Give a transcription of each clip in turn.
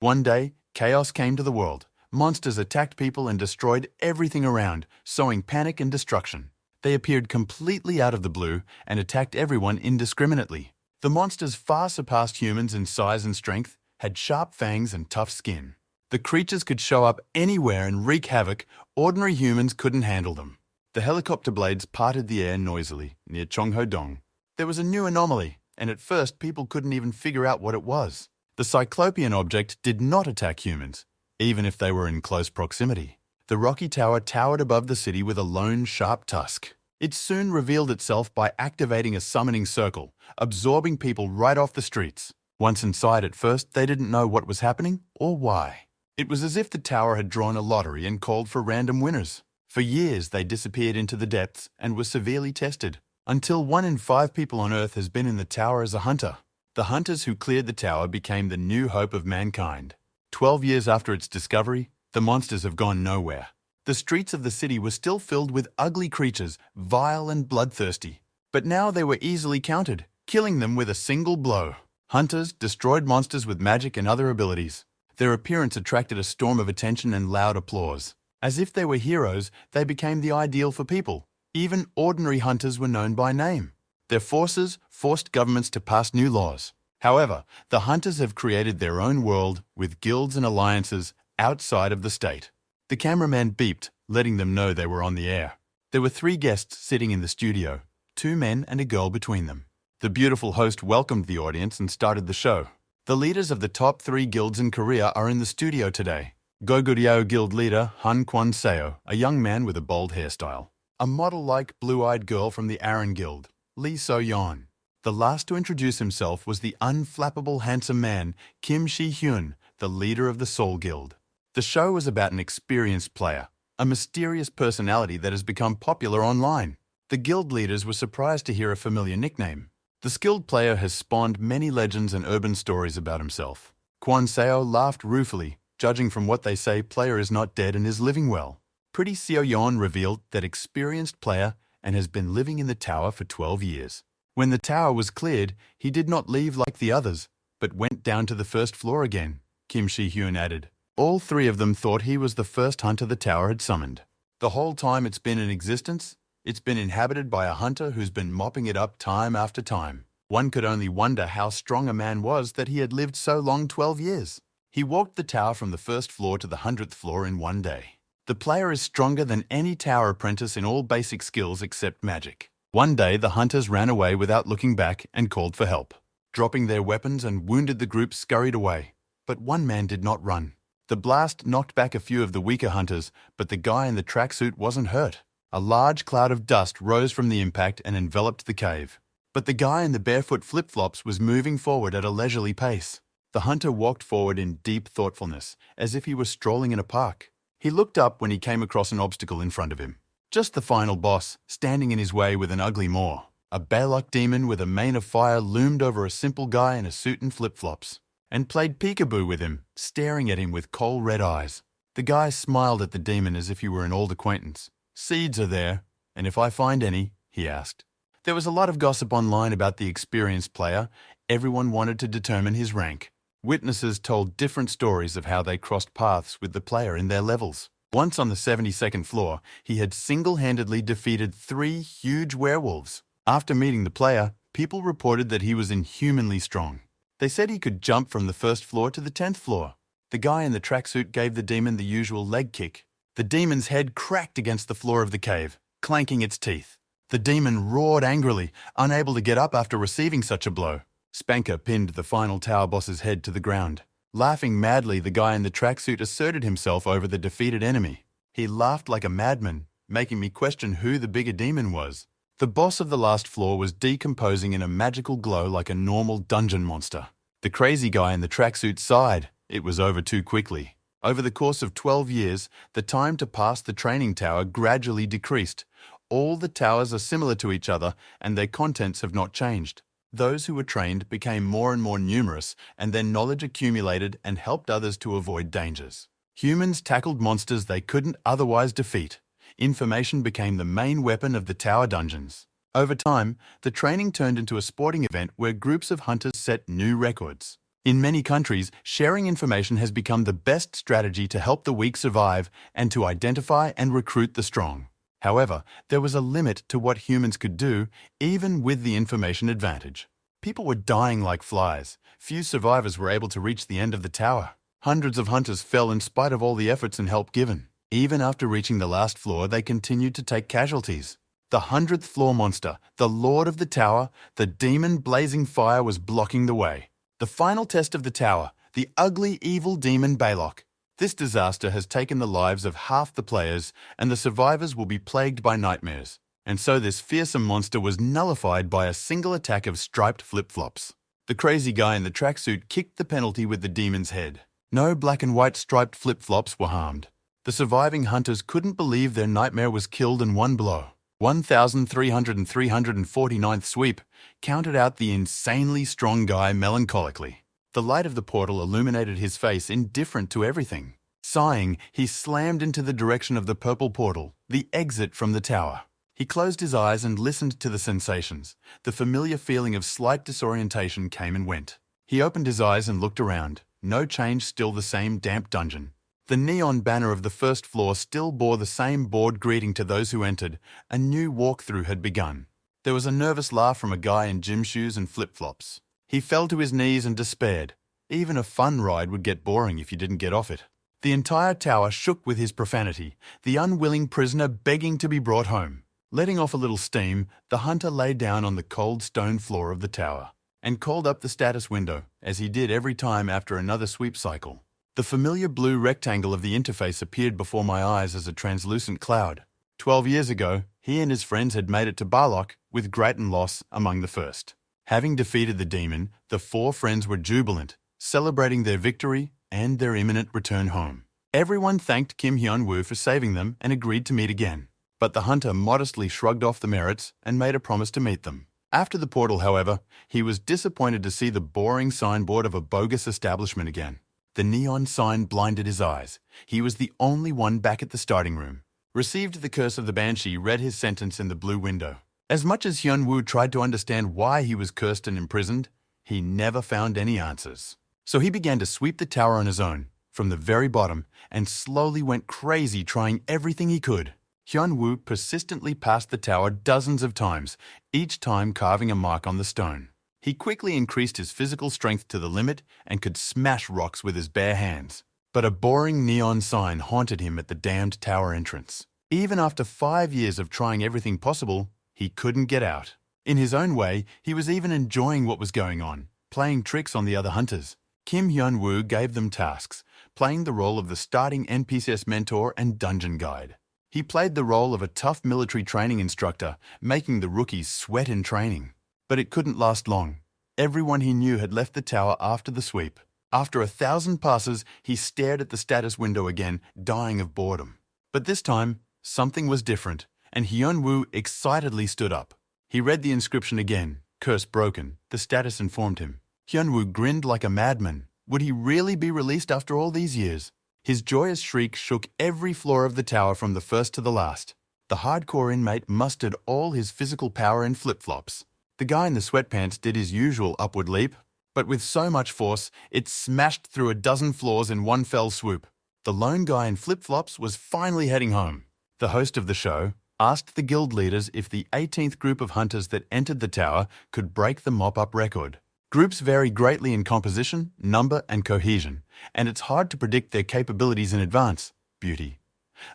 One day, chaos came to the world. Monsters attacked people and destroyed everything around, sowing panic and destruction. They appeared completely out of the blue and attacked everyone indiscriminately. The monsters far surpassed humans in size and strength, had sharp fangs and tough skin. The creatures could show up anywhere and wreak havoc. Ordinary humans couldn't handle them. The helicopter blades parted the air noisily near Chongho-dong. There was a new anomaly, and at first people couldn't even figure out what it was. The Cyclopean object did not attack humans, even if they were in close proximity. The rocky tower towered above the city with a lone, sharp tusk. It soon revealed itself by activating a summoning circle, absorbing people right off the streets. Once inside at first, they didn't know what was happening or why. It was as if the tower had drawn a lottery and called for random winners. For years, they disappeared into the depths and were severely tested, until 1 in 5 people on Earth has been in the tower as a hunter. The hunters who cleared the tower became the new hope of mankind. 12 years after its discovery, the monsters have gone nowhere. The streets of the city were still filled with ugly creatures, vile and bloodthirsty. But now they were easily counted, killing them with a single blow. Hunters destroyed monsters with magic and other abilities. Their appearance attracted a storm of attention and loud applause. As if they were heroes, they became the ideal for people. Even ordinary hunters were known by name. Their forces forced governments to pass new laws. However, the hunters have created their own world with guilds and alliances outside of the state. The cameraman beeped, letting them know they were on the air. There were 3 guests sitting in the studio, 2 men and a girl between them. The beautiful host welcomed the audience and started the show. The leaders of the top 3 guilds in Korea are in the studio today. Goguryeo Guild leader Han Kwon-seo, a young man with a bold hairstyle. A model-like blue-eyed girl from the Aran Guild, Lee So-yeon. The last to introduce himself was the unflappable handsome man, Kim Shi-hyun, the leader of the Seoul Guild. The show was about an experienced player, a mysterious personality that has become popular online. The guild leaders were surprised to hear a familiar nickname. The skilled player has spawned many legends and urban stories about himself. Kwon-seo laughed ruefully. Judging from what they say, player is not dead and is living well. Pretty Seo-yeon revealed that experienced player and has been living in the tower for 12 years. When the tower was cleared, he did not leave like the others, but went down to the first floor again, Kim Shi-hyun added. All 3 of them thought he was the first hunter the tower had summoned. The whole time it's been in existence, it's been inhabited by a hunter who's been mopping it up time after time. One could only wonder how strong a man was that he had lived so long, 12 years. He walked the tower from the first floor to the 100th floor in one day. The player is stronger than any tower apprentice in all basic skills except magic. One day, the hunters ran away without looking back and called for help. Dropping their weapons and wounded, the group scurried away. But one man did not run. The blast knocked back a few of the weaker hunters, but the guy in the tracksuit wasn't hurt. A large cloud of dust rose from the impact and enveloped the cave. But the guy in the barefoot flip-flops was moving forward at a leisurely pace. The hunter walked forward in deep thoughtfulness, as if he were strolling in a park. He looked up when he came across an obstacle in front of him. Just the final boss, standing in his way with an ugly maw. A Balok demon with a mane of fire loomed over a simple guy in a suit and flip-flops, and played peekaboo with him, staring at him with coal red eyes. The guy smiled at the demon as if he were an old acquaintance. "Seeds are there, and if I find any," he asked. There was a lot of gossip online about the experienced player. Everyone wanted to determine his rank. Witnesses told different stories of how they crossed paths with the player in their levels. Once on the 72nd floor, he had single-handedly defeated 3 huge werewolves. After meeting the player, people reported that he was inhumanly strong. They said he could jump from the first floor to the 10th floor. The guy in the tracksuit gave the demon the usual leg kick. The demon's head cracked against the floor of the cave, clanking its teeth. The demon roared angrily, unable to get up after receiving such a blow. Spanker pinned the final tower boss's head to the ground. Laughing madly, the guy in the tracksuit asserted himself over the defeated enemy. He laughed like a madman, making me question who the bigger demon was. The boss of the last floor was decomposing in a magical glow like a normal dungeon monster. The crazy guy in the tracksuit sighed. It was over too quickly. Over the course of 12 years, the time to pass the training tower gradually decreased. All the towers are similar to each other, and their contents have not changed. Those who were trained became more and more numerous, and their knowledge accumulated and helped others to avoid dangers. Humans tackled monsters they couldn't otherwise defeat. Information became the main weapon of the tower dungeons. Over time, the training turned into a sporting event where groups of hunters set new records. In many countries, sharing information has become the best strategy to help the weak survive and to identify and recruit the strong. However, there was a limit to what humans could do, even with the information advantage. People were dying like flies. Few survivors were able to reach the end of the tower. Hundreds of hunters fell in spite of all the efforts and help given. Even after reaching the last floor, they continued to take casualties. The 100th floor monster, the lord of the tower, the demon blazing fire was blocking the way. The final test of the tower, the ugly, evil demon Balok. This disaster has taken the lives of half the players, and the survivors will be plagued by nightmares. And so this fearsome monster was nullified by a single attack of striped flip-flops. The crazy guy in the tracksuit kicked the penalty with the demon's head. No black and white striped flip-flops were harmed. The surviving hunters couldn't believe their nightmare was killed in one blow. 1,349th sweep counted out the insanely strong guy melancholically. The light of the portal illuminated his face, indifferent to everything. Sighing, he slammed into the direction of the purple portal, the exit from the tower. He closed his eyes and listened to the sensations. The familiar feeling of slight disorientation came and went. He opened his eyes and looked around. No change, still the same damp dungeon. The neon banner of the first floor still bore the same bored greeting to those who entered. A new walkthrough had begun. There was a nervous laugh from a guy in gym shoes and flip-flops. He fell to his knees and despaired. Even a fun ride would get boring if you didn't get off it. The entire tower shook with his profanity, the unwilling prisoner begging to be brought home. Letting off a little steam, the hunter lay down on the cold stone floor of the tower and called up the status window, as he did every time after another sweep cycle. The familiar blue rectangle of the interface appeared before my eyes as a translucent cloud. 12 years ago, he and his friends had made it to Balok, with Grattan loss among the first. Having defeated the demon, the four friends were jubilant, celebrating their victory and their imminent return home. Everyone thanked Kim Hyun-woo for saving them and agreed to meet again. But the hunter modestly shrugged off the merits and made a promise to meet them. After the portal, however, he was disappointed to see the boring signboard of a bogus establishment again. The neon sign blinded his eyes. He was the only one back at the starting room. Received the curse of the Banshee, read his sentence in the blue window. As much as Hyun-woo tried to understand why he was cursed and imprisoned, he never found any answers. So he began to sweep the tower on his own, from the very bottom, and slowly went crazy trying everything he could. Hyun-woo persistently passed the tower dozens of times, each time carving a mark on the stone. He quickly increased his physical strength to the limit and could smash rocks with his bare hands. But a boring neon sign haunted him at the damned tower entrance. Even after 5 years of trying everything possible, he couldn't get out. In his own way, he was even enjoying what was going on, playing tricks on the other hunters. Kim Hyun-woo gave them tasks, playing the role of the starting NPCS mentor and dungeon guide. He played the role of a tough military training instructor, making the rookies sweat in training. But it couldn't last long. Everyone he knew had left the tower after the sweep. After 1,000 passes, he stared at the status window again, dying of boredom. But this time, something was different, and Hyun-woo excitedly stood up. He read the inscription again. Curse broken, the status informed him. Hyun-woo grinned like a madman. Would he really be released after all these years? His joyous shriek shook every floor of the tower from the first to the last. The hardcore inmate mustered all his physical power in flip-flops. The guy in the sweatpants did his usual upward leap, but with so much force, it smashed through a dozen floors in one fell swoop. The lone guy in flip-flops was finally heading home. The host of the show asked the guild leaders if the 18th group of hunters that entered the tower could break the mop-up record. Groups vary greatly in composition, number, and cohesion, and it's hard to predict their capabilities in advance. Beauty.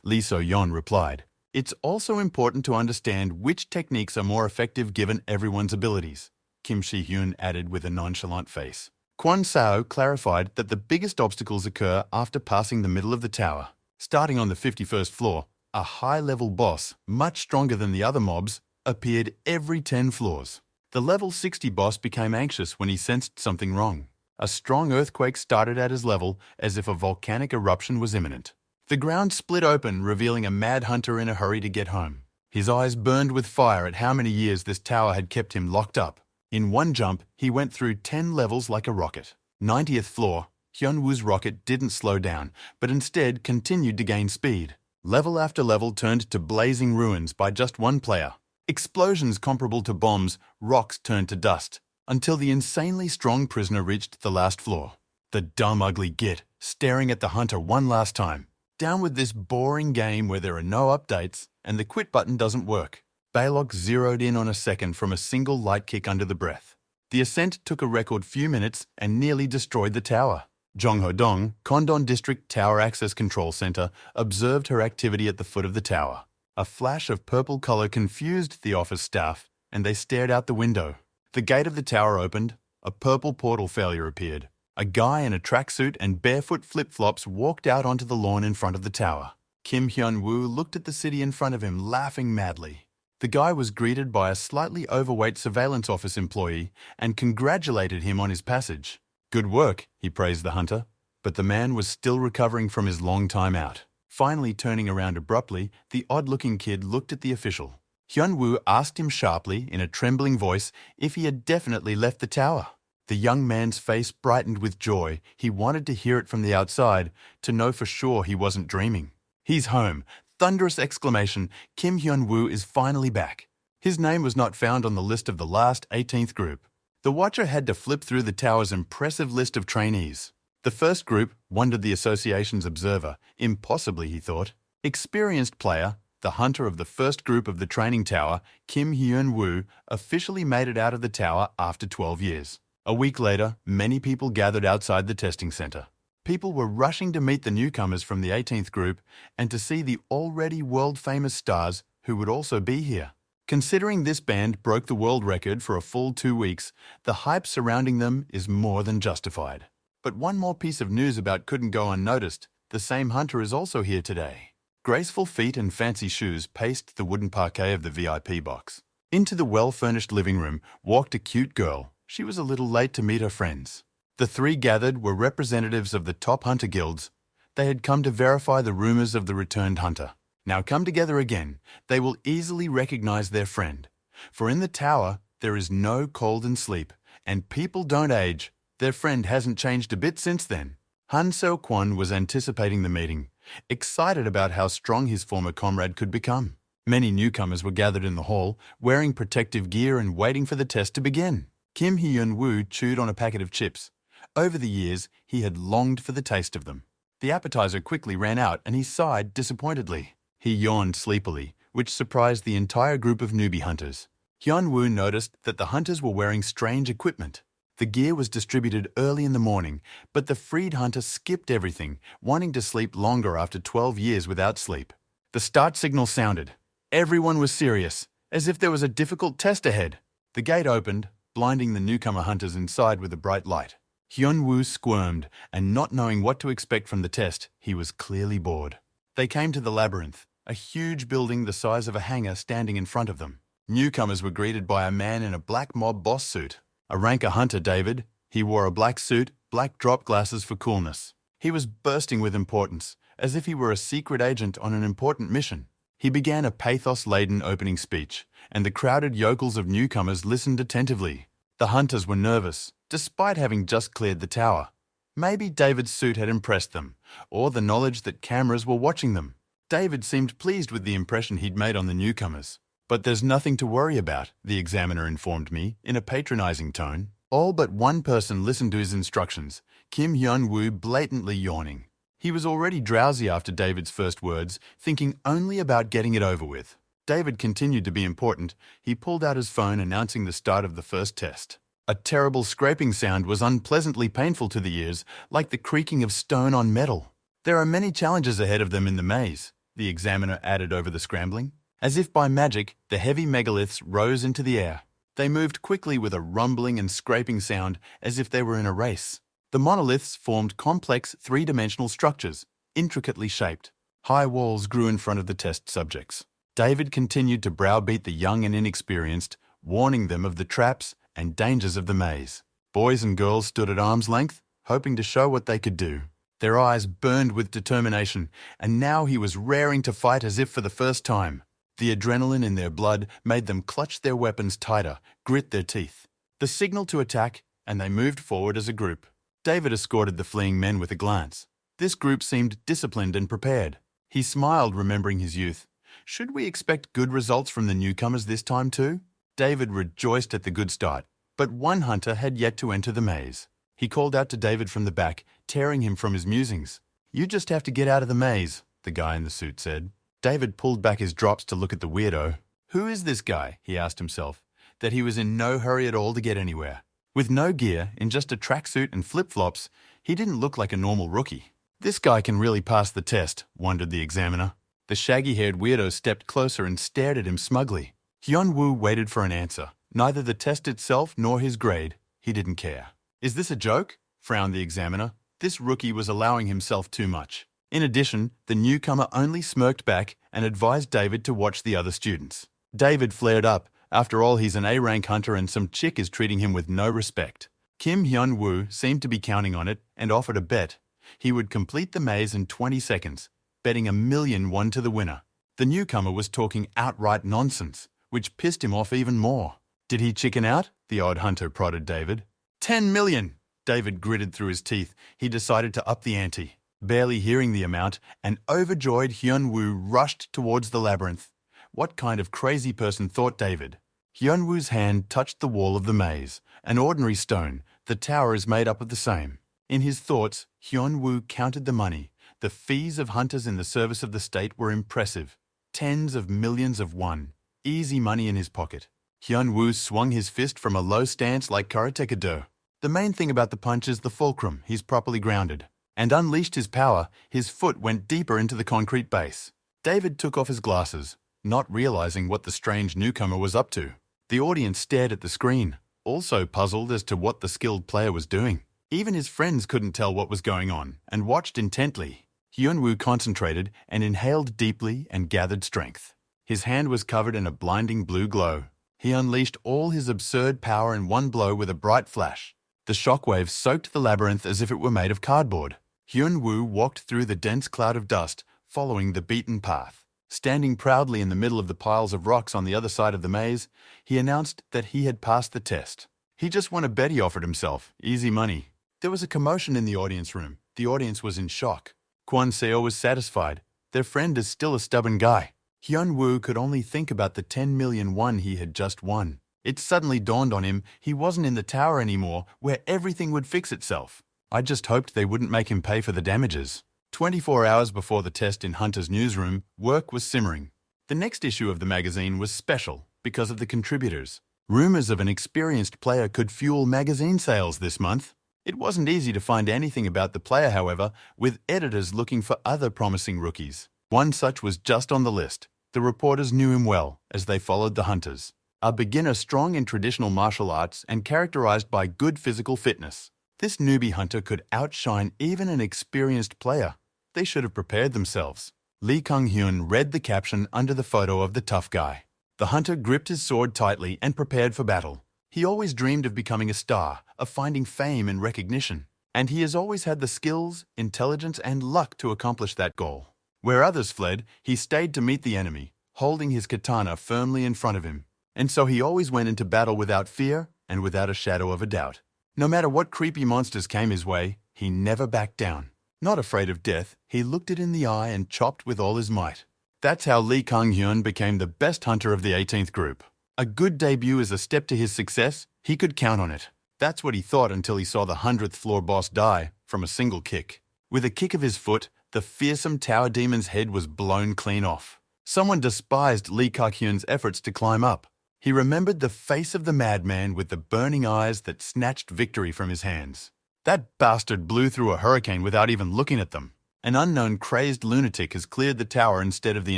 Lee So-yeon replied. It's also important to understand which techniques are more effective given everyone's abilities, Kim Si-hyun added with a nonchalant face. Kwon Sao clarified that the biggest obstacles occur after passing the middle of the tower. Starting on the 51st floor, a high-level boss, much stronger than the other mobs, appeared every 10 floors. The level 60 boss became anxious when he sensed something wrong. A strong earthquake started at his level as if a volcanic eruption was imminent. The ground split open, revealing a mad hunter in a hurry to get home. His eyes burned with fire at how many years this tower had kept him locked up. In one jump, he went through 10 levels like a rocket. 90th floor, Hyun-woo's rocket didn't slow down, but instead continued to gain speed. Level after level turned to blazing ruins by just one player. Explosions comparable to bombs, rocks turned to dust. until the insanely strong prisoner reached the last floor. The dumb, ugly git, staring at the hunter one last time. Down with this boring game where there are no updates and the quit button doesn't work. Balok zeroed in on a second from a single light kick under the breath. The ascent took a record few minutes and nearly destroyed the tower. Jongho-dong, Kondon District Tower Access Control Center, observed her activity at the foot of the tower. A flash of purple color confused the office staff, and they stared out the window. The gate of the tower opened. A purple portal failure appeared. A guy in a tracksuit and barefoot flip-flops walked out onto the lawn in front of the tower. Kim Hyun-woo looked at the city in front of him, laughing madly. The guy was greeted by a slightly overweight surveillance office employee and congratulated him on his passage. Good work, he praised the hunter, but the man was still recovering from his long time out. Finally turning around abruptly, the odd-looking kid looked at the official. Hyun-woo asked him sharply, in a trembling voice, if he had definitely left the tower. The young man's face brightened with joy. He wanted to hear it from the outside, to know for sure he wasn't dreaming. He's home. Thunderous exclamation. Kim Hyun-woo is finally back. His name was not found on the list of the last 18th group. The watcher had to flip through the tower's impressive list of trainees. The first group, wondered the association's observer. Impossibly, he thought. Experienced player, the hunter of the first group of the training tower, Kim Hyun-woo, officially made it out of the tower after 12 years. A week later, many people gathered outside the testing center. People were rushing to meet the newcomers from the 18th group and to see the already world-famous stars who would also be here. Considering this band broke the world record for a full 2 weeks, the hype surrounding them is more than justified. But one more piece of news about couldn't go unnoticed. The same hunter is also here today. Graceful feet and fancy shoes paced the wooden parquet of the VIP box. Into the well-furnished living room walked a cute girl. She was a little late to meet her friends. The three gathered were representatives of the top hunter guilds. They had come to verify the rumors of the returned hunter. Now come together again. They will easily recognize their friend. For in the tower, there is no cold and sleep, and people don't age. Their friend hasn't changed a bit since then. Han Seo-kwon was anticipating the meeting, excited about how strong his former comrade could become. Many newcomers were gathered in the hall, wearing protective gear and waiting for the test to begin. Kim Hyun-woo chewed on a packet of chips. Over the years, he had longed for the taste of them. The appetizer quickly ran out and he sighed disappointedly. He yawned sleepily, which surprised the entire group of newbie hunters. Hyun-woo noticed that the hunters were wearing strange equipment. The gear was distributed early in the morning, but the freed hunter skipped everything, wanting to sleep longer after 12 years without sleep. The start signal sounded. Everyone was serious, as if there was a difficult test ahead. The gate opened, blinding the newcomer hunters inside with a bright light. Hyun-woo squirmed, and not knowing what to expect from the test, he was clearly bored. They came to the labyrinth, a huge building the size of a hangar standing in front of them. Newcomers were greeted by a man in a black mob boss suit. A ranker hunter, David. He wore a black suit, black drop glasses for coolness. He was bursting with importance, as if he were a secret agent on an important mission. He began a pathos-laden opening speech, and the crowded yokels of newcomers listened attentively. The hunters were nervous, despite having just cleared the tower. Maybe David's suit had impressed them, or the knowledge that cameras were watching them. David seemed pleased with the impression he'd made on the newcomers. But there's nothing to worry about, the examiner informed me, in a patronizing tone. All but one person listened to his instructions, Kim Hyun-woo blatantly yawning. He was already drowsy after David's first words, thinking only about getting it over with. David continued to be important. He pulled out his phone announcing the start of the first test. A terrible scraping sound was unpleasantly painful to the ears, like the creaking of stone on metal. There are many challenges ahead of them in the maze, the examiner added over the scrambling. As if by magic, the heavy megaliths rose into the air. They moved quickly with a rumbling and scraping sound as if they were in a race. The monoliths formed complex three-dimensional structures, intricately shaped. High walls grew in front of the test subjects. David continued to browbeat the young and inexperienced, warning them of the traps and dangers of the maze. Boys and girls stood at arm's length, hoping to show what they could do. Their eyes burned with determination, and now he was raring to fight as if for the first time. The adrenaline in their blood made them clutch their weapons tighter, grit their teeth. The signal to attack, and they moved forward as a group. David escorted the fleeing men with a glance. This group seemed disciplined and prepared. He smiled, remembering his youth. Should we expect good results from the newcomers this time too? David rejoiced at the good start. But one hunter had yet to enter the maze. He called out to David from the back, tearing him from his musings. "You just have to get out of the maze," the guy in the suit said. David pulled back his drops to look at the weirdo. Who is this guy, he asked himself, that he was in no hurry at all to get anywhere. With no gear, in just a tracksuit and flip-flops, he didn't look like a normal rookie. This guy can really pass the test, wondered the examiner. The shaggy-haired weirdo stepped closer and stared at him smugly. Hyun-woo waited for an answer. Neither the test itself nor his grade. He didn't care. "Is this a joke?" frowned the examiner. This rookie was allowing himself too much. In addition, the newcomer only smirked back and advised David to watch the other students. David flared up. After all, he's an A-rank hunter and some chick is treating him with no respect. Kim Hyun-woo seemed to be counting on it and offered a bet. He would complete the maze in 20 seconds, betting $1 million won to the winner. The newcomer was talking outright nonsense, which pissed him off even more. Did he chicken out? The odd hunter prodded David. $10 million! David gritted through his teeth. He decided to up the ante. Barely hearing the amount, an overjoyed Hyun-woo rushed towards the labyrinth. What kind of crazy person, thought David? Hyun-woo's hand touched the wall of the maze. An ordinary stone. The tower is made up of the same. In his thoughts, Hyun-woo counted the money. The fees of hunters in the service of the state were impressive. Tens of millions of won. Easy money in his pocket. Hyun-woo swung his fist from a low stance like karateka-do. The main thing about the punch is the fulcrum. He's properly grounded. And unleashed his power, his foot went deeper into the concrete base. David took off his glasses, not realizing what the strange newcomer was up to. The audience stared at the screen, also puzzled as to what the skilled player was doing. Even his friends couldn't tell what was going on, and watched intently. Hyun-woo concentrated and inhaled deeply and gathered strength. His hand was covered in a blinding blue glow. He unleashed all his absurd power in one blow with a bright flash. The shockwaves soaked the labyrinth as if it were made of cardboard. Hyun-woo walked through the dense cloud of dust, following the beaten path. Standing proudly in the middle of the piles of rocks on the other side of the maze, he announced that he had passed the test. He just won a bet he offered himself. Easy money. There was a commotion in the audience room. The audience was in shock. Kwon Seo was satisfied. Their friend is still a stubborn guy. Hyun-woo could only think about the 10 million won he had just won. It suddenly dawned on him he wasn't in the tower anymore, where everything would fix itself. I just hoped they wouldn't make him pay for the damages. 24 hours before the test in Hunter's newsroom, work was simmering. The next issue of the magazine was special because of the contributors. Rumors of an experienced player could fuel magazine sales this month. It wasn't easy to find anything about the player, however, with editors looking for other promising rookies. One such was just on the list. The reporters knew him well as they followed the hunters. A beginner strong in traditional martial arts and characterized by good physical fitness. This newbie hunter could outshine even an experienced player. They should have prepared themselves. Lee Kung-hyun read the caption under the photo of the tough guy. The hunter gripped his sword tightly and prepared for battle. He always dreamed of becoming a star, of finding fame and recognition. And he has always had the skills, intelligence, and luck to accomplish that goal. Where others fled, he stayed to meet the enemy, holding his katana firmly in front of him. And so he always went into battle without fear and without a shadow of a doubt. No matter what creepy monsters came his way, he never backed down. Not afraid of death, he looked it in the eye and chopped with all his might. That's how Lee Kung-hyun became the best hunter of the 18th group. A good debut is a step to his success. He could count on it. That's what he thought until he saw the 100th floor boss die from a single kick. With a kick of his foot, the fearsome tower demon's head was blown clean off. Someone despised Lee Kung-hyun's efforts to climb up. He remembered the face of the madman with the burning eyes that snatched victory from his hands. That bastard blew through a hurricane without even looking at them. An unknown crazed lunatic has cleared the tower instead of the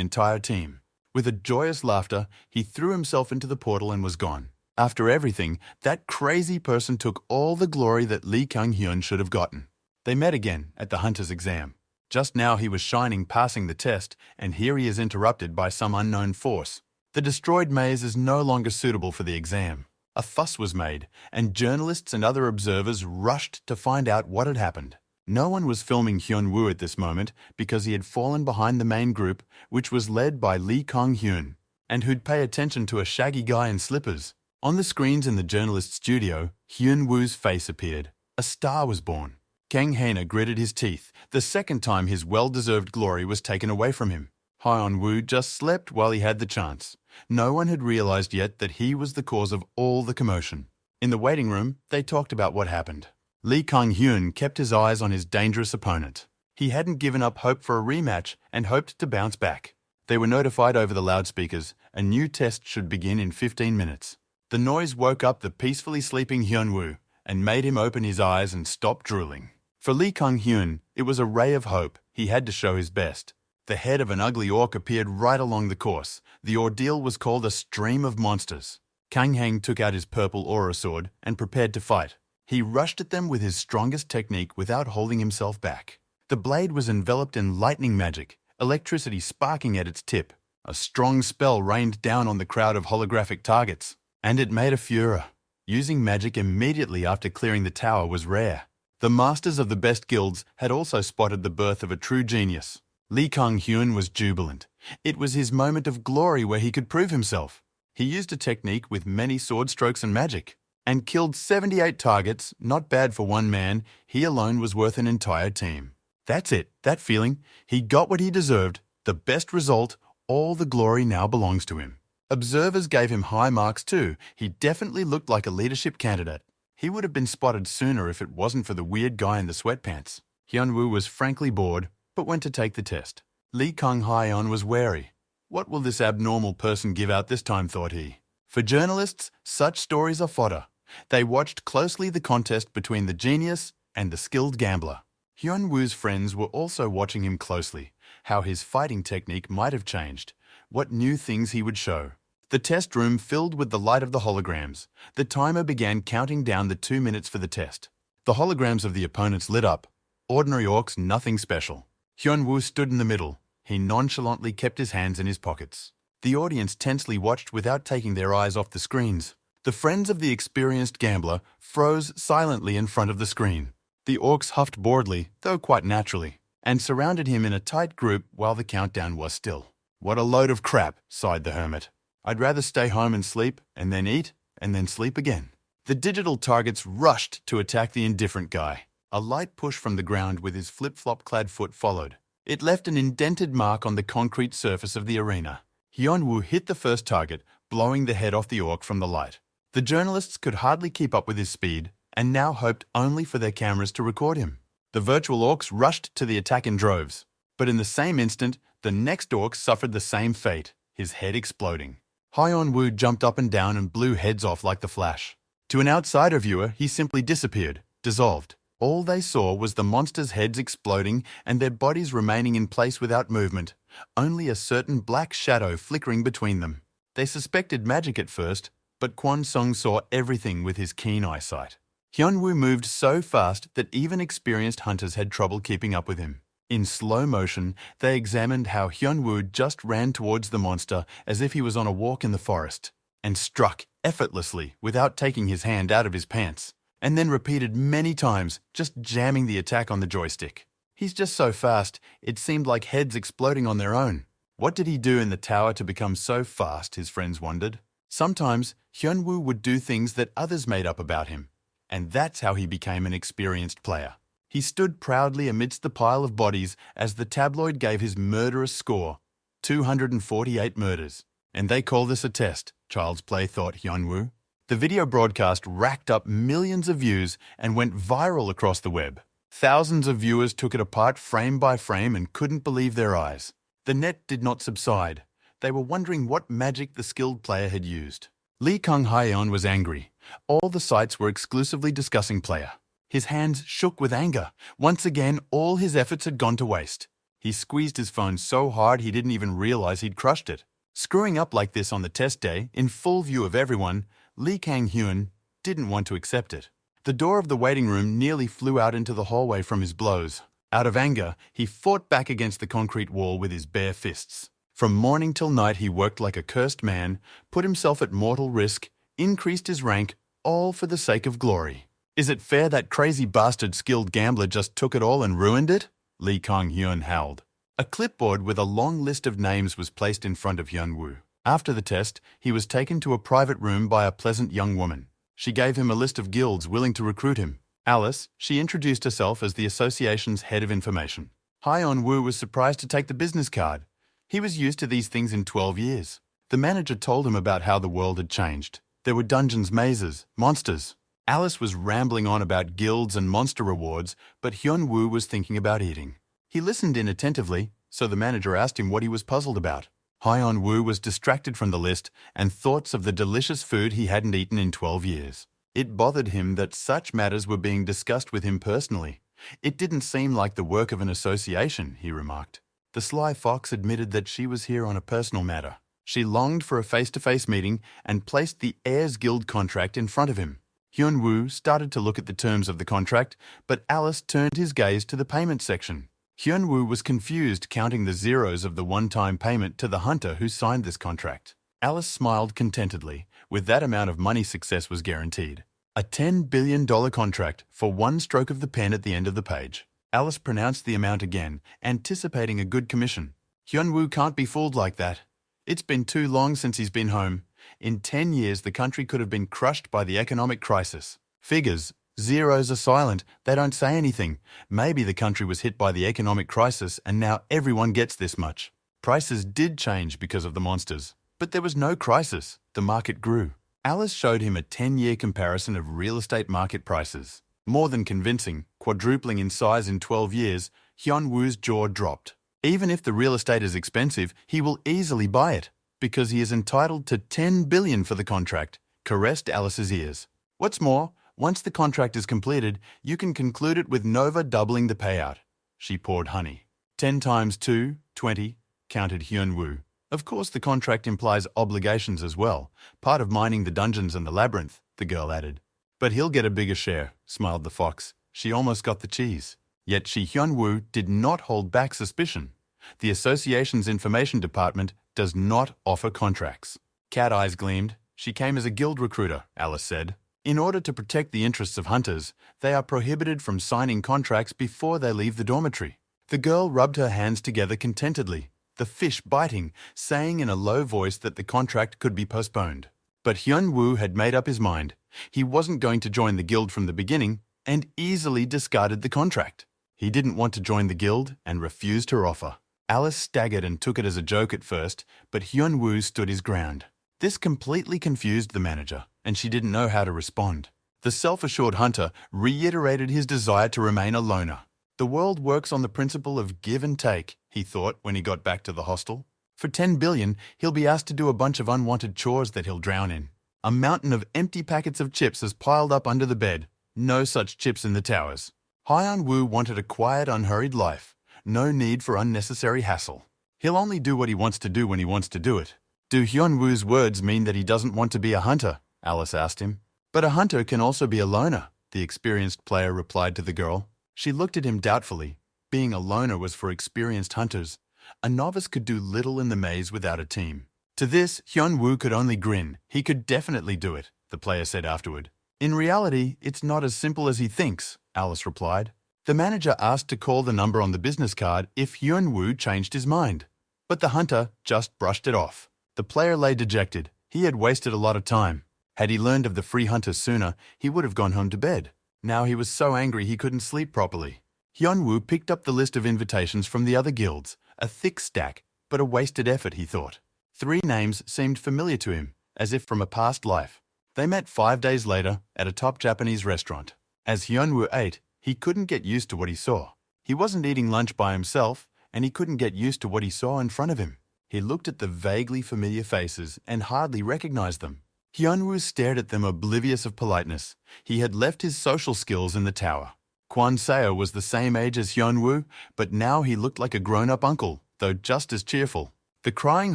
entire team. With a joyous laughter, he threw himself into the portal and was gone. After everything, that crazy person took all the glory that Lee Kung-hyun should have gotten. They met again at the hunter's exam. Just now he was shining passing the test, and here he is interrupted by some unknown force. The destroyed maze is no longer suitable for the exam. A fuss was made, and journalists and other observers rushed to find out what had happened. No one was filming Hyun-woo at this moment because he had fallen behind the main group, which was led by Lee Kung-hyun, and who'd pay attention to a shaggy guy in slippers. On the screens in the journalist's studio, Hyun-woo's face appeared. A star was born. Kang Haena gritted his teeth, the second time his well-deserved glory was taken away from him. Hyun-woo just slept while he had the chance. No one had realized yet that he was the cause of all the commotion. In the waiting room, they talked about what happened. Lee Kang-hyun kept his eyes on his dangerous opponent. He hadn't given up hope for a rematch and hoped to bounce back. They were notified over the loudspeakers a new test should begin in 15 minutes. The noise woke up the peacefully sleeping Hyun-woo and made him open his eyes and stop drooling. For Lee Kang-hyun, it was a ray of hope. He had to show his best. The head of an ugly orc appeared right along the course. The ordeal was called a stream of monsters. Kang-hang took out his purple aura sword and prepared to fight. He rushed at them with his strongest technique without holding himself back. The blade was enveloped in lightning magic, electricity sparking at its tip. A strong spell rained down on the crowd of holographic targets, and it made a furor. Using magic immediately after clearing the tower was rare. The masters of the best guilds had also spotted the birth of a true genius. Lee Kang-hyun was jubilant. It was his moment of glory where he could prove himself. He used a technique with many sword strokes and magic, and killed 78 targets, not bad for one man. He alone was worth an entire team. That's it, that feeling. He got what he deserved, the best result. All the glory now belongs to him. Observers gave him high marks too. He definitely looked like a leadership candidate. He would have been spotted sooner if it wasn't for the weird guy in the sweatpants. Hyun-woo was frankly bored, but went to take the test. Lee Kang-hyun was wary. What will this abnormal person give out this time, thought he. For journalists, such stories are fodder. They watched closely the contest between the genius and the skilled gambler. Hyun-woo's friends were also watching him closely, how his fighting technique might have changed, what new things he would show. The test room filled with the light of the holograms. The timer began counting down the 2 minutes for the test. The holograms of the opponents lit up. Ordinary orcs, nothing special. Hyun-woo stood in the middle. He nonchalantly kept his hands in his pockets. The audience tensely watched without taking their eyes off the screens. The friends of the experienced gambler froze silently in front of the screen. The orcs huffed boredly, though quite naturally, and surrounded him in a tight group while the countdown was still. What a load of crap, sighed the hermit. I'd rather stay home and sleep, and then eat, and then sleep again. The digital targets rushed to attack the indifferent guy. A light push from the ground with his flip-flop-clad foot followed. It left an indented mark on the concrete surface of the arena. Hyun-woo hit the first target, blowing the head off the orc from the light. The journalists could hardly keep up with his speed, and now hoped only for their cameras to record him. The virtual orcs rushed to the attack in droves. But in the same instant, the next orc suffered the same fate, his head exploding. Hyun-woo jumped up and down and blew heads off like the Flash. To an outsider viewer, he simply disappeared, dissolved. All they saw was the monsters' heads exploding and their bodies remaining in place without movement, only a certain black shadow flickering between them. They suspected magic at first, but Kwon Sung saw everything with his keen eyesight. Hyun-woo moved so fast that even experienced hunters had trouble keeping up with him. In slow motion, they examined how Hyun-woo just ran towards the monster as if he was on a walk in the forest, and struck effortlessly without taking his hand out of his pants, and then repeated many times, just jamming the attack on the joystick. He's just so fast, it seemed like heads exploding on their own. What did he do in the tower to become so fast, his friends wondered. Sometimes, Hyun-woo would do things that others made up about him, and that's how he became an experienced player. He stood proudly amidst the pile of bodies as the tabloid gave his murderous score, 248 murders. And they call this a test, child's play, thought Hyun-woo. The video broadcast racked up millions of views and went viral across the web. Thousands of viewers took it apart frame by frame and couldn't believe their eyes. The net did not subside. They were wondering what magic the skilled player had used. Lee Kang-hyun was angry. All the sites were exclusively discussing player. His hands shook with anger. Once again, all his efforts had gone to waste. He squeezed his phone so hard he didn't even realize he'd crushed it. Screwing up like this on the test day, in full view of everyone, Lee Kang-hyun didn't want to accept it. The door of the waiting room nearly flew out into the hallway from his blows. Out of anger, he fought back against the concrete wall with his bare fists. From morning till night he worked like a cursed man, put himself at mortal risk, increased his rank, all for the sake of glory. Is it fair that crazy bastard skilled gambler just took it all and ruined it? Lee Kang-hyun howled. A clipboard with a long list of names was placed in front of Hyun-woo. After the test, he was taken to a private room by a pleasant young woman. She gave him a list of guilds willing to recruit him. Alice, she introduced herself as the association's head of information. Hyun-woo was surprised to take the business card. He was used to these things in 12 years. The manager told him about how the world had changed. There were dungeons, mazes, monsters. Alice was rambling on about guilds and monster rewards, but Hyun-woo was thinking about eating. He listened in attentively, so the manager asked him what he was puzzled about. Hyun-woo was distracted from the list and thoughts of the delicious food he hadn't eaten in 12 years. It bothered him that such matters were being discussed with him personally. It didn't seem like the work of an association, he remarked. The sly fox admitted that she was here on a personal matter. She longed for a face-to-face meeting and placed the Heirs Guild contract in front of him. Hyun-woo started to look at the terms of the contract, but Alice turned his gaze to the payment section. Hyun-woo was confused, counting the zeros of the one-time payment to the hunter who signed this contract. Alice smiled contentedly. With that amount of money, success was guaranteed. A $10 billion contract for one stroke of the pen at the end of the page. Alice pronounced the amount again, anticipating a good commission. Hyun-woo can't be fooled like that. It's been too long since he's been home. In 10 years, the country could have been crushed by the economic crisis. Figures. Zeros are silent. They don't say anything. Maybe the country was hit by the economic crisis and now everyone gets this much. Prices did change because of the monsters. But there was no crisis. The market grew. Alice showed him a 10-year comparison of real estate market prices. More than convincing, quadrupling in size in 12 years, Hyun-woo's jaw dropped. Even if the real estate is expensive, he will easily buy it, because he is entitled to $10 billion for the contract, caressed Alice's ears. What's more, once the contract is completed, you can conclude it with Nova doubling the payout. She poured honey. 10 times 2, 20, counted Hyun-woo. Of course, the contract implies obligations as well, part of mining the dungeons and the labyrinth, the girl added. But he'll get a bigger share, smiled the fox. She almost got the cheese. Yet Shi Hyun-woo did not hold back suspicion. The association's information department does not offer contracts. Cat eyes gleamed. She came as a guild recruiter, Alice said. In order to protect the interests of hunters, they are prohibited from signing contracts before they leave the dormitory. The girl rubbed her hands together contentedly, the fish biting, saying in a low voice that the contract could be postponed. But Hyun-woo had made up his mind. He wasn't going to join the guild from the beginning and easily discarded the contract. He didn't want to join the guild and refused her offer. Alice staggered and took it as a joke at first, but Hyun-woo stood his ground. This completely confused the manager, and she didn't know how to respond. The self-assured hunter reiterated his desire to remain a loner. The world works on the principle of give and take, he thought when he got back to the hostel. For $10 billion, he'll be asked to do a bunch of unwanted chores that he'll drown in. A mountain of empty packets of chips has piled up under the bed. No such chips in the towers. Hyun-woo wanted a quiet, unhurried life. No need for unnecessary hassle. He'll only do what he wants to do when he wants to do it. Do Hyun-woo's words mean that he doesn't want to be a hunter? Alice asked him. But a hunter can also be a loner, the experienced player replied to the girl. She looked at him doubtfully. Being a loner was for experienced hunters. A novice could do little in the maze without a team. To this, Hyun-woo could only grin. He could definitely do it, the player said afterward. In reality, it's not as simple as he thinks, Alice replied. The manager asked to call the number on the business card if Hyun-woo changed his mind. But the hunter just brushed it off. The player lay dejected. He had wasted a lot of time. Had he learned of the free hunter sooner, he would have gone home to bed. Now he was so angry he couldn't sleep properly. Hyun-woo picked up the list of invitations from the other guilds. A thick stack, but a wasted effort, he thought. 3 names seemed familiar to him, as if from a past life. They met 5 days later at a top Japanese restaurant. As Hyun-woo ate, he couldn't get used to what he saw. He wasn't eating lunch by himself, and he couldn't get used to what he saw in front of him. He looked at the vaguely familiar faces and hardly recognized them. Hyun-woo stared at them oblivious of politeness. He had left his social skills in the tower. Kwon Seo was the same age as Hyun-woo, but now he looked like a grown-up uncle, though just as cheerful. The crying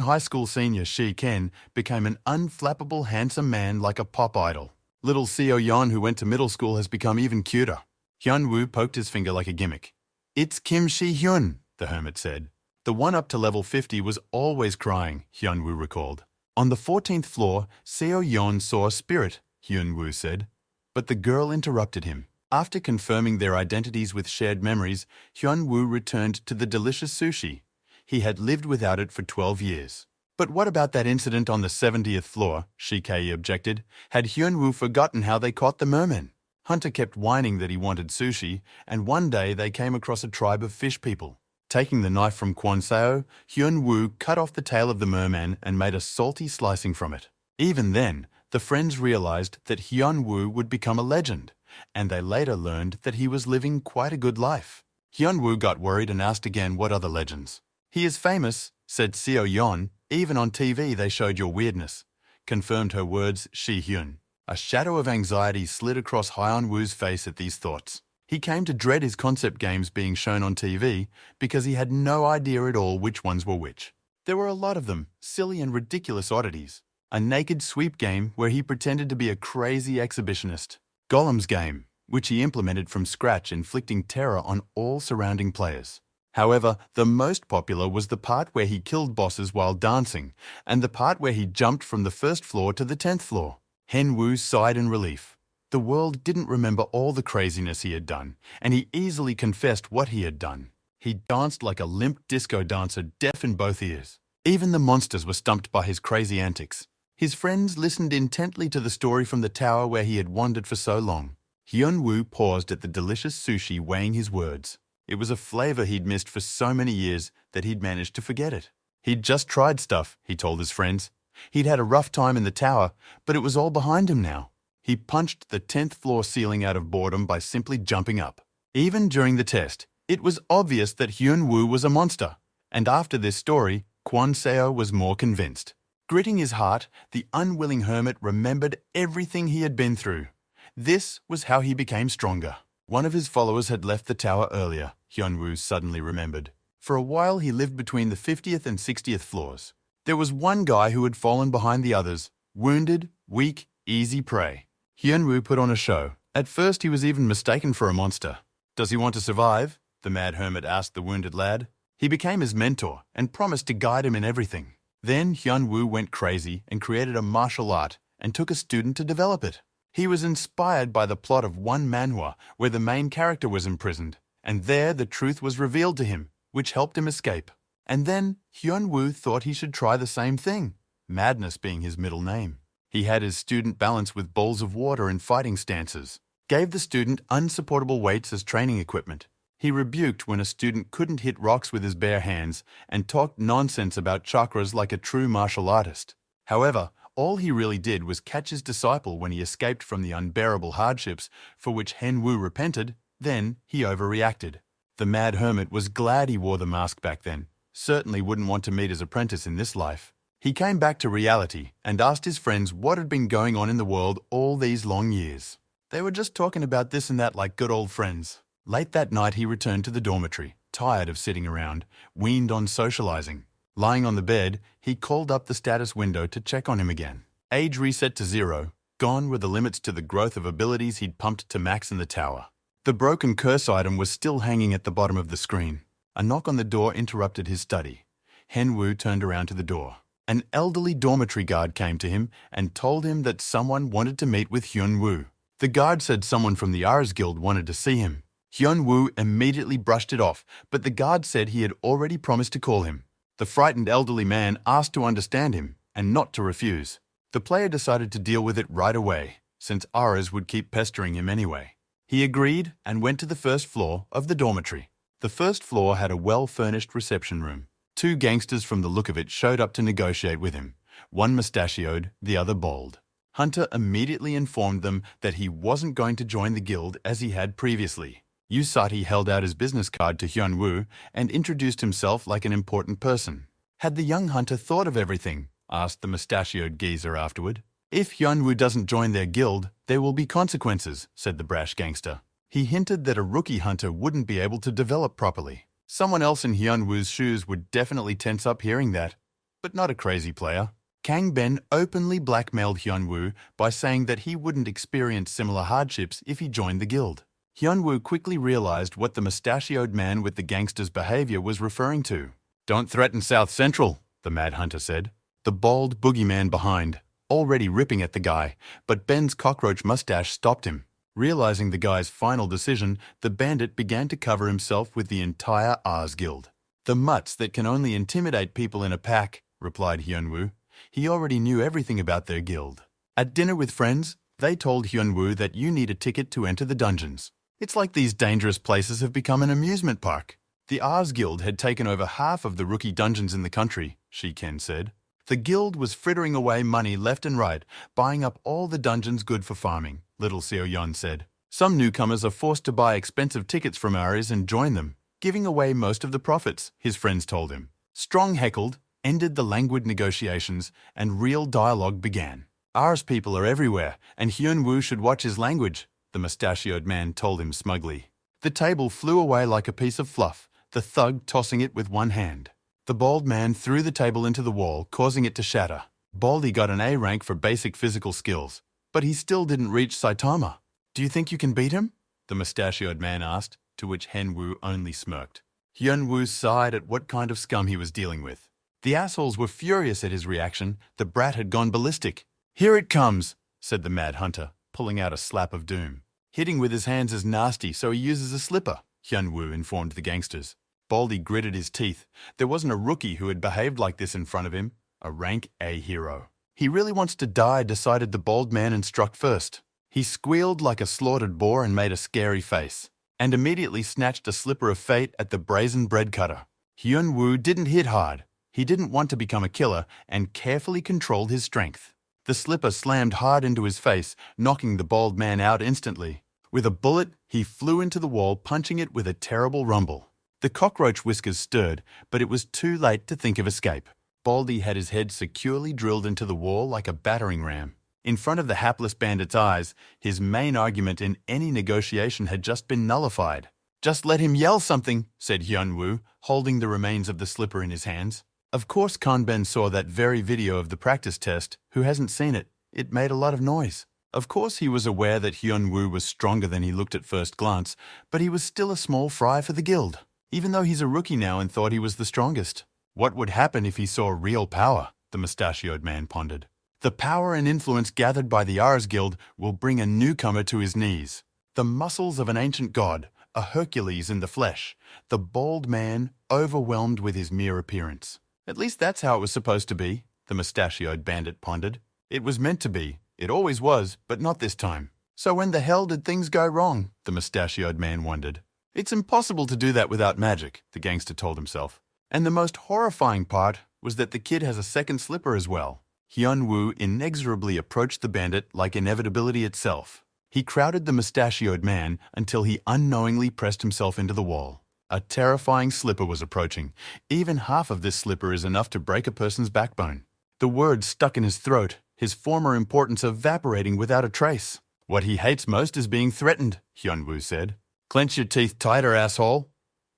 high school senior Shi Ken became an unflappable handsome man like a pop idol. Little Seo Yeon, who went to middle school, has become even cuter. Hyun-woo poked his finger like a gimmick. It's Kim Shi-hyun, the hermit said. The one up to level 50 was always crying, Hyun-woo recalled. On the 14th floor, Seo Yeon saw a spirit, Hyun-woo said. But the girl interrupted him. After confirming their identities with shared memories, Hyun-woo returned to the delicious sushi. He had lived without it for 12 years. But what about that incident on the 70th floor, Shikei objected. Had Hyun-woo forgotten how they caught the merman? Hunter kept whining that he wanted sushi, and one day they came across a tribe of fish people. Taking the knife from Kwon Seo, Hyun-woo cut off the tail of the merman and made a salty slicing from it. Even then, The friends realized that Hyun-woo would become a legend, and they later learned that he was living quite a good life. Hyun-woo got worried and asked again what other legends. "He is famous," said Seo-yeon. "Even on TV they showed your weirdness," confirmed her words Shi-hyun. A shadow of anxiety slid across Hyun-woo's face at these thoughts. He came to dread his concept games being shown on TV because he had no idea at all which ones were which. There were a lot of them, silly and ridiculous oddities. A naked sweep game where he pretended to be a crazy exhibitionist. Golem's game, which he implemented from scratch, inflicting terror on all surrounding players. However, the most popular was the part where he killed bosses while dancing, and the part where he jumped from the first floor to the 10th floor. Hyun-woo sighed in relief. The world didn't remember all the craziness he had done, and he easily confessed what he had done. He danced like a limp disco dancer, deaf in both ears. Even the monsters were stumped by his crazy antics. His friends listened intently to the story from the tower where he had wandered for so long. Hyun-woo paused at the delicious sushi, weighing his words. It was a flavor he'd missed for so many years that he'd managed to forget it. He'd just tried stuff, he told his friends. He'd had a rough time in the tower, but it was all behind him now. He punched the 10th floor ceiling out of boredom by simply jumping up. Even during the test, it was obvious that Hyun-woo was a monster. And after this story, Kwon Seo was more convinced. Gritting his heart, the unwilling hermit remembered everything he had been through. This was how he became stronger. One of his followers had left the tower earlier, Hyun-woo suddenly remembered. For a while he lived between the 50th and 60th floors. There was one guy who had fallen behind the others, wounded, weak, easy prey. Hyun-woo put on a show. At first he was even mistaken for a monster. "Does he want to survive?" the mad hermit asked the wounded lad. He became his mentor and promised to guide him in everything. Then Hyun-woo went crazy and created a martial art and took a student to develop it. He was inspired by the plot of one manhwa where the main character was imprisoned, and there the truth was revealed to him, which helped him escape. And then Hyun-woo thought he should try the same thing, Madness being his middle name. He had his student balance with bowls of water and fighting stances, gave the student unsupportable weights as training equipment. He rebuked when a student couldn't hit rocks with his bare hands and talked nonsense about chakras like a true martial artist. However, all he really did was catch his disciple when he escaped from the unbearable hardships for which Hyun-woo repented. Then he overreacted. The mad hermit was glad he wore the mask back then. Certainly wouldn't want to meet his apprentice in this life. He came back to reality and asked his friends what had been going on in the world all these long years. They were just talking about this and that like good old friends. Late that night he returned to the dormitory, tired of sitting around, weaned on socializing. Lying on the bed, he called up the status window to check on him again. Age reset to 0, gone were the limits to the growth of abilities he'd pumped to max in the tower. The broken curse item was still hanging at the bottom of the screen. A knock on the door interrupted his study. Hyun-woo turned around to the door. An elderly dormitory guard came to him and told him that someone wanted to meet with Hyun-woo. The guard said someone from the Ares Guild wanted to see him. Hyun-woo immediately brushed it off, but the guard said he had already promised to call him. The frightened elderly man asked to understand him and not to refuse. The player decided to deal with it right away, since Ares would keep pestering him anyway. He agreed and went to the first floor of the dormitory. The first floor had a well-furnished reception room. 2 gangsters from the look of it showed up to negotiate with him, one mustachioed, the other bald. Hunter immediately informed them that he wasn't going to join the guild as he had previously. Usati held out his business card to Hyun-woo and introduced himself like an important person. "Had the young hunter thought of everything?" asked the mustachioed geezer afterward. "If Hyun-woo doesn't join their guild, there will be consequences," said the brash gangster. He hinted that a rookie hunter wouldn't be able to develop properly. Someone else in Hyun-woo's shoes would definitely tense up hearing that, but not a crazy player. Kang Ben openly blackmailed Hyun-woo by saying that he wouldn't experience similar hardships if he joined the guild. Hyun-woo quickly realized what the mustachioed man with the gangster's behavior was referring to. "Don't threaten South Central," the mad hunter said. The bald boogeyman behind, already ripping at the guy, but Ben's cockroach mustache stopped him. Realizing the guy's final decision, the bandit began to cover himself with the entire Ares Guild. "The mutts that can only intimidate people in a pack," replied Hyun-woo. He already knew everything about their guild. At dinner with friends, they told Hyun-woo that you need a ticket to enter the dungeons. "It's like these dangerous places have become an amusement park." The Ares Guild had taken over half of the rookie dungeons in the country, Shi-ken said. The guild was frittering away money left and right, buying up all the dungeons good for farming, little Seo Yun said. Some newcomers are forced to buy expensive tickets from Ares and join them, giving away most of the profits, his friends told him. Strong heckled, ended the languid negotiations, and real dialogue began. Ares people are everywhere, and Hyun-woo should watch his language, the mustachioed man told him smugly. The table flew away like a piece of fluff, the thug tossing it with one hand. The bald man threw the table into the wall, causing it to shatter. Baldy got an A rank for basic physical skills, but he still didn't reach Saitama. Do you think you can beat him? The mustachioed man asked, to which Hyun-woo only smirked. Hyun-woo sighed at what kind of scum he was dealing with. The assholes were furious at his reaction. The brat had gone ballistic. Here it comes, said the mad hunter, pulling out a slap of doom. Hitting with his hands is nasty, so he uses a slipper, Hyun-woo informed the gangsters. Baldy gritted his teeth. There wasn't a rookie who had behaved like this in front of him. A rank A hero. He really wants to die, decided the bald man and struck first. He squealed like a slaughtered boar and made a scary face, and immediately snatched a slipper of fate at the brazen bread cutter. Hyun-woo didn't hit hard. He didn't want to become a killer and carefully controlled his strength. The slipper slammed hard into his face, knocking the bald man out instantly. With a bullet, he flew into the wall, punching it with a terrible rumble. The cockroach whiskers stirred, but it was too late to think of escape. Baldy had his head securely drilled into the wall like a battering ram. In front of the hapless bandit's eyes, his main argument in any negotiation had just been nullified. Just let him yell something, said Hyun-woo, holding the remains of the slipper in his hands. Of course Kanben saw that very video of the practice test. Who hasn't seen it? It made a lot of noise. Of course he was aware that Hyun-woo was stronger than he looked at first glance, but he was still a small fry for the guild, even though he's a rookie now and thought he was the strongest. What would happen if he saw real power? The mustachioed man pondered. The power and influence gathered by the Ares Guild will bring a newcomer to his knees. The muscles of an ancient god, a Hercules in the flesh, the bald man overwhelmed with his mere appearance. At least that's how it was supposed to be, the mustachioed bandit pondered. It was meant to be. It always was, but not this time. So when the hell did things go wrong? The mustachioed man wondered. It's impossible to do that without magic, the gangster told himself. And the most horrifying part was that the kid has a second slipper as well. Hyun-woo inexorably approached the bandit like inevitability itself. He crowded the mustachioed man until he unknowingly pressed himself into the wall. A terrifying slipper was approaching. Even half of this slipper is enough to break a person's backbone. The words stuck in his throat, his former importance evaporating without a trace. What he hates most is being threatened, Hyun-woo said. Clench your teeth tighter, asshole.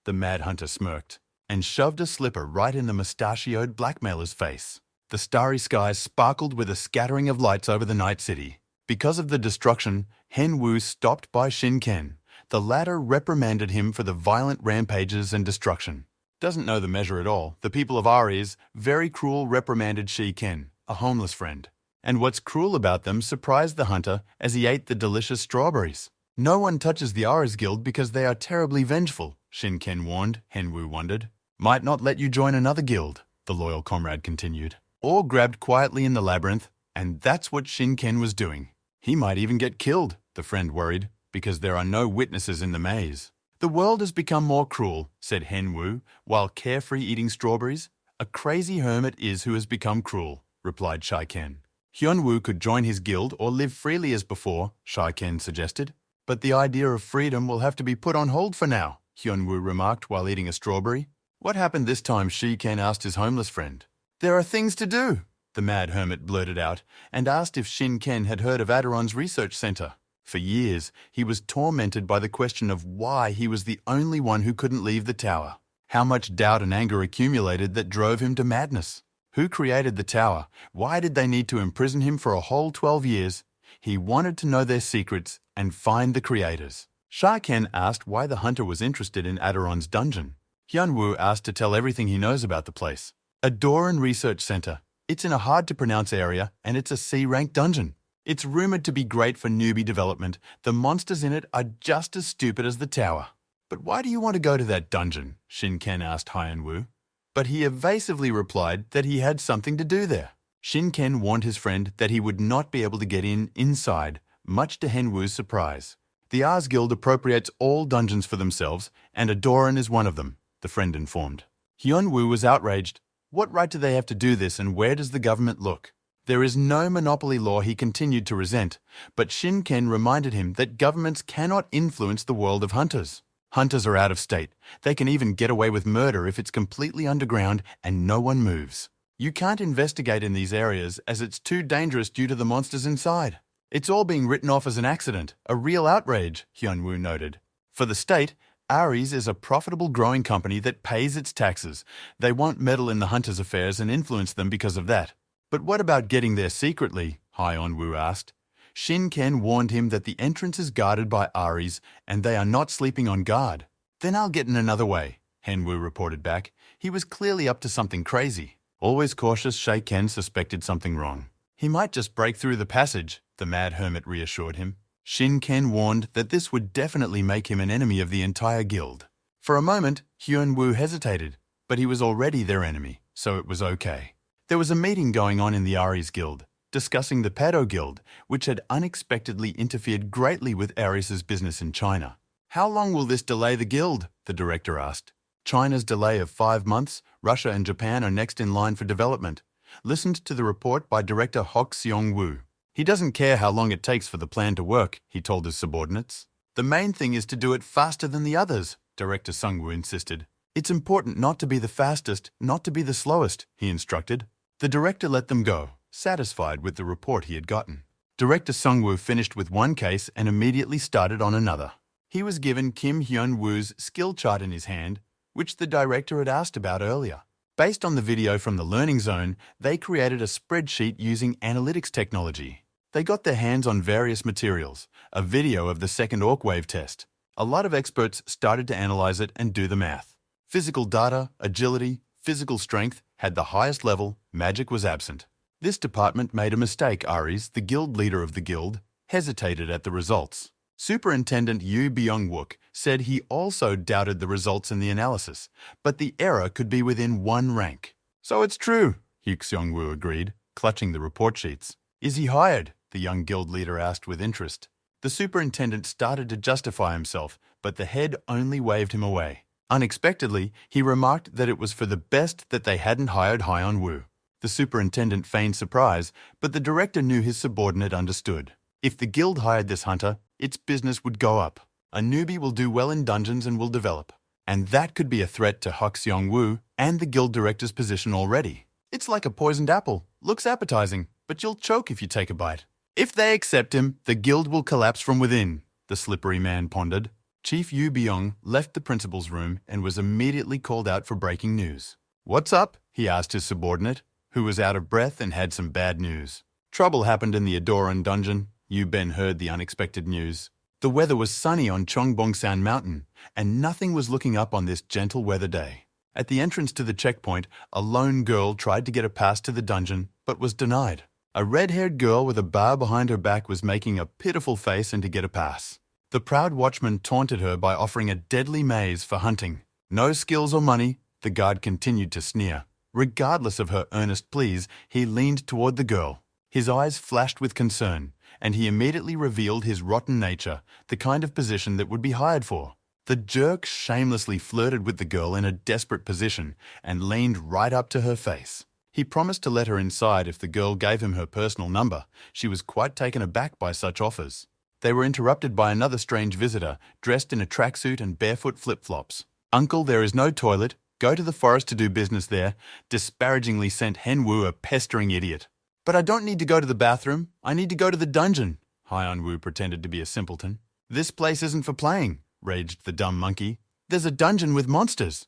The mad hunter smirked and shoved a slipper right in the mustachioed blackmailer's face. The starry skies sparkled with a scattering of lights over the night city. Because of the destruction, Hyun-woo stopped by Shin-ken. The latter reprimanded him for the violent rampages and destruction. Doesn't know the measure at all. The people of Ares, very cruel, reprimanded Shi-ken, a homeless friend. And what's cruel about them surprised the hunter as he ate the delicious strawberries. No one touches the Ares Guild because they are terribly vengeful, Shin-ken warned, Hyun-woo wondered. Might not let you join another guild, the loyal comrade continued. Or grabbed quietly in the labyrinth, and that's what Shin-ken was doing. He might even get killed, the friend worried, because there are no witnesses in the maze. The world has become more cruel, said Hyun-woo, while carefree eating strawberries. A crazy hermit is who has become cruel, replied Shai-ken. Hyun-woo could join his guild or live freely as before, Shai-ken suggested. But the idea of freedom will have to be put on hold for now, Hyun-woo remarked while eating a strawberry. What happened this time? Shi-ken asked his homeless friend. There are things to do, the mad hermit blurted out, and asked if Shin-ken had heard of Aderon's research center. For years, he was tormented by the question of why he was the only one who couldn't leave the tower. How much doubt and anger accumulated that drove him to madness. Who created the tower? Why did they need to imprison him for a whole 12 years? He wanted to know their secrets and find the creators. Shai-ken asked why the hunter was interested in Aderon's dungeon. Hyun-woo asked to tell everything he knows about the place. Adoran Research Center. It's in a hard-to-pronounce area, and it's a C-rank dungeon. It's rumored to be great for newbie development. The monsters in it are just as stupid as the tower. But why do you want to go to that dungeon? Shin-ken asked Hyun-woo. But he evasively replied that he had something to do there. Shin-ken warned his friend that he would not be able to get inside, much to Hyun-woo's surprise. The Ares Guild appropriates all dungeons for themselves, and Adoran is one of them, the friend informed. Hyun-woo was outraged. What right do they have to do this, and where does the government look? There is no monopoly law, he continued to resent, but Shinken reminded him that governments cannot influence the world of hunters. Hunters are out of state. They can even get away with murder if it's completely underground and no one moves. You can't investigate in these areas as it's too dangerous due to the monsters inside. It's all being written off as an accident, a real outrage, Hyunwoo noted. For the state, Ares is a profitable growing company that pays its taxes. They won't meddle in the hunters' affairs and influence them because of that. But what about getting there secretly? Hyunwoo asked. Shinken warned him that the entrance is guarded by Ares and they are not sleeping on guard. Then I'll get in another way, Hyunwoo reported back. He was clearly up to something crazy. Always cautious, Shinken suspected something wrong. He might just break through the passage, the mad hermit reassured him. Shinken warned that this would definitely make him an enemy of the entire guild. For a moment, Hyunwoo hesitated, but he was already their enemy, so it was okay. There was a meeting going on in the Ares Guild, discussing the Pado Guild, which had unexpectedly interfered greatly with Ares' business in China. How long will this delay the guild? The director asked. China's delay of 5 months, Russia and Japan are next in line for development. Listened to the report by director Hok Seong-woo. He doesn't care how long it takes for the plan to work, he told his subordinates. The main thing is to do it faster than the others, Director Sung-woo insisted. It's important not to be the fastest, not to be the slowest, he instructed. The director let them go, satisfied with the report he had gotten. Director Sung-woo finished with one case and immediately started on another. He was given Kim Hyun-woo's skill chart in his hand, which the director had asked about earlier. Based on the video from the Learning Zone, they created a spreadsheet using analytics technology. They got their hands on various materials, a video of the second Orc wave test. A lot of experts started to analyze it and do the math. Physical data, agility, physical strength had the highest level, magic was absent. This department made a mistake. Ares, the guild leader of the guild, hesitated at the results. Superintendent Yoo Byung-wook said he also doubted the results in the analysis, but the error could be within 1 rank. So it's true, Hyuk Seong-woo agreed, clutching the report sheets. Is he hired? The young guild leader asked with interest. The superintendent started to justify himself, but the head only waved him away. Unexpectedly, he remarked that it was for the best that they hadn't hired Hyun-woo. The superintendent feigned surprise, but the director knew his subordinate understood. If the guild hired this hunter, its business would go up. A newbie will do well in dungeons and will develop. And that could be a threat to Hok Seong-woo and the guild director's position already. It's like a poisoned apple. Looks appetizing, but you'll choke if you take a bite. If they accept him, the guild will collapse from within, the slippery man pondered. Chief Yoo Byung left the principal's room and was immediately called out for breaking news. What's up? He asked his subordinate, who was out of breath and had some bad news. Trouble happened in the Adoran dungeon. Yoo Ben heard the unexpected news. The weather was sunny on Chongbongsan Mountain, and nothing was looking up on this gentle weather day. At the entrance to the checkpoint, a lone girl tried to get a pass to the dungeon, but was denied. A red-haired girl with a bar behind her back was making a pitiful face and to get a pass. The proud watchman taunted her by offering a deadly maze for hunting. No skills or money, the guard continued to sneer. Regardless of her earnest pleas, he leaned toward the girl. His eyes flashed with concern, and he immediately revealed his rotten nature, the kind of position that would be hired for. The jerk shamelessly flirted with the girl in a desperate position and leaned right up to her face. He promised to let her inside if the girl gave him her personal number. She was quite taken aback by such offers. They were interrupted by another strange visitor, dressed in a tracksuit and barefoot flip-flops. "Uncle, there is no toilet. Go to the forest to do business there," disparagingly sent Hyun-woo a pestering idiot. "But I don't need to go to the bathroom. I need to go to the dungeon." Hyun-woo pretended to be a simpleton. "This place isn't for playing," raged the dumb monkey. "There's a dungeon with monsters."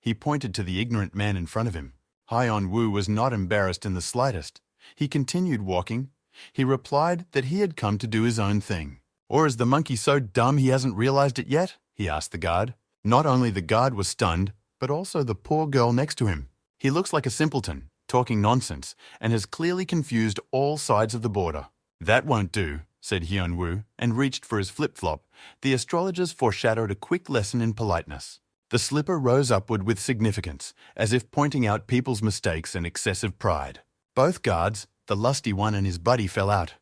He pointed to the ignorant man in front of him. Hyun-woo was not embarrassed in the slightest. He continued walking. He replied that he had come to do his own thing. "Or is the monkey so dumb he hasn't realized it yet?" he asked the guard. Not only the guard was stunned, but also the poor girl next to him. "He looks like a simpleton, talking nonsense, and has clearly confused all sides of the border." "That won't do," said Hyun-woo, and reached for his flip-flop. The astrologers foreshadowed a quick lesson in politeness. The slipper rose upward with significance, as if pointing out people's mistakes and excessive pride. Both guards, the lusty one and his buddy, fell out.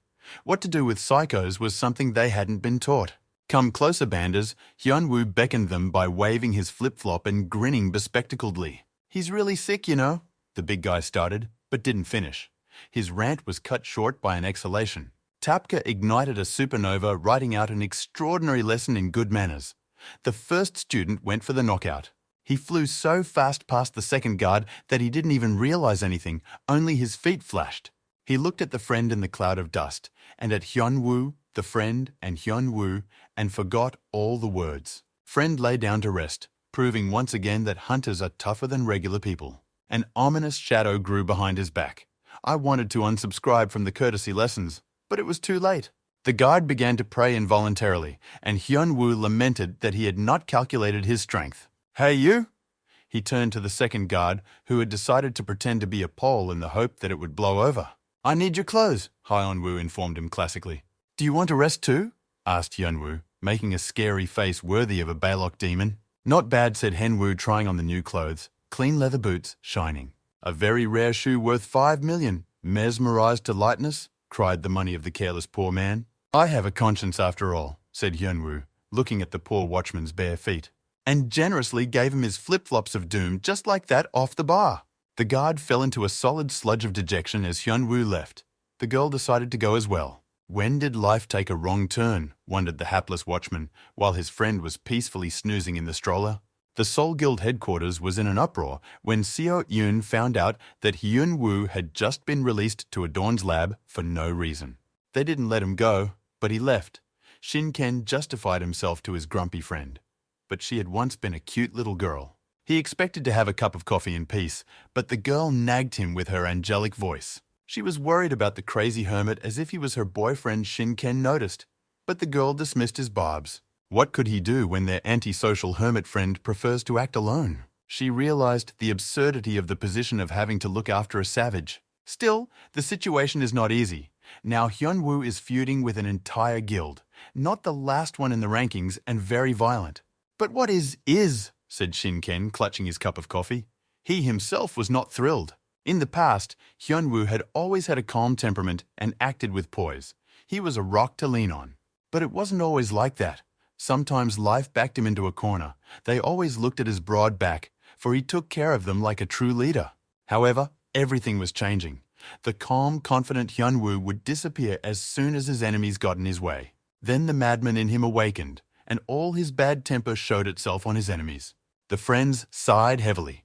What to do with psychos was something they hadn't been taught. "Come closer, banders," Hyun-woo beckoned them by waving his flip-flop and grinning bespectacledly. "He's really sick, you know." the big guy started, but didn't finish. His rant was cut short by an exhalation. Tapka ignited a supernova, writing out an extraordinary lesson in good manners. The first student went for the knockout. He flew so fast past the second guard that he didn't even realize anything, only his feet flashed. He looked at the friend in the cloud of dust, and at Hyun-woo, the friend, and Hyun-woo, and forgot all the words. Friend lay down to rest, proving once again that hunters are tougher than regular people. An ominous shadow grew behind his back. I wanted to unsubscribe from the courtesy lessons, but it was too late. The guard began to pray involuntarily, and Hyun-woo lamented that he had not calculated his strength. "Hey, you!" He turned to the second guard, who had decided to pretend to be a pole in the hope that it would blow over. "I need your clothes," Hyun-woo informed him classically. "Do you want to rest too?" asked Hyun-woo, making a scary face worthy of a Balok demon. "Not bad," said Hyun-woo, trying on the new clothes. Clean leather boots, shining. "A very rare shoe worth 5 million. Mesmerized to lightness?" cried the money of the careless poor man. "I have a conscience after all," said Hyun-woo, looking at the poor watchman's bare feet, and generously gave him his flip-flops of doom just like that off the bar. The guard fell into a solid sludge of dejection as Hyun-woo left. The girl decided to go as well. When did life take a wrong turn, wondered the hapless watchman, while his friend was peacefully snoozing in the stroller. The Seoul Guild headquarters was in an uproar when Seo-yoon found out that Hyun-woo had just been released to Adorn's lab for no reason. They didn't let him go, but he left. Shin-ken justified himself to his grumpy friend. But she had once been a cute little girl. He expected to have a cup of coffee in peace, but the girl nagged him with her angelic voice. She was worried about the crazy hermit as if he was her boyfriend. Shin-ken noticed, but the girl dismissed his barbs. What could he do when their antisocial hermit friend prefers to act alone? She realized the absurdity of the position of having to look after a savage. Still, the situation is not easy. Now Hyun-woo is feuding with an entire guild, not the last one in the rankings, and very violent. "But what is, said Shin-ken, clutching his cup of coffee. He himself was not thrilled. In the past, Hyun-woo had always had a calm temperament and acted with poise. He was a rock to lean on. But it wasn't always like that. Sometimes life backed him into a corner. They always looked at his broad back, for he took care of them like a true leader. However, everything was changing. The calm, confident Hyun-woo would disappear as soon as his enemies got in his way. Then the madman in him awakened, and all his bad temper showed itself on his enemies. The friends sighed heavily.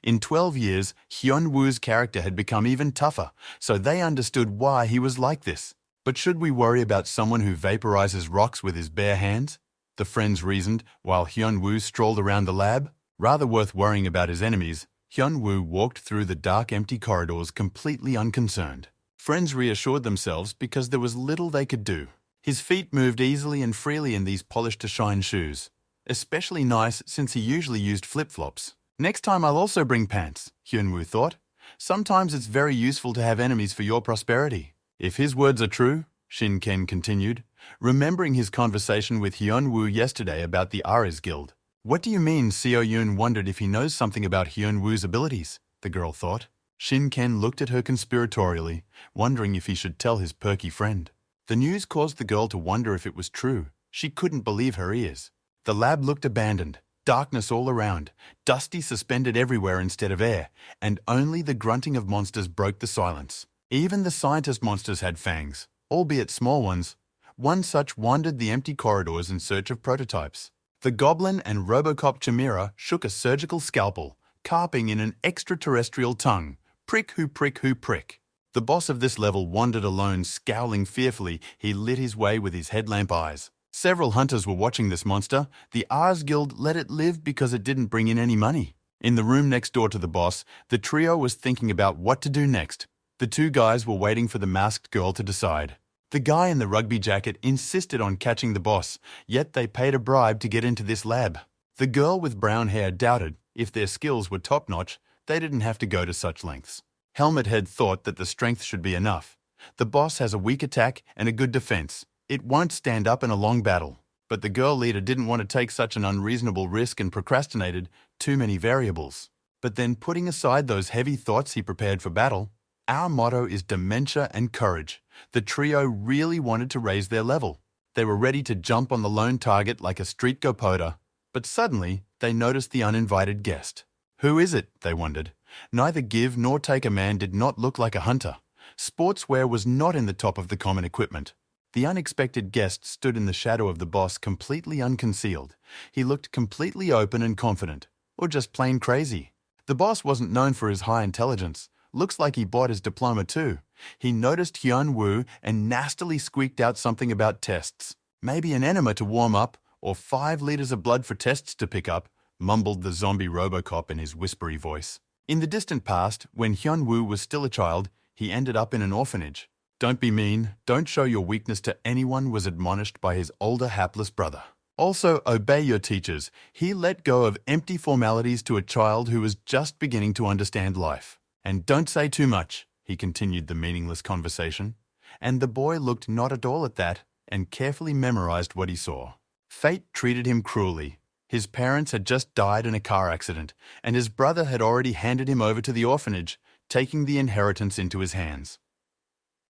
In 12 years, Hyun-woo's character had become even tougher, so they understood why he was like this. But should we worry about someone who vaporizes rocks with his bare hands? The friends reasoned, while Hyun-woo strolled around the lab. Rather worth worrying about his enemies, Hyun-woo walked through the dark, empty corridors completely unconcerned. Friends reassured themselves because there was little they could do. His feet moved easily and freely in these polished-to-shine shoes. Especially nice since he usually used flip-flops. Next time I'll also bring pants, Hyun-woo thought. Sometimes it's very useful to have enemies for your prosperity. If his words are true, Shin-ken continued, remembering his conversation with Hyun-woo yesterday about the Ares Guild. What do you mean? Seo-yoon wondered if he knows something about Hyun-woo's abilities, the girl thought. Shin-ken looked at her conspiratorially, wondering if he should tell his perky friend. The news caused the girl to wonder if it was true. She couldn't believe her ears. The lab looked abandoned, darkness all around, dusty suspended everywhere instead of air, and only the grunting of monsters broke the silence. Even the scientist monsters had fangs, albeit small ones. One such wandered the empty corridors in search of prototypes. The goblin and Robocop Chimera shook a surgical scalpel, carping in an extraterrestrial tongue. Prick who prick who prick. The boss of this level wandered alone, scowling fearfully. He lit his way with his headlamp eyes. Several hunters were watching this monster. The Ares Guild let it live because it didn't bring in any money. In the room next door to the boss, the trio was thinking about what to do next. The two guys were waiting for the masked girl to decide. The guy in the rugby jacket insisted on catching the boss, yet they paid a bribe to get into this lab. The girl with brown hair doubted, if their skills were top-notch, they didn't have to go to such lengths. Helmet Head thought that the strength should be enough. The boss has a weak attack and a good defense. It won't stand up in a long battle. But the girl leader didn't want to take such an unreasonable risk and procrastinated. Too many variables. But then, putting aside those heavy thoughts, he prepared for battle. Our motto is dementia and courage. The trio really wanted to raise their level. They were ready to jump on the lone target like a street gopoda. But suddenly, they noticed the uninvited guest. Who is it? They wondered. Neither give nor take a man did not look like a hunter. Sportswear was not in the top of the common equipment. The unexpected guest stood in the shadow of the boss, completely unconcealed. He looked completely open and confident, or just plain crazy. The boss wasn't known for his high intelligence. Looks like he bought his diploma too. He noticed Hyun Woo and nastily squeaked out something about tests. Maybe an enema to warm up, or 5 liters of blood for tests to pick up, mumbled the zombie Robocop in his whispery voice. In the distant past, when Hyun Woo was still a child, he ended up in an orphanage. Don't be mean, don't show your weakness to anyone, was admonished by his older hapless brother. Also, obey your teachers. He let go of empty formalities to a child who was just beginning to understand life. And don't say too much, he continued the meaningless conversation. And the boy looked not at all at that, and carefully memorized what he saw. Fate treated him cruelly. His parents had just died in a car accident, and his brother had already handed him over to the orphanage, taking the inheritance into his hands.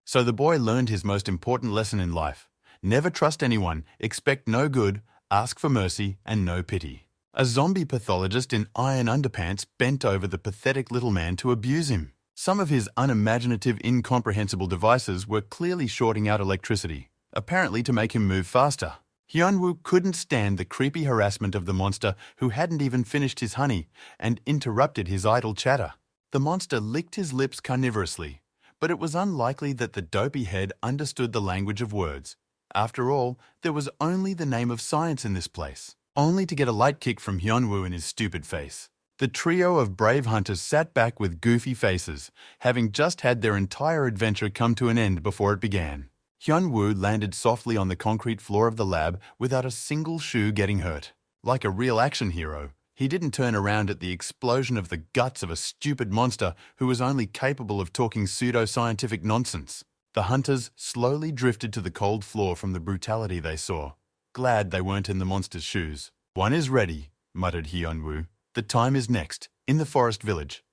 So the boy learned his most important lesson in life. Never trust anyone, expect no good, ask for mercy, and no pity. A zombie pathologist in iron underpants bent over the pathetic little man to abuse him. Some of his unimaginative, incomprehensible devices were clearly shorting out electricity, apparently to make him move faster. Hyunwoo couldn't stand the creepy harassment of the monster, who hadn't even finished his honey, and interrupted his idle chatter. The monster licked his lips carnivorously, but it was unlikely that the dopey head understood the language of words. After all, there was only the name of science in this place, only to get a light kick from Hyunwoo in his stupid face. The trio of brave hunters sat back with goofy faces, having just had their entire adventure come to an end before it began. Hyunwoo landed softly on the concrete floor of the lab without a single shoe getting hurt. Like a real action hero, he didn't turn around at the explosion of the guts of a stupid monster who was only capable of talking pseudo-scientific nonsense. The hunters slowly drifted to the cold floor from the brutality they saw, glad they weren't in the monster's shoes. "One is ready," muttered Hyunwoo. "The time is next, in the forest village."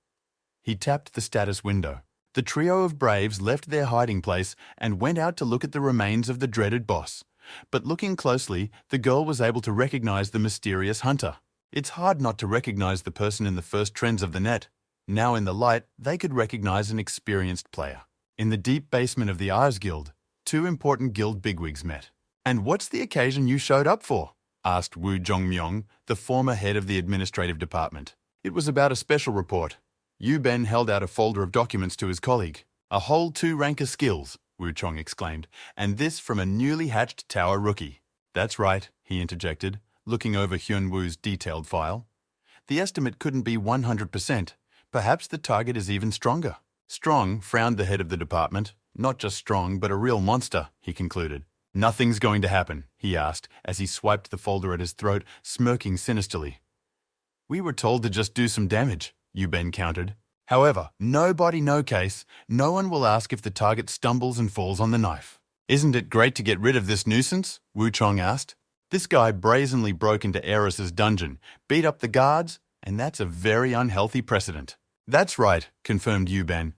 He tapped the status window. The trio of braves left their hiding place and went out to look at the remains of the dreaded boss. But looking closely, the girl was able to recognize the mysterious hunter. It's hard not to recognize the person in the first trends of the net. Now in the light, they could recognize an experienced player. In the deep basement of the Ares Guild, 2 important guild bigwigs met. "And what's the occasion you showed up for?" asked Woo Jong-myung, the former head of the administrative department. "It was about a special report." Yu Ben held out a folder of documents to his colleague. "A whole 2 rank of skills," Wu Chong exclaimed, "and this from a newly hatched tower rookie." "That's right," he interjected, looking over Hyun Woo's detailed file. "The estimate couldn't be 100%. Perhaps the target is even stronger." "Strong," frowned the head of the department. "Not just strong, but a real monster," he concluded. "Nothing's going to happen," he asked, as he swiped the folder at his throat, smirking sinisterly. "We were told to just do some damage," Yu Ben countered. "However, no body, no case. No one will ask if the target stumbles and falls on the knife." "Isn't it great to get rid of this nuisance?" Wu Chong asked. "This guy brazenly broke into Ares's dungeon, beat up the guards, and that's a very unhealthy precedent." "That's right," confirmed Yu Ben.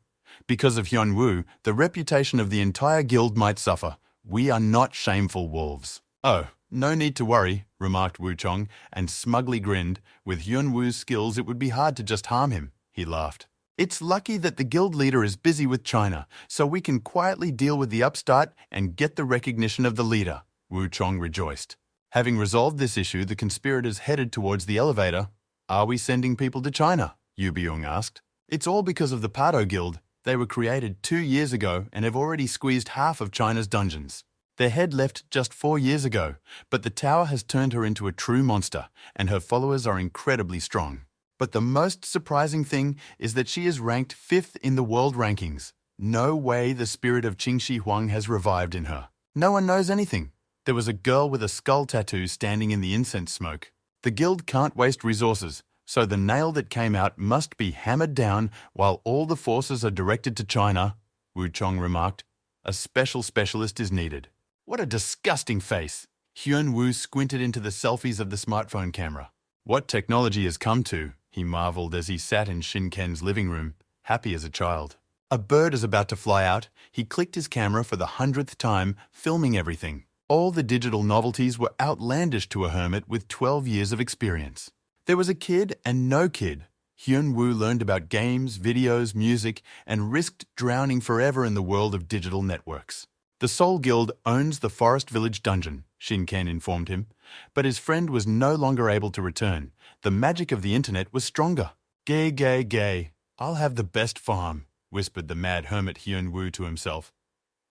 "Because of Hyun Woo, the reputation of the entire guild might suffer. We are not shameful wolves." "Oh, no need to worry," remarked Wu Chong, and smugly grinned. "With Hyun Woo's skills, it would be hard to just harm him," he laughed. "It's lucky that the guild leader is busy with China, so we can quietly deal with the upstart and get the recognition of the leader," Wu Chong rejoiced. Having resolved this issue, the conspirators headed towards the elevator. "Are we sending people to China?" Yu Byung asked. "It's all because of the Pardo Guild. They were created 2 years ago and have already squeezed half of China's dungeons. Their head left just 4 years ago, but the tower has turned her into a true monster, and her followers are incredibly strong. But the most surprising thing is that she is ranked 5th in the world rankings. No way the spirit of Qing Shi Huang has revived in her. No one knows anything. There was a girl with a skull tattoo standing in the incense smoke. The guild can't waste resources, so the nail that came out must be hammered down while all the forces are directed to China," Wu Chong remarked. "A special specialist is needed." "What a disgusting face!" Hyun Woo squinted into the selfies of the smartphone camera. "What technology has come to," he marveled as he sat in Shinken's living room, happy as a child. A bird is about to fly out. He clicked his camera for the 100th time, filming everything. All the digital novelties were outlandish to a hermit with 12 years of experience. There was a kid and no kid. Hyun-woo learned about games, videos, music, and risked drowning forever in the world of digital networks. The Soul Guild owns the Forest Village dungeon, Shin-ken informed him, but his friend was no longer able to return. The magic of the internet was stronger. Gay, gay, gay. I'll have the best farm, whispered the mad hermit Hyun-woo to himself.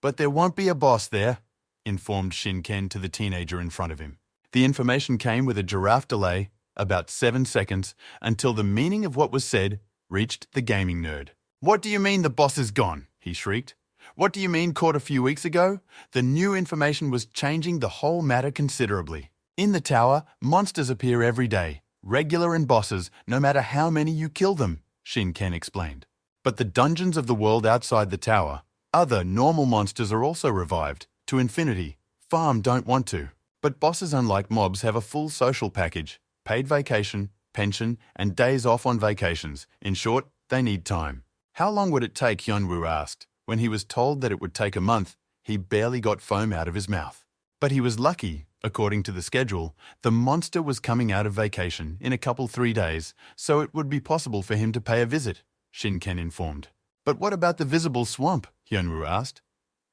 But there won't be a boss there, informed Shin-ken to the teenager in front of him. The information came with a giraffe delay, about 7 seconds, until the meaning of what was said reached the gaming nerd. What do you mean the boss is gone? He shrieked. What do you mean caught a few weeks ago? The new information was changing the whole matter considerably. In the tower, monsters appear every day, regular and bosses, no matter how many you kill them, Shin-ken explained. But the dungeons of the world outside the tower, other normal monsters are also revived, to infinity. Farm don't want to. But bosses, unlike mobs, have a full social package, paid vacation, pension, and days off on vacations. In short, they need time. How long would it take, Hyun-woo asked. When he was told that it would take a month, he barely got foam out of his mouth. But he was lucky. According to the schedule, the monster was coming out of vacation in a couple 3 days, so it would be possible for him to pay a visit, Shin-ken informed. But what about the visible swamp? Hyun-woo asked.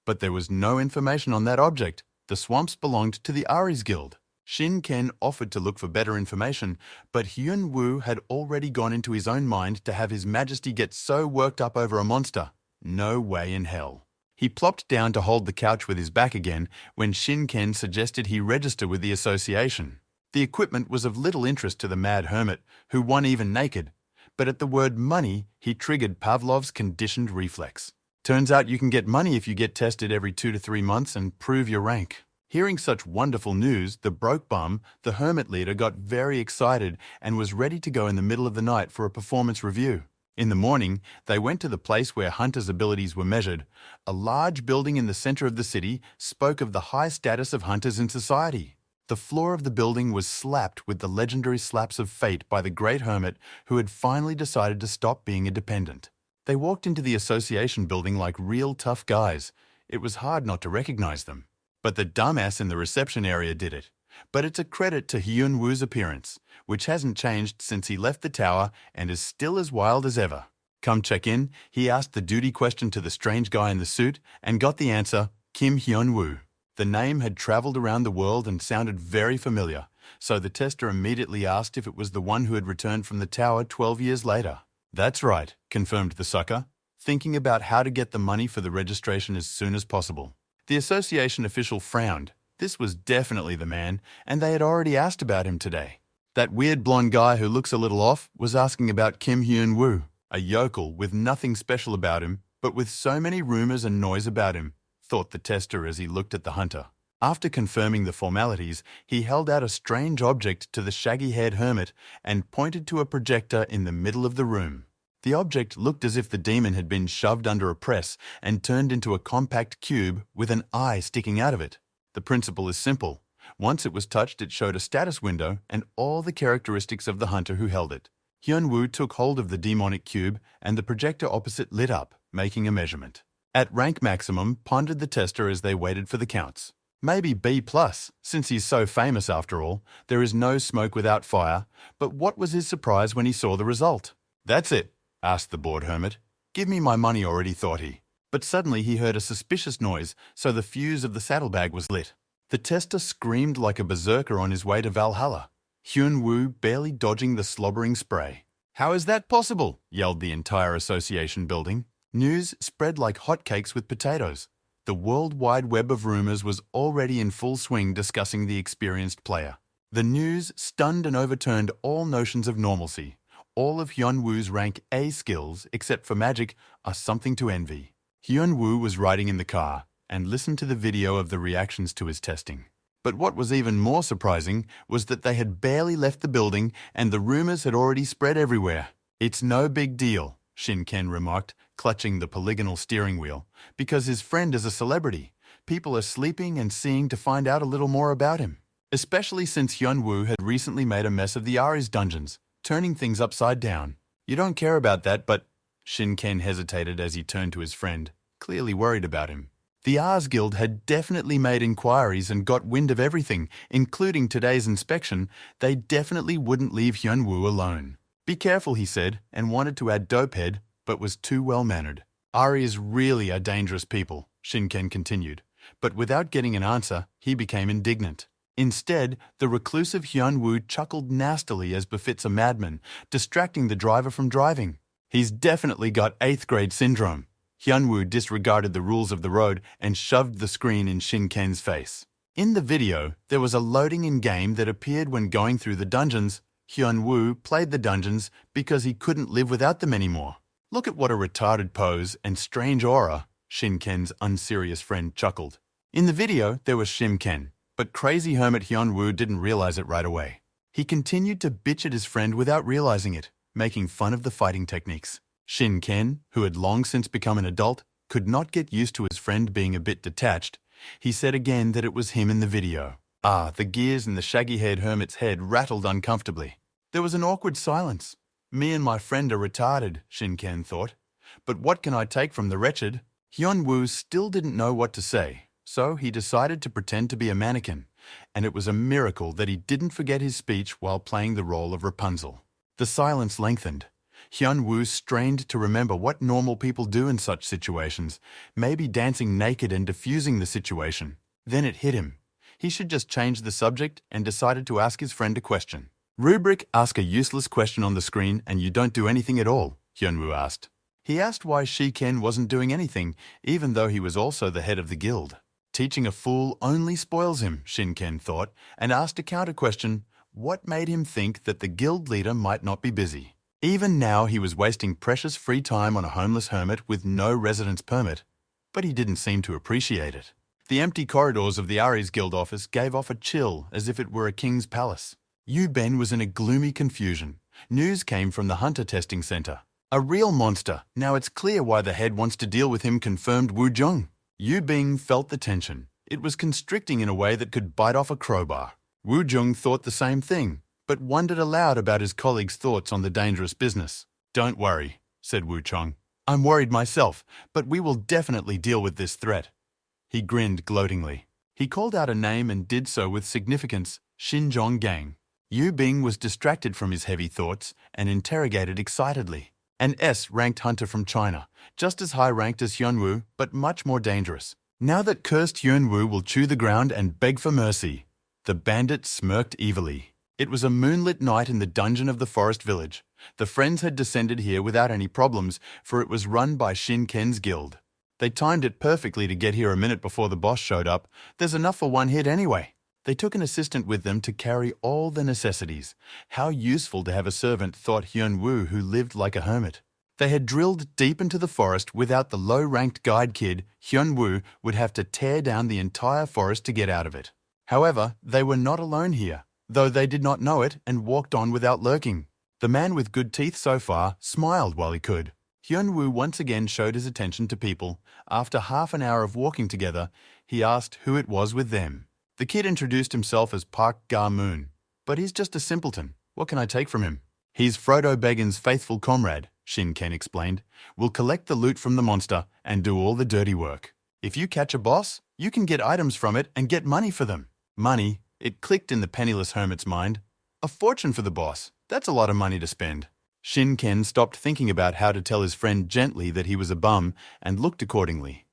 But there was no information on that object. The swamps belonged to the Ares Guild. Shin-ken offered to look for better information, but Hyun-woo had already gone into his own mind to have His Majesty get so worked up over a monster. No way in hell. He plopped down to hold the couch with his back again when Shin-ken suggested he register with the association. The equipment was of little interest to the mad hermit, who won even naked, but at the word money, he triggered Pavlov's conditioned reflex. Turns out you can get money if you get tested every 2 to 3 months and prove your rank. Hearing such wonderful news, the broke bum, the hermit leader, got very excited and was ready to go in the middle of the night for a performance review. In the morning, they went to the place where hunters' abilities were measured. A large building in the center of the city spoke of the high status of hunters in society. The floor of the building was slapped with the legendary slaps of fate by the great hermit who had finally decided to stop being a dependent. They walked into the association building like real tough guys. It was hard not to recognize them. But the dumbass in the reception area did it. But it's a credit to Hyun-woo's appearance, which hasn't changed since he left the tower and is still as wild as ever. Come check in, he asked the duty question to the strange guy in the suit and got the answer, Kim Hyun-woo. The name had traveled around the world and sounded very familiar, so the tester immediately asked if it was the one who had returned from the tower 12 years later. That's right, confirmed the sucker, thinking about how to get the money for the registration as soon as possible. The association official frowned. This was definitely the man, and they had already asked about him today. That weird blonde guy who looks a little off was asking about Kim Hyun-woo, a yokel with nothing special about him, but with so many rumors and noise about him, thought the tester as he looked at the hunter. After confirming the formalities, he held out a strange object to the shaggy-haired hermit and pointed to a projector in the middle of the room. The object looked as if the demon had been shoved under a press and turned into a compact cube with an eye sticking out of it. The principle is simple. Once it was touched, it showed a status window and all the characteristics of the hunter who held it. Hyun-woo took hold of the demonic cube and the projector opposite lit up, making a measurement. At rank maximum, pondered the tester as they waited for the counts. Maybe B+, since he's so famous after all. There is no smoke without fire, but what was his surprise when he saw the result? That's it, asked the bored hermit. Give me my money already, thought he. But suddenly he heard a suspicious noise, so the fuse of the saddlebag was lit. The tester screamed like a berserker on his way to Valhalla, Hyun-woo barely dodging the slobbering spray. How is that possible? Yelled the entire association building. News spread like hotcakes with potatoes. The World Wide Web of rumors was already in full swing discussing the experienced player. The news stunned and overturned all notions of normalcy. All of Hyun-woo's rank A skills, except for magic, are something to envy. Hyun-woo was riding in the car and listened to the video of the reactions to his testing. But what was even more surprising was that they had barely left the building and the rumors had already spread everywhere. It's no big deal, Shin-ken remarked, clutching the polygonal steering wheel, because his friend is a celebrity. People are sleeping and seeing to find out a little more about him. Especially since Hyun-woo had recently made a mess of the Ares dungeons, turning things upside down. You don't care about that, but... Shin-ken hesitated as he turned to his friend, clearly worried about him. The Ares Guild had definitely made inquiries and got wind of everything, including today's inspection. They definitely wouldn't leave Hyun-woo alone. Be careful, he said, and wanted to add dopehead, but was too well-mannered. Ares really are dangerous people, Shinken continued. But without getting an answer, he became indignant. Instead, the reclusive Hyunwoo chuckled nastily as befits a madman, distracting the driver from driving. He's definitely got 8th grade syndrome. Hyunwoo disregarded the rules of the road and shoved the screen in Shinken's face. In the video, there was a loading in-game that appeared when going through the dungeons. Hyunwoo played the dungeons because he couldn't live without them anymore. Look at what a retarded pose and strange aura, Shinken's unserious friend chuckled. In the video, there was Shinken, but crazy hermit Hyunwoo didn't realize it right away. He continued to bitch at his friend without realizing it, making fun of the fighting techniques. Shinken, who had long since become an adult, could not get used to his friend being a bit detached. He said again that it was him in the video. The gears in the shaggy-haired hermit's head rattled uncomfortably. There was an awkward silence. Me and my friend are retarded, Shinken thought. But what can I take from the wretched? Hyunwoo still didn't know what to say, so he decided to pretend to be a mannequin, and it was a miracle that he didn't forget his speech while playing the role of Rapunzel. The silence lengthened. Hyunwoo strained to remember what normal people do in such situations, maybe dancing naked and diffusing the situation. Then it hit him. He should just change the subject and decided to ask his friend a question. Rubric: ask a useless question on the screen and you don't do anything at all, Hyunwoo asked. He asked why Shiken wasn't doing anything, even though he was also the head of the guild. Teaching a fool only spoils him, Shinken thought, and asked a counter-question: what made him think that the guild leader might not be busy? Even now he was wasting precious free time on a homeless hermit with no residence permit, but he didn't seem to appreciate it. The empty corridors of the Ares Guild office gave off a chill as if it were a king's palace. Yu Ben was in a gloomy confusion. News came from the Hunter Testing Center. A real monster. Now it's clear why the head wants to deal with him, confirmed Wu Jung. Yu Bing felt the tension. It was constricting in a way that could bite off a crowbar. Wu Jung thought the same thing, but wondered aloud about his colleague's thoughts on the dangerous business. Don't worry, said Wu Chong. I'm worried myself, but we will definitely deal with this threat. He grinned gloatingly. He called out a name and did so with significance: Xinjiang Gang. Yu Bing was distracted from his heavy thoughts and interrogated excitedly. An S-ranked hunter from China, just as high-ranked as Hyunwoo, but much more dangerous. Now that cursed Hyunwoo will chew the ground and beg for mercy. The bandit smirked evilly. It was a moonlit night in the dungeon of the forest village. The friends had descended here without any problems, for it was run by Shinken's guild. They timed it perfectly to get here a minute before the boss showed up. There's enough for one hit anyway. They took an assistant with them to carry all the necessities. How useful to have a servant, thought Hyunwoo, who lived like a hermit. They had drilled deep into the forest. Without the low-ranked guide kid, Hyunwoo would have to tear down the entire forest to get out of it. However, they were not alone here, though they did not know it and walked on without lurking. The man with good teeth so far smiled while he could. Hyunwoo once again showed his attention to people. After half an hour of walking together, he asked who it was with them. The kid introduced himself as Park Ga-moon. But he's just a simpleton. What can I take from him? He's Frodo Baggins' faithful comrade, Shinken explained. We'll collect the loot from the monster and do all the dirty work. If you catch a boss, you can get items from it and get money for them. Money? It clicked in the penniless hermit's mind. A fortune for the boss. That's a lot of money to spend. Shinken stopped thinking about how to tell his friend gently that he was a bum and looked accordingly.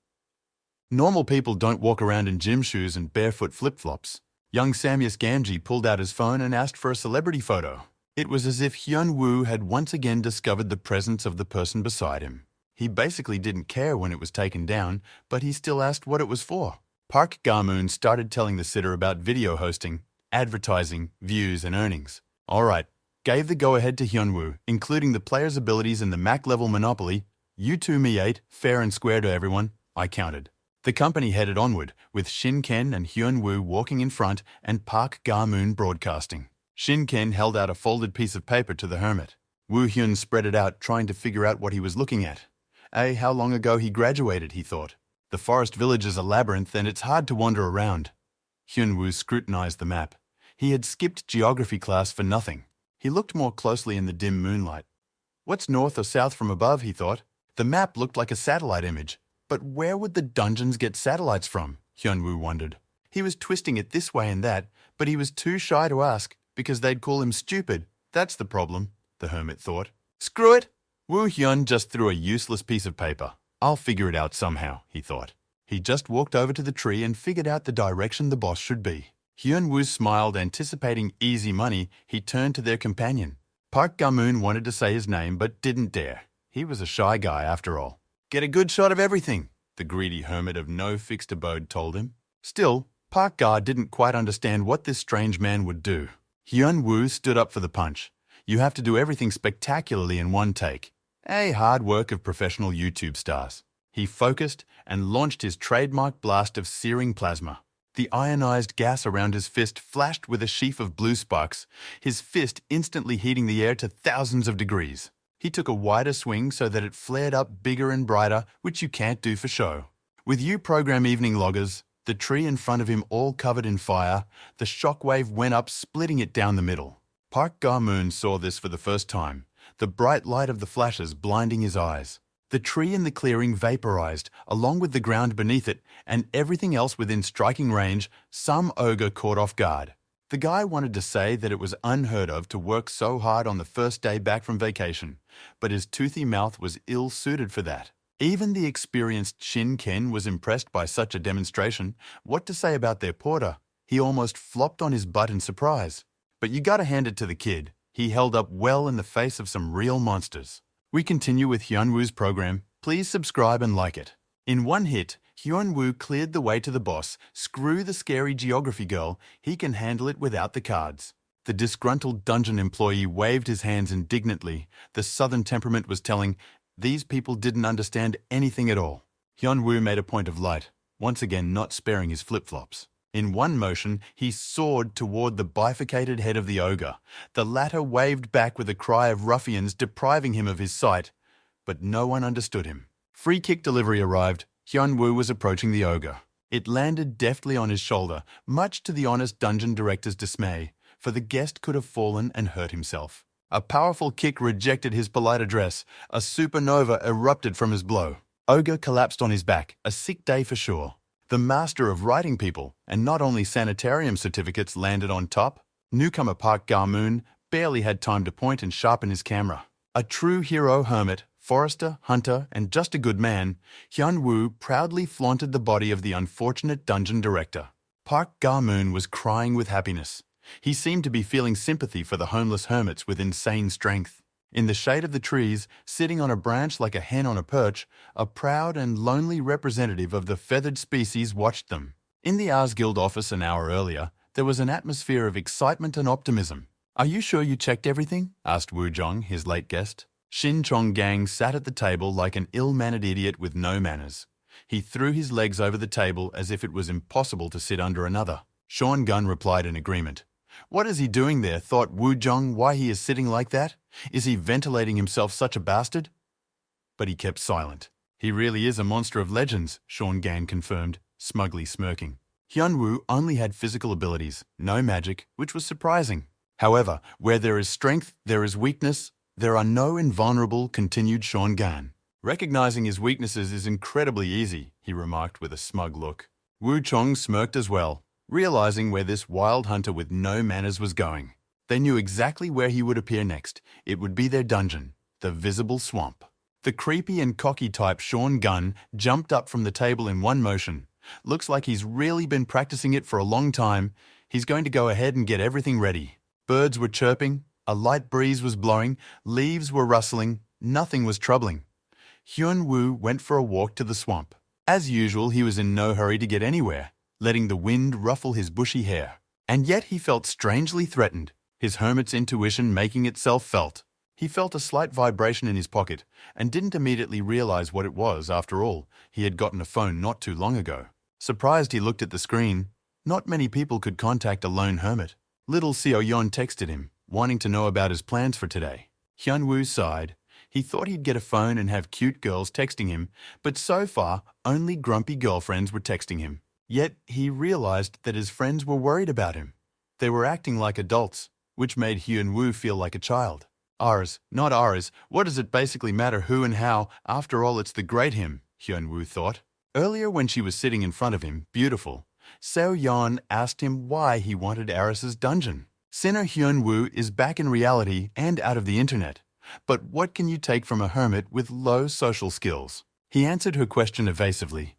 Normal people don't walk around in gym shoes and barefoot flip-flops. Young Samyus Gamgee pulled out his phone and asked for a celebrity photo. It was as if Hyunwoo had once again discovered the presence of the person beside him. He basically didn't care when it was taken down, but he still asked what it was for. Park Ga-moon started telling the sitter about video hosting, advertising, views, and earnings. All right, gave the go-ahead to Hyunwoo, including the player's abilities in the Mac-level Monopoly. You two me 8, fair and square to everyone, I counted. The company headed onward, with Shinken and Hyunwoo walking in front and Park Ga-moon broadcasting. Shinken held out a folded piece of paper to the hermit. Woo Hyun spread it out, trying to figure out what he was looking at. How long ago he graduated, he thought. The forest village is a labyrinth and it's hard to wander around. Hyunwoo scrutinized the map. He had skipped geography class for nothing. He looked more closely in the dim moonlight. What's north or south from above, he thought. The map looked like a satellite image. But where would the dungeons get satellites from? Hyunwoo wondered. He was twisting it this way and that, but he was too shy to ask, because they'd call him stupid. That's the problem. the hermit thought. Screw it! Woo Hyun just threw a useless piece of paper. I'll figure it out somehow, he thought. He just walked over to the tree and figured out the direction the boss should be. Hyun Woo smiled, anticipating easy money. He turned to their companion. Park Ga-moon wanted to say his name but didn't dare. He was a shy guy after all. Get a good shot of everything, the greedy hermit of no fixed abode told him. Still, Park Ga didn't quite understand what this strange man would do. Hyun Woo stood up for the punch. You have to do everything spectacularly in one take. A hard work of professional YouTube stars. He focused and launched his trademark blast of searing plasma. The ionized gas around his fist flashed with a sheaf of blue sparks, his fist instantly heating the air to thousands of degrees. He took a wider swing so that it flared up bigger and brighter, which you can't do for show. With you program evening loggers, the tree in front of him all covered in fire, the shockwave went up, splitting it down the middle. Park Ga-moon saw this for the first time, the bright light of the flashes blinding his eyes. The tree in the clearing vaporized, along with the ground beneath it and everything else within striking range. Some ogre caught off guard. The guy wanted to say that it was unheard of to work so hard on the first day back from vacation, but his toothy mouth was ill-suited for that. Even the experienced Shin Ken was impressed by such a demonstration. What to say about their porter? He almost flopped on his butt in surprise. But you gotta hand it to the kid. He held up well in the face of some real monsters. We continue with Hyun Woo's program. Please subscribe and like it. In one hit, Hyun Woo cleared the way to the boss. Screw the scary geography girl, he can handle it without the cards. The disgruntled dungeon employee waved his hands indignantly. The southern temperament was telling, these people didn't understand anything at all. Hyun Woo made a point of light, once again not sparing his flip-flops. In one motion, he soared toward the bifurcated head of the ogre. The latter waved back with a cry of ruffians depriving him of his sight, but no one understood him. Free kick delivery arrived. Hyun Woo was approaching the ogre. It landed deftly on his shoulder, much to the honest dungeon director's dismay, for the guest could have fallen and hurt himself. A powerful kick rejected his polite address. A supernova erupted from his blow. Ogre collapsed on his back, a sick day for sure. The master of writing people, and not only sanitarium certificates, landed on top. Newcomer Park Ga-moon barely had time to point and sharpen his camera. A true hero hermit, forester, hunter, and just a good man, Hyun Woo proudly flaunted the body of the unfortunate dungeon director. Park Ga-moon was crying with happiness. He seemed to be feeling sympathy for the homeless hermits with insane strength. In the shade of the trees, sitting on a branch like a hen on a perch, a proud and lonely representative of the feathered species watched them. In the Ars Guild office an hour earlier, there was an atmosphere of excitement and optimism. Are you sure you checked everything? Asked Woo Jong, his late guest. Shin Chong Gang sat at the table like an ill-mannered idiot with no manners. He threw his legs over the table as if it was impossible to sit under another. Sean Gunn replied in agreement. What is he doing there? Thought Woo Jong. Why he is sitting like that? Is he ventilating himself, such a bastard? But he kept silent. He really is a monster of legends, Sean Gan confirmed, smugly smirking. Hyun Woo only had physical abilities, no magic, which was surprising. However, where there is strength, there is weakness. There are no invulnerable, continued Sean Gan. Recognizing his weaknesses is incredibly easy, he remarked with a smug look. Woo Chong smirked as well, realizing where this wild hunter with no manners was going. They knew exactly where he would appear next. It would be their dungeon, the visible swamp. The creepy and cocky type Sean Gunn jumped up from the table in one motion. Looks like he's really been practicing it for a long time. He's going to go ahead and get everything ready. Birds were chirping, a light breeze was blowing, leaves were rustling, nothing was troubling. Hyun Woo went for a walk to the swamp. As usual, he was in no hurry to get anywhere, letting the wind ruffle his bushy hair. And yet he felt strangely threatened, his hermit's intuition making itself felt. He felt a slight vibration in his pocket and didn't immediately realize what it was. After all, he had gotten a phone not too long ago. Surprised, he looked at the screen. Not many people could contact a lone hermit. Little Seo Yeon texted him, wanting to know about his plans for today. Hyun Woo sighed. He thought he'd get a phone and have cute girls texting him, but so far, only grumpy girlfriends were texting him. Yet he realized that his friends were worried about him. They were acting like adults, which made Hyun Woo feel like a child. Ours, not ours. What does it basically matter who and how? After all, it's the great him, Hyun Woo thought. Earlier, when she was sitting in front of him, beautiful, Seo Yeon asked him why he wanted Ares's dungeon. Sinner Hyun-woo is back in reality and out of the internet. But what can you take from a hermit with low social skills? He answered her question evasively.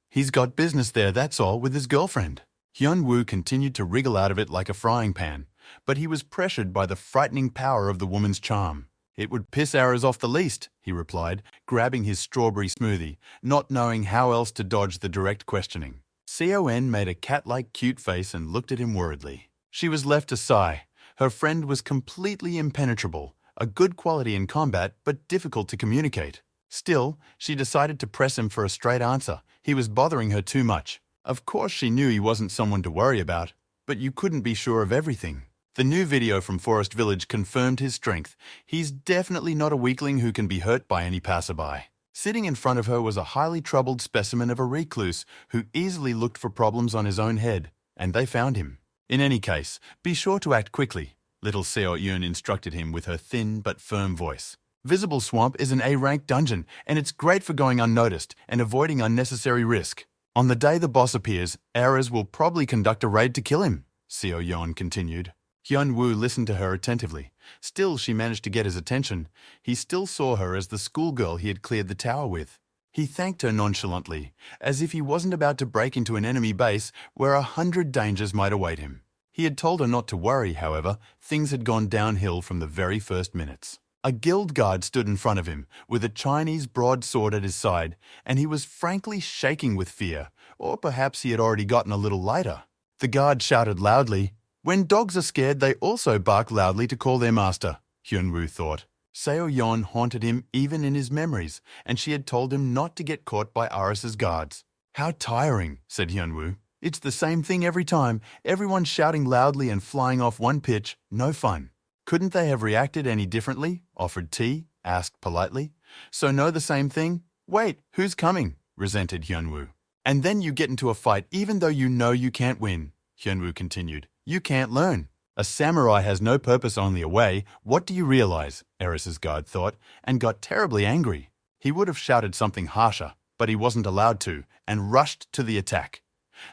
He's got business there, that's all, with his girlfriend. Hyun-woo continued to wriggle out of it like a frying pan, but he was pressured by the frightening power of the woman's charm. It would piss Ares off the least, he replied, grabbing his strawberry smoothie, not knowing how else to dodge the direct questioning. Con made a cat-like cute face and looked at him worriedly. She was left to sigh. Her friend was completely impenetrable, a good quality in combat but difficult to communicate. Still, she decided to press him for a straight answer. He was bothering her too much. Of course she knew he wasn't someone to worry about, but you couldn't be sure of everything. The new video from Forest Village confirmed his strength. He's definitely not a weakling who can be hurt by any passerby. Sitting in front of her was a highly troubled specimen of a recluse who easily looked for problems on his own head, and they found him. In any case, be sure to act quickly, little Seo-yoon instructed him with her thin but firm voice. Visible Swamp is an A-rank dungeon, and it's great for going unnoticed and avoiding unnecessary risk. On the day the boss appears, Ares will probably conduct a raid to kill him, Seo-yeon continued. Hyun-woo listened to her attentively. Still, she managed to get his attention. He still saw her as the schoolgirl he had cleared the tower with. He thanked her nonchalantly, as if he wasn't about to break into an enemy base where 100 dangers might await him. He had told her not to worry, however. Things had gone downhill from the very first minutes. A guild guard stood in front of him, with a Chinese broadsword at his side, and he was frankly shaking with fear, or perhaps he had already gotten a little lighter. The guard shouted loudly, "When dogs are scared, they also bark loudly to call their master," Hyun-woo thought. Seo-yeon haunted him even in his memories, and she had told him not to get caught by Ares's guards. "How tiring," said Hyun-woo. "It's the same thing every time, everyone shouting loudly and flying off one pitch, no fun." "Couldn't they have reacted any differently?" offered T, asked politely. "So know the same thing?" "Wait, who's coming?" resented Hyun-woo. "And then you get into a fight even though you know you can't win," Hyun-woo continued. "You can't learn. A samurai has no purpose, only a way. What do you realize?" Ares's guard thought, and got terribly angry. He would have shouted something harsher, but he wasn't allowed to, and rushed to the attack.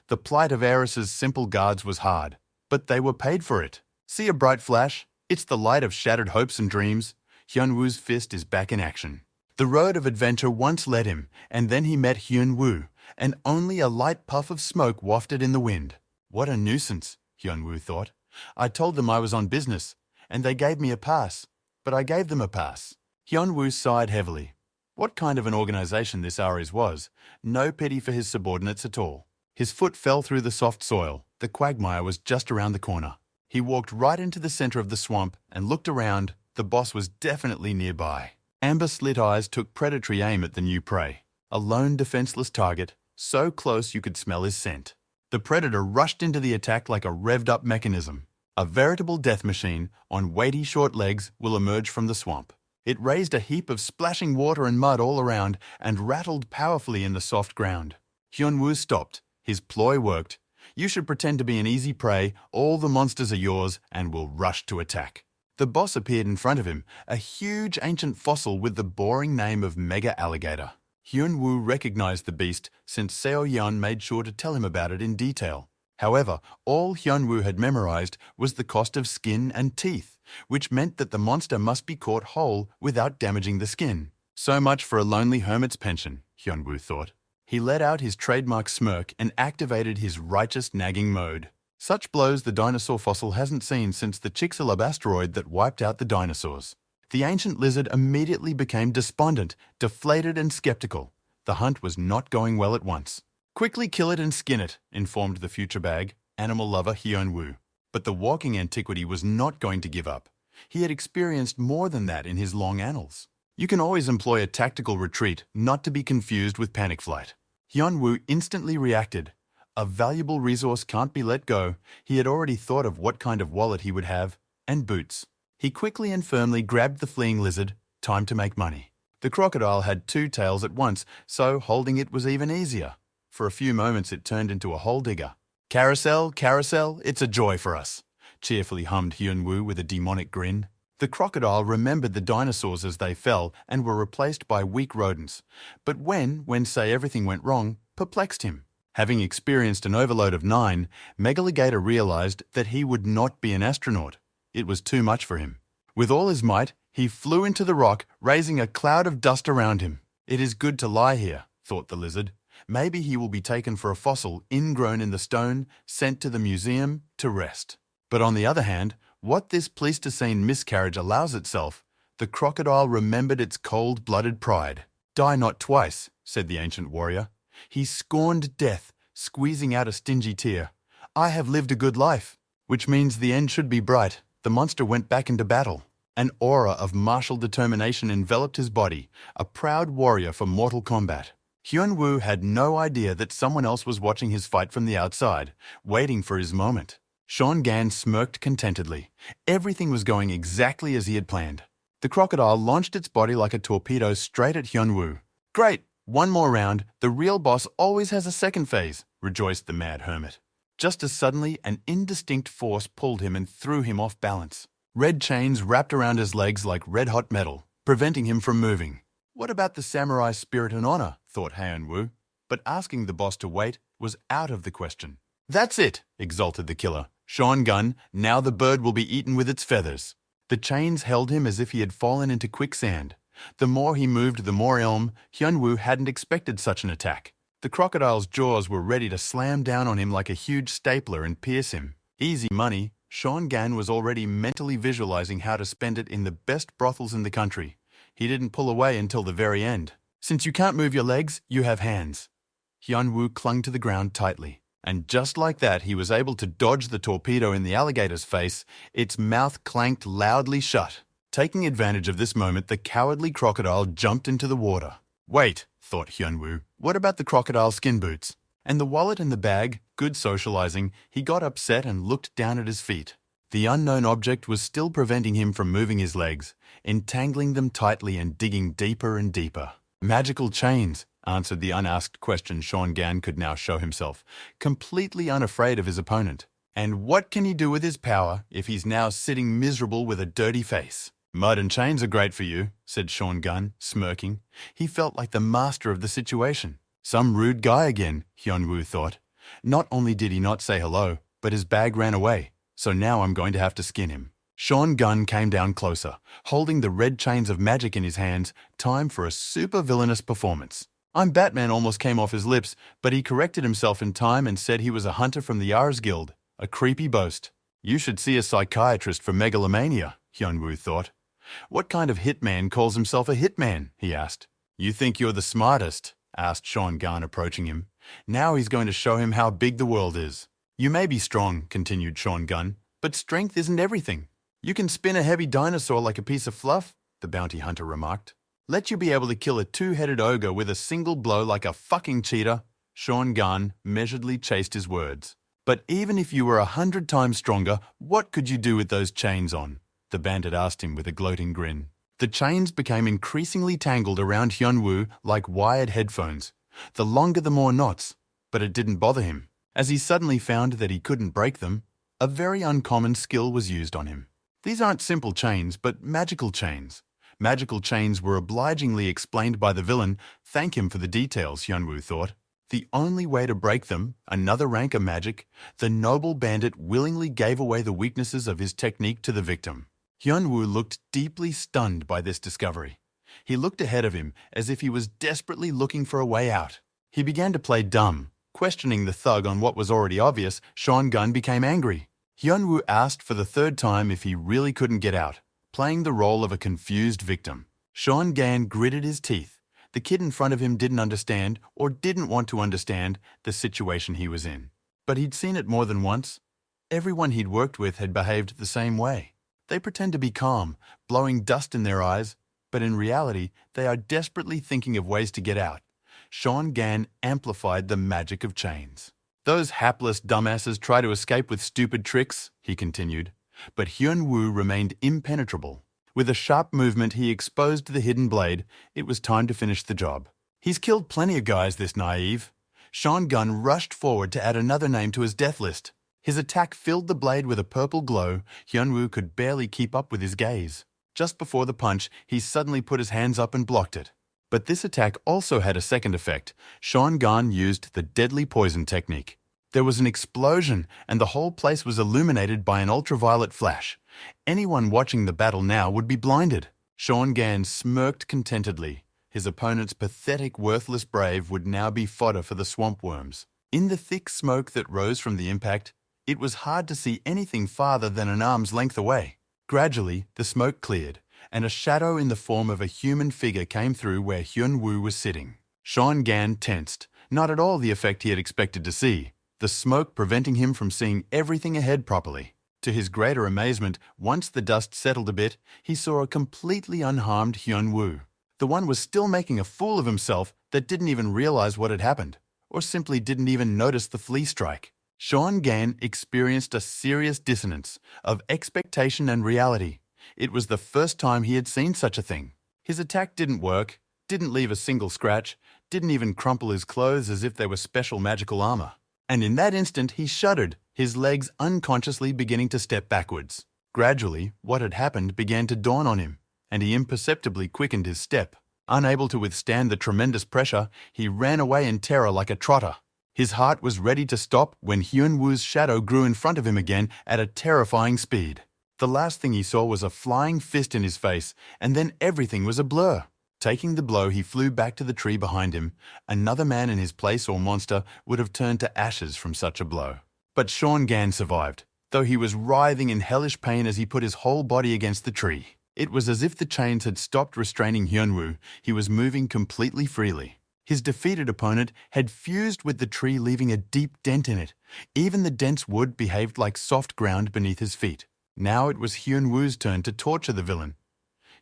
The plight of Ares's simple guards was hard, but they were paid for it. See a bright flash? It's the light of shattered hopes and dreams. Hyun-woo's fist is back in action. The road of adventure once led him, and then he met Hyun-woo, and only a light puff of smoke wafted in the wind. "What a nuisance," Hyun-woo thought. "I told them I was on business, and they gave me a pass. But I gave them a pass." Hyun-woo sighed heavily. What kind of an organization this Ares was. No pity for his subordinates at all. His foot fell through the soft soil. The quagmire was just around the corner. He walked right into the center of the swamp and looked around. The boss was definitely nearby. Amber-slit eyes took predatory aim at the new prey. A lone defenseless target, so close you could smell his scent. The predator rushed into the attack like a revved-up mechanism. A veritable death machine on weighty short legs will emerge from the swamp. It raised a heap of splashing water and mud all around and rattled powerfully in the soft ground. Hyun-woo stopped. His ploy worked. You should pretend to be an easy prey, all the monsters are yours, and will rush to attack. The boss appeared in front of him, a huge ancient fossil with the boring name of Mega Alligator. Hyun-woo recognized the beast since Seo-yeon made sure to tell him about it in detail. However, all Hyun-woo had memorized was the cost of skin and teeth, which meant that the monster must be caught whole without damaging the skin. So much for a lonely hermit's pension, Hyun-woo thought. He let out his trademark smirk and activated his righteous nagging mode. Such blows the dinosaur fossil hasn't seen since the Chicxulub asteroid that wiped out the dinosaurs. The ancient lizard immediately became despondent, deflated and skeptical. The hunt was not going well at once. "Quickly kill it and skin it," informed the future bag, animal lover Hyun-woo. But the walking antiquity was not going to give up. He had experienced more than that in his long annals. You can always employ a tactical retreat, not to be confused with panic flight. Hyun-woo instantly reacted. A valuable resource can't be let go. He had already thought of what kind of wallet he would have, and boots. He quickly and firmly grabbed the fleeing lizard. Time to make money. The crocodile had two tails at once, so holding it was even easier. For a few moments it turned into a hole digger. "Carousel, carousel, it's a joy for us," cheerfully hummed Hyun-woo with a demonic grin. The crocodile remembered the dinosaurs as they fell and were replaced by weak rodents. But when say everything went wrong, perplexed him. Having experienced an overload of 9, Megaligator realized that he would not be an astronaut. It was too much for him. With all his might, he flew into the rock, raising a cloud of dust around him. It is good to lie here, thought the lizard. Maybe he will be taken for a fossil ingrown in the stone, sent to the museum to rest. But on the other hand, what this Pleistocene miscarriage allows itself, the crocodile remembered its cold-blooded pride. Die not twice, said the ancient warrior. He scorned death, squeezing out a stingy tear. I have lived a good life, which means the end should be bright. The monster went back into battle. An aura of martial determination enveloped his body, a proud warrior for mortal combat. Hyun-woo had no idea that someone else was watching his fight from the outside, waiting for his moment. Sean-gan smirked contentedly. Everything was going exactly as he had planned. The crocodile launched its body like a torpedo straight at Hyun-woo. Great! One more round. The real boss always has a second phase, rejoiced the mad hermit. Just as suddenly, an indistinct force pulled him and threw him off balance. Red chains wrapped around his legs like red-hot metal, preventing him from moving. What about the samurai spirit and honor, thought Hyun-woo. But asking the boss to wait was out of the question. That's it, exulted the killer. Sean-gun, now the bird will be eaten with its feathers. The chains held him as if he had fallen into quicksand. The more he moved, the more Hyun-woo hadn't expected such an attack. The crocodile's jaws were ready to slam down on him like a huge stapler and pierce him. Easy money. Sean-gan was already mentally visualizing how to spend it in the best brothels in the country. He didn't pull away until the very end. Since you can't move your legs, you have hands. Hyun-woo clung to the ground tightly. And just like that, he was able to dodge the torpedo in the alligator's face. Its mouth clanked loudly shut. Taking advantage of this moment, the cowardly crocodile jumped into the water. Wait, thought Hyun-woo, what about the crocodile skin boots? And the wallet and the bag? Good socializing. He got upset and looked down at his feet. The unknown object was still preventing him from moving his legs, entangling them tightly and digging deeper and deeper. Magical chains, answered the unasked question. Sean-gan could now show himself, completely unafraid of his opponent. And what can he do with his power if he's now sitting miserable with a dirty face? Mud and chains are great for you, said Sean-gun, smirking. He felt like the master of the situation. Some rude guy again, Hyun-woo thought. Not only did he not say hello, but his bag ran away, so now I'm going to have to skin him. Sean-gun came down closer, holding the red chains of magic in his hands. Time for a super villainous performance. I'm Batman almost came off his lips, but he corrected himself in time and said he was a hunter from the Ares Guild. A creepy boast. You should see a psychiatrist for megalomania, Hyun-woo thought. What kind of hitman calls himself a hitman? He asked. You think you're the smartest? Asked Sean-gun, approaching him. Now he's going to show him how big the world is. You may be strong, continued Sean-gun, but strength isn't everything. You can spin a heavy dinosaur like a piece of fluff, the bounty hunter remarked. Let you be able to kill a two-headed ogre with a single blow like a fucking cheetah. Sean-gun measuredly chased his words. But even if you were 100 times stronger, what could you do with those chains on? The bandit asked him with a gloating grin. The chains became increasingly tangled around Hyun-woo like wired headphones. The longer the more knots, but it didn't bother him. As he suddenly found that he couldn't break them, a very uncommon skill was used on him. These aren't simple chains, but magical chains. Magical chains were obligingly explained by the villain. Thank him for the details, Hyun-woo thought. The only way to break them, another rank of magic, the noble bandit willingly gave away the weaknesses of his technique to the victim. Hyun-woo looked deeply stunned by this discovery. He looked ahead of him as if he was desperately looking for a way out. He began to play dumb. Questioning the thug on what was already obvious, Sean-gun became angry. Hyun-woo asked for the third time if he really couldn't get out, playing the role of a confused victim. Sean-gan gritted his teeth. The kid in front of him didn't understand, or didn't want to understand, the situation he was in. But he'd seen it more than once. Everyone he'd worked with had behaved the same way. They pretend to be calm, blowing dust in their eyes, but in reality, they are desperately thinking of ways to get out. Sean-gan amplified the magic of chains. Those hapless dumbasses try to escape with stupid tricks, he continued, but Hyun-woo remained impenetrable. With a sharp movement, he exposed the hidden blade. It was time to finish the job. He's killed plenty of guys, this naive. Sean-gun rushed forward to add another name to his death list. His attack filled the blade with a purple glow. Hyun-woo could barely keep up with his gaze. Just before the punch, he suddenly put his hands up and blocked it. But this attack also had a second effect. Sean Gan used the deadly poison technique. There was an explosion, and the whole place was illuminated by an ultraviolet flash. Anyone watching the battle now would be blinded. Sean Gan smirked contentedly. His opponent's pathetic, worthless brave would now be fodder for the swamp worms. In the thick smoke that rose from the impact, it was hard to see anything farther than an arm's length away. Gradually, the smoke cleared, and a shadow in the form of a human figure came through where Hyun-woo was sitting. Sean Gan tensed, not at all the effect he had expected to see, the smoke preventing him from seeing everything ahead properly. To his greater amazement, once the dust settled a bit, he saw a completely unharmed Hyun-woo. The one was still making a fool of himself that didn't even realize what had happened, or simply didn't even notice the flea strike. Sean Gan experienced a serious dissonance of expectation and reality. It was the first time he had seen such a thing. His attack didn't work, didn't leave a single scratch, didn't even crumple his clothes as if they were special magical armor. And in that instant he shuddered, his legs unconsciously beginning to step backwards. Gradually, what had happened began to dawn on him, and he imperceptibly quickened his step. Unable to withstand the tremendous pressure, he ran away in terror like a trotter. His heart was ready to stop when Hyun-woo's shadow grew in front of him again at a terrifying speed. The last thing he saw was a flying fist in his face, and then everything was a blur. Taking the blow, he flew back to the tree behind him. Another man in his place or monster would have turned to ashes from such a blow. But Sean Gan survived, though he was writhing in hellish pain as he put his whole body against the tree. It was as if the chains had stopped restraining Hyun-woo. He was moving completely freely. His defeated opponent had fused with the tree, leaving a deep dent in it. Even the dense wood behaved like soft ground beneath his feet. Now it was Hyun-woo's turn to torture the villain.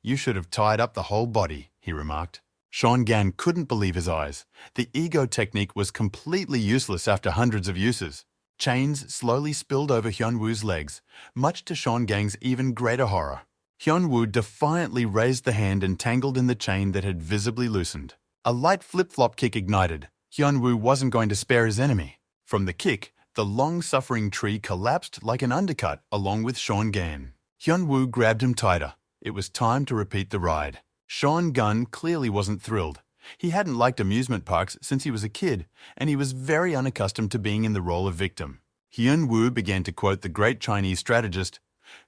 "You should have tied up the whole body," he remarked. Sean Gan couldn't believe his eyes. The ego technique was completely useless after hundreds of uses. Chains slowly spilled over Hyun-woo's legs, much to Sean Gan's even greater horror. Hyun-woo defiantly raised the hand entangled in the chain that had visibly loosened. A light flip-flop kick ignited. Hyun-woo wasn't going to spare his enemy. From the kick, the long-suffering tree collapsed like an undercut along with Sean Gan. Hyun-woo grabbed him tighter. It was time to repeat the ride. Sean Gan clearly wasn't thrilled. He hadn't liked amusement parks since he was a kid, and he was very unaccustomed to being in the role of victim. Hyun-woo began to quote the great Chinese strategist,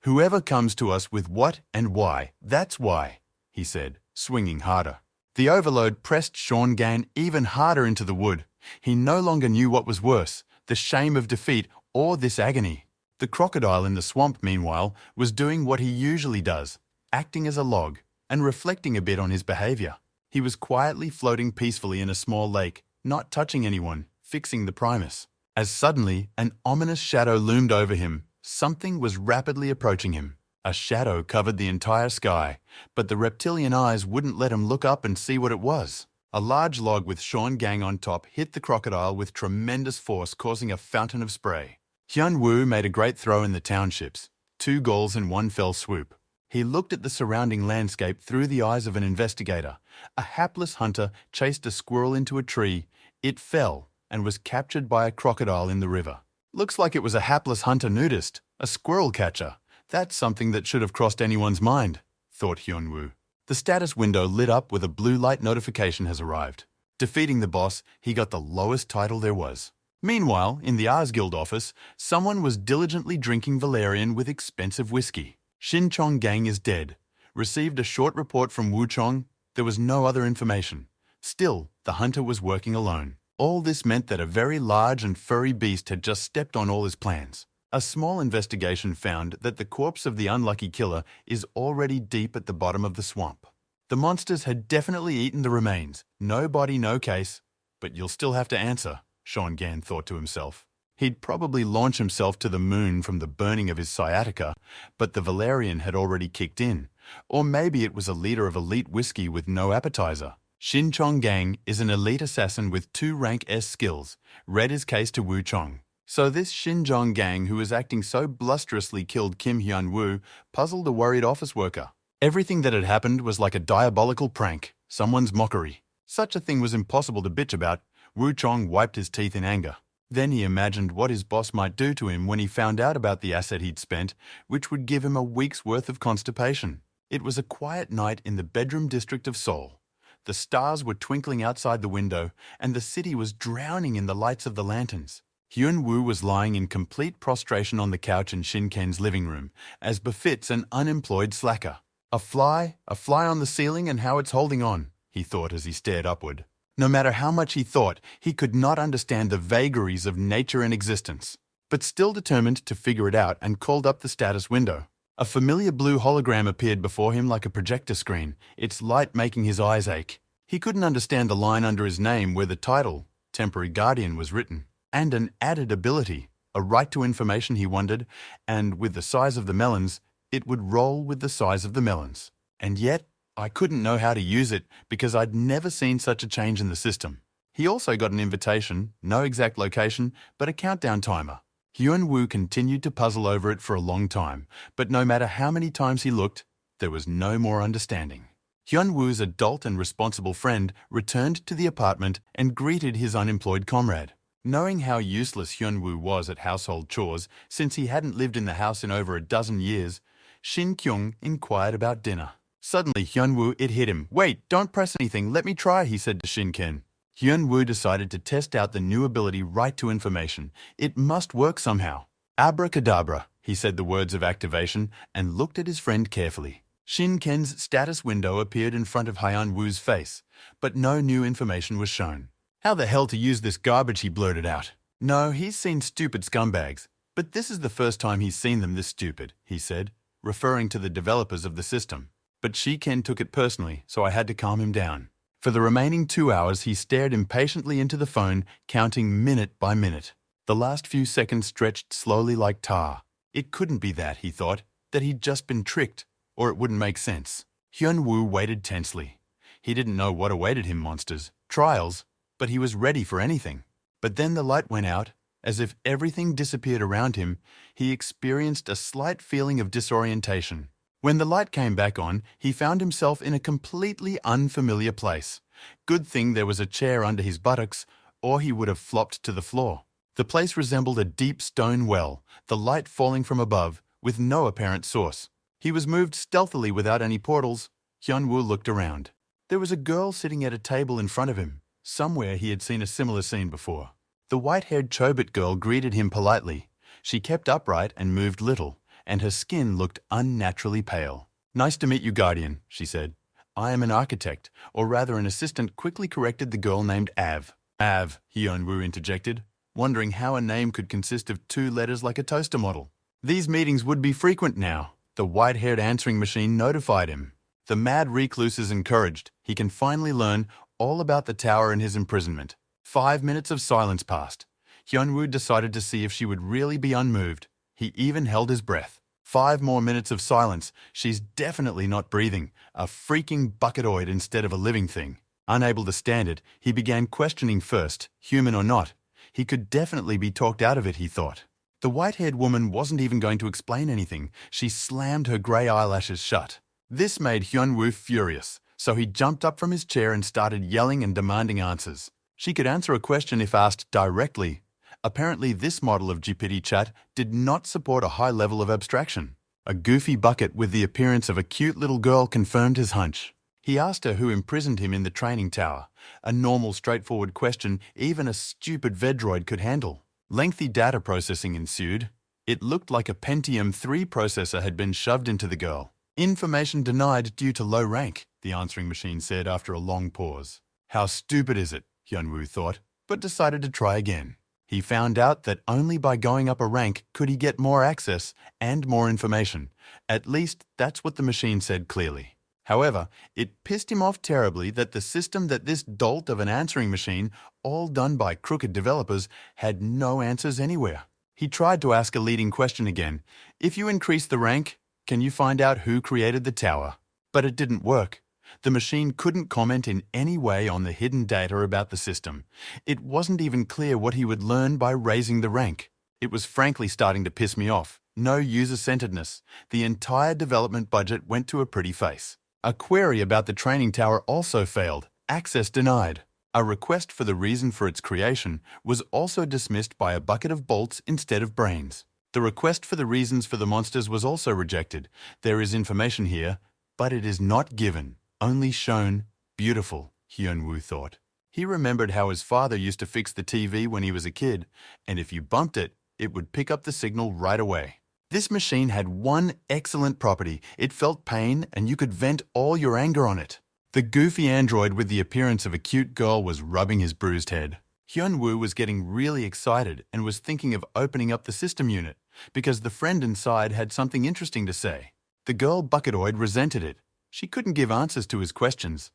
"Whoever comes to us with what and why, that's why," he said, swinging harder. The overload pressed Sean Gan even harder into the wood. He no longer knew what was worse, the shame of defeat or this agony. The crocodile in the swamp, meanwhile, was doing what he usually does, acting as a log and reflecting a bit on his behavior. He was quietly floating peacefully in a small lake, not touching anyone, fixing the primus. As suddenly, an ominous shadow loomed over him. Something was rapidly approaching him. A shadow covered the entire sky, but the reptilian eyes wouldn't let him look up and see what it was. A large log with Sean Gan on top hit the crocodile with tremendous force, causing a fountain of spray. Hyun-woo made a great throw in the townships, 2 goals in one fell swoop. He looked at the surrounding landscape through the eyes of an investigator. A hapless hunter chased a squirrel into a tree. It fell and was captured by a crocodile in the river. Looks like it was a hapless hunter nudist, a squirrel catcher. That's something that should have crossed anyone's mind, thought Hyun-woo. The status window lit up with a blue light notification has arrived. Defeating the boss, he got the lowest title there was. Meanwhile, in the Ars Guild office, someone was diligently drinking valerian with expensive whiskey. Shin Chong-gang is dead. Received a short report from Wu Chong. There was no other information. Still, the hunter was working alone. All this meant that a very large and furry beast had just stepped on all his plans. A small investigation found that the corpse of the unlucky killer is already deep at the bottom of the swamp. The monsters had definitely eaten the remains. No body, no case. But you'll still have to answer, Sean Gan thought to himself. He'd probably launch himself to the moon from the burning of his sciatica, but the valerian had already kicked in. Or maybe it was a liter of elite whiskey with no appetizer. Shin Chong-gang is an elite assassin with 2 rank S skills. Read his case to Wu Chong. So this Shin Chong-gang, who was acting so blusterously, killed Kim Hyun-woo, puzzled a worried office worker. Everything that had happened was like a diabolical prank, someone's mockery. Such a thing was impossible to bitch about. Wu Chong wiped his teeth in anger. Then he imagined what his boss might do to him when he found out about the asset he'd spent, which would give him a week's worth of constipation. It was a quiet night in the bedroom district of Seoul. The stars were twinkling outside the window, and the city was drowning in the lights of the lanterns. Hyun-woo was lying in complete prostration on the couch in Shin-ken's living room, as befits an unemployed slacker. A fly on the ceiling, and how it's holding on, he thought as he stared upward. No matter how much he thought, he could not understand the vagaries of nature and existence. But still determined to figure it out, and called up the status window. A familiar blue hologram appeared before him like a projector screen, its light making his eyes ache. He couldn't understand the line under his name where the title, Temporary Guardian, was written. And an added ability, a right to information, he wondered, and with the size of the melons, it would roll with the size of the melons. And yet, I couldn't know how to use it because I'd never seen such a change in the system. He also got an invitation, no exact location, but a countdown timer. Hyun-woo continued to puzzle over it for a long time, but no matter how many times he looked, there was no more understanding. Hyun-woo's adult and responsible friend returned to the apartment and greeted his unemployed comrade. Knowing how useless Hyun-woo was at household chores since he hadn't lived in the house in over a dozen years, Shin-kyung inquired about dinner. Suddenly, Hyun-woo, it hit him. "Wait, don't press anything, let me try," he said to Shin-ken. Hyun-woo decided to test out the new ability Right to Information. It must work somehow. "Abracadabra," he said the words of activation and looked at his friend carefully. Shin-ken's status window appeared in front of Hyun-woo's face, but no new information was shown. "How the hell to use this garbage?" he blurted out. "No, he's seen stupid scumbags, but this is the first time he's seen them this stupid," he said, referring to the developers of the system. But Shi-ken took it personally, so I had to calm him down. For the remaining 2 hours, he stared impatiently into the phone, counting minute by minute. The last few seconds stretched slowly like tar. It couldn't be that, he thought, that he'd just been tricked, or it wouldn't make sense. Hyun-woo waited tensely. He didn't know what awaited him, monsters, trials, but he was ready for anything. But then the light went out. As if everything disappeared around him, he experienced a slight feeling of disorientation. When the light came back on, he found himself in a completely unfamiliar place. Good thing there was a chair under his buttocks, or he would have flopped to the floor. The place resembled a deep stone well, the light falling from above, with no apparent source. He was moved stealthily without any portals. Hyun-woo looked around. There was a girl sitting at a table in front of him. Somewhere he had seen a similar scene before. The white-haired Chobit girl greeted him politely. She kept upright and moved little, and her skin looked unnaturally pale. "Nice to meet you, Guardian," she said. "I am an architect, or rather an assistant," quickly corrected the girl named Av. "Av," Hyun-woo interjected, wondering how a name could consist of 2 letters like a toaster model. These meetings would be frequent now, the white-haired answering machine notified him. The mad recluse is encouraged. He can finally learn all about the tower and his imprisonment. 5 minutes of silence passed. Hyun-woo decided to see if she would really be unmoved. He even held his breath. 5 more minutes of silence. She's definitely not breathing. A freaking bucketoid instead of a living thing. Unable to stand it, he began questioning first, human or not. He could definitely be talked out of it, he thought. The white-haired woman wasn't even going to explain anything. She slammed her grey eyelashes shut. This made Hyun-woo furious, so he jumped up from his chair and started yelling and demanding answers. She could answer a question if asked directly. Apparently, this model of GPT chat did not support a high level of abstraction. A goofy bucket with the appearance of a cute little girl confirmed his hunch. He asked her who imprisoned him in the training tower, a normal, straightforward question even a stupid Vedroid could handle. Lengthy data processing ensued. It looked like a Pentium 3 processor had been shoved into the girl. "Information denied due to low rank," the answering machine said after a long pause. How stupid is it, Hyun-woo thought, but decided to try again. He found out that only by going up a rank could he get more access and more information. At least that's what the machine said clearly. However, it pissed him off terribly that the system that this dolt of an answering machine, all done by crooked developers, had no answers anywhere. He tried to ask a leading question again. If you increase the rank, can you find out who created the tower? But it didn't work. The machine couldn't comment in any way on the hidden data about the system. It wasn't even clear what he would learn by raising the rank. It was frankly starting to piss me off. No user-centeredness. The entire development budget went to a pretty face. A query about the training tower also failed. Access denied. A request for the reason for its creation was also dismissed by a bucket of bolts instead of brains. The request for the reasons for the monsters was also rejected. There is information here, but it is not given. Only shown, Beautiful, Hyun-woo thought. He remembered how his father used to fix the TV when he was a kid, and if you bumped it, it would pick up the signal right away. This machine had one excellent property. It felt pain, and you could vent all your anger on it. The goofy android with the appearance of a cute girl was rubbing his bruised head. Hyun-woo was getting really excited and was thinking of opening up the system unit, because the friend inside had something interesting to say. The girl bucketoid resented it. She couldn't give answers to his questions.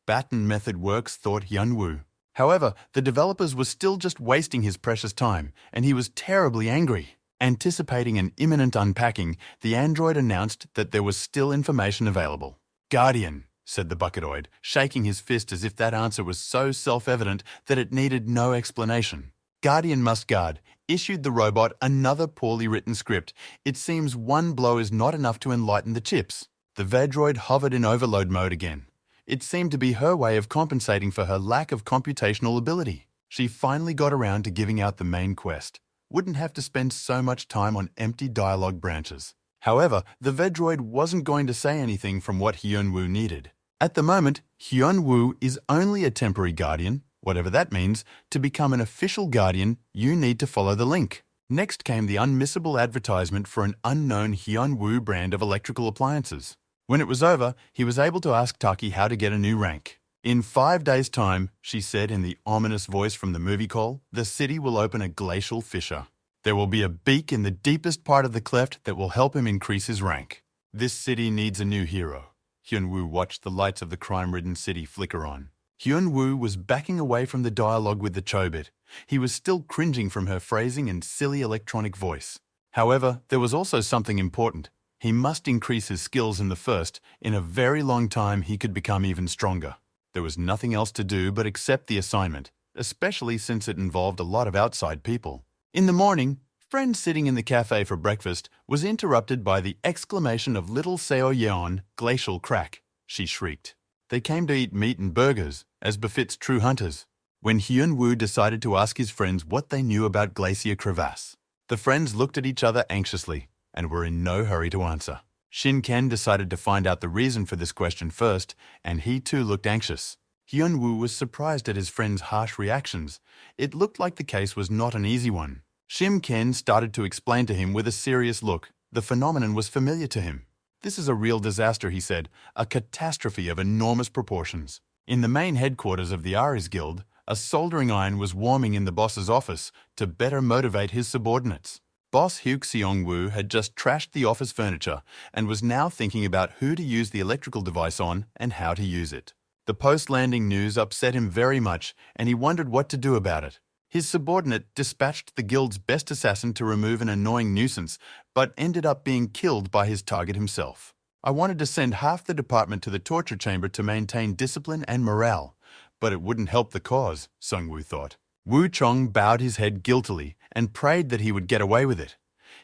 Batten method works, thought Hyun-woo. However, the developers were still just wasting his precious time, and he was terribly angry. Anticipating an imminent unpacking, the android announced that there was still information available. Guardian, said the bucketoid, shaking his fist as if that answer was so self-evident that it needed no explanation. Guardian must guard issued the robot another poorly written script. It seems one blow is not enough to enlighten the chips. The Vedroid hovered in overload mode again. It seemed to be her way of compensating for her lack of computational ability. She finally got around to giving out the main quest. Wouldn't have to spend so much time on empty dialogue branches. However, the Vedroid wasn't going to say anything from what Hyun-woo needed. At the moment, Hyun-woo is only a temporary guardian, whatever that means. To become an official guardian, you need to follow the link. Next came the unmissable advertisement for an unknown Hyun-woo brand of electrical appliances. When it was over, he was able to ask Taki how to get a new rank. In 5 days' time, she said in the ominous voice from the movie call, the city will open a glacial fissure. There will be a beak in the deepest part of the cleft that will help him increase his rank. This city needs a new hero. Hyun-woo watched the lights of the crime-ridden city flicker on. Hyun-woo was backing away from the dialogue with the Chobit. He was still cringing from her phrasing and silly electronic voice. However, there was also something important. He must increase his skills in the first. In a very long time, he could become even stronger. There was nothing else to do but accept the assignment, especially since it involved a lot of outside people. In the morning, friend sitting in the cafe for breakfast was interrupted by the exclamation of little Seo Yeon, glacial crack. She shrieked. They came to eat meat and burgers, as befits true hunters, when Hyun-woo decided to ask his friends what they knew about Glacier Crevasse. The friends looked at each other anxiously and were in no hurry to answer. Shin-ken decided to find out the reason for this question first, and he too looked anxious. Hyun-woo was surprised at his friend's harsh reactions. It looked like the case was not an easy one. Shin-ken started to explain to him with a serious look. The phenomenon was familiar to him. This is a real disaster, he said, a catastrophe of enormous proportions. In the main headquarters of the Ares Guild, a soldering iron was warming in the boss's office to better motivate his subordinates. Boss Hyuk Seong-woo had just trashed the office furniture and was now thinking about who to use the electrical device on and how to use it. The post-landing news upset him very much, and he wondered what to do about it. His subordinate dispatched the guild's best assassin to remove an annoying nuisance, but ended up being killed by his target himself. I wanted to send half the department to the torture chamber to maintain discipline and morale, but it wouldn't help the cause, Sung-woo thought. Woo Chong bowed his head guiltily and prayed that he would get away with it.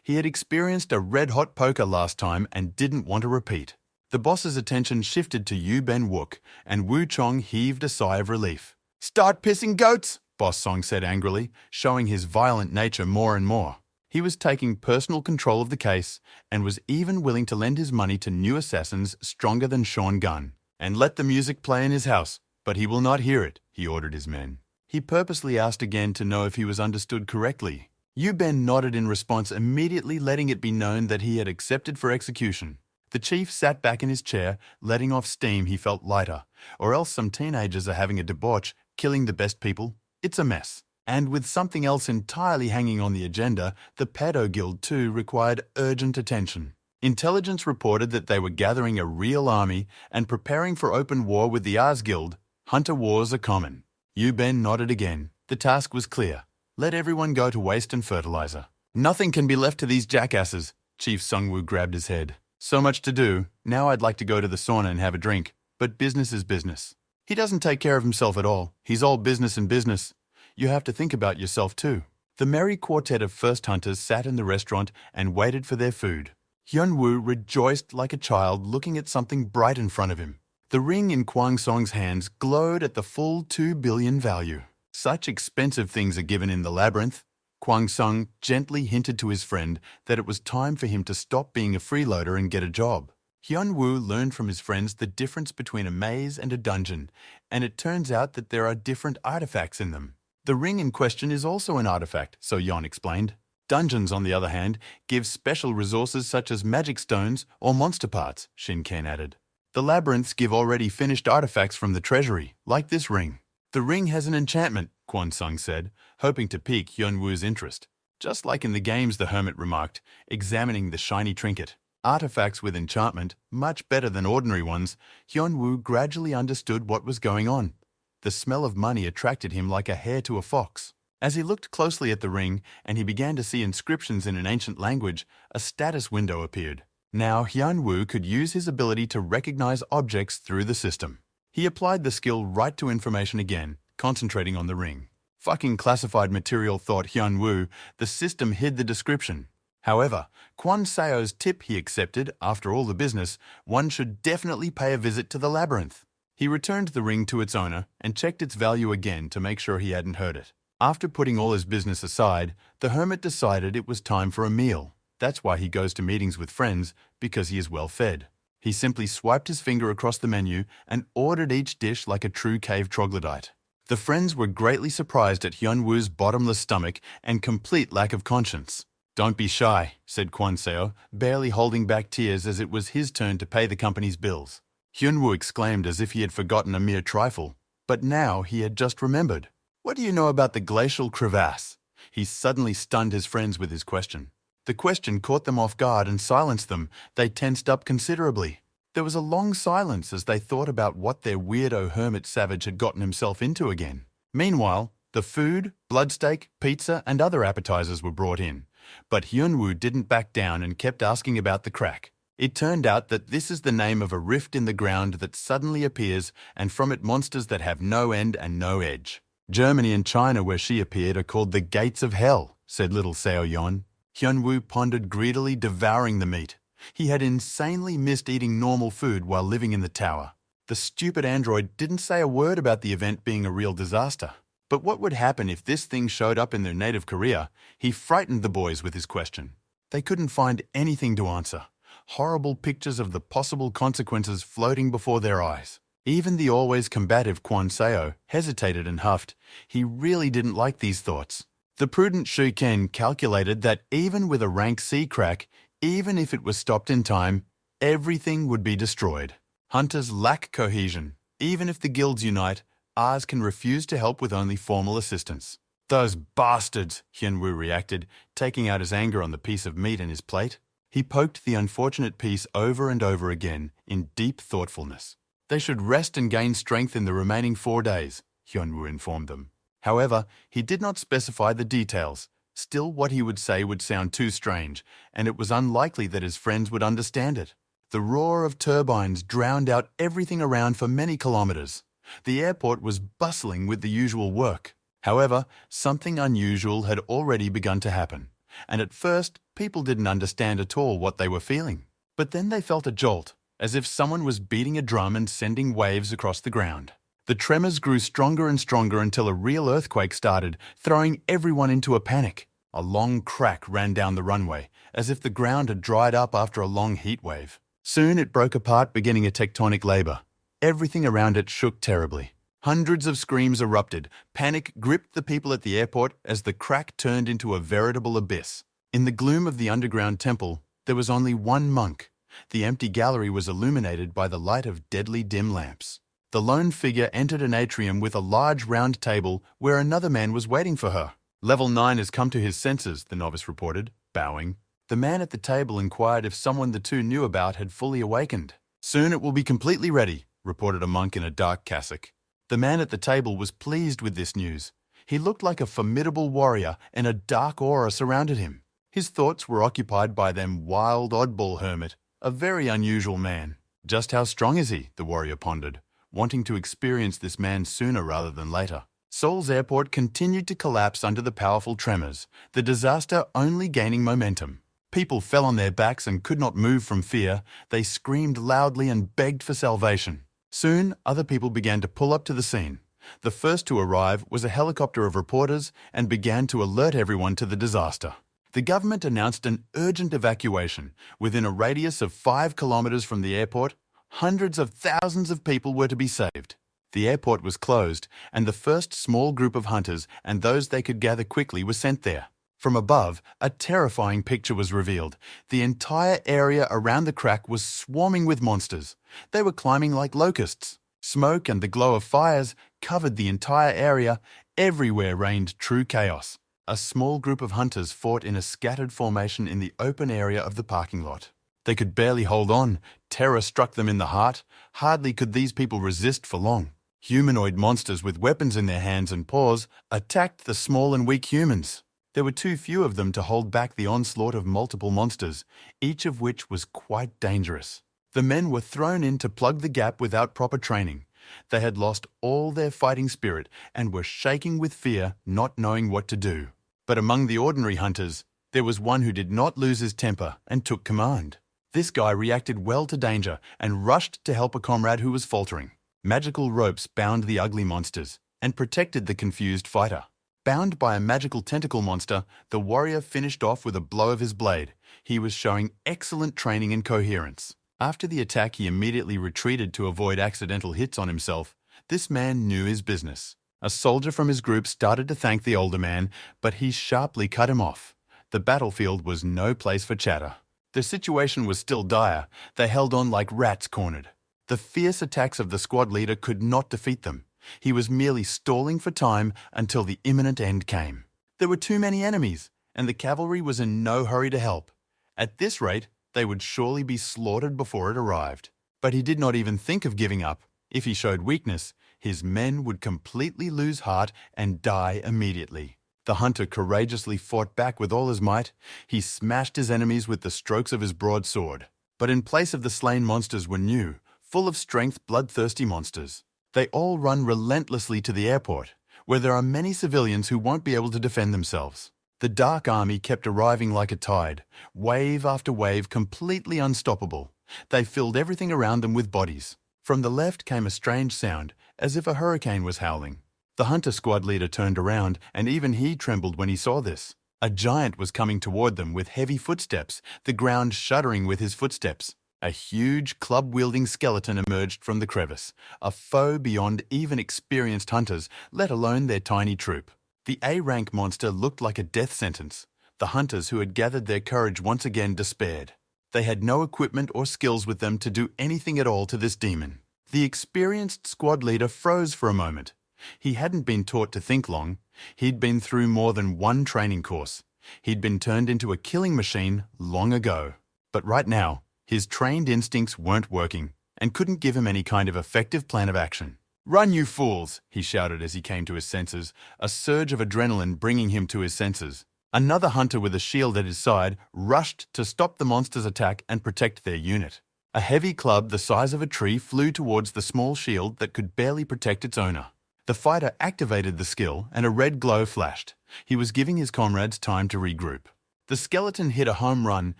He had experienced a red-hot poker last time and didn't want to repeat. The boss's attention shifted to Yu Ben-wook, and Woo Chong heaved a sigh of relief. "Start pissing goats!" Boss Song said angrily, showing his violent nature more and more. He was taking personal control of the case and was even willing to lend his money to new assassins stronger than Sean Gunn. "And let the music play in his house, but he will not hear it," he ordered his men. He purposely asked again to know if he was understood correctly. Yu Ben nodded in response, immediately letting it be known that he had accepted for execution. The chief sat back in his chair, letting off steam. He felt lighter. Or else some teenagers are having a debauch, killing the best people. It's a mess. And with something else entirely hanging on the agenda, the Pedo Guild too required urgent attention. Intelligence reported that they were gathering a real army and preparing for open war with the Ares Guild. Hunter wars are common. Yu Ben nodded again. The task was clear. Let everyone go to waste and fertilizer. Nothing can be left to these jackasses. Chief Sung-woo grabbed his head. So much to do. Now I'd like to go to the sauna and have a drink. But business is business. He doesn't take care of himself at all. He's all business and business. You have to think about yourself too. The merry quartet of first hunters sat in the restaurant and waited for their food. Hyun-woo rejoiced like a child looking at something bright in front of him. The ring in Kwang Song's hands glowed at the full 2 billion value. Such expensive things are given in the labyrinth. Kwang Song gently hinted to his friend that it was time for him to stop being a freeloader and get a job. Hyun-woo learned from his friends the difference between a maze and a dungeon, and it turns out that there are different artifacts in them. The ring in question is also an artifact, so Yon explained. Dungeons, on the other hand, give special resources such as magic stones or monster parts, Shin-ken added. The labyrinths give already finished artifacts from the treasury, like this ring. The ring has an enchantment, Kwon-sung said, hoping to pique Hyun-woo's interest. Just like in the games, the hermit remarked, examining the shiny trinket. Artifacts with enchantment, much better than ordinary ones, Hyun-woo gradually understood what was going on. The smell of money attracted him like a hare to a fox. As he looked closely at the ring and he began to see inscriptions in an ancient language, a status window appeared. Now Hyun-woo could use his ability to recognize objects through the system. He applied the skill right to information again, concentrating on the ring. Fucking classified material, thought Hyun-woo. The system hid the description. However, Kwon Seo's tip he accepted, after all the business, one should definitely pay a visit to the labyrinth. He returned the ring to its owner and checked its value again to make sure he hadn't heard it. After putting all his business aside, the hermit decided it was time for a meal. That's why he goes to meetings with friends, because he is well fed. He simply swiped his finger across the menu and ordered each dish like a true cave troglodyte. The friends were greatly surprised at Hyun-woo's bottomless stomach and complete lack of conscience. "Don't be shy," said Kwon Seo, barely holding back tears as it was his turn to pay the company's bills. Hyun-woo exclaimed as if he had forgotten a mere trifle, but now he had just remembered. "What do you know about the glacial crevasse?" He suddenly stunned his friends with his question. The question caught them off guard and silenced them. They tensed up considerably. There was a long silence as they thought about what their weirdo hermit savage had gotten himself into again. Meanwhile, the food, blood steak, pizza, and other appetizers were brought in. But Hyun-woo didn't back down and kept asking about the crack. It turned out that this is the name of a rift in the ground that suddenly appears, and from it monsters that have no end and no edge. Germany and China, where she appeared, are called the Gates of Hell, said little Seo-yeon. Hyun-woo pondered greedily, devouring the meat. He had insanely missed eating normal food while living in the tower. The stupid android didn't say a word about the event being a real disaster. But what would happen if this thing showed up in their native Korea? He frightened the boys with his question. They couldn't find anything to answer. Horrible pictures of the possible consequences floating before their eyes. Even the always combative Kwon Seo hesitated and huffed. He really didn't like these thoughts. The prudent Shu-ken calculated that even with a rank C crack, even if it was stopped in time, everything would be destroyed. Hunters lack cohesion. Even if the guilds unite, ours can refuse to help with only formal assistance. "Those bastards," Hyun-woo reacted, taking out his anger on the piece of meat in his plate. He poked the unfortunate piece over and over again in deep thoughtfulness. "They should rest and gain strength in the remaining 4 days," Hyun-woo informed them. However, he did not specify the details. Still, what he would say would sound too strange, and it was unlikely that his friends would understand it. The roar of turbines drowned out everything around for many kilometers. The airport was bustling with the usual work. However, something unusual had already begun to happen, and at first, people didn't understand at all what they were feeling. But then they felt a jolt, as if someone was beating a drum and sending waves across the ground. The tremors grew stronger and stronger until a real earthquake started, throwing everyone into a panic. A long crack ran down the runway, as if the ground had dried up after a long heat wave. Soon it broke apart, beginning a tectonic labor. Everything around it shook terribly. Hundreds of screams erupted. Panic gripped the people at the airport as the crack turned into a veritable abyss. In the gloom of the underground temple, there was only one monk. The empty gallery was illuminated by the light of deadly dim lamps. The lone figure entered an atrium with a large round table where another man was waiting for her. "Level 9 has come to his senses," the novice reported, bowing. The man at the table inquired if someone the two knew about had fully awakened. "Soon it will be completely ready," reported a monk in a dark cassock. The man at the table was pleased with this news. He looked like a formidable warrior, and a dark aura surrounded him. His thoughts were occupied by them wild, oddball hermit, a very unusual man. Just how strong is he? The warrior pondered, wanting to experience this man sooner rather than later. Seoul's airport continued to collapse under the powerful tremors, the disaster only gaining momentum. People fell on their backs and could not move from fear. They screamed loudly and begged for salvation. Soon, other people began to pull up to the scene. The first to arrive was a helicopter of reporters and began to alert everyone to the disaster. The government announced an urgent evacuation. Within a radius of 5 kilometers from the airport, hundreds of thousands of people were to be saved. The airport was closed, and the first small group of hunters and those they could gather quickly were sent there. From above, a terrifying picture was revealed. The entire area around the crack was swarming with monsters. They were climbing like locusts. Smoke and the glow of fires covered the entire area. Everywhere reigned true chaos. A small group of hunters fought in a scattered formation in the open area of the parking lot. They could barely hold on. Terror struck them in the heart. Hardly could these people resist for long. Humanoid monsters with weapons in their hands and paws attacked the small and weak humans. There were too few of them to hold back the onslaught of multiple monsters, each of which was quite dangerous. The men were thrown in to plug the gap without proper training. They had lost all their fighting spirit and were shaking with fear, not knowing what to do. But among the ordinary hunters, there was one who did not lose his temper and took command. This guy reacted well to danger and rushed to help a comrade who was faltering. Magical ropes bound the ugly monsters and protected the confused fighter. Bound by a magical tentacle monster, the warrior finished off with a blow of his blade. He was showing excellent training and coherence. After the attack, he immediately retreated to avoid accidental hits on himself. This man knew his business. A soldier from his group started to thank the older man, but he sharply cut him off. The battlefield was no place for chatter. The situation was still dire. They held on like rats cornered. The fierce attacks of the squad leader could not defeat them. He was merely stalling for time until the imminent end came. There were too many enemies, and the cavalry was in no hurry to help. At this rate, they would surely be slaughtered before it arrived. But he did not even think of giving up. If he showed weakness, his men would completely lose heart and die immediately. The hunter courageously fought back with all his might. He smashed his enemies with the strokes of his broadsword. But in place of the slain monsters were new, full of strength, bloodthirsty monsters. They all run relentlessly to the airport, where there are many civilians who won't be able to defend themselves. The Dark Army kept arriving like a tide, wave after wave, completely unstoppable. They filled everything around them with bodies. From the left came a strange sound, as if a hurricane was howling. The hunter squad leader turned around, and even he trembled when he saw this. A giant was coming toward them with heavy footsteps, the ground shuddering with his footsteps. A huge, club-wielding skeleton emerged from the crevice, a foe beyond even experienced hunters, let alone their tiny troop. The A-rank monster looked like a death sentence. The hunters who had gathered their courage once again despaired. They had no equipment or skills with them to do anything at all to this demon. The experienced squad leader froze for a moment. He hadn't been taught to think long. He'd been through more than one training course. He'd been turned into a killing machine long ago. But right now, his trained instincts weren't working and couldn't give him any kind of effective plan of action. "Run, you fools!" he shouted as he came to his senses, a surge of adrenaline bringing him to his senses. Another hunter with a shield at his side rushed to stop the monster's attack and protect their unit. A heavy club the size of a tree flew towards the small shield that could barely protect its owner. The fighter activated the skill and a red glow flashed. He was giving his comrades time to regroup. The skeleton hit a home run,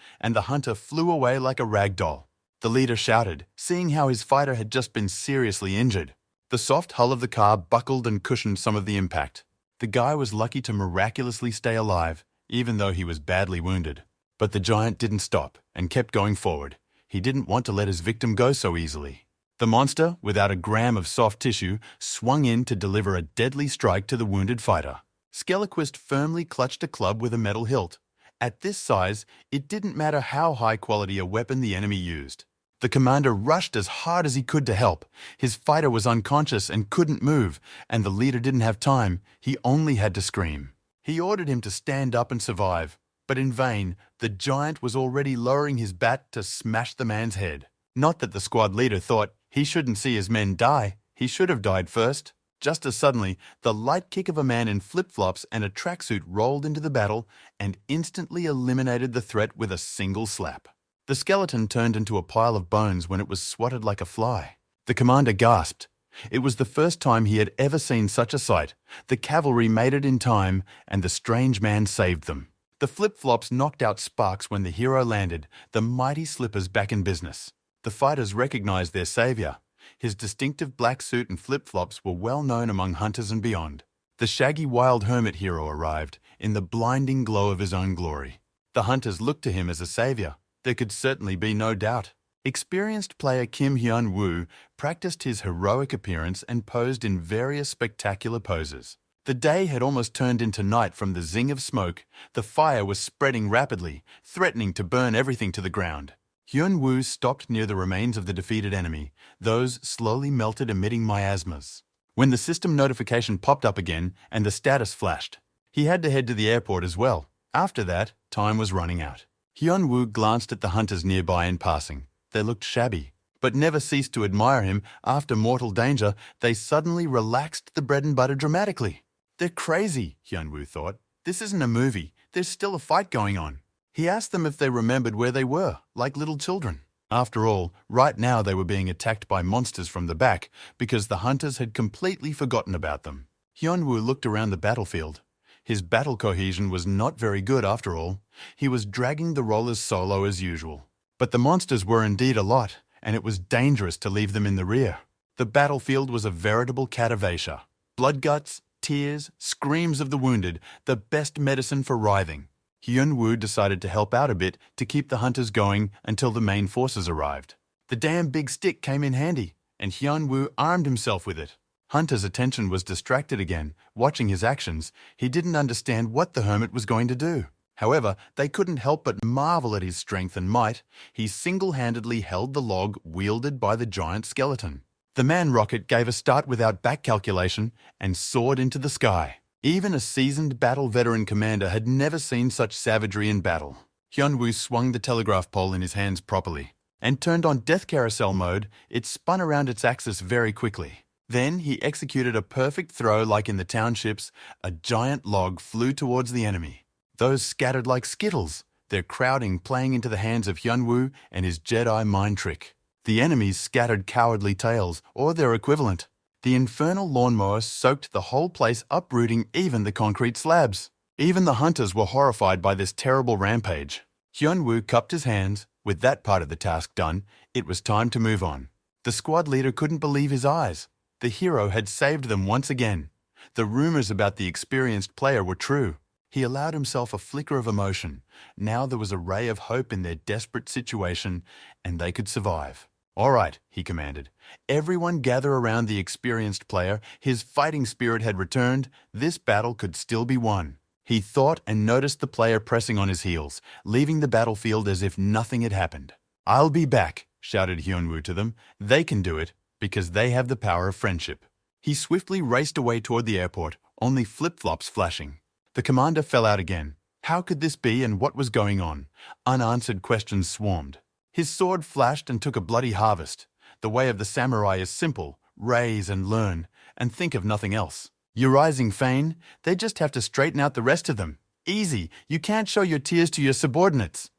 and the hunter flew away like a rag doll. The leader shouted, seeing how his fighter had just been seriously injured. The soft hull of the car buckled and cushioned some of the impact. The guy was lucky to miraculously stay alive, even though he was badly wounded. But the giant didn't stop and kept going forward. He didn't want to let his victim go so easily. The monster, without a gram of soft tissue, swung in to deliver a deadly strike to the wounded fighter. Skelequist firmly clutched a club with a metal hilt. At this size, it didn't matter how high quality a weapon the enemy used. The commander rushed as hard as he could to help. His fighter was unconscious and couldn't move, and the leader didn't have time. He only had to scream. He ordered him to stand up and survive, but in vain. The giant was already lowering his bat to smash the man's head. Not that the squad leader thought he shouldn't see his men die. He should have died first. Just as suddenly, the light kick of a man in flip-flops and a tracksuit rolled into the battle and instantly eliminated the threat with a single slap. The skeleton turned into a pile of bones when it was swatted like a fly. The commander gasped. It was the first time he had ever seen such a sight. The cavalry made it in time, and the strange man saved them. The flip-flops knocked out sparks when the hero landed, the mighty slippers back in business. The fighters recognized their savior. His distinctive black suit and flip-flops were well known among hunters and beyond. The shaggy wild hermit hero arrived, in the blinding glow of his own glory. The hunters looked to him as a savior. There could certainly be no doubt. Experienced player Kim Hyun-woo practiced his heroic appearance and posed in various spectacular poses. The day had almost turned into night from the zing of smoke. The fire was spreading rapidly, threatening to burn everything to the ground. Hyun-woo stopped near the remains of the defeated enemy. Those slowly melted, emitting miasmas. When the system notification popped up again and the status flashed, he had to head to the airport as well. After that, time was running out. Hyun-woo glanced at the hunters nearby in passing. They looked shabby, but never ceased to admire him. After mortal danger, they suddenly relaxed the bread and butter dramatically. They're crazy, Hyun-woo thought. This isn't a movie. There's still a fight going on. He asked them if they remembered where they were, like little children. After all, right now they were being attacked by monsters from the back because the hunters had completely forgotten about them. Hyun-woo looked around the battlefield. His battle cohesion was not very good after all. He was dragging the rollers solo as usual. But the monsters were indeed a lot, and it was dangerous to leave them in the rear. The battlefield was a veritable catastrophe. Blood guts, tears, screams of the wounded, the best medicine for writhing. Hyun-woo decided to help out a bit to keep the hunters going until the main forces arrived. The damn big stick came in handy, and Hyun-woo armed himself with it. Hunter's attention was distracted again. Watching his actions, he didn't understand what the hermit was going to do. However, they couldn't help but marvel at his strength and might. He single-handedly held the log wielded by the giant skeleton. The man rocket gave a start without back calculation and soared into the sky. Even a seasoned battle veteran commander had never seen such savagery in battle. Hyun-woo swung the telegraph pole in his hands properly and turned on death carousel mode. It spun around its axis very quickly. Then he executed a perfect throw like in the townships. A giant log flew towards the enemy. Those scattered like skittles, their crowding playing into the hands of Hyun-woo and his Jedi mind trick. The enemies scattered cowardly tails, or their equivalent. The infernal lawnmower soaked the whole place, uprooting even the concrete slabs. Even the hunters were horrified by this terrible rampage. Hyun-woo cupped his hands. With that part of the task done, it was time to move on. The squad leader couldn't believe his eyes. The hero had saved them once again. The rumors about the experienced player were true. He allowed himself a flicker of emotion. Now there was a ray of hope in their desperate situation, and they could survive. "All right," he commanded. "Everyone gather around the experienced player." His fighting spirit had returned. This battle could still be won. He thought and noticed the player pressing on his heels, leaving the battlefield as if nothing had happened. "I'll be back," shouted Hyun-woo to them. "They can do it, because they have the power of friendship." He swiftly raced away toward the airport, only flip-flops flashing. The commander fell out again. How could this be, and what was going on? Unanswered questions swarmed. His sword flashed and took a bloody harvest. The way of the samurai is simple: raise and learn, and think of nothing else. Your rising Fane, they just have to straighten out the rest of them. Easy, you can't show your tears to your subordinates.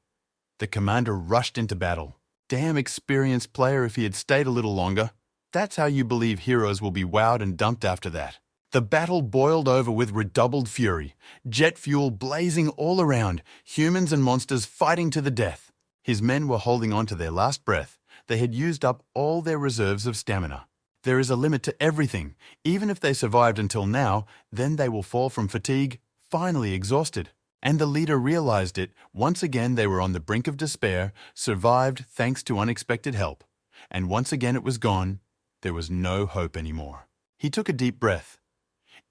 The commander rushed into battle. Damn experienced player if he had stayed a little longer. That's how you believe heroes will be wowed and dumped after that. The battle boiled over with redoubled fury. Jet fuel blazing all around, humans and monsters fighting to the death. His men were holding on to their last breath. They had used up all their reserves of stamina. There is a limit to everything. Even if they survived until now, then they will fall from fatigue, finally exhausted. And the leader realized it. Once again they were on the brink of despair, survived thanks to unexpected help. And once again it was gone. There was no hope anymore. He took a deep breath.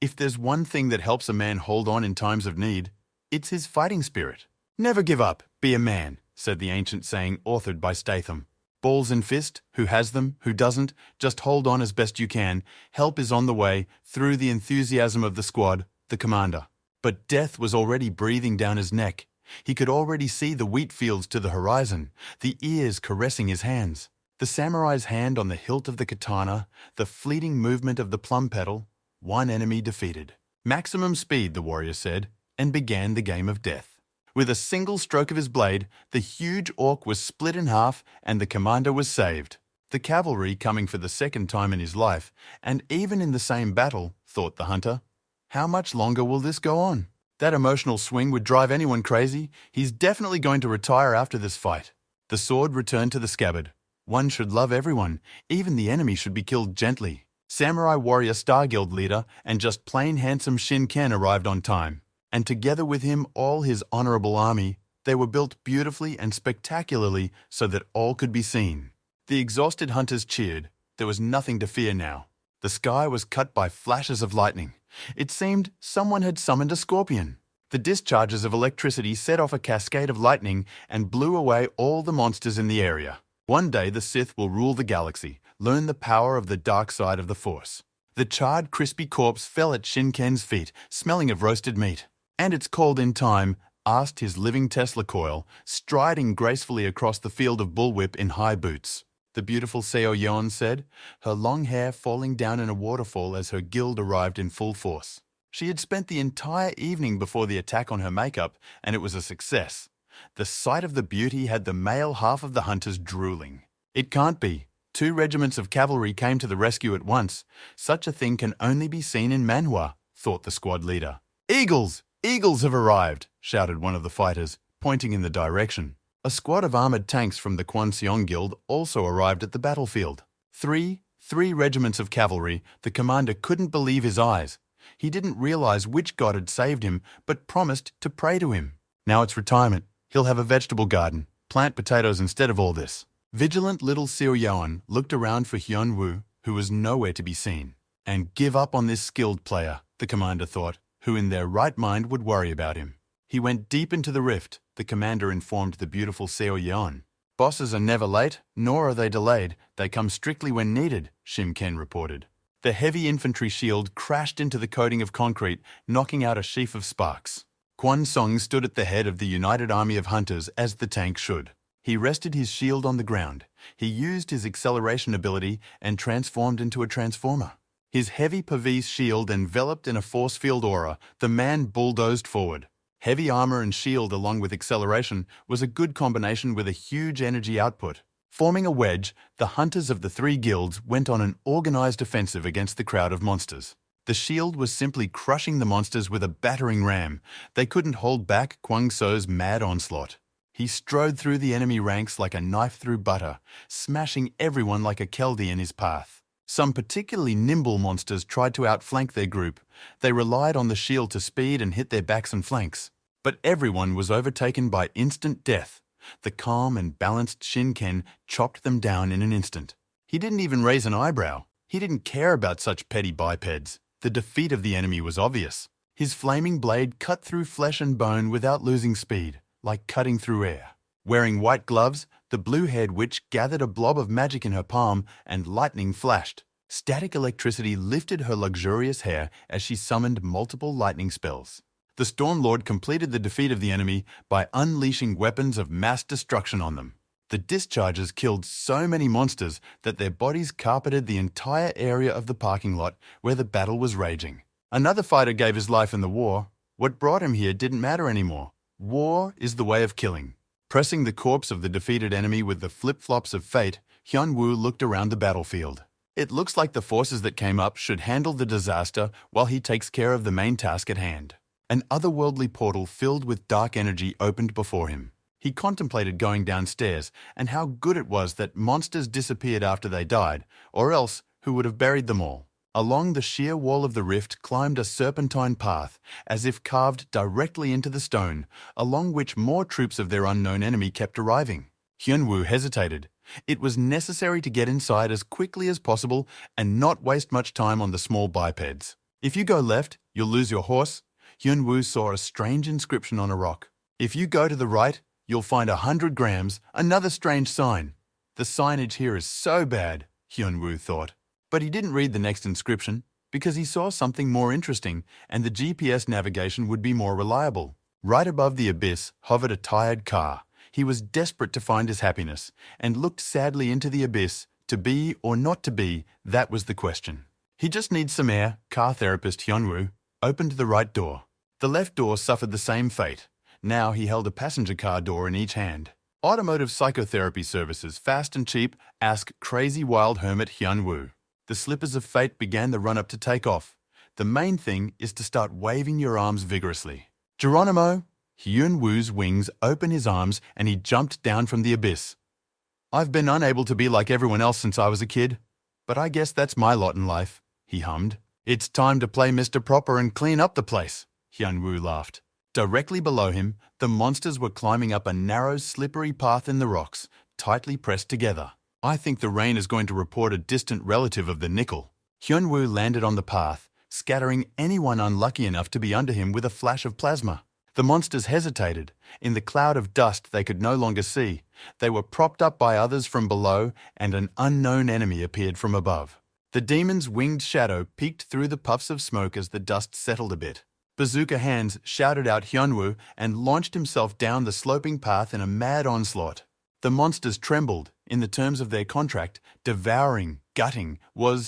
If there's one thing that helps a man hold on in times of need, it's his fighting spirit. "Never give up, be a man," said the ancient saying authored by Statham. Balls in fist, who has them, who doesn't, just hold on as best you can. Help is on the way, through the enthusiasm of the squad, the commander. But death was already breathing down his neck. He could already see the wheat fields to the horizon, the ears caressing his hands. The samurai's hand on the hilt of the katana, the fleeting movement of the plum petal. One enemy defeated. Maximum speed, the warrior said, and began the game of death. With a single stroke of his blade, the huge orc was split in half and the commander was saved. The cavalry coming for the second time in his life, and even in the same battle, thought the hunter. How much longer will this go on? That emotional swing would drive anyone crazy. He's definitely going to retire after this fight. The sword returned to the scabbard. One should love everyone. Even the enemy should be killed gently. Samurai warrior Star Guild leader and just plain handsome Shin Ken arrived on time, and together with him all his honorable army. They were built beautifully and spectacularly so that all could be seen. The exhausted hunters cheered. There was nothing to fear now. The sky was cut by flashes of lightning. It seemed someone had summoned a scorpion. The discharges of electricity set off a cascade of lightning and blew away all the monsters in the area. One day the Sith will rule the galaxy, learn the power of the dark side of the Force. The charred, crispy corpse fell at Shinken's feet, smelling of roasted meat. And it's called in time, asked his living Tesla coil, striding gracefully across the field of bullwhip in high boots. The beautiful Seo Yeon said, her long hair falling down in a waterfall as her guild arrived in full force. She had spent the entire evening before the attack on her makeup, and it was a success. The sight of the beauty had the male half of the hunters drooling. It can't be. 2 regiments of cavalry came to the rescue at once. Such a thing can only be seen in Manhwa, thought the squad leader. Eagles! Eagles have arrived! Shouted one of the fighters, pointing in the direction. A squad of armored tanks from the Kwanseong Guild also arrived at the battlefield. Three regiments of cavalry. The commander couldn't believe his eyes. He didn't realize which god had saved him, but promised to pray to him. Now it's retirement. He'll have a vegetable garden, plant potatoes instead of all this. Vigilant little Seo Yeon looked around for Hyun-woo, who was nowhere to be seen. And give up on this skilled player, the commander thought, who in their right mind would worry about him. He went deep into the rift, the commander informed the beautiful Seo Yeon. Bosses are never late, nor are they delayed. They come strictly when needed, Shimken reported. The heavy infantry shield crashed into the coating of concrete, knocking out a sheaf of sparks. Kwon Song stood at the head of the united army of hunters as the tank should. He rested his shield on the ground. He used his acceleration ability and transformed into a transformer. His heavy Pavis shield enveloped in a force field aura, the man bulldozed forward. Heavy armor and shield along with acceleration was a good combination with a huge energy output. Forming a wedge, the hunters of the 3 guilds went on an organized offensive against the crowd of monsters. The shield was simply crushing the monsters with a battering ram. They couldn't hold back Kwang So's mad onslaught. He strode through the enemy ranks like a knife through butter, smashing everyone like a Keldy in his path. Some particularly nimble monsters tried to outflank their group. They relied on the shield to speed and hit their backs and flanks. But everyone was overtaken by instant death. The calm and balanced Shinken chopped them down in an instant. He didn't even raise an eyebrow. He didn't care about such petty bipeds. The defeat of the enemy was obvious. His flaming blade cut through flesh and bone without losing speed, like cutting through air. Wearing white gloves, the blue-haired witch gathered a blob of magic in her palm and lightning flashed. Static electricity lifted her luxurious hair as she summoned multiple lightning spells. The Storm Lord completed the defeat of the enemy by unleashing weapons of mass destruction on them. The discharges killed so many monsters that their bodies carpeted the entire area of the parking lot where the battle was raging. Another fighter gave his life in the war. What brought him here didn't matter anymore. War is the way of killing. Pressing the corpse of the defeated enemy with the flip-flops of fate, Hyun-woo looked around the battlefield. It looks like the forces that came up should handle the disaster while he takes care of the main task at hand. An otherworldly portal filled with dark energy opened before him. He contemplated going downstairs and how good it was that monsters disappeared after they died, or else who would have buried them all. Along the sheer wall of the rift climbed a serpentine path, as if carved directly into the stone, along which more troops of their unknown enemy kept arriving. Hyun-woo hesitated. It was necessary to get inside as quickly as possible and not waste much time on the small bipeds. If you go left, you'll lose your horse. Hyun-woo saw a strange inscription on a rock. If you go to the right, you'll find 100 grams, another strange sign. The signage here is so bad, Hyun-woo thought. But he didn't read the next inscription because he saw something more interesting and the GPS navigation would be more reliable. Right above the abyss hovered a tired car. He was desperate to find his happiness and looked sadly into the abyss. To be or not to be, that was the question. He just needs some air, car therapist Hyun-woo opened the right door. The left door suffered the same fate. Now he held a passenger car door in each hand. Automotive psychotherapy services, fast and cheap, ask crazy wild hermit Hyun-woo. The slippers of fate began the run-up to take off. The main thing is to start waving your arms vigorously. Geronimo! Hyun-woo's wings opened his arms and he jumped down from the abyss. I've been unable to be like everyone else since I was a kid, but I guess that's my lot in life, he hummed. It's time to play Mr. Proper and clean up the place, Hyun-woo laughed. Directly below him, the monsters were climbing up a narrow, slippery path in the rocks, tightly pressed together. I think the rain is going to report a distant relative of the nickel. Hyunwoo landed on the path, scattering anyone unlucky enough to be under him with a flash of plasma. The monsters hesitated. In the cloud of dust they could no longer see. They were propped up by others from below, and an unknown enemy appeared from above. The demon's winged shadow peeked through the puffs of smoke as the dust settled a bit. Bazooka Hands shouted out Hyunwoo and launched himself down the sloping path in a mad onslaught. The monsters trembled. In the terms of their contract, devouring, gutting,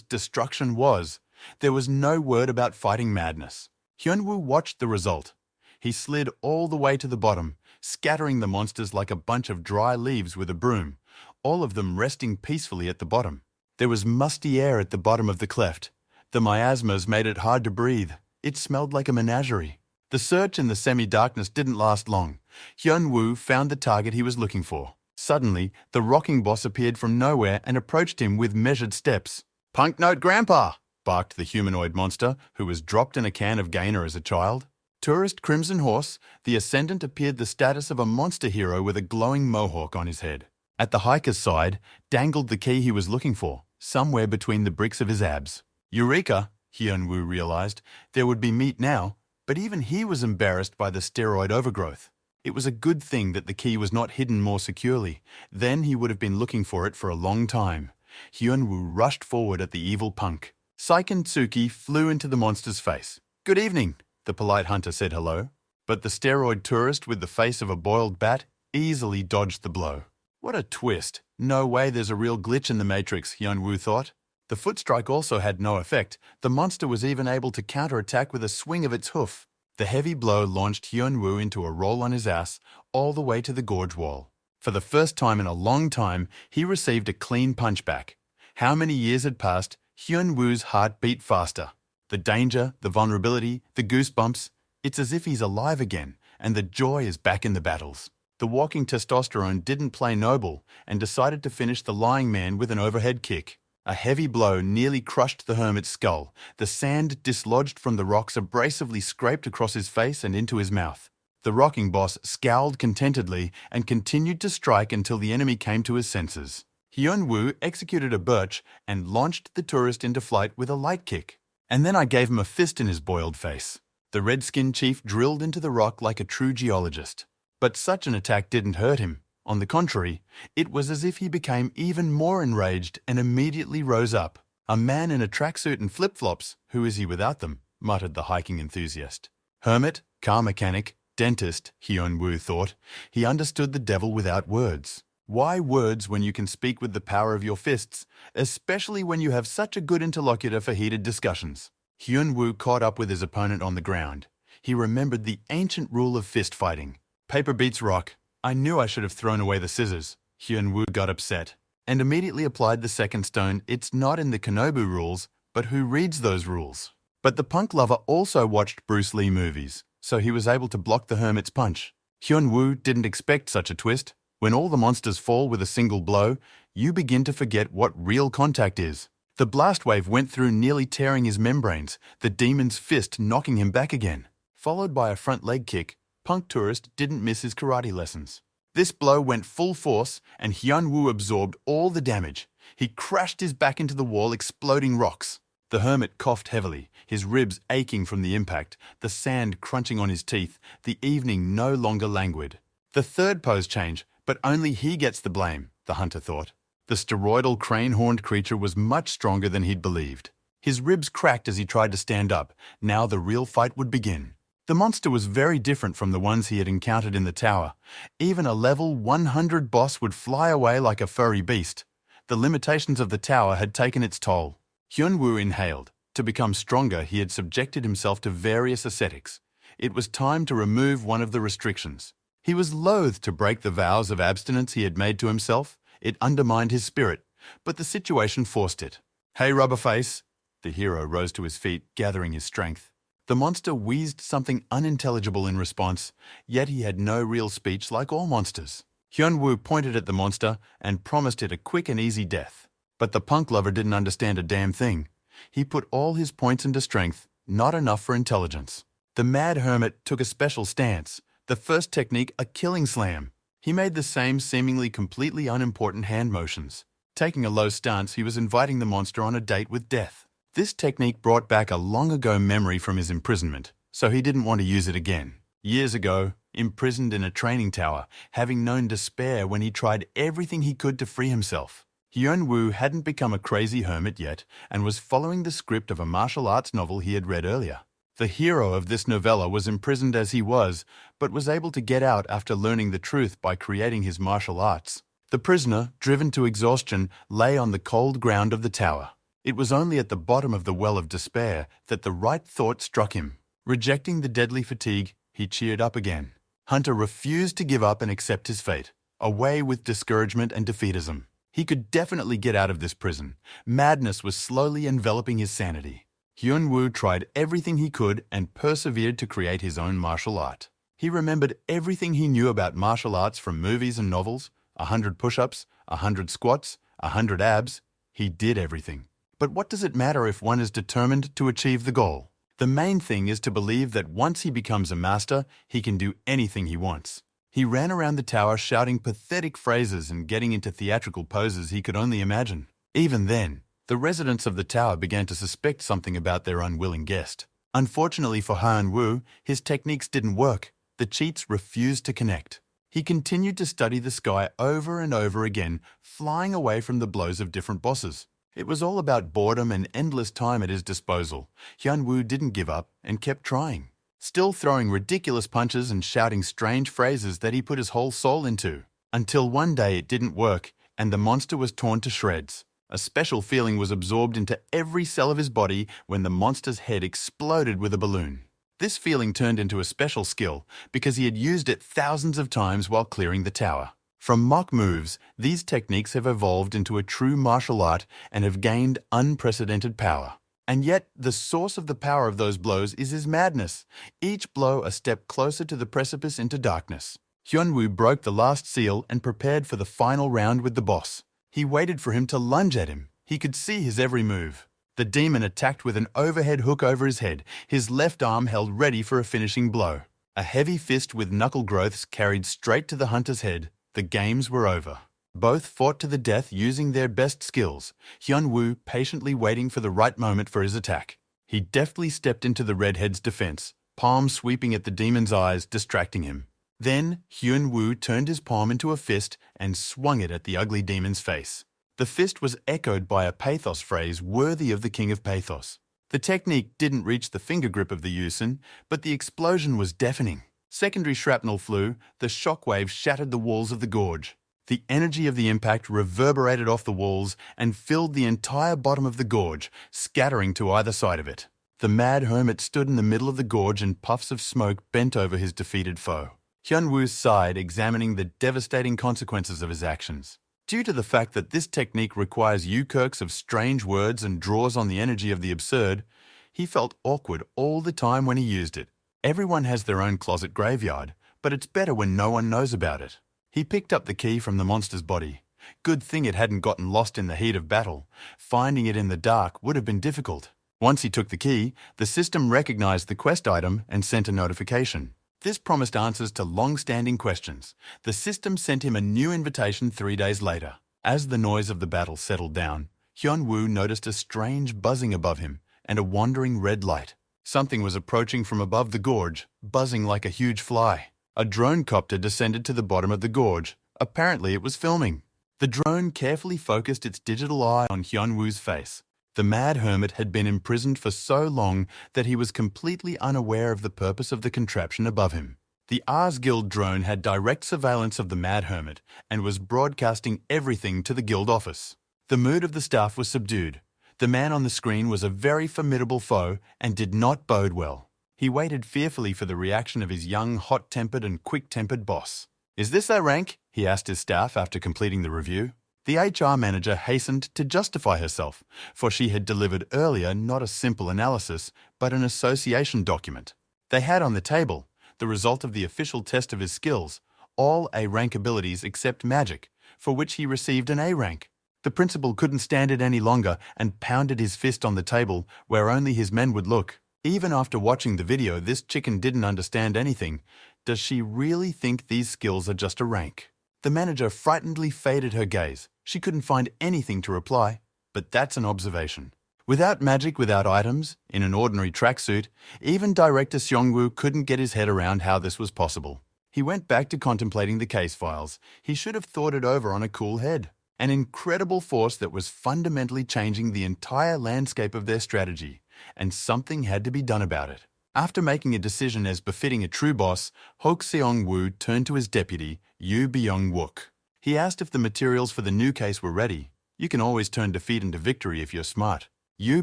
destruction was. There was no word about fighting madness. Hyunwoo watched the result. He slid all the way to the bottom, scattering the monsters like a bunch of dry leaves with a broom, all of them resting peacefully at the bottom. There was musty air at the bottom of the cleft. The miasmas made it hard to breathe. It smelled like a menagerie. The search in the semi-darkness didn't last long. Hyunwoo found the target he was looking for. Suddenly, the rocking boss appeared from nowhere and approached him with measured steps. "Punk note grandpa!" barked the humanoid monster, who was dropped in a can of Gainer as a child. Tourist Crimson Horse, the Ascendant appeared the status of a monster hero with a glowing mohawk on his head. At the hiker's side dangled the key he was looking for, somewhere between the bricks of his abs. Eureka! Hyunwoo realized. There would be meat now, but even he was embarrassed by the steroid overgrowth. It was a good thing that the key was not hidden more securely. Then he would have been looking for it for a long time. Hyunwoo rushed forward at the evil punk. Saiken Tsuki flew into the monster's face. "Good evening," the polite hunter said hello. But the steroid tourist with the face of a boiled bat easily dodged the blow. What a twist. No way there's a real glitch in the Matrix, Hyunwoo thought. The foot strike also had no effect. The monster was even able to counterattack with a swing of its hoof. The heavy blow launched Hyunwoo into a roll on his ass all the way to the gorge wall. For the first time in a long time, he received a clean punchback. How many years had passed, Hyunwoo's heart beat faster. The danger, the vulnerability, the goosebumps, it's as if he's alive again, and the joy is back in the battles. The walking testosterone didn't play noble and decided to finish the lying man with an overhead kick. A heavy blow nearly crushed the hermit's skull. The sand dislodged from the rocks abrasively scraped across his face and into his mouth. The rocking boss scowled contentedly and continued to strike until the enemy came to his senses. Hyunwoo executed a birch and launched the tourist into flight with a light kick. And then I gave him a fist in his boiled face. The Redskin chief drilled into the rock like a true geologist. But such an attack didn't hurt him. On the contrary, it was as if he became even more enraged and immediately rose up. "A man in a tracksuit and flip-flops, who is he without them?" muttered the hiking enthusiast. Hermit, car mechanic, dentist, Hyunwoo thought. He understood the devil without words. Why words when you can speak with the power of your fists, especially when you have such a good interlocutor for heated discussions? Hyunwoo caught up with his opponent on the ground. He remembered the ancient rule of fist fighting. Paper beats rock. I knew I should have thrown away the scissors. Hyunwoo got upset and immediately applied the second stone. It's not in the Kenobu rules, but who reads those rules? But the punk lover also watched Bruce Lee movies, so he was able to block the hermit's punch. Hyunwoo didn't expect such a twist. When all the monsters fall with a single blow, you begin to forget what real contact is. The blast wave went through, nearly tearing his membranes, the demon's fist knocking him back again. Followed by a front leg kick, Punk Tourist didn't miss his karate lessons. This blow went full force, and Hyunwoo absorbed all the damage. He crashed his back into the wall, exploding rocks. The hermit coughed heavily, his ribs aching from the impact, the sand crunching on his teeth, the evening no longer languid. The third pose change, but only he gets the blame, the hunter thought. The steroidal crane-horned creature was much stronger than he'd believed. His ribs cracked as he tried to stand up. Now the real fight would begin. The monster was very different from the ones he had encountered in the tower. Even a level 100 boss would fly away like a furry beast. The limitations of the tower had taken its toll. Hyunwoo inhaled. To become stronger, he had subjected himself to various ascetics. It was time to remove one of the restrictions. He was loath to break the vows of abstinence he had made to himself. It undermined his spirit, but the situation forced it. "Hey, Rubberface!" The hero rose to his feet, gathering his strength. The monster wheezed something unintelligible in response, yet he had no real speech like all monsters. Hyunwoo pointed at the monster and promised it a quick and easy death. But the punk lover didn't understand a damn thing. He put all his points into strength, not enough for intelligence. The mad hermit took a special stance. The first technique, a killing slam. He made the same seemingly completely unimportant hand motions. Taking a low stance, he was inviting the monster on a date with death. This technique brought back a long-ago memory from his imprisonment, so he didn't want to use it again. Years ago, imprisoned in a training tower, having known despair when he tried everything he could to free himself. Hyun-woo hadn't become a crazy hermit yet and was following the script of a martial arts novel he had read earlier. The hero of this novella was imprisoned as he was, but was able to get out after learning the truth by creating his martial arts. The prisoner, driven to exhaustion, lay on the cold ground of the tower. It was only at the bottom of the well of despair that the right thought struck him. Rejecting the deadly fatigue, he cheered up again. Hunter refused to give up and accept his fate, away with discouragement and defeatism. He could definitely get out of this prison. Madness was slowly enveloping his sanity. Hyun-woo tried everything he could and persevered to create his own martial art. He remembered everything he knew about martial arts from movies and novels, 100 push-ups, 100 squats, 100 abs. He did everything. But what does it matter if one is determined to achieve the goal? The main thing is to believe that once he becomes a master, he can do anything he wants. He ran around the tower shouting pathetic phrases and getting into theatrical poses he could only imagine. Even then, the residents of the tower began to suspect something about their unwilling guest. Unfortunately for Hyun-woo, his techniques didn't work. The cheats refused to connect. He continued to study the sky over and over again, flying away from the blows of different bosses. It was all about boredom and endless time at his disposal. Hyun-woo didn't give up and kept trying, still throwing ridiculous punches and shouting strange phrases that he put his whole soul into. Until one day it didn't work, and the monster was torn to shreds. A special feeling was absorbed into every cell of his body when the monster's head exploded with a balloon. This feeling turned into a special skill because he had used it thousands of times while clearing the tower. From mock moves, these techniques have evolved into a true martial art and have gained unprecedented power. And yet, the source of the power of those blows is his madness, each blow a step closer to the precipice into darkness. Hyun-woo broke the last seal and prepared for the final round with the boss. He waited for him to lunge at him. He could see his every move. The demon attacked with an overhead hook over his head, his left arm held ready for a finishing blow. A heavy fist with knuckle growths carried straight to the hunter's head. The games were over. Both fought to the death using their best skills, Hyun-woo patiently waiting for the right moment for his attack. He deftly stepped into the redhead's defense, palm sweeping at the demon's eyes, distracting him. Then, Hyun-woo turned his palm into a fist and swung it at the ugly demon's face. The fist was echoed by a pathos phrase worthy of the king of pathos. The technique didn't reach the finger grip of the Yusin, but the explosion was deafening. Secondary shrapnel flew, the shockwave shattered the walls of the gorge. The energy of the impact reverberated off the walls and filled the entire bottom of the gorge, scattering to either side of it. The mad hermit stood in the middle of the gorge and puffs of smoke bent over his defeated foe. Hyun-woo sighed, examining the devastating consequences of his actions. Due to the fact that this technique requires U-quirks of strange words and draws on the energy of the absurd, he felt awkward all the time when he used it. Everyone has their own closet graveyard, but it's better when no one knows about it. He picked up the key from the monster's body. Good thing it hadn't gotten lost in the heat of battle. Finding it in the dark would have been difficult. Once he took the key, the system recognized the quest item and sent a notification. This promised answers to long-standing questions. The system sent him a new invitation 3 days later. As the noise of the battle settled down, Hyun-woo noticed a strange buzzing above him and a wandering red light. Something was approaching from above the gorge, buzzing like a huge fly. A drone copter descended to the bottom of the gorge. Apparently it was filming. The drone carefully focused its digital eye on Hyun-woo's face. The mad hermit had been imprisoned for so long that he was completely unaware of the purpose of the contraption above him. The Ars Guild drone had direct surveillance of the mad hermit and was broadcasting everything to the guild office. The mood of the staff was subdued. The man on the screen was a very formidable foe and did not bode well. He waited fearfully for the reaction of his young, hot-tempered and quick-tempered boss. "Is this our rank?" he asked his staff after completing the review. The HR manager hastened to justify herself, for she had delivered earlier not a simple analysis, but an association document. They had on the table the result of the official test of his skills, all A-rank abilities except magic, for which he received an A rank. The principal couldn't stand it any longer and pounded his fist on the table where only his men would look. Even after watching the video, this chicken didn't understand anything. Does she really think these skills are just a rank? The manager frightenedly faded her gaze. She couldn't find anything to reply, but that's an observation. Without magic, without items, in an ordinary tracksuit, even director Seong-woo couldn't get his head around how this was possible. He went back to contemplating the case files. He should have thought it over on a cool head. An incredible force that was fundamentally changing the entire landscape of their strategy, and something had to be done about it. After making a decision as befitting a true boss, Hok Seong-woo turned to his deputy, Yoo Byung-wook. He asked if the materials for the new case were ready. You can always turn defeat into victory if you're smart. Yoo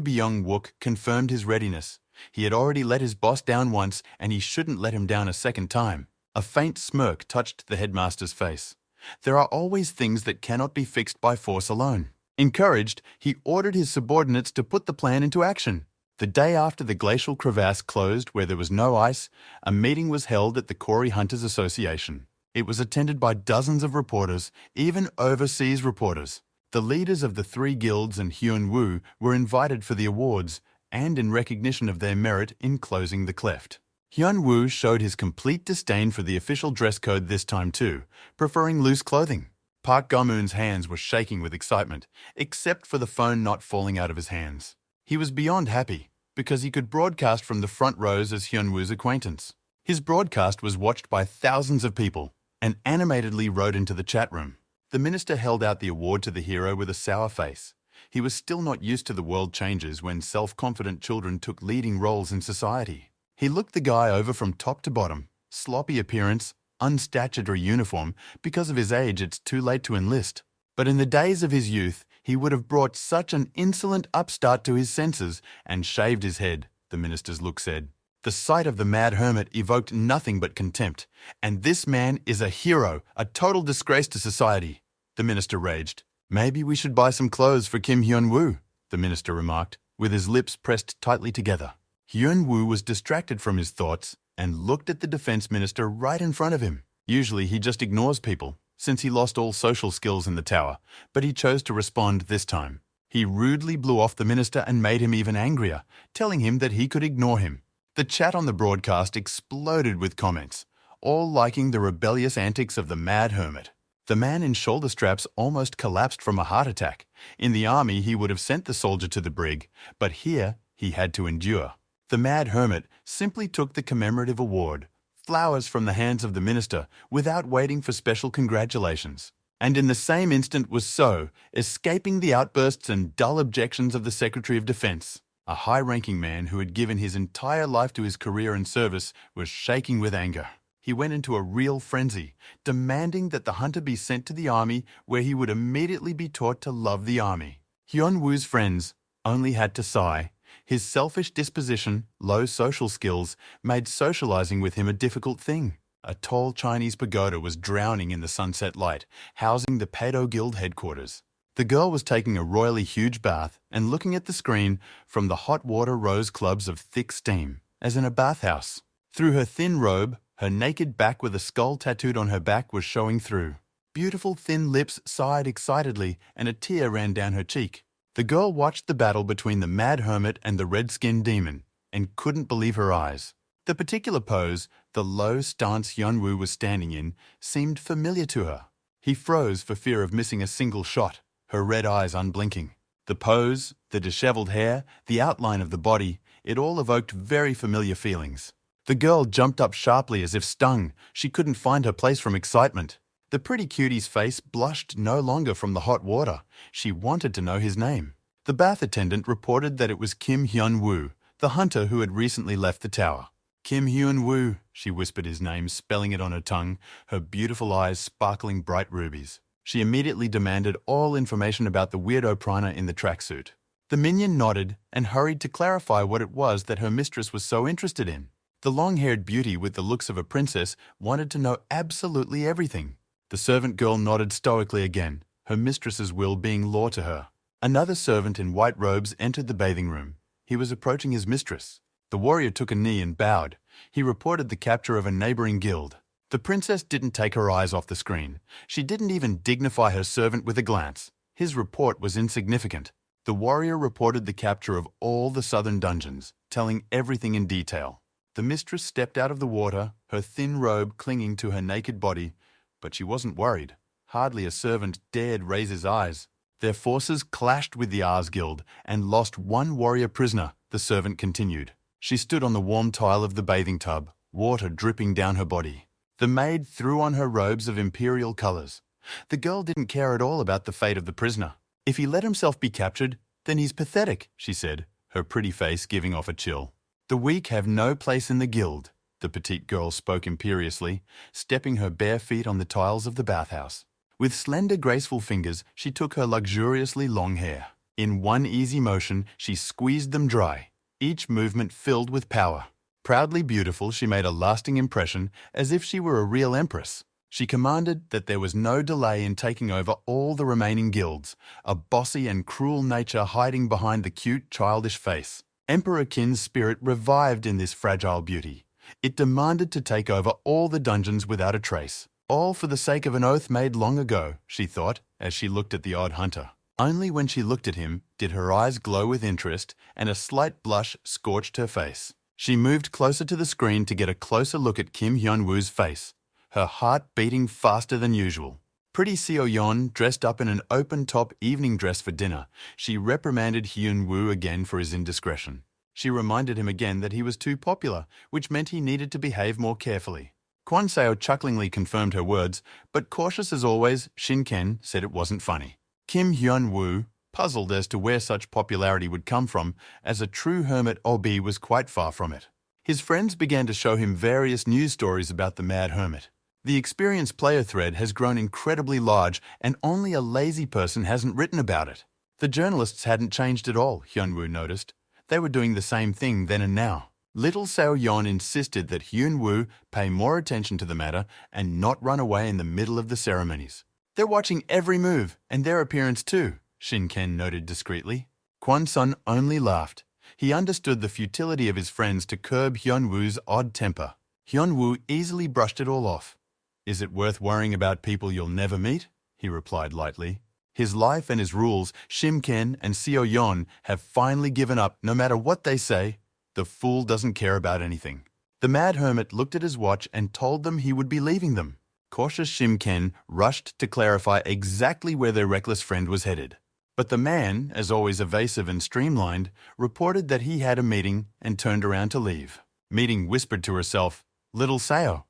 Byung-wook confirmed his readiness. He had already let his boss down once, and he shouldn't let him down a second time. A faint smirk touched the headmaster's face. There are always things that cannot be fixed by force alone. Encouraged, he ordered his subordinates to put the plan into action. The day after the glacial crevasse closed where there was no ice, a meeting was held at the Cory Hunters Association. It was attended by dozens of reporters, even overseas reporters. The leaders of the three guilds and Hyun-woo were invited for the awards and in recognition of their merit in closing the cleft. Hyun-woo showed his complete disdain for the official dress code this time too, preferring loose clothing. Park Go-moon's hands were shaking with excitement, except for the phone not falling out of his hands. He was beyond happy, because he could broadcast from the front rows as Hyun-woo's acquaintance. His broadcast was watched by thousands of people, and animatedly wrote into the chat room. The minister held out the award to the hero with a sour face. He was still not used to the world changes when self-confident children took leading roles in society. He looked the guy over from top to bottom. Sloppy appearance, unstatutory uniform. Because of his age, it's too late to enlist. But in the days of his youth, he would have brought such an insolent upstart to his senses and shaved his head, the minister's look said. The sight of the mad hermit evoked nothing but contempt. And this man is a hero, a total disgrace to society, the minister raged. Maybe we should buy some clothes for Kim Hyun-woo, the minister remarked, with his lips pressed tightly together. Hyun-woo was distracted from his thoughts and looked at the defense minister right in front of him. Usually he just ignores people, since he lost all social skills in the tower, but he chose to respond this time. He rudely blew off the minister and made him even angrier, telling him that he could ignore him. The chat on the broadcast exploded with comments, all liking the rebellious antics of the mad hermit. The man in shoulder straps almost collapsed from a heart attack. In the army, he would have sent the soldier to the brig, but here he had to endure. The mad hermit simply took the commemorative award, flowers from the hands of the minister, without waiting for special congratulations. And in the same instant was so, escaping the outbursts and dull objections of the Secretary of Defense. A high-ranking man who had given his entire life to his career and service was shaking with anger. He went into a real frenzy, demanding that the hunter be sent to the army where he would immediately be taught to love the army. Hyun-woo's friends only had to sigh. His selfish disposition, low social skills, made socializing with him a difficult thing. A tall Chinese pagoda was drowning in the sunset light, housing the Pado Guild headquarters. The girl was taking a royally huge bath and looking at the screen from the hot water rose clubs of thick steam, as in a bathhouse. Through her thin robe, her naked back with a skull tattooed on her back was showing through. Beautiful thin lips sighed excitedly and a tear ran down her cheek. The girl watched the battle between the mad hermit and the red-skinned demon and couldn't believe her eyes. The particular pose, the low stance Hyun-woo was standing in, seemed familiar to her. He froze for fear of missing a single shot, her red eyes unblinking. The pose, the disheveled hair, the outline of the body, it all evoked very familiar feelings. The girl jumped up sharply as if stung. She couldn't find her place from excitement. The pretty cutie's face blushed no longer from the hot water. She wanted to know his name. The bath attendant reported that it was Kim Hyun-woo, the hunter who had recently left the tower. Kim Hyun-woo, she whispered his name, spelling it on her tongue, her beautiful eyes sparkling bright rubies. She immediately demanded all information about the weirdo prana in the tracksuit. The minion nodded and hurried to clarify what it was that her mistress was so interested in. The long-haired beauty with the looks of a princess wanted to know absolutely everything. The servant girl nodded stoically again, her mistress's will being law to her. Another servant in white robes entered the bathing room. He was approaching his mistress. The warrior took a knee and bowed. He reported the capture of a neighboring guild. The princess didn't take her eyes off the screen. She didn't even dignify her servant with a glance. His report was insignificant. The warrior reported the capture of all the southern dungeons. telling everything in detail. The mistress stepped out of the water, her thin robe clinging to her naked body, but she wasn't worried. Hardly a servant dared raise his eyes. Their forces clashed with the Ares Guild and lost one warrior prisoner, the servant continued. She stood on the warm tile of the bathing tub, water dripping down her body. The maid threw on her robes of imperial colors. The girl didn't care at all about the fate of the prisoner. If he let himself be captured, then he's pathetic, she said, her pretty face giving off a chill. The weak have no place in the guild, the petite girl spoke imperiously, stepping her bare feet on the tiles of the bathhouse. With slender, graceful fingers, she took her luxuriously long hair. In one easy motion, she squeezed them dry, each movement filled with power. Proudly beautiful, she made a lasting impression, as if she were a real empress. She commanded that there was no delay in taking over all the remaining guilds, a bossy and cruel nature hiding behind the cute, childish face. Emperor Qin's spirit revived in this fragile beauty. It demanded to take over all the dungeons without a trace. All for the sake of an oath made long ago, she thought, as she looked at the odd hunter. Only when she looked at him did her eyes glow with interest, and a slight blush scorched her face. She moved closer to the screen to get a closer look at Kim Hyun-woo's face, her heart beating faster than usual. Pretty Seo-yeon, dressed up in an open-top evening dress for dinner, she reprimanded Hyun-woo again for his indiscretion. She reminded him again that he was too popular, which meant he needed to behave more carefully. Kwon Seo chucklingly confirmed her words, but cautious as always, Shin Ken said it wasn't funny. Kim Hyun-woo, puzzled as to where such popularity would come from, as a true hermit Obi was quite far from it. His friends began to show him various news stories about the mad hermit. The experienced player thread has grown incredibly large, and only a lazy person hasn't written about it. The journalists hadn't changed at all, Hyun-woo noticed. They were doing the same thing then and now. Little Seo-yeon insisted that Hyun-woo pay more attention to the matter and not run away in the middle of the ceremonies. They're watching every move, and their appearance too, Shin Ken noted discreetly. Kwon-sun only laughed. He understood the futility of his friends to curb Hyun-woo's odd temper. Hyun-woo easily brushed it all off. Is it worth worrying about people you'll never meet? He replied lightly. His life and his rules, Shim Ken and Seo-yeon, have finally given up no matter what they say. The fool doesn't care about anything. The mad hermit looked at his watch and told them he would be leaving them. Cautious Shim Ken rushed to clarify exactly where their reckless friend was headed. But the man, as always evasive and streamlined, reported that he had a meeting and turned around to leave. Meeting whispered to herself, "Little Seo."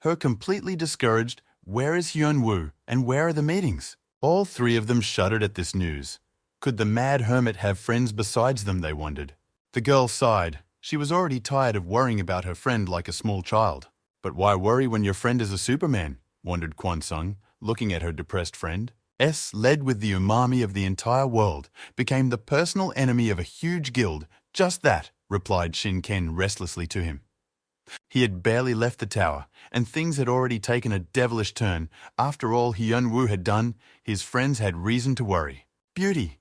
Her completely discouraged, where is Hyun-woo and where are the meetings? All three of them shuddered at this news. Could the mad hermit have friends besides them, they wondered. The girl sighed. She was already tired of worrying about her friend like a small child. But why worry when your friend is a Superman? Wondered Kwon-sung, looking at her depressed friend. Led with the umami of the entire world, became the personal enemy of a huge guild. Just that, replied Shin Ken restlessly to him. He had barely left the tower, and things had already taken a devilish turn. After all Hyun-woo had done, his friends had reason to worry. Beauty.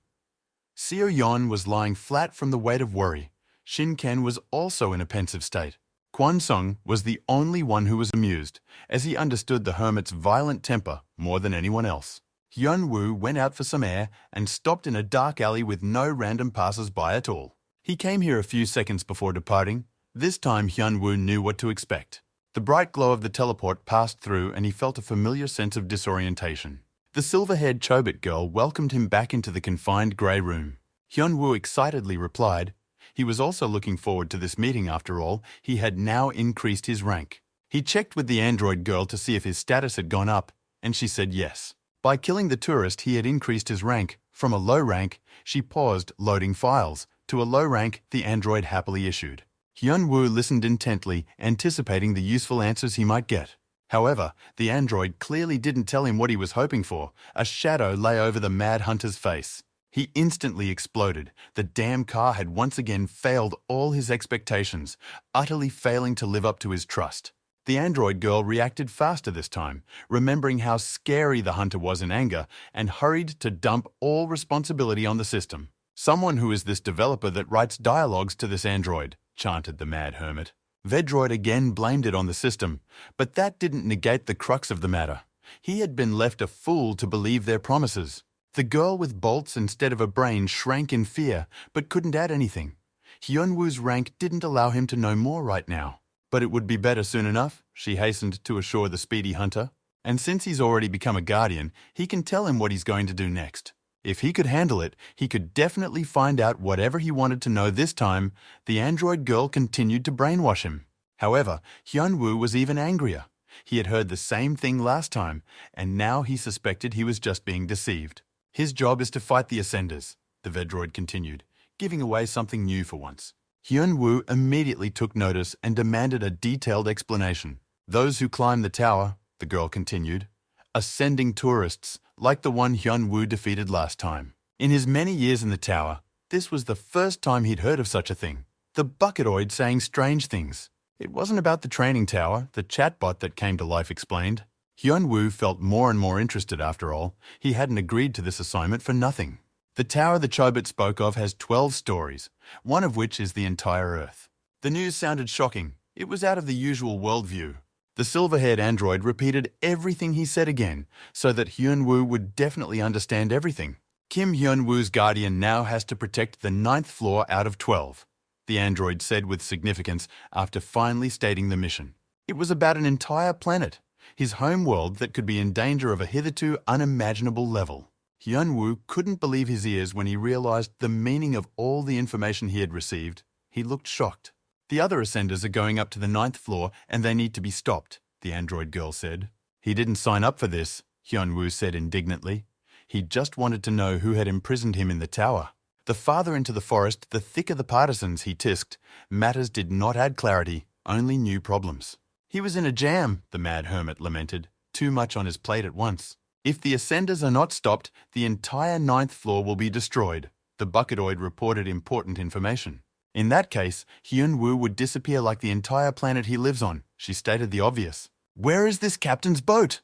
Seo-yeon was lying flat from the weight of worry. Shin Ken was also in a pensive state. Kwon-sung was the only one who was amused, as he understood the hermit's violent temper more than anyone else. Hyun-woo went out for some air and stopped in a dark alley with no random passers-by at all. He came here a few seconds before departing. This time Hyun-woo knew what to expect. The bright glow of the teleport passed through and he felt a familiar sense of disorientation. The silver-haired Chobit girl welcomed him back into the confined grey room. Hyun-woo excitedly replied. He was also looking forward to this meeting after all. He had now increased his rank. He checked with the android girl to see if his status had gone up, and she said yes. By killing the tourist, he had increased his rank. From a low rank, she paused loading files. To a low rank, the android happily issued. Hyun-woo listened intently, anticipating the useful answers he might get. However, the android clearly didn't tell him what he was hoping for. A shadow lay over the mad hunter's face. He instantly exploded. The damn car had once again failed all his expectations, utterly failing to live up to his trust. The android girl reacted faster this time, remembering how scary the hunter was in anger, and hurried to dump all responsibility on the system. Someone who is this developer that writes dialogues to this android, chanted the mad hermit. Vedroid again blamed it on the system, but that didn't negate the crux of the matter. He had been left a fool to believe their promises. The girl with bolts instead of a brain shrank in fear, but couldn't add anything. Hyun-woo's rank didn't allow him to know more right now. But it would be better soon enough, she hastened to assure the speedy hunter. And since he's already become a guardian, he can tell him what he's going to do next. If he could handle it, he could definitely find out whatever he wanted to know this time. The android girl continued to brainwash him. However, Hyun-woo was even angrier. He had heard the same thing last time, and now he suspected he was just being deceived. His job is to fight the Ascenders, the Vedroid continued, giving away something new for once. Hyun-woo immediately took notice and demanded a detailed explanation. Those who climb the tower, the girl continued, ascending tourists, like the one Hyun-woo defeated last time. In his many years in the tower, this was the first time he'd heard of such a thing. The Bucketoid saying strange things. It wasn't about the training tower, the chatbot that came to life explained. Hyun-woo felt more and more interested after all. He hadn't agreed to this assignment for nothing. The tower the Chobot spoke of has 12 stories, one of which is the entire Earth. The news sounded shocking. It was out of the usual worldview. The silver-haired android repeated everything he said again, so that Hyun-woo would definitely understand everything. Kim Hyun-woo's guardian now has to protect the 9th floor out of 12, the android said with significance after finally stating the mission. It was about an entire planet, his home world that could be in danger of a hitherto unimaginable level. Hyun-woo couldn't believe his ears when he realized the meaning of all the information he had received. He looked shocked. The other Ascenders are going up to the 9th floor and they need to be stopped, the android girl said. He didn't sign up for this, Hyun-woo said indignantly. He just wanted to know who had imprisoned him in the tower. The farther into the forest, the thicker the partisans, he tisked. Matters did not add clarity, only new problems. He was in a jam, the mad hermit lamented. Too much on his plate at once. If the Ascenders are not stopped, the entire 9th floor will be destroyed. The Bucketoid reported important information. In that case, Hyun-woo would disappear like the entire planet he lives on. She stated the obvious. Where is this captain's boat?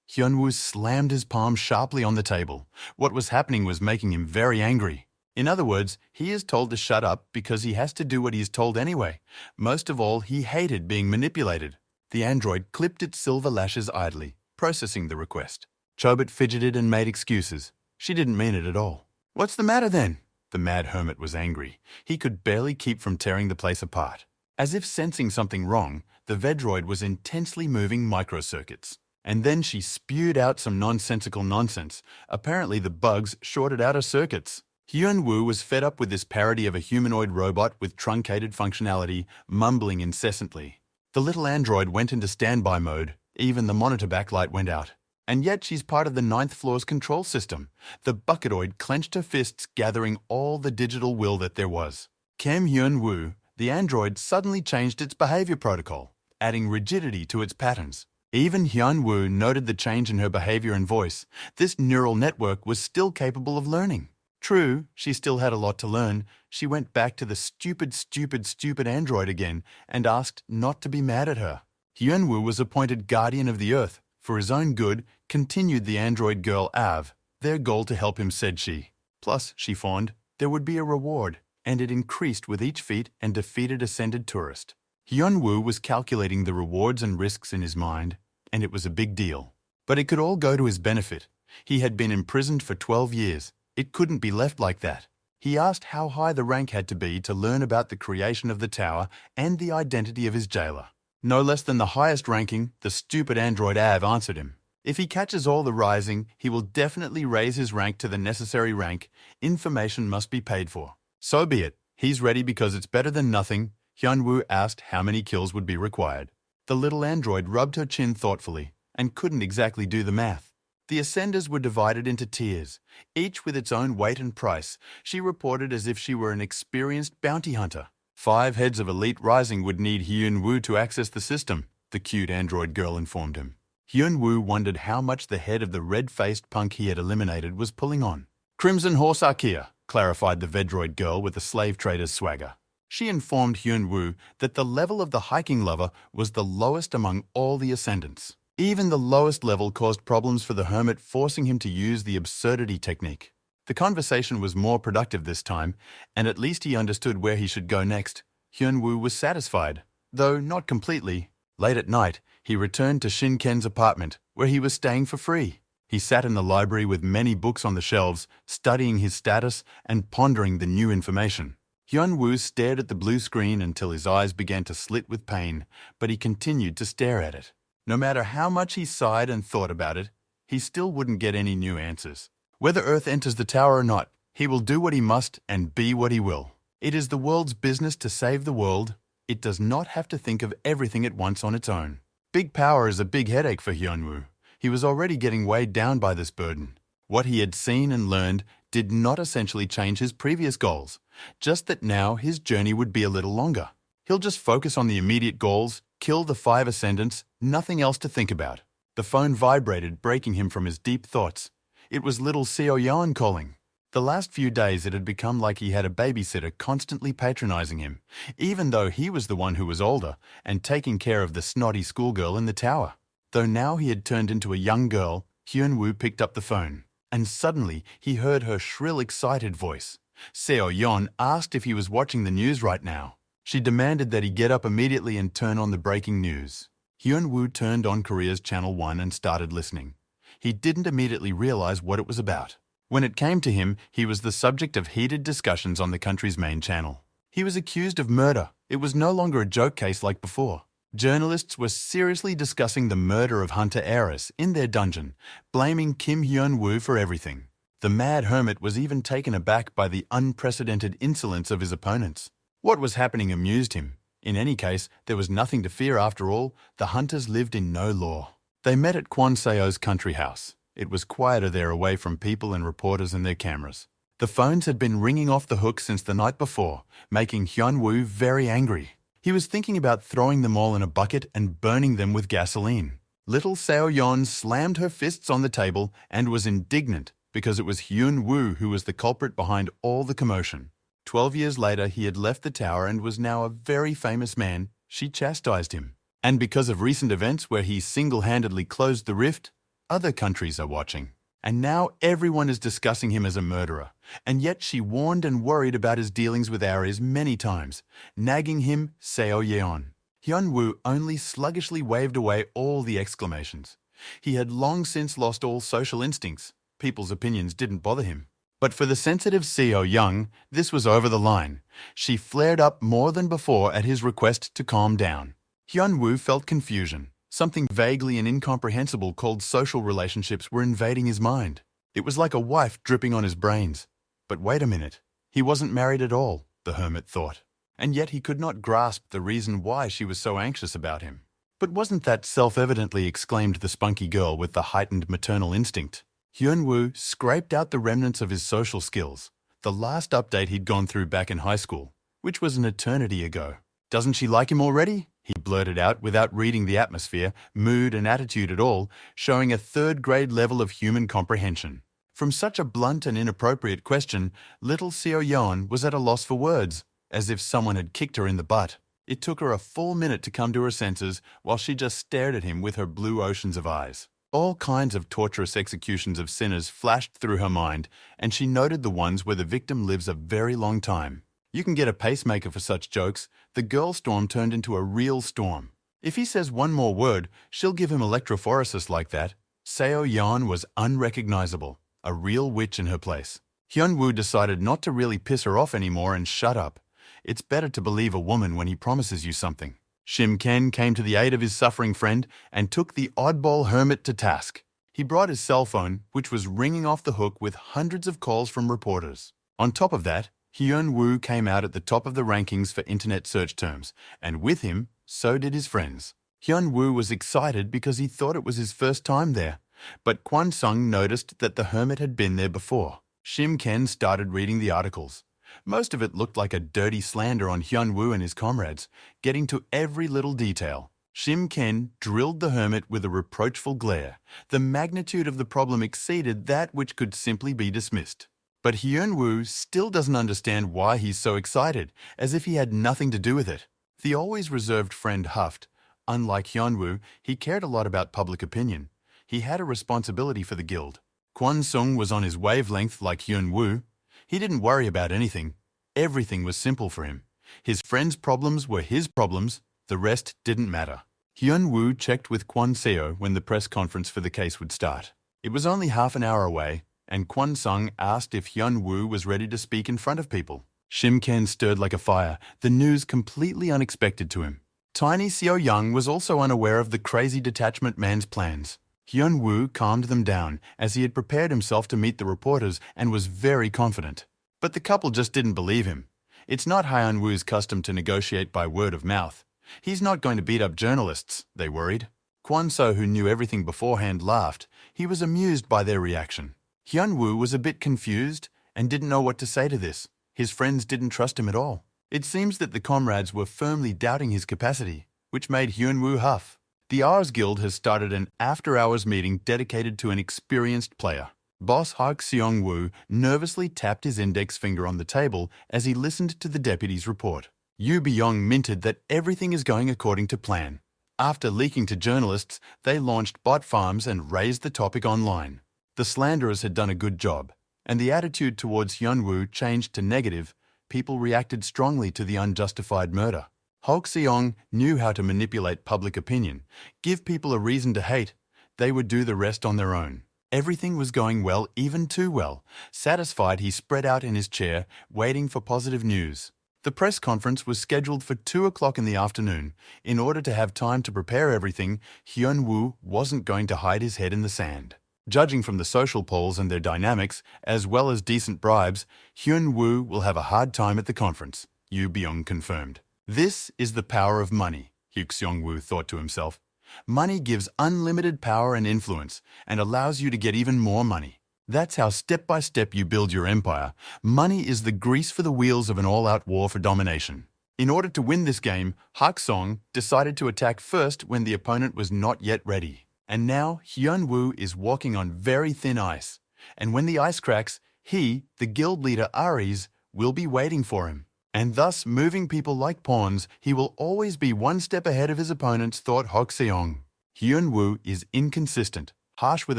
Hyun-woo slammed his palm sharply on the table. What was happening was making him very angry. In other words, he is told to shut up because he has to do what he is told anyway. Most of all, he hated being manipulated. The android clipped its silver lashes idly, processing the request. Chobot fidgeted and made excuses. She didn't mean it at all. What's the matter then? The mad hermit was angry. He could barely keep from tearing the place apart. As if sensing something wrong, the Vedroid was intensely moving microcircuits. And then she spewed out some nonsensical nonsense. Apparently the bugs shorted out her circuits. Hyun-woo was fed up with this parody of a humanoid robot with truncated functionality, mumbling incessantly. The little android went into standby mode. Even the monitor backlight went out. And yet she's part of the 9th floor's control system. The Bucketoid clenched her fists, gathering all the digital will that there was. Kim Hyun-woo, the android, suddenly changed its behavior protocol, adding rigidity to its patterns. Even Hyun-woo noted the change in her behavior and voice. This neural network was still capable of learning. True, she still had a lot to learn. She went back to the stupid android again and asked not to be mad at her. Hyun-woo was appointed guardian of the Earth. For his own good, continued the android girl Av. Their goal to help him, said she. Plus, she fawned, there would be a reward, and it increased with each feat and defeated ascended tourist. Hyun-woo was calculating the rewards and risks in his mind, and it was a big deal. But it could all go to his benefit. He had been imprisoned for 12 years. It couldn't be left like that. He asked how high the rank had to be to learn about the creation of the tower and the identity of his jailer. No less than the highest ranking, the stupid android Av answered him. If he catches all the rising, he will definitely raise his rank to the necessary rank. Information must be paid for. So be it. He's ready because it's better than nothing. Hyun-woo asked how many kills would be required. The little android rubbed her chin thoughtfully and couldn't exactly do the math. The Ascenders were divided into tiers, each with its own weight and price. She reported as if she were an experienced bounty hunter. 5 heads of elite rising would need Hyun-woo to access the system, the cute android girl informed him. Hyun-woo wondered how much the head of the red-faced punk he had eliminated was pulling on. Crimson Horse Archaea, clarified the Vedroid girl with a slave trader's swagger. She informed Hyun-woo that the level of the hiking lover was the lowest among all the ascendants. Even the lowest level caused problems for the hermit, forcing him to use the absurdity technique. The conversation was more productive this time, and at least he understood where he should go next. Hyun-woo was satisfied, though not completely. Late at night, he returned to Shin-ken's apartment, where he was staying for free. He sat in the library with many books on the shelves, studying his status and pondering the new information. Hyun-woo stared at the blue screen until his eyes began to slit with pain, but he continued to stare at it. No matter how much he sighed and thought about it, he still wouldn't get any new answers. Whether Earth enters the tower or not, he will do what he must and be what he will. It is the world's business to save the world. It does not have to think of everything at once on its own. Big power is a big headache for Hyun-woo. He was already getting weighed down by this burden. What he had seen and learned did not essentially change his previous goals, just that now his journey would be a little longer. He'll just focus on the immediate goals, kill the 5 ascendants, nothing else to think about. The phone vibrated, breaking him from his deep thoughts. It was little Seo-yeon calling. The last few days it had become like he had a babysitter constantly patronizing him, even though he was the one who was older and taking care of the snotty schoolgirl in the tower. Though now he had turned into a young girl, Hyun-woo picked up the phone. And suddenly he heard her shrill, excited voice. Seo-yeon asked if he was watching the news right now. She demanded that he get up immediately and turn on the breaking news. Hyun-woo turned on Korea's Channel 1 and started listening. He didn't immediately realize what it was about. When it came to him, he was the subject of heated discussions on the country's main channel. He was accused of murder. It was no longer a joke case like before. Journalists were seriously discussing the murder of Hunter Ares in their dungeon, blaming Kim Hyun-woo for everything. The mad hermit was even taken aback by the unprecedented insolence of his opponents. What was happening amused him. In any case, there was nothing to fear after all. The hunters lived in no law. They met at Kwon Seo's country house. It was quieter there, away from people and reporters and their cameras. The phones had been ringing off the hook since the night before, making Hyun-woo very angry. He was thinking about throwing them all in a bucket and burning them with gasoline. Little Seo-yeon slammed her fists on the table and was indignant because it was Hyun-woo who was the culprit behind all the commotion. 12 years later, he had left the tower and was now a very famous man. She chastised him. And because of recent events where he single-handedly closed the rift, other countries are watching. And now everyone is discussing him as a murderer. And yet she warned and worried about his dealings with Ares many times, nagging him Seo-yeon. Hyun-woo only sluggishly waved away all the exclamations. He had long since lost all social instincts. People's opinions didn't bother him. But for the sensitive Seo-young, this was over the line. She flared up more than before at his request to calm down. Hyun-woo felt confusion. Something vaguely and incomprehensible called social relationships were invading his mind. It was like a wife dripping on his brains. But wait a minute. He wasn't married at all, the hermit thought. And yet he could not grasp the reason why she was so anxious about him. But wasn't that self-evidently, exclaimed the spunky girl with the heightened maternal instinct. Hyun-woo scraped out the remnants of his social skills, the last update he'd gone through back in high school, which was an eternity ago. Doesn't she like him already? He blurted out without reading the atmosphere, mood and attitude at all, showing a third-grade level of human comprehension. From such a blunt and inappropriate question, little Seo-yeon was at a loss for words, as if someone had kicked her in the butt. It took her a full minute to come to her senses while she just stared at him with her blue oceans of eyes. All kinds of torturous executions of sinners flashed through her mind, and she noted the ones where the victim lives a very long time. You can get a pacemaker for such jokes. The girl storm turned into a real storm. If he says one more word, she'll give him electrophoresis like that. Seo-yeon was unrecognizable, a real witch in her place. Hyun-woo decided not to really piss her off anymore and shut up. It's better to believe a woman when he promises you something. Shim-ken came to the aid of his suffering friend and took the oddball hermit to task. He brought his cell phone, which was ringing off the hook with hundreds of calls from reporters. On top of that, Hyun-woo came out at the top of the rankings for internet search terms, and with him, so did his friends. Hyun-woo was excited because he thought it was his first time there, but Kwon-sung noticed that the hermit had been there before. Shim-ken started reading the articles. Most of it looked like a dirty slander on Hyun-woo and his comrades, getting to every little detail. Shim-ken drilled the hermit with a reproachful glare. The magnitude of the problem exceeded that which could simply be dismissed. But Hyun-woo still doesn't understand why he's so excited, as if he had nothing to do with it. The always reserved friend huffed. Unlike Hyun-woo, he cared a lot about public opinion. He had a responsibility for the guild. Kwon-sung was on his wavelength like Hyun-woo. He didn't worry about anything. Everything was simple for him. His friends' problems were his problems. The rest didn't matter. Hyun-woo checked with Kwon-seo when the press conference for the case would start. It was only half an hour away, and Kwon-sung asked if Hyun-woo was ready to speak in front of people. Shimken stirred like a fire, the news completely unexpected to him. Tiny Seo Young was also unaware of the crazy detachment man's plans. Hyun Woo calmed them down as he had prepared himself to meet the reporters and was very confident. But the couple just didn't believe him. It's not Hyun Woo's custom to negotiate by word of mouth. He's not going to beat up journalists, they worried. Kwon So, who knew everything beforehand, laughed. He was amused by their reaction. Hyun Woo was a bit confused and didn't know what to say to this. His friends didn't trust him at all. It seems that the comrades were firmly doubting his capacity, which made Hyun Woo huff. The Ares Guild has started an after-hours meeting dedicated to an experienced player. Boss Hak Seong-woo nervously tapped his index finger on the table as he listened to the deputy's report. Yoo Byung minted that everything is going according to plan. After leaking to journalists, they launched bot farms and raised the topic online. The slanderers had done a good job, and the attitude towards Hyun-woo changed to negative. People reacted strongly to the unjustified murder. Hak Seong knew how to manipulate public opinion, give people a reason to hate. They would do the rest on their own. Everything was going well, even too well. Satisfied, he spread out in his chair, waiting for positive news. The press conference was scheduled for 2 o'clock in the afternoon. In order to have time to prepare everything, Hyun Woo wasn't going to hide his head in the sand. Judging from the social polls and their dynamics, as well as decent bribes, Hyun Woo will have a hard time at the conference, Yoo Byung confirmed. This is the power of money, Hyuk Seong-woo thought to himself. Money gives unlimited power and influence and allows you to get even more money. That's how step by step you build your empire. Money is the grease for the wheels of an all-out war for domination. In order to win this game, Hak Song decided to attack first when the opponent was not yet ready. And now Hyun Woo is walking on very thin ice. And when the ice cracks, he, the guild leader Ares, will be waiting for him. And thus, moving people like pawns, he will always be one step ahead of his opponents, thought Hak Seong. Hyun Woo is inconsistent, harsh with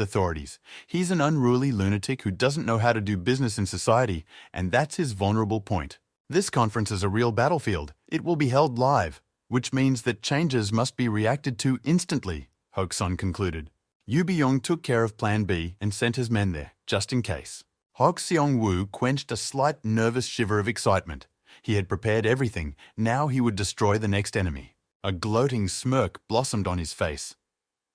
authorities. He's an unruly lunatic who doesn't know how to do business in society, and that's his vulnerable point. This conference is a real battlefield. It will be held live, which means that changes must be reacted to instantly, Hak Sun concluded. Yoo Byung took care of Plan B and sent his men there, just in case. Hak Seong-woo quenched a slight nervous shiver of excitement. He had prepared everything. Now he would destroy the next enemy. A gloating smirk blossomed on his face.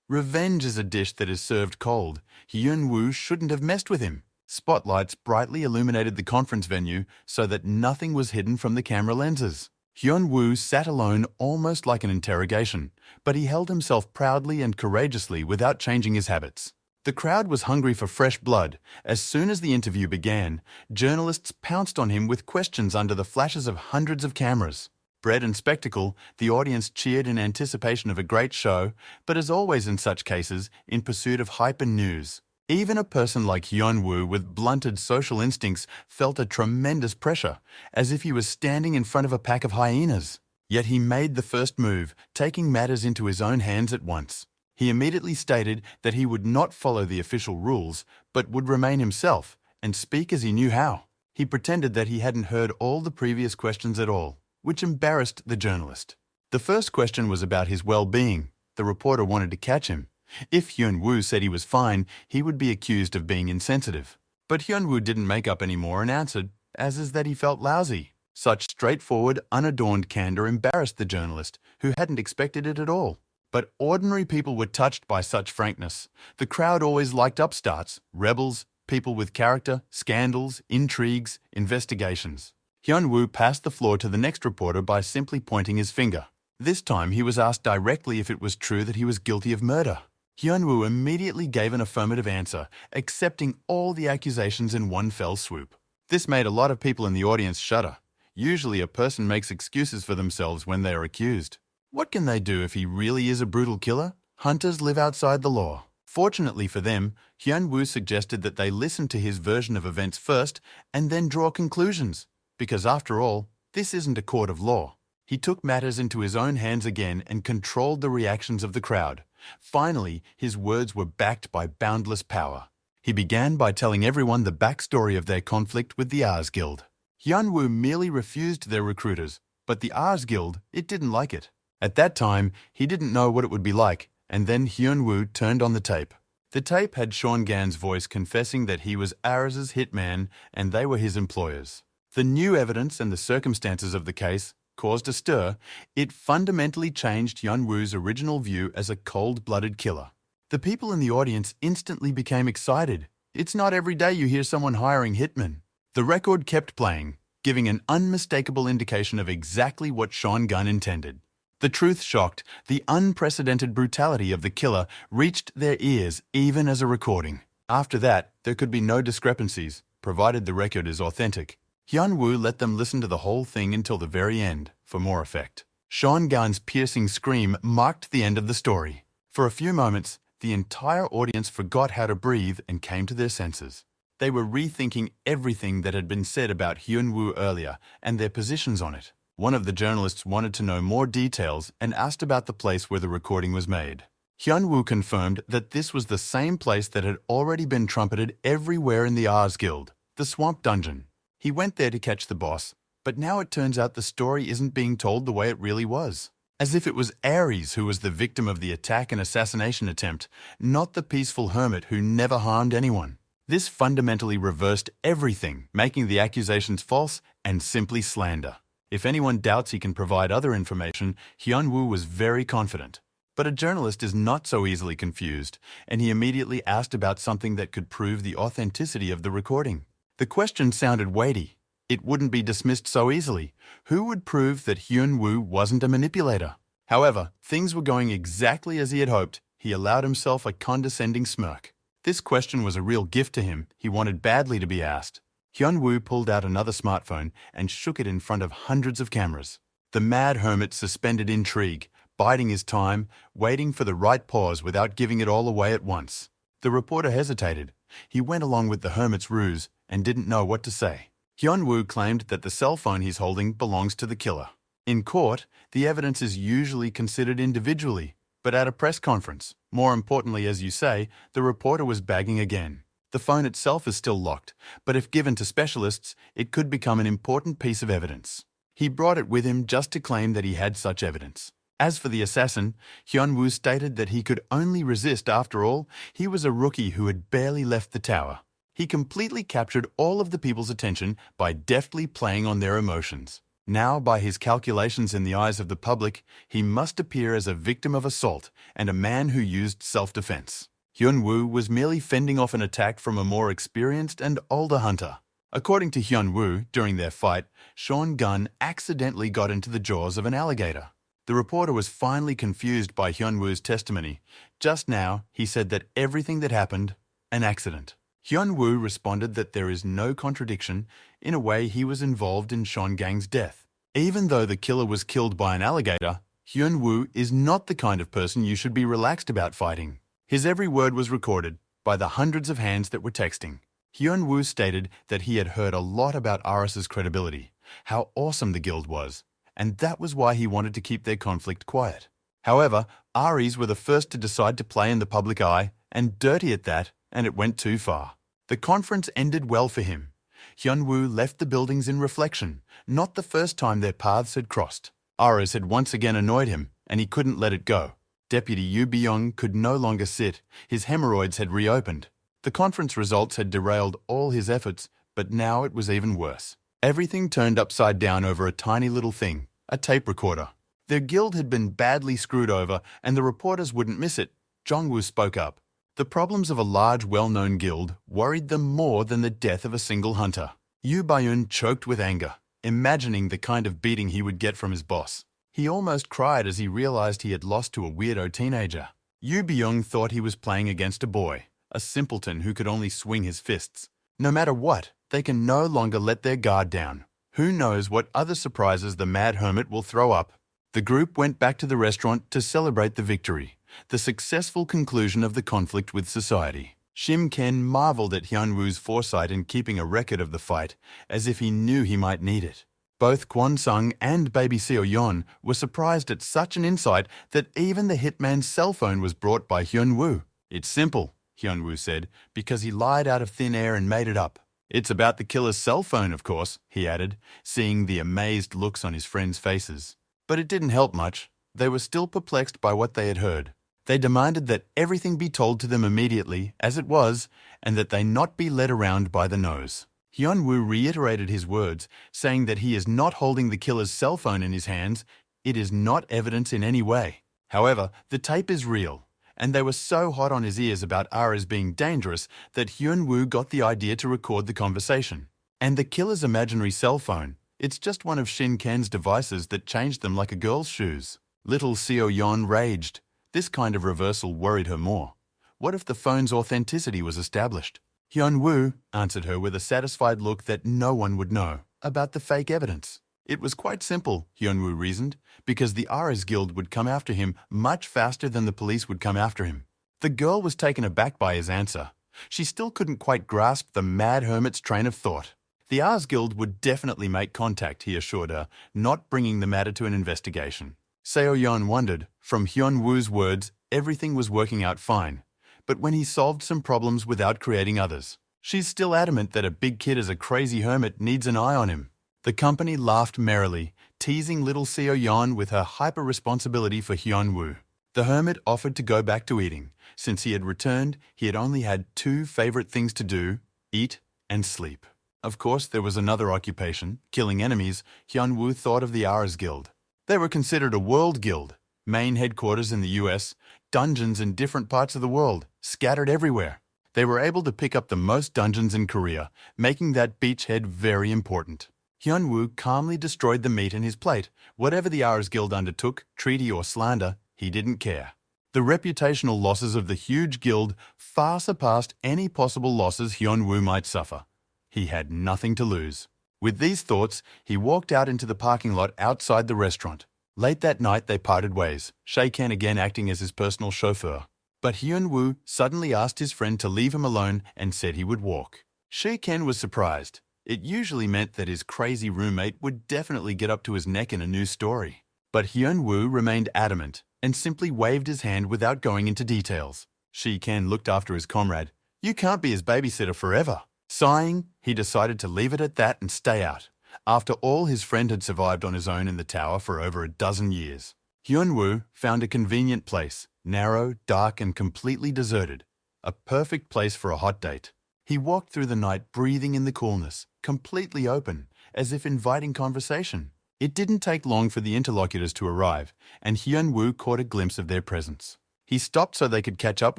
Revenge is a dish that is served cold. Hyun Woo shouldn't have messed with him. Spotlights brightly illuminated the conference venue so that nothing was hidden from the camera lenses. Hyun Woo sat alone almost like an interrogation, but he held himself proudly and courageously without changing his habits. The crowd was hungry for fresh blood. As soon as the interview began, journalists pounced on him with questions under the flashes of hundreds of cameras. Bred in spectacle, the audience cheered in anticipation of a great show, but as always in such cases, in pursuit of hype and news. Even a person like Hyun Woo with blunted social instincts felt a tremendous pressure, as if he was standing in front of a pack of hyenas. Yet he made the first move, taking matters into his own hands at once. He immediately stated that he would not follow the official rules, but would remain himself and speak as he knew how. He pretended that he hadn't heard all the previous questions at all, which embarrassed the journalist. The first question was about his well-being. The reporter wanted to catch him. If Hyun Woo said he was fine, he would be accused of being insensitive. But Hyun Woo didn't make up any more and answered, as is that he felt lousy. Such straightforward, unadorned candor embarrassed the journalist, who hadn't expected it at all. But ordinary people were touched by such frankness. The crowd always liked upstarts, rebels, people with character, scandals, intrigues, investigations. Hyun Woo passed the floor to the next reporter by simply pointing his finger. This time he was asked directly if it was true that he was guilty of murder. Hyun Woo immediately gave an affirmative answer, accepting all the accusations in one fell swoop. This made a lot of people in the audience shudder. Usually a person makes excuses for themselves when they are accused. What can they do if he really is a brutal killer? Hunters live outside the law. Fortunately for them, Hyun Woo suggested that they listen to his version of events first and then draw conclusions. Because after all, this isn't a court of law. He took matters into his own hands again and controlled the reactions of the crowd. Finally, his words were backed by boundless power. He began by telling everyone the backstory of their conflict with the Ares Guild. Hyun Woo merely refused their recruiters, but the Ares Guild, it didn't like it. At that time, he didn't know what it would be like, and then Hyun Woo turned on the tape. The tape had Sean Gan's voice confessing that he was Ares's hitman and they were his employers. The new evidence and the circumstances of the case caused a stir. It fundamentally changed Hyun-woo's original view as a cold-blooded killer. The people in the audience instantly became excited. It's not every day you hear someone hiring hitmen. The record kept playing, giving an unmistakable indication of exactly what Sean Gunn intended. The truth shocked. The unprecedented brutality of the killer reached their ears even as a recording. After that, there could be no discrepancies, provided the record is authentic. Hyun-woo let them listen to the whole thing until the very end, for more effect. Sean Gunn's piercing scream marked the end of the story. For a few moments, the entire audience forgot how to breathe and came to their senses. They were rethinking everything that had been said about Hyun-woo earlier and their positions on it. One of the journalists wanted to know more details and asked about the place where the recording was made. Hyun-woo confirmed that this was the same place that had already been trumpeted everywhere in the Ares Guild, the Swamp Dungeon. He went there to catch the boss, but now it turns out the story isn't being told the way it really was. As if it was Ares who was the victim of the attack and assassination attempt, not the peaceful hermit who never harmed anyone. This fundamentally reversed everything, making the accusations false and simply slander. If anyone doubts he can provide other information, Hyun-woo was very confident. But a journalist is not so easily confused, and he immediately asked about something that could prove the authenticity of the recording. The question sounded weighty. It wouldn't be dismissed so easily. Who would prove that Hyun-woo wasn't a manipulator? However, things were going exactly as he had hoped. He allowed himself a condescending smirk. This question was a real gift to him. He wanted badly to be asked. Hyun-woo pulled out another smartphone and shook it in front of hundreds of cameras. The mad hermit suspended intrigue, biding his time, waiting for the right pause without giving it all away at once. The reporter hesitated. He went along with the hermit's ruse and didn't know what to say. Hyun-woo claimed that the cell phone he's holding belongs to the killer. In court, the evidence is usually considered individually, but at a press conference, more importantly, as you say, the reporter was bagging again. The phone itself is still locked, but if given to specialists, it could become an important piece of evidence. He brought it with him just to claim that he had such evidence. As for the assassin, Hyun-woo stated that he could only resist. After all, he was a rookie who had barely left the tower. He completely captured all of the people's attention by deftly playing on their emotions. Now, by his calculations in the eyes of the public, he must appear as a victim of assault and a man who used self-defense. Hyun-woo was merely fending off an attack from a more experienced and older hunter. According to Hyun-woo, during their fight, Sean Gunn accidentally got into the jaws of an alligator. The reporter was finally confused by Hyun-woo's testimony. Just now, he said that everything that happened, an accident. Hyun-woo responded that there is no contradiction. In a way, he was involved in Sean Gang's death. Even though the killer was killed by an alligator, Hyun-woo is not the kind of person you should be relaxed about fighting. His every word was recorded by the hundreds of hands that were texting. Hyun-woo stated that he had heard a lot about Ares's credibility, how awesome the guild was, and that was why he wanted to keep their conflict quiet. However, Ares were the first to decide to play in the public eye, and dirty at that, and it went too far. The conference ended well for him. Hyun-woo left the buildings in reflection, not the first time their paths had crossed. Ares had once again annoyed him, and he couldn't let it go. Deputy Yoo Byung could no longer sit. His hemorrhoids had reopened. The conference results had derailed all his efforts, but now it was even worse. Everything turned upside down over a tiny little thing, a tape recorder. Their guild had been badly screwed over, and the reporters wouldn't miss it. Jong-woo spoke up. The problems of a large, well-known guild worried them more than the death of a single hunter. Yoo Byung choked with anger, imagining the kind of beating he would get from his boss. He almost cried as he realized he had lost to a weirdo teenager. Yoo Byung thought he was playing against a boy, a simpleton who could only swing his fists. No matter what, they can no longer let their guard down. Who knows what other surprises the Mad Hermit will throw up? The group went back to the restaurant to celebrate the victory, the successful conclusion of the conflict with society. Shim Ken marveled at Hyun-woo's foresight in keeping a record of the fight, as if he knew he might need it. Both Kwon Sung and baby Seo Yeon were surprised at such an insight that even the hitman's cell phone was brought by Hyun-woo. "It's simple," Hyun-woo said, "because he lied out of thin air and made it up." "It's about the killer's cell phone, of course," he added, seeing the amazed looks on his friends' faces. But it didn't help much. They were still perplexed by what they had heard. They demanded that everything be told to them immediately, as it was, and that they not be led around by the nose. Hyun-woo reiterated his words, saying that he is not holding the killer's cell phone in his hands. It is not evidence in any way. However, the tape is real, and they were so hot on his ears about Ares being dangerous that Hyun-woo got the idea to record the conversation. And the killer's imaginary cell phone, it's just one of Shin Ken's devices that changed them like a girl's shoes. Little Seo-yeon raged. This kind of reversal worried her more. What if the phone's authenticity was established? Hyun-woo answered her with a satisfied look that no one would know about the fake evidence. It was quite simple, Hyun-woo reasoned, because the Ares Guild would come after him much faster than the police would come after him. The girl was taken aback by his answer. She still couldn't quite grasp the mad hermit's train of thought. The Ares Guild would definitely make contact, he assured her, not bringing the matter to an investigation. Seo-yeon wondered. From Hyun-woo's words, everything was working out fine. But when he solved some problems without creating others. She's still adamant that a big kid as a crazy hermit needs an eye on him. The company laughed merrily, teasing little Seo-yeon with her hyper-responsibility for Hyun-woo. The hermit offered to go back to eating. Since he had returned, he had only had two favorite things to do: eat and sleep. Of course, there was another occupation, killing enemies. Hyun-woo thought of the Ares Guild. They were considered a world guild, main headquarters in the US, dungeons in different parts of the world, scattered everywhere. They were able to pick up the most dungeons in Korea, making that beachhead very important. Hyun-woo calmly destroyed the meat in his plate. Whatever the Ares Guild undertook, treaty or slander, he didn't care. The reputational losses of the huge guild far surpassed any possible losses Hyun-woo might suffer. He had nothing to lose. With these thoughts, he walked out into the parking lot outside the restaurant. Late that night, they parted ways, Shae-ken again acting as his personal chauffeur. But Hyun-woo suddenly asked his friend to leave him alone and said he would walk. Shae-ken was surprised. It usually meant that his crazy roommate would definitely get up to his neck in a new story. But Hyun-woo remained adamant and simply waved his hand without going into details. Shae-ken looked after his comrade. "You can't be his babysitter forever." Sighing, he decided to leave it at that and stay out. After all, his friend had survived on his own in the tower for over a dozen years. Hyun-woo found a convenient place, narrow, dark, and completely deserted. A perfect place for a hot date. He walked through the night breathing in the coolness, completely open, as if inviting conversation. It didn't take long for the interlocutors to arrive, and Hyun-woo caught a glimpse of their presence. He stopped so they could catch up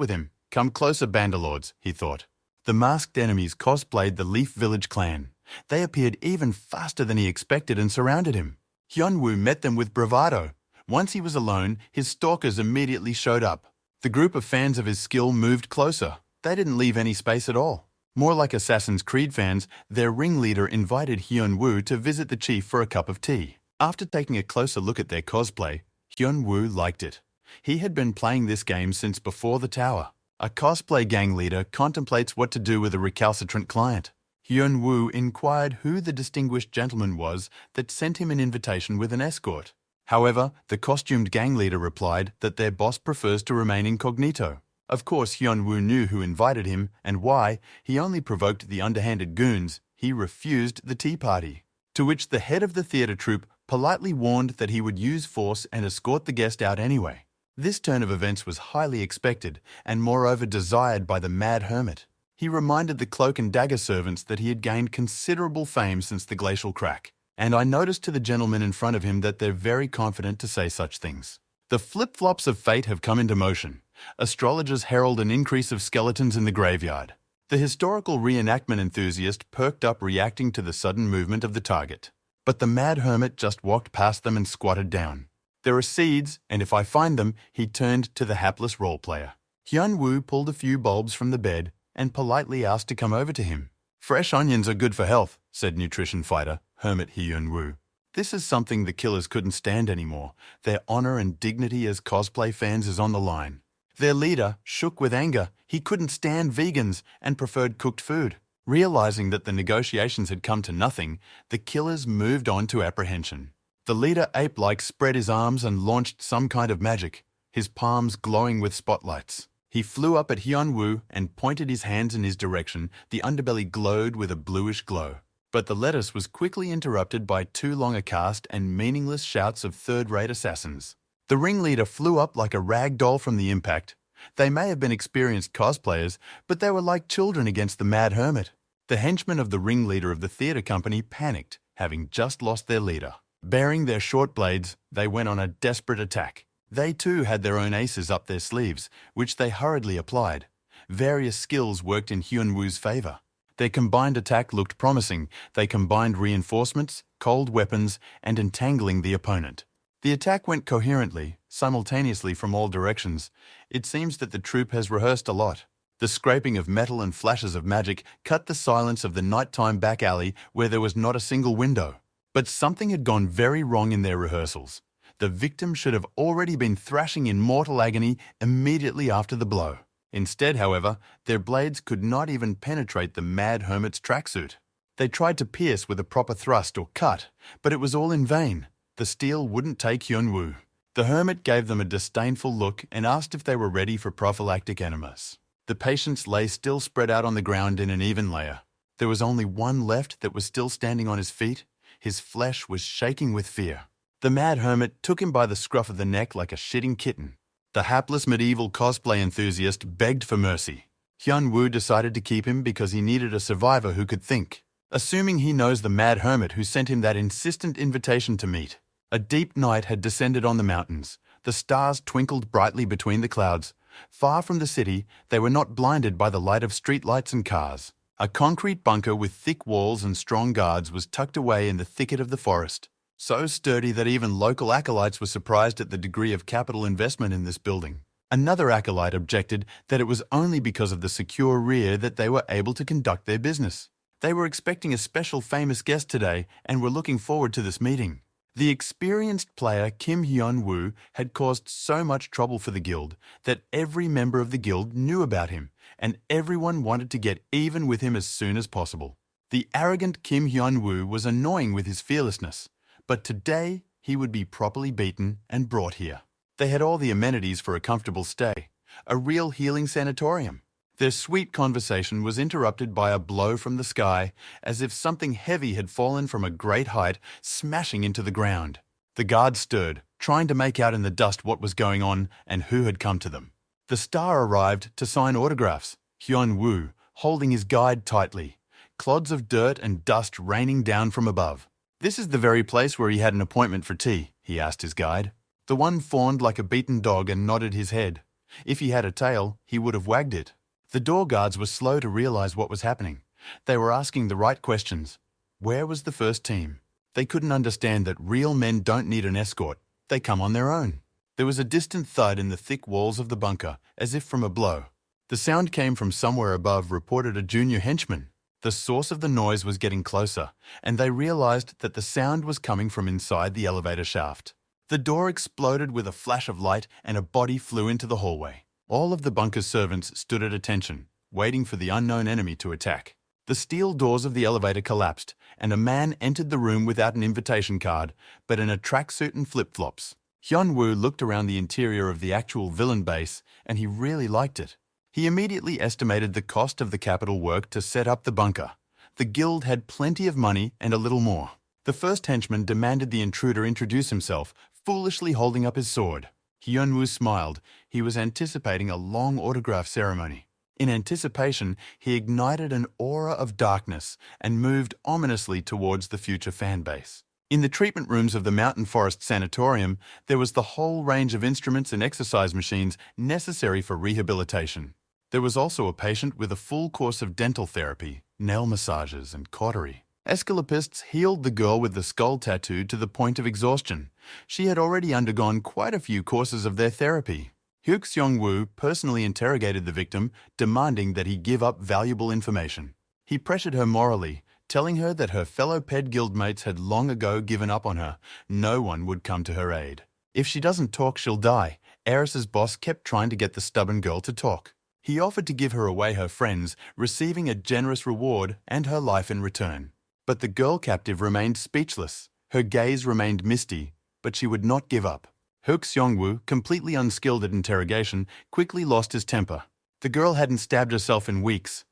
with him. "Come closer, Banderlords," he thought. The masked enemies cosplayed the Leaf Village clan. They appeared even faster than he expected and surrounded him. Hyun-woo met them with bravado. Once he was alone, his stalkers immediately showed up. The group of fans of his skill moved closer. They didn't leave any space at all. More like Assassin's Creed fans, their ringleader invited Hyun-woo to visit the chief for a cup of tea. After taking a closer look at their cosplay, Hyun-woo liked it. He had been playing this game since before the tower. A cosplay gang leader contemplates what to do with a recalcitrant client. Hyun-woo inquired who the distinguished gentleman was that sent him an invitation with an escort. However, the costumed gang leader replied that their boss prefers to remain incognito. Of course, Hyun-woo knew who invited him and why. He only provoked the underhanded goons. He refused the tea party. To which the head of the theatre troupe politely warned that he would use force and escort the guest out anyway. This turn of events was highly expected and moreover desired by the mad hermit. He reminded the cloak and dagger servants that he had gained considerable fame since the glacial crack. And I noticed to the gentlemen in front of him that they're very confident to say such things. The flip-flops of fate have come into motion. Astrologers herald an increase of skeletons in the graveyard. The historical reenactment enthusiast perked up reacting to the sudden movement of the target. But the mad hermit just walked past them and squatted down. "There are seeds, and if I find them," he turned to the hapless role-player. Hyun-woo pulled a few bulbs from the bed and politely asked to come over to him. "Fresh onions are good for health," said nutrition fighter, Hermit Hyun-woo. This is something the killers couldn't stand anymore. Their honor and dignity as cosplay fans is on the line. Their leader shook with anger. He couldn't stand vegans and preferred cooked food. Realizing that the negotiations had come to nothing, the killers moved on to apprehension. The leader ape-like spread his arms and launched some kind of magic, his palms glowing with spotlights. He flew up at Hyun-woo and pointed his hands in his direction. The underbelly glowed with a bluish glow. But the lettuce was quickly interrupted by too long a cast and meaningless shouts of third-rate assassins. The ringleader flew up like a rag doll from the impact. They may have been experienced cosplayers, but they were like children against the mad hermit. The henchmen of the ringleader of the theatre company panicked, having just lost their leader. Bearing their short blades, they went on a desperate attack. They too had their own aces up their sleeves, which they hurriedly applied. Various skills worked in Hyun-woo's favor. Their combined attack looked promising. They combined reinforcements, cold weapons, and entangling the opponent. The attack went coherently, simultaneously from all directions. It seems that the troupe has rehearsed a lot. The scraping of metal and flashes of magic cut the silence of the nighttime back alley where there was not a single window. But something had gone very wrong in their rehearsals. The victim should have already been thrashing in mortal agony immediately after the blow. Instead, however, their blades could not even penetrate the mad hermit's tracksuit. They tried to pierce with a proper thrust or cut, but it was all in vain. The steel wouldn't take Hyun-woo. The hermit gave them a disdainful look and asked if they were ready for prophylactic enemas. The patients lay still spread out on the ground in an even layer. There was only one left that was still standing on his feet. His flesh was shaking with fear. The mad hermit took him by the scruff of the neck like a shitting kitten. The hapless medieval cosplay enthusiast begged for mercy. Hyun-woo decided to keep him because he needed a survivor who could think. Assuming he knows the mad hermit who sent him that insistent invitation to meet. A deep night had descended on the mountains. The stars twinkled brightly between the clouds. Far from the city, they were not blinded by the light of streetlights and cars. A concrete bunker with thick walls and strong guards was tucked away in the thicket of the forest. So sturdy that even local acolytes were surprised at the degree of capital investment in this building. Another acolyte objected that it was only because of the secure rear that they were able to conduct their business. They were expecting a special famous guest today and were looking forward to this meeting. The experienced player Kim Hyun-woo had caused so much trouble for the guild that every member of the guild knew about him, and everyone wanted to get even with him as soon as possible. The arrogant Kim Hyun-woo was annoying with his fearlessness, but today he would be properly beaten and brought here. They had all the amenities for a comfortable stay, a real healing sanatorium. Their sweet conversation was interrupted by a blow from the sky, as if something heavy had fallen from a great height, smashing into the ground. The guards stirred, trying to make out in the dust what was going on and who had come to them. The star arrived to sign autographs, Hyun-woo holding his guide tightly, clods of dirt and dust raining down from above. "This is the very place where he had an appointment for tea," he asked his guide. The one fawned like a beaten dog and nodded his head. If he had a tail, he would have wagged it. The door guards were slow to realize what was happening. They were asking the right questions. Where was the first team? They couldn't understand that real men don't need an escort. They come on their own. There was a distant thud in the thick walls of the bunker, as if from a blow. The sound came from somewhere above, reported a junior henchman. The source of the noise was getting closer, and they realized that the sound was coming from inside the elevator shaft. The door exploded with a flash of light and a body flew into the hallway. All of the bunker's servants stood at attention, waiting for the unknown enemy to attack. The steel doors of the elevator collapsed, and a man entered the room without an invitation card, but in a tracksuit and flip-flops. Hyun-woo looked around the interior of the actual villain base, and he really liked it. He immediately estimated the cost of the capital work to set up the bunker. The guild had plenty of money and a little more. The first henchman demanded the intruder introduce himself, foolishly holding up his sword. Hyun-woo smiled. He was anticipating a long autograph ceremony. In anticipation, he ignited an aura of darkness and moved ominously towards the future fan base. In the treatment rooms of the Mountain Forest Sanatorium, there was the whole range of instruments and exercise machines necessary for rehabilitation. There was also a patient with a full course of dental therapy, nail massages, and cautery. Escalapists healed the girl with the skull tattoo to the point of exhaustion. She had already undergone quite a few courses of their therapy. Hyuk Seong-woo personally interrogated the victim, demanding that he give up valuable information. He pressured her morally, telling her that her fellow Ped guildmates had long ago given up on her. No one would come to her aid. If she doesn't talk, she'll die. Ares's boss kept trying to get the stubborn girl to talk. He offered to give her away her friends, receiving a generous reward and her life in return. But the girl captive remained speechless. Her gaze remained misty, but she would not give up. Hyuk Seong-woo, completely unskilled at interrogation, quickly lost his temper. The girl hadn't stabbed herself in weeks.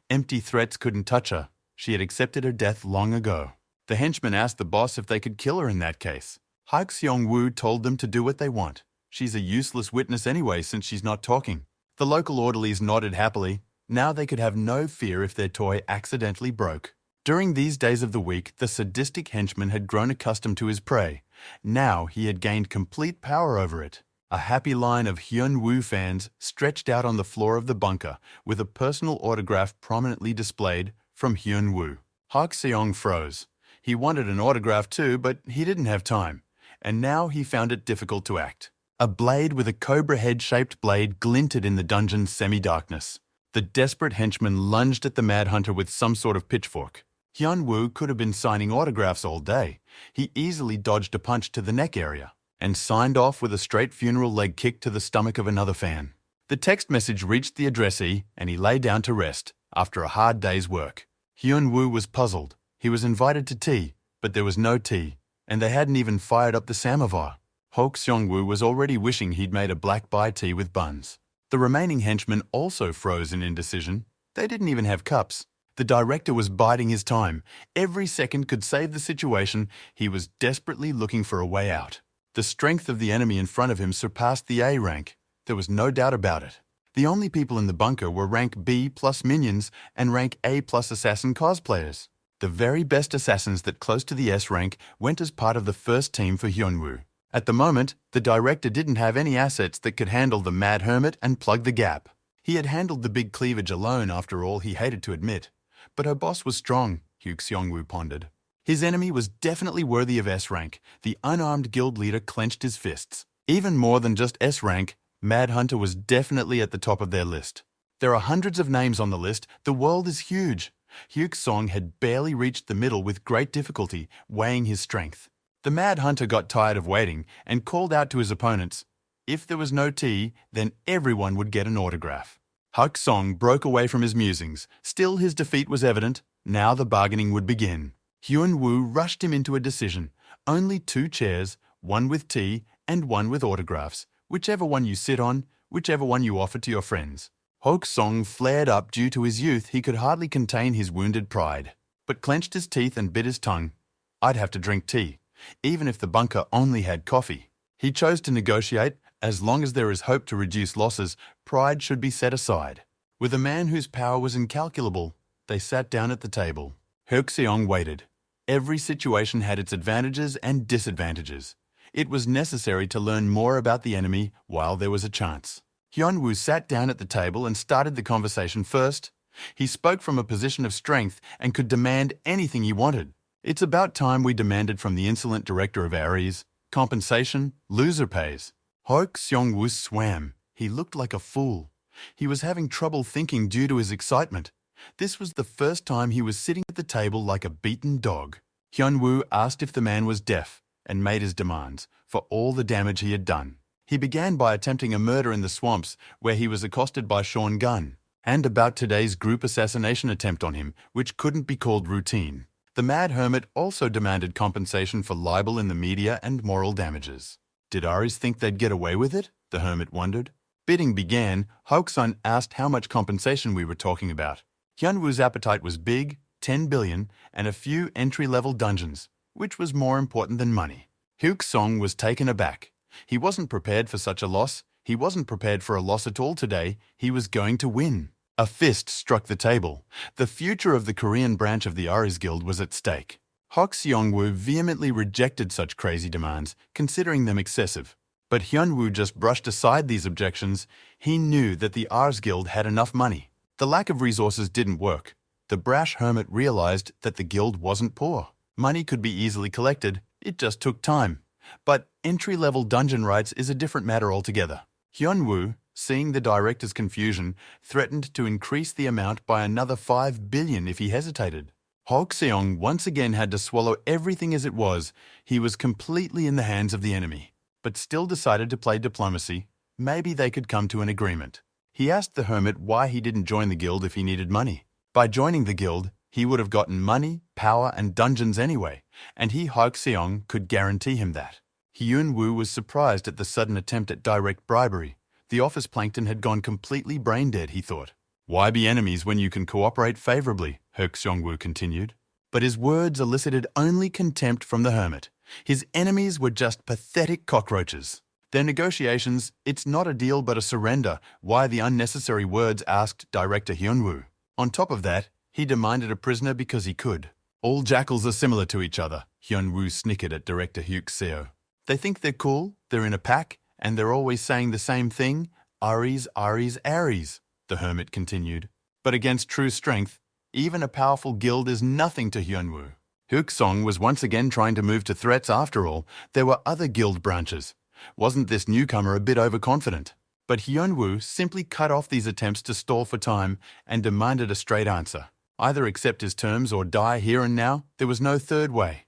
Empty threats couldn't touch her. She had accepted her death long ago. The henchmen asked the boss if they could kill her in that case. Hyuk Seong-woo told them to do what they want. She's a useless witness anyway since she's not talking. The local orderlies nodded happily. Now they could have no fear if their toy accidentally broke. During these days of the week, the sadistic henchman had grown accustomed to his prey. Now he had gained complete power over it. A happy line of Hyun-woo fans stretched out on the floor of the bunker with a personal autograph prominently displayed from Hyun-woo. Hak Seong froze. He wanted an autograph too, but he didn't have time, and now he found it difficult to act. A blade with a cobra head-shaped blade glinted in the dungeon's semi-darkness. The desperate henchman lunged at the mad hunter with some sort of pitchfork. Hyun-woo could have been signing autographs all day. He easily dodged a punch to the neck area and signed off with a straight funeral leg kick to the stomach of another fan. The text message reached the addressee and he lay down to rest after a hard day's work. Hyun-woo was puzzled. He was invited to tea, but there was no tea, and they hadn't even fired up the samovar. Hok Seong-woo was already wishing he'd made a black bai tea with buns. The remaining henchmen also froze in indecision. They didn't even have cups. The director was biding his time. Every second could save the situation. He was desperately looking for a way out. The strength of the enemy in front of him surpassed the A rank. There was no doubt about it. The only people in the bunker were rank B plus minions and rank A plus assassin cosplayers. The very best assassins that close to the S rank went as part of the first team for Hyun-woo. At the moment, the director didn't have any assets that could handle the Mad Hermit and plug the gap. He had handled the big cleavage alone, after all, he hated to admit. But her boss was strong, Hugh Seong-woo pondered. His enemy was definitely worthy of S rank. The unarmed guild leader clenched his fists. Even more than just S rank, Mad Hunter was definitely at the top of their list. There are hundreds of names on the list. The world is huge. Hyuk Song had barely reached the middle with great difficulty, weighing his strength. The Mad Hunter got tired of waiting and called out to his opponents. If there was no tea, then everyone would get an autograph. Hyuk Song broke away from his musings. Still, his defeat was evident. Now the bargaining would begin. Hyun-woo rushed him into a decision. Only 2 chairs, one with tea and one with autographs. Whichever one you sit on, whichever one you offer to your friends. Hok Song flared up. Due to his youth, he could hardly contain his wounded pride, but clenched his teeth and bit his tongue. I'd have to drink tea, even if the bunker only had coffee. He chose to negotiate. As long as there is hope to reduce losses, pride should be set aside. With a man whose power was incalculable, they sat down at the table. Hyuk Seong waited. Every situation had its advantages and disadvantages. It was necessary to learn more about the enemy while there was a chance. Hyun-woo sat down at the table and started the conversation first. He spoke from a position of strength and could demand anything he wanted. It's about time we demanded from the insolent director of Ares. Compensation, loser pays. Hok Seong-woo swam. He looked like a fool. He was having trouble thinking due to his excitement. This was the first time he was sitting at the table like a beaten dog. Hyun-woo asked if the man was deaf and made his demands for all the damage he had done. He began by attempting a murder in the swamps where he was accosted by Sean Gunn, and about today's group assassination attempt on him, which couldn't be called routine. The Mad Hermit also demanded compensation for libel in the media and moral damages. Did Ares think they'd get away with it? The Hermit wondered. Bidding began. Hok-sun asked how much compensation we were talking about. Hyun-woo's appetite was big, 10 billion, and a few entry-level dungeons, which was more important than money. Hyuk Song was taken aback. He wasn't prepared for such a loss. He wasn't prepared for a loss at all today. He was going to win. A fist struck the table. The future of the Korean branch of the Ares Guild was at stake. Hok Seong-woo vehemently rejected such crazy demands, considering them excessive. But Hyun-woo just brushed aside these objections. He knew that the Ares Guild had enough money. The lack of resources didn't work. The brash hermit realized that the guild wasn't poor. Money could be easily collected. It just took time. But entry-level dungeon rights is a different matter altogether. Hyun-woo, seeing the director's confusion, threatened to increase the amount by another 5 billion if he hesitated. Hok Seong once again had to swallow everything as it was. He was completely in the hands of the enemy, but still decided to play diplomacy. Maybe they could come to an agreement. He asked the hermit why he didn't join the guild if he needed money. By joining the guild, he would have gotten money, power, and dungeons anyway, and Hok Seong could guarantee him that. Hyun-woo was surprised at the sudden attempt at direct bribery. The office plankton had gone completely brain-dead, he thought. Why be enemies when you can cooperate favorably? Hok Seong-woo continued. But his words elicited only contempt from the hermit. His enemies were just pathetic cockroaches. Their negotiations, it's not a deal but a surrender. Why the unnecessary words, asked director Hyunwoo. On top of that, he demanded a prisoner because he could. All jackals are similar to each other, Hyunwoo snickered at director Hyuk Seo. They think they're cool, they're in a pack, and they're always saying the same thing, Ares, Ares, Ares, the hermit continued. But against true strength, even a powerful guild is nothing to Hyunwoo. Hyuk Song was once again trying to move to threats after all. There were other guild branches. Wasn't this newcomer a bit overconfident? But Hyunwoo simply cut off these attempts to stall for time and demanded a straight answer. Either accept his terms or die here and now. There was no third way.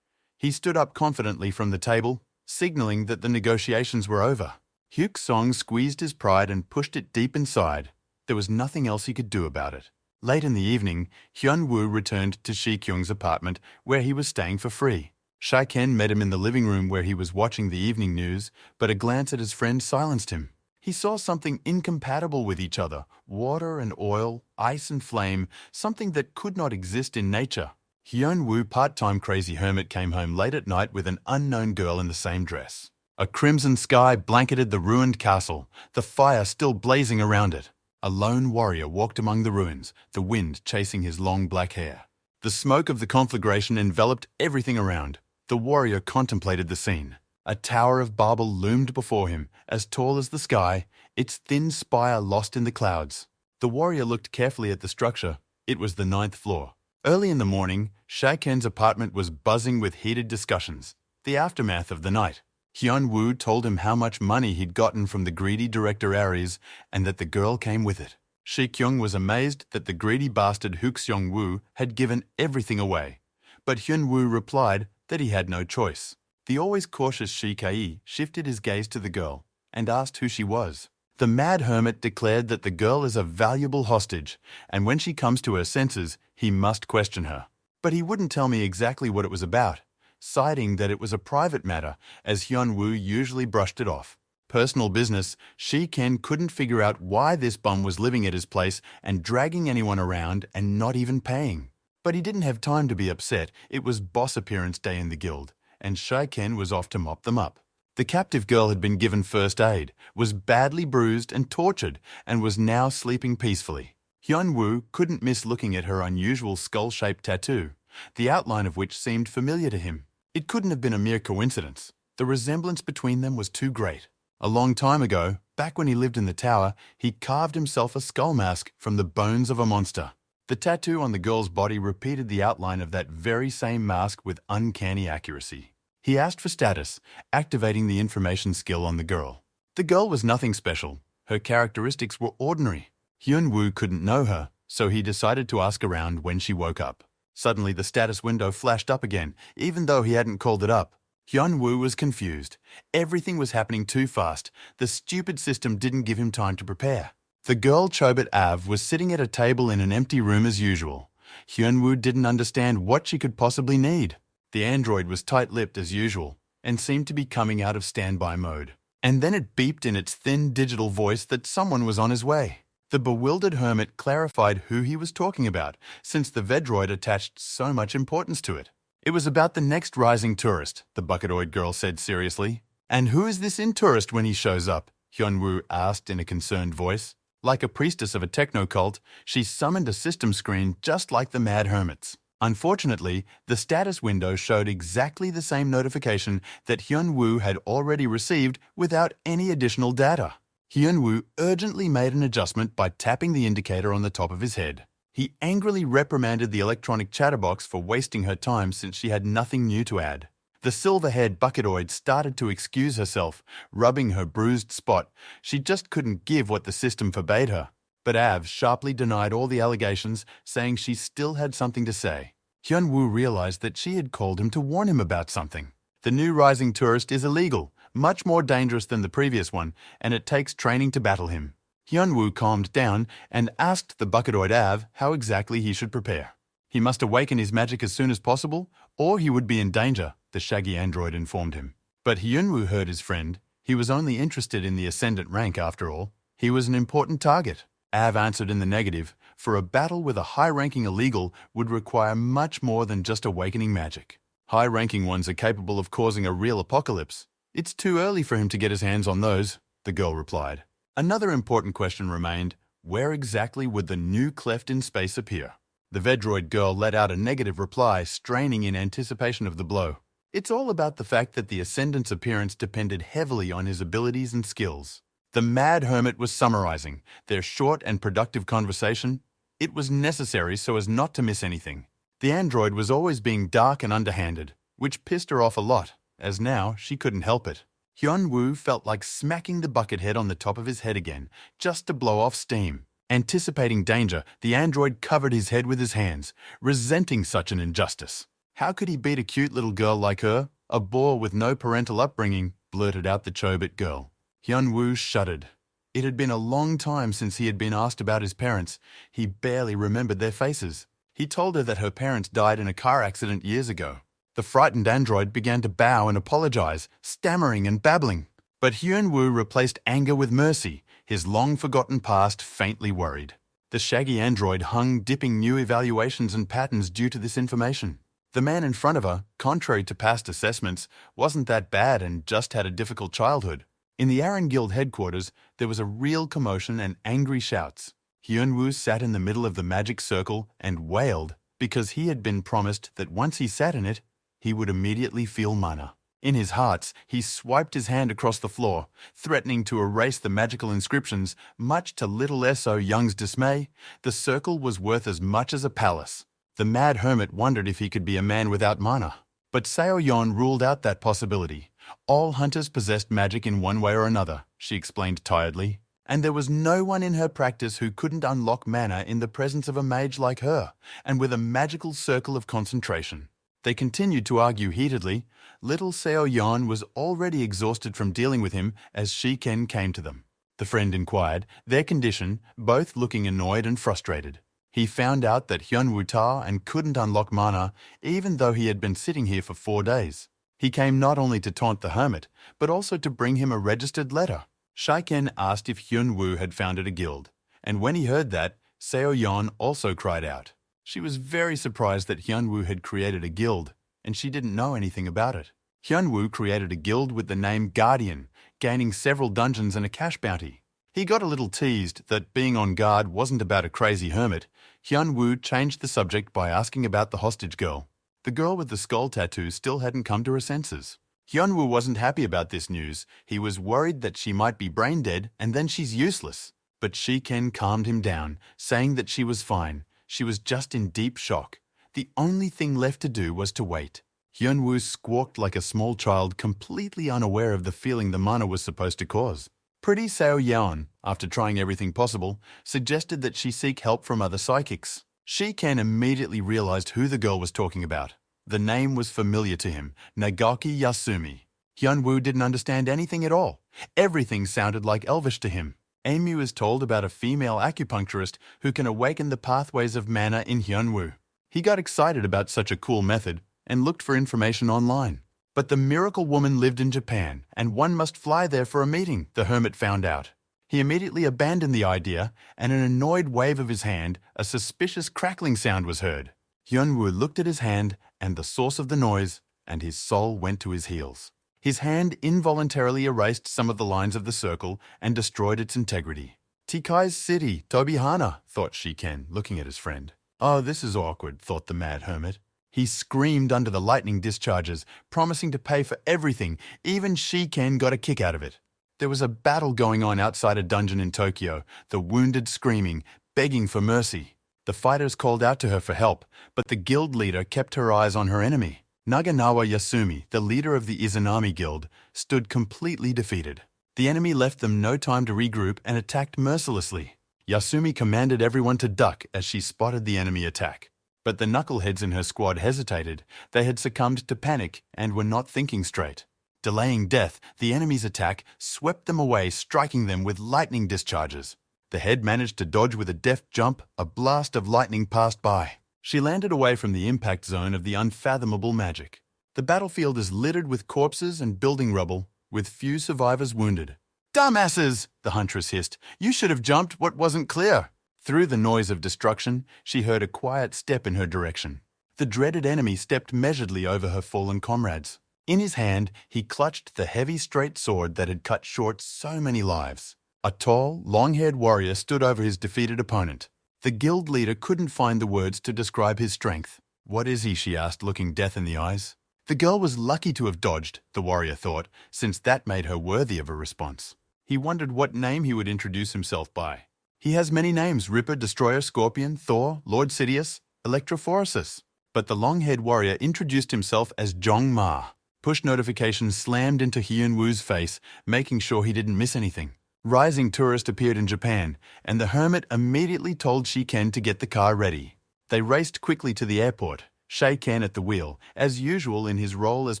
He stood up confidently from the table, signaling that the negotiations were over. Hyuk Song squeezed his pride and pushed it deep inside. There was nothing else he could do about it. Late in the evening, Hyunwoo returned to Shi-kyung's apartment where he was staying for free. Shai-ken met him in the living room where he was watching the evening news, but a glance at his friend silenced him. He saw something incompatible with each other, water and oil, ice and flame, something that could not exist in nature. Hyunwoo, part-time crazy hermit, came home late at night with an unknown girl in the same dress. A crimson sky blanketed the ruined castle, the fire still blazing around it. A lone warrior walked among the ruins, the wind chasing his long black hair. The smoke of the conflagration enveloped everything around. The warrior contemplated the scene. A tower of marble loomed before him, as tall as the sky, its thin spire lost in the clouds. The warrior looked carefully at the structure. It was the 9th floor. Early in the morning, Shai-ken's apartment was buzzing with heated discussions. The aftermath of the night. Hyunwoo told him how much money he'd gotten from the greedy director Ares and that the girl came with it. Shi-kyung was amazed that the greedy bastard Hyuk Seong-woo had given everything away. But Hyunwoo replied that he had no choice. The always cautious Shi-kae shifted his gaze to the girl and asked who she was. The mad hermit declared that the girl is a valuable hostage, and when she comes to her senses, he must question her. But he wouldn't tell me exactly what it was about, citing that it was a private matter, as Hyunwoo usually brushed it off. Personal business, Shi-ken couldn't figure out why this bum was living at his place and dragging anyone around and not even paying. But he didn't have time to be upset. It was boss appearance day in the guild, and Shai-ken was off to mop them up. The captive girl had been given first aid, was badly bruised and tortured, and was now sleeping peacefully. Hyunwoo couldn't miss looking at her unusual skull-shaped tattoo, the outline of which seemed familiar to him. It couldn't have been a mere coincidence. The resemblance between them was too great. A long time ago, back when he lived in the tower, he carved himself a skull mask from the bones of a monster. The tattoo on the girl's body repeated the outline of that very same mask with uncanny accuracy. He asked for status, activating the information skill on the girl. The girl was nothing special. Her characteristics were ordinary. Hyunwoo couldn't know her, so he decided to ask around when she woke up. Suddenly, the status window flashed up again, even though he hadn't called it up. Hyunwoo was confused. Everything was happening too fast. The stupid system didn't give him time to prepare. The girl Chobit Av was sitting at a table in an empty room as usual. Hyunwoo didn't understand what she could possibly need. The android was tight-lipped as usual and seemed to be coming out of standby mode. And then it beeped in its thin digital voice that someone was on his way. The bewildered hermit clarified who he was talking about, since the Vedroid attached so much importance to it. It was about the next rising tourist, the bucketoid girl said seriously. And who is this in-tourist when he shows up? Hyunwoo asked in a concerned voice. Like a priestess of a techno-cult, she summoned a system screen just like the mad hermits. Unfortunately, the status window showed exactly the same notification that Hyunwoo had already received without any additional data. Hyunwoo urgently made an adjustment by tapping the indicator on the top of his head. He angrily reprimanded the electronic chatterbox for wasting her time since she had nothing new to add. The silver-haired bucketoid started to excuse herself, rubbing her bruised spot. She just couldn't give what the system forbade her. But Av sharply denied all the allegations, saying she still had something to say. Hyunwoo realized that she had called him to warn him about something. The new rising tourist is illegal, much more dangerous than the previous one, and it takes training to battle him. Hyunwoo calmed down and asked the bucketoid Av how exactly he should prepare. He must awaken his magic as soon as possible, or he would be in danger, the shaggy android informed him. But Hyunwoo heard his friend. He was only interested in the ascendant rank after all. He was an important target. Av answered in the negative, for a battle with a high-ranking illegal would require much more than just awakening magic. High-ranking ones are capable of causing a real apocalypse. It's too early for him to get his hands on those, the girl replied. Another important question remained: where exactly would the new cleft in space appear? The Vedroid girl let out a negative reply, straining in anticipation of the blow. It's all about the fact that the Ascendant's appearance depended heavily on his abilities and skills. The Mad Hermit was summarizing their short and productive conversation. It was necessary so as not to miss anything. The android was always being dark and underhanded, which pissed her off a lot, as now she couldn't help it. Hyun-woo felt like smacking the bucket head on the top of his head again, just to blow off steam. Anticipating danger, the android covered his head with his hands, resenting such an injustice. How could he beat a cute little girl like her? A boor with no parental upbringing, blurted out the Chobit girl. Hyun-woo shuddered. It had been a long time since he had been asked about his parents. He barely remembered their faces. He told her that her parents died in a car accident years ago. The frightened android began to bow and apologize, stammering and babbling. But Hyun-woo replaced anger with mercy, his long-forgotten past faintly worried. The shaggy android hung, dipping new evaluations and patterns due to this information. The man in front of her, contrary to past assessments, wasn't that bad and just had a difficult childhood. In the Aran Guild headquarters, there was a real commotion and angry shouts. Hyun-woo sat in the middle of the magic circle and wailed because he had been promised that once he sat in it, he would immediately feel mana. In his hearts, he swiped his hand across the floor, threatening to erase the magical inscriptions. Much to little S.O. Young's dismay, the circle was worth as much as a palace. The Mad Hermit wondered if he could be a man without mana. But Seo-yeon ruled out that possibility. All hunters possessed magic in one way or another, she explained tiredly. And there was no one in her practice who couldn't unlock mana in the presence of a mage like her, and with a magical circle of concentration. They continued to argue heatedly. Little Seo-yeon was already exhausted from dealing with him as Shiken came to them. The friend inquired, their condition, both looking annoyed and frustrated. He found out that Hyun-woo Ta and couldn't unlock mana, even though he had been sitting here for 4 days. He came not only to taunt the hermit, but also to bring him a registered letter. Shiken asked if Hyun-woo had founded a guild, and when he heard that, Seo-yeon also cried out. She was very surprised that Hyun-woo had created a guild, and she didn't know anything about it. Hyun-woo created a guild with the name Guardian, gaining several dungeons and a cash bounty. He got a little teased that being on guard wasn't about a crazy hermit. Hyun-woo changed the subject by asking about the hostage girl. The girl with the skull tattoo still hadn't come to her senses. Hyun-woo wasn't happy about this news. He was worried that she might be brain dead and then she's useless. But Shiken calmed him down, saying that she was fine. She was just in deep shock. The only thing left to do was to wait. Hyun-woo squawked like a small child, completely unaware of the feeling the mana was supposed to cause. Pretty Seo-yeon, after trying everything possible, suggested that she seek help from other psychics. Shiken immediately realized who the girl was talking about. The name was familiar to him, Nagaki Yasumi. Hyun-woo didn't understand anything at all. Everything sounded like Elvish to him. Amy is told about a female acupuncturist who can awaken the pathways of mana in Hyun-woo. He got excited about such a cool method and looked for information online. But the miracle woman lived in Japan, and one must fly there for a meeting, the hermit found out. He immediately abandoned the idea, and an annoyed wave of his hand, a suspicious crackling sound was heard. Hyun-woo looked at his hand and the source of the noise, and his soul went to his heels. His hand involuntarily erased some of the lines of the circle and destroyed its integrity. Tikai's city, Tobihana, thought Shiken, looking at his friend. Oh, this is awkward, thought the mad hermit. He screamed under the lightning discharges, promising to pay for everything. Even Shiken got a kick out of it. There was a battle going on outside a dungeon in Tokyo, the wounded screaming, begging for mercy. The fighters called out to her for help, but the guild leader kept her eyes on her enemy. Naganawa Yasumi, the leader of the Izanami Guild, stood completely defeated. The enemy left them no time to regroup and attacked mercilessly. Yasumi commanded everyone to duck as she spotted the enemy attack. But the knuckleheads in her squad hesitated. They had succumbed to panic and were not thinking straight. Delaying death, the enemy's attack swept them away, striking them with lightning discharges. The head managed to dodge with a deft jump. A blast of lightning passed by. She landed away from the impact zone of the unfathomable magic. The battlefield is littered with corpses and building rubble, with few survivors wounded. "Dumbasses!" the huntress hissed. "You should have jumped what wasn't clear." Through the noise of destruction, she heard a quiet step in her direction. The dreaded enemy stepped measuredly over her fallen comrades. In his hand, he clutched the heavy straight sword that had cut short so many lives. A tall, long-haired warrior stood over his defeated opponent. The guild leader couldn't find the words to describe his strength. "What is he?" she asked, looking death in the eyes. The girl was lucky to have dodged, the warrior thought, since that made her worthy of a response. He wondered what name he would introduce himself by. "He has many names: Ripper, Destroyer, Scorpion, Thor, Lord Sidious, Electrophoresis." But the long-haired warrior introduced himself as Jong Ma. Push notifications slammed into Hyun-woo's face, making sure he didn't miss anything. Rising Tourist appeared in Japan, and the hermit immediately told Shiken to get the car ready. They raced quickly to the airport, Shiken at the wheel, as usual in his role as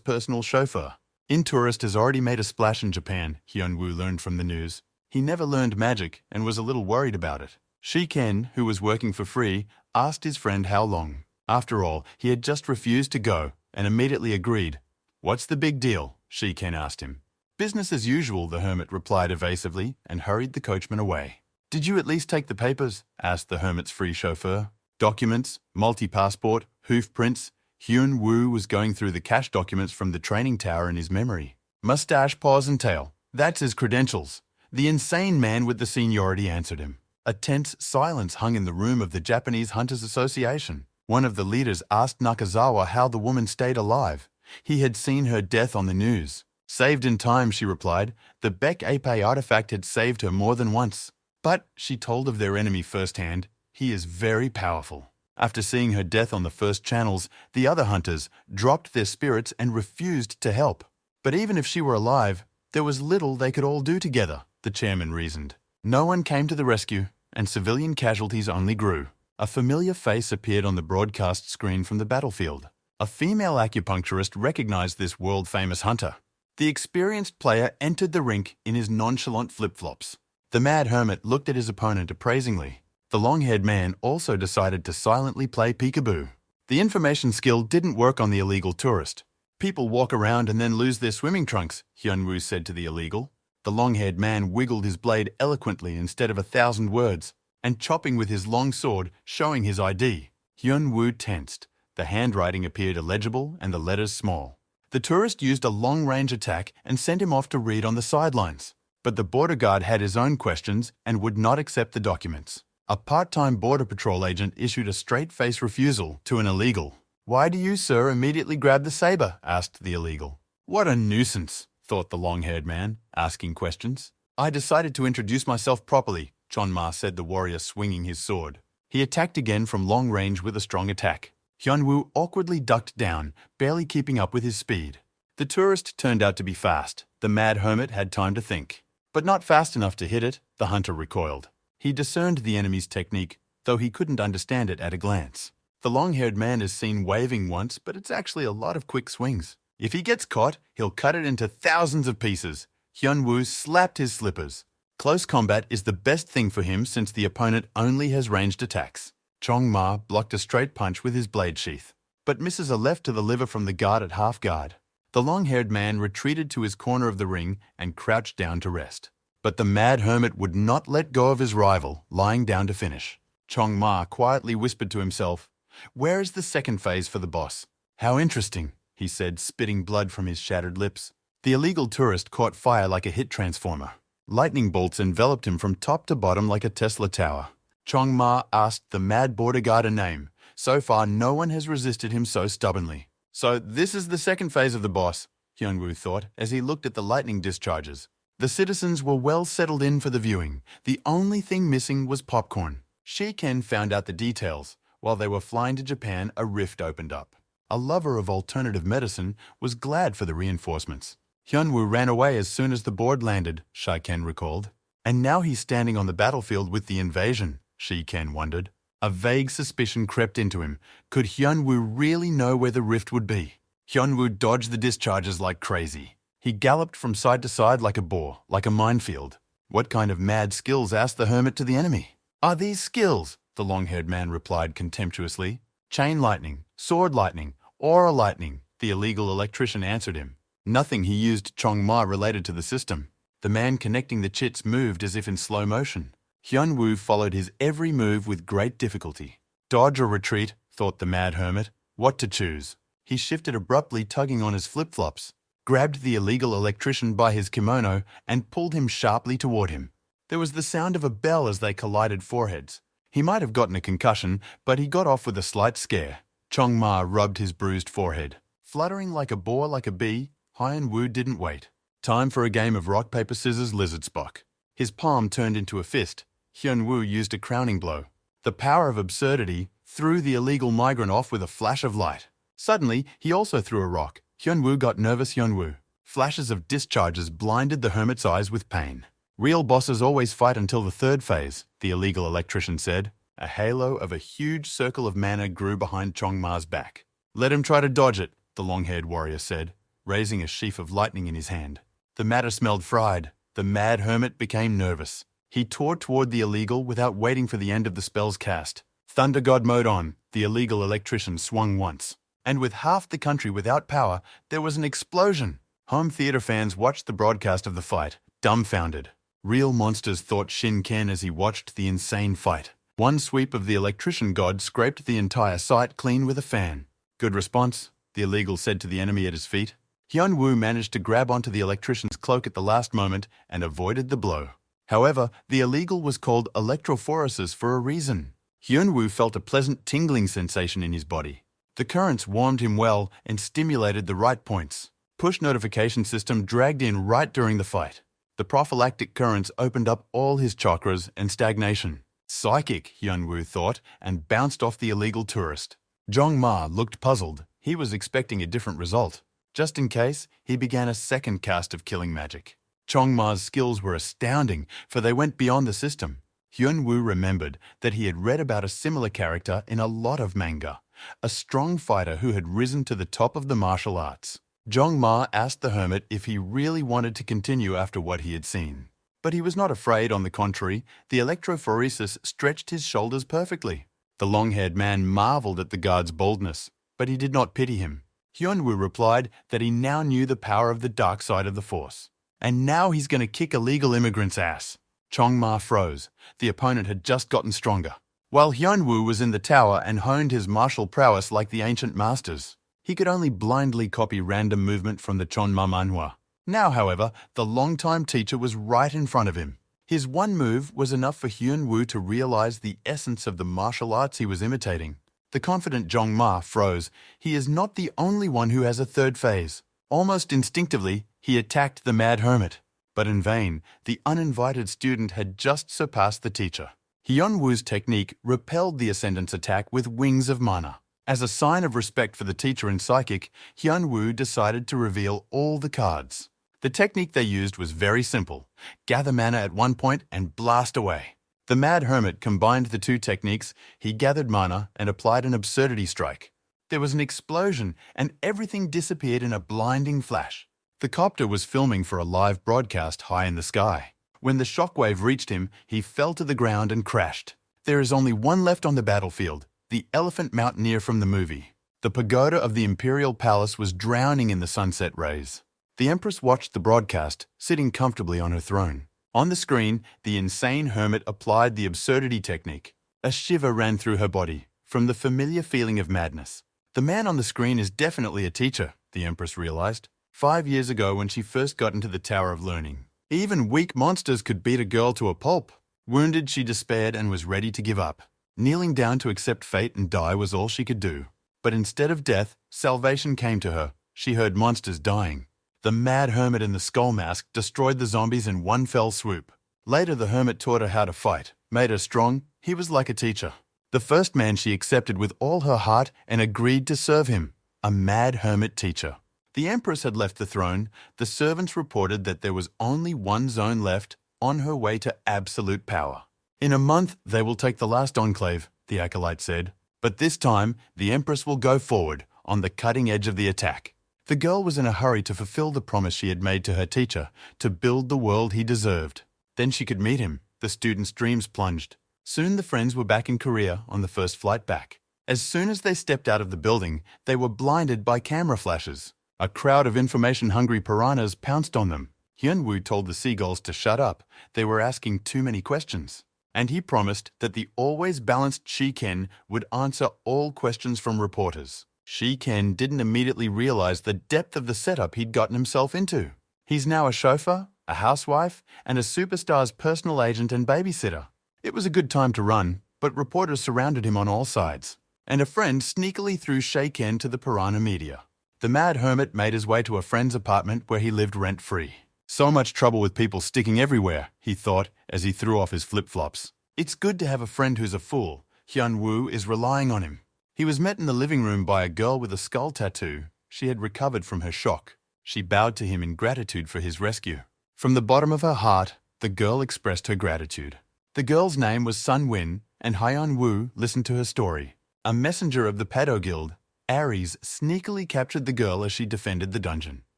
personal chauffeur. Tourist has already made a splash in Japan, Hyun-woo learned from the news. He never learned magic and was a little worried about it. Shiken, who was working for free, asked his friend how long. After all, he had just refused to go and immediately agreed. "What's the big deal?" Shiken asked him. "Business as usual," the hermit replied evasively and hurried the coachman away. "Did you at least take the papers?" asked the hermit's free chauffeur. "Documents, multi-passport, hoof prints." Hyun-woo was going through the cash documents from the training tower in his memory. "Mustache, paws and tail. That's his credentials." The insane man with the seniority answered him. A tense silence hung in the room of the Japanese Hunters Association. One of the leaders asked Nakazawa how the woman stayed alive. He had seen her death on the news. "Saved in time," she replied. "The Beck Ape artifact had saved her more than once." But, she told of their enemy firsthand, he is very powerful. After seeing her death on the first channels, the other hunters dropped their spirits and refused to help. But even if she were alive, there was little they could all do together, the chairman reasoned. No one came to the rescue, and civilian casualties only grew. A familiar face appeared on the broadcast screen from the battlefield. A female acupuncturist recognized this world-famous hunter. The experienced player entered the rink in his nonchalant flip-flops. The mad hermit looked at his opponent appraisingly. The long-haired man also decided to silently play peekaboo. The information skill didn't work on the illegal tourist. "People walk around and then lose their swimming trunks," Hyun-woo said to the illegal. The long-haired man wiggled his blade eloquently instead of 1,000 words, and chopping with his long sword, showing his ID. Hyun-woo tensed. The handwriting appeared illegible and the letters small. The tourist used a long-range attack and sent him off to read on the sidelines. But the border guard had his own questions and would not accept the documents. A part-time border patrol agent issued a straight-face refusal to an illegal. "Why do you, sir, immediately grab the saber?" asked the illegal. "What a nuisance," thought the long-haired man, asking questions. "I decided to introduce myself properly," Chonma said, the warrior swinging his sword. He attacked again from long range with a strong attack. Hyun-woo awkwardly ducked down, barely keeping up with his speed. The tourist turned out to be fast. The mad hermit had time to think. But not fast enough to hit it, the hunter recoiled. He discerned the enemy's technique, though he couldn't understand it at a glance. The long-haired man is seen waving once, but it's actually a lot of quick swings. If he gets caught, he'll cut it into thousands of pieces. Hyun-woo slapped his slippers. Close combat is the best thing for him since the opponent only has ranged attacks. Chong-ma blocked a straight punch with his blade sheath, but misses a left to the liver from the guard at half guard. The long-haired man retreated to his corner of the ring and crouched down to rest. But the mad hermit would not let go of his rival, lying down to finish. Chong-ma quietly whispered to himself, "Where is the second phase for the boss?" "How interesting," he said, spitting blood from his shattered lips. The illegal tourist caught fire like a hit transformer. Lightning bolts enveloped him from top to bottom like a Tesla tower. Chong-ma asked the mad border guard a name. So far, no one has resisted him so stubbornly. "So this is the second phase of the boss," Hyun-woo thought as he looked at the lightning discharges. The citizens were well settled in for the viewing. The only thing missing was popcorn. Shiken found out the details. While they were flying to Japan, a rift opened up. A lover of alternative medicine was glad for the reinforcements. Hyun-woo ran away as soon as the board landed, Shiken recalled. And now he's standing on the battlefield with the invasion, Shiken wondered. A vague suspicion crept into him. Could Hyun-woo really know where the rift would be? Hyun-woo dodged the discharges like crazy. He galloped from side to side like a boar, like a minefield. "What kind of mad skills?" asked the hermit to the enemy. "Are these skills?" the long-haired man replied contemptuously. "Chain lightning, sword lightning, aura lightning," the illegal electrician answered him. Nothing he used Chong-ma related to the system. The man connecting the chits moved as if in slow motion. Hyun-woo followed his every move with great difficulty. Dodge or retreat, thought the mad hermit. What to choose? He shifted abruptly, tugging on his flip-flops. grabbed the illegal electrician by his kimono and pulled him sharply toward him. There was the sound of a bell as they collided foreheads. He might have gotten a concussion, but he got off with a slight scare. Chong-ma rubbed his bruised forehead. Fluttering like a boar like a bee, Hyun-woo didn't wait. Time for a game of rock, paper, scissors, lizard Spock. His palm turned into a fist. Hyun-woo used a crowning blow. The power of absurdity threw the illegal migrant off with a flash of light. Suddenly, he also threw a rock. Hyun-woo got nervous. Hyun-woo. Flashes of discharges blinded the hermit's eyes with pain. Real bosses always fight until the third phase, the illegal electrician said. A halo of a huge circle of mana grew behind Chong-ma's back. Let him try to dodge it, the long-haired warrior said, raising a sheaf of lightning in his hand. The matter smelled fried. The mad hermit became nervous. He tore toward the illegal without waiting for the end of the spell's cast. Thunder God mode on, the illegal electrician swung once. And with half the country without power, there was an explosion. Home theater fans watched the broadcast of the fight, dumbfounded. Real monsters thought Shin Ken as he watched the insane fight. One sweep of the electrician god scraped the entire site clean with a fan. Good response, the illegal said to the enemy at his feet. Hyun-woo managed to grab onto the electrician's cloak at the last moment and avoided the blow. However, the illegal was called electrophoresis for a reason. Hyun-woo felt a pleasant tingling sensation in his body. The currents warmed him well and stimulated the right points. Push notification system dragged in right during the fight. The prophylactic currents opened up all his chakras and stagnation. Psychic, Hyun-woo thought, and bounced off the illegal tourist. Jong-ma looked puzzled. He was expecting a different result. Just in case, he began a second cast of killing magic. Chong-ma's skills were astounding, for they went beyond the system. Hyun-woo remembered that he had read about a similar character in a lot of manga, a strong fighter who had risen to the top of the martial arts. Jong-ma asked the hermit if he really wanted to continue after what he had seen. But he was not afraid. On the contrary, the electrophoresis stretched his shoulders perfectly. The long-haired man marveled at the guard's boldness, but he did not pity him. Hyun-woo replied that he now knew the power of the dark side of the force. And now he's going to kick illegal immigrants' ass. Chong-ma froze. The opponent had just gotten stronger. While Hyun-woo was in the tower and honed his martial prowess like the ancient masters, he could only blindly copy random movement from the Chonma Manhwa. Now, however, the longtime teacher was right in front of him. His one move was enough for Hyun-woo to realize the essence of the martial arts he was imitating. The confident Jong-ma froze. He is not the only one who has a third phase. Almost instinctively, he attacked the mad hermit. But in vain, the uninvited student had just surpassed the teacher. Hyun-woo's technique repelled the ascendant's attack with wings of mana. As a sign of respect for the teacher and psychic, Hyun-woo decided to reveal all the cards. The technique they used was very simple. Gather mana at one point and blast away. The mad hermit combined the two techniques. He gathered mana and applied an absurdity strike. There was an explosion and everything disappeared in a blinding flash. The copter was filming for a live broadcast high in the sky. When the shockwave reached him, he fell to the ground and crashed. There is only one left on the battlefield. The elephant mountaineer from the movie. The pagoda of the imperial palace was drowning in the sunset rays. The empress watched the broadcast, sitting comfortably on her throne. On the screen, the insane hermit applied the absurdity technique. A shiver ran through her body, from the familiar feeling of madness. The man on the screen is definitely a teacher, the empress realized. 5 years ago when she first got into the Tower of Learning. Even weak monsters could beat a girl to a pulp. Wounded, she despaired and was ready to give up. Kneeling down to accept fate and die was all she could do. But instead of death, salvation came to her. She heard monsters dying. The mad hermit in the skull mask destroyed the zombies in one fell swoop. Later, the hermit taught her how to fight, made her strong. He was like a teacher. The first man she accepted with all her heart and agreed to serve him. A mad hermit teacher. The empress had left the throne. The servants reported that there was only one zone left, on her way to absolute power. In a month, they will take the last enclave, the acolyte said. But this time, the empress will go forward, on the cutting edge of the attack. The girl was in a hurry to fulfill the promise she had made to her teacher, to build the world he deserved. Then she could meet him. The student's dreams plunged. Soon the friends were back in Korea on the first flight back. As soon as they stepped out of the building, they were blinded by camera flashes. A crowd of information-hungry piranhas pounced on them. Hyun-woo told the seagulls to shut up. They were asking too many questions. And he promised that the always balanced Shi-ken would answer all questions from reporters. Shiken didn't immediately realize the depth of the setup he'd gotten himself into. He's now a chauffeur, a housewife, and a superstar's personal agent and babysitter. It was a good time to run, but reporters surrounded him on all sides, and a friend sneakily threw Shiken to the piranha media. The mad hermit made his way to a friend's apartment where he lived rent-free. So much trouble with people sticking everywhere, he thought as he threw off his flip-flops. It's good to have a friend who's a fool. Hyun-woo is relying on him. He was met in the living room by a girl with a skull tattoo. She had recovered from her shock. She bowed to him in gratitude for his rescue. From the bottom of her heart, the girl expressed her gratitude. The girl's name was Sun-win, and Hyun-woo listened to her story. A messenger of the Pado Guild, Ares, sneakily captured the girl as she defended the dungeon.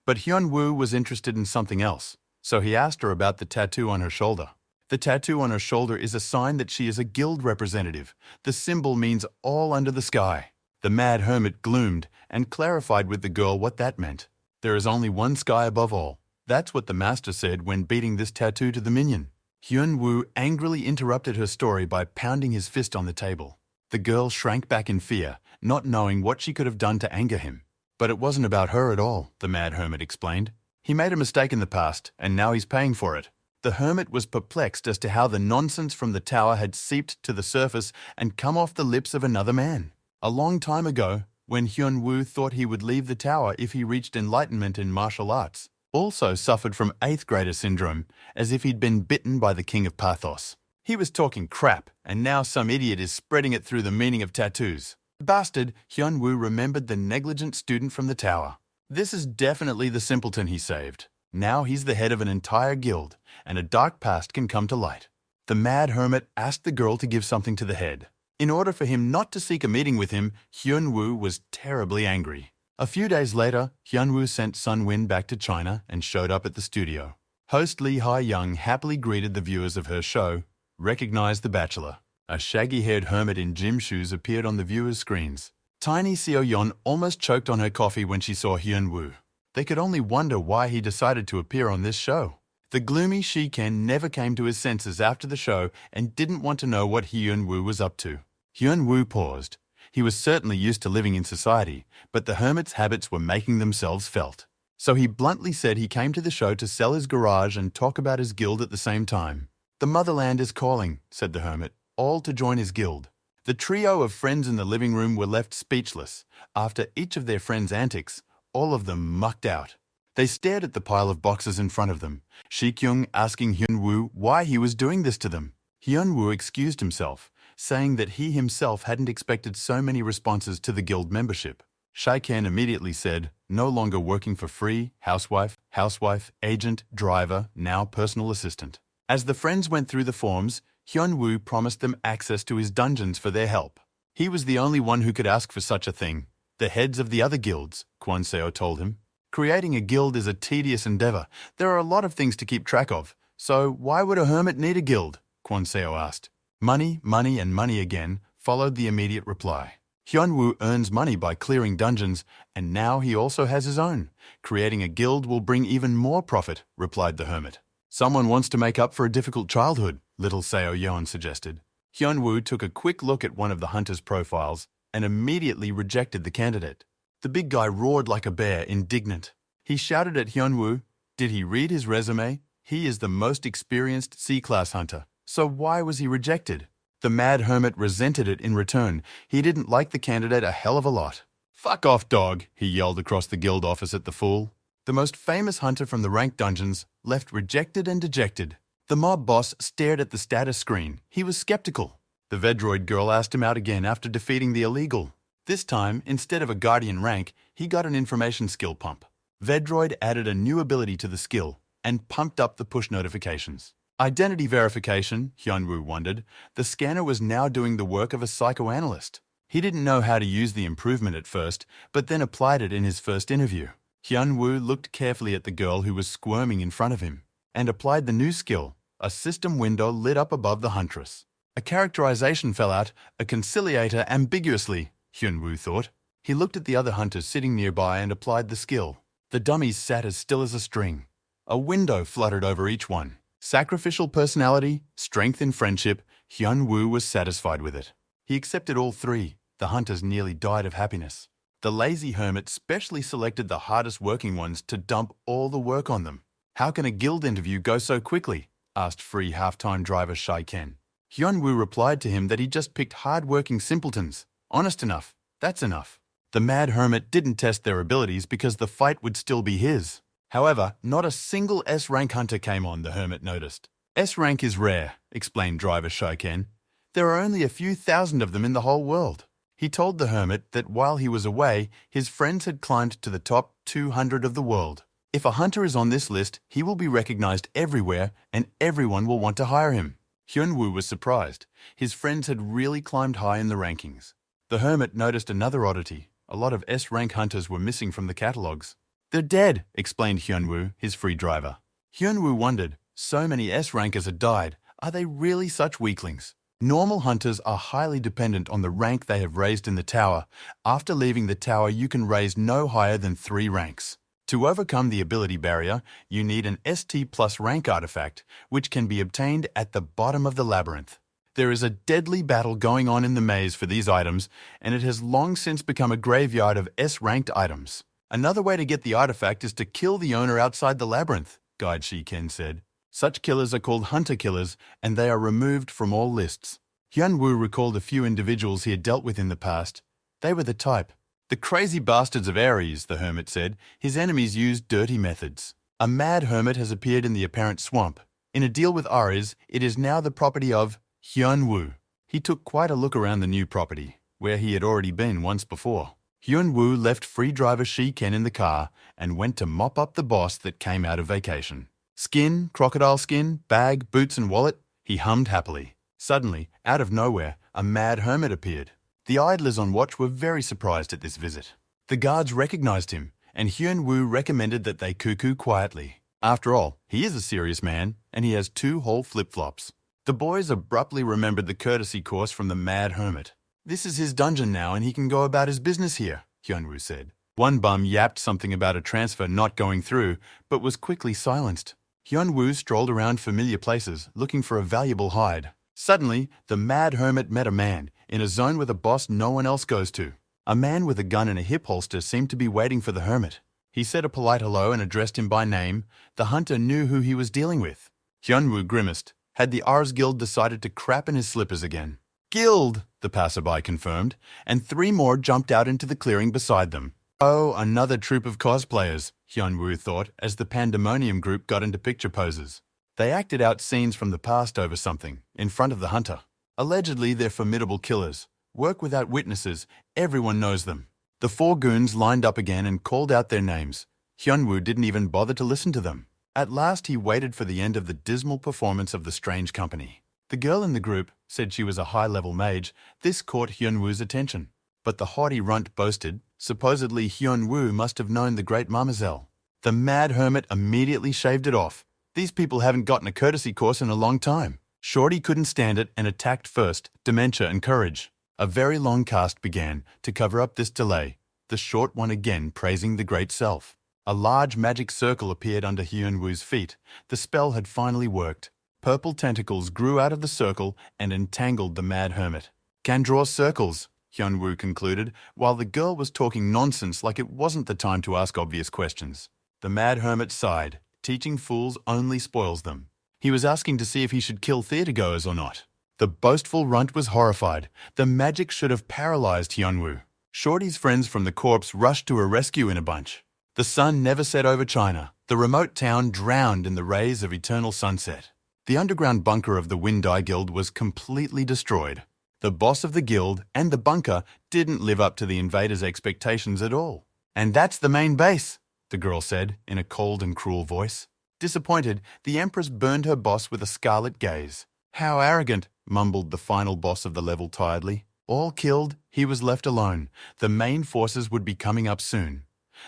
But Hyun-woo was interested in something else, so he asked her about the tattoo on her shoulder. The tattoo on her shoulder is a sign that she is a guild representative. The symbol means all under the sky. The mad hermit gloomed and clarified with the girl what that meant. There is only one sky above all. That's what the master said when beating this tattoo to the minion. Hyun-woo angrily interrupted her story by pounding his fist on the table. The girl shrank back in fear, not knowing what she could have done to anger him. But it wasn't about her at all, the mad hermit explained. He made a mistake in the past, and now he's paying for it. The hermit was perplexed as to how the nonsense from the tower had seeped to the surface and come off the lips of another man. A long time ago, when Hyun-woo thought he would leave the tower if he reached enlightenment in martial arts, also suffered from 8th grader syndrome, as if he'd been bitten by the king of Pathos. He was talking crap, and now some idiot is spreading it through the meaning of tattoos. Bastard, Hyun-woo remembered the negligent student from the tower. This is definitely the simpleton he saved. Now he's the head of an entire guild, and a dark past can come to light. The mad hermit asked the girl to give something to the head. In order for him not to seek a meeting with him, Hyun-woo was terribly angry. A few days later, Hyun-woo sent Sun-win back to China and showed up at the studio. Host Lee Ha-young happily greeted the viewers of her show, recognized the bachelor. A shaggy-haired hermit in gym shoes appeared on the viewers' screens. Tiny Seo-yeon almost choked on her coffee when she saw Hyun-woo. They could only wonder why he decided to appear on this show. The gloomy Shiken never came to his senses after the show and didn't want to know what Hyun-woo was up to. Hyun-woo paused. He was certainly used to living in society, but the hermit's habits were making themselves felt. So he bluntly said he came to the show to sell his garage and talk about his guild at the same time. "The motherland is calling," said the hermit, all to join his guild. The trio of friends in the living room were left speechless. After each of their friends' antics, all of them mucked out. They stared at the pile of boxes in front of them, Shi-kyung asking Hyun-woo why he was doing this to them. Hyun-woo excused himself, saying that he himself hadn't expected so many responses to the guild membership. Shiken immediately said, "No longer working for free, housewife, agent, driver, now personal assistant." As the friends went through the forms, Hyun-woo promised them access to his dungeons for their help. He was the only one who could ask for such a thing. The heads of the other guilds, Kwon Seo told him. Creating a guild is a tedious endeavor. There are a lot of things to keep track of. So why would a hermit need a guild? Kwon Seo asked. Money, money, and money again, followed the immediate reply. Hyun-woo earns money by clearing dungeons, and now he also has his own. Creating a guild will bring even more profit, replied the hermit. Someone wants to make up for a difficult childhood, little Seo-yeon suggested. Hyun-woo took a quick look at one of the hunters' profiles and immediately rejected the candidate. The big guy roared like a bear, indignant. He shouted at Hyun-woo, did he read his resume? He is the most experienced C-class hunter, so why was he rejected? The mad hermit resented it in return. He didn't like the candidate a hell of a lot. "Fuck off, dog," he yelled across the guild office at the fool. The most famous hunter from the ranked dungeons left rejected and dejected. The mob boss stared at the status screen. He was skeptical. The Vedroid girl asked him out again after defeating the illegal. This time, instead of a guardian rank, he got an information skill pump. Vedroid added a new ability to the skill and pumped up the push notifications. Identity verification, Hyun-woo wondered. The scanner was now doing the work of a psychoanalyst. He didn't know how to use the improvement at first, but then applied it in his first interview. Hyun-woo looked carefully at the girl who was squirming in front of him and applied the new skill. A system window lit up above the huntress. A characterization fell out, a conciliator ambiguously, Hyun-woo thought. He looked at the other hunters sitting nearby and applied the skill. The dummies sat as still as a string. A window fluttered over each one. Sacrificial personality, strength in friendship, Hyun-woo was satisfied with it. He accepted all three. The hunters nearly died of happiness. The lazy hermit specially selected the hardest working ones to dump all the work on them. "How can a guild interview go so quickly?" asked free half-time driver Shai Ken. Hyunwoo replied to him that he just picked hard-working simpletons. Honest enough, that's enough. The mad hermit didn't test their abilities because the fight would still be his. However, not a single S-rank hunter came on, the hermit noticed. S-rank is rare, explained driver Shai Ken. There are only a few thousand of them in the whole world. He told the hermit that while he was away, his friends had climbed to the top 200 of the world. If a hunter is on this list, he will be recognized everywhere and everyone will want to hire him. Hyunwoo was surprised. His friends had really climbed high in the rankings. The hermit noticed another oddity. A lot of S-rank hunters were missing from the catalogs. "They're dead," explained Hyunwoo, his free driver. Hyunwoo wondered, so many S-rankers had died. Are they really such weaklings? Normal hunters are highly dependent on the rank they have raised in the tower. After leaving the tower, you can raise no higher than 3 ranks. To overcome the ability barrier, you need an ST plus rank artifact, which can be obtained at the bottom of the labyrinth. There is a deadly battle going on in the maze for these items, and it has long since become a graveyard of S-ranked items. "Another way to get the artifact is to kill the owner outside the labyrinth," Guide Shiken said. "Such killers are called hunter killers, and they are removed from all lists." Hyunwoo recalled a few individuals he had dealt with in the past. They were the type. "The crazy bastards of Ares," the hermit said. "His enemies used dirty methods. A mad hermit has appeared in the apparent swamp. In a deal with Ares, it is now the property of Hyunwoo." He took quite a look around the new property, where he had already been once before. Hyunwoo left free driver Shiken in the car and went to mop up the boss that came out of vacation. "Skin, crocodile skin, bag, boots and wallet," he hummed happily. Suddenly, out of nowhere, a mad hermit appeared. The idlers on watch were very surprised at this visit. The guards recognized him, and Hyunwoo recommended that they cuckoo quietly. After all, he is a serious man, and he has 2 whole flip-flops. The boys abruptly remembered the courtesy course from the mad hermit. "This is his dungeon now, and he can go about his business here," Hyunwoo said. One bum yapped something about a transfer not going through, but was quickly silenced. Hyunwoo strolled around familiar places, looking for a valuable hide. Suddenly, the mad hermit met a man, in a zone with a boss no one else goes to. A man with a gun in a hip holster seemed to be waiting for the hermit. He said a polite hello and addressed him by name. The hunter knew who he was dealing with. Hyunwoo grimaced. Had the Ars Guild decided to crap in his slippers again? "Guild," the passerby confirmed, and 3 more jumped out into the clearing beside them. "Oh, another troop of cosplayers," Hyunwoo thought as the Pandemonium group got into picture poses. They acted out scenes from the past over something, in front of the hunter. Allegedly, they're formidable killers. Work without witnesses, everyone knows them. The 4 goons lined up again and called out their names. Hyunwoo didn't even bother to listen to them. At last, he waited for the end of the dismal performance of the strange company. The girl in the group said she was a high-level mage. This caught Hyunwoo's attention. But the haughty runt boasted, supposedly Hyunwoo must have known the great Mamazelle. The mad hermit immediately shaved it off. "These people haven't gotten a courtesy course in a long time." Shorty couldn't stand it and attacked first, dementia and courage. A very long cast began to cover up this delay, the short one again praising the great self. A large magic circle appeared under Hyunwoo's feet. The spell had finally worked. Purple tentacles grew out of the circle and entangled the mad hermit. "Can draw circles," Hyunwoo concluded, while the girl was talking nonsense like it wasn't the time to ask obvious questions. The mad hermit sighed. Teaching fools only spoils them. He was asking to see if he should kill theatergoers or not. The boastful runt was horrified. The magic should have paralyzed Hyunwoo. Shorty's friends from the corpse rushed to her rescue in a bunch. The sun never set over China. The remote town drowned in the rays of eternal sunset. The underground bunker of the Windai Guild was completely destroyed. The boss of the guild and the bunker didn't live up to the invaders' expectations at all. "And that's the main base," the girl said in a cold and cruel voice. Disappointed, the empress burned her boss with a scarlet gaze. "How arrogant," mumbled the final boss of the level tiredly. All killed, he was left alone. The main forces would be coming up soon.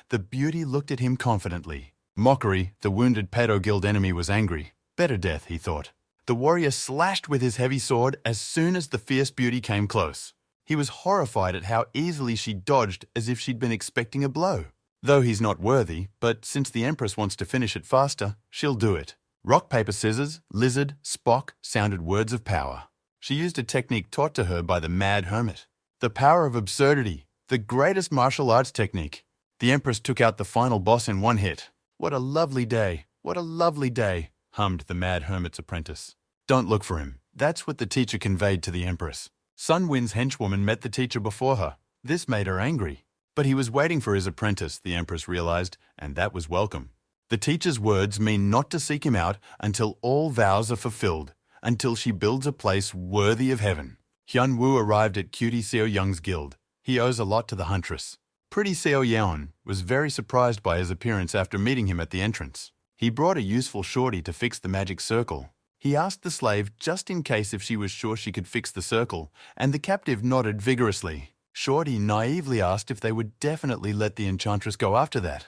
The beauty looked at him confidently. Mockery, the wounded pedo guild enemy, was angry. Better death, he thought. The warrior slashed with his heavy sword as soon as the fierce beauty came close. He was horrified at how easily she dodged as if she'd been expecting a blow. Though he's not worthy, but since the Empress wants to finish it faster, she'll do it. Rock, paper, scissors, lizard, Spock sounded words of power. She used a technique taught to her by the mad hermit. The power of absurdity, The greatest martial arts technique. The Empress took out the final boss in one hit. What a lovely day. What a lovely day, hummed the mad hermit's apprentice. Don't look for him. That's what the teacher conveyed to the Empress. Sun Wind's henchwoman met the teacher before her. This made her angry. But he was waiting for his apprentice, the Empress realized, and that was welcome. The teacher's words mean not to seek him out until all vows are fulfilled, until she builds a place worthy of heaven. Hyun Woo arrived at Cutie Seo Young's guild. He owes a lot to the huntress. Pretty Seo Yeon was very surprised by his appearance after meeting him at the entrance. He brought a useful shorty to fix the magic circle. He asked the slave just in case if she was sure she could fix the circle, and the captive nodded vigorously. Shorty naively asked if they would definitely let the enchantress go after that.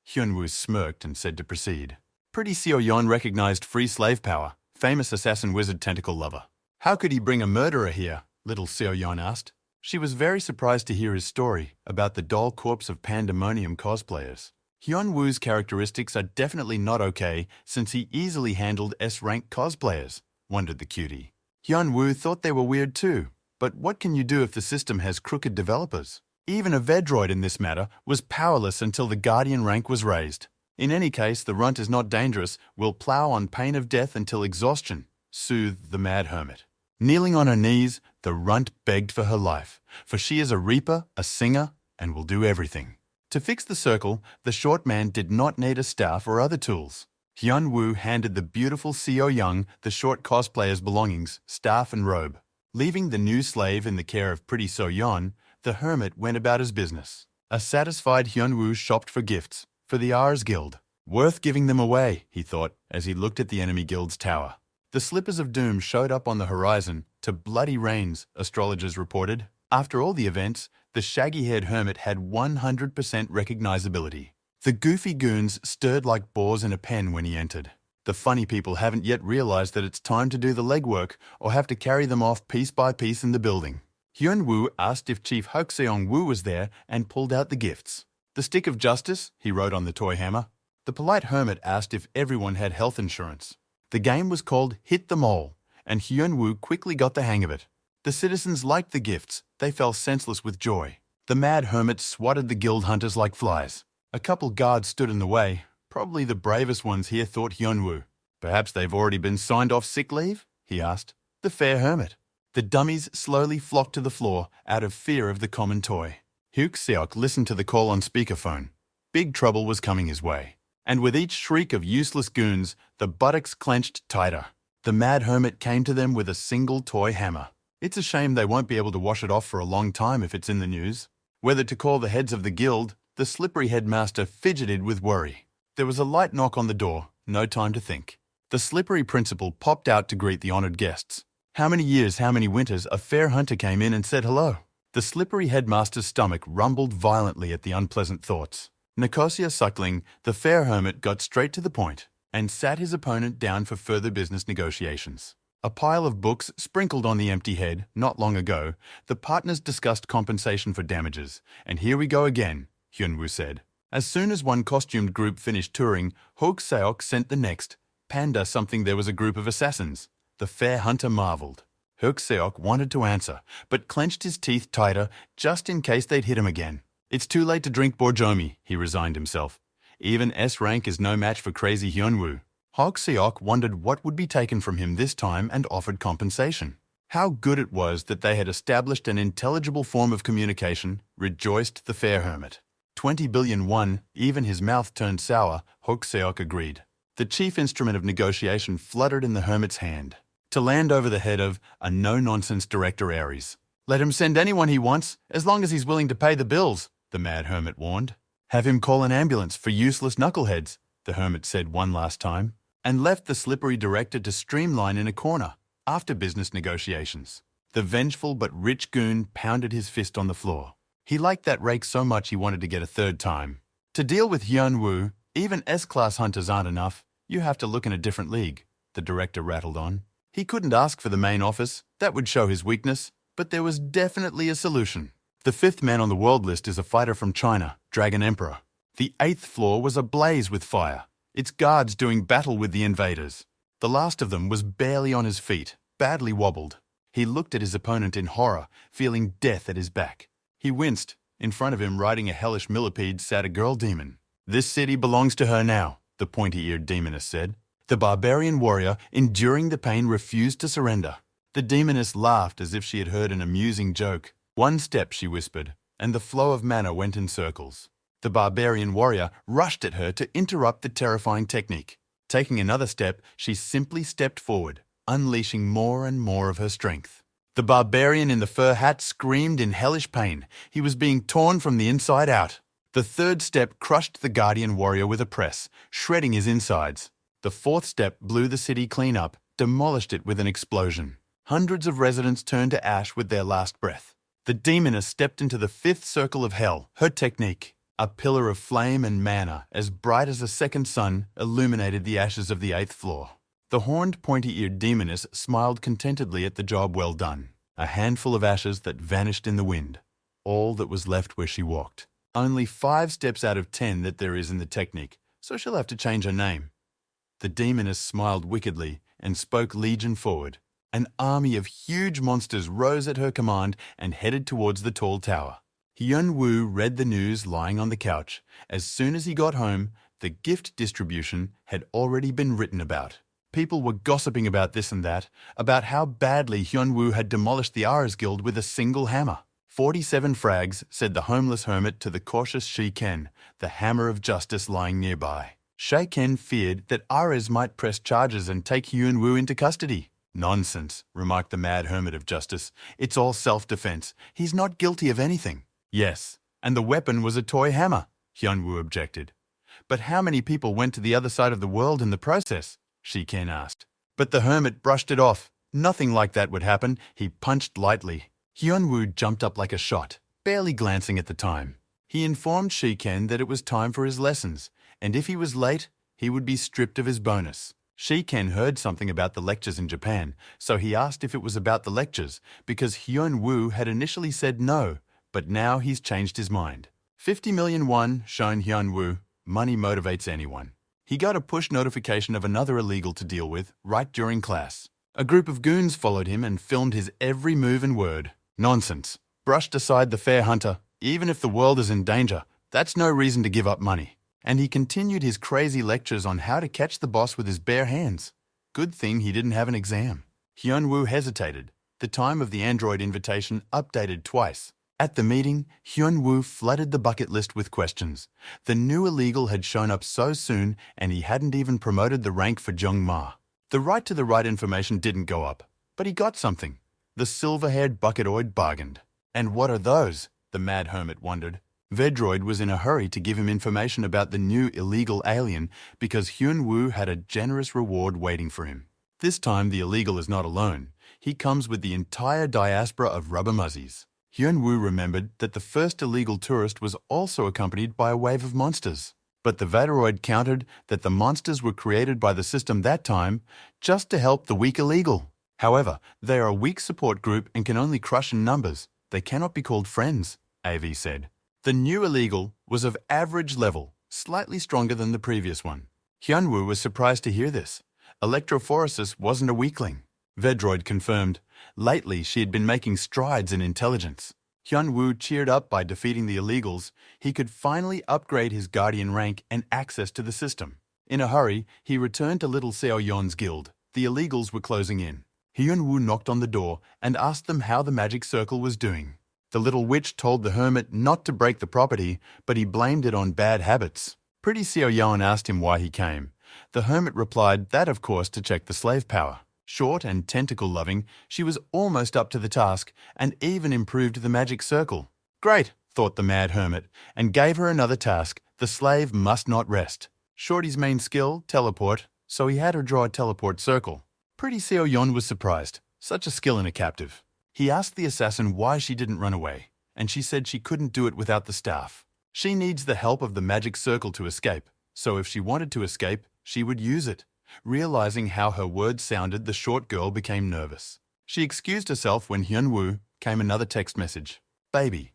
Hyunwoo smirked and said to proceed. Pretty Seo Yeon recognized free slave power, famous assassin wizard tentacle lover. How could he bring a murderer here? Little Seo Yeon asked. She was very surprised to hear his story about the doll corpse of pandemonium cosplayers. Hyunwoo's characteristics are definitely not okay since he easily handled S-rank cosplayers, wondered the cutie. Hyunwoo thought they were weird too, but what can you do if the system has crooked developers? Even a Vedroid in this matter was powerless until the Guardian rank was raised. In any case, the runt is not dangerous, will plow on pain of death until exhaustion, soothed the mad hermit. Kneeling on her knees, the runt begged for her life, for she is a reaper, a singer, and will do everything. To fix the circle, the short man did not need a staff or other tools. Hyunwoo handed the beautiful Seo Young the short cosplayer's belongings, staff and robe. Leaving the new slave in the care of pretty So Yeon, the hermit went about his business. A satisfied Hyunwoo shopped for gifts, for the Ares Guild. Worth giving them away, he thought, as he looked at the enemy guild's tower. The slippers of doom showed up on the horizon to bloody rains, astrologers reported. After all the events, the shaggy-haired hermit had 100% recognizability. The goofy goons stirred like boars in a pen when he entered. The funny people haven't yet realized that it's time to do the legwork or have to carry them off piece by piece in the building. Hyunwoo asked if Chief Hokseong-woo was there and pulled out the gifts. The stick of justice, he wrote on the toy hammer. The polite hermit asked if everyone had health insurance. The game was called Hit Them All, and Hyunwoo quickly got the hang of it. The citizens liked the gifts. They fell senseless with joy. The mad hermit swatted the guild hunters like flies. A couple guards stood in the way. Probably the bravest ones here, thought Hyunwoo. Perhaps they've already been signed off sick leave? He asked. The fair hermit. The dummies slowly flocked to the floor out of fear of the common toy. Hyuk Seok listened to the call on speakerphone. Big trouble was coming his way. And with each shriek of useless goons, the buttocks clenched tighter. The mad hermit came to them with a single toy hammer. It's a shame they won't be able to wash it off for a long time if it's in the news. Whether to call the heads of the guild, the slippery headmaster fidgeted with worry. There was a light knock on the door, no time to think. The slippery principal popped out to greet the honored guests. How many years, how many winters, a fair hunter came in and said hello. The slippery headmaster's stomach rumbled violently at the unpleasant thoughts. Nicosia suckling, the fair hermit got straight to the point and sat his opponent down for further business negotiations. A pile of books sprinkled on the empty head. Not long ago, the partners discussed compensation for damages. And here we go again, Hyunwoo said. As soon as one costumed group finished touring, Hook Seok sent the next. Panda something there was a group of assassins. The fair hunter marveled. Hook Seok wanted to answer, but clenched his teeth tighter just in case they'd hit him again. It's too late to drink Borjomi, he resigned himself. Even S-rank is no match for crazy Hyunwoo. Hook Seok wondered what would be taken from him this time and offered compensation. How good it was that they had established an intelligible form of communication, rejoiced the fair hermit. 20 billion won, even his mouth turned sour, Hook Seok agreed. The chief instrument of negotiation fluttered in the hermit's hand, to land over the head of a no-nonsense director Ares. Let him send anyone he wants, as long as he's willing to pay the bills, the mad hermit warned. Have him call an ambulance for useless knuckleheads, the hermit said one last time, and left the slippery director to streamline in a corner, after business negotiations. The vengeful but rich goon pounded his fist on the floor. He liked that rake so much he wanted to get a third time. To deal with Hyunwoo, even S-class hunters aren't enough. You have to look in a different league, the director rattled on. He couldn't ask for the main office. That would show his weakness. But there was definitely a solution. The 5th man on the world list is a fighter from China, Dragon Emperor. The 8th floor was ablaze with fire, its guards doing battle with the invaders. The last of them was barely on his feet, badly wobbled. He looked at his opponent in horror, feeling death at his back. He winced. In front of him, riding a hellish millipede, sat a girl demon. "This city belongs to her now," the pointy-eared demoness said. The barbarian warrior, enduring the pain, refused to surrender. The demoness laughed as if she had heard an amusing joke. "One step," she whispered, and the flow of mana went in circles. The barbarian warrior rushed at her to interrupt the terrifying technique. Taking another step, she simply stepped forward, unleashing more and more of her strength. The barbarian in the fur hat screamed in hellish pain. He was being torn from the inside out. The third step crushed the guardian warrior with a press, shredding his insides. The fourth step blew the city clean up, demolished it with an explosion. Hundreds of residents turned to ash with their last breath. The demoness stepped into the fifth circle of hell. Her technique, a pillar of flame and mana, as bright as a second sun, illuminated the ashes of the eighth floor. The horned, pointy-eared demoness smiled contentedly at the job well done. A handful of ashes that vanished in the wind. All that was left where she walked. Only 5 steps out of 10 that there is in the technique, so she'll have to change her name. The demoness smiled wickedly and spoke Legion forward. An army of huge monsters rose at her command and headed towards the tall tower. Hyun-woo read the news lying on the couch. As soon as he got home, the gift distribution had already been written about. People were gossiping about this and that, about how badly Hyun-woo had demolished the Ares Guild with a single hammer. 47 frags, said the homeless hermit to the cautious Shi-ken, the hammer of justice lying nearby. Shi-ken feared that Ares might press charges and take Hyun-woo into custody. "Nonsense," remarked the mad hermit of justice. "It's all self-defense. He's not guilty of anything." "Yes, and the weapon was a toy hammer," Hyun-woo objected. "But how many people went to the other side of the world in the process?" Shi-ken asked. But the hermit brushed it off. Nothing like that would happen. He punched lightly. Hyun-woo jumped up like a shot, barely glancing at the time. He informed Shi-ken that it was time for his lessons, and if he was late, he would be stripped of his bonus. Shi-ken heard something about the lectures in Japan, so he asked if it was about the lectures, because Hyun-woo had initially said no, but now he's changed his mind. 50 million won, shown Hyun-woo. Money motivates anyone. He got a push notification of another illegal to deal with right during class. A group of goons followed him and filmed his every move and word. "Nonsense," brushed aside the fair hunter. "Even if the world is in danger, that's no reason to give up money." And he continued his crazy lectures on how to catch the boss with his bare hands. Good thing he didn't have an exam. Hyun-woo hesitated. The time of the Android invitation updated twice. At the meeting, Hyun-woo flooded the bucket list with questions. The new illegal had shown up so soon, and he hadn't even promoted the rank for Jung-ma. The right to the right information didn't go up, but he got something. The silver-haired bucketoid bargained. And what are those? The mad hermit wondered. Vedroid was in a hurry to give him information about the new illegal alien because Hyun-woo had a generous reward waiting for him. This time the illegal is not alone. He comes with the entire diaspora of rubber muzzies. Hyun-woo remembered that the first illegal tourist was also accompanied by a wave of monsters. But the Vedroid countered that the monsters were created by the system that time just to help the weak illegal. However, they are a weak support group and can only crush in numbers. They cannot be called friends, AV said. The new illegal was of average level, slightly stronger than the previous one. Hyun-woo was surprised to hear this. Electrophoresis wasn't a weakling. Vedroid confirmed. Lately, she had been making strides in intelligence. Hyun-woo cheered up by defeating the illegals. He could finally upgrade his guardian rank and access to the system. In a hurry, he returned to Little Seo-yeon's guild. The illegals were closing in. Hyun-woo knocked on the door and asked them how the magic circle was doing. The little witch told the hermit not to break the property, but he blamed it on bad habits. Pretty Seo-yeon asked him why he came. The hermit replied that, of course, to check the slave power. Short and tentacle-loving, she was almost up to the task and even improved the magic circle. Great, thought the mad hermit, and gave her another task. The slave must not rest. Shorty's main skill, teleport, so he had her draw a teleport circle. Pretty Seo-yeon was surprised. Such a skill in a captive. He asked the assassin why she didn't run away, and she said she couldn't do it without the staff. She needs the help of the magic circle to escape, so if she wanted to escape, she would use it. Realizing how her words sounded, the short girl became nervous. She excused herself when Hyun-woo came another text message. Baby.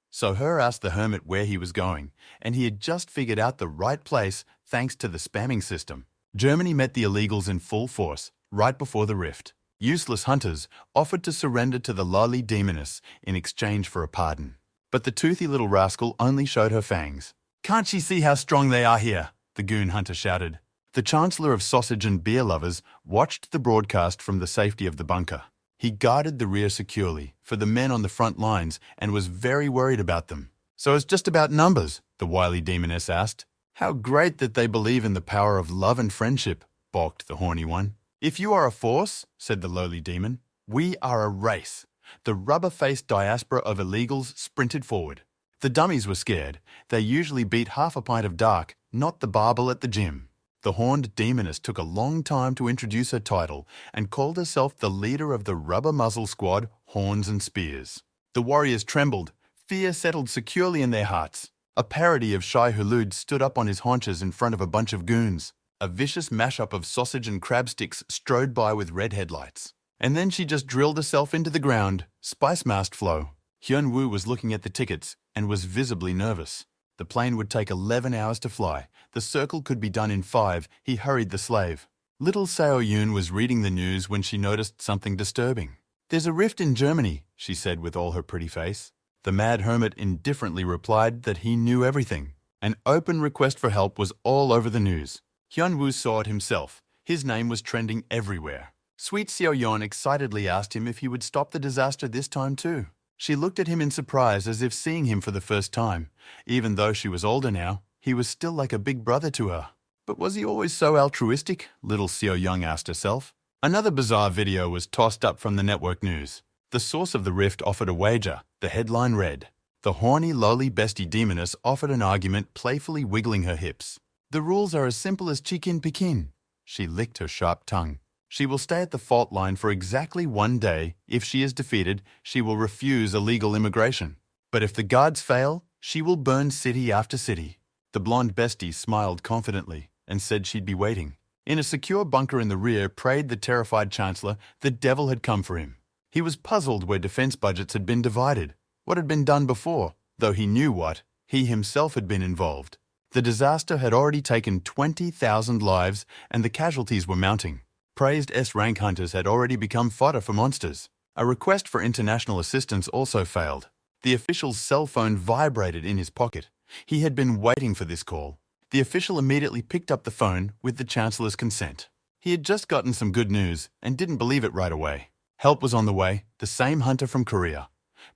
So her asked the hermit where he was going, and he had just figured out the right place thanks to the spamming system. Germany met the illegals in full force, right before the rift. Useless hunters offered to surrender to the lowly demoness in exchange for a pardon. But the toothy little rascal only showed her fangs. "Can't ye see how strong they are here?" the goon hunter shouted. The Chancellor of Sausage and Beer Lovers watched the broadcast from the safety of the bunker. He guarded the rear securely for the men on the front lines and was very worried about them. "So it's just about numbers?" the wily demoness asked. "How great that they believe in the power of love and friendship," balked the horny one. "If you are a force," said the lowly demon, "we are a race." The rubber-faced diaspora of illegals sprinted forward. The dummies were scared. They usually beat half a pint of dark, not the barbell at the gym. The horned demoness took a long time to introduce her title and called herself the leader of the rubber muzzle squad, Horns and Spears. The warriors trembled. Fear settled securely in their hearts. A parody of Shai Hulud stood up on his haunches in front of a bunch of goons. A vicious mashup of sausage and crab sticks strode by with red headlights. And then she just drilled herself into the ground, spice mast flow. Hyun-woo was looking at the tickets and was visibly nervous. The plane would take 11 hours to fly. The circle could be done in 5. He hurried the slave. Little Seo-yoon was reading the news when she noticed something disturbing. "There's a rift in Germany," she said with all her pretty face. The mad hermit indifferently replied that he knew everything. An open request for help was all over the news. Hyun-woo saw it himself. His name was trending everywhere. Sweet Seo-yeon excitedly asked him if he would stop the disaster this time too. She looked at him in surprise as if seeing him for the first time. Even though she was older now, he was still like a big brother to her. But was he always so altruistic? Little Seo-young asked herself. Another bizarre video was tossed up from the network news. The source of the rift offered a wager. The headline read, "The horny lowly bestie demoness offered an argument, playfully wiggling her hips. The rules are as simple as chicken pikin." She licked her sharp tongue. "She will stay at the fault line for exactly 1 day. If she is defeated, she will refuse illegal immigration. But if the guards fail, she will burn city after city." The blonde bestie smiled confidently and said she'd be waiting. In a secure bunker in the rear prayed the terrified chancellor the devil had come for him. He was puzzled where defense budgets had been divided. What had been done before? Though he knew what, he himself had been involved. The disaster had already taken 20,000 lives and the casualties were mounting. Praised S-rank hunters had already become fodder for monsters. A request for international assistance also failed. The official's cell phone vibrated in his pocket. He had been waiting for this call. The official immediately picked up the phone with the Chancellor's consent. He had just gotten some good news and didn't believe it right away. Help was on the way, the same hunter from Korea.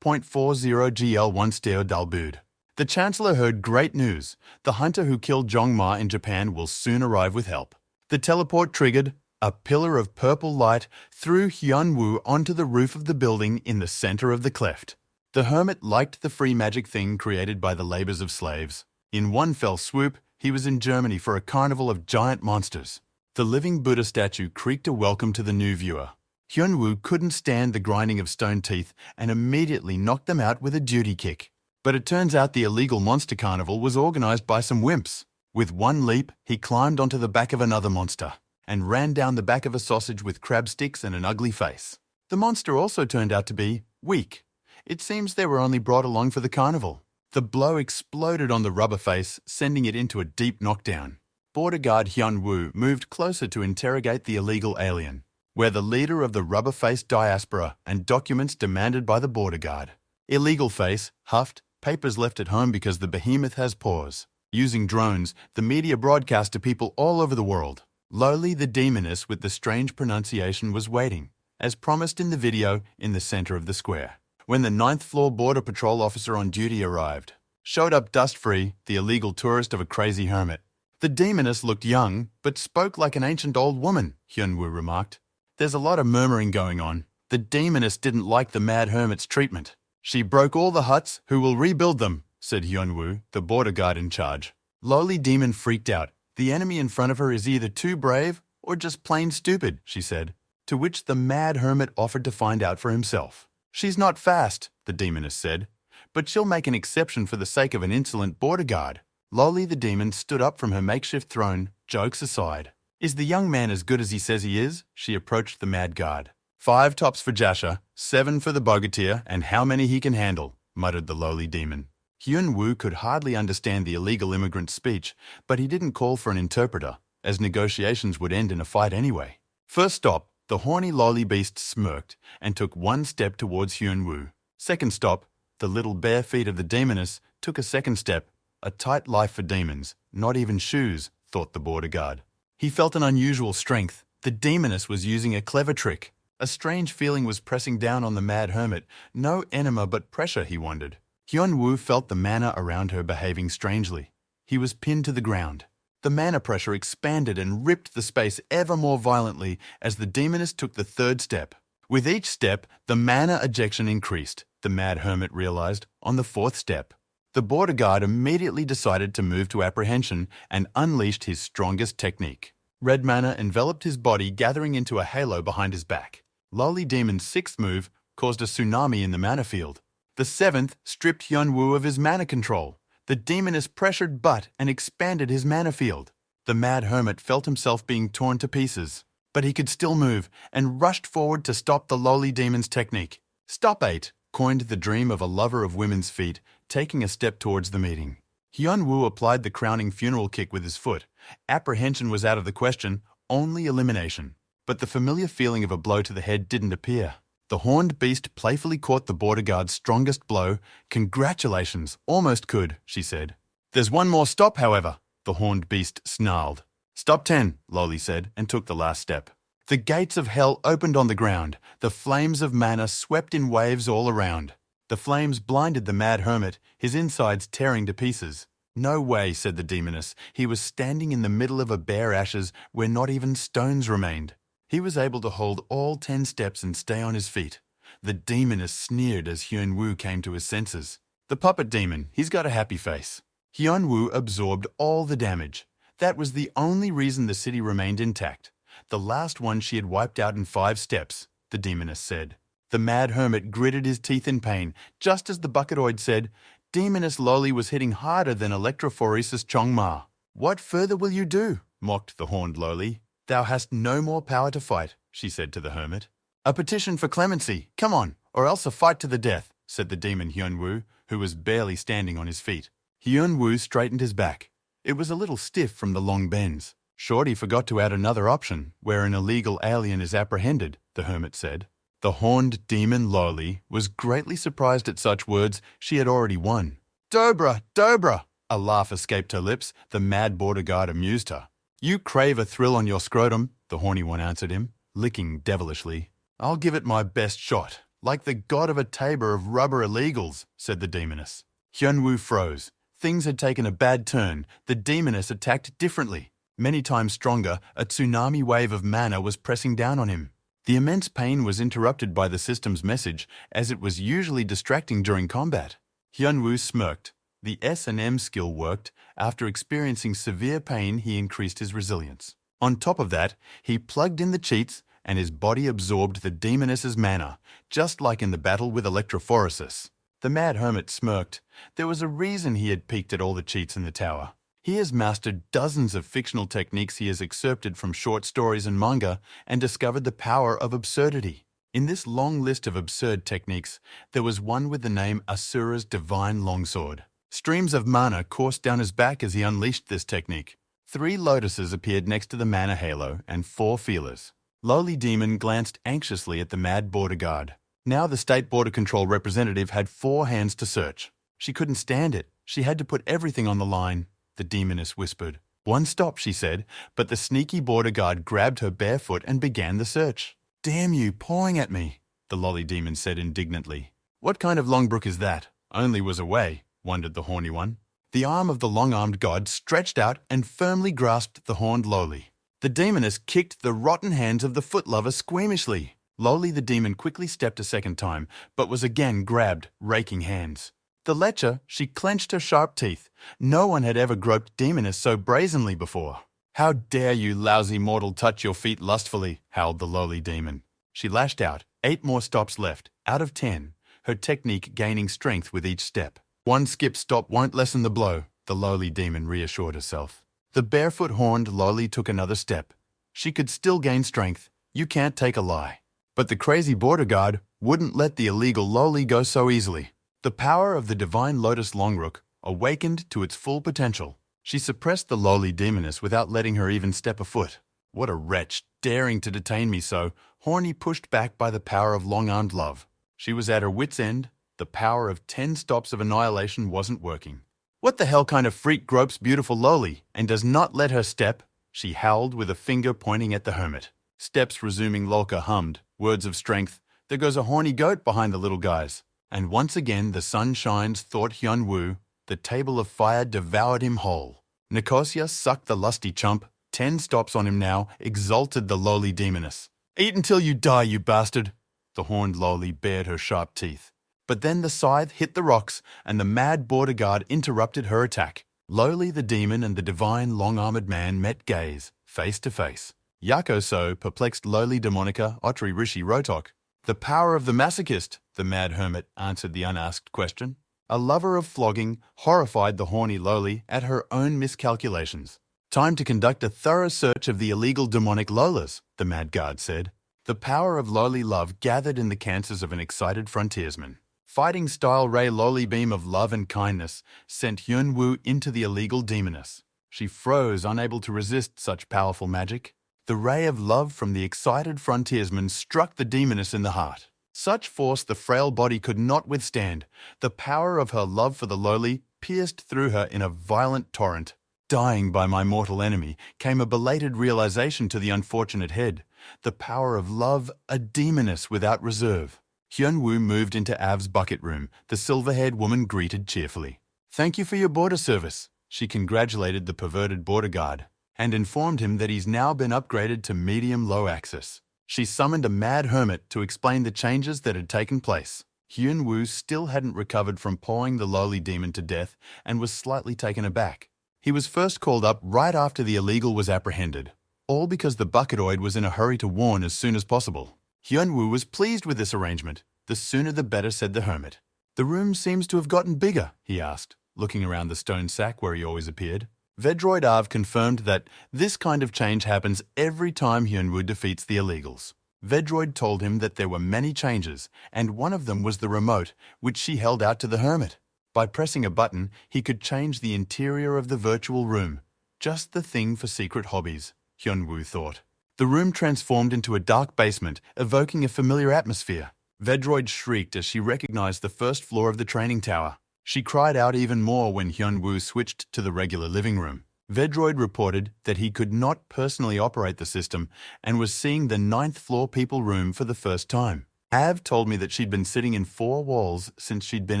0.40 GL1 Steo Dalbud. The Chancellor heard great news. The hunter who killed Jong-ma in Japan will soon arrive with help. The teleport triggered. A pillar of purple light threw Hyun-woo onto the roof of the building in the center of the cleft. The hermit liked the free magic thing created by the labors of slaves. In one fell swoop, he was in Germany for a carnival of giant monsters. The living Buddha statue creaked a welcome to the new viewer. Hyun-woo couldn't stand the grinding of stone teeth and immediately knocked them out with a duty kick. But it turns out the illegal monster carnival was organized by some wimps. With one leap, he climbed onto the back of another monster and ran down the back of a sausage with crab sticks and an ugly face. The monster also turned out to be weak. It seems they were only brought along for the carnival. The blow exploded on the rubber face, sending it into a deep knockdown. Border guard Hyun-woo moved closer to interrogate the illegal alien, where the leader of the rubber-faced diaspora and documents demanded by the border guard. Illegal face, huffed, papers left at home because the behemoth has paws. Using drones, the media broadcast to people all over the world. Lowly the demoness with the strange pronunciation was waiting, as promised in the video, in the center of the square. When the 9th floor border patrol officer on duty arrived, showed up dust-free, the illegal tourist of a crazy hermit. The demoness looked young, but spoke like an ancient old woman, Hyun-woo remarked. There's a lot of murmuring going on. The demoness didn't like the mad hermit's treatment. She broke all the huts, who will rebuild them, said Hyun-woo, the border guard in charge. Lowly demon freaked out. The enemy in front of her is either too brave or just plain stupid, she said, to which the mad hermit offered to find out for himself. She's not fast, the demoness said, but she'll make an exception for the sake of an insolent border guard. Lowly the demon stood up from her makeshift throne, jokes aside. Is the young man as good as he says he is? She approached the mad guard. 5 tops for Jasha, 7 for the bogatir, and how many he can handle, muttered the lowly demon. Hyun-woo could hardly understand the illegal immigrant's speech, but he didn't call for an interpreter, as negotiations would end in a fight anyway. First stop, the horny lowly beast smirked and took 1 step towards Hyun-woo. Second stop, The little bare feet of the demoness took a second step. A tight life for demons, not even shoes, thought the border guard. He felt an unusual strength. The demoness was using a clever trick. A strange feeling was pressing down on the mad hermit. No enema but pressure, he wondered. Hyun-woo felt the mana around her behaving strangely. He was pinned to the ground. The mana pressure expanded and ripped the space ever more violently as the demoness took the third step. With each step, the mana ejection increased, the mad hermit realized, on the fourth step. The border guard immediately decided to move to apprehension and unleashed his strongest technique. Red mana enveloped his body, gathering into a halo behind his back. Lowly Demon's sixth move caused a tsunami in the mana field. The seventh stripped Hyun-woo of his mana control. The demoness pressured butt and expanded his mana field. The mad hermit felt himself being torn to pieces, but he could still move and rushed forward to stop the lowly demon's technique. Stop 8, coined the dream of a lover of women's feet, taking a step towards the meeting. Hyun-woo applied the crowning funeral kick with his foot. Apprehension was out of the question, only elimination. But the familiar feeling of a blow to the head didn't appear. The horned beast playfully caught the border guard's strongest blow. "Congratulations, almost could," she said. "There's one more stop, however," the horned beast snarled. "Stop 10, Lowly said, and took the last step. The gates of hell opened on the ground. The flames of mana swept in waves all around. The flames blinded the mad hermit, his insides tearing to pieces. "No way," said the demoness. He was standing in the middle of a bare ashes where not even stones remained. He was able to hold all 10 steps and stay on his feet. The demoness sneered as Hyun-woo came to his senses. "The puppet demon, he's got a happy face." Hyun-woo absorbed all the damage. That was the only reason the city remained intact. The last one she had wiped out in 5 steps, the demoness said. The mad hermit gritted his teeth in pain, just as the bucketoid said, "Demoness Lowly was hitting harder than electrophoresis Chongma." "What further will you do?" mocked the horned Lowly. "Thou hast no more power to fight," she said to the hermit. "A petition for clemency, come on, or else a fight to the death," said the demon Hyun-woo, who was barely standing on his feet. Hyun-woo straightened his back. It was a little stiff from the long bends. "Shorty forgot to add another option, where an illegal alien is apprehended," the hermit said. The horned demon Lowly was greatly surprised at such words. She had already won. "Dobra, Dobra!" A laugh escaped her lips. The mad border guard amused her. "You crave a thrill on your scrotum," the horny one answered him, licking devilishly. "I'll give it my best shot, like the god of a tabor of rubber illegals," said the demoness. Hyun-woo froze. Things had taken a bad turn. The demoness attacked differently. Many times stronger, a tsunami wave of mana was pressing down on him. The immense pain was interrupted by the system's message, as it was usually distracting during combat. Hyun-woo smirked. The S&M skill worked. After experiencing severe pain, he increased his resilience. On top of that, he plugged in the cheats, and his body absorbed the demoness's mana, just like in the battle with electrophoresis. The mad hermit smirked. There was a reason he had peeked at all the cheats in the tower. He has mastered dozens of fictional techniques he has excerpted from short stories and manga and discovered the power of absurdity. In this long list of absurd techniques, there was one with the name Asura's Divine Longsword. Streams of mana coursed down his back as he unleashed this technique. 3 lotuses appeared next to the mana halo and 4 feelers. Lowly Demon glanced anxiously at the mad border guard. Now the state border control representative had 4 hands to search. She couldn't stand it. She had to put everything on the line, the demoness whispered. "One stop," she said, but the sneaky border guard grabbed her bare foot and began the search. "Damn you, pawing at me," the lolly demon said indignantly. "What kind of longbrook is that? Only was away," wondered the horny one. The arm of the long-armed god stretched out and firmly grasped the horned Lowly. The demoness kicked the rotten hands of the foot lover squeamishly. Lowly the demon quickly stepped a second time, but was again grabbed, raking hands. The lecher, she clenched her sharp teeth. No one had ever groped demoness so brazenly before. "How dare you, lousy mortal, touch your feet lustfully," howled the lowly demon. She lashed out. 8 more stops left, out of 10, her technique gaining strength with each step. "One skip stop won't lessen the blow," the lowly demon reassured herself. The barefoot horned lowly took another step. She could still gain strength. You can't take a lie. But the crazy border guard wouldn't let the illegal lowly go so easily. The power of the divine lotus longrook awakened to its full potential. She suppressed the lowly demoness without letting her even step a foot. "What a wretch, daring to detain me so," Horny pushed back by the power of long-armed love. She was at her wit's end. The power of 10 stops of annihilation wasn't working. "What the hell kind of freak gropes beautiful lowly and does not let her step?" she howled with a finger pointing at the hermit. Steps resuming, Lolka hummed, words of strength. "There goes a horny goat behind the little guys." And once again the sun shines, thought Hyun-woo. The table of fire devoured him whole. Nicosia sucked the lusty chump. 10 stops on him now, exulted the lowly demoness. "Eat until you die, you bastard!" The horned lowly bared her sharp teeth. But then the scythe hit the rocks, and the mad border guard interrupted her attack. Lowly the demon and the divine long-armored man met gaze, face to face. Yakoso perplexed lowly demonica Otri Rishi Rotok. "The power of the masochist," the mad hermit answered the unasked question. A lover of flogging horrified the horny lowly at her own miscalculations. "Time to conduct a thorough search of the illegal demonic Lolas," the mad guard said. The power of lowly love gathered in the cancers of an excited frontiersman. Fighting-style ray lowly beam of love and kindness sent Hyun-woo into the illegal demoness. She froze, unable to resist such powerful magic. The ray of love from the excited frontiersman struck the demoness in the heart. Such force the frail body could not withstand. The power of her love for the lowly pierced through her in a violent torrent. Dying by my mortal enemy came a belated realization to the unfortunate head. The power of love, a demoness without reserve. Hyun-woo moved into Av's bucket room. The silver-haired woman greeted cheerfully. "Thank you for your border service." She congratulated the perverted border guard and informed him that he's now been upgraded to medium-low access. She summoned a mad hermit to explain the changes that had taken place. Hyun-woo still hadn't recovered from pawing the lowly demon to death and was slightly taken aback. He was first called up right after the illegal was apprehended, all because the bucketoid was in a hurry to warn as soon as possible. Hyun-woo was pleased with this arrangement. "The sooner the better," said the hermit. "The room seems to have gotten bigger," he asked, looking around the stone sack where he always appeared. Vedroid Av confirmed that this kind of change happens every time Hyun-woo defeats the illegals. Vedroid told him that there were many changes, and one of them was the remote, which she held out to the hermit. By pressing a button, he could change the interior of the virtual room. Just the thing for secret hobbies, Hyun-woo thought. The room transformed into a dark basement, evoking a familiar atmosphere. Vedroid shrieked as she recognized the first floor of the training tower. She cried out even more when Hyun-woo switched to the regular living room. Vedroid reported that he could not personally operate the system and was seeing the 9th floor people room for the first time. Av told me that she'd been sitting in 4 walls since she'd been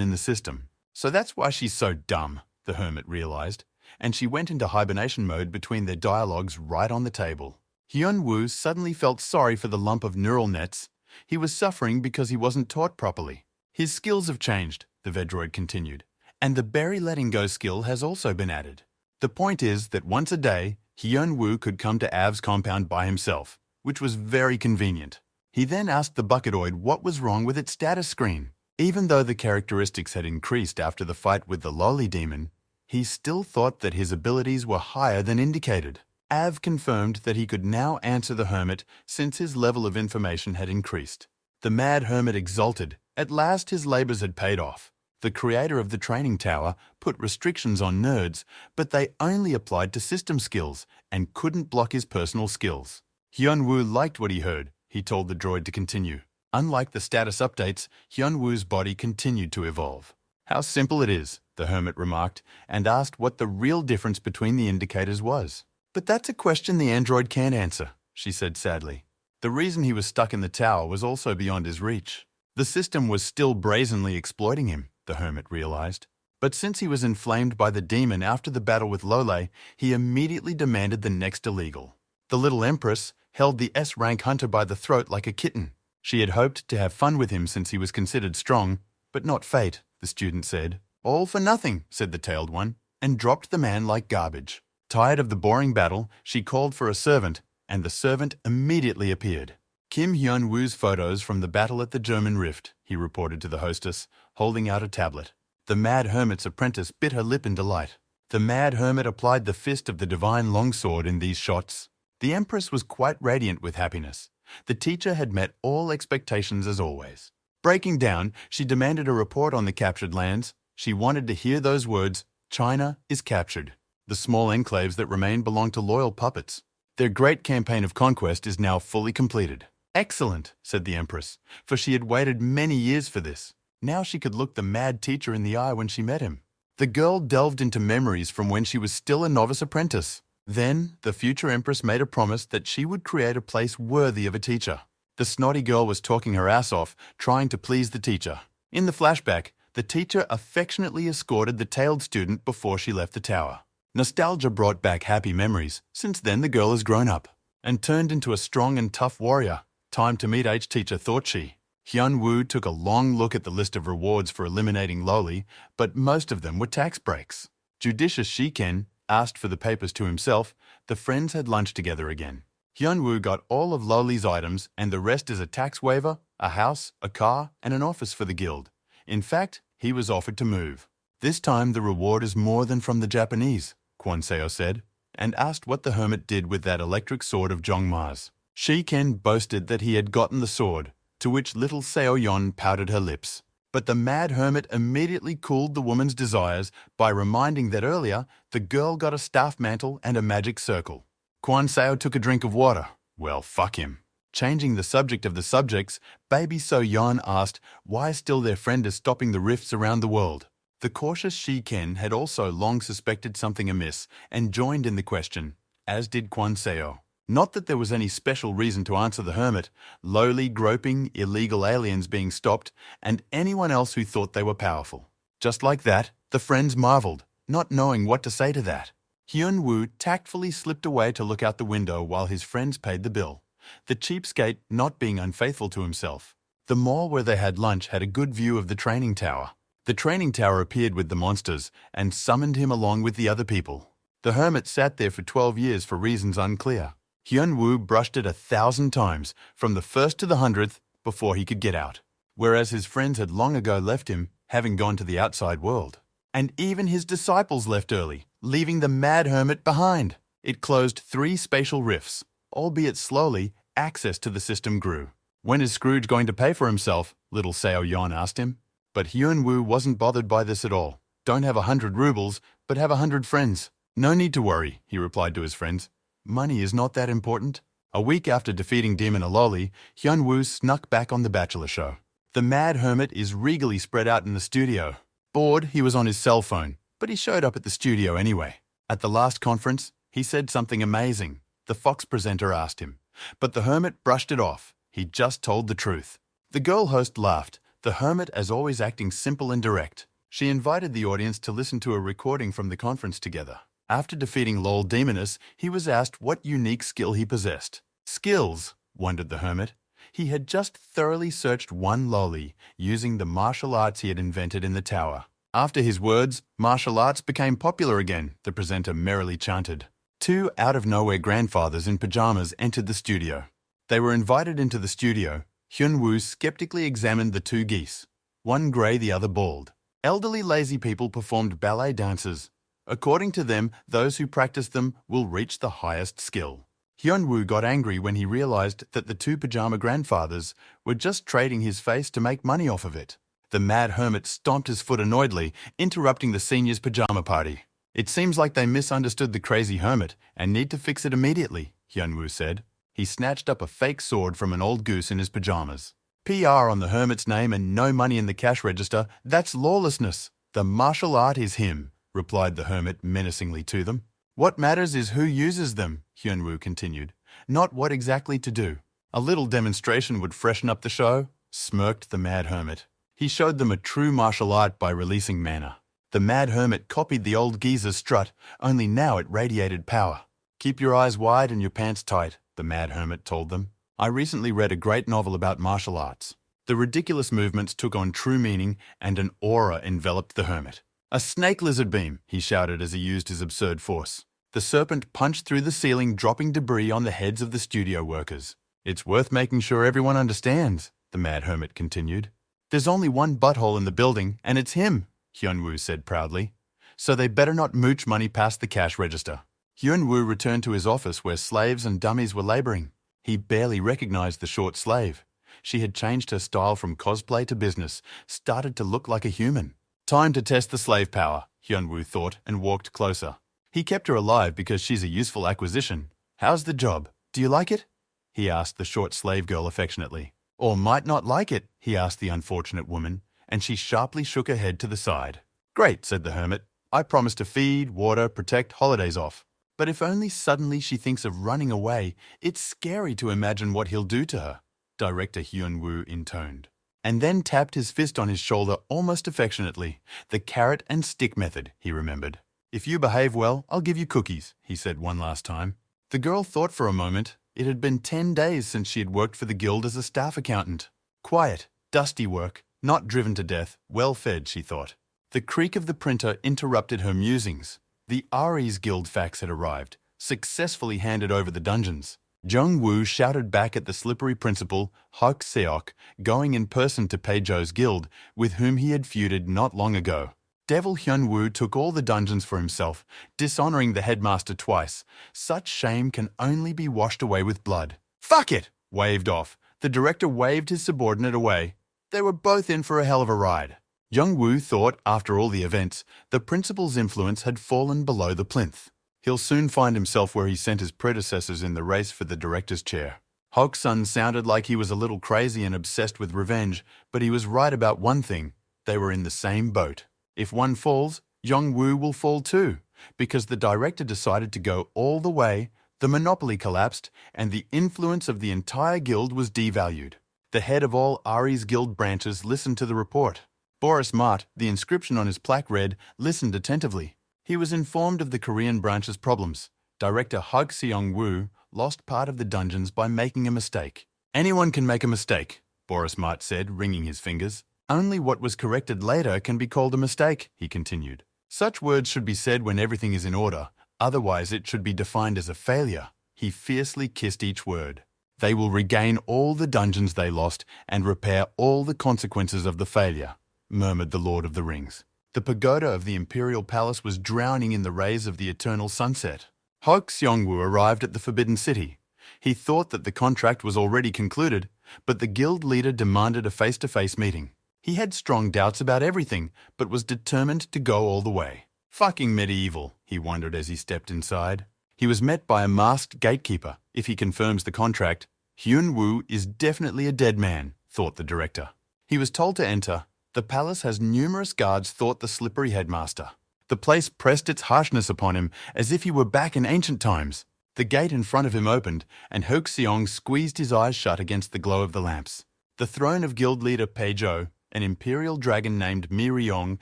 in the system. So that's why she's so dumb, the hermit realized, and she went into hibernation mode between their dialogues right on the table. Hyun-woo suddenly felt sorry for the lump of neural nets. He was suffering because he wasn't taught properly. "His skills have changed," the Vedroid continued, "and the berry letting go skill has also been added. The point is that once a day, Hyun-woo could come to Av's compound by himself, which was very convenient. He then asked the bucketoid what was wrong with its status screen. Even though the characteristics had increased after the fight with the lolly demon, he still thought that his abilities were higher than indicated. Av confirmed that he could now answer the hermit since his level of information had increased. The mad hermit exulted. At last his labors had paid off. The creator of the training tower put restrictions on nerds, but they only applied to system skills and couldn't block his personal skills. Hyun-woo liked what he heard. He told the droid to continue. Unlike the status updates, Hyun-woo's body continued to evolve. "How simple it is," the hermit remarked, and asked what the real difference between the indicators was. "But that's a question the android can't answer," she said sadly. The reason he was stuck in the tower was also beyond his reach. The system was still brazenly exploiting him, the hermit realized. But since he was inflamed by the demon after the battle with Lole, he immediately demanded the next illegal. The little empress held the S-rank hunter by the throat like a kitten. She had hoped to have fun with him since he was considered strong, but not fate, the student said. "All for nothing," said the tailed one, and dropped the man like garbage. Tired of the boring battle, she called for a servant, and the servant immediately appeared. "Kim Hyun-woo's photos from the battle at the German Rift," he reported to the hostess, holding out a tablet. The mad hermit's apprentice bit her lip in delight. The mad hermit applied the fist of the divine longsword in these shots. The empress was quite radiant with happiness. The teacher had met all expectations as always. Breaking down, she demanded a report on the captured lands. She wanted to hear those words, "China is captured." The small enclaves that remain belong to loyal puppets. Their great campaign of conquest is now fully completed. "Excellent," said the empress, for she had waited many years for this. Now she could look the mad teacher in the eye when she met him. The girl delved into memories from when she was still a novice apprentice. Then, the future empress made a promise that she would create a place worthy of a teacher. The snotty girl was talking her ass off, trying to please the teacher. In the flashback, the teacher affectionately escorted the tailed student before she left the tower. Nostalgia brought back happy memories. Since then, the girl has grown up and turned into a strong and tough warrior. Time to meet H teacher, thought she. Hyun-woo took a long look at the list of rewards for eliminating Loli, but most of them were tax breaks. Judicious Shiken asked for the papers to himself. The friends had lunch together again. Hyun-woo got all of Loli's items, and the rest is a tax waiver, a house, a car, and an office for the guild. In fact, he was offered to move. This time the reward is more than from the Japanese, Kwon Seo said, and asked what the hermit did with that electric sword of Jongma's. Shiken boasted that he had gotten the sword, to which little Seo-yeon pouted her lips. But the mad hermit immediately cooled the woman's desires by reminding that earlier the girl got a staff mantle and a magic circle. Kwon Seo took a drink of water. Well, fuck him. Changing the subject of the subjects, baby So-yeon asked why still their friend is stopping the rifts around the world. The cautious Shiken had also long suspected something amiss and joined in the question, as did Kwon Seo. Not that there was any special reason to answer the hermit, lowly, groping, illegal aliens being stopped, and anyone else who thought they were powerful. Just like that, the friends marveled, not knowing what to say to that. Hyun-woo tactfully slipped away to look out the window while his friends paid the bill, the cheapskate not being unfaithful to himself. The mall where they had lunch had a good view of the training tower. The training tower appeared with the monsters and summoned him along with the other people. The hermit sat there for 12 years for reasons unclear. Hyun-woo brushed it 1,000 times, from the first to the 100th, before he could get out, whereas his friends had long ago left him, having gone to the outside world. And even his disciples left early, leaving the mad hermit behind. It closed 3 spatial rifts. Albeit slowly, access to the system grew. When is Scrooge going to pay for himself? Little Seo-yeon asked him. But Hyun-woo wasn't bothered by this at all. Don't have 100 rubles, but have 100 friends. No need to worry, he replied to his friends. Money is not that important. A week after defeating Demon Aloli, Hyun-woo snuck back on The Bachelor show. The mad hermit is regally spread out in the studio. Bored, he was on his cell phone, but he showed up at the studio anyway. At the last conference, he said something amazing. The Fox presenter asked him, but the hermit brushed it off. He just told the truth. The girl host laughed, the hermit as always acting simple and direct. She invited the audience to listen to a recording from the conference together. After defeating Lol Demoness, he was asked what unique skill he possessed. Skills, wondered the hermit. He had just thoroughly searched one loli, using the martial arts he had invented in the tower. After his words, martial arts became popular again, the presenter merrily chanted. 2 out-of-nowhere grandfathers in pajamas entered the studio. They were invited into the studio. Hyun-woo skeptically examined the 2 geese. One grey, the other bald. Elderly lazy people performed ballet dances. According to them, those who practice them will reach the highest skill. Hyun-woo got angry when he realized that the 2 pajama grandfathers were just trading his face to make money off of it. The mad hermit stomped his foot annoyedly, interrupting the seniors' pajama party. It seems like they misunderstood the crazy hermit and need to fix it immediately, Hyun-woo said. He snatched up a fake sword from an old goose in his pajamas. PR on the hermit's name and no money in the cash register, that's lawlessness. The martial art is him, replied the hermit menacingly to them. What matters is who uses them, Hyun-woo continued, not what exactly to do. A little demonstration would freshen up the show, smirked the mad hermit. He showed them a true martial art by releasing mana. The mad hermit copied the old geezer's strut, only now it radiated power. Keep your eyes wide and your pants tight, the mad hermit told them. I recently read a great novel about martial arts. The ridiculous movements took on true meaning and an aura enveloped the hermit. A snake lizard beam, he shouted as he used his absurd force. The serpent punched through the ceiling, dropping debris on the heads of the studio workers. It's worth making sure everyone understands, the mad hermit continued. There's only one butthole in the building, and it's him, Hyun-woo said proudly. So they better not mooch money past the cash register. Hyun-woo returned to his office where slaves and dummies were laboring. He barely recognized the short slave. She had changed her style from cosplay to business, started to look like a human. Time to test the slave power, Hyun-woo thought, and walked closer. He kept her alive because she's a useful acquisition. How's the job? Do you like it? He asked the short slave girl affectionately. Or might not like it, he asked the unfortunate woman, and she sharply shook her head to the side. "Great," said the hermit. "I promise to feed, water, protect, holidays off. But if only suddenly she thinks of running away, it's scary to imagine what he'll do to her," Director Hyun-woo intoned, and then tapped his fist on his shoulder almost affectionately. "The carrot and stick method," he remembered. "If you behave well, I'll give you cookies," he said one last time. The girl thought for a moment. It had been 10 days since she had worked for the guild as a staff accountant. Quiet, dusty work, not driven to death, well-fed, she thought. The creak of the printer interrupted her musings. The Ares Guild fax had arrived, successfully handed over the dungeons. Jung-woo shouted back at the slippery principal, Hok Seok, going in person to Peijo's guild, with whom he had feuded not long ago. Devil Hyun-woo took all the dungeons for himself, dishonoring the headmaster twice. Such shame can only be washed away with blood. "Fuck it!" waved off. The director waved his subordinate away. They were both in for a hell of a ride. Jung-woo thought, after all the events, the principal's influence had fallen below the plinth. He'll soon find himself where he sent his predecessors in the race for the director's chair. Hok-sun sounded like he was a little crazy and obsessed with revenge, but he was right about one thing. They were in the same boat. If one falls, Jung-woo will fall too, because the director decided to go all the way, the monopoly collapsed, and the influence of the entire guild was devalued. The head of all Ares Guild branches listened to the report. Boris Mart, the inscription on his plaque read, listened attentively. He was informed of the Korean branch's problems. Director Hug Seong-woo lost part of the dungeons by making a mistake. "Anyone can make a mistake," Boris Mart said, wringing his fingers. "Only what was corrected later can be called a mistake," he continued. "Such words should be said when everything is in order, otherwise it should be defined as a failure." He fiercely kissed each word. "They will regain all the dungeons they lost and repair all the consequences of the failure," murmured the Lord of the Rings. The pagoda of the Imperial Palace was drowning in the rays of the eternal sunset. Hok Seong-woo arrived at the Forbidden City. He thought that the contract was already concluded, but the guild leader demanded a face-to-face meeting. He had strong doubts about everything, but was determined to go all the way. "Fucking medieval," he wondered as he stepped inside. He was met by a masked gatekeeper. If he confirms the contract, Hyun-woo is definitely a dead man, thought the director. He was told to enter. The palace has numerous guards, thought the slippery headmaster. The place pressed its harshness upon him as if he were back in ancient times. The gate in front of him opened, and Hok Seong squeezed his eyes shut against the glow of the lamps. The throne of guild leader Peijo, an imperial dragon named Miryong,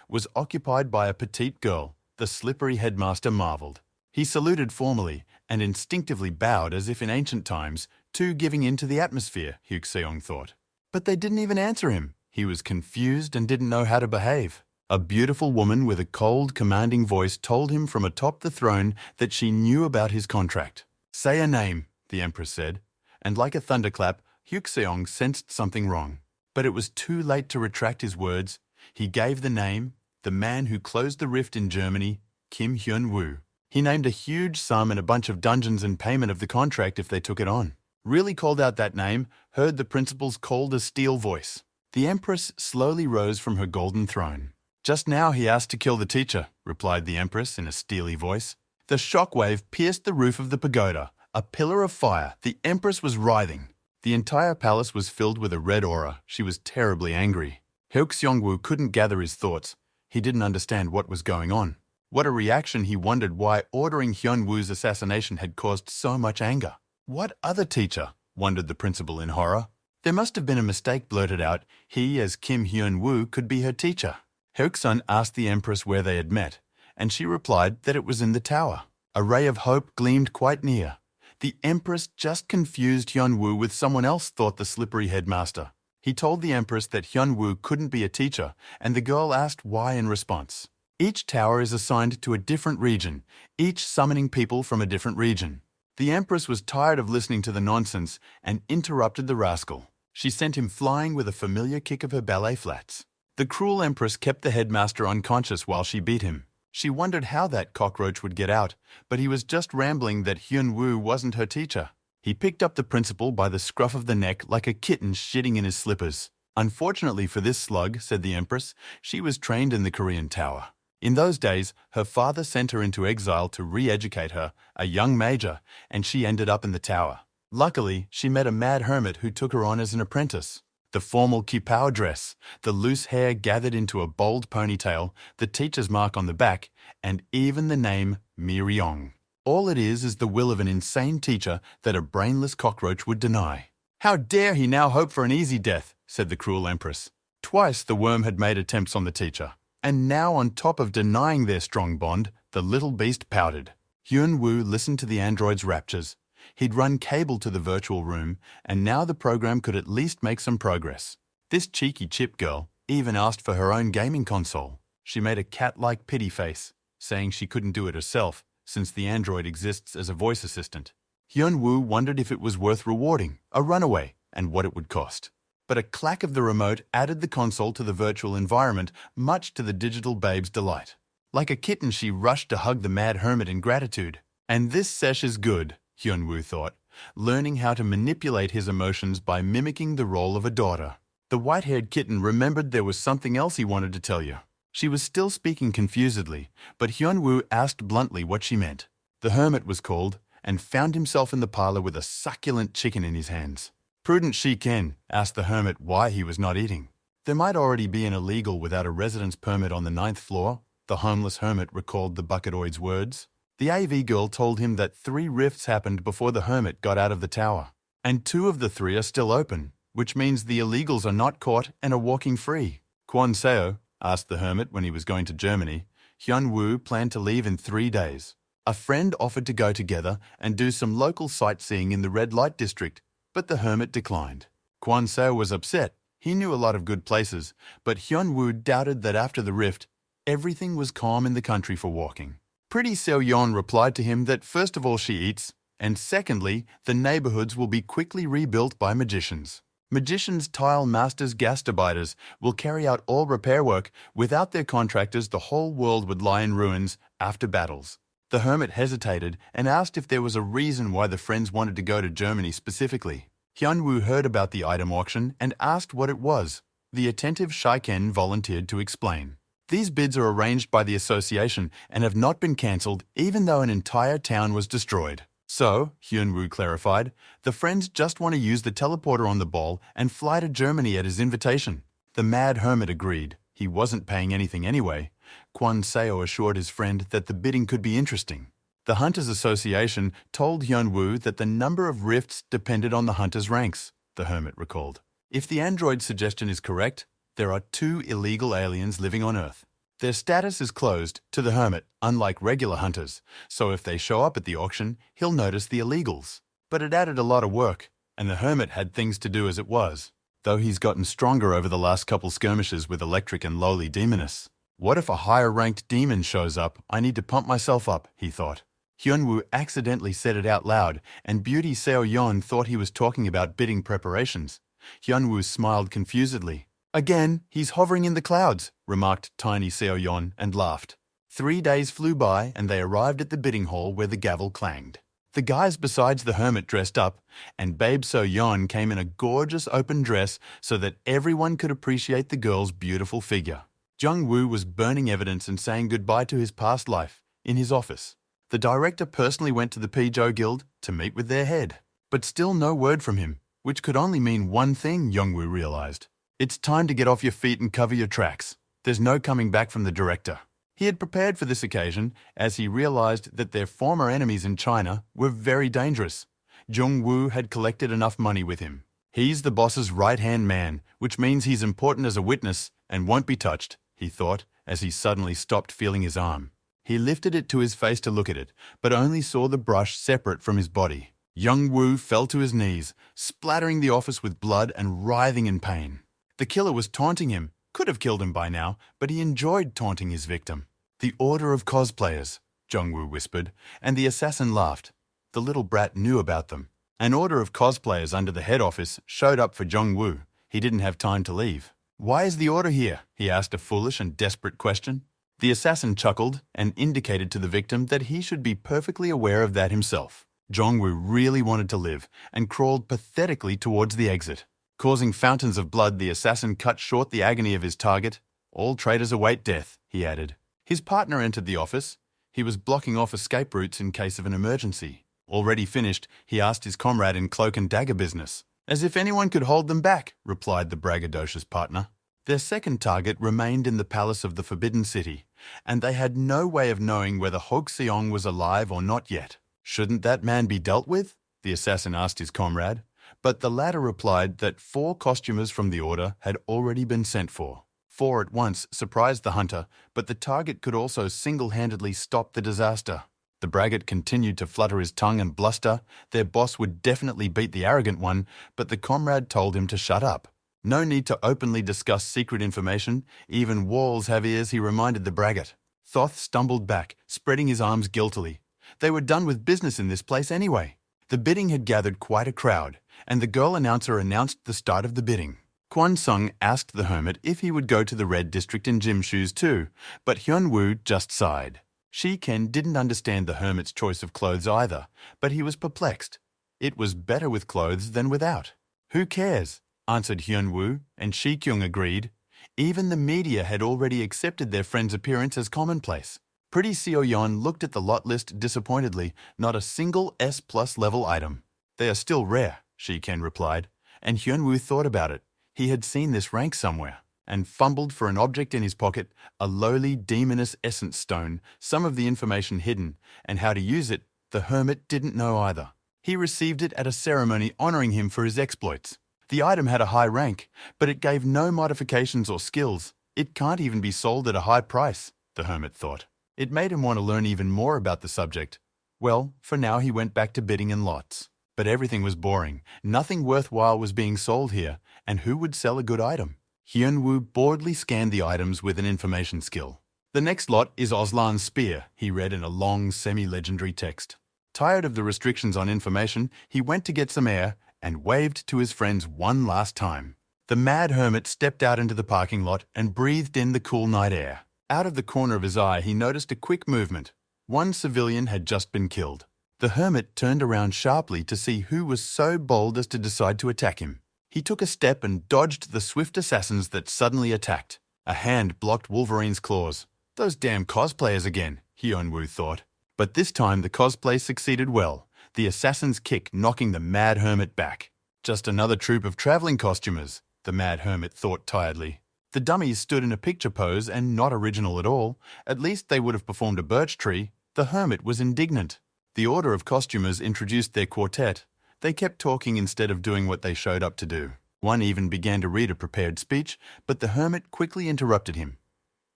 was occupied by a petite girl. The slippery headmaster marveled. He saluted formally and instinctively bowed as if in ancient times, too giving in to the atmosphere, Hok Seong thought. But they didn't even answer him. He was confused and didn't know how to behave. A beautiful woman with a cold, commanding voice told him from atop the throne that she knew about his contract. "Say a name," the empress said, and like a thunderclap, Hok Seong sensed something wrong. But it was too late to retract his words. He gave the name, the man who closed the rift in Germany, Kim Hyun-woo. He named a huge sum and a bunch of dungeons in payment of the contract if they took it on. Really called out that name, heard the principal's cold-as-steel voice. The empress slowly rose from her golden throne. "Just now he asked to kill the teacher," replied the empress in a steely voice. The shockwave pierced the roof of the pagoda. A pillar of fire. The empress was writhing. The entire palace was filled with a red aura. She was terribly angry. Hok Seong-woo couldn't gather his thoughts. He didn't understand what was going on. What a reaction. He wondered why ordering Hyun-woo's assassination had caused so much anger. What other teacher? Wondered the principal in horror. There must have been a mistake blurted out. He, as Kim Hyun-woo, could be her teacher. Hok-sun asked the empress where they had met, and she replied that it was in the tower. A ray of hope gleamed quite near. The empress just confused Hyun-woo with someone else, thought the slippery headmaster. He told the empress that Hyun-woo couldn't be a teacher, and the girl asked why in response. Each tower is assigned to a different region, each summoning people from a different region. The empress was tired of listening to the nonsense and interrupted the rascal. She sent him flying with a familiar kick of her ballet flats. The cruel empress kept the headmaster unconscious while she beat him. She wondered how that cockroach would get out, but he was just rambling that Hyun-woo wasn't her teacher. He picked up the principal by the scruff of the neck like a kitten shitting in his slippers. "Unfortunately for this slug," said the empress, "she was trained in the Korean tower. In those days, her father sent her into exile to re-educate her, a young major, and she ended up in the tower. Luckily, she met a mad hermit who took her on as an apprentice. The formal kipao dress, the loose hair gathered into a bold ponytail, the teacher's mark on the back, and even the name Miriong. All it is the will of an insane teacher that a brainless cockroach would deny. How dare he now hope for an easy death, said the cruel empress. Twice the worm had made attempts on the teacher, and now on top of denying their strong bond, the little beast pouted. Hyun-woo listened to the android's raptures. He'd run cable to the virtual room, and now the program could at least make some progress. This cheeky chip girl even asked for her own gaming console. She made a cat-like pity face, saying she couldn't do it herself, since the android exists as a voice assistant. Hyun-woo wondered if it was worth rewarding, a runaway, and what it would cost. But a clack of the remote added the console to the virtual environment, much to the digital babe's delight. Like a kitten, she rushed to hug the mad hermit in gratitude. And this sesh is good, Hyun-woo thought, learning how to manipulate his emotions by mimicking the role of a daughter. The white-haired kitten remembered there was something else he wanted to tell you. She was still speaking confusedly, but Hyun-woo asked bluntly what she meant. The hermit was called, and found himself in the parlor with a succulent chicken in his hands. Prudent Shi-ken asked the hermit why he was not eating. There might already be an illegal without a residence permit on the 9th floor, the homeless hermit recalled the bucketoid's words. The AV girl told him that 3 rifts happened before the hermit got out of the tower, and 2 of the 3 are still open, which means the illegals are not caught and are walking free. Kwon Seo asked the hermit when he was going to Germany. Hyun-woo planned to leave in 3 days. A friend offered to go together and do some local sightseeing in the red light district, but the hermit declined. Kwon Seo was upset. He knew a lot of good places, but Hyun-woo doubted that after the rift, everything was calm in the country for walking. Pretty Seo-yeon replied to him that first of all she eats, and secondly, the neighborhoods will be quickly rebuilt by magicians. Magicians, tile masters, gastarbeiters will carry out all repair work. Without their contractors, the whole world would lie in ruins after battles. The hermit hesitated and asked if there was a reason why the friends wanted to go to Germany specifically. Hyun-woo heard about the item auction and asked what it was. The attentive Shi-ken volunteered to explain. These bids are arranged by the association and have not been cancelled even though an entire town was destroyed. So, Hyun-woo clarified, the friends just want to use the teleporter on the ball and fly to Germany at his invitation. The mad hermit agreed. He wasn't paying anything anyway. Kwon Seo assured his friend that the bidding could be interesting. The Hunters Association told Hyun-woo that the number of rifts depended on the hunters' ranks, the hermit recalled. If the android's suggestion is correct, there are 2 illegal aliens living on Earth. Their status is closed to the hermit, unlike regular hunters, so if they show up at the auction, he'll notice the illegals. But it added a lot of work, and the hermit had things to do as it was, though he's gotten stronger over the last couple skirmishes with Electric and lowly Demoness. What if a higher-ranked demon shows up? I need to pump myself up, he thought. Hyun-woo accidentally said it out loud, and Beauty Seo-yeon thought he was talking about bidding preparations. Hyun-woo smiled confusedly. Again, he's hovering in the clouds, remarked tiny Seo-yeon and laughed. 3 days flew by and they arrived at the bidding hall where the gavel clanged. The guys besides the hermit dressed up, and Babe Seo-yeon came in a gorgeous open dress so that everyone could appreciate the girl's beautiful figure. Jung-woo was burning evidence and saying goodbye to his past life in his office. The director personally went to the Pijo Guild to meet with their head. But still no word from him, which could only mean one thing, Jung-woo realized. It's time to get off your feet and cover your tracks. There's no coming back from the director. He had prepared for this occasion as he realized that their former enemies in China were very dangerous. Jung-woo had collected enough money with him. He's the boss's right-hand man, which means he's important as a witness and won't be touched, he thought, as he suddenly stopped feeling his arm. He lifted it to his face to look at it, but only saw the brush separate from his body. Jung-woo fell to his knees, splattering the office with blood and writhing in pain. The killer was taunting him, could have killed him by now, but he enjoyed taunting his victim. The Order of Cosplayers, Jung-woo whispered, and the assassin laughed. The little brat knew about them. An order of cosplayers under the head office showed up for Jung-woo. He didn't have time to leave. Why is the order here? He asked a foolish and desperate question. The assassin chuckled and indicated to the victim that he should be perfectly aware of that himself. Jung-woo really wanted to live and crawled pathetically towards the exit. Causing fountains of blood, the assassin cut short the agony of his target. All traitors await death, he added. His partner entered the office. He was blocking off escape routes in case of an emergency. Already finished, he asked his comrade in cloak and dagger business. As if anyone could hold them back, replied the braggadocious partner. Their second target remained in the palace of the Forbidden City, and they had no way of knowing whether Seong was alive or not yet. Shouldn't that man be dealt with? The assassin asked his comrade, but the latter replied that 4 costumers from the order had already been sent for. 4 at once surprised the hunter, but the target could also single-handedly stop the disaster. The braggart continued to flutter his tongue and bluster. Their boss would definitely beat the arrogant one, but the comrade told him to shut up. No need to openly discuss secret information. Even walls have ears, he reminded the braggart. Thoth stumbled back, spreading his arms guiltily. They were done with business in this place anyway. The bidding had gathered quite a crowd, and the girl announcer announced the start of the bidding. Kwon Sung asked the hermit if he would go to the red district in gym shoes too, but Hyun Woo just sighed. Shi Ken didn't understand the hermit's choice of clothes either, but he was perplexed. It was better with clothes than without. Who cares? Answered Hyun Woo, and Shi Kyung agreed. Even the media had already accepted their friend's appearance as commonplace. Pretty Seo Yeon looked at the lot list disappointedly, not a single S+ level item. They are still rare, Shi Ken replied, and Hyun Woo thought about it. He had seen this rank somewhere, and fumbled for an object in his pocket, a lowly demoness essence stone, some of the information hidden, and how to use it, the hermit didn't know either. He received it at a ceremony honoring him for his exploits. The item had a high rank, but it gave no modifications or skills. It can't even be sold at a high price, the hermit thought. It made him want to learn even more about the subject. Well, for now he went back to bidding in lots. But everything was boring. Nothing worthwhile was being sold here, and who would sell a good item? Hyun Woo boredly scanned the items with an information skill. The next lot is Oslan's spear, he read in a long, semi-legendary text. Tired of the restrictions on information, he went to get some air and waved to his friends one last time. The mad hermit stepped out into the parking lot and breathed in the cool night air. Out of the corner of his eye, he noticed a quick movement. One civilian had just been killed. The hermit turned around sharply to see who was so bold as to decide to attack him. He took a step and dodged the swift assassins that suddenly attacked. A hand blocked Wolverine's claws. Those damn cosplayers again, Hyun Woo thought. But this time the cosplay succeeded well, the assassin's kick knocking the mad hermit back. Just another troop of traveling costumers, the mad hermit thought tiredly. The dummies stood in a picture pose and not original at all. At least they would have performed a birch tree. The hermit was indignant. The order of costumers introduced their quartet. They kept talking instead of doing what they showed up to do. One even began to read a prepared speech, but the hermit quickly interrupted him.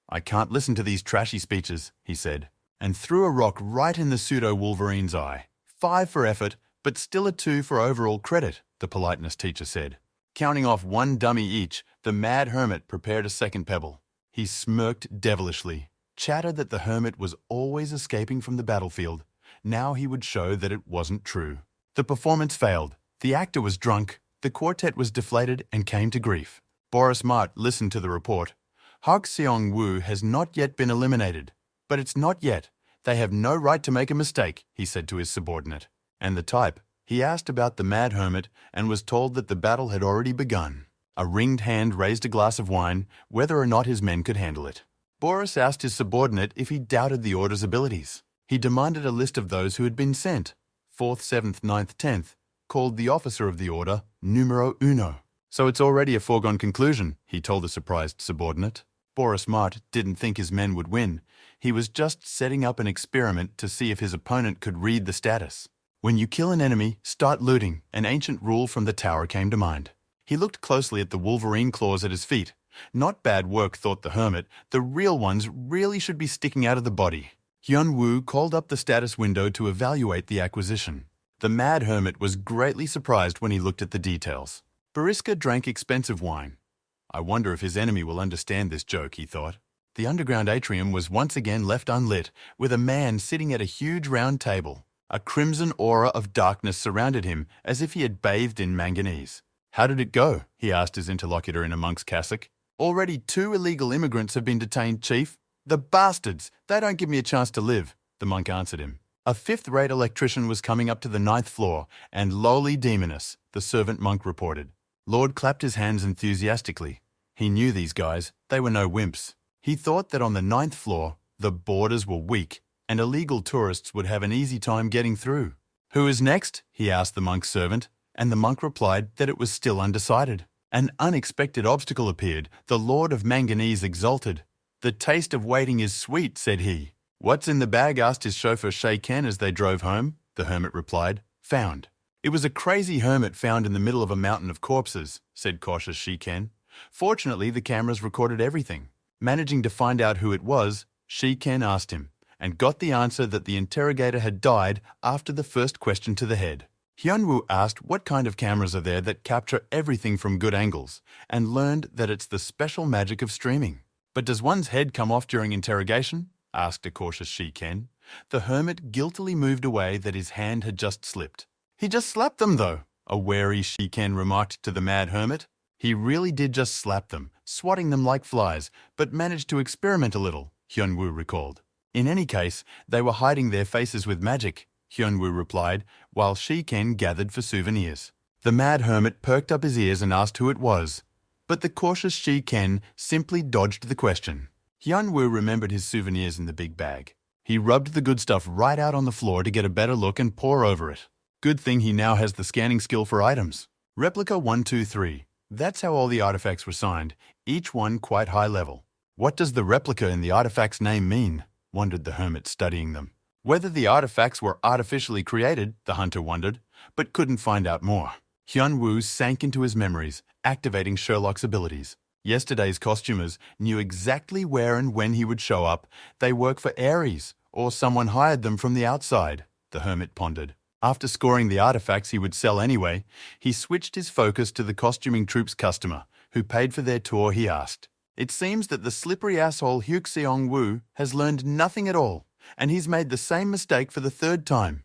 "I can't listen to these trashy speeches," he said, and threw a rock right in the pseudo-Wolverine's eye. 5 for effort, but still a 2 for overall credit, the politeness teacher said. Counting off 1 dummy each, the mad hermit prepared a second pebble. He smirked devilishly, chattered that the hermit was always escaping from the battlefield. Now he would show that it wasn't true. The performance failed. The actor was drunk. The quartet was deflated and came to grief. Boris Mart listened to the report. Seong Woo has not yet been eliminated. But it's not yet. They have no right to make a mistake, he said to his subordinate. And the type? He asked about the mad hermit and was told that the battle had already begun. A ringed hand raised a glass of wine, whether or not his men could handle it. Boris asked his subordinate if he doubted the order's abilities. He demanded a list of those who had been sent. 4th, 7th, 9th, 10th, called the officer of the order numero uno. So it's already a foregone conclusion, he told the surprised subordinate. Boris Mart didn't think his men would win. He was just setting up an experiment to see if his opponent could read the status. When you kill an enemy, start looting. An ancient rule from the tower came to mind. He looked closely at the Wolverine claws at his feet. Not bad work, thought the hermit. The real ones really should be sticking out of the body. Hyun Woo called up the status window to evaluate the acquisition. The mad hermit was greatly surprised when he looked at the details. Bariska drank expensive wine. I wonder if his enemy will understand this joke, he thought. The underground atrium was once again left unlit, with a man sitting at a huge round table. A crimson aura of darkness surrounded him, as if he had bathed in manganese. How did it go? He asked his interlocutor in a monk's cassock. Already 2 illegal immigrants have been detained, Chief. The bastards! They don't give me a chance to live, the monk answered him. A 5th-rate electrician was coming up to the 9th floor, and lowly demoness, the servant monk reported. Lord clapped his hands enthusiastically. He knew these guys. They were no wimps. He thought that on the 9th floor, the borders were weak, and illegal tourists would have an easy time getting through. Who is next? He asked the monk's servant. and the monk replied that it was still undecided. An unexpected obstacle appeared. The Lord of Manganese exulted. "The taste of waiting is sweet," said he. "What's in the bag?" asked his chauffeur Shay Ken as they drove home. The hermit replied, "Found." "It was a crazy hermit found in the middle of a mountain of corpses," said cautious Shiken. Fortunately, the cameras recorded everything. Managing to find out who it was, Shiken asked him, and got the answer that the interrogator had died after the first question to the head. Hyunwoo asked what kind of cameras are there that capture everything from good angles, and learned that it's the special magic of streaming. "But does one's head come off during interrogation?" asked a cautious Shiken. The hermit guiltily moved away that his hand had just slipped. "He just slapped them, though," a wary Shiken remarked to the mad hermit. "He really did just slap them, swatting them like flies, but managed to experiment a little," Hyunwoo recalled. "In any case, they were hiding their faces with magic," Hyunwoo replied, while Shiken gathered for souvenirs. The mad hermit perked up his ears and asked who it was, but the cautious Shiken simply dodged the question. Hyunwoo remembered his souvenirs in the big bag. He rubbed the good stuff right out on the floor to get a better look and pore over it. Good thing he now has the scanning skill for items. Replica 123. That's how all the artifacts were signed, each one quite high level. What does the replica in the artifact's name mean? Wondered the hermit, studying them. Whether the artifacts were artificially created, the hunter wondered, but couldn't find out more. Hyunwoo sank into his memories, activating Sherlock's abilities. Yesterday's costumers knew exactly where and when he would show up. They work for Ares, or someone hired them from the outside, the hermit pondered. After scoring the artifacts he would sell anyway, he switched his focus to the costuming troupe's customer, who paid for their tour. He asked, "It seems that the slippery asshole Hyuk-seong-woo has learned nothing at all, and he's made the same mistake for the third time."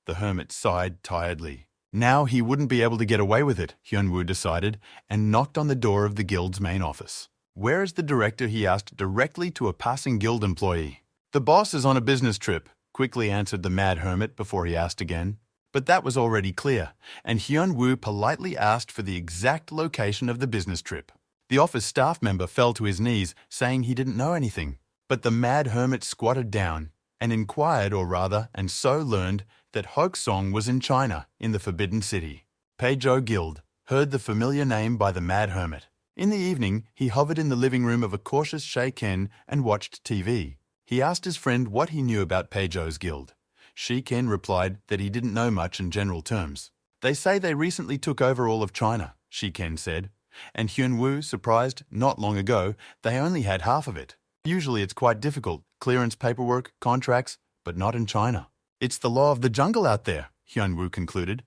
The hermit sighed tiredly. Now he wouldn't be able to get away with it, Hyunwoo decided, and knocked on the door of the guild's main office. "Where is the director?" he asked directly to a passing guild employee. "The boss is on a business trip," quickly answered the mad hermit before he asked again. But that was already clear, and Hyunwoo politely asked for the exact location of the business trip. The office staff member fell to his knees, saying he didn't know anything. But the mad hermit squatted down and inquired, or rather, and so learned, that Hoaxong was in China, in the Forbidden City. Peizhou Guild heard the familiar name by the mad hermit. In the evening, he hovered in the living room of a cautious Shiken and watched TV. He asked his friend what he knew about Peizhou's guild. Shiken replied that he didn't know much in general terms. "They say they recently took over all of China," Shiken said. And Hyunwoo, surprised, not long ago, they only had half of it. Usually it's quite difficult, clearance paperwork, contracts, but not in China. "It's the law of the jungle out there," Hyunwoo concluded.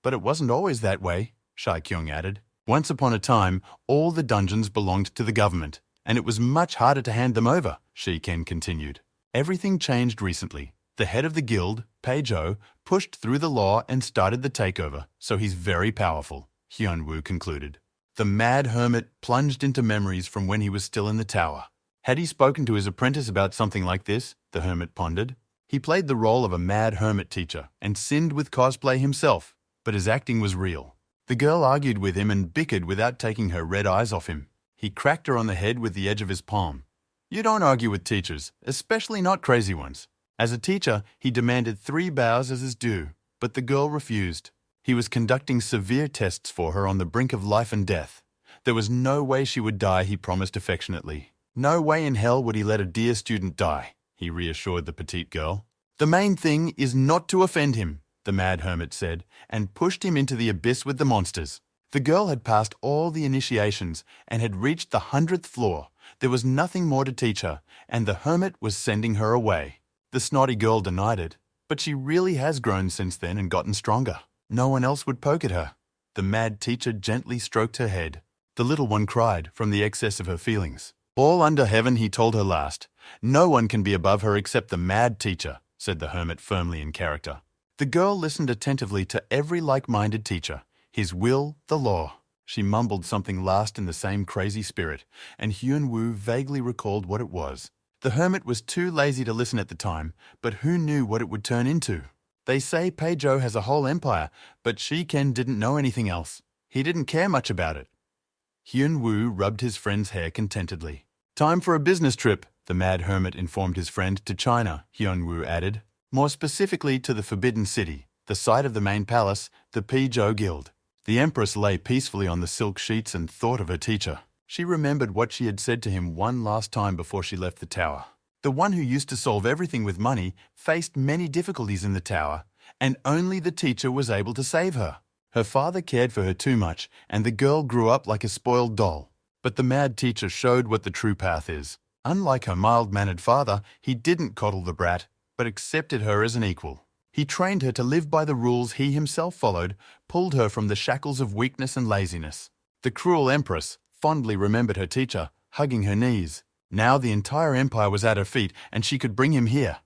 "But it wasn't always that way," Shai-kyung added. "Once upon a time, all the dungeons belonged to the government, and it was much harder to hand them over," Shiken continued. "Everything changed recently. The head of the guild, Peizhou, pushed through the law and started the takeover, so he's very powerful," Hyunwoo concluded. The mad hermit plunged into memories from when he was still in the tower. Had he spoken to his apprentice about something like this? The hermit pondered. He played the role of a mad hermit teacher and sinned with cosplay himself, but his acting was real. The girl argued with him and bickered without taking her red eyes off him. He cracked her on the head with the edge of his palm. "You don't argue with teachers, especially not crazy ones." As a teacher, he demanded 3 bows as his due, but the girl refused. He was conducting severe tests for her on the brink of life and death. There was no way she would die, he promised affectionately. No way in hell would he let a dear student die, he reassured the petite girl. "The main thing is not to offend him," the mad hermit said, and pushed him into the abyss with the monsters. The girl had passed all the initiations and had reached the 100th floor. There was nothing more to teach her, and the hermit was sending her away. The snotty girl denied it, but she really has grown since then and gotten stronger. No one else would poke at her. The mad teacher gently stroked her head. The little one cried from the excess of her feelings. "All under heaven," he told her last. "No one can be above her except the mad teacher," said the hermit firmly in character. The girl listened attentively to every like-minded teacher. His will, the law. She mumbled something last in the same crazy spirit, and Hyunwoo vaguely recalled what it was. The hermit was too lazy to listen at the time, but who knew what it would turn into? They say Peizhou has a whole empire, but Shiken didn't know anything else. He didn't care much about it. Hyunwoo rubbed his friend's hair contentedly. "Time for a business trip," the mad hermit informed his friend. "To China," Hyunwoo added. "More specifically to the Forbidden City," the site of the main palace, the Pizhou Guild. The empress lay peacefully on the silk sheets and thought of her teacher. She remembered what she had said to him one last time before she left the tower. The one who used to solve everything with money faced many difficulties in the tower, and only the teacher was able to save her. Her father cared for her too much, and the girl grew up like a spoiled doll. But the mad teacher showed what the true path is. Unlike her mild-mannered father, he didn't coddle the brat, but accepted her as an equal. He trained her to live by the rules he himself followed, pulled her from the shackles of weakness and laziness. The cruel empress fondly remembered her teacher, hugging her knees. Now the entire empire was at her feet, and she could bring him here.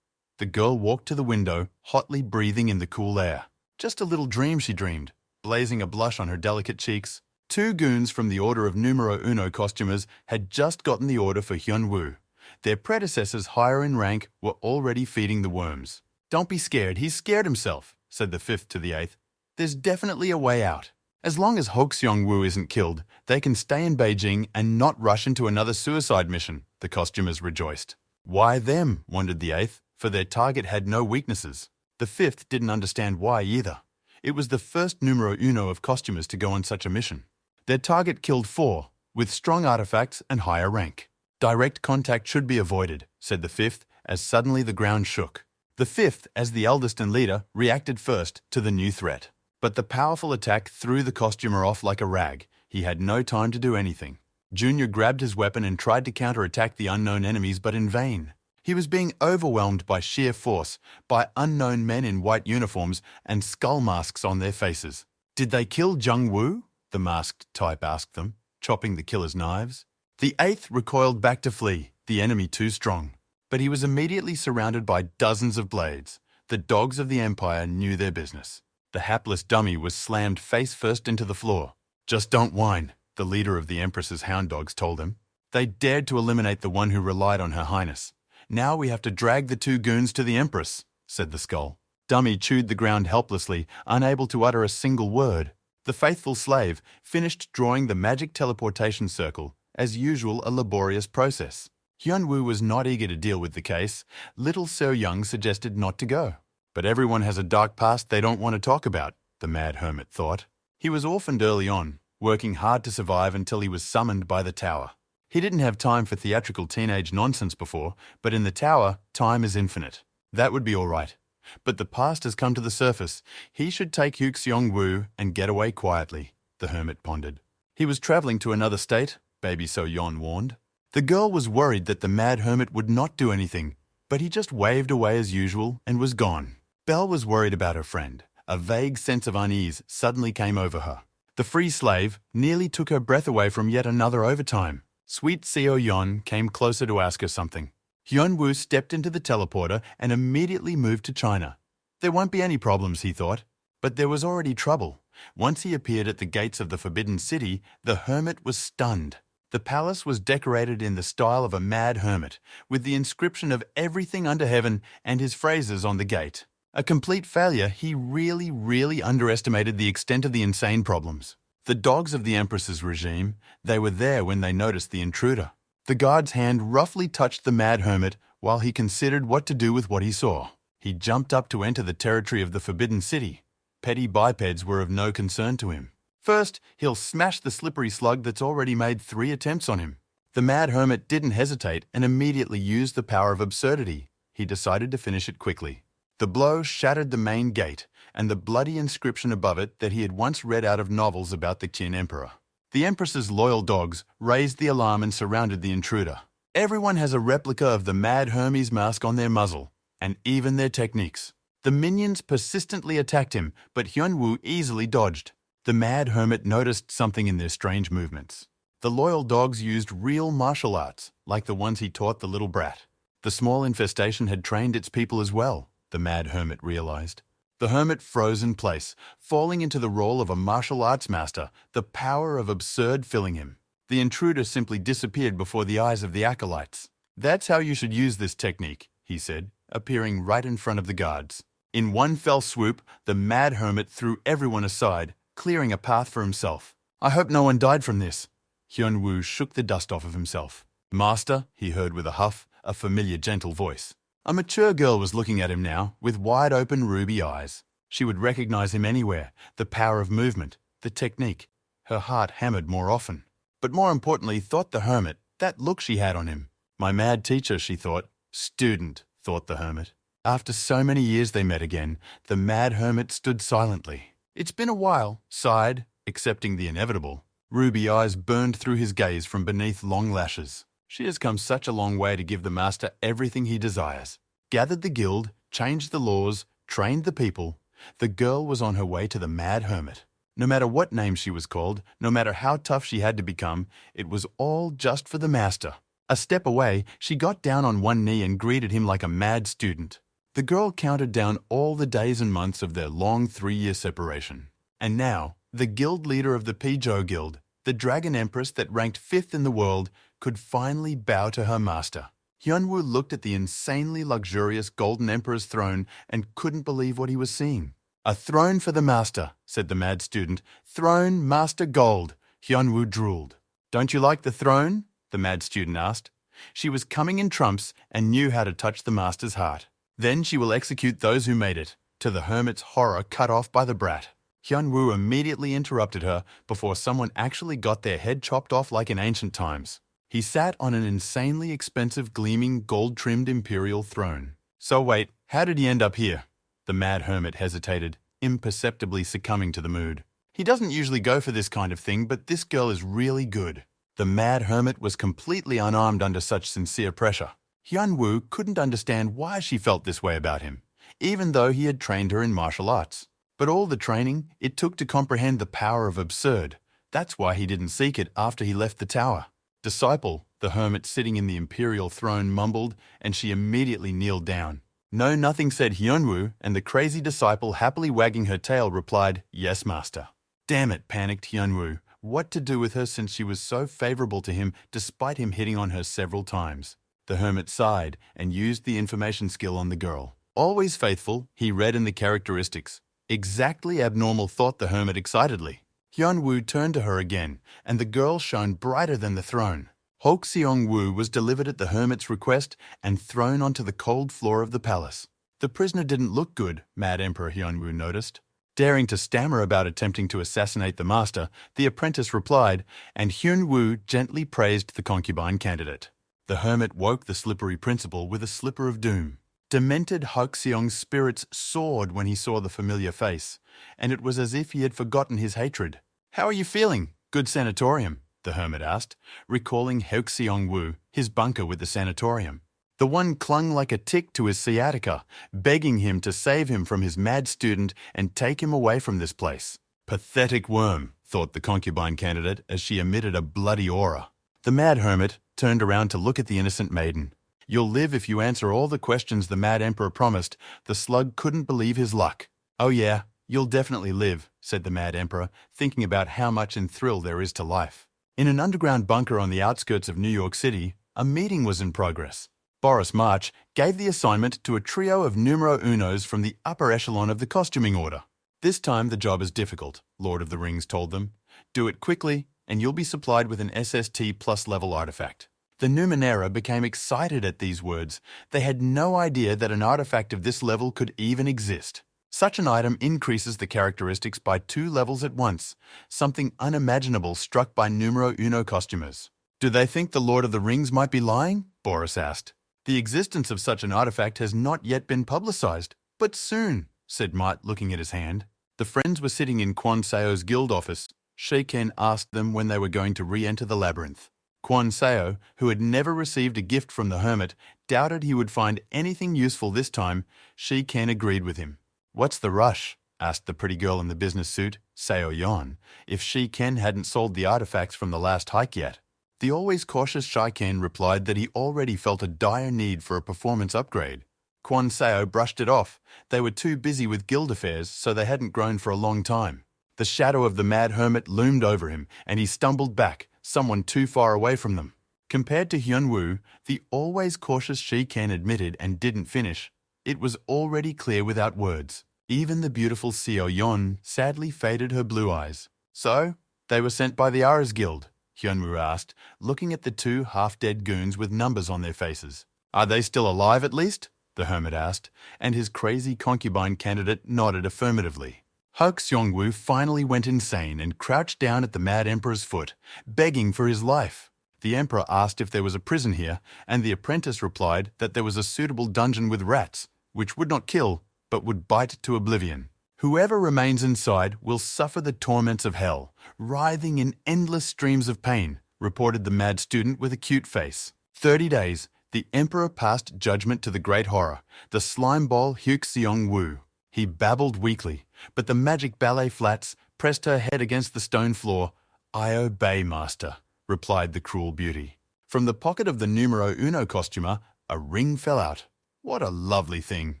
The girl walked to the window, hotly breathing in the cool air. Just a little dream she dreamed, blazing a blush on her delicate cheeks. 2 goons from the Order of Numero Uno costumers had just gotten the order for Hyun-woo. Their predecessors higher in rank were already feeding the worms. "Don't be scared, he's scared himself," said the 5th to the 8th. "There's definitely a way out. As long as Seong-woo isn't killed, they can stay in Beijing and not rush into another suicide mission," the costumers rejoiced. Why them, wondered the 8th, for their target had no weaknesses. The 5th didn't understand why either. It was the first numero uno of costumers to go on such a mission. Their target killed 4, with strong artifacts and higher rank. "Direct contact should be avoided," said the 5th, as suddenly the ground shook. The 5th, as the eldest and leader, reacted first to the new threat. But the powerful attack threw the costumer off like a rag. He had no time to do anything. Junior grabbed his weapon and tried to counterattack the unknown enemies, but in vain. He was being overwhelmed by sheer force, by unknown men in white uniforms and skull masks on their faces. "Did they kill Jung-woo?" the masked type asked them, chopping the killer's knives. The 8th recoiled back to flee, the enemy too strong. But he was immediately surrounded by dozens of blades. The dogs of the Empire knew their business. The hapless dummy was slammed face first into the floor. "Just don't whine," the leader of the Empress's hound dogs told him. They dared to eliminate the one who relied on Her Highness. "Now we have to drag the 2 goons to the Empress," said the skull. Dummy chewed the ground helplessly, unable to utter a single word. The faithful slave finished drawing the magic teleportation circle, as usual a laborious process. Hyun-woo was not eager to deal with the case. Little Seo-young suggested not to go. But everyone has a dark past they don't want to talk about, the mad hermit thought. He was orphaned early on, working hard to survive until he was summoned by the tower. He didn't have time for theatrical teenage nonsense before, but in the tower, time is infinite. That would be all right. But the past has come to the surface. He should take Seong-woo and get away quietly, the hermit pondered. He was traveling to another state, baby So-yeon warned. The girl was worried that the mad hermit would not do anything, but he just waved away as usual and was gone. Belle was worried about her friend. A vague sense of unease suddenly came over her. The free slave nearly took her breath away from yet another overtime. Sweet Seo-yeon came closer to ask her something. Hyun-woo stepped into the teleporter and immediately moved to China. There won't be any problems, he thought. But there was already trouble. Once he appeared at the gates of the Forbidden City, the hermit was stunned. The palace was decorated in the style of a mad hermit, with the inscription of everything under heaven and his phrases on the gate. A complete failure, he really underestimated the extent of the insane problems. The dogs of the Empress's regime, they were there when they noticed the intruder. The guard's hand roughly touched the mad hermit while he considered what to do with what he saw. He jumped up to enter the territory of the Forbidden City. Petty bipeds were of no concern to him. First, he'll smash the slippery slug that's already made 3 attempts on him. The mad hermit didn't hesitate and immediately used the power of absurdity. He decided to finish it quickly. The blow shattered the main gate and the bloody inscription above it that he had once read out of novels about the Qin Emperor. The Empress's loyal dogs raised the alarm and surrounded the intruder. Everyone has a replica of the Mad Hermes mask on their muzzle, and even their techniques. The minions persistently attacked him, but Hyun-woo easily dodged. The Mad Hermit noticed something in their strange movements. The loyal dogs used real martial arts, like the ones he taught the little brat. The small infestation had trained its people as well, the Mad Hermit realized. The hermit froze in place, falling into the role of a martial arts master, the power of absurd filling him. The intruder simply disappeared before the eyes of the acolytes. "That's how you should use this technique," he said, appearing right in front of the guards. In one fell swoop, the mad hermit threw everyone aside, clearing a path for himself. "I hope no one died from this." Hyun-woo shook the dust off of himself. "Master," he heard with a huff, a familiar gentle voice. A mature girl was looking at him now, with wide-open ruby eyes. She would recognize him anywhere, the power of movement, the technique. Her heart hammered more often. But more importantly, thought the hermit, that look she had on him. My mad teacher, she thought. Student, thought the hermit. After so many years they met again, the mad hermit stood silently. It's been a while, sighed, accepting the inevitable. Ruby eyes burned through his gaze from beneath long lashes. She has come such a long way to give the master everything he desires. Gathered the guild, changed the laws, trained the people. The girl was on her way to the mad hermit. No matter what name she was called, no matter how tough she had to become, it was all just for the master. A step away, she got down on one knee and greeted him like a mad student. The girl counted down all the days and months of their long 3-year separation. And now, the guild leader of the Pijo Guild, the dragon empress that ranked 5th in the world, could finally bow to her master. Hyunwoo looked at the insanely luxurious golden emperor's throne and couldn't believe what he was seeing. A throne for the master, said the mad student. Throne, master gold. Hyunwoo drooled. Don't you like the throne? The mad student asked. She was coming in trumps and knew how to touch the master's heart. Then she will execute those who made it, to the hermit's horror cut off by the brat. Hyunwoo immediately interrupted her before someone actually got their head chopped off like in ancient times. He sat on an insanely expensive gleaming gold-trimmed imperial throne. So wait, how did he end up here? The mad hermit hesitated, imperceptibly succumbing to the mood. He doesn't usually go for this kind of thing, but this girl is really good. The mad hermit was completely unarmed under such sincere pressure. Hyunwoo couldn't understand why she felt this way about him, even though he had trained her in martial arts. But all the training it took to comprehend the power of absurd. That's why he didn't seek it after he left the tower. Disciple, the hermit sitting in the imperial throne mumbled, and she immediately kneeled down. No, nothing, said Hyunwoo, and the crazy disciple, happily wagging her tail, replied, Yes, master. Damn it, panicked Hyunwoo. What to do with her since she was so favorable to him despite him hitting on her several times? The hermit sighed and used the information skill on the girl. Always faithful, he read in the characteristics. Exactly abnormal, thought the hermit excitedly. Hyunwoo turned to her again, and the girl shone brighter than the throne. Hok Seong-woo was delivered at the hermit's request and thrown onto the cold floor of the palace. The prisoner didn't look good, Mad Emperor Hyunwoo noticed. Daring to stammer about attempting to assassinate the master, the apprentice replied, and Hyunwoo gently praised the concubine candidate. The hermit woke the slippery principal with a slipper of doom. Demented Hok Seong's spirits soared when he saw the familiar face, and it was as if he had forgotten his hatred. How are you feeling? Good sanatorium, the hermit asked, recalling Hok Seong-woo, his bunker with the sanatorium. The one clung like a tick to his sciatica, begging him to save him from his mad student and take him away from this place. Pathetic worm, thought the concubine candidate as she emitted a bloody aura. The mad hermit turned around to look at the innocent maiden. You'll live if you answer all the questions the mad emperor promised. The slug couldn't believe his luck. Oh yeah, you'll definitely live, said the mad emperor, thinking about how much in thrill there is to life. In an underground bunker on the outskirts of New York City, a meeting was in progress. Boris March gave the assignment to a trio of numero unos from the upper echelon of the costuming order. This time the job is difficult, Lord of the Rings told them. Do it quickly, and you'll be supplied with an SST plus level artifact. The Numenera became excited at these words. They had no idea that an artifact of this level could even exist. Such an item increases the characteristics by 2 levels at once, something unimaginable struck by numero uno costumers. Do they think the Lord of the Rings might be lying? Boris asked. The existence of such an artifact has not yet been publicized, but soon, said Might, looking at his hand. The friends were sitting in Kwon Seo's guild office. Sheiken asked them when they were going to re-enter the labyrinth. Kwon Seo, who had never received a gift from the hermit, doubted he would find anything useful this time. Sheiken agreed with him. What's the rush? Asked the pretty girl in the business suit, Seo Yeon, if Sheiken hadn't sold the artifacts from the last hike yet. The always cautious Sheiken replied that he already felt a dire need for a performance upgrade. Kwon Seo brushed it off. They were too busy with guild affairs, so they hadn't grown for a long time. The shadow of the mad hermit loomed over him, and he stumbled back, someone too far away from them. Compared to Hyunwoo, the always cautious Sheiken admitted and didn't finish. It was already clear without words. Even the beautiful Seo Yeon sadly faded her blue eyes. So, they were sent by the Ares Guild, Hyunwoo asked, looking at the 2 half-dead goons with numbers on their faces. Are they still alive at least? the hermit asked, and his crazy concubine candidate nodded affirmatively. Huk Seong-woo finally went insane and crouched down at the Mad Emperor's foot, begging for his life. The emperor asked if there was a prison here, and the apprentice replied that there was a suitable dungeon with rats, which would not kill, but would bite to oblivion. Whoever remains inside will suffer the torments of hell, writhing in endless streams of pain, reported the mad student with a cute face. 30 days, the emperor passed judgment to the great horror, the slime ball Huk Seong-woo. He babbled weakly, but the magic ballet flats pressed her head against the stone floor. "I obey, master," replied the cruel beauty. From the pocket of the numero uno costumer, a ring fell out. What a lovely thing,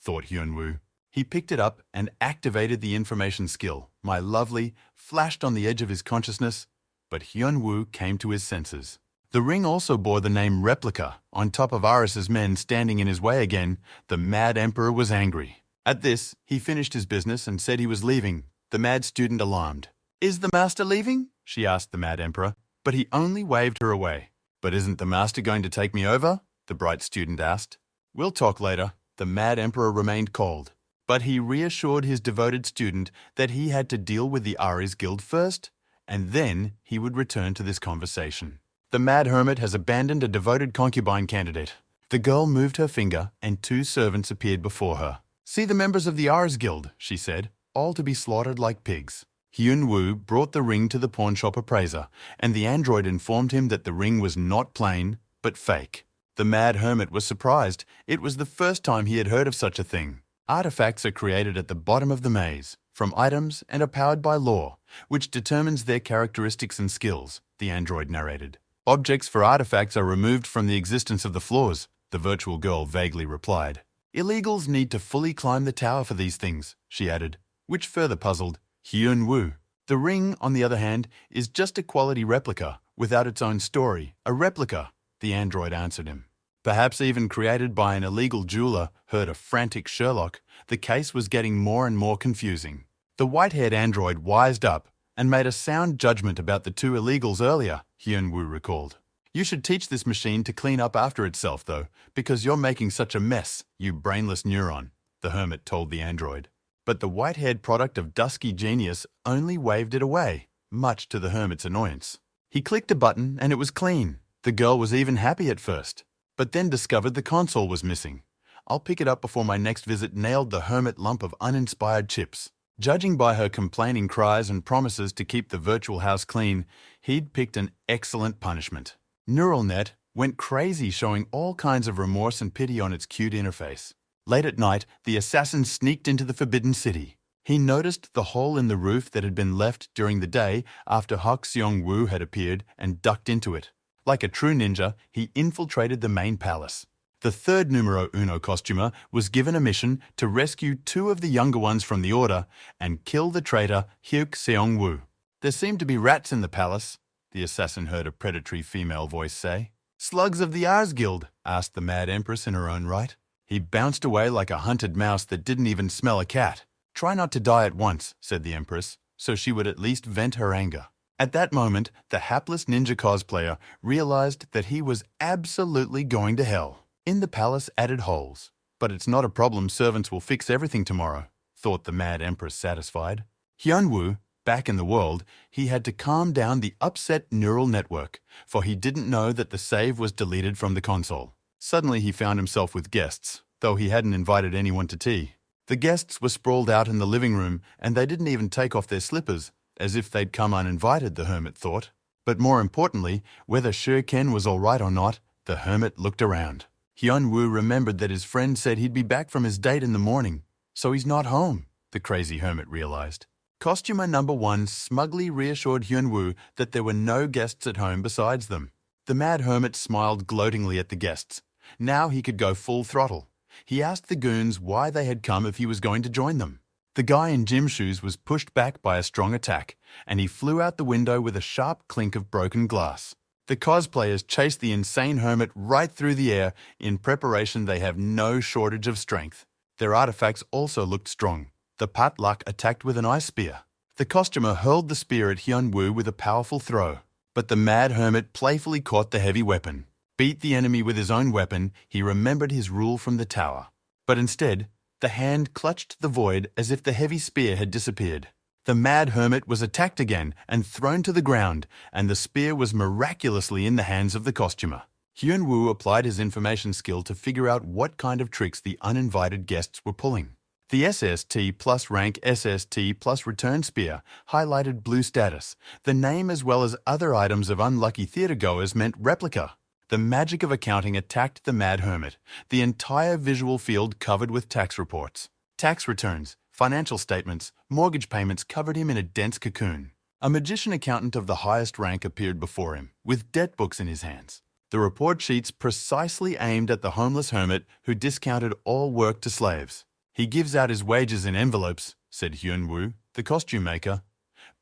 thought Hyun-woo. He picked it up and activated the information skill. My lovely flashed on the edge of his consciousness, but Hyun-woo came to his senses. The ring also bore the name Replica. On top of Ares's men standing in his way again, the Mad Emperor was angry. At this, he finished his business and said he was leaving, the mad student alarmed. "Is the master leaving?" she asked the Mad Emperor, but he only waved her away. "But isn't the master going to take me over?" the bright student asked. "We'll talk later." The Mad Emperor remained cold, but he reassured his devoted student that he had to deal with the Ares Guild first, and then he would return to this conversation. "The Mad Hermit has abandoned a devoted concubine candidate." The girl moved her finger, and 2 servants appeared before her. "See the members of the Ares Guild," she said, "all to be slaughtered like pigs." Hyun-woo brought the ring to the pawnshop appraiser, and the android informed him that the ring was not plain, but fake. The Mad Hermit was surprised. It was the first time he had heard of such a thing. Artifacts are created at the bottom of the maze, from items, and are powered by law, which determines their characteristics and skills, the android narrated. "Objects for artifacts are removed from the existence of the floors," the virtual girl vaguely replied. "Illegals need to fully climb the tower for these things," she added, which further puzzled Hyun-woo. The ring, on the other hand, is just a quality replica, without its own story. "A replica," the android answered him. "Perhaps even created by an illegal jeweler," heard a frantic Sherlock. The case was getting more and more confusing. The white-haired android wised up and made a sound judgment about the 2 illegals earlier, Hyun-woo recalled. "You should teach this machine to clean up after itself, though, because you're making such a mess, you brainless neuron," the hermit told the android. But the white-haired product of dusky genius only waved it away, much to the hermit's annoyance. He clicked a button and it was clean. The girl was even happy at first, but then discovered the console was missing. "I'll pick it up before my next visit," nailed the hermit lump of uninspired chips. Judging by her complaining cries and promises to keep the virtual house clean, he'd picked an excellent punishment. Neural net went crazy, showing all kinds of remorse and pity on its cute interface. Late at night, the assassin sneaked into the Forbidden City. He noticed the hole in the roof that had been left during the day after Huk Seong-woo had appeared and ducked into it. Like a true ninja, he infiltrated the main palace. The 3rd numero uno costumer was given a mission to rescue 2 of the younger ones from the order and kill the traitor Huk Seong-woo. "There seem to be rats in the palace," the assassin heard a predatory female voice say. "Slugs of the Ares Guild?" asked the Mad Empress in her own right. He bounced away like a hunted mouse that didn't even smell a cat. "Try not to die at once," said the Empress, so she would at least vent her anger. At that moment, the hapless ninja cosplayer realized that he was absolutely going to hell. In the palace added holes. "But it's not a problem, servants will fix everything tomorrow," thought the Mad Empress satisfied. Hyun-woo, back in the world, he had to calm down the upset neural network, for he didn't know that the save was deleted from the console. Suddenly he found himself with guests, though he hadn't invited anyone to tea. The guests were sprawled out in the living room, and they didn't even take off their slippers, as if they'd come uninvited, the hermit thought. But more importantly, whether Shuriken was all right or not, the hermit looked around. Hyun-woo remembered that his friend said he'd be back from his date in the morning. "So he's not home," the crazy hermit realized. Costumer number 1 smugly reassured Hyun-woo that there were no guests at home besides them. The Mad Hermit smiled gloatingly at the guests. Now he could go full throttle. He asked the goons why they had come if he was going to join them. The guy in gym shoes was pushed back by a strong attack, and he flew out the window with a sharp clink of broken glass. The cosplayers chased the insane hermit right through the air. In preparation, they have no shortage of strength. Their artifacts also looked strong. The Patlak attacked with an ice spear. The costumer hurled the spear at Hyun-woo with a powerful throw, but the Mad Hermit playfully caught the heavy weapon. Beat the enemy with his own weapon, he remembered his rule from the tower. But instead, the hand clutched the void as if the heavy spear had disappeared. The mad hermit was attacked again and thrown to the ground, and the spear was miraculously in the hands of the costumer. Hyun-woo applied his information skill to figure out what kind of tricks the uninvited guests were pulling. The SST plus rank SST plus return spear highlighted blue status. The name as well as other items of unlucky theatergoers meant replica. The magic of accounting attacked the mad hermit, the entire visual field covered with tax reports. Tax returns, financial statements, mortgage payments covered him in a dense cocoon. A magician accountant of the highest rank appeared before him, with debt books in his hands. The report sheets precisely aimed at the homeless hermit who discounted all work to slaves. "He gives out his wages in envelopes," said Hyun-woo, the costume maker.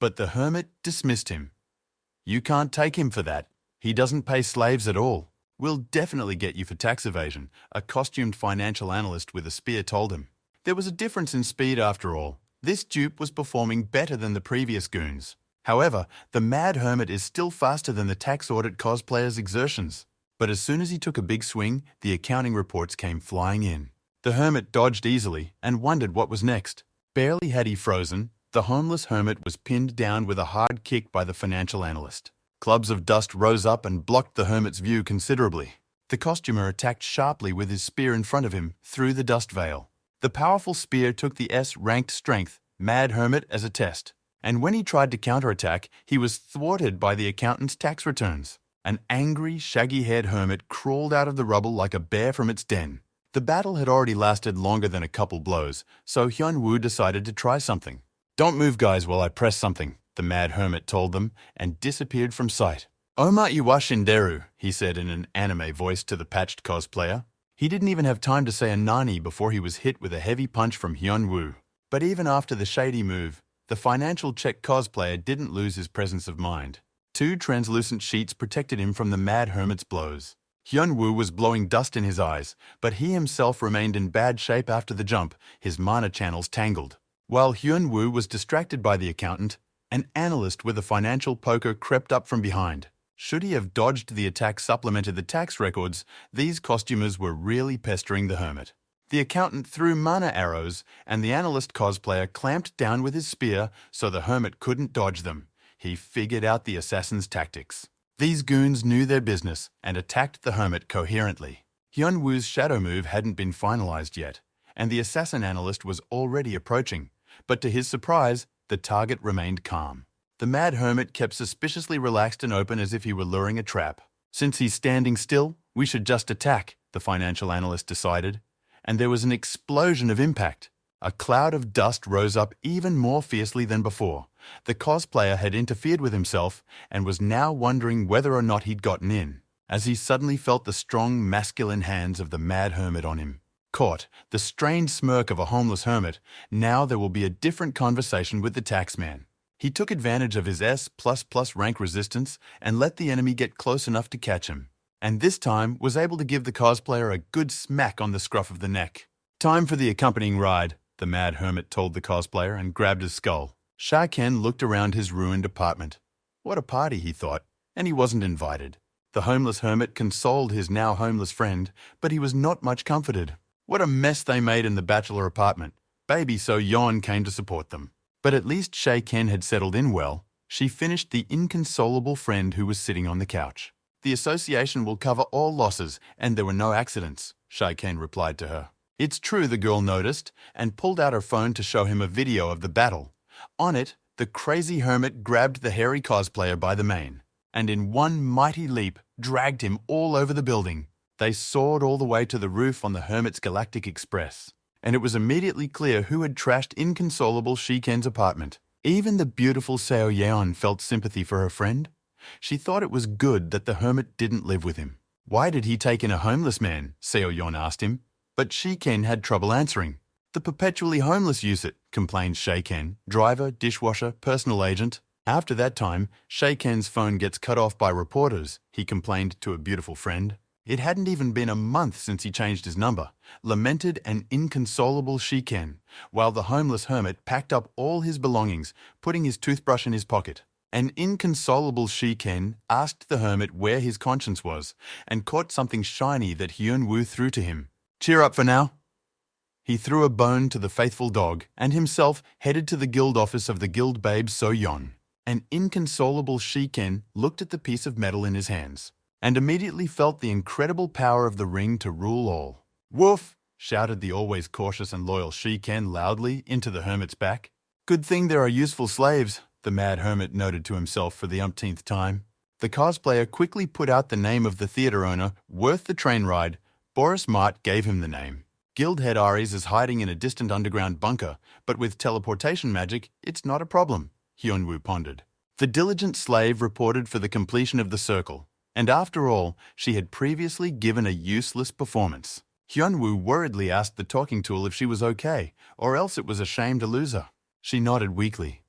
But the hermit dismissed him. "You can't take him for that. He doesn't pay slaves at all. We'll definitely get you for tax evasion," a costumed financial analyst with a spear told him. There was a difference in speed after all. This dupe was performing better than the previous goons. However, the mad hermit is still faster than the tax audit cosplayer's exertions. But as soon as he took a big swing, the accounting reports came flying in. The hermit dodged easily and wondered what was next. Barely had he frozen, the homeless hermit was pinned down with a hard kick by the financial analyst. Clubs of dust rose up and blocked the hermit's view considerably. The costumer attacked sharply with his spear in front of him through the dust veil. The powerful spear took the S-ranked strength, Mad Hermit, as a test. And when he tried to counterattack, he was thwarted by the accountant's tax returns. An angry, shaggy-haired hermit crawled out of the rubble like a bear from its den. The battle had already lasted longer than a couple blows, so Hyun-woo decided to try something. "Don't move, guys, while I press something," the mad hermit told them, and disappeared from sight. "Oma iwa shinderu," he said in an anime voice to the patched cosplayer. He didn't even have time to say a nani before he was hit with a heavy punch from Hyun-woo. But even after the shady move, the financial check cosplayer didn't lose his presence of mind. 2 translucent sheets protected him from the mad hermit's blows. Hyun-woo was blowing dust in his eyes, but he himself remained in bad shape after the jump, his mana channels tangled. While Hyun-woo was distracted by the accountant, an analyst with a financial poker crept up from behind. Should he have dodged the attack supplemented the tax records, these costumers were really pestering the hermit. The accountant threw mana arrows, and the analyst cosplayer clamped down with his spear so the hermit couldn't dodge them. He figured out the assassin's tactics. These goons knew their business and attacked the hermit coherently. Hyun-woo's shadow move hadn't been finalized yet, and the assassin analyst was already approaching. But to his surprise, the target remained calm. The mad hermit kept suspiciously relaxed and open as if he were luring a trap. "Since he's standing still, we should just attack," the financial analyst decided. And there was an explosion of impact. A cloud of dust rose up even more fiercely than before. The cosplayer had interfered with himself and was now wondering whether or not he'd gotten in, as he suddenly felt the strong masculine hands of the mad hermit on him. Caught, the strained smirk of a homeless hermit, now there will be a different conversation with the taxman. He took advantage of his S++ rank resistance and let the enemy get close enough to catch him. And this time was able to give the cosplayer a good smack on the scruff of the neck. "Time for the accompanying ride," the mad hermit told the cosplayer and grabbed his skull. Sha-Ken looked around his ruined apartment. What a party, he thought, and he wasn't invited. The homeless hermit consoled his now homeless friend, but he was not much comforted. What a mess they made in the bachelor apartment. Baby So-yeon came to support them. But at least Sha-Ken had settled in well. She finished the inconsolable friend who was sitting on the couch. "The association will cover all losses, and there were no accidents," Sha-Ken replied to her. It's true, the girl noticed, and pulled out her phone to show him a video of the battle. On it, the crazy hermit grabbed the hairy cosplayer by the mane, and in one mighty leap, dragged him all over the building. They soared all the way to the roof on the hermit's galactic express. And it was immediately clear who had trashed inconsolable Shiken's apartment. Even the beautiful Seo-yeon felt sympathy for her friend. She thought it was good that the hermit didn't live with him. "Why did he take in a homeless man?" Seo-yeon asked him. But Shiken had trouble answering. "The perpetually homeless use it," complained Shiken, driver, dishwasher, personal agent. After that time, Shiken's phone gets cut off by reporters, he complained to a beautiful friend. It hadn't even been a month since he changed his number, lamented an inconsolable Shiken, while the homeless hermit packed up all his belongings, putting his toothbrush in his pocket. An inconsolable Shiken asked the hermit where his conscience was, and caught something shiny that Hyun-woo threw to him. "Cheer up for now." He threw a bone to the faithful dog and himself headed to the guild office of the guild babe So-yeon. An inconsolable Shiken looked at the piece of metal in his hands and immediately felt the incredible power of the ring to rule all. "Woof!" shouted the always cautious and loyal Shiken loudly into the hermit's back. "Good thing there are useful slaves," the mad hermit noted to himself for the umpteenth time. The cosplayer quickly put out the name of the theater owner, worth the train ride. Boris Mart gave him the name. Guild head Ares is hiding in a distant underground bunker, but with teleportation magic, it's not a problem, Hyunwoo pondered. The diligent slave reported for the completion of the circle, and after all, she had previously given a useless performance. Hyunwoo worriedly asked the talking tool if she was okay, or else it was a shame to lose her. She nodded weakly.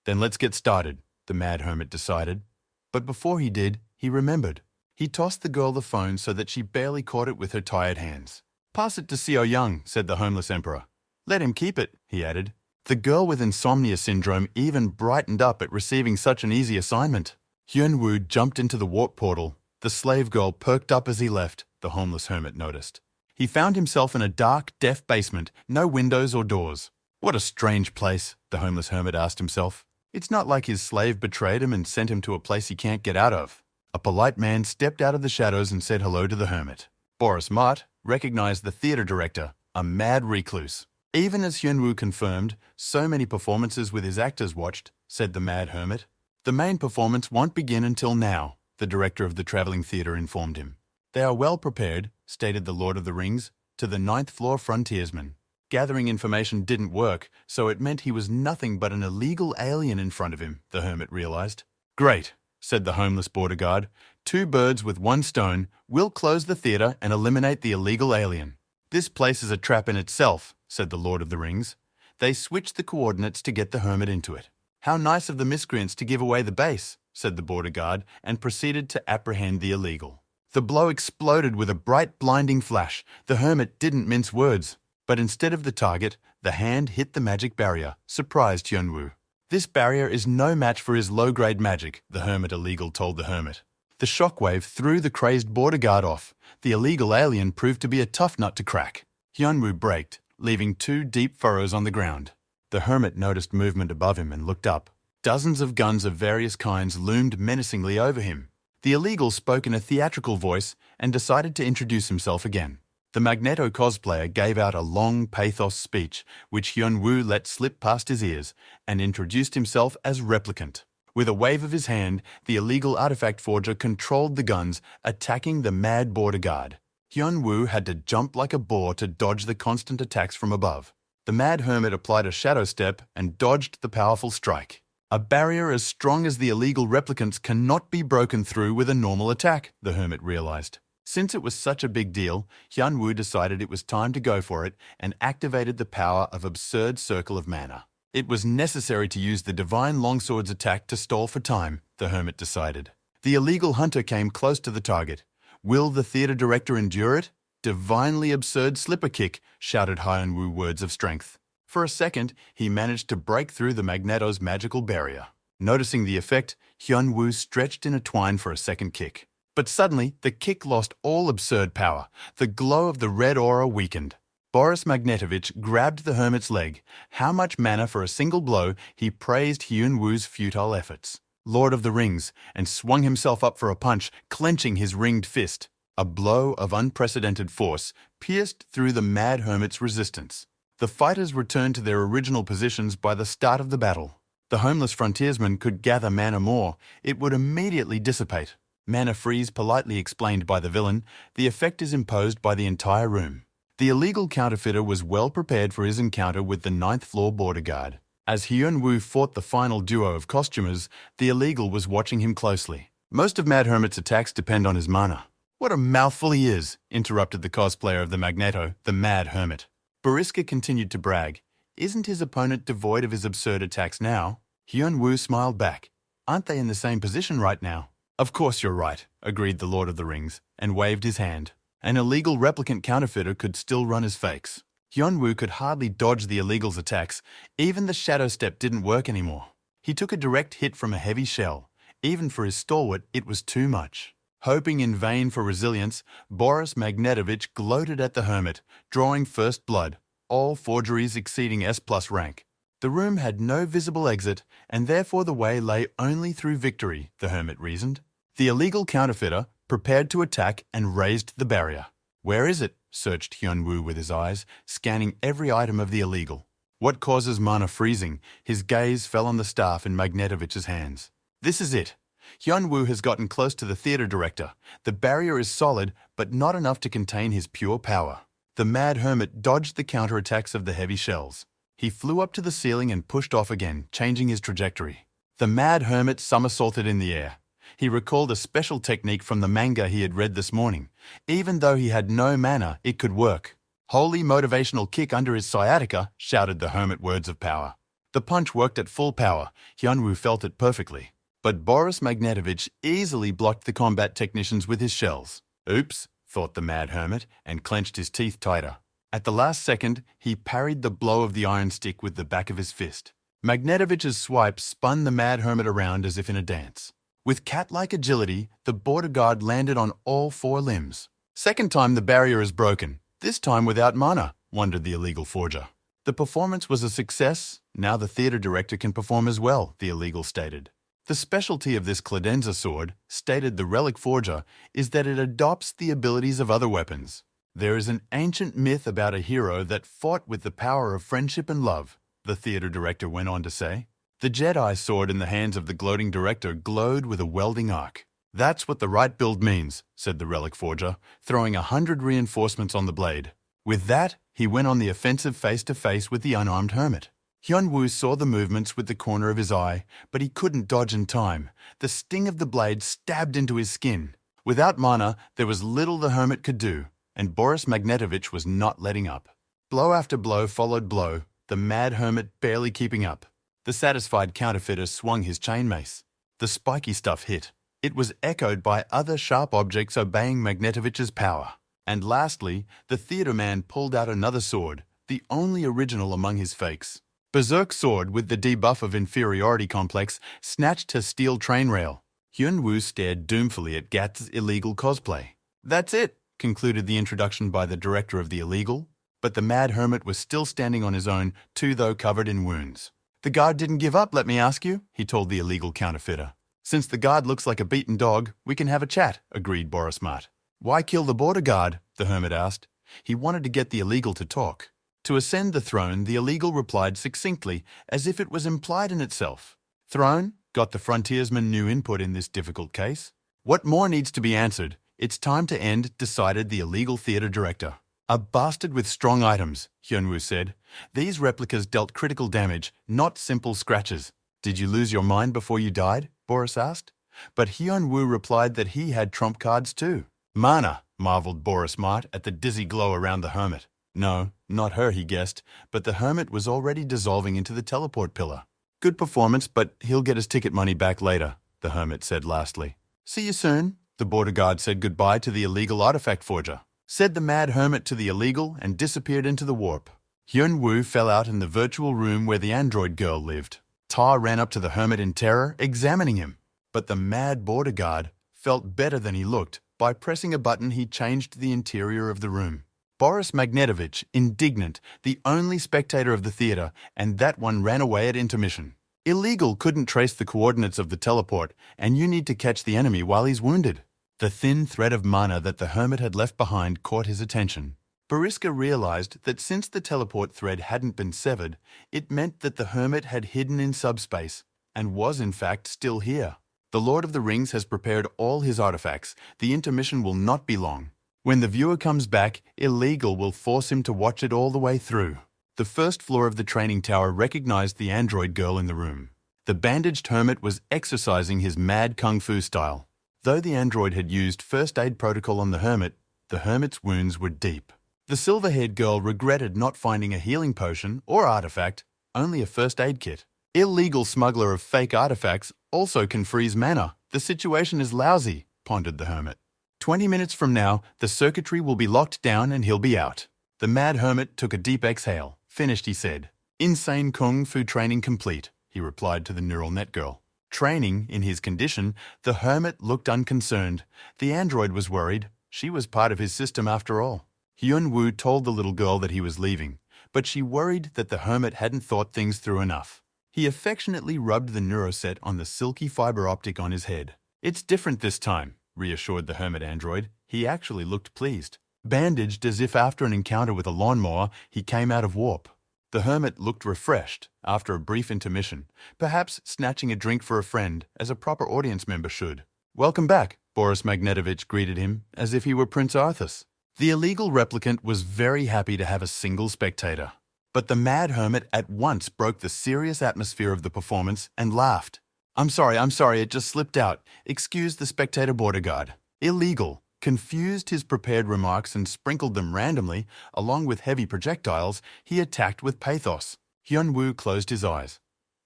"Then let's get started," the mad hermit decided. But before he did, he remembered. He tossed the girl the phone so that she barely caught it with her tired hands. "Pass it to Seo-young," said the homeless emperor. "Let him keep it," he added. The girl with insomnia syndrome even brightened up at receiving such an easy assignment. Hyunwoo jumped into the warp portal. The slave girl perked up as he left, the homeless hermit noticed. He found himself in a dark, deaf basement, no windows or doors. What a strange place, the homeless hermit asked himself. It's not like his slave betrayed him and sent him to a place he can't get out of. A polite man stepped out of the shadows and said hello to the hermit. Boris Mart recognized the theater director, a mad recluse. Even as Hyunwoo confirmed, so many performances with his actors watched, said the mad hermit. The main performance won't begin until now, the director of the traveling theater informed him. They are well prepared, stated the Lord of the Rings, to the 9th floor frontiersman. Gathering information didn't work, so it meant he was nothing but an illegal alien in front of him, the hermit realized. Great, said the homeless border guard. 2 birds with 1 stone. We'll close the theater and eliminate the illegal alien. This place is a trap in itself, said the Lord of the Rings. They switched the coordinates to get the hermit into it. How nice of the miscreants to give away the base, said the border guard, and proceeded to apprehend the illegal. The blow exploded with a bright, blinding flash. The hermit didn't mince words. But instead of the target, the hand hit the magic barrier, surprised Hyunwoo. This barrier is no match for his low-grade magic, the hermit illegal told the hermit. The shockwave threw the crazed border guard off. The illegal alien proved to be a tough nut to crack. Hyunwoo braked, leaving 2 deep furrows on the ground. The hermit noticed movement above him and looked up. Dozens of guns of various kinds loomed menacingly over him. The illegal spoke in a theatrical voice and decided to introduce himself again. The Magneto cosplayer gave out a long pathos speech, which Hyunwoo let slip past his ears, and introduced himself as Replicant. With a wave of his hand, the illegal artifact forger controlled the guns, attacking the mad border guard. Hyunwoo had to jump like a boar to dodge the constant attacks from above. The mad hermit applied a shadow step and dodged the powerful strike. A barrier as strong as the illegal replicants cannot be broken through with a normal attack, the hermit realized. Since it was such a big deal, Hyunwoo decided it was time to go for it and activated the power of Absurd Circle of Mana. It was necessary to use the Divine Longsword's attack to stall for time, the hermit decided. The illegal hunter came close to the target. Will the theater director endure it? Divinely absurd slipper kick, shouted Hyunwoo words of strength. For a second, he managed to break through the Magneto's magical barrier. Noticing the effect, Hyunwoo stretched in a twine for a second kick. But suddenly, the kick lost all absurd power. The glow of the red aura weakened. Boris Magnetovich grabbed the hermit's leg. How much mana for a single blow, he praised Hyunwoo's futile efforts. Lord of the Rings, and swung himself up for a punch, clenching his ringed fist. A blow of unprecedented force pierced through the mad hermit's resistance. The fighters returned to their original positions by the start of the battle. The homeless frontiersman could gather mana more. It would immediately dissipate. Mana freeze politely explained by the villain, the effect is imposed by the entire room. The illegal counterfeiter was well prepared for his encounter with the 9th floor border guard. As Hyunwoo fought the final duo of costumers, the illegal was watching him closely. Most of Mad Hermit's attacks depend on his mana. What a mouthful he is, interrupted the cosplayer of the Magneto, the Mad Hermit. Boriska continued to brag. Isn't his opponent devoid of his absurd attacks now? Hyunwoo smiled back. Aren't they in the same position right now? Of course you're right, agreed the Lord of the Rings, and waved his hand. An illegal replicant counterfeiter could still run his fakes. Hyunwoo could hardly dodge the illegal's attacks. Even the shadow step didn't work anymore. He took a direct hit from a heavy shell. Even for his stalwart, it was too much. Hoping in vain for resilience, Boris Magnetovich gloated at the hermit, drawing first blood. all forgeries exceeding S+ rank. The room had no visible exit, and therefore the way lay only through victory, the hermit reasoned. The illegal counterfeiter prepared to attack and raised the barrier. "Where is it?" searched Hyun-woo with his eyes, scanning every item of the illegal. "What causes mana freezing?" His gaze fell on the staff in Magnetovich's hands. "This is it." Hyun-woo has gotten close to the theater director. The barrier is solid, but not enough to contain his pure power. The mad hermit dodged the counterattacks of the heavy shells. He flew up to the ceiling and pushed off again, changing his trajectory. The mad hermit somersaulted in the air. He recalled a special technique from the manga he had read this morning. Even though he had no mana, it could work. "Holy motivational kick under his sciatica," shouted the hermit words of power. The punch worked at full power. Hyun-woo felt it perfectly. But Boris Magnetovich easily blocked the combat technicians with his shells. "Oops," thought the mad hermit, and clenched his teeth tighter. At the last second, he parried the blow of the iron stick with the back of his fist. Magnetovich's swipe spun the mad hermit around as if in a dance. With cat-like agility, the border guard landed on all 4 limbs. "Second time the barrier is broken, this time without mana," wondered the illegal forger. "The performance was a success. Now the theater director can perform as well," the illegal stated. "The specialty of this Cladenza sword," stated the relic forger, "is that it adopts the abilities of other weapons. There is an ancient myth about a hero that fought with the power of friendship and love," the theater director went on to say. The Jedi sword in the hands of the gloating director glowed with a welding arc. "That's what the right build means," said the relic forger, throwing 100 reinforcements on the blade. With that, he went on the offensive face-to-face with the unarmed hermit. Hyun-woo saw the movements with the corner of his eye, but he couldn't dodge in time. The sting of the blade stabbed into his skin. Without mana, there was little the hermit could do, and Boris Magnetovich was not letting up. Blow after blow followed blow, the mad hermit barely keeping up. The satisfied counterfeiter swung his chain mace. The spiky stuff hit. It was echoed by other sharp objects obeying Magnetovich's power. And lastly, the theater man pulled out another sword, the only original among his fakes. Berserk sword with the debuff of inferiority complex snatched her steel train rail. Hyun-woo stared doomfully at Gat's illegal cosplay. "That's it," concluded the introduction by the director of the illegal. But the mad hermit was still standing on his own, too though covered in wounds. "The guard didn't give up, let me ask you," he told the illegal counterfeiter. "Since the guard looks like a beaten dog, we can have a chat," agreed Boris Mart. "Why kill the border guard?" the hermit asked. He wanted to get the illegal to talk. To ascend the throne, the illegal replied succinctly, as if it was implied in itself. "Throne?" got the frontiersman new input in this difficult case. "What more needs to be answered? It's time to end," decided the illegal theater director. "A bastard with strong items," Hyun-woo said. "These replicas dealt critical damage, not simple scratches." "Did you lose your mind before you died?" Boris asked. But Hyun-woo replied that he had trump cards too. "Mana," marveled Boris Mart at the dizzy glow around the hermit. No, not her, he guessed, but the hermit was already dissolving into the teleport pillar. "Good performance, but he'll get his ticket money back later," the hermit said lastly. "See you soon." The border guard said goodbye to the illegal artifact forger, said the mad hermit to the illegal, and disappeared into the warp. Hyun-woo fell out in the virtual room where the android girl lived. Ta ran up to the hermit in terror, examining him. But the mad border guard felt better than he looked. By pressing a button, he changed the interior of the room. Boris Magnetovich, indignant, the only spectator of the theater, and that one ran away at intermission. Illegal couldn't trace the coordinates of the teleport, and you need to catch the enemy while he's wounded. The thin thread of mana that the hermit had left behind caught his attention. Boriska realized that since the teleport thread hadn't been severed, it meant that the hermit had hidden in subspace, and was in fact still here. The Lord of the Rings has prepared all his artifacts. The intermission will not be long. When the viewer comes back, Illegal will force him to watch it all the way through. The first floor of the training tower recognized the android girl in the room. The bandaged hermit was exercising his mad kung fu style. Though the android had used first aid protocol on the hermit's wounds were deep. The silver-haired girl regretted not finding a healing potion or artifact, only a first aid kit. Illegal smuggler of fake artifacts also can freeze mana. The situation is lousy, pondered the hermit. 20 minutes from now, the circuitry will be locked down and he'll be out. The mad hermit took a deep exhale. Finished, he said. Insane kung fu training complete, he replied to the neural net girl. Training, in his condition, the hermit looked unconcerned. The android was worried. She was part of his system after all. Hyun-woo told the little girl that he was leaving, but she worried that the hermit hadn't thought things through enough. He affectionately rubbed the neuroset on the silky fiber optic on his head. "It's different this time," reassured the hermit android. He actually looked pleased. Bandaged as if after an encounter with a lawnmower, he came out of warp. The hermit looked refreshed after a brief intermission, perhaps snatching a drink for a friend, as a proper audience member should. "Welcome back," Boris Magnetovich greeted him, as if he were Prince Arthas. The illegal replicant was very happy to have a single spectator. But the mad hermit at once broke the serious atmosphere of the performance and laughed. I'm sorry, it just slipped out. Excuse the spectator border guard." Illegal confused his prepared remarks and sprinkled them randomly, along with heavy projectiles. He attacked with pathos. Hyun-woo closed his eyes.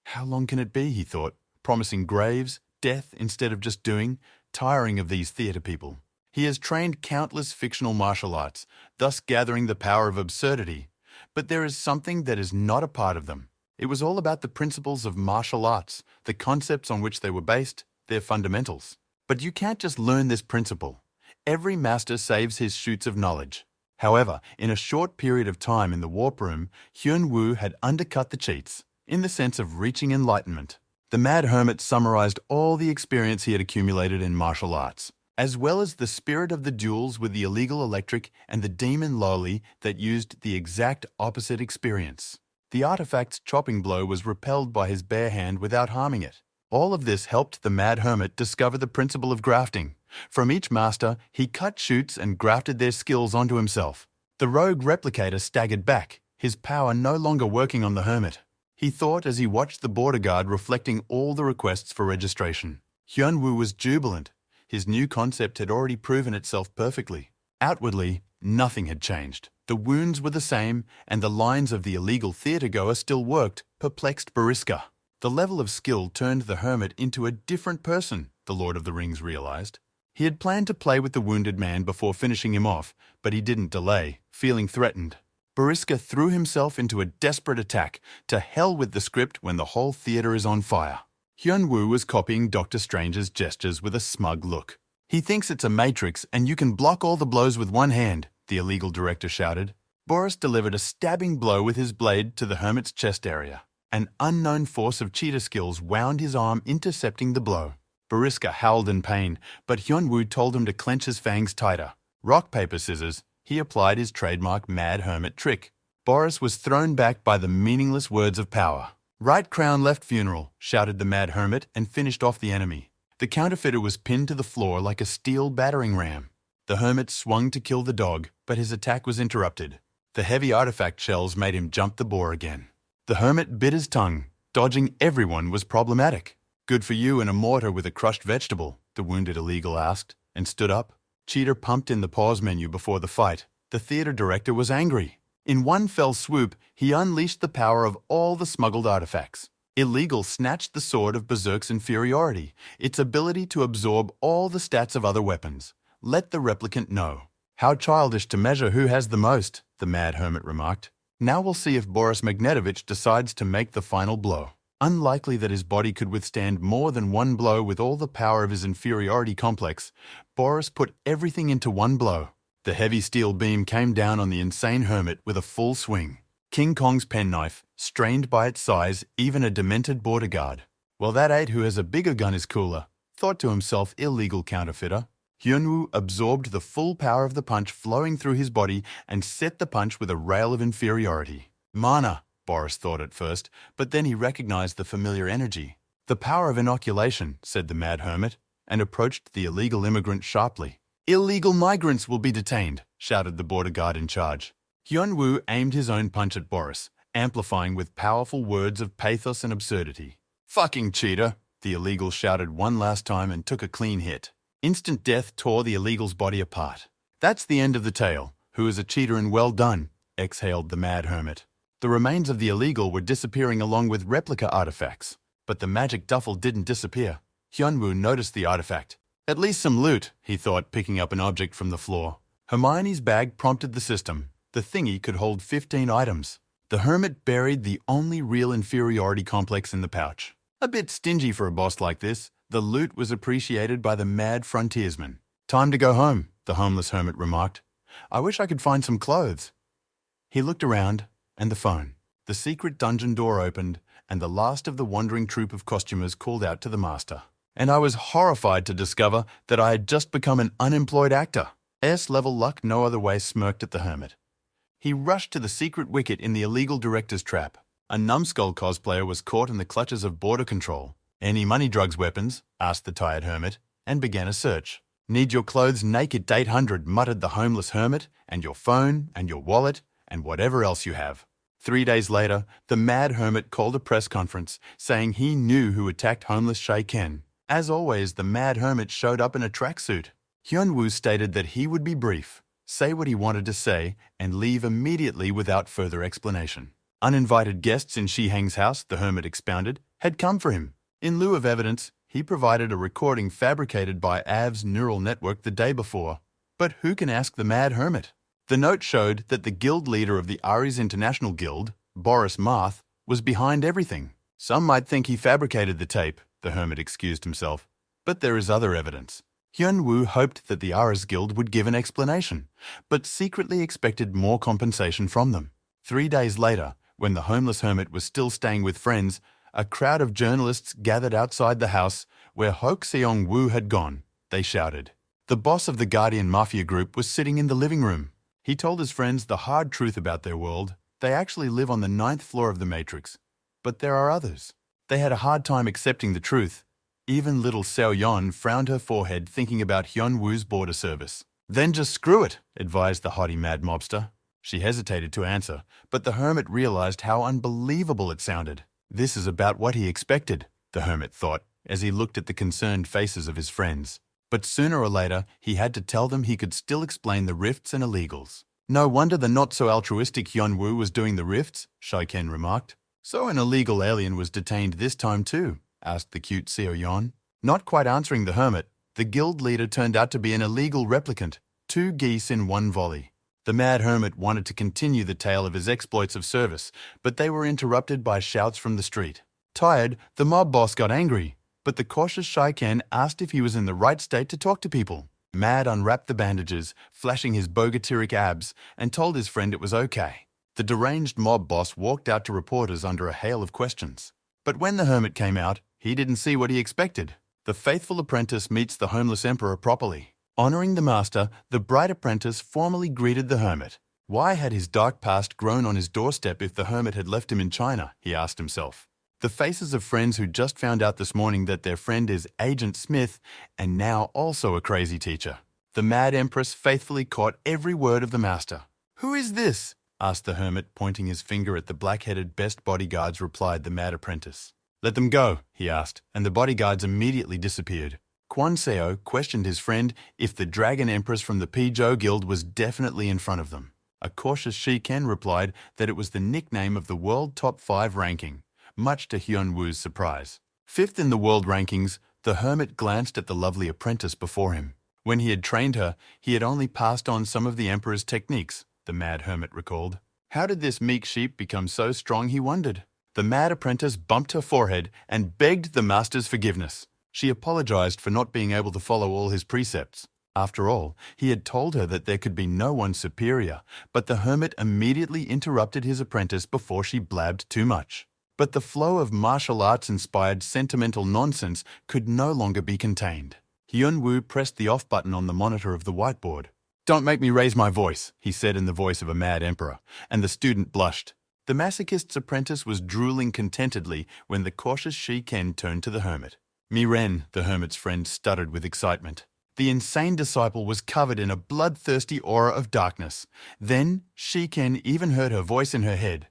How long can it be, he thought, promising graves, death instead of just doing, tiring of these theatre people. He has trained countless fictional martial arts, thus gathering the power of absurdity. But there is something that is not a part of them. It was all about the principles of martial arts, the concepts on which they were based, their fundamentals. But you can't just learn this principle. Every master saves his shoots of knowledge. However, in a short period of time in the warp room, Hyun-woo had undercut the cheats, in the sense of reaching enlightenment. The mad hermit summarized all the experience he had accumulated in martial arts, as well as the spirit of the duels with the illegal electric and the demon loli that used the exact opposite experience. The artifact's chopping blow was repelled by his bare hand without harming it. All of this helped the mad hermit discover the principle of grafting. From each master, he cut shoots and grafted their skills onto himself. The rogue replicator staggered back, his power no longer working on the hermit. He thought as he watched the border guard reflecting all the requests for registration. Hyun-woo was jubilant. His new concept had already proven itself perfectly. Outwardly, nothing had changed. The wounds were the same, and the lines of the illegal theatre-goer still worked, perplexed Boriska. The level of skill turned the hermit into a different person, the Lord of the Rings realized. He had planned to play with the wounded man before finishing him off, but he didn't delay, feeling threatened. Boriska threw himself into a desperate attack. To hell with the script when the whole theatre is on fire. Hyun-woo was copying Dr. Strange's gestures with a smug look. "He thinks it's a matrix and you can block all the blows with one hand," the illegal director shouted. Boris delivered a stabbing blow with his blade to the hermit's chest area. An unknown force of cheetah skills wound his arm, intercepting the blow. Boriska howled in pain, but Hyun-woo told him to clench his fangs tighter. Rock, paper, scissors, he applied his trademark mad hermit trick. Boris was thrown back by the meaningless words of power. "Right crown, left funeral," shouted the mad hermit and finished off the enemy. The counterfeiter was pinned to the floor like a steel battering ram. The hermit swung to kill the dog, but his attack was interrupted. The heavy artifact shells made him jump the boar again. The hermit bit his tongue. Dodging everyone was problematic. "Good for you and a mortar with a crushed vegetable," the wounded illegal asked, and stood up. Cheater pumped in the pause menu before the fight. The theatre director was angry. In one fell swoop, he unleashed the power of all the smuggled artifacts. Illegal snatched the sword of Berserk's inferiority, its ability to absorb all the stats of other weapons. Let the replicant know. "How childish to measure who has the most," the mad hermit remarked. "Now we'll see if Boris Magnetovich decides to make the final blow." Unlikely that his body could withstand more than one blow with all the power of his inferiority complex, Boris put everything into one blow. The heavy steel beam came down on the insane hermit with a full swing. King Kong's penknife, strained by its size, even a demented border guard. "Well, that ain't who has a bigger gun is cooler," thought to himself illegal counterfeiter. Hyun-woo absorbed the full power of the punch flowing through his body and set the punch with a rail of inferiority. "Mana," Boris thought at first, but then he recognized the familiar energy. "The power of inoculation," said the mad hermit, and approached the illegal immigrant sharply. "Illegal migrants will be detained," shouted the border guard in charge. Hyun-woo aimed his own punch at Boris, amplifying with powerful words of pathos and absurdity. "Fucking cheater," the illegal shouted one last time and took a clean hit. Instant death tore the illegal's body apart. "That's the end of the tale. Who is a cheater and well done," exhaled the mad hermit. The remains of the illegal were disappearing along with replica artifacts. But the magic duffel didn't disappear. Hyun-woo noticed the artifact. "At least some loot," he thought, picking up an object from the floor. Hermione's bag prompted the system. The thingy could hold 15 items. The hermit buried the only real inferiority complex in the pouch. A bit stingy for a boss like this, the loot was appreciated by the mad frontiersman. "Time to go home," the homeless hermit remarked. "I wish I could find some clothes." He looked around. and the phone. The secret dungeon door opened, and the last of the wandering troupe of costumers called out to the master. And I was horrified to discover that I had just become an unemployed actor. S-level luck no other way smirked at the hermit. He rushed to the secret wicket in the illegal director's trap. A numbskull cosplayer was caught in the clutches of border control. "Any money, drugs, weapons?" asked the tired hermit, and began a search. "Need your clothes naked 800, muttered the homeless hermit, "and your phone, and your wallet, and whatever else you have." 3 days later, the mad hermit called a press conference, saying he knew who attacked homeless Shay Ken. As always, the mad hermit showed up in a tracksuit. Hyun-woo stated that he would be brief, say what he wanted to say, and leave immediately without further explanation. Uninvited guests in Shi-heng's house, the hermit expounded, had come for him. In lieu of evidence, he provided a recording fabricated by Av's neural network the day before. But who can ask the mad hermit? The note showed that the guild leader of the Ares International Guild, Boris Marth, was behind everything. Some might think he fabricated the tape, the hermit excused himself. But there is other evidence. Hyun-woo hoped that the Ares Guild would give an explanation, but secretly expected more compensation from them. 3 days later, when the homeless hermit was still staying with friends, a crowd of journalists gathered outside the house where Hok Seong-woo had gone. They shouted. The boss of the Guardian Mafia group was sitting in the living room. He told his friends the hard truth about their world. They actually live on the 9th floor of the Matrix. But there are others. They had a hard time accepting the truth. Even little Seo-yeon frowned her forehead thinking about Hyun-woo's border service. "Then just screw it," advised the haughty mad mobster. She hesitated to answer, but the hermit realized how unbelievable it sounded. This is about what he expected, the hermit thought, as he looked at the concerned faces of his friends. But sooner or later, he had to tell them he could still explain the rifts and illegals. "No wonder the not-so-altruistic Hyun-woo was doing the rifts," Shai-ken remarked. "So an illegal alien was detained this time too?" asked the cute Seo-yeon. Not quite answering the hermit, the guild leader turned out to be an illegal replicant, 2 geese in 1 volley. The mad hermit wanted to continue the tale of his exploits of service, but they were interrupted by shouts from the street. Tired, the mob boss got angry, but the cautious Shai-ken asked if he was in the right state to talk to people. Mad unwrapped the bandages, flashing his bogatyric abs, and told his friend it was okay. The deranged mob boss walked out to reporters under a hail of questions. But when the hermit came out, he didn't see what he expected. The faithful apprentice meets the homeless emperor properly. Honoring the master, the bright apprentice formally greeted the hermit. Why had his dark past grown on his doorstep if the hermit had left him in China, he asked himself. The faces of friends who just found out this morning that their friend is Agent Smith and now also a crazy teacher. The mad empress faithfully caught every word of the master. "Who is this?" asked the hermit, pointing his finger at the black-headed best bodyguards, replied the mad apprentice. "Let them go," he asked, and the bodyguards immediately disappeared. Kwon Seo questioned his friend if the Dragon Empress from the Pijo Guild was definitely in front of them. A cautious Shi-ken replied that it was the nickname of the World Top 5 ranking, much to Hyun-woo's surprise. 5th in the world rankings, the hermit glanced at the lovely apprentice before him. When he had trained her, he had only passed on some of the emperor's techniques, the mad hermit recalled. How did this meek sheep become so strong, he wondered. The mad apprentice bumped her forehead and begged the master's forgiveness. She apologized for not being able to follow all his precepts. After all, he had told her that there could be no one superior, but the hermit immediately interrupted his apprentice before she blabbed too much. But the flow of martial arts-inspired sentimental nonsense could no longer be contained. Hyun-woo pressed the off button on the monitor of the whiteboard. "Don't make me raise my voice," he said in the voice of a mad emperor, and the student blushed. The masochist's apprentice was drooling contentedly when the cautious Shi-ken turned to the hermit. "Miren," the hermit's friend stuttered with excitement. The insane disciple was covered in a bloodthirsty aura of darkness. Then Shi-ken even heard her voice in her head.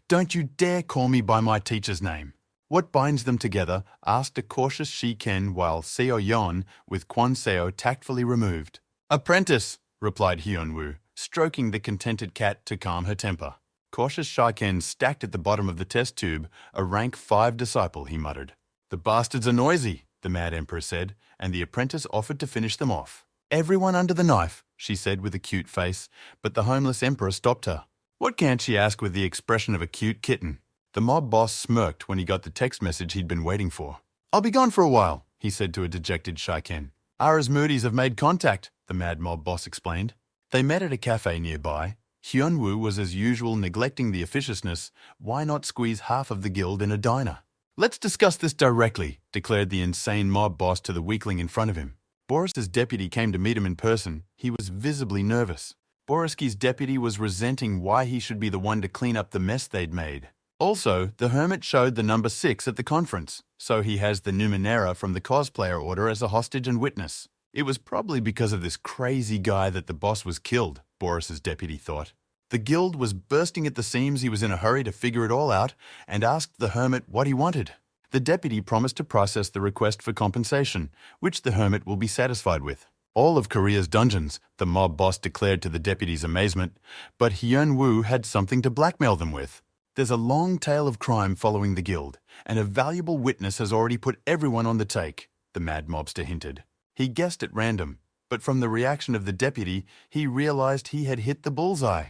"Don't you dare call me by my teacher's name." "What binds them together?" asked a cautious Shi-ken while Seo-yeon, with Kwon Seo tactfully removed. "Apprentice," replied Hyun-woo, stroking the contented cat to calm her temper. Cautious Shi-ken stacked at the bottom of the test tube, a rank 5 disciple, he muttered. "The bastards are noisy," the mad emperor said, and the apprentice offered to finish them off. "Everyone under the knife," she said with a cute face, but the homeless emperor stopped her. "What can't she ask with the expression of a cute kitten?" The mob boss smirked when he got the text message he'd been waiting for. "I'll be gone for a while," he said to a dejected Shai-ken. "Ara's Moody's have made contact," the mad mob boss explained. They met at a cafe nearby. Hyunwoo was as usual neglecting the officiousness. Why not squeeze half of the guild in a diner? "Let's discuss this directly," declared the insane mob boss to the weakling in front of him. Boris's deputy came to meet him in person. He was visibly nervous. Boriski's deputy was resenting why he should be the one to clean up the mess they'd made. Also, the hermit showed the number 6 at the conference, so he has the Numenera from the cosplayer order as a hostage and witness. It was probably because of this crazy guy that the boss was killed, Boris's deputy thought. The guild was bursting at the seams. He was in a hurry to figure it all out and asked the hermit what he wanted. The deputy promised to process the request for compensation, which the hermit will be satisfied with. All of Korea's dungeons, the mob boss declared to the deputy's amazement, but Hyunwoo had something to blackmail them with. There's a long tale of crime following the guild, and a valuable witness has already put everyone on the take, the mad mobster hinted. He guessed at random, but from the reaction of the deputy, he realized he had hit the bullseye.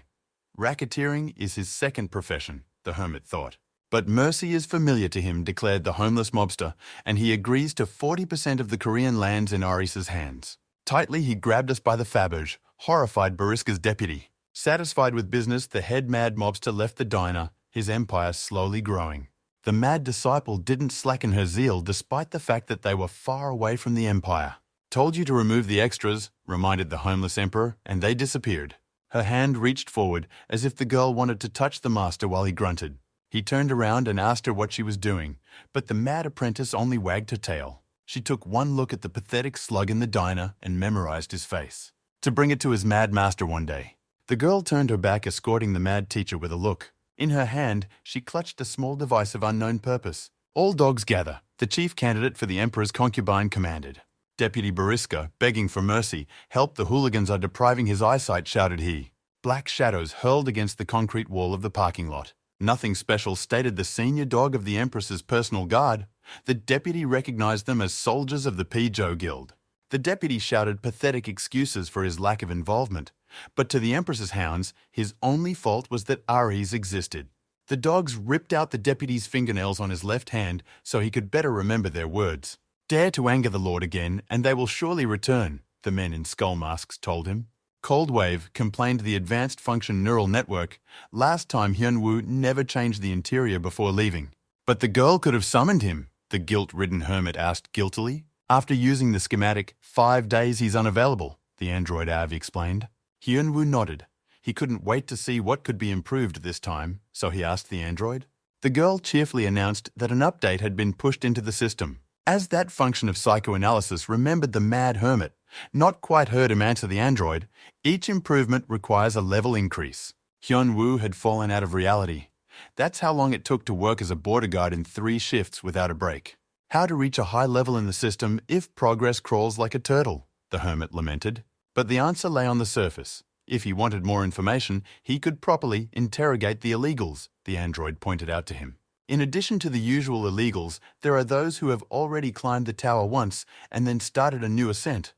Racketeering is his second profession, the hermit thought. But mercy is familiar to him, declared the homeless mobster, and he agrees to 40% of the Korean lands in Ares' hands. Tightly, he grabbed us by the faberge, horrified Boriska's deputy. Satisfied with business, the head mad mobster left the diner, his empire slowly growing. The mad disciple didn't slacken her zeal despite the fact that they were far away from the empire. "Told you to remove the extras," reminded the homeless emperor, and they disappeared. Her hand reached forward as if the girl wanted to touch the master while he grunted. He turned around and asked her what she was doing, but the mad apprentice only wagged her tail. She took one look at the pathetic slug in the diner and memorized his face, to bring it to his mad master one day. The girl turned her back, escorting the mad teacher with a look. In her hand, she clutched a small device of unknown purpose. "All dogs gather," the chief candidate for the emperor's concubine commanded. Deputy Boriska, begging for mercy, "Help, the hooligans are depriving his eyesight," shouted he. Black shadows hurled against the concrete wall of the parking lot. "Nothing special," stated the senior dog of the empress's personal guard. The deputy recognized them as soldiers of the Pijo Guild. The deputy shouted pathetic excuses for his lack of involvement, but to the empress's hounds, his only fault was that Ares existed. The dogs ripped out the deputy's fingernails on his left hand so he could better remember their words. "Dare to anger the Lord again, and they will surely return," the men in skull masks told him. Cold Wave complained the advanced function neural network. Last time Hyunwoo never changed the interior before leaving. "But the girl could have summoned him," the guilt-ridden hermit asked guiltily. "After using the schematic, 5 days he's unavailable," the android Av explained. Hyunwoo nodded. He couldn't wait to see what could be improved this time, so he asked the android. The girl cheerfully announced that an update had been pushed into the system. As that function of psychoanalysis remembered the mad hermit, not quite heard him answer the android, each improvement requires a level increase. Hyunwoo had fallen out of reality. That's how long it took to work as a border guard in 3 shifts without a break. How to reach a high level in the system if progress crawls like a turtle, the hermit lamented. But the answer lay on the surface. If he wanted more information, he could properly interrogate the illegals, the android pointed out to him. In addition to the usual illegals, there are those who have already climbed the tower once and then started a new ascent.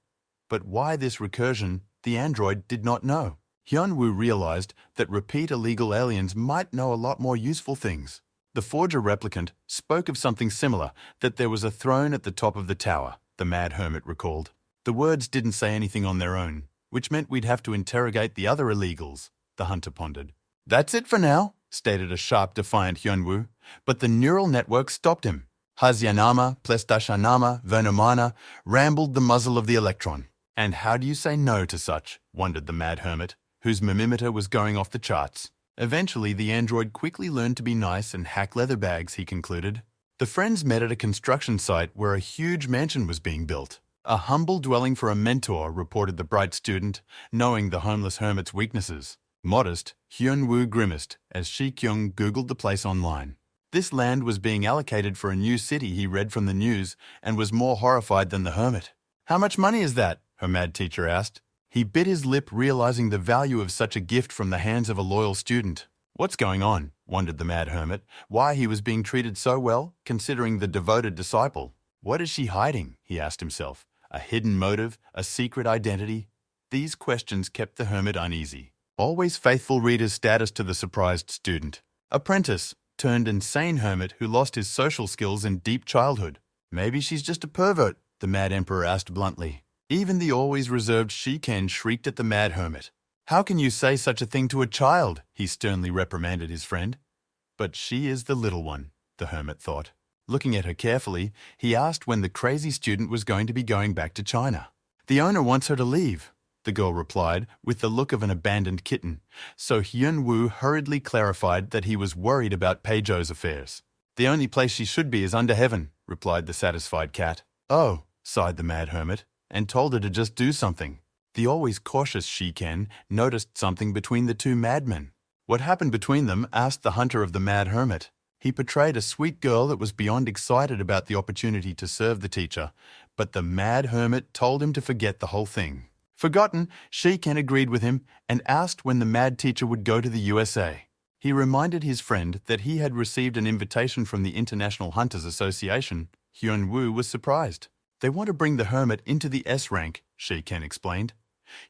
But why this recursion, the android did not know. Hyunwoo realized that repeat illegal aliens might know a lot more useful things. The forger replicant spoke of something similar, that there was a throne at the top of the tower, the mad hermit recalled. The words didn't say anything on their own, which meant we'd have to interrogate the other illegals, the hunter pondered. "That's it for now," stated a sharp, defiant Hyunwoo, but the neural network stopped him. Hasyanama, Plestashanama, Vernomana rambled the muzzle of the electron. "And how do you say no to such?" wondered the mad hermit, whose mimimeter was going off the charts. Eventually, the android quickly learned to be nice and hack leather bags, he concluded. The friends met at a construction site where a huge mansion was being built. "A humble dwelling for a mentor," reported the bright student, knowing the homeless hermit's weaknesses. Modest, Hyunwoo grimaced as Shi-kyung googled the place online. This land was being allocated for a new city, he read from the news, and was more horrified than the hermit. "How much money is that?" her mad teacher asked. He bit his lip, realizing the value of such a gift from the hands of a loyal student. "What's going on?" wondered the mad hermit. Why he was being treated so well, considering the devoted disciple. What is she hiding? He asked himself. A hidden motive, a secret identity? These questions kept the hermit uneasy. Always faithful read his status to the surprised student. Apprentice turned insane hermit who lost his social skills in deep childhood. "Maybe she's just a pervert," the mad emperor asked bluntly. Even the always reserved Shiken shrieked at the mad hermit. How can you say such a thing to a child? He sternly reprimanded his friend. But she is the little one, the hermit thought. Looking at her carefully, he asked when the crazy student was going to be going back to China. The owner wants her to leave, the girl replied, with the look of an abandoned kitten, so Hyun-woo hurriedly clarified that he was worried about Pei-jo's affairs. The only place she should be is under heaven, replied the satisfied cat. Oh, sighed the mad hermit, and told her to just do something. The always cautious Shiken noticed something between the two madmen. What happened between them asked the hunter of the mad hermit. He portrayed a sweet girl that was beyond excited about the opportunity to serve the teacher, but the mad hermit told him to forget the whole thing. Forgotten, Shiken agreed with him and asked when the mad teacher would go to the USA. He reminded his friend that he had received an invitation from the International Hunters Association. Hyun-woo was surprised. They want to bring the hermit into the S rank, Shiken explained.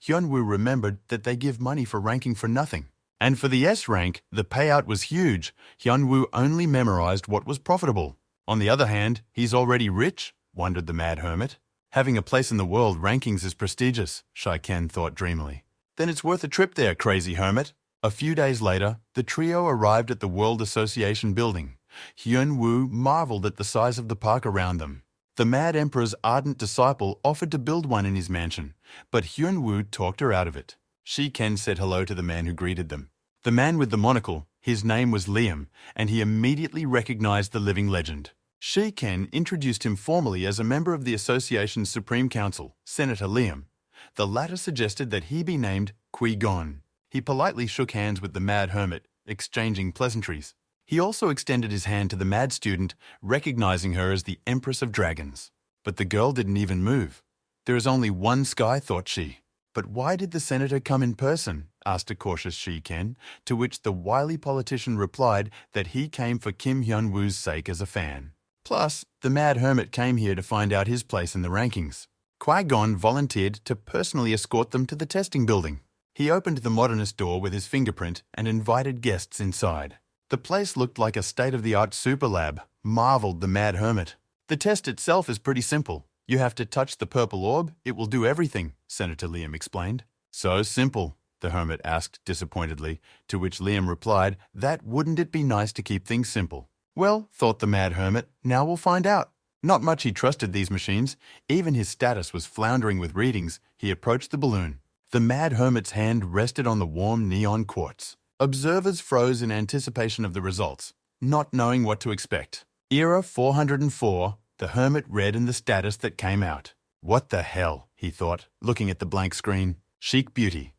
Hyun-woo remembered that they give money for ranking for nothing. And for the S rank, the payout was huge. Hyun-woo only memorized what was profitable. On the other hand, he's already rich, wondered the mad hermit. Having a place in the world rankings is prestigious, Shiken thought dreamily. Then it's worth a trip there, crazy hermit. A few days later, the trio arrived at the World Association building. Hyun-woo marveled at the size of the park around them. The mad emperor's ardent disciple offered to build one in his mansion, but Hyun-woo talked her out of it. Shiken said hello to the man who greeted them. The man with the monocle, his name was Liam, and he immediately recognized the living legend. Shiken introduced him formally as a member of the association's Supreme Council, Senator Liam. The latter suggested that he be named Qui-gon. He politely shook hands with the mad hermit, exchanging pleasantries. He also extended his hand to the mad student, recognizing her as the Empress of Dragons. But the girl didn't even move. There is only one sky, thought she. But why did the senator come in person? Asked a cautious Shiken, to which the wily politician replied that he came for Kim Hyun-woo's sake as a fan. Plus, the mad hermit came here to find out his place in the rankings. Qui-gon volunteered to personally escort them to the testing building. He opened the modernist door with his fingerprint and invited guests inside. The place looked like a state-of-the-art super lab, marveled the mad hermit. The test itself is pretty simple. You have to touch the purple orb, it will do everything, Senator Liam explained. So simple, the hermit asked disappointedly, to which Liam replied that wouldn't it be nice to keep things simple. Well, thought the mad hermit, now we'll find out. Not much he trusted these machines. Even his status was floundering with readings. He approached the balloon. The mad hermit's hand rested on the warm neon quartz. Observers froze in anticipation of the results, not knowing what to expect. Era 404, the hermit read in the status that came out. What the hell, he thought, looking at the blank screen. Chic beauty.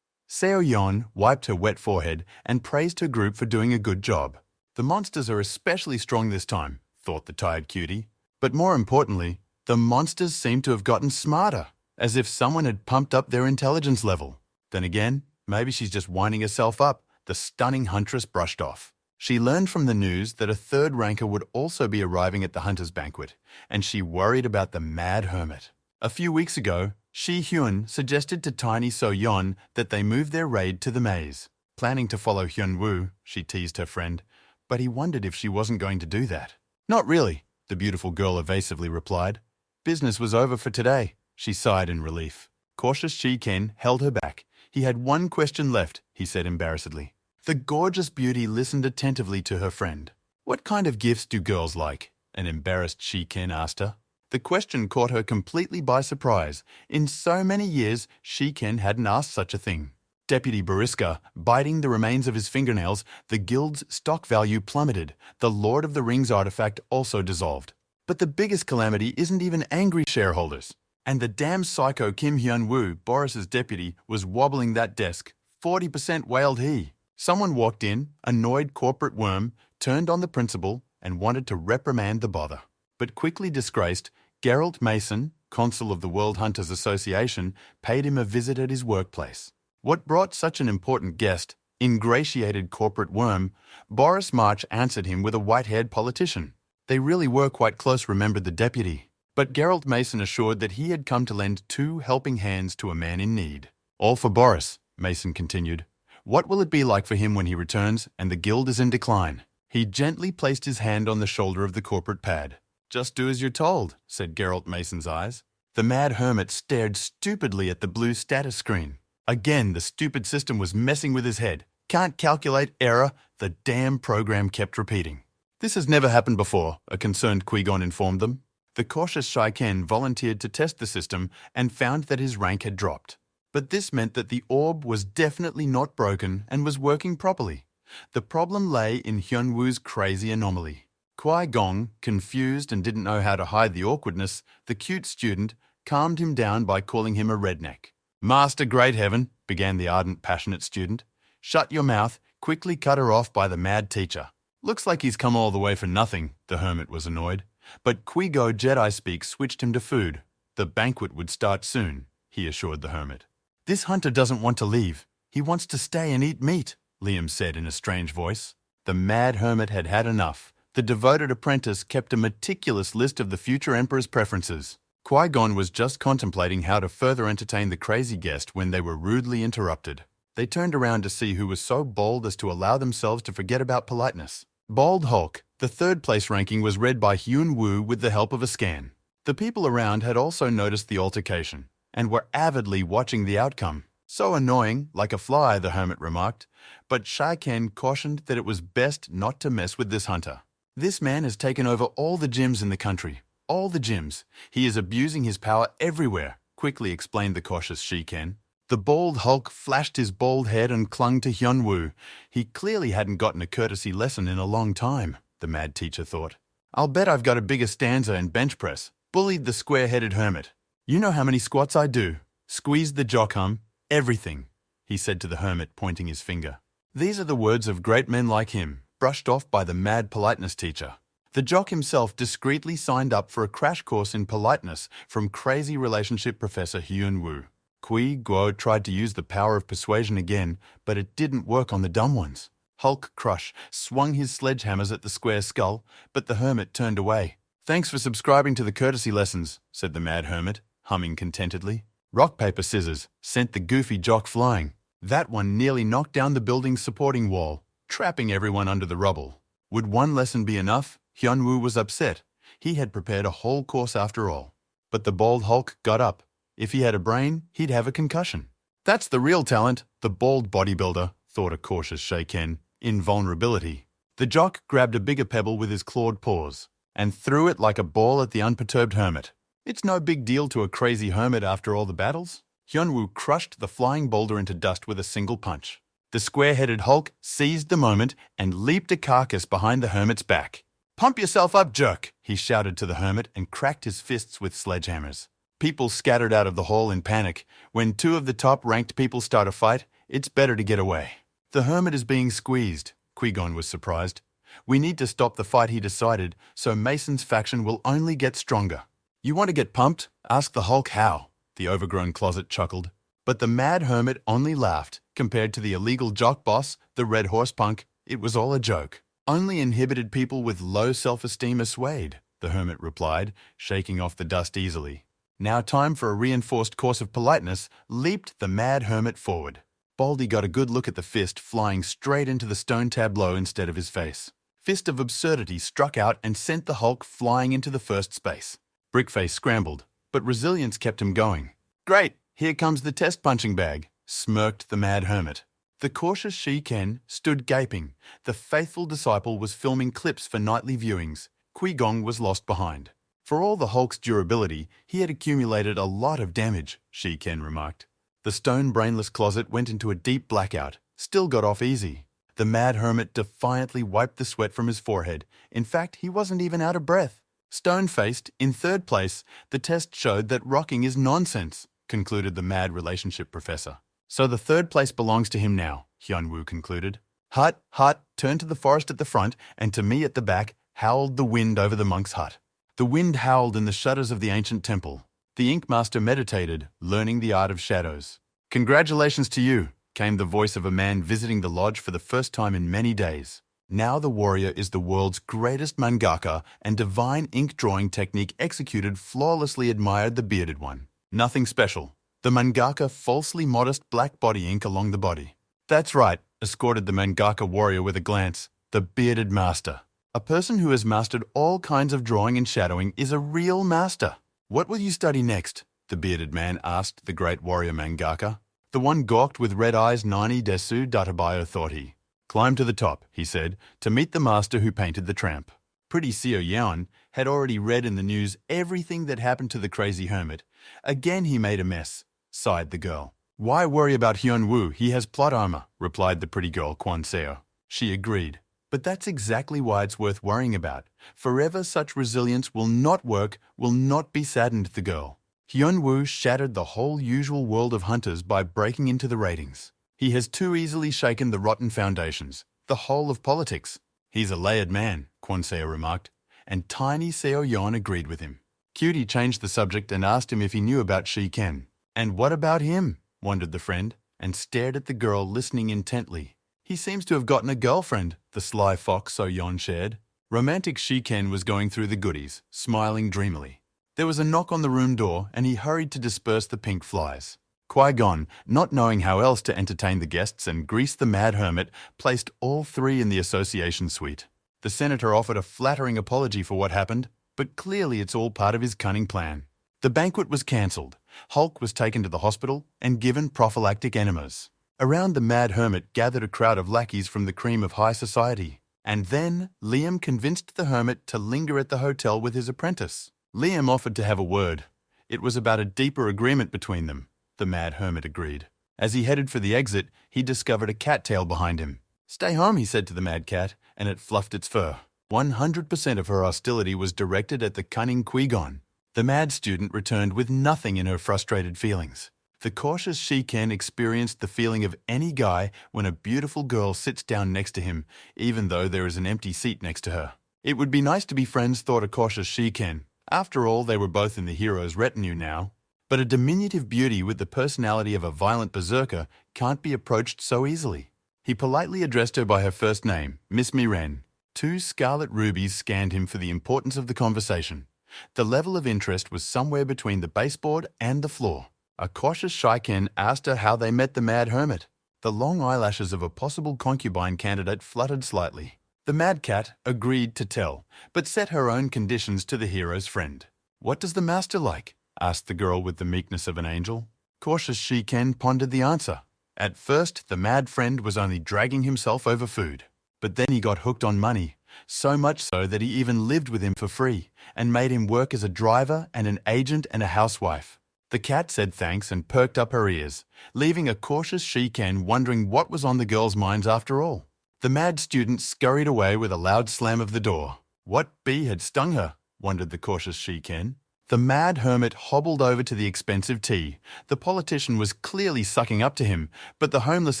Seo-yeon wiped her wet forehead and praised her group for doing a good job. The monsters are especially strong this time, thought the tired cutie. But more importantly, the monsters seem to have gotten smarter, as if someone had pumped up their intelligence level. Then again, maybe she's just winding herself up, the stunning huntress brushed off. She learned from the news that a third ranker would also be arriving at the hunter's banquet, and she worried about the mad hermit. A few weeks ago, Shi-hyun suggested to tiny So-yeon that they move their raid to the maze. Planning to follow Hyun-woo, she teased her friend, but he wondered if she wasn't going to do that. Not really, the beautiful girl evasively replied. Business was over for today, she sighed in relief. Cautious Shiken held her back. He had one question left, he said embarrassedly. The gorgeous beauty listened attentively to her friend. What kind of gifts do girls like? An embarrassed Shiken asked her. The question caught her completely by surprise. In so many years, Shiken hadn't asked such a thing. Deputy Bariska, biting the remains of his fingernails, the guild's stock value plummeted. The Lord of the Rings artifact also dissolved. But the biggest calamity isn't even angry shareholders. And the damn psycho Kim Hyun-woo, Boris's deputy, was wobbling that desk. 40% wailed he. Someone walked in, annoyed corporate worm, turned on the principal, and wanted to reprimand the bother. But quickly disgraced, Geralt Mason, consul of the World Hunters Association, paid him a visit at his workplace. What brought such an important guest, ingratiated corporate worm, Boris March answered him with a white-haired politician. They really were quite close, remembered the deputy. But Geralt Mason assured that he had come to lend 2 helping hands to a man in need. All for Boris, Mason continued. What will it be like for him when he returns and the guild is in decline? He gently placed his hand on the shoulder of the corporate pad. Just do as you're told, said Geralt Mason's eyes. The mad hermit stared stupidly at the blue status screen. Again, the stupid system was messing with his head. Can't calculate, error, the damn program kept repeating. This has never happened before, a concerned Qui-Gon informed them. The cautious Shai-Ken volunteered to test the system and found that his rank had dropped. But this meant that the orb was definitely not broken and was working properly. The problem lay in Hyunwoo's crazy anomaly. Qui-Gon, confused and didn't know how to hide the awkwardness, the cute student calmed him down by calling him a redneck. "Master Great Heaven," began the ardent, passionate student. "Shut your mouth," quickly cut her off by the mad teacher. "Looks like he's come all the way for nothing," the hermit was annoyed. But Qui-Go Jedi speak switched him to food. The banquet would start soon, he assured the hermit. "This hunter doesn't want to leave. He wants to stay and eat meat," Liam said in a strange voice. The mad hermit had had enough. The devoted apprentice kept a meticulous list of the future emperor's preferences. Qui-Gon was just contemplating how to further entertain the crazy guest when they were rudely interrupted. They turned around to see who was so bold as to allow themselves to forget about politeness. Bald Hulk, the third-place ranking, was read by Hyunwoo with the help of a scan. The people around had also noticed the altercation and were avidly watching the outcome. "So annoying, like a fly," the hermit remarked, but Shai-Ken cautioned that it was best not to mess with this hunter. "This man has taken over all the gyms in the country. All the gyms. He is abusing his power everywhere," quickly explained the cautious Shai-Ken. The bald Hulk flashed his bald head and clung to Hyunwoo. He clearly hadn't gotten a courtesy lesson in a long time, the mad teacher thought. "I'll bet I've got a bigger stanza and bench press," bullied the square-headed hermit. "You know how many squats I do. Squeeze the jock hum. Everything," he said to the hermit, pointing his finger. These are the words of great men like him, brushed off by the mad politeness teacher. The jock himself discreetly signed up for a crash course in politeness from crazy relationship professor Hyunwoo. Qui-Go tried to use the power of persuasion again, but it didn't work on the dumb ones. Hulk Crush swung his sledgehammers at the square skull, but the hermit turned away. "Thanks for subscribing to the courtesy lessons," said the mad hermit, humming contentedly. Rock, paper, scissors sent the goofy jock flying. That one nearly knocked down the building's supporting wall, trapping everyone under the rubble. Would one lesson be enough? Hyunwoo was upset. He had prepared a whole course after all. But the bald Hulk got up. If he had a brain, he'd have a concussion. "That's the real talent, the bald bodybuilder," thought a cautious Shai-Ken, invulnerability. The jock grabbed a bigger pebble with his clawed paws and threw it like a ball at the unperturbed hermit. It's no big deal to a crazy hermit after all the battles. Hyunwoo crushed the flying boulder into dust with a single punch. The square-headed Hulk seized the moment and leaped a carcass behind the hermit's back. "Pump yourself up, jerk," he shouted to the hermit and cracked his fists with sledgehammers. People scattered out of the hall in panic. When two of the top-ranked people start a fight, it's better to get away. "The hermit is being squeezed," Qui-Gon was surprised. "We need to stop the fight," he decided, "so Mason's faction will only get stronger." "You want to get pumped? Ask the Hulk how," the overgrown closet chuckled. But the mad hermit only laughed. Compared to the illegal jock boss, the red horse punk, it was all a joke. "Only inhibited people with low self-esteem are swayed," the hermit replied, shaking off the dust easily. "Now time for a reinforced course of politeness," leaped the mad hermit forward. Baldy got a good look at the fist flying straight into the stone tableau instead of his face. Fist of Absurdity struck out and sent the Hulk flying into the first space. Brickface scrambled, but resilience kept him going. "Great, here comes the test punching bag," smirked the mad hermit. The cautious Shai-Ken stood gaping. The faithful disciple was filming clips for nightly viewings. Qui-Gon was lost behind. "For all the Hulk's durability, he had accumulated a lot of damage," Shai-Ken remarked. The stone brainless closet went into a deep blackout, still got off easy. The mad hermit defiantly wiped the sweat from his forehead. In fact, he wasn't even out of breath. "Stone-faced, in third place, the test showed that rocking is nonsense," concluded the mad relationship professor. "So the third place belongs to him now," Hyunwoo concluded. "Hut, hut," turned to the forest at the front, and to me at the back, howled the wind over the monk's hut. The wind howled in the shutters of the ancient temple. The Ink Master meditated, learning the art of shadows. "Congratulations to you," came the voice of a man visiting the lodge for the first time in many days. Now the warrior is the world's greatest mangaka, and divine ink drawing technique executed flawlessly admired the bearded one. Nothing special. The mangaka falsely modest black body ink along the body. "That's right," escorted the mangaka warrior with a glance. "The bearded master. A person who has mastered all kinds of drawing and shadowing is a real master." "What will you study next?" the bearded man asked the great warrior mangaka. The one gawked with red eyes. Nani desu databayo, thought he. Climb to the top, he said, to meet the master who painted the tramp. Pretty Seo Yeon had already read in the news everything that happened to the crazy hermit. Again he made a mess, sighed the girl. Why worry about Hyun-woo? He has plot armor, replied the pretty girl Kwon Seo. She agreed. But that's exactly why it's worth worrying about. Forever such resilience will not work, will not be, saddened the girl. Hyun-woo shattered the whole usual world of hunters by breaking into the ratings. He has too easily shaken the rotten foundations, the whole of politics. He's a layered man, Kwon Seo remarked, and tiny Seo Yeon agreed with him. Cutie changed the subject and asked him if he knew about Shi Ken. And what about him? Wondered the friend, and stared at the girl, listening intently. He seems to have gotten a girlfriend, the sly fox Seo Yeon shared. Romantic Shi Ken was going through the goodies, smiling dreamily. There was a knock on the room door, and he hurried to disperse the pink flies. Qui-Gon, not knowing how else to entertain the guests and grease the mad hermit, placed all three in the association suite. The senator offered a flattering apology for what happened, but clearly it's all part of his cunning plan. The banquet was cancelled. Hulk was taken to the hospital and given prophylactic enemas. Around the mad hermit gathered a crowd of lackeys from the cream of high society. And then Liam convinced the hermit to linger at the hotel with his apprentice. Liam offered to have a word. It was about a deeper agreement between them. The mad hermit agreed. As he headed for the exit, he discovered a cattail behind him. Stay home, he said to the mad cat, and it fluffed its fur. 100% of her hostility was directed at the cunning Qui-Gon. The mad student returned with nothing in her frustrated feelings. The cautious Shi Ken experienced the feeling of any guy when a beautiful girl sits down next to him, even though there is an empty seat next to her. It would be nice to be friends, thought a cautious Shi Ken. After all, they were both in the hero's retinue now. But a diminutive beauty with the personality of a violent berserker can't be approached so easily. He politely addressed her by her first name, Miss Miren. 2 scarlet rubies scanned him for the importance of the conversation. The level of interest was somewhere between the baseboard and the floor. A cautious Shi Ken asked her how they met the mad hermit. The long eyelashes of a possible concubine candidate fluttered slightly. The mad cat agreed to tell, but set her own conditions to the hero's friend. What does the master like? Asked the girl with the meekness of an angel. Cautious Shi Ken pondered the answer. At first, the mad friend was only dragging himself over food. But then he got hooked on money, so much so that he even lived with him for free, and made him work as a driver and an agent and a housewife. The cat said thanks and perked up her ears, leaving a cautious Shi Ken wondering what was on the girls' minds after all. The mad student scurried away with a loud slam of the door. What bee had stung her? Wondered the cautious Shi Ken. The mad hermit hobbled over to the expensive tea. The politician was clearly sucking up to him, but the homeless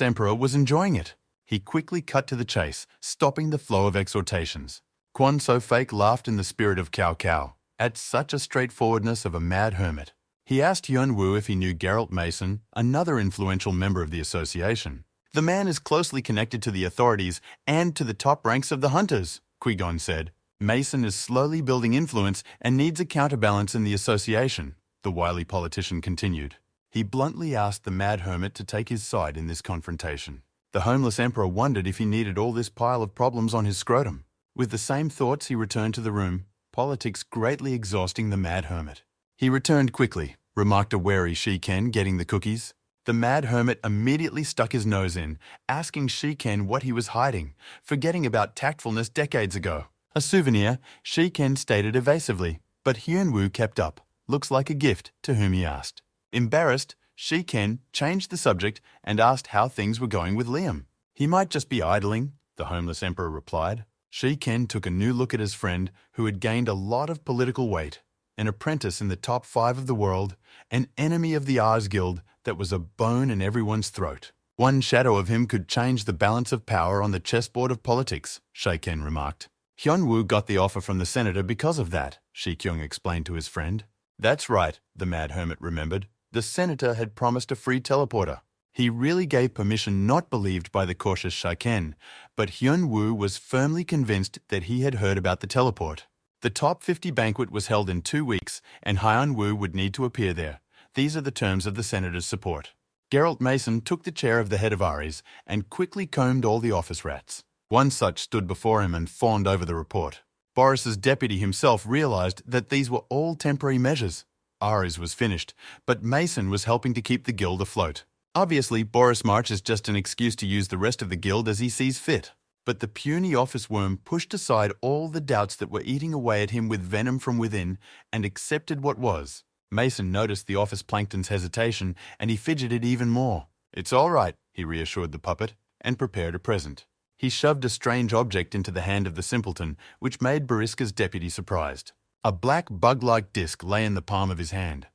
emperor was enjoying it. He quickly cut to the chase, stopping the flow of exhortations. Kwon So Fake laughed in the spirit of Cao Cao, at such a straightforwardness of a mad hermit. He asked Hyun-woo if he knew Geralt Mason, another influential member of the association. The man is closely connected to the authorities and to the top ranks of the hunters, Qui-Gon said. Mason is slowly building influence and needs a counterbalance in the association, the wily politician continued. He bluntly asked the mad hermit to take his side in this confrontation. The homeless emperor wondered if he needed all this pile of problems on his scrotum. With the same thoughts, he returned to the room, politics greatly exhausting the mad hermit. He returned quickly, remarked a wary Shi Ken, getting the cookies. The mad hermit immediately stuck his nose in, asking Shi Ken what he was hiding, forgetting about tactfulness decades ago. A souvenir, Shi Ken stated evasively, but Hyun-woo kept up. Looks like a gift, to whom he asked. Embarrassed, Shi Ken changed the subject and asked how things were going with Liam. He might just be idling, the homeless emperor replied. Shi Ken took a new look at his friend, who had gained a lot of political weight. An apprentice in the top 5 of the world, an enemy of the Ares Guild that was a bone in everyone's throat. One shadow of him could change the balance of power on the chessboard of politics, Shi Ken remarked. Hyun-woo got the offer from the senator because of that, Shi Kyung explained to his friend. That's right, the mad hermit remembered. The senator had promised a free teleporter. He really gave permission not believed by the cautious Shi Ken, but Hyun-woo was firmly convinced that he had heard about the teleport. The top 50 banquet was held in 2 weeks, and Hyun-woo would need to appear there. These are the terms of the senator's support. Geralt Mason took the chair of the head of Ares and quickly combed all the office rats. One such stood before him and fawned over the report. Boris's deputy himself realized that these were all temporary measures. Ares was finished, but Mason was helping to keep the guild afloat. Obviously, Boris March is just an excuse to use the rest of the guild as he sees fit. But the puny office worm pushed aside all the doubts that were eating away at him with venom from within and accepted what was. Mason noticed the office plankton's hesitation, and he fidgeted even more. "It's all right," he reassured the puppet, and prepared a present. He shoved a strange object into the hand of the simpleton, which made Boriska's deputy surprised. A black bug-like disc lay in the palm of his hand.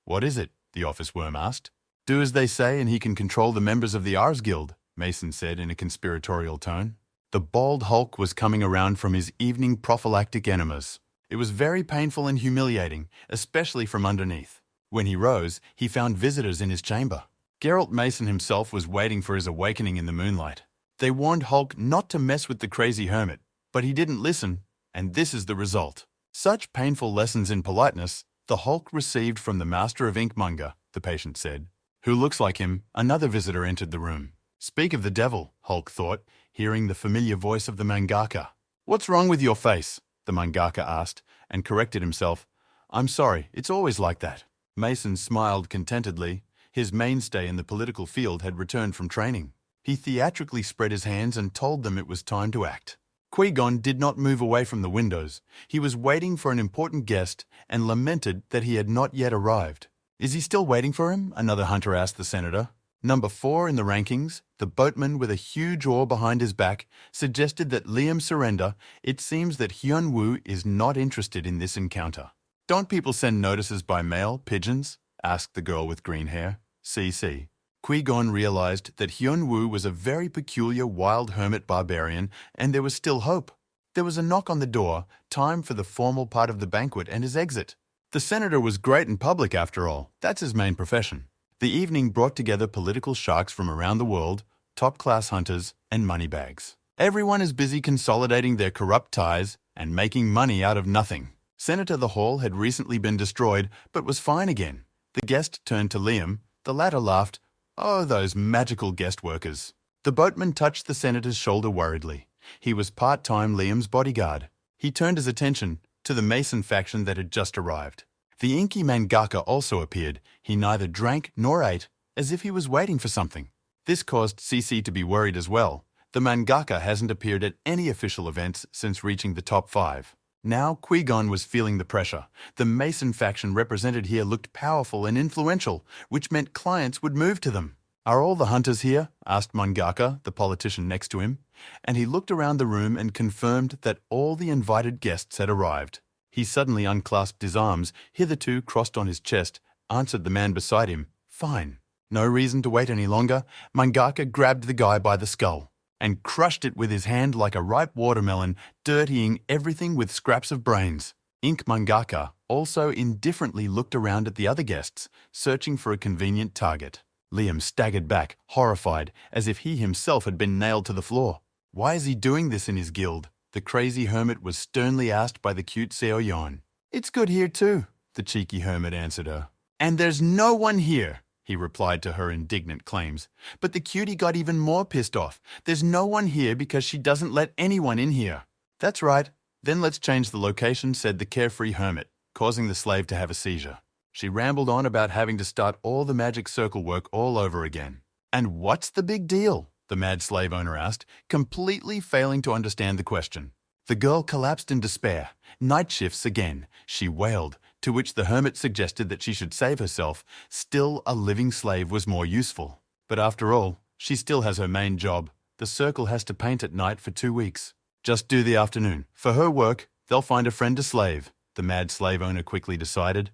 "What is it?" the office worm asked. "Do as they say and he can control the members of the Ars Guild," Mason said in a conspiratorial tone. The bald hulk was coming around from his evening prophylactic enemas. It was very painful and humiliating, especially from underneath. When he rose, he found visitors in his chamber. Geralt Mason himself was waiting for his awakening in the moonlight. They warned Hulk not to mess with the crazy hermit, but he didn't listen, and this is the result. Such painful lessons in politeness the Hulk received from the master of ink Manga, the patient said. "Who looks like him?" Another visitor entered the room. "Speak of the devil," Hulk thought, hearing the familiar voice of the mangaka. "What's wrong with your face?" the mangaka asked, and corrected himself. "I'm sorry, it's always like that." Mason smiled contentedly. His mainstay in the political field had returned from training. He theatrically spread his hands and told them it was time to act. Qui-Gon did not move away from the windows. He was waiting for an important guest and lamented that he had not yet arrived. "Is he still waiting for him?" another hunter asked the senator. Number 4 in the rankings, the boatman with a huge oar behind his back, suggested that Liam surrender. It seems that Hyun-woo is not interested in this encounter. "Don't people send notices by mail, pigeons?" asked the girl with green hair. CC. Qui-Gon realized that Hyun-woo was a very peculiar wild hermit barbarian, and there was still hope. There was a knock on the door, time for the formal part of the banquet and his exit. The senator was great in public after all. That's his main profession. The evening brought together political sharks from around the world, top-class hunters, and moneybags. Everyone is busy consolidating their corrupt ties and making money out of nothing. Senator the Hall had recently been destroyed, but was fine again. The guest turned to Liam. The latter laughed. "Oh, those magical guest workers." The boatman touched the senator's shoulder worriedly. He was part-time Liam's bodyguard. He turned his attention to the Mason faction that had just arrived. The inky mangaka also appeared. He neither drank nor ate, as if he was waiting for something. This caused CC to be worried as well. The mangaka hasn't appeared at any official events since reaching the top 5. Now Qui-Gon was feeling the pressure. The Mason faction represented here looked powerful and influential, which meant clients would move to them. "Are all the hunters here?" asked Mangaka, the politician next to him, and he looked around the room and confirmed that all the invited guests had arrived. He suddenly unclasped his arms, hitherto crossed on his chest, answered the man beside him. "Fine." No reason to wait any longer. Mangaka grabbed the guy by the skull and crushed it with his hand like a ripe watermelon, dirtying everything with scraps of brains. Ink Mangaka also indifferently looked around at the other guests, searching for a convenient target. Liam staggered back, horrified, as if he himself had been nailed to the floor. Why is he doing this in his guild? The crazy hermit was sternly asked by the cute Seo Yon. "It's good here too," the cheeky hermit answered her. "And there's no one here," he replied to her indignant claims. But the cutie got even more pissed off. "There's no one here because she doesn't let anyone in here." "That's right. Then let's change the location," said the carefree hermit, causing the slave to have a seizure. She rambled on about having to start all the magic circle work all over again. "And what's the big deal?" the mad slave owner asked, completely failing to understand the question. The girl collapsed in despair. "Night shifts again," she wailed, to which the hermit suggested that she should save herself. Still, a living slave was more useful. But after all, she still has her main job. The circle has to paint at night for 2 weeks. Just do the afternoon. For her work, they'll find a friend to slave, the mad slave owner quickly decided.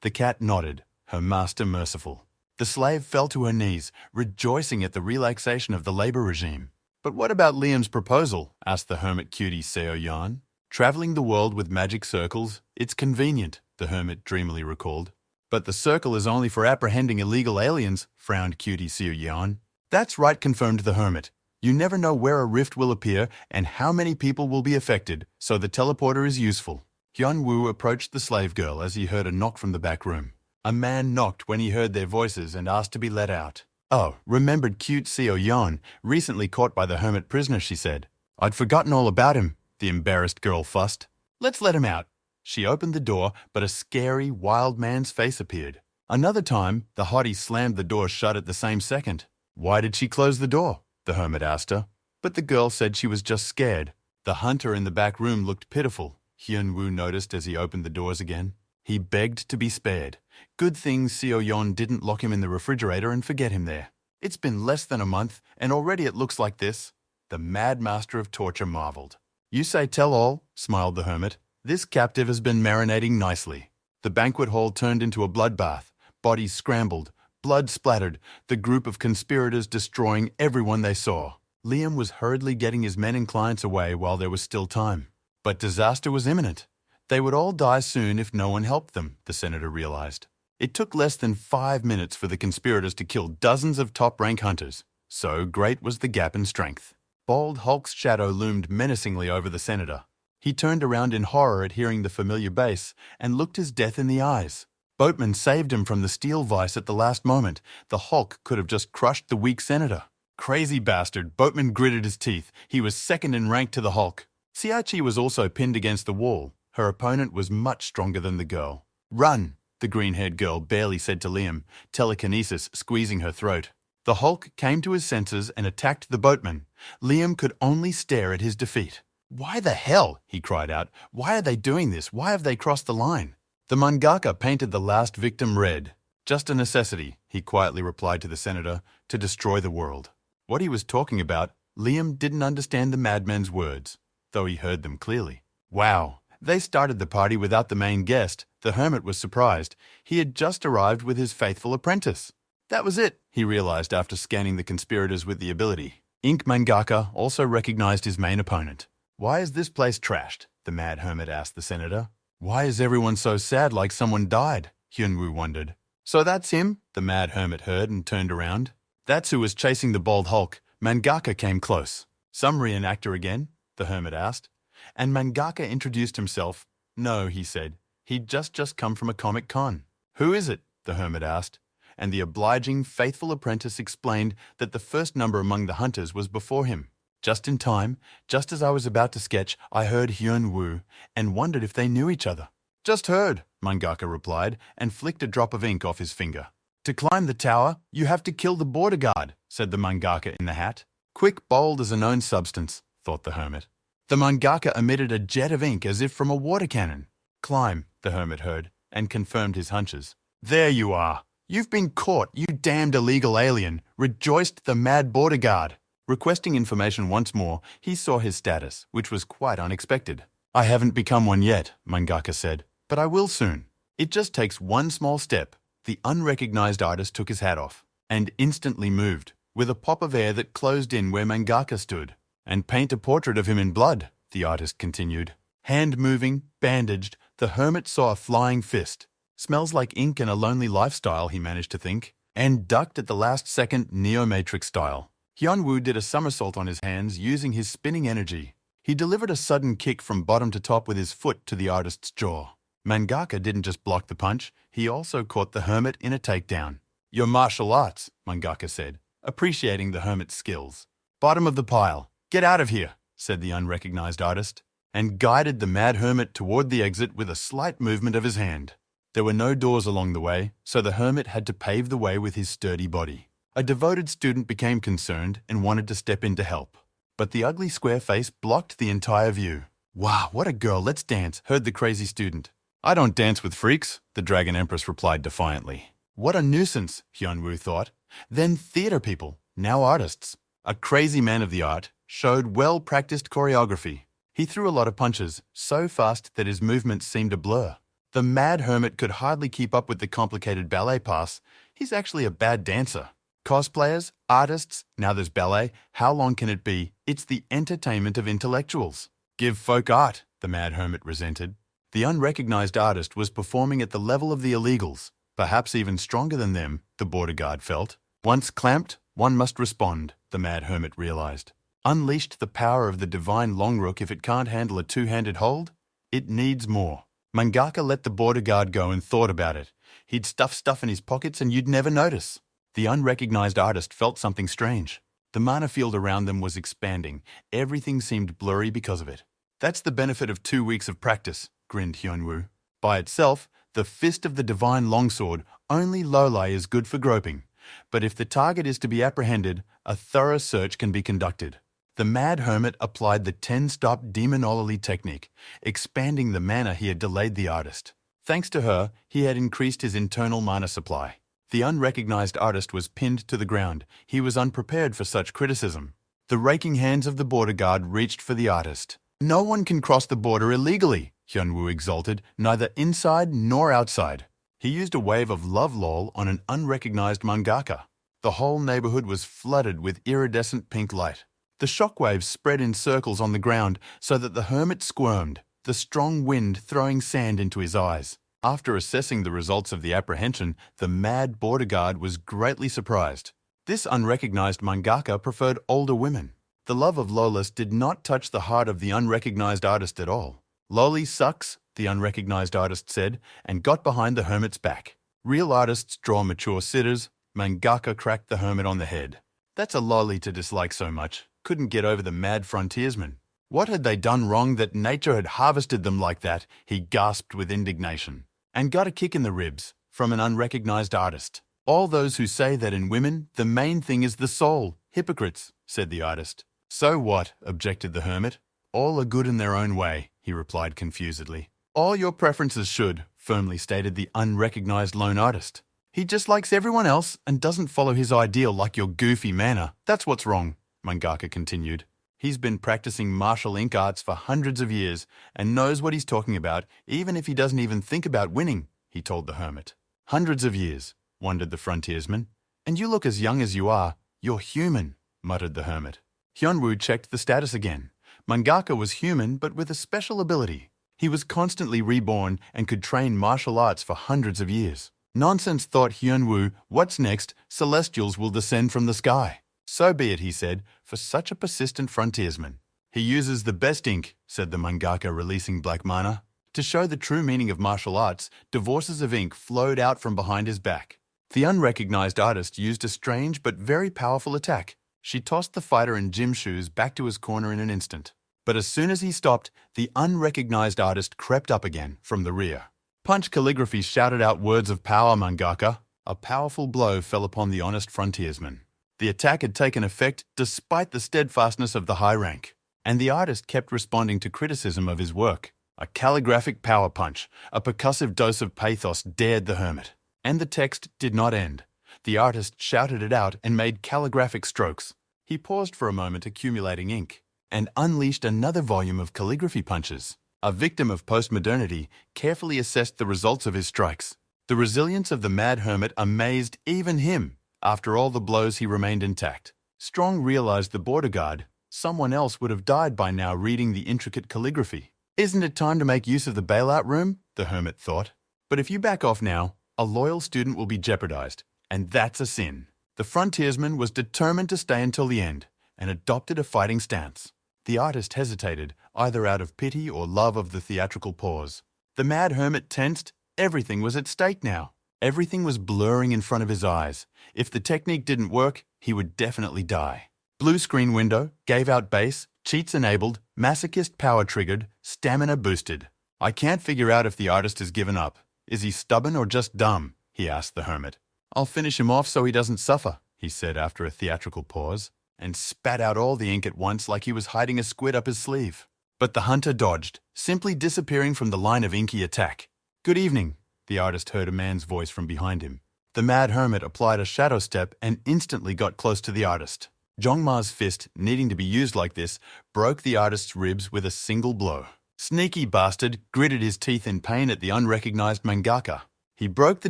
The cat nodded, her master merciful. The slave fell to her knees, rejoicing at the relaxation of the labor regime. "But what about Liam's proposal?" asked the hermit cutie Seo Yan. "Traveling the world with magic circles, it's convenient," the hermit dreamily recalled. "But the circle is only for apprehending illegal aliens," frowned cutie Seo Yan. "That's right," confirmed the hermit. "You never know where a rift will appear and how many people will be affected, so the teleporter is useful." Hyun-woo approached the slave girl as he heard a knock from the back room. A man knocked when he heard their voices and asked to be let out. "Oh, remembered cute Seo Yan, recently caught by the hermit prisoner," she said. "I'd forgotten all about him," the embarrassed girl fussed. "Let's let him out." She opened the door, but a scary, wild man's face appeared. Another time, the hottie slammed the door shut at the same second. Why did she close the door? The hermit asked her. But the girl said she was just scared. The hunter in the back room looked pitiful, Hyun-woo noticed as he opened the doors again. He begged to be spared. Good thing Seo-yeon didn't lock him in the refrigerator and forget him there. It's been less than a month, and already it looks like this. The mad master of torture marveled. You say tell all, smiled the hermit. This captive has been marinating nicely. The banquet hall turned into a bloodbath. Bodies scrambled, blood splattered, the group of conspirators destroying everyone they saw. Liam was hurriedly getting his men and clients away while there was still time. But disaster was imminent. They would all die soon if no one helped them, the senator realized. It took less than 5 minutes for the conspirators to kill dozens of top-rank hunters. So great was the gap in strength. Bald Hulk's shadow loomed menacingly over the senator. He turned around in horror at hearing the familiar bass and looked his death in the eyes. Boatman saved him from the steel vice at the last moment. The Hulk could have just crushed the weak senator. Crazy bastard, Boatman gritted his teeth. He was second in rank to the Hulk. Siachi was also pinned against the wall. Her opponent was much stronger than the girl. Run, the green-haired girl barely said to Liam, telekinesis squeezing her throat. The Hulk came to his senses and attacked the boatman. Liam could only stare at his defeat. Why the hell? He cried out. Why are they doing this? Why have they crossed the line? The mangaka painted the last victim red. Just a necessity, he quietly replied to the senator, to destroy the world. What he was talking about, Liam didn't understand the madman's words, though he heard them clearly. Wow, they started the party without the main guest. The hermit was surprised. He had just arrived with his faithful apprentice. That was it, he realized after scanning the conspirators with the ability. Ink Mangaka also recognized his main opponent. Why is this place trashed? The mad hermit asked the senator. Why is everyone so sad like someone died? Hyun-woo wondered. So that's him? The mad hermit heard and turned around. That's who was chasing the bald Hulk. Mangaka came close. Some reenactor again? The hermit asked. And Mangaka introduced himself. No, he said. He'd just come from a comic con. Who is it? The hermit asked. And the obliging, faithful apprentice explained that the first number among the hunters was before him. Just in time, just as I was about to sketch, I heard Hyun-woo and wondered if they knew each other. Just heard, Mangaka replied and flicked a drop of ink off his finger. To climb the tower, you have to kill the border guard, said the mangaka in the hat. Quick, bold as a known substance, thought the hermit. The mangaka emitted a jet of ink as if from a water cannon. Climb, the hermit heard, and confirmed his hunches. There you are. You've been caught, you damned illegal alien, rejoiced the mad border guard. Requesting information once more, he saw his status, which was quite unexpected. I haven't become one yet, Mangaka said, but I will soon. It just takes one small step. The unrecognized artist took his hat off and instantly moved, with a pop of air that closed in where Mangaka stood. And paint a portrait of him in blood, the artist continued. Hand moving, bandaged, the hermit saw a flying fist. Smells like ink and a lonely lifestyle, he managed to think, and ducked at the last second Neo-Matrix style. Hyun-woo did a somersault on his hands using his spinning energy. He delivered a sudden kick from bottom to top with his foot to the artist's jaw. Mangaka didn't just block the punch, he also caught the hermit in a takedown. Your martial arts, Mangaka said, appreciating the hermit's skills. Bottom of the pile. Get out of here, said the unrecognized artist, and guided the mad hermit toward the exit with a slight movement of his hand. There were no doors along the way, so the hermit had to pave the way with his sturdy body. A devoted student became concerned and wanted to step in to help. But the ugly square face blocked the entire view. Wow, what a girl, let's dance, heard the crazy student. I don't dance with freaks, the dragon empress replied defiantly. What a nuisance, Hyun-woo thought. Then theater people, now artists. A crazy man of the art, showed well-practiced choreography. He threw a lot of punches, so fast that his movements seemed a blur. The mad hermit could hardly keep up with the complicated ballet pass. He's actually a bad dancer. Cosplayers, artists, now there's ballet, how long can it be? It's the entertainment of intellectuals. Give folk art, the mad hermit resented. The unrecognized artist was performing at the level of the illegals, perhaps even stronger than them, the border guard felt. Once clamped, one must respond, the mad hermit realized. Unleashed the power of the divine Longrook if it can't handle a two-handed hold? It needs more. Mangaka let the border guard go and thought about it. He'd stuff stuff in his pockets and you'd never notice. The unrecognized artist felt something strange. The mana field around them was expanding. Everything seemed blurry because of it. That's the benefit of 2 weeks of practice, grinned Hyun-woo. By itself, The fist of the divine longsword, only Lolai is good for groping. But if the target is to be apprehended, a thorough search can be conducted. The mad hermit applied the 10-stop demonology technique, expanding the mana he had delayed the artist. Thanks to her, he had increased his internal mana supply. The unrecognized artist was pinned to the ground. He was unprepared for such criticism. The raking hands of the border guard reached for the artist. "No one can cross the border illegally," Hyunwoo exulted, "neither inside nor outside." He used a wave of love lol on an unrecognized mangaka. The whole neighborhood was flooded with iridescent pink light. The shockwaves spread in circles on the ground so that the hermit squirmed, the strong wind throwing sand into his eyes. After assessing the results of the apprehension, the mad border guard was greatly surprised. This unrecognized mangaka preferred older women. The love of Lolis did not touch the heart of the unrecognized artist at all. "Loli sucks," the unrecognized artist said, and got behind the hermit's back. Real artists draw mature sitters. Mangaka cracked the hermit on the head. "That's a loli to dislike so much. Couldn't get over the mad frontiersman. What had they done wrong that nature had harvested them like that?" he gasped with indignation. And got a kick in the ribs from an unrecognized artist. "All those who say that in women, the main thing is the soul. Hypocrites," said the artist. "So what?" objected the hermit. "All are good in their own way," he replied confusedly. "All your preferences should," firmly stated the unrecognized lone artist. "He just likes everyone else and doesn't follow his ideal like your goofy manner. That's what's wrong," Mangaka continued. "He's been practicing martial ink arts for hundreds of years and knows what he's talking about, even if he doesn't even think about winning," he told the hermit. "Hundreds of years," wondered the frontiersman. "And you look as young as you are. You're human," muttered the hermit. Hyunwoo checked the status again. Mangaka was human, but with a special ability. He was constantly reborn and could train martial arts for hundreds of years. "Nonsense," thought Hyunwoo. "What's next? Celestials will descend from the sky." "So be it," he said, "for such a persistent frontiersman." "He uses the best ink," said the mangaka, releasing black mana. To show the true meaning of martial arts, divorces of ink flowed out from behind his back. The unrecognized artist used a strange but very powerful attack. She tossed the fighter in gym shoes back to his corner in an instant. But as soon as he stopped, the unrecognized artist crept up again from the rear. Punch calligraphy shouted out words of power, mangaka. A powerful blow fell upon the honest frontiersman. The attack had taken effect despite the steadfastness of the high rank, and the artist kept responding to criticism of his work. A calligraphic power punch, a percussive dose of pathos dared the hermit. And the text did not end. The artist shouted it out and made calligraphic strokes. He paused for a moment, accumulating ink, and unleashed another volume of calligraphy punches. A victim of postmodernity carefully assessed the results of his strikes. The resilience of the mad hermit amazed even him. After all the blows, he remained intact. Strong realized the border guard. Someone else would have died by now reading the intricate calligraphy. "Isn't it time to make use of the bailout room?" the hermit thought. "But if you back off now, a loyal student will be jeopardized, and that's a sin." The frontiersman was determined to stay until the end, and adopted a fighting stance. The artist hesitated, either out of pity or love of the theatrical pause. The mad hermit tensed. Everything was at stake now. Everything was blurring in front of his eyes. If the technique didn't work, he would definitely die. Blue screen window, gave out base, cheats enabled, masochist power triggered, stamina boosted. "I can't figure out if the artist has given up. Is he stubborn or just dumb?" he asked the hermit. "I'll finish him off so he doesn't suffer," he said after a theatrical pause, and spat out all the ink at once like he was hiding a squid up his sleeve. But the hunter dodged, simply disappearing from the line of inky attack. "Good evening," the artist heard a man's voice from behind him. The mad hermit applied a shadow step and instantly got close to the artist. Jongma's fist, needing to be used like this, broke the artist's ribs with a single blow. Sneaky bastard gritted his teeth in pain at the unrecognized mangaka. He broke the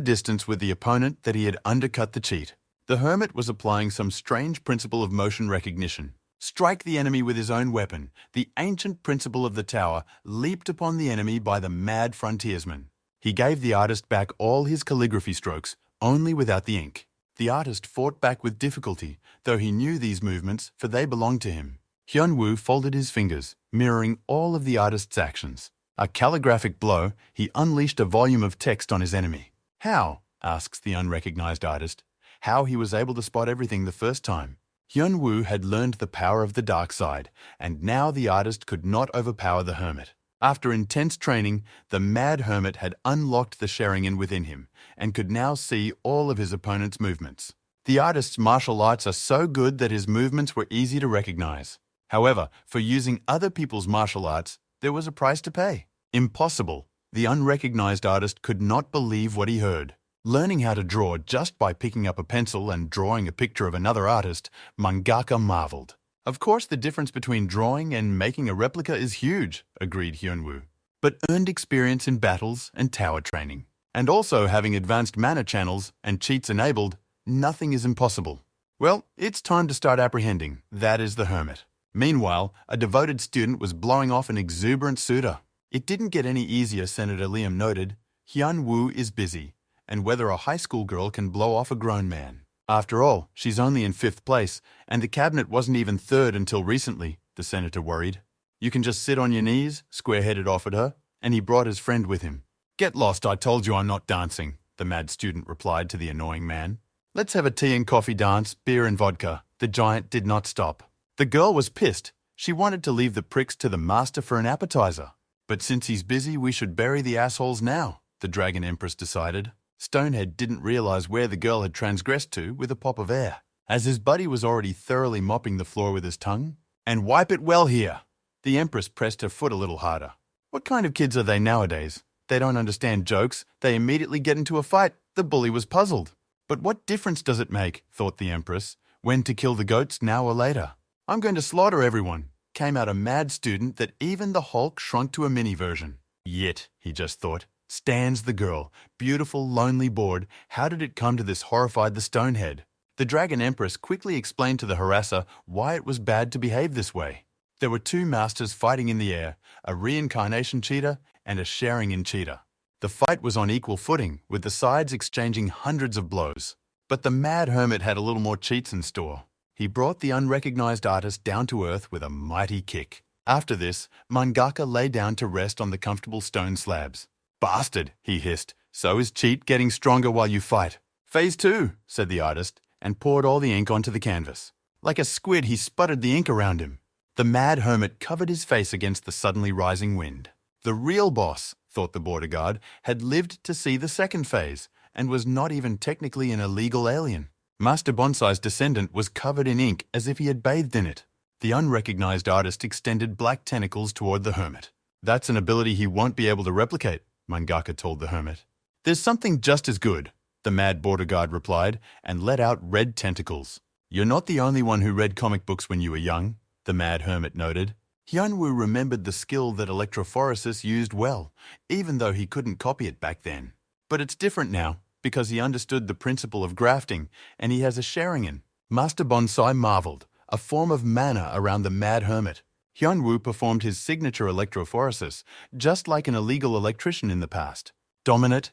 distance with the opponent that he had undercut the cheat. The hermit was applying some strange principle of motion recognition. Strike the enemy with his own weapon. The ancient principle of the tower leaped upon the enemy by the mad frontiersman. He gave the artist back all his calligraphy strokes, only without the ink. The artist fought back with difficulty, though he knew these movements, for they belonged to him. Hyunwoo folded his fingers, mirroring all of the artist's actions. A calligraphic blow, he unleashed a volume of text on his enemy. "How?" asks the unrecognized artist. How he was able to spot everything the first time. Hyunwoo had learned the power of the dark side, and now the artist could not overpower the hermit. After intense training, the Mad Hermit had unlocked the Sharingan within him and could now see all of his opponent's movements. The artist's martial arts are so good that his movements were easy to recognize. However, for using other people's martial arts, there was a price to pay. Impossible. The unrecognized artist could not believe what he heard. Learning how to draw just by picking up a pencil and drawing a picture of another artist, mangaka marveled. Of course, the difference between drawing and making a replica is huge, agreed Hyunwoo. But earned experience in battles and tower training, and also having advanced mana channels and cheats enabled, nothing is impossible. Well, it's time to start apprehending. That is the hermit. Meanwhile, a devoted student was blowing off an exuberant suitor. It didn't get any easier, Senator Liam noted. Hyunwoo is busy, and whether a high school girl can blow off a grown man. After all, she's only in 5th place, and the cabinet wasn't even 3rd until recently, the senator worried. You can just sit on your knees, square-headed offered her, and he brought his friend with him. Get lost, I told you I'm not dancing, the mad student replied to the annoying man. Let's have a tea and coffee dance, beer and vodka. The giant did not stop. The girl was pissed. She wanted to leave the pricks to the master for an appetizer. But since he's busy, we should bury the assholes now, the dragon empress decided. Stonehead didn't realize where the girl had transgressed to with a pop of air, as his buddy was already thoroughly mopping the floor with his tongue. And wipe it well here. The empress pressed her foot a little harder. What kind of kids are they nowadays? They don't understand jokes. They immediately get into a fight. The bully was puzzled. But what difference does it make, thought the empress, when to kill the goats now or later? I'm going to slaughter everyone. Came out a mad student that even the Hulk shrunk to a mini version. Yet, he just thought, stands the girl, beautiful, lonely, bored. How did it come to this horrified the Stonehead? The Dragon Empress quickly explained to the harasser why it was bad to behave this way. There were 2 masters fighting in the air, a reincarnation cheetah and a Sharingan cheetah. The fight was on equal footing, with the sides exchanging hundreds of blows. But the Mad Hermit had a little more cheats in store. He brought the unrecognized artist down to earth with a mighty kick. After this, mangaka lay down to rest on the comfortable stone slabs. Bastard, he hissed. So is cheat getting stronger while you fight? Phase 2, said the artist, and poured all the ink onto the canvas. Like a squid, he sputtered the ink around him. The Mad Hermit covered his face against the suddenly rising wind. The real boss, thought the border guard, had lived to see the second phase, and was not even technically an illegal alien. Master Bonsai's descendant was covered in ink as if he had bathed in it. The unrecognized artist extended black tentacles toward the hermit. That's an ability he won't be able to replicate, mangaka told the hermit. There's something just as good, the mad border guard replied, and let out red tentacles. You're not the only one who read comic books when you were young, the mad hermit noted. Hyunwoo remembered the skill that electrophoresis used well, even though he couldn't copy it back then. But it's different now, because he understood the principle of grafting, and he has a Sharingan. Master Bonsai marveled, a form of mana around the mad hermit. Hyunwoo performed his signature electrophoresis, just like an illegal electrician in the past. Dominate,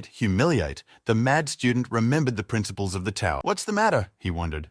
humiliate. The mad student remembered the principles of the tower. What's the matter? He wondered.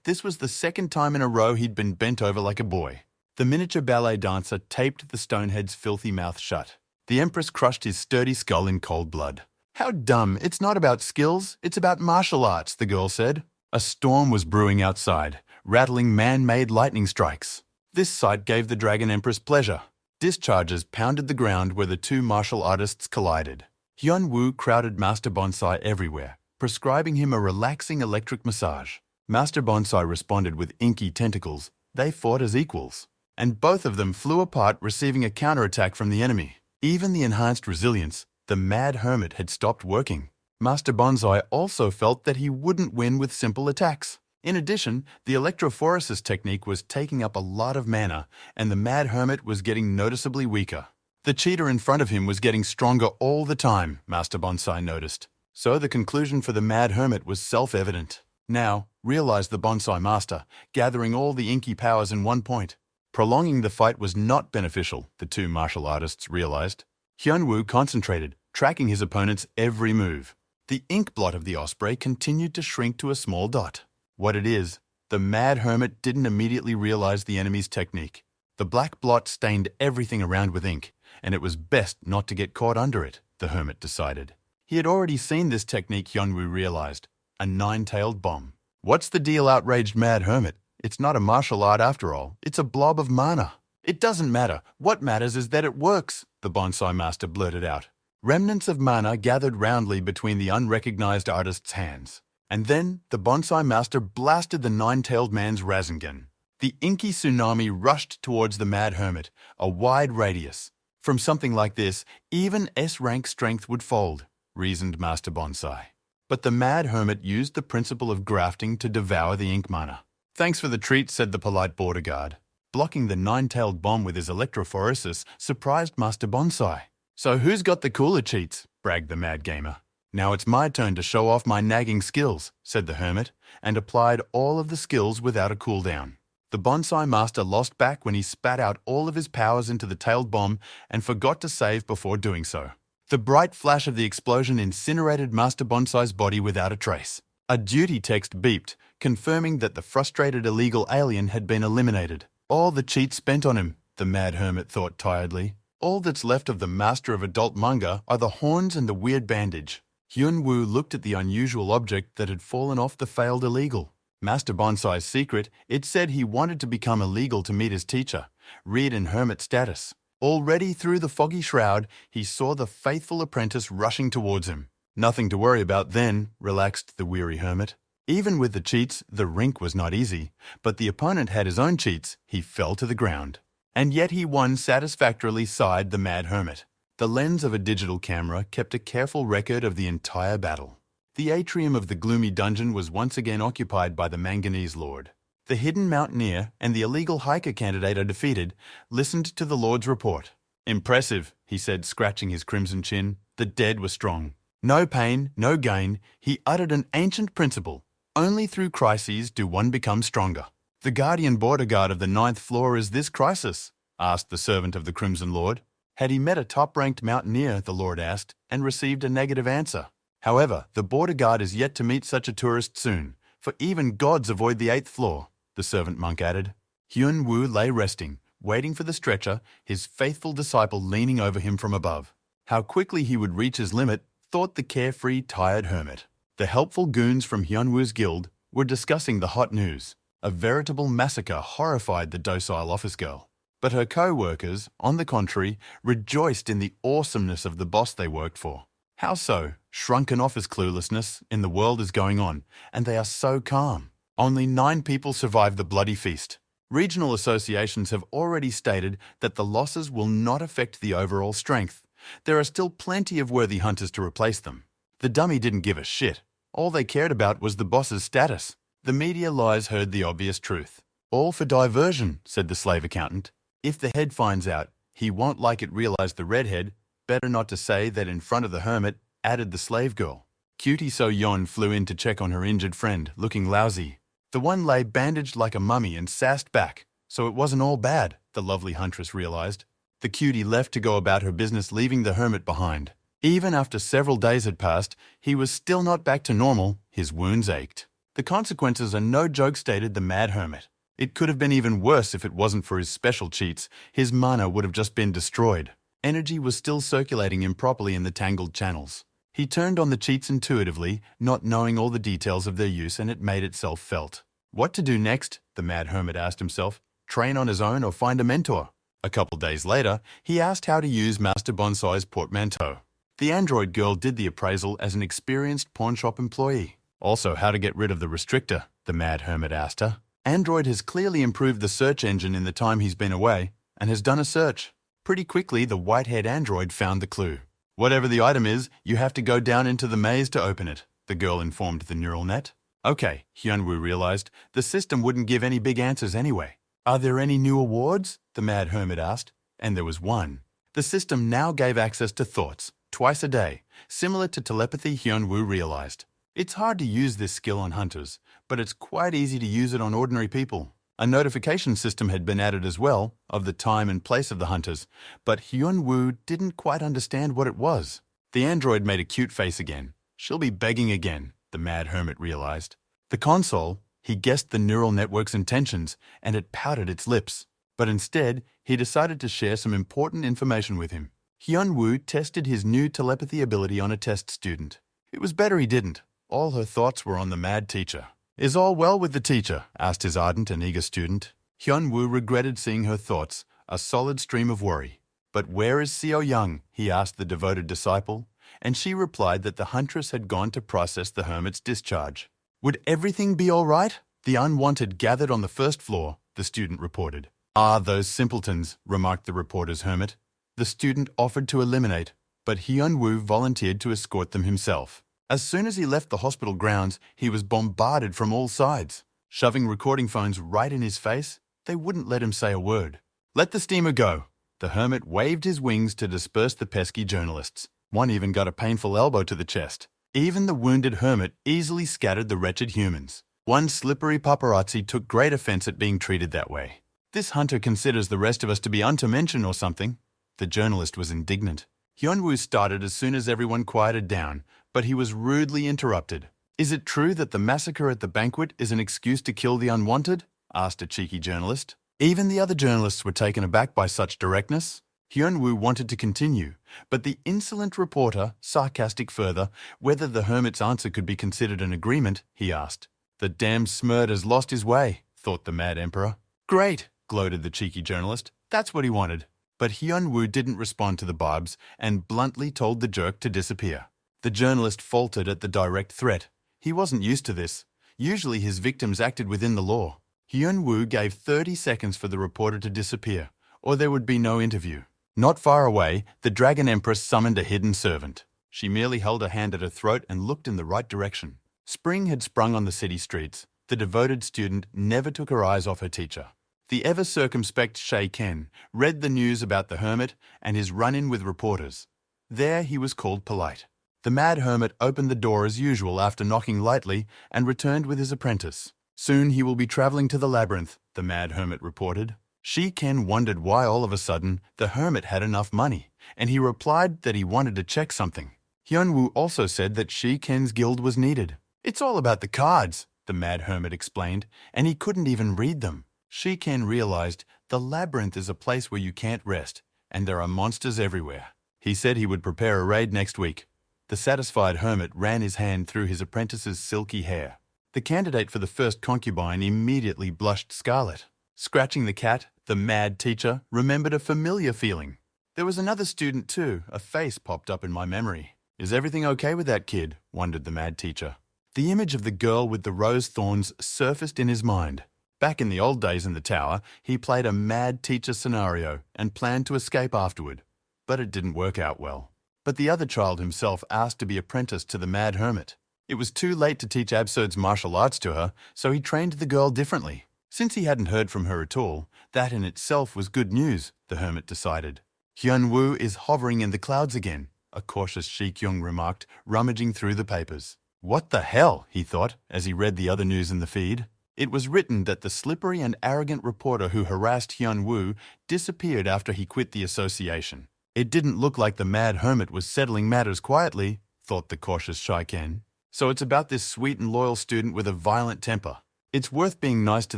This was the 2nd time in a row he'd been bent over like a boy. The miniature ballet dancer taped the Stonehead's filthy mouth shut. The Empress crushed his sturdy skull in cold blood. How dumb. It's not about skills, it's about martial arts, the girl said. A storm was brewing outside, rattling man-made lightning strikes. This sight gave the Dragon Empress pleasure. Discharges pounded the ground where the 2 martial artists collided. Hyunwoo crowded Master Bonsai everywhere, prescribing him a relaxing electric massage. Master Bonsai responded with inky tentacles. They fought as equals, and both of them flew apart, receiving a counterattack from the enemy. Even the enhanced resilience, the Mad Hermit, had stopped working. Master Bonsai also felt that he wouldn't win with simple attacks. In addition, the electrophoresis technique was taking up a lot of mana, and the Mad Hermit was getting noticeably weaker. The cheater in front of him was getting stronger all the time, Master Bonsai noticed. So the conclusion for the Mad Hermit was self-evident. Now, realized the Bonsai Master, gathering all the inky powers in one point. Prolonging the fight was not beneficial, the 2 martial artists realized. Hyunwoo concentrated, tracking his opponent's every move. The ink blot of the osprey continued to shrink to a small dot. What it is, the Mad Hermit didn't immediately realize the enemy's technique. The black blot stained everything around with ink, and it was best not to get caught under it, the hermit decided. He had already seen this technique, Hyunwoo realized. A 9-tailed bomb. What's the deal, outraged Mad Hermit? It's not a martial art after all. It's a blob of mana. It doesn't matter. What matters is that it works, the bonsai master blurted out. Remnants of mana gathered roundly between the unrecognized artist's hands. And then the bonsai master blasted the nine-tailed man's Rasengan. The inky tsunami rushed towards the mad hermit, a wide radius. From something like this, even S-rank strength would fold, reasoned Master Bonsai. But the mad hermit used the principle of grafting to devour the ink mana. Thanks for the treat, said the polite border guard. Blocking the nine-tailed bomb with his electrophoresis surprised Master Bonsai. So who's got the cooler cheats? Bragged the mad gamer. Now it's my turn to show off my nagging skills, said the hermit, and applied all of the skills without a cooldown. The bonsai master lost back when he spat out all of his powers into the tailed bomb and forgot to save before doing so. The bright flash of the explosion incinerated Master Bonsai's body without a trace. A duty text beeped, confirming that the frustrated illegal alien had been eliminated. All the cheats spent on him, the mad hermit thought tiredly. All that's left of the master of adult manga are the horns and the weird bandage. Hyun-woo looked at the unusual object that had fallen off the failed illegal. Master Bonsai's secret, it said he wanted to become illegal to meet his teacher, reared in hermit status. Already through the foggy shroud, he saw the faithful apprentice rushing towards him. Nothing to worry about then, relaxed the weary hermit. Even with the cheats, the rink was not easy, but the opponent had his own cheats. He fell to the ground. And yet he won satisfactorily, sighed the mad hermit. The lens of a digital camera kept a careful record of the entire battle. The atrium of the gloomy dungeon was once again occupied by the manganese lord. The hidden mountaineer and the illegal hiker candidate are defeated, listened to the lord's report. Impressive, he said, scratching his crimson chin. The dead were strong. No pain, no gain, he uttered an ancient principle. Only through crises do one become stronger. The guardian border guard of the 9th floor is this crisis? Asked the servant of the Crimson Lord. Had he met a top-ranked mountaineer, the Lord asked, and received a negative answer. However, the border guard is yet to meet such a tourist soon, for even gods avoid the 8th floor, the servant monk added. Hyun-woo lay resting, waiting for the stretcher, his faithful disciple leaning over him from above. How quickly he would reach his limit, thought the carefree, tired hermit. The helpful goons from Hyun-woo's guild were discussing the hot news. A veritable massacre horrified the docile office girl. But her co-workers, on the contrary, rejoiced in the awesomeness of the boss they worked for. How so? Shrunken office cluelessness in the world is going on, and they are so calm. Only 9 people survived the bloody feast. Regional associations have already stated that the losses will not affect the overall strength. There are still plenty of worthy hunters to replace them. The dummy didn't give a shit. All they cared about was the boss's status. The media lies heard the obvious truth. All for diversion, said the slave accountant. If the head finds out, he won't like it, realized the redhead. Better not to say that in front of the hermit, added the slave girl. Cutie So-yeon flew in to check on her injured friend, looking lousy. The one lay bandaged like a mummy and sassed back, so it wasn't all bad, the lovely huntress realized. The cutie left to go about her business, leaving the hermit behind. Even after several days had passed, he was still not back to normal. His wounds ached. The consequences are no joke, stated the mad hermit. It could have been even worse if it wasn't for his special cheats. His mana would have just been destroyed. Energy was still circulating improperly in the tangled channels. He turned on the cheats intuitively, not knowing all the details of their use, and it made itself felt. What to do next? The mad hermit asked himself. Train on his own or find a mentor? A couple days later, he asked how to use Master Bonsai's portmanteau. The android girl did the appraisal as an experienced pawnshop employee. Also, how to get rid of the restrictor, the mad hermit asked her. Android has clearly improved the search engine in the time he's been away, and has done a search. Pretty quickly, the white-haired android found the clue. Whatever the item is, you have to go down into the maze to open it, the girl informed the neural net. Okay, Hyun-woo realized, the system wouldn't give any big answers anyway. Are there any new awards? The mad hermit asked, and there was one. The system now gave access to thoughts, twice a day, similar to telepathy, Hyun-woo realized. It's hard to use this skill on hunters, but it's quite easy to use it on ordinary people. A notification system had been added as well, of the time and place of the hunters, but Hyun-woo didn't quite understand what it was. The android made a cute face again. She'll be begging again, the mad hermit realized. The console, he guessed the neural network's intentions, and it pouted its lips. But instead, he decided to share some important information with him. Hyun-woo tested his new telepathy ability on a test student. It was better he didn't. All her thoughts were on the mad teacher. Is all well with the teacher? Asked his ardent and eager student. Hyun-woo regretted seeing her thoughts, a solid stream of worry. "But where is Seo Young?" he asked the devoted disciple, and she replied that the huntress had gone to process the hermit's discharge. "Would everything be all right?" "The unwanted gathered on the first floor," the student reported. "Ah, those simpletons," remarked the reporter's hermit. The student offered to eliminate, but Hyun-woo volunteered to escort them himself. As soon as he left the hospital grounds, he was bombarded from all sides. Shoving recording phones right in his face, they wouldn't let him say a word. "Let the steamer go." The hermit waved his wings to disperse the pesky journalists. One even got a painful elbow to the chest. Even the wounded hermit easily scattered the wretched humans. One slippery paparazzi took great offense at being treated that way. "This hunter considers the rest of us to be unto-mention or something." The journalist was indignant. Hyun-woo started as soon as everyone quieted down, but he was rudely interrupted. "Is it true that the massacre at the banquet is an excuse to kill the unwanted?" asked a cheeky journalist. Even the other journalists were taken aback by such directness. Hyun-woo wanted to continue, but the insolent reporter, sarcastic further, whether the hermit's answer could be considered an agreement, he asked. "The damned smurd has lost his way," thought the mad emperor. "Great," gloated the cheeky journalist. "That's what he wanted." But Hyun-woo didn't respond to the barbs and bluntly told the jerk to disappear. The journalist faltered at the direct threat. He wasn't used to this. Usually his victims acted within the law. Hyun-woo gave 30 seconds for the reporter to disappear, or there would be no interview. Not far away, the Dragon Empress summoned a hidden servant. She merely held a hand at her throat and looked in the right direction. Spring had sprung on the city streets. The devoted student never took her eyes off her teacher. The ever-circumspect Shay Ken read the news about the hermit and his run-in with reporters. There he was called polite. The mad hermit opened the door as usual after knocking lightly and returned with his apprentice. "Soon he will be traveling to the labyrinth," the mad hermit reported. Shay Ken wondered why all of a sudden the hermit had enough money, and he replied that he wanted to check something. Hyun-woo also said that Shay Ken's guild was needed. "It's all about the cards," the mad hermit explained, and he couldn't even read them. Shay Ken realized the labyrinth is a place where you can't rest, and there are monsters everywhere. He said he would prepare a raid next week. The satisfied hermit ran his hand through his apprentice's silky hair. The candidate for the first concubine immediately blushed scarlet. Scratching the cat, the mad teacher remembered a familiar feeling. "There was another student too. A face popped up in my memory." "Is everything okay with that kid?" wondered the mad teacher. The image of the girl with the rose thorns surfaced in his mind. Back in the old days in the tower, he played a mad teacher scenario and planned to escape afterward. But it didn't work out well. But the other child himself asked to be apprenticed to the mad hermit. It was too late to teach absurd martial arts to her, so he trained the girl differently. Since he hadn't heard from her at all, that in itself was good news, the hermit decided. "Hyun-woo is hovering in the clouds again," a cautious Shay Kyung remarked, rummaging through the papers. "What the hell?" he thought, as he read the other news in the feed. It was written that the slippery and arrogant reporter who harassed Hyun-woo disappeared after he quit the association. It didn't look like the mad hermit was settling matters quietly, thought the cautious Shay Ken. So it's about this sweet and loyal student with a violent temper. It's worth being nice to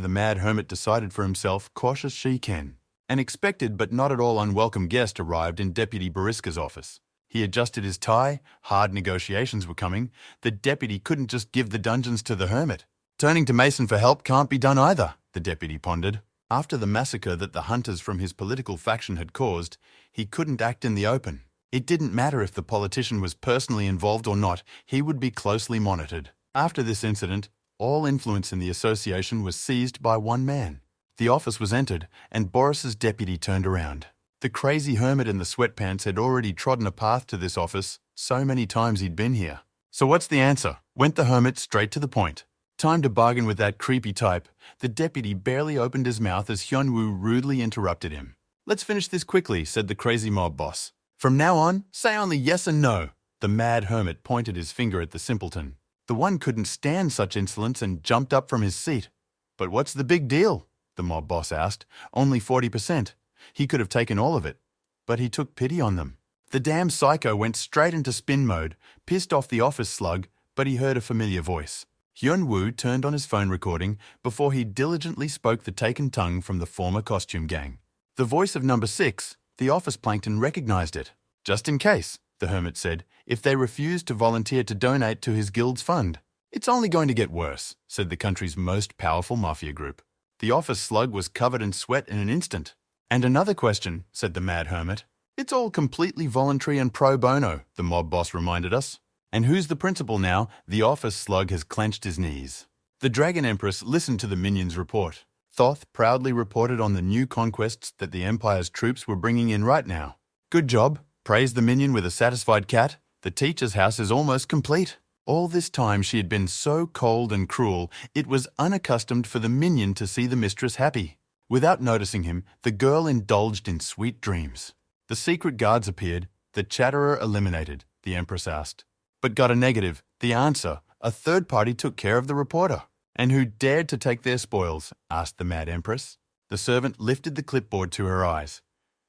the mad hermit, decided for himself cautious Shay Ken. An expected but not at all unwelcome guest arrived in Deputy Bariska's office. He adjusted his tie. Hard negotiations were coming. The deputy couldn't just give the dungeons to the hermit. Turning to Mason for help can't be done either, the deputy pondered. After the massacre that the hunters from his political faction had caused, he couldn't act in the open. It didn't matter if the politician was personally involved or not, he would be closely monitored. After this incident, all influence in the association was seized by one man. The office was entered, and Boris's deputy turned around. The crazy hermit in the sweatpants had already trodden a path to this office so many times he'd been here. "So what's the answer?" went the hermit straight to the point. Time to bargain with that creepy type. The deputy barely opened his mouth as Hyun-woo rudely interrupted him. "Let's finish this quickly," said the crazy mob boss. "From now on, say only yes and no." The mad hermit pointed his finger at the simpleton. The one couldn't stand such insolence and jumped up from his seat. "But what's the big deal?" the mob boss asked. "Only 40%. He could have taken all of it." But he took pity on them. The damn psycho went straight into spin mode, pissed off the office slug, but he heard a familiar voice. Hyun-woo turned on his phone recording before he diligently spoke the taken tongue from the former costume gang. The voice of number 6, the office plankton recognized it. "Just in case," the hermit said, "if they refuse to volunteer to donate to his guild's fund." "It's only going to get worse," said the country's most powerful mafia group. The office slug was covered in sweat in an instant. And another question, said the mad hermit. It's all completely voluntary and pro bono, the mob boss reminded us. And who's the principal now? The office slug has clenched his knees. The Dragon Empress listened to the minions' report. Thoth proudly reported on the new conquests that the Empire's troops were bringing in right now. Good job, praised the minion with a satisfied cat. The teacher's house is almost complete. All this time she had been so cold and cruel, it was unaccustomed for the minion to see the mistress happy. Without noticing him, the girl indulged in sweet dreams. The secret guards appeared. The chatterer eliminated, the Empress asked. But got a negative. The answer, a third party took care of the reporter. And who dared to take their spoils? Asked the mad Empress. The servant lifted the clipboard to her eyes.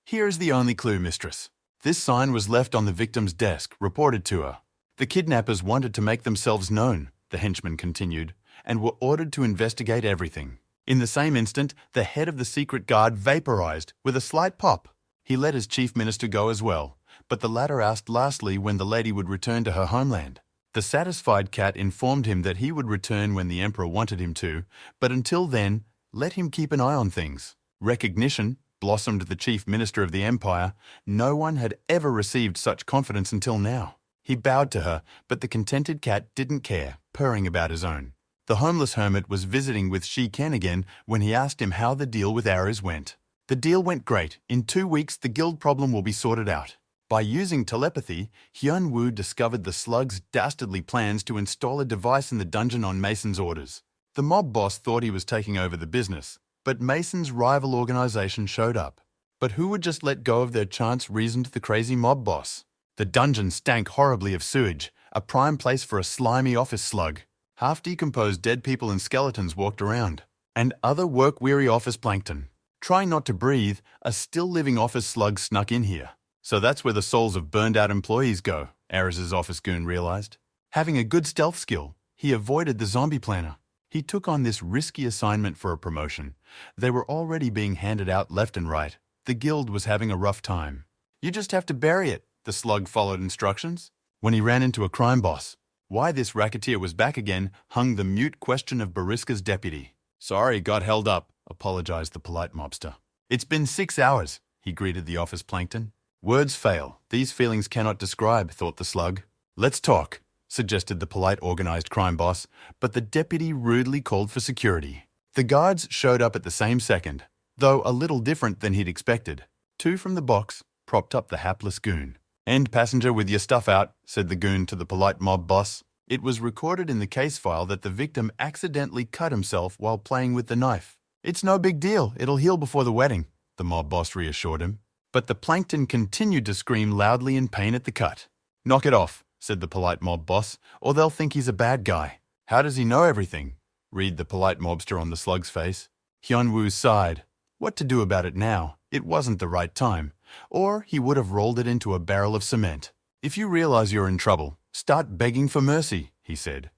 Here is the only clue, mistress. This sign was left on the victim's desk, reported to her. The kidnappers wanted to make themselves known, the henchman continued, and were ordered to investigate everything. In the same instant, the head of the secret guard vaporized with a slight pop. He let his chief minister go as well, but the latter asked lastly when the lady would return to her homeland. The satisfied cat informed him that he would return when the emperor wanted him to, but until then, let him keep an eye on things. Recognition blossomed the chief minister of the empire. No one had ever received such confidence until now. He bowed to her, but the contented cat didn't care, purring about his own. The homeless hermit was visiting with Shi Ken again when he asked him how the deal with Ares went. The deal went great. In 2 weeks, the guild problem will be sorted out. By using telepathy, Hyun Woo discovered the slug's dastardly plans to install a device in the dungeon on Mason's orders. The mob boss thought he was taking over the business, but Mason's rival organization showed up. But who would just let go of their chance, reasoned the crazy mob boss. The dungeon stank horribly of sewage, a prime place for a slimy office slug. Half-decomposed dead people and skeletons walked around, and other work-weary office plankton. Trying not to breathe, a still-living office slug snuck in here. So that's where the souls of burned-out employees go, Ares' office goon realized. Having a good stealth skill, he avoided the zombie planner. He took on this risky assignment for a promotion. They were already being handed out left and right. The guild was having a rough time. You just have to bury it, the slug followed instructions. When he ran into a crime boss, why this racketeer was back again hung the mute question of Bariska's deputy. Sorry, got held up, apologized the polite mobster. It's been 6 hours, he greeted the office plankton. Words fail. These feelings cannot describe, thought the slug. Let's talk, suggested the polite organized crime boss, but the deputy rudely called for security. The guards showed up at the same second, though a little different than he'd expected. 2 from the box propped up the hapless goon. End passenger with your stuff out, said the goon to the polite mob boss. It was recorded in the case file that the victim accidentally cut himself while playing with the knife. It's no big deal, it'll heal before the wedding, the mob boss reassured him. But the plankton continued to scream loudly in pain at the cut. Knock it off, said the polite mob boss, or they'll think he's a bad guy. How does he know everything? Read the polite mobster on the slug's face. Hyun Woo sighed. What to do about it now? It wasn't the right time. Or he would have rolled it into a barrel of cement. If you realize you're in trouble, start begging for mercy, he said.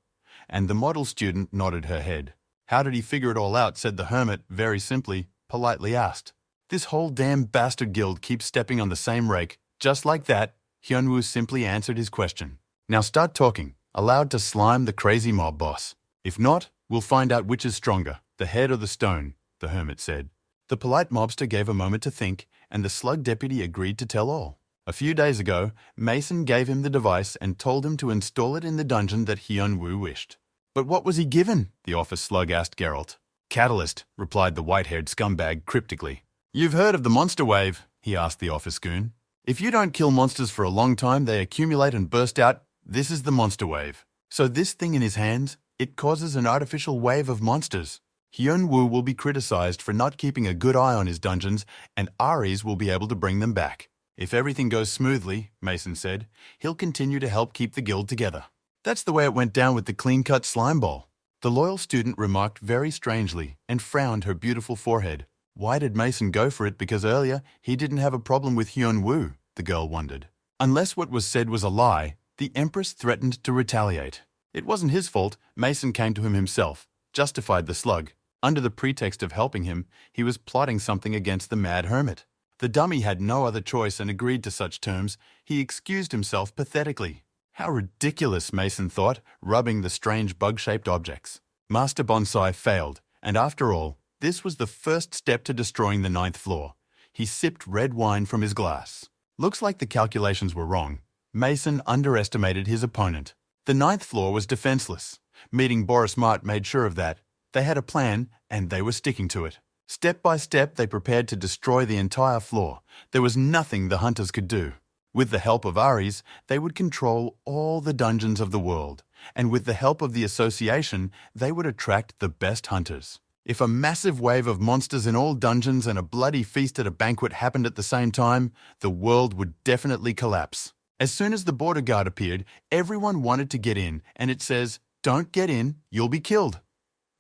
And the model student nodded her head. How did he figure it all out, said the hermit, very simply, politely asked. This whole damn bastard guild keeps stepping on the same rake. Just like that, Hyunwoo simply answered his question. Now start talking, allowed to slime the crazy mob boss. If not, we'll find out which is stronger, the head or the stone, the hermit said. The polite mobster gave a moment to think, and the slug deputy agreed to tell all. A few days ago, Mason gave him the device and told him to install it in the dungeon that Hyunwoo wished. But what was he given? The office slug asked Geralt. Catalyst, replied the white-haired scumbag cryptically. You've heard of the monster wave, he asked the office goon. If you don't kill monsters for a long time, they accumulate and burst out. This is the monster wave. So this thing in his hands, it causes an artificial wave of monsters. Hyunwoo will be criticized for not keeping a good eye on his dungeons, and Ares will be able to bring them back. If everything goes smoothly, Mason said, he'll continue to help keep the guild together. That's the way it went down with the clean-cut slime ball. The loyal student remarked very strangely and frowned her beautiful forehead. Why did Mason go for it? Because earlier he didn't have a problem with Hyunwoo, the girl wondered. Unless what was said was a lie, the Empress threatened to retaliate. It wasn't his fault. Mason came to him himself, justified the slug. Under the pretext of helping him, he was plotting something against the mad hermit. The dummy had no other choice and agreed to such terms. He excused himself pathetically. How ridiculous, Mason thought, rubbing the strange bug-shaped objects. Master Bonsai failed, and after all, this was the first step to destroying the 9th floor. He sipped red wine from his glass. Looks like the calculations were wrong. Mason underestimated his opponent. The ninth floor was defenseless. Meeting Boris Mart made sure of that. They had a plan, and they were sticking to it. Step by step, they prepared to destroy the entire floor. There was nothing the hunters could do. With the help of Ares, they would control all the dungeons of the world. And with the help of the association, they would attract the best hunters. If a massive wave of monsters in all dungeons and a bloody feast at a banquet happened at the same time, the world would definitely collapse. As soon as the border guard appeared, everyone wanted to get in, and it says, "Don't get in, you'll be killed."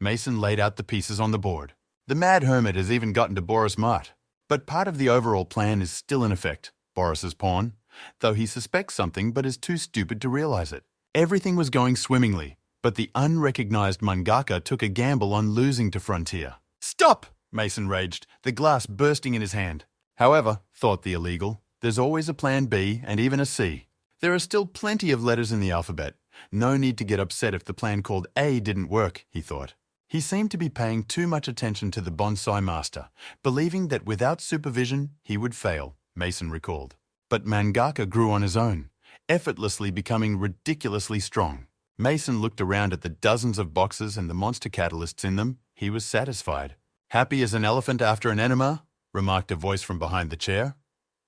Mason laid out the pieces on the board. The Mad Hermit has even gotten to Boris Mart. But part of the overall plan is still in effect, Boris's pawn, though he suspects something but is too stupid to realize it. Everything was going swimmingly, but the unrecognized mangaka took a gamble on losing to Frontier. "Stop!" Mason raged, the glass bursting in his hand. However, thought the illegal, there's always a plan B and even a C. There are still plenty of letters in the alphabet. No need to get upset if the plan called A didn't work, he thought. He seemed to be paying too much attention to the bonsai master, believing that without supervision he would fail, Mason recalled. But mangaka grew on his own, effortlessly becoming ridiculously strong. Mason looked around at the dozens of boxes and the monster catalysts in them. He was satisfied. "Happy as an elephant after an enema?" remarked a voice from behind the chair.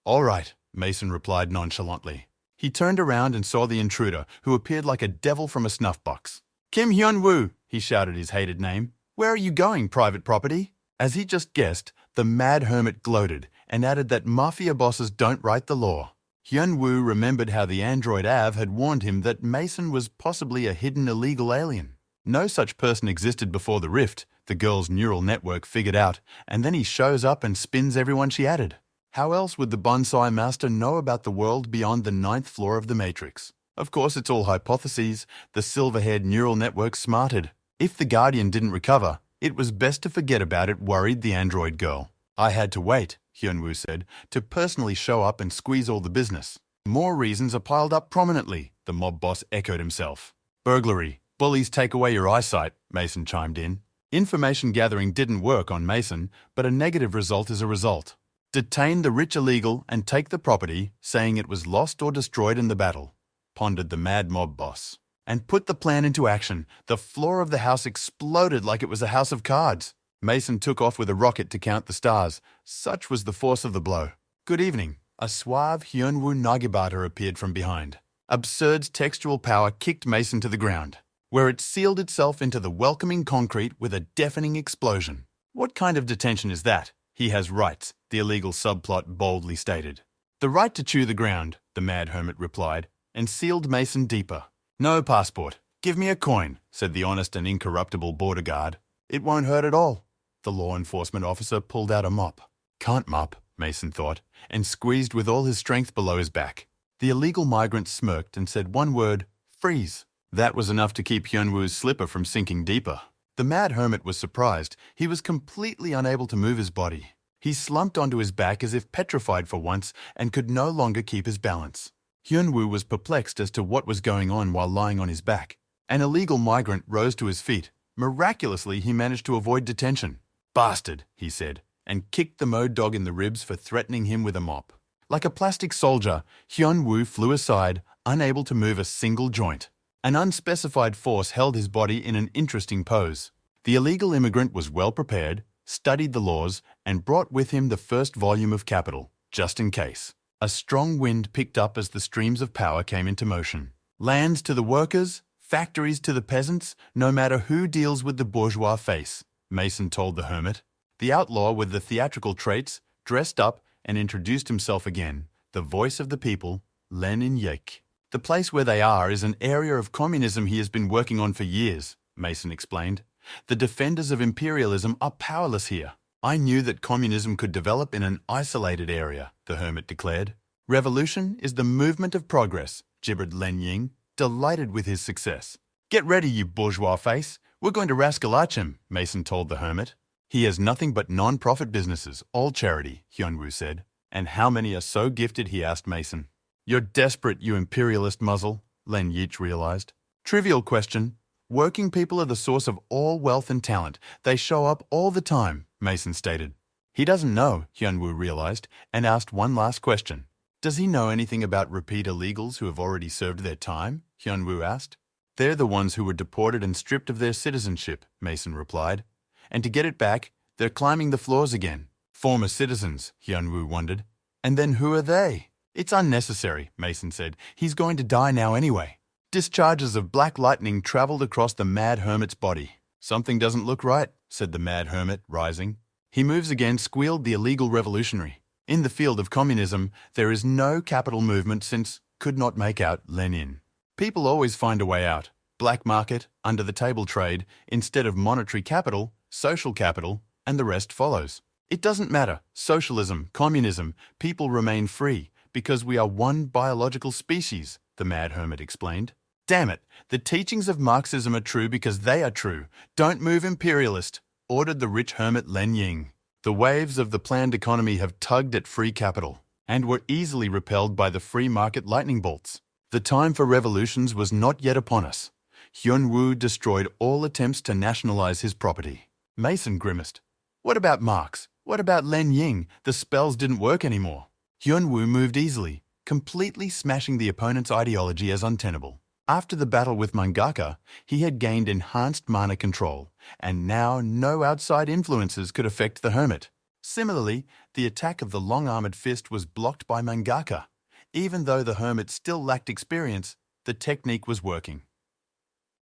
"All right," Mason replied nonchalantly. He turned around and saw the intruder, who appeared like a devil from a snuff box. "Kim Hyun-woo," he shouted his hated name. "Where are you going, private property?" As he just guessed, the Mad Hermit gloated and added that mafia bosses don't write the law. Hyun-woo remembered how the android Av had warned him that Mason was possibly a hidden illegal alien. No such person existed before the rift, the girl's neural network figured out, and then he shows up and spins everyone she added. How else would the bonsai master know about the world beyond the 9th floor of the Matrix? Of course, it's all hypotheses. The silver-haired neural network smarted. If the Guardian didn't recover, it was best to forget about it, worried the android girl. "I had to wait," Hyun-woo said, "to personally show up and squeeze all the business." "More reasons are piled up prominently," the mob boss echoed himself. "Burglary. Bullies take away your eyesight," Mason chimed in. Information gathering didn't work on Mason, but a negative result is a result. "Detain the rich illegal and take the property, saying it was lost or destroyed in the battle," pondered the mad mob boss. "And put the plan into action." The floor of the house exploded like it was a house of cards. Mason took off with a rocket to count the stars. Such was the force of the blow. "Good evening." A suave Hyun-woo Nagibata appeared from behind. Absurd's textual power kicked Mason to the ground, where it sealed itself into the welcoming concrete with a deafening explosion. "What kind of detention is that?" "He has rights," the illegal subplot boldly stated. "The right to chew the ground," the Mad Hermit replied, and sealed Mason deeper. "No passport. Give me a coin," said the honest and incorruptible border guard. "It won't hurt at all." The law enforcement officer pulled out a mop. "Can't mop," Mason thought, and squeezed with all his strength below his back. The illegal migrant smirked and said one word, "Freeze." That was enough to keep Hyun-woo's slipper from sinking deeper. The Mad Hermit was surprised. He was completely unable to move his body. He slumped onto his back as if petrified for once and could no longer keep his balance. Hyun-woo was perplexed as to what was going on while lying on his back. An illegal migrant rose to his feet. Miraculously, he managed to avoid detention. "Bastard," he said, and kicked the mode dog in the ribs for threatening him with a mop. Like a plastic soldier, Hyun-woo flew aside, unable to move a single joint. An unspecified force held his body in an interesting pose. The illegal immigrant was well prepared, studied the laws, and brought with him the first volume of Capital, just in case. A strong wind picked up as the streams of power came into motion. Lands to the workers, factories to the peasants, no matter who deals with the bourgeois face, Mason told the hermit. The outlaw with the theatrical traits dressed up and introduced himself again, the voice of the people, Len in Yek. "The place where they are is an area of communism he has been working on for years," Mason explained. "The defenders of imperialism are powerless here." "I knew that communism could develop in an isolated area," the hermit declared. "Revolution is the movement of progress," gibbered Len Ying, delighted with his success. "Get ready, you bourgeois face. We're going to rascalach him," Mason told the hermit. "He has nothing but non-profit businesses, all charity," Hyun-woo said. "And how many are so gifted?" he asked Mason. "You're desperate, you imperialist muzzle," Len Yeech realized. "Trivial question. Working people are the source of all wealth and talent. They show up all the time," Mason stated. He doesn't know, Hyunwoo realized, and asked one last question. Does he know anything about repeat illegals who have already served their time? Hyunwoo asked. They're the ones who were deported and stripped of their citizenship, Mason replied. And to get it back, they're climbing the floors again. Former citizens, Hyunwoo wondered. And then who are they? It's unnecessary, Mason said. He's going to die now anyway. Discharges of black lightning traveled across the Mad Hermit's body. Something doesn't look right, said the Mad Hermit, rising. He moves again, squealed the illegal revolutionary. In the field of communism, there is no capital movement since could not make out Lenin. People always find a way out. Black market, under-the-table trade, instead of monetary capital, social capital, and the rest follows. It doesn't matter. Socialism, communism, people remain free because we are one biological species, the Mad Hermit explained. Damn it, the teachings of Marxism are true because they are true. Don't move, imperialist, ordered the rich hermit Len Ying. The waves of the planned economy have tugged at free capital and were easily repelled by the free market lightning bolts. The time for revolutions was not yet upon us. Hyunwoo destroyed all attempts to nationalize his property. Mason grimaced. What about Marx? What about Len Ying? The spells didn't work anymore. Hyunwoo moved easily, completely smashing the opponent's ideology as untenable. After the battle with Mangaka, he had gained enhanced mana control, and now no outside influences could affect the hermit. Similarly, the attack of the long-armored fist was blocked by Mangaka. Even though the hermit still lacked experience, the technique was working.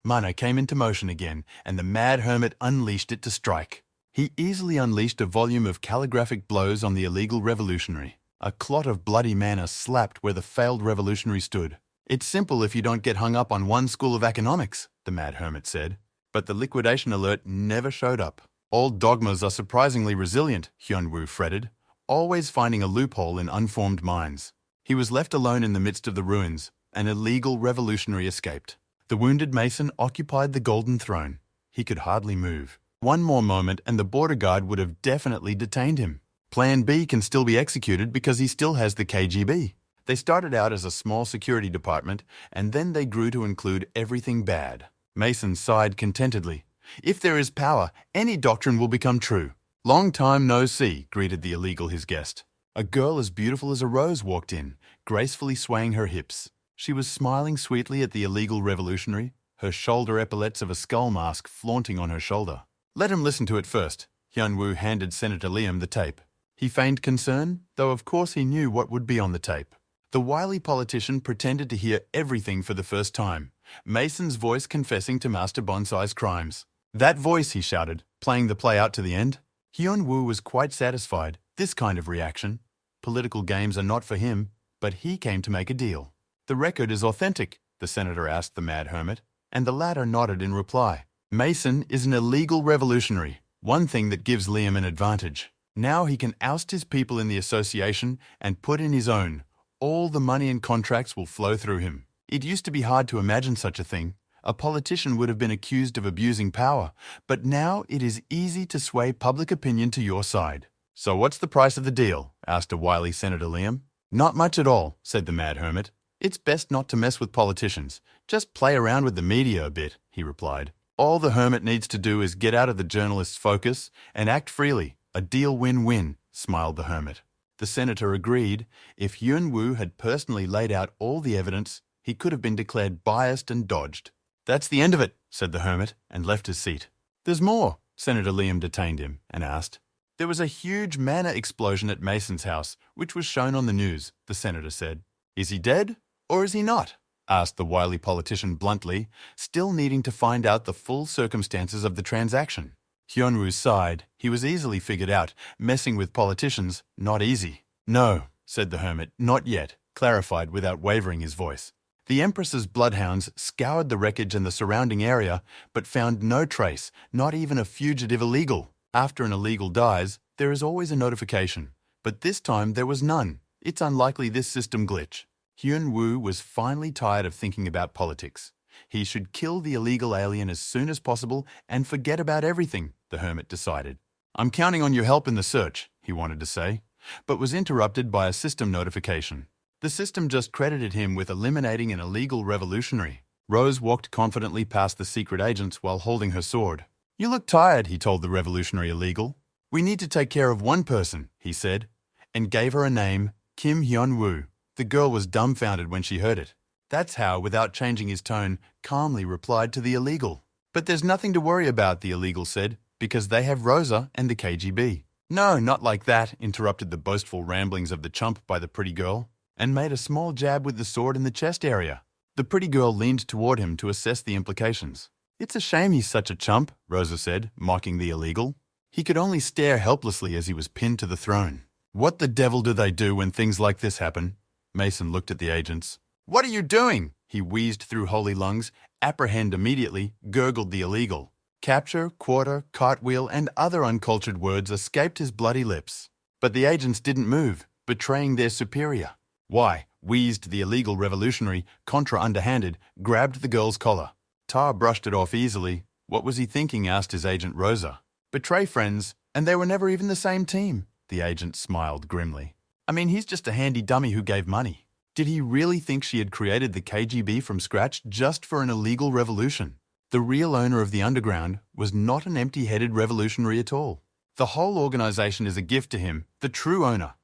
Mana came into motion again, and the Mad Hermit unleashed it to strike. He easily unleashed a volume of calligraphic blows on the illegal revolutionary. A clot of bloody mana slapped where the failed revolutionary stood. It's simple if you don't get hung up on one school of economics, the Mad Hermit said. But the liquidation alert never showed up. All dogmas are surprisingly resilient, Hyunwoo fretted, always finding a loophole in unformed minds. He was left alone in the midst of the ruins. An illegal revolutionary escaped. The wounded Mason occupied the golden throne. He could hardly move. One more moment and the border guard would have definitely detained him. Plan B can still be executed because he still has the KGB. They started out as a small security department, and then they grew to include everything bad. Mason sighed contentedly. If there is power, any doctrine will become true. Long time no see, greeted the illegal his guest. A girl as beautiful as a rose walked in, gracefully swaying her hips. She was smiling sweetly at the illegal revolutionary, her shoulder epaulets of a skull mask flaunting on her shoulder. Let him listen to it first. Hyunwoo handed Senator Liam the tape. He feigned concern, though of course he knew what would be on the tape. The wily politician pretended to hear everything for the first time. Mason's voice confessing to Master Bonsai's crimes. That voice, he shouted, playing the play out to the end. Hyunwoo was quite satisfied. This kind of reaction. Political games are not for him, but he came to make a deal. The record is authentic, the senator asked the Mad Hermit, and the latter nodded in reply. Mason is an illegal revolutionary, one thing that gives Liam an advantage. Now he can oust his people in the association and put in his own. All the money and contracts will flow through him. It used to be hard to imagine such a thing. A politician would have been accused of abusing power, but now it is easy to sway public opinion to your side. So what's the price of the deal? Asked a wily Senator Liam. Not much at all, said the Mad Hermit. It's best not to mess with politicians. Just play around with the media a bit, he replied. All the hermit needs to do is get out of the journalist's focus and act freely. A deal win-win, smiled the hermit. The senator agreed. If Hyunwoo had personally laid out all the evidence, he could have been declared biased and dodged. That's the end of it, said the hermit, and left his seat. There's more. Senator Liam detained him and asked. There was a huge mana explosion at Mason's house, which was shown on the news, the senator said. Is he dead, or is he not? Asked the wily politician bluntly, still needing to find out the full circumstances of the transaction. Hyunwoo sighed. He was easily figured out. Messing with politicians, not easy. No, said the hermit, not yet, clarified without wavering his voice. The empress's bloodhounds scoured the wreckage and the surrounding area, but found no trace, not even a fugitive illegal. After an illegal dies, there is always a notification. But this time there was none. It's unlikely this system glitch. Hyunwoo was finally tired of thinking about politics. He should kill the illegal alien as soon as possible and forget about everything, the hermit decided. I'm counting on your help in the search, he wanted to say, but was interrupted by a system notification. The system just credited him with eliminating an illegal revolutionary. Rose walked confidently past the secret agents while holding her sword. You look tired, he told the revolutionary illegal. We need to take care of one person, he said, and gave her a name, Kim Hyun-woo. The girl was dumbfounded when she heard it. That's how, without changing his tone, calmly replied to the illegal. But there's nothing to worry about, the illegal said, because they have Rosa and the KGB. No, not like that, interrupted the boastful ramblings of the chump by the pretty girl, and made a small jab with the sword in the chest area. The pretty girl leaned toward him to assess the implications. It's a shame he's such a chump, Rosa said, mocking the illegal. He could only stare helplessly as he was pinned to the throne. What the devil do they do when things like this happen? Mason looked at the agents. What are you doing? He wheezed through holy lungs. Apprehend immediately, gurgled the illegal. Capture, quarter, cartwheel, and other uncultured words escaped his bloody lips. But the agents didn't move, betraying their superior. Why, wheezed the illegal revolutionary, contra underhanded, grabbed the girl's collar. Tar brushed it off easily. What was he thinking? Asked his agent Rosa. Betray friends, and they were never even the same team. The agent smiled grimly. I mean, he's just a handy dummy who gave money. Did he really think she had created the KGB from scratch just for an illegal revolution? The real owner of the underground was not an empty-headed revolutionary at all. The whole organization is a gift to him, the true owner.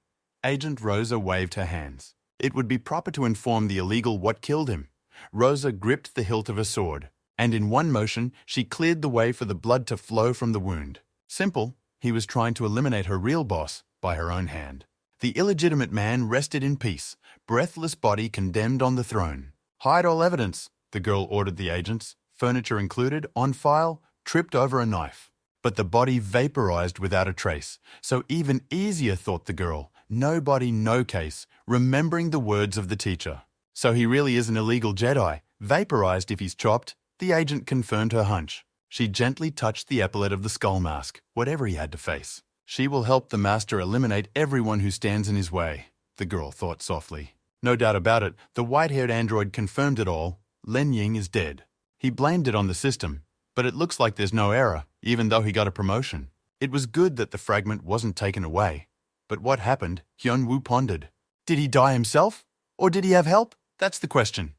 Agent Rosa waved her hands. It would be proper to inform the illegal what killed him. Rosa gripped the hilt of her sword, and in one motion she cleared the way for the blood to flow from the wound. Simple, he was trying to eliminate her real boss by her own hand. The illegitimate man rested in peace, breathless body condemned on the throne. Hide all evidence, the girl ordered the agents, furniture included, on file, tripped over a knife. But the body vaporized without a trace, so even easier, thought the girl. No body, no case, remembering the words of the teacher. So he really is an illegal Jedi, vaporized if he's chopped. The agent confirmed her hunch. She gently touched the epaulet of the skull mask, whatever he had to face. She will help the master eliminate everyone who stands in his way, the girl thought softly. No doubt about it, the white-haired android confirmed it all. Len Ying is dead. He blamed it on the system, but it looks like there's no error, even though he got a promotion. It was good that the fragment wasn't taken away. But what happened? Hyun-woo pondered. Did he die himself? Or did he have help? That's the question.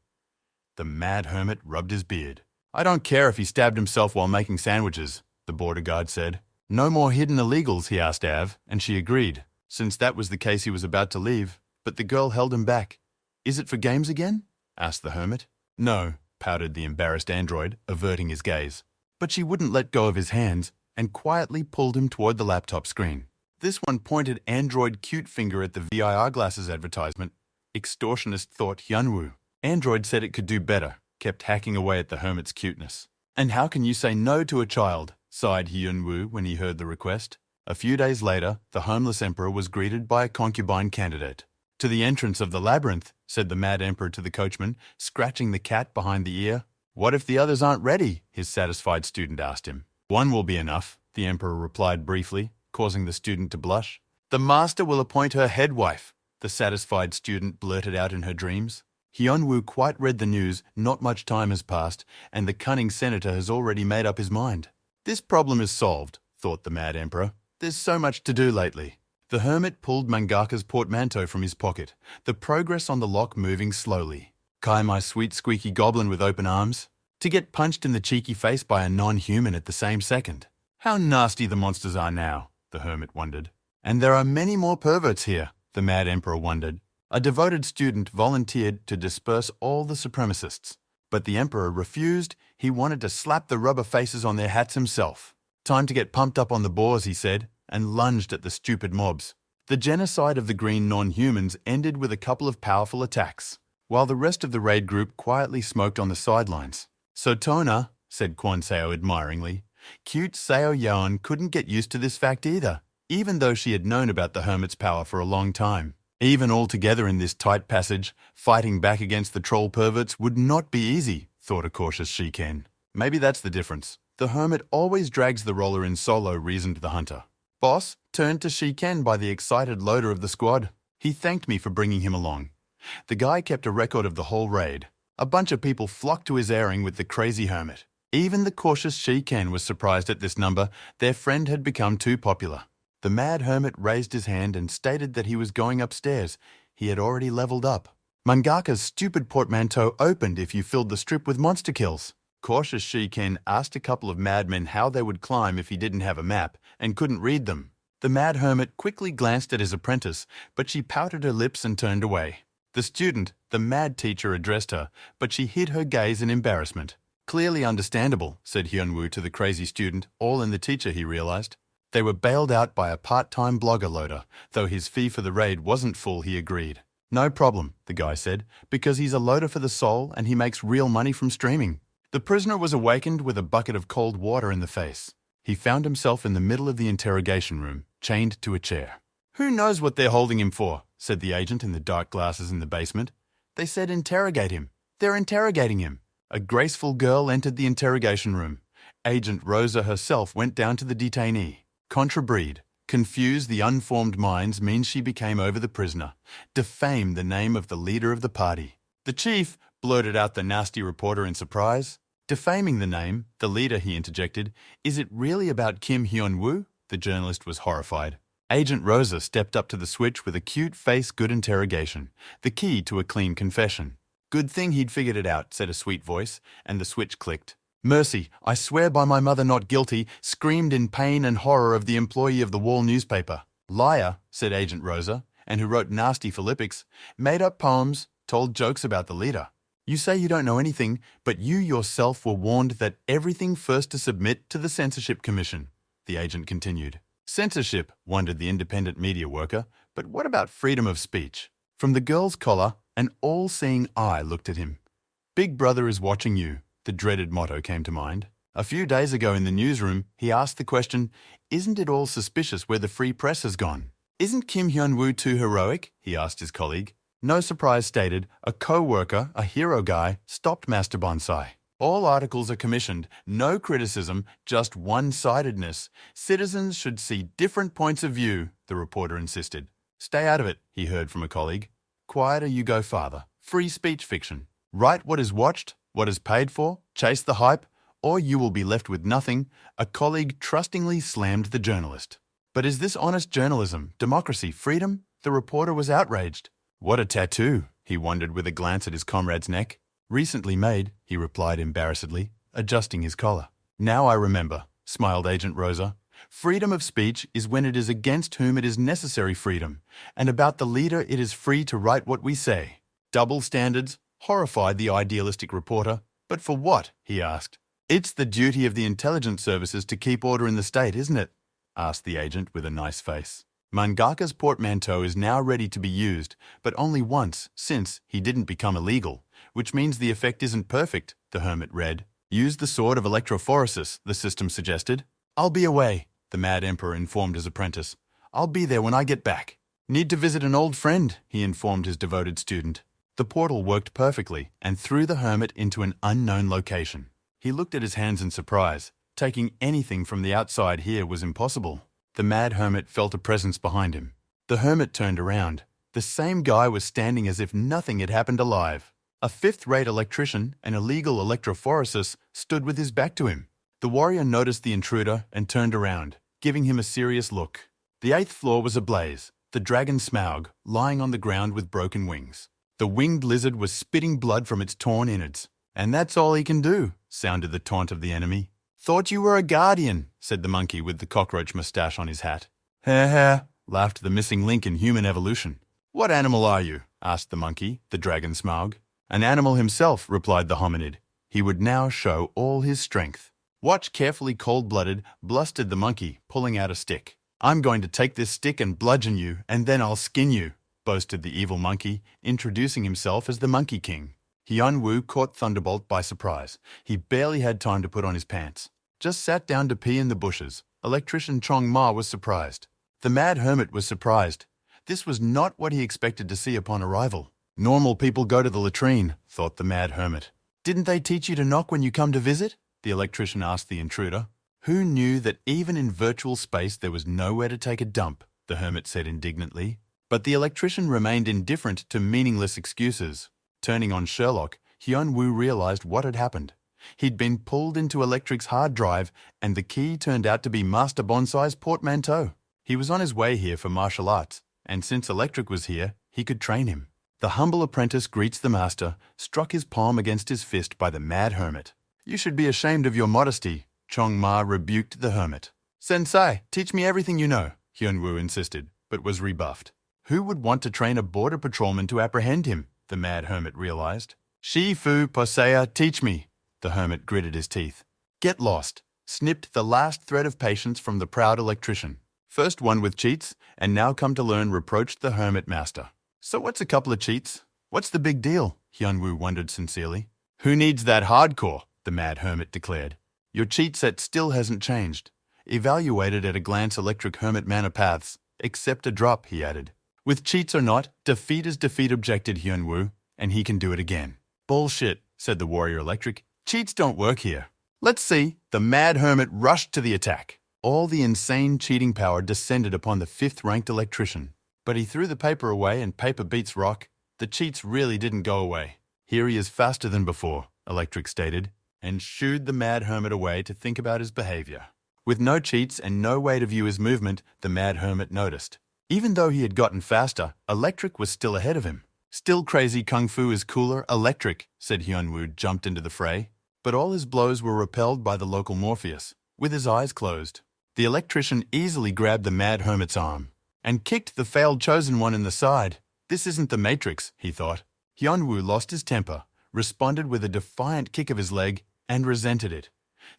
The mad hermit rubbed his beard. I don't care if he stabbed himself while making sandwiches, the border guard said. No more hidden illegals, he asked Av, and she agreed. Since that was the case, he was about to leave, but the girl held him back. Is it for games again? Asked the hermit. No, pouted the embarrassed android, averting his gaze. But she wouldn't let go of his hands and quietly pulled him toward the laptop screen. This one pointed android cute finger at the VIR glasses advertisement. Extortionist, thought Hyun-woo. Android said it could do better, kept hacking away at the hermit's cuteness. And how can you say no to a child? Sighed Hyun-woo when he heard the request. A few days later, the homeless emperor was greeted by a concubine candidate. To the entrance of the labyrinth, said the mad emperor to the coachman, scratching the cat behind the ear. What if the others aren't ready? His satisfied student asked him. One will be enough, the emperor replied briefly, causing the student to blush. The master will appoint her head wife, the satisfied student blurted out in her dreams. Hyun-woo quite read the news. Not much time has passed, and the cunning senator has already made up his mind. This problem is solved, thought the mad emperor. There's so much to do lately. The hermit pulled Mangaka's portmanteau from his pocket, the progress on the lock moving slowly. Kai, my sweet squeaky goblin with open arms. To get punched in the cheeky face by a non-human at the same second. How nasty the monsters are now, the hermit wondered. And there are many more perverts here, the mad emperor wondered. A devoted student volunteered to disperse all the supremacists. But the emperor refused. He wanted to slap the rubber faces on their hats himself. Time to get pumped up on the boars, he said, and lunged at the stupid mobs. The genocide of the green non-humans ended with a couple of powerful attacks, while the rest of the raid group quietly smoked on the sidelines. So Tona, said Kwon Seo admiringly, cute Seo Yeon couldn't get used to this fact either, even though she had known about the hermit's power for a long time. Even all together in this tight passage, fighting back against the troll perverts would not be easy, thought a cautious Shiken. Maybe that's the difference. The hermit always drags the roller in solo, reasoned the hunter. Boss turned to Shiken by the excited loader of the squad. He thanked me for bringing him along. The guy kept a record of the whole raid. A bunch of people flocked to his airing with the crazy hermit. Even the cautious Shiken was surprised at this number. Their friend had become too popular. The mad hermit raised his hand and stated that he was going upstairs. He had already leveled up. Mangaka's stupid portmanteau opened if you filled the strip with monster kills. Cautious Shiken asked a couple of madmen how they would climb if he didn't have a map and couldn't read them. The mad hermit quickly glanced at his apprentice, but she pouted her lips and turned away. The student, the mad teacher, addressed her, but she hid her gaze in embarrassment. Clearly understandable, said Hyunwoo to the crazy student, all in the teacher, he realized. They were bailed out by a part-time blogger loader, though his fee for the raid wasn't full, he agreed. No problem, the guy said, because he's a loader for the soul and he makes real money from streaming. The prisoner was awakened with a bucket of cold water in the face. He found himself in the middle of the interrogation room, chained to a chair. Who knows what they're holding him for, said the agent in the dark glasses in the basement. They said interrogate him. They're interrogating him. A graceful girl entered the interrogation room. Agent Rosa herself went down to the detainee. Contrabreed. Confuse the unformed minds means she became over the prisoner. Defame the name of the leader of the party. The chief, blurted out the nasty reporter in surprise. Defaming the name, the leader, he interjected. Is it really about Kim Hyun-woo? The journalist was horrified. Agent Rosa stepped up to the switch with a cute face, good interrogation. The key to a clean confession. Good thing he'd figured it out, said a sweet voice, and the switch clicked. Mercy, I swear by my mother not guilty, screamed in pain and horror of the employee of the Wall newspaper. Liar, said Agent Rosa, and who wrote nasty philippics, made up poems, told jokes about the leader. You say you don't know anything, but you yourself were warned that everything first to submit to the Censorship Commission, the agent continued. Censorship, wondered the independent media worker, but what about freedom of speech? From the girl's collar, an all-seeing eye looked at him. Big Brother is watching you, the dreaded motto came to mind. A few days ago in the newsroom, he asked the question, isn't it all suspicious where the free press has gone? Isn't Kim Hyun-woo too heroic? He asked his colleague. No surprise stated, a co-worker, a hero guy, stopped Master Bonsai. All articles are commissioned, no criticism, just one-sidedness. Citizens should see different points of view, the reporter insisted. Stay out of it, he heard from a colleague. Quieter you go farther. Free speech fiction. Write what is watched, what is paid for, chase the hype, or you will be left with nothing, a colleague trustingly slammed the journalist. But is this honest journalism, democracy, freedom? The reporter was outraged. What a tattoo, he wondered with a glance at his comrade's neck. Recently made, he replied embarrassedly, adjusting his collar. Now I remember, smiled Agent Rosa. Freedom of speech is when it is against whom it is necessary freedom, and about the leader it is free to write what we say. Double standards horrified the idealistic reporter. But for what? He asked. It's the duty of the intelligence services to keep order in the state, isn't it? Asked the agent with a nice face. Mangaka's portmanteau is now ready to be used, but only once, since he didn't become illegal, which means the effect isn't perfect, the hermit read. Use the sword of electrophoresis, the system suggested. I'll be away, the mad emperor informed his apprentice. I'll be there when I get back. Need to visit an old friend, he informed his devoted student. The portal worked perfectly and threw the hermit into an unknown location. He looked at his hands in surprise. Taking anything from the outside here was impossible. The mad hermit felt a presence behind him. The hermit turned around. The same guy was standing as if nothing had happened alive. A fifth-rate electrician, an illegal electrophoresis, stood with his back to him. The warrior noticed the intruder and turned around, giving him a serious look. The 8th floor was ablaze, the dragon Smaug lying on the ground with broken wings. The winged lizard was spitting blood from its torn innards. And that's all he can do, sounded the taunt of the enemy. Thought you were a guardian, said the monkey with the cockroach moustache on his hat. Heh heh, laughed the missing link in human evolution. What animal are you? Asked the monkey, the dragon Smaug. An animal himself, replied the hominid. He would now show all his strength. Watch carefully, cold-blooded, blustered the monkey, pulling out a stick. I'm going to take this stick and bludgeon you, and then I'll skin you, boasted the evil monkey, introducing himself as the Monkey King. Hyun-woo caught Thunderbolt by surprise. He barely had time to put on his pants. Just sat down to pee in the bushes. Electrician Chong Ma was surprised. The mad hermit was surprised. This was not what he expected to see upon arrival. Normal people go to the latrine, thought the mad hermit. Didn't they teach you to knock when you come to visit? The electrician asked the intruder. Who knew that even in virtual space there was nowhere to take a dump? The hermit said indignantly. But the electrician remained indifferent to meaningless excuses. Turning on Sherlock, Hyun-woo realized what had happened. He'd been pulled into Electric's hard drive, and the key turned out to be Master Bonsai's portmanteau. He was on his way here for martial arts, and since Electric was here, he could train him. The humble apprentice greets the master, struck his palm against his fist by the mad hermit. You should be ashamed of your modesty, Chong Ma rebuked the hermit. Sensei, teach me everything you know. Hyun-woo insisted, but was rebuffed. Who would want to train a border patrolman to apprehend him? The mad hermit realized. Shifu Posea, teach me. The hermit gritted his teeth. Get lost. Snipped the last thread of patience from the proud electrician. First one with cheats, and now come to learn, reproached the hermit master. So what's a couple of cheats? What's the big deal? Hyun-woo wondered sincerely. Who needs that hardcore? The mad hermit declared. Your cheat set still hasn't changed. Evaluated at a glance electric hermit mana paths. Accept a drop, he added. With cheats or not, defeat is defeat, objected Hyun-woo, and he can do it again. Bullshit, said the warrior electric. Cheats don't work here. Let's see. The mad hermit rushed to the attack. All the insane cheating power descended upon the 5th-ranked electrician. But he threw the paper away, and paper beats rock. The cheats really didn't go away. Here he is faster than before, Electric stated, and shooed the mad hermit away to think about his behavior. With no cheats and no way to view his movement, the mad hermit noticed. Even though he had gotten faster, Electric was still ahead of him. Still crazy kung fu is cooler, Electric, said Hyun-woo, jumped into the fray. But all his blows were repelled by the local Morpheus, with his eyes closed. The electrician easily grabbed the mad hermit's arm and kicked the failed chosen one in the side. This isn't the Matrix, he thought. Hyun-woo lost his temper, responded with a defiant kick of his leg, and resented it.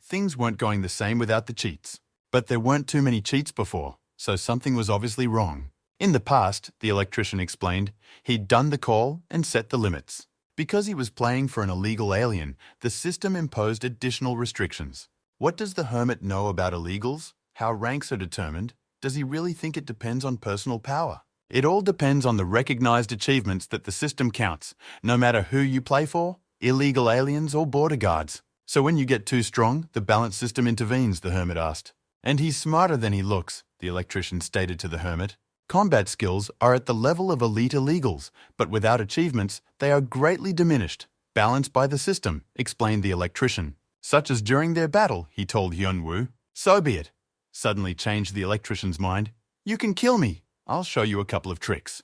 Things weren't going the same without the cheats. But there weren't too many cheats before, so something was obviously wrong. In the past, the electrician explained, he'd done the call and set the limits. Because he was playing for an illegal alien, the system imposed additional restrictions. What does the hermit know about illegals? How ranks are determined? Does he really think it depends on personal power? It all depends on the recognized achievements that the system counts, no matter who you play for, illegal aliens or border guards. So when you get too strong, the balance system intervenes, the hermit asked. And he's smarter than he looks, the electrician stated to the hermit. Combat skills are at the level of elite illegals, but without achievements, they are greatly diminished. Balanced by the system, explained the electrician. Such as during their battle, he told Hyun-woo. So be it. Suddenly changed the electrician's mind. You can kill me. I'll show you a couple of tricks.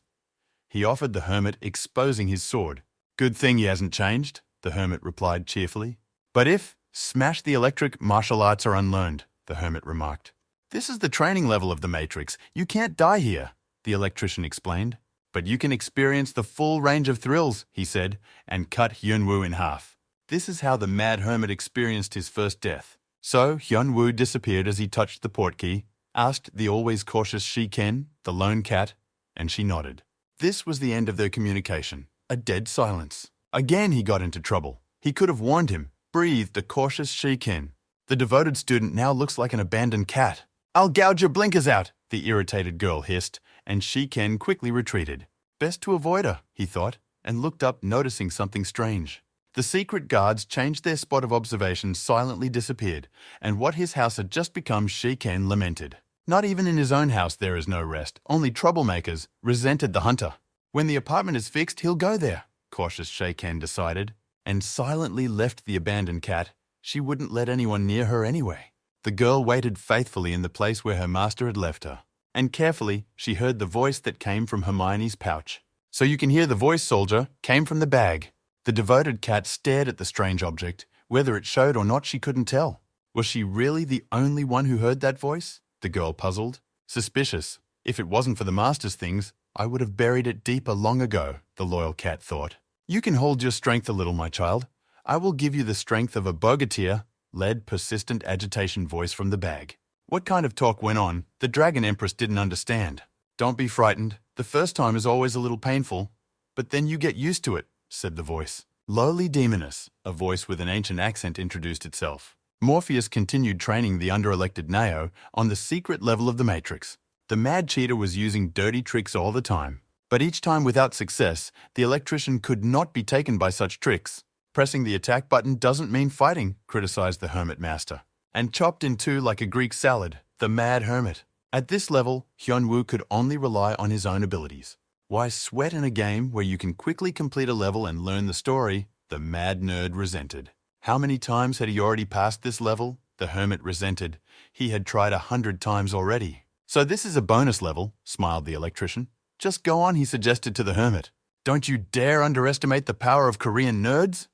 He offered the hermit, exposing his sword. Good thing he hasn't changed, the hermit replied cheerfully. But if, smash the electric, martial arts are unlearned, the hermit remarked. This is the training level of the Matrix. You can't die here, the electrician explained. But you can experience the full range of thrills, he said, and cut Hyun-woo in half. This is how the mad hermit experienced his first death. So Hyun-woo disappeared as he touched the portkey, asked the always cautious Shi-ken, the lone cat, and she nodded. This was the end of their communication. A dead silence. Again he got into trouble. He could have warned him, breathed a cautious Shi-ken. The devoted student now looks like an abandoned cat. I'll gouge your blinkers out, the irritated girl hissed, and Shi-ken quickly retreated. Best to avoid her, he thought, and looked up, noticing something strange. The secret guards changed their spot of observation, silently disappeared, and what his house had just become, Shi-ken lamented. Not even in his own house there is no rest, only troublemakers, resented the hunter. When the apartment is fixed, he'll go there, cautious Shi-ken decided, and silently left the abandoned cat. She wouldn't let anyone near her anyway. The girl waited faithfully in the place where her master had left her, and carefully she heard the voice that came from Hermione's pouch. So you can hear the voice, soldier, came from the bag. The devoted cat stared at the strange object. Whether it showed or not, she couldn't tell. Was she really the only one who heard that voice? The girl puzzled. Suspicious. If it wasn't for the master's things, I would have buried it deeper long ago, the loyal cat thought. You can hold your strength a little, my child. I will give you the strength of a bogatir, led persistent agitation voice from the bag. What kind of talk went on, the dragon empress didn't understand. Don't be frightened. The first time is always a little painful, but then you get used to it, said the voice. Lowly demoness, a voice with an ancient accent introduced itself. Morpheus continued training the under-elected Neo on the secret level of the Matrix. The mad cheater was using dirty tricks all the time, but each time without success, the electrician could not be taken by such tricks. Pressing the attack button doesn't mean fighting, criticized the hermit master. And chopped in two like a Greek salad, the mad hermit. At this level, Hyun-woo could only rely on his own abilities. Why sweat in a game where you can quickly complete a level and learn the story? The mad nerd resented. How many times had he already passed this level? The hermit resented. He had tried 100 times already. So this is a bonus level, smiled the electrician. Just go on, he suggested to the hermit. Don't you dare underestimate the power of Korean nerds?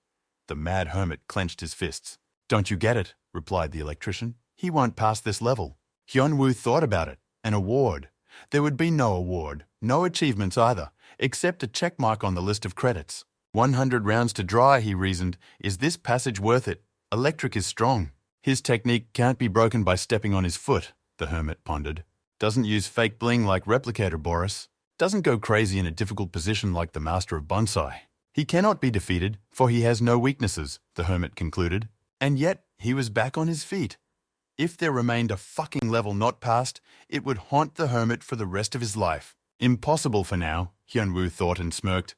The mad hermit clenched his fists. Don't you get it? Replied the electrician. He won't pass this level. Hyun-woo thought about it An award. There would be no award, no achievements either, except a check mark on the list of credits. 100 rounds to dry, he reasoned. Is this passage worth it? Electric is strong. His technique can't be broken by stepping on his foot, the hermit pondered. Doesn't use fake bling like Replicator Boris. Doesn't go crazy in a difficult position like the master of bonsai. He cannot be defeated, for he has no weaknesses, the hermit concluded. And yet, he was back on his feet. If there remained a fucking level not passed, it would haunt the hermit for the rest of his life. Impossible for now, Hyunwoo thought and smirked.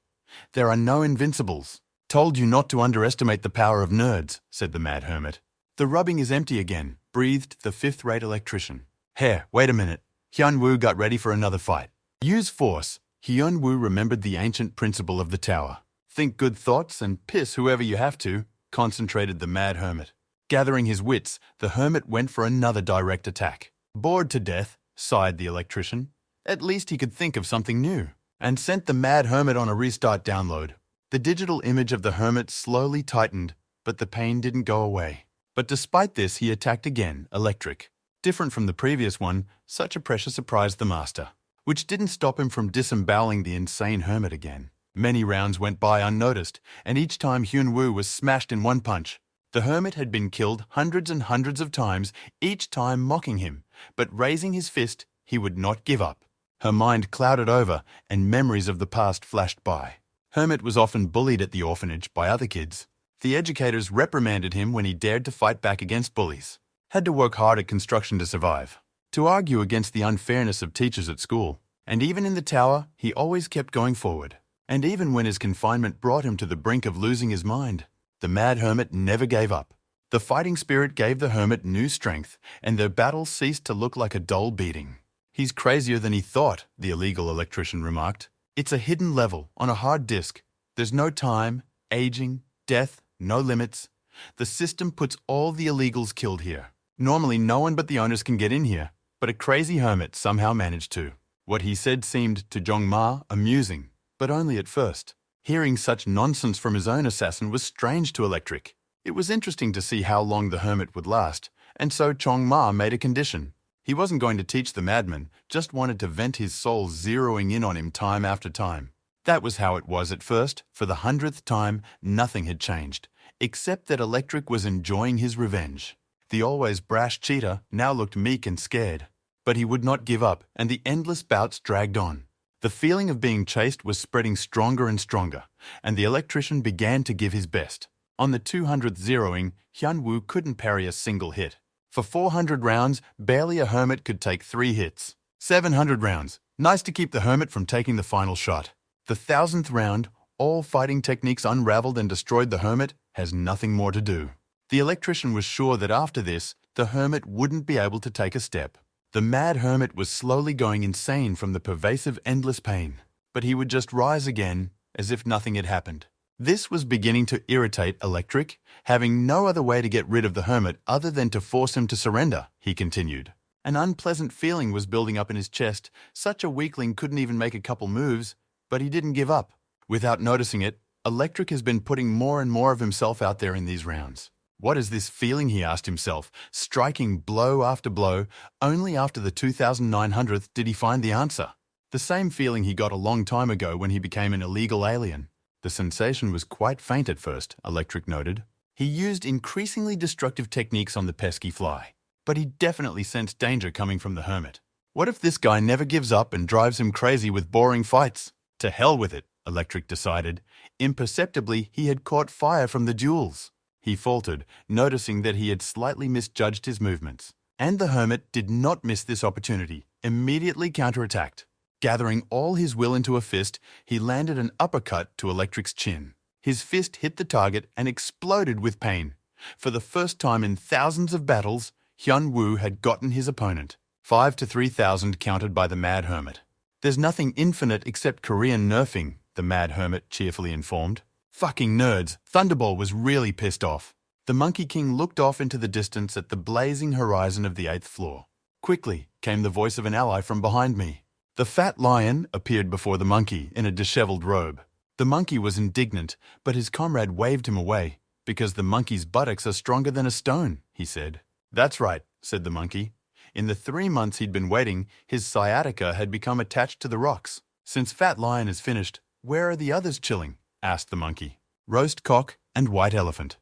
There are no invincibles. Told you not to underestimate the power of nerds, said the mad hermit. The rubbing is empty again, breathed the fifth-rate electrician. Here, wait a minute. Hyunwoo got ready for another fight. Use force. Hyunwoo remembered the ancient principle of the tower. Think good thoughts and piss whoever you have to, concentrated the mad hermit. Gathering his wits, the hermit went for another direct attack. Bored to death, sighed the electrician. At least he could think of something new, and sent the mad hermit on a restart download. The digital image of the hermit slowly tightened, but the pain didn't go away. But despite this, he attacked again, electric. Different from the previous one, such a pressure surprised the master, which didn't stop him from disemboweling the insane hermit again. Many rounds went by unnoticed, and each time Hyunwoo was smashed in one punch. The hermit had been killed hundreds and hundreds of times, each time mocking him, but raising his fist, he would not give up. Her mind clouded over, and memories of the past flashed by. Hermit was often bullied at the orphanage by other kids. The educators reprimanded him when he dared to fight back against bullies. Had to work hard at construction to survive. To argue against the unfairness of teachers at school. And even in the tower, he always kept going forward. And even when his confinement brought him to the brink of losing his mind, the mad hermit never gave up. The fighting spirit gave the hermit new strength, and their battle ceased to look like a dull beating. He's crazier than he thought, the illegal electrician remarked. It's a hidden level, on a hard disk. There's no time, aging, death, no limits. The system puts all the illegals killed here. Normally no one but the owners can get in here, but a crazy hermit somehow managed to. What he said seemed to Jong-ma amusing, but only at first. Hearing such nonsense from his own assassin was strange to Electric. It was interesting to see how long the hermit would last, and so Chong-ma made a condition. He wasn't going to teach the madman, just wanted to vent his soul zeroing in on him time after time. That was how it was at first. For the 100th time, nothing had changed, except that Electric was enjoying his revenge. The always brash cheetah now looked meek and scared. But he would not give up, and the endless bouts dragged on. The feeling of being chased was spreading stronger and stronger, and the electrician began to give his best. On the 200th zeroing, Hyunwoo couldn't parry a single hit. For 400 rounds, barely a hermit could take 3 hits. 700 rounds. Nice to keep the hermit from taking the final shot. The 1000th round, all fighting techniques unraveled and destroyed the hermit, has nothing more to do. The electrician was sure that after this, the hermit wouldn't be able to take a step. The mad hermit was slowly going insane from the pervasive endless pain, but he would just rise again as if nothing had happened. This was beginning to irritate Electric, having no other way to get rid of the hermit other than to force him to surrender, he continued. An unpleasant feeling was building up in his chest. Such a weakling couldn't even make a couple moves, but he didn't give up. Without noticing it, Electric has been putting more and more of himself out there in these rounds. What is this feeling, he asked himself, striking blow after blow. Only after the 2900th did he find the answer. The same feeling he got a long time ago when he became an illegal alien. The sensation was quite faint at first, Electric noted. He used increasingly destructive techniques on the pesky fly, but he definitely sensed danger coming from the hermit. What if this guy never gives up and drives him crazy with boring fights? To hell with it, Electric decided. Imperceptibly, he had caught fire from the duels. He faltered, noticing that he had slightly misjudged his movements. And the hermit did not miss this opportunity, immediately counterattacked. Gathering all his will into a fist, he landed an uppercut to Electric's chin. His fist hit the target and exploded with pain. For the first time in thousands of battles, Hyunwoo had gotten his opponent. 5 to 3,000 counted by the mad hermit. There's nothing infinite except Korean nerfing, the mad hermit cheerfully informed. Fucking nerds, Thunderball was really pissed off. The Monkey King looked off into the distance at the blazing horizon of the 8th floor. Quickly came the voice of an ally from behind me. The fat lion appeared before the monkey in a disheveled robe. The monkey was indignant, but his comrade waved him away. Because the monkey's buttocks are stronger than a stone, he said. That's right, said the monkey. In the 3 months he'd been waiting, his sciatica had become attached to the rocks. Since Fat Lion is finished, where are the others chilling? Asked the monkey. Roast Cock and White Elephant.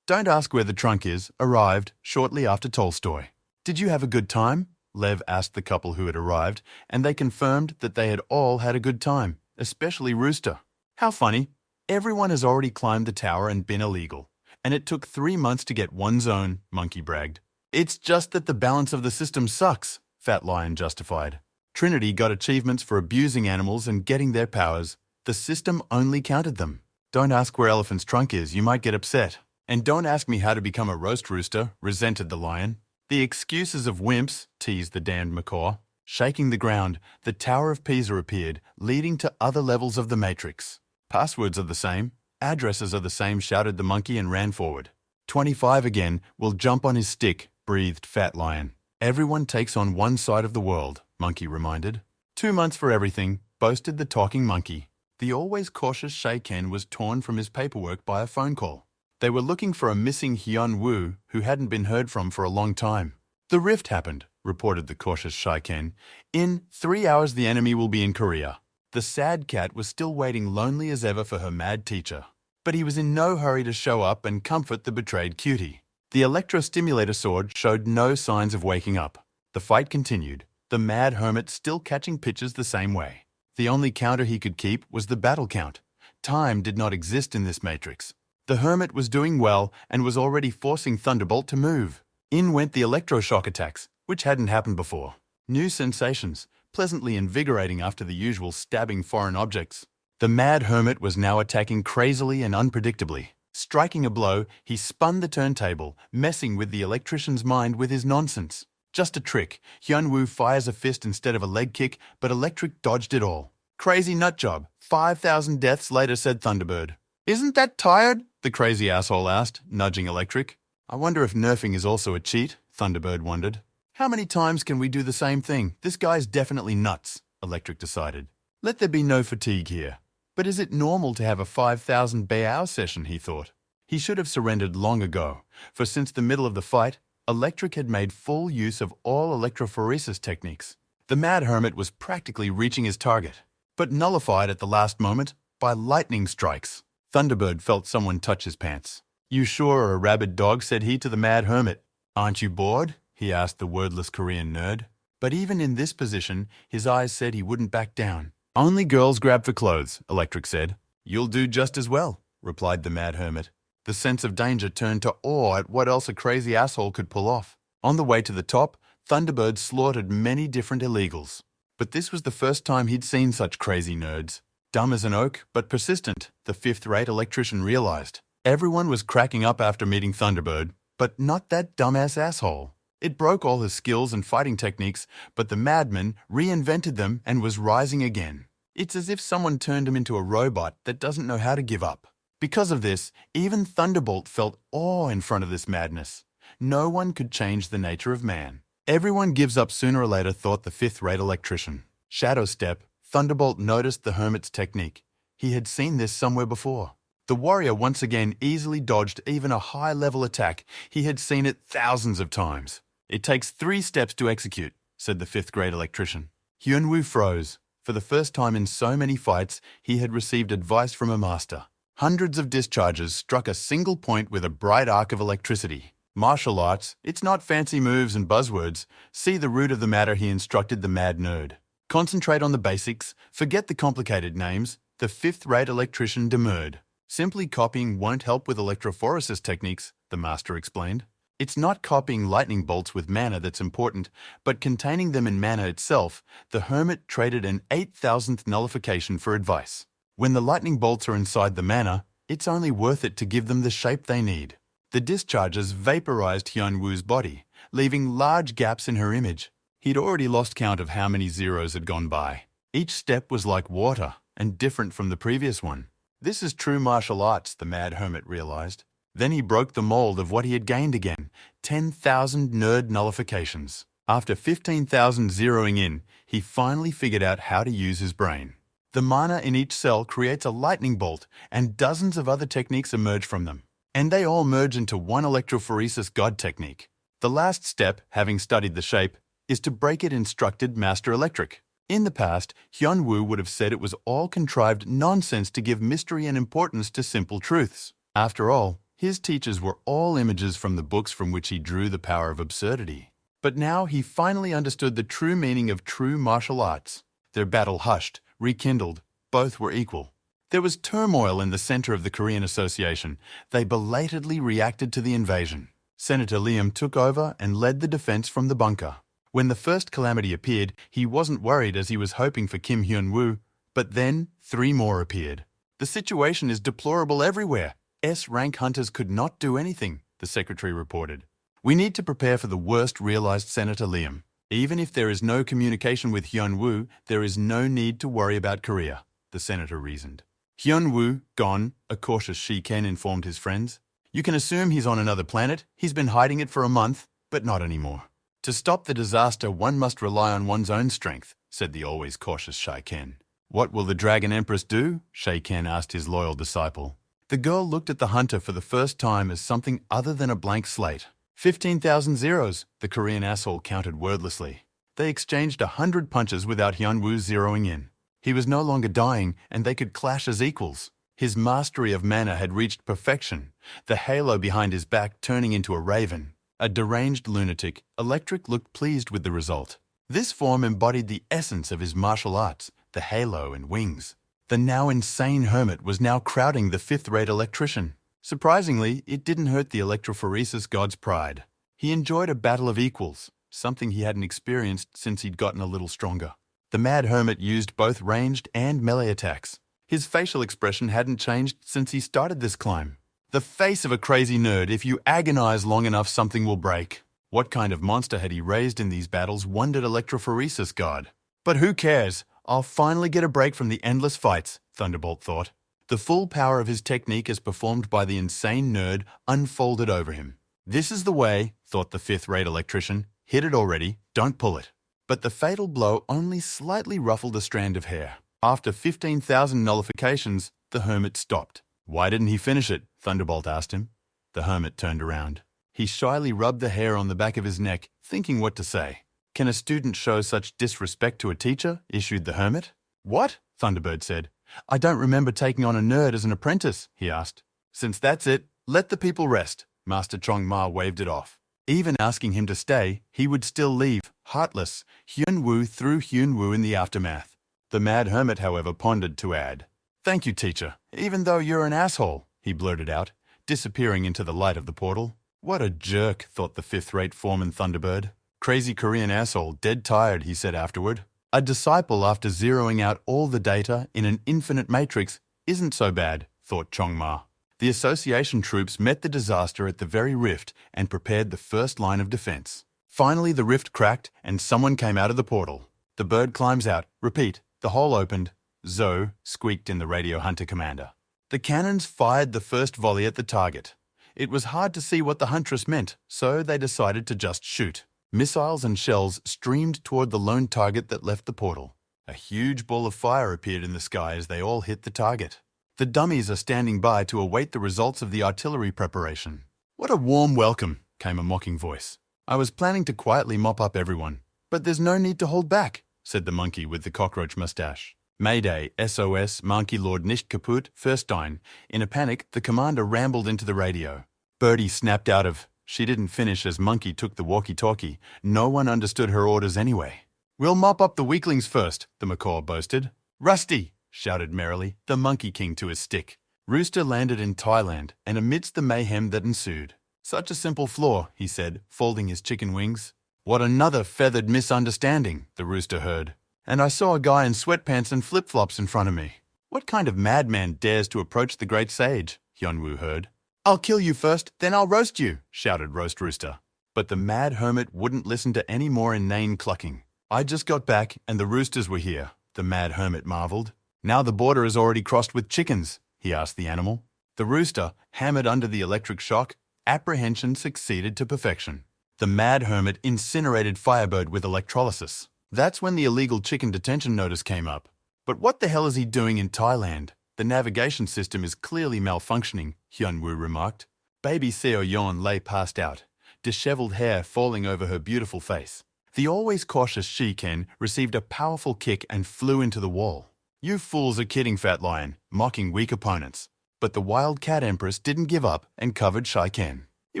Don't ask where the trunk is, arrived shortly after Tolstoy. Did you have a good time? Lev asked the couple who had arrived, and they confirmed that they had all had a good time, especially Rooster. How funny. Everyone has already climbed the tower and been illegal, and it took 3 months to get one zone, Monkey bragged. It's just that the balance of the system sucks, Fat Lion justified. Trinity got achievements for abusing animals and getting their powers. The system only counted them. Don't ask where Elephant's trunk is, you might get upset. And don't ask me how to become a roast rooster, resented the lion. The excuses of wimps, teased the damned macaw. Shaking the ground, the Tower of Pisa appeared, leading to other levels of the matrix. Passwords are the same, addresses are the same, shouted the monkey and ran forward. 25 again, will jump on his stick, breathed Fat Lion. Everyone takes on one side of the world, Monkey reminded. 2 months for everything, boasted the talking monkey. The always cautious Shay Ken was torn from his paperwork by a phone call. They were looking for a missing Hyun Woo who hadn't been heard from for a long time. The rift happened, reported the cautious Shay Ken. In 3 hours the enemy will be in Korea. The sad cat was still waiting lonely as ever for her mad teacher. But he was in no hurry to show up and comfort the betrayed cutie. The electrostimulator sword showed no signs of waking up. The fight continued, the mad hermit still catching pitches the same way. The only counter he could keep was the battle count. Time did not exist in this matrix. The hermit was doing well and was already forcing Thunderbolt to move. In went the electroshock attacks, which hadn't happened before. New sensations, pleasantly invigorating after the usual stabbing foreign objects. The mad hermit was now attacking crazily and unpredictably. Striking a blow, he spun the turntable, messing with the electrician's mind with his nonsense. Just a trick. Hyunwoo fires a fist instead of a leg kick, but Electric dodged it all. Crazy nut job. 5,000 deaths later, said Thunderbird. Isn't that tired? The crazy asshole asked, nudging Electric. I wonder if nerfing is also a cheat, Thunderbird wondered. How many times can we do the same thing? This guy's definitely nuts, Electric decided. Let there be no fatigue here. But is it normal to have a 5,000 Bayao session, he thought. He should have surrendered long ago, for since the middle of the fight, Electric had made full use of all electrophoresis techniques. The Mad Hermit was practically reaching his target, but nullified at the last moment by lightning strikes. Thunderbird felt someone touch his pants. You sure are a rabid dog, said he to the Mad Hermit. Aren't you bored? He asked the wordless Korean nerd. But even in this position, his eyes said he wouldn't back down. Only girls grab for clothes, Electric said. You'll do just as well, replied the Mad Hermit. The sense of danger turned to awe at what else a crazy asshole could pull off. On the way to the top, Thunderbird slaughtered many different illegals. But this was the first time he'd seen such crazy nerds. Dumb as an oak, but persistent, the fifth-rate electrician realized. Everyone was cracking up after meeting Thunderbird, but not that dumbass asshole. It broke all his skills and fighting techniques, but the madman reinvented them and was rising again. It's as if someone turned him into a robot that doesn't know how to give up. Because of this, even Thunderbolt felt awe in front of this madness. No one could change the nature of man. Everyone gives up sooner or later, thought the fifth-rate electrician. Shadow Step, Thunderbolt noticed the hermit's technique. He had seen this somewhere before. The warrior once again easily dodged even a high-level attack. He had seen it thousands of times. It takes 3 steps to execute, said the fifth-grade electrician. Hyunwoo froze. For the first time in so many fights, he had received advice from a master. Hundreds of discharges struck a single point with a bright arc of electricity. Martial arts, it's not fancy moves and buzzwords. See the root of the matter, he instructed the mad nerd. Concentrate on the basics, forget the complicated names, the fifth-rate electrician demurred. Simply copying won't help with electrophoresis techniques, the master explained. It's not copying lightning bolts with mana that's important, but containing them in mana itself. The hermit traded an 8,000th nullification for advice. When the lightning bolts are inside the mana, it's only worth it to give them the shape they need. The discharges vaporized Hyunwoo's body, leaving large gaps in her image. He'd already lost count of how many zeros had gone by. Each step was like water, and different from the previous one. This is true martial arts, the Mad Hermit realized. Then he broke the mold of what he had gained again, 10,000 nerd nullifications. After 15,000 zeroing in, he finally figured out how to use his brain. The mana in each cell creates a lightning bolt, and dozens of other techniques emerge from them. And they all merge into one electrophoresis god technique. The last step, having studied the shape, is to break it instructed Master Electric. In the past, Hyun-woo would have said it was all contrived nonsense to give mystery and importance to simple truths. After all, his teachers were all images from the books from which he drew the power of absurdity. But now he finally understood the true meaning of true martial arts. Their battle hushed, rekindled, both were equal. There was turmoil in the center of the Korean Association. They belatedly reacted to the invasion. Senator Liam took over and led the defense from the bunker. When the first calamity appeared, he wasn't worried as he was hoping for Kim Hyun-woo, but then 3 more appeared. The situation is deplorable everywhere. S-rank hunters could not do anything, the secretary reported. We need to prepare for the worst, realized Senator Liam. Even if there is no communication with Hyun-woo, there is no need to worry about Korea, the senator reasoned. Hyun-woo, gone, a cautious Shi-ken informed his friends. You can assume he's on another planet. He's been hiding it for a month, but not anymore. To stop the disaster, one must rely on one's own strength, said the always cautious Shi-ken. What will the Dragon Empress do? Shi-ken asked his loyal disciple. The girl looked at the hunter for the first time as something other than a blank slate. 15,000 zeros, the Korean asshole counted wordlessly. They exchanged 100 punches without Hyun-woo zeroing in. He was no longer dying, and they could clash as equals. His mastery of mana had reached perfection, the halo behind his back turning into a raven. A deranged lunatic, Electric looked pleased with the result. This form embodied the essence of his martial arts, the halo and wings. The now insane hermit was now crowding the 5th-rate electrician. Surprisingly, it didn't hurt the electrophoresis god's pride. He enjoyed a battle of equals, something he hadn't experienced since he'd gotten a little stronger. The mad hermit used both ranged and melee attacks. His facial expression hadn't changed since he started this climb. The face of a crazy nerd. If you agonize long enough, something will break. What kind of monster had he raised in these battles, wondered electrophoresis god. But who cares? I'll finally get a break from the endless fights, Thunderbolt thought. The full power of his technique as performed by the insane nerd unfolded over him. This is the way, thought the 5th-rate electrician. Hit it already, don't pull it. But the fatal blow only slightly ruffled a strand of hair. After 15,000 nullifications, the hermit stopped. Why didn't he finish it? Thunderbolt asked him. The hermit turned around. He shyly rubbed the hair on the back of his neck, thinking what to say. Can a student show such disrespect to a teacher? Issued the hermit. What? Thunderbird said. I don't remember taking on a nerd as an apprentice, he asked. Since that's it, let the people rest. Master Chong-ma waved it off. Even asking him to stay, he would still leave, heartless. Hyun-woo threw Hyun-woo in the aftermath. The mad hermit, however, pondered to add. Thank you, teacher, even though you're an asshole, he blurted out, disappearing into the light of the portal. What a jerk, thought the 5th-rate foreman Thunderbird. Crazy Korean asshole, dead tired, he said afterward. A disciple after zeroing out all the data in an infinite matrix isn't so bad, thought Chong-ma. The association troops met the disaster at the very rift and prepared the first line of defense. Finally, the rift cracked and someone came out of the portal. The bird climbs out. Repeat. The hole opened. Zo, squeaked in the radio hunter commander. The cannons fired the first volley at the target. It was hard to see what the huntress meant, so they decided to just shoot. Missiles and shells streamed toward the lone target that left the portal. A huge ball of fire appeared in the sky as they all hit the target. The dummies are standing by to await the results of the artillery preparation. What a warm welcome, came a mocking voice. I was planning to quietly mop up everyone, but there's no need to hold back, said the monkey with the cockroach mustache. Mayday, SOS, Monkey Lord nicht kaputt, Fürstein. In a panic, the commander rambled into the radio. Birdie snapped out of. She didn't finish as Monkey took the walkie-talkie. No one understood her orders anyway. We'll mop up the weaklings first, the macaw boasted. Rusty, shouted merrily, the Monkey King to his stick. Rooster landed in Thailand, and amidst the mayhem that ensued. Such a simple flaw, he said, folding his chicken wings. What another feathered misunderstanding, the rooster heard. And I saw a guy in sweatpants and flip-flops in front of me. What kind of madman dares to approach the great sage? Hyun-woo heard. I'll kill you first, then I'll roast you, shouted Roast Rooster. But the mad hermit wouldn't listen to any more inane clucking. I just got back, and the roosters were here, the mad hermit marveled. Now the border is already crossed with chickens, he asked the animal. The rooster, hammered under the electric shock, apprehension succeeded to perfection. The mad hermit incinerated Firebird with electrolysis. That's when the illegal chicken detention notice came up. But what the hell is he doing in Thailand? The navigation system is clearly malfunctioning, Hyun-woo remarked. Baby Seo Yeon lay passed out. disheveled hair falling over her beautiful face. The always cautious Shiken received a powerful kick and flew into the wall. "You fools are kidding, Fat Lion," mocking weak opponents. But the wild cat empress didn't give up and covered Shiken. "It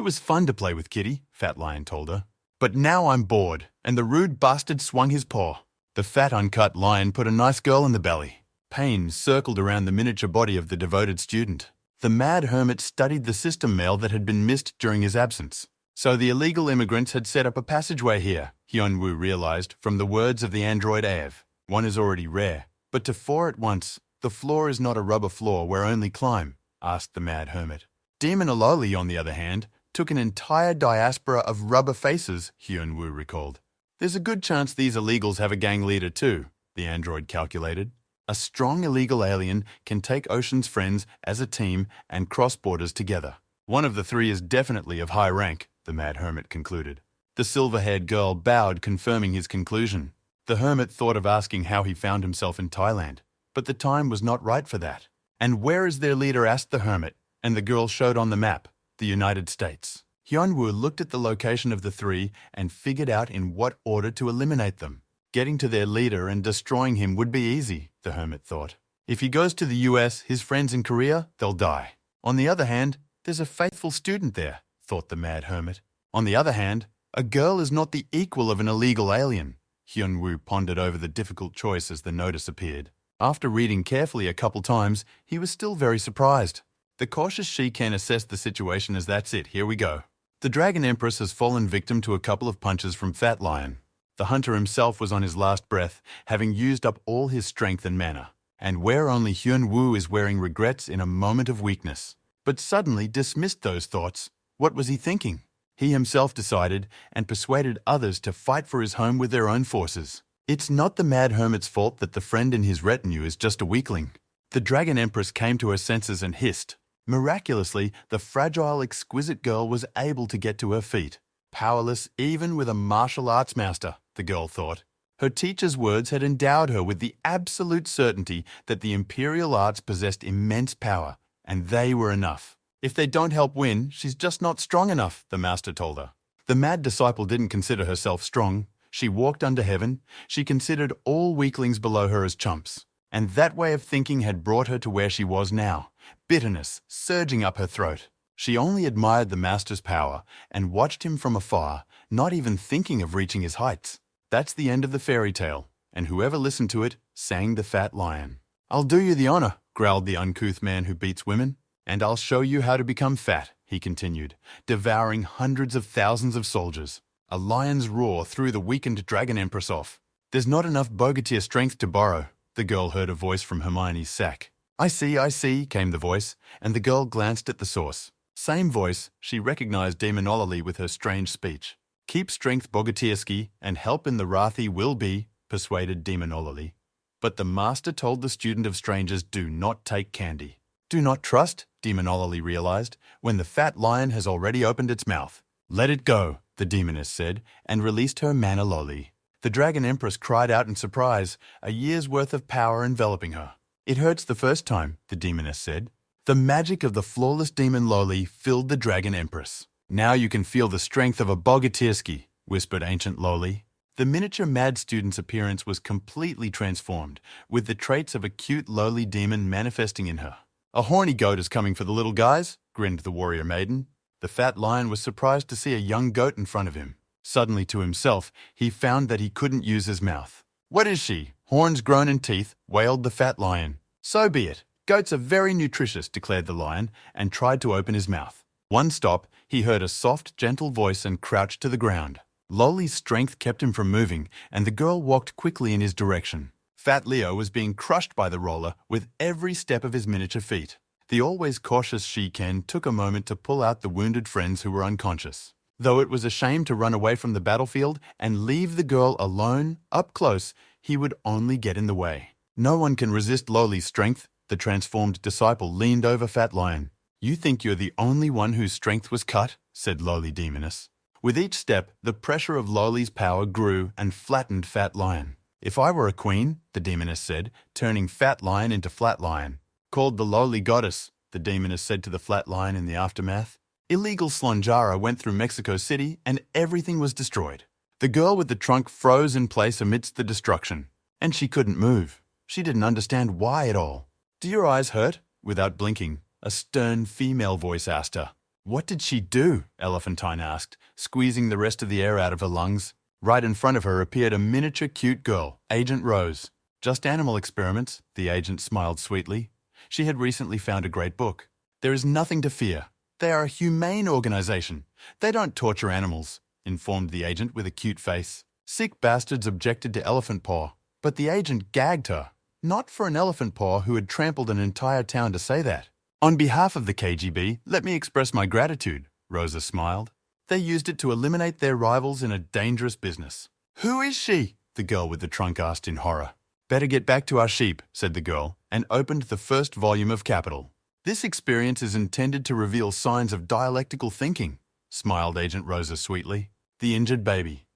was fun to play with Kitty," Fat Lion told her. "But now I'm bored," and the rude bastard swung his paw. The fat uncut lion put a nice girl in the belly. Pain circled around the miniature body of the devoted student. The mad hermit studied the system mail that had been missed during his absence. So the illegal immigrants had set up a passageway here, Hyunwoo realized from the words of the android Aev. "One is already rare, but to four at once, the floor is not a rubber floor where only climb," asked the mad hermit. Demon Aloli, on the other hand, took an entire diaspora of rubber faces, Hyunwoo recalled. "There's a good chance these illegals have a gang leader too," the android calculated. "A strong illegal alien can take Ocean's friends as a team and cross borders together. One of the three is definitely of high rank," the mad hermit concluded. The silver-haired girl bowed, confirming his conclusion. The hermit thought of asking how he found himself in Thailand, but the time was not right for that. "And where is their leader?" asked the hermit, and the girl showed on the map, the United States. Hyunwoo looked at the location of the three and figured out in what order to eliminate them. Getting to their leader and destroying him would be easy, the hermit thought. If he goes to the US, his friends in Korea, they'll die. On the other hand, there's a faithful student there, thought the mad hermit. On the other hand, a girl is not the equal of an illegal alien. Hyunwoo pondered over the difficult choice as the notice appeared. After reading carefully a couple times, he was still very surprised. The cautious Shiken assessed the situation as "That's it, here we go." The Dragon Empress has fallen victim to a couple of punches from Fat Lion. The hunter himself was on his last breath, having used up all his strength and mana. And where only Hyunwoo is wearing regrets in a moment of weakness. But suddenly dismissed those thoughts. What was he thinking? He himself decided and persuaded others to fight for his home with their own forces. It's not the mad hermit's fault that the friend in his retinue is just a weakling. The Dragon Empress came to her senses and hissed. Miraculously, the fragile, exquisite girl was able to get to her feet. Powerless even with a martial arts master, the girl thought. Her teacher's words had endowed her with the absolute certainty that the imperial arts possessed immense power, and they were enough. If they don't help win, she's just not strong enough, the master told her. The mad disciple didn't consider herself strong. She walked under heaven. She considered all weaklings below her as chumps. And that way of thinking had brought her to where she was now, bitterness surging up her throat. She only admired the master's power and watched him from afar, not even thinking of reaching his heights. That's the end of the fairy tale, and whoever listened to it sang the Fat Lion. "I'll do you the honor," growled the uncouth man who beats women. "And I'll show you how to become fat," he continued, devouring hundreds of thousands of soldiers. A lion's roar threw the weakened Dragon Empress off. "There's not enough Bogatyr strength to borrow," the girl heard a voice from Hermione's sack. I see," came the voice, and the girl glanced at the source. Same voice, she recognized Demonology with her strange speech. "Keep strength Bogatyrski, and help in the Rathi will be," persuaded Demonology. But the master told the student of strangers do not take candy. Do not trust, Demonology realized, when the Fat Lion has already opened its mouth. "Let it go," the demoness said, and released her mana loli. The Dragon Empress cried out in surprise, a year's worth of power enveloping her. "It hurts the first time," the demoness said. The magic of the flawless demon Loli filled the Dragon Empress. "Now you can feel the strength of a Bogatyrski," whispered ancient Loli. The miniature mad student's appearance was completely transformed, with the traits of a cute lowly demon manifesting in her. "A horny goat is coming for the little guys," grinned the warrior maiden. The Fat Lion was surprised to see a young goat in front of him. Suddenly to himself, he found that he couldn't use his mouth. "What is she? Horns grown in teeth," wailed the Fat Lion. "So be it. Goats are very nutritious," declared the lion, and tried to open his mouth. One stop, he heard a soft, gentle voice and crouched to the ground. Loli's strength kept him from moving, and the girl walked quickly in his direction. Fat Leo was being crushed by the roller with every step of his miniature feet. The always cautious Shiken took a moment to pull out the wounded friends who were unconscious. Though it was a shame to run away from the battlefield and leave the girl alone, up close, he would only get in the way. No one can resist Loli's strength. The transformed disciple leaned over Fat Lion. "You think you're the only one whose strength was cut?" said Loli Demoness. With each step, the pressure of Loli's power grew and flattened Fat Lion. "If I were a queen," the Demoness said, turning Fat Lion into Flat Lion. "Called the lowly goddess," the Demoness said to the Flat Lion in the aftermath. Illegal Slonjara went through Mexico City and everything was destroyed. The girl with the trunk froze in place amidst the destruction, and she couldn't move. She didn't understand why at all. "Do your eyes hurt?" Without blinking, a stern female voice asked her. "What did she do?" Elephantine asked, squeezing the rest of the air out of her lungs. Right in front of her appeared a miniature cute girl, Agent Rose. "Just animal experiments," the agent smiled sweetly. She had recently found a great book. "There is nothing to fear. They are a humane organization. They don't torture animals," informed the agent with a cute face. Sick bastards objected to Elephant Paw, but the agent gagged her. Not for an Elephant Paw who had trampled an entire town to say that. "On behalf of the KGB, let me express my gratitude," Rosa smiled. "They used it to eliminate their rivals in a dangerous business." "Who is she?" the girl with the trunk asked in horror. "Better get back to our sheep," said the girl, and opened the first volume of Capital. "This experience is intended to reveal signs of dialectical thinking," smiled Agent Rosa sweetly. The injured baby.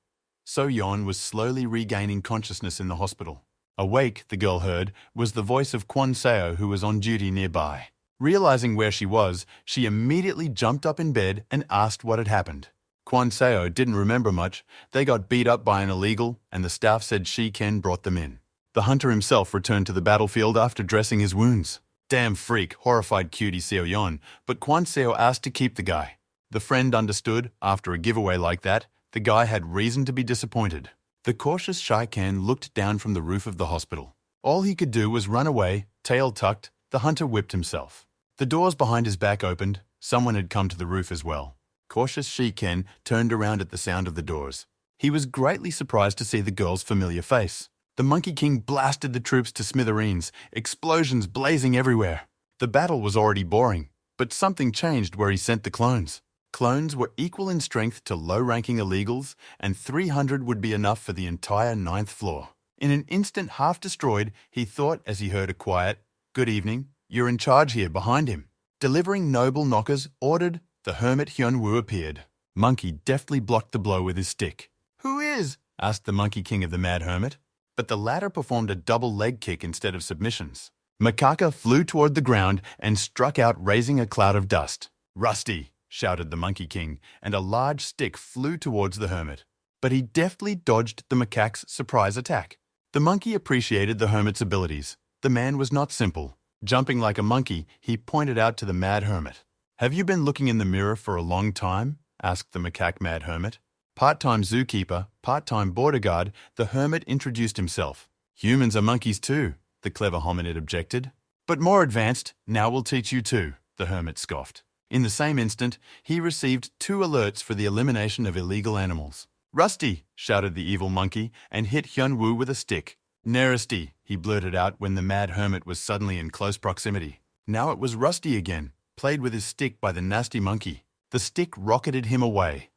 So-yeon was slowly regaining consciousness in the hospital. Awake, the girl heard, was the voice of Kwon Seo, who was on duty nearby. Realizing where she was, she immediately jumped up in bed and asked what had happened. Kwon Seo didn't remember much. They got beat up by an illegal, and the staff said Ken brought them in. The hunter himself returned to the battlefield after dressing his wounds. "Damn freak," horrified cutie Seo-yeon, but Kwon Seo asked to keep the guy. The friend understood. After a giveaway like that, the guy had reason to be disappointed. The cautious Ken looked down from the roof of the hospital. All he could do was run away, tail tucked. The hunter whipped himself. The doors behind his back opened. Someone had come to the roof as well. Cautious Ken turned around at the sound of the doors. He was greatly surprised to see the girl's familiar face. The Monkey King blasted the troops to smithereens, explosions blazing everywhere. The battle was already boring, but something changed where he sent the clones. Clones were equal in strength to low-ranking illegals, and 300 would be enough for the entire 9th floor. In an instant half destroyed, he thought as he heard a quiet, "Good evening, you're in charge here," behind him. Delivering noble knockers, ordered, the hermit Hyun-woo appeared. Monkey deftly blocked the blow with his stick. "Who is?" asked the Monkey King of the Mad Hermit. But the latter performed a double leg kick instead of submissions. Macaca flew toward the ground and struck out, raising a cloud of dust. "Rusty!" shouted the Monkey King, and a large stick flew towards the hermit. But he deftly dodged the macaque's surprise attack. The monkey appreciated the hermit's abilities. The man was not simple. Jumping like a monkey, he pointed out to the Mad Hermit. "Have you been looking in the mirror for a long time?" asked the macaque Mad Hermit. Part-time zookeeper, part-time border guard, the hermit introduced himself. "Humans are monkeys too," the clever hominid objected. "But more advanced, now we'll teach you too," the hermit scoffed. In the same instant, he received 2 alerts for the elimination of illegal animals. "Rusty!" shouted the evil monkey and hit Hyun-woo with a stick. "Neresty!" he blurted out when the Mad Hermit was suddenly in close proximity. Now it was Rusty again, played with his stick by the nasty monkey. The stick rocketed him away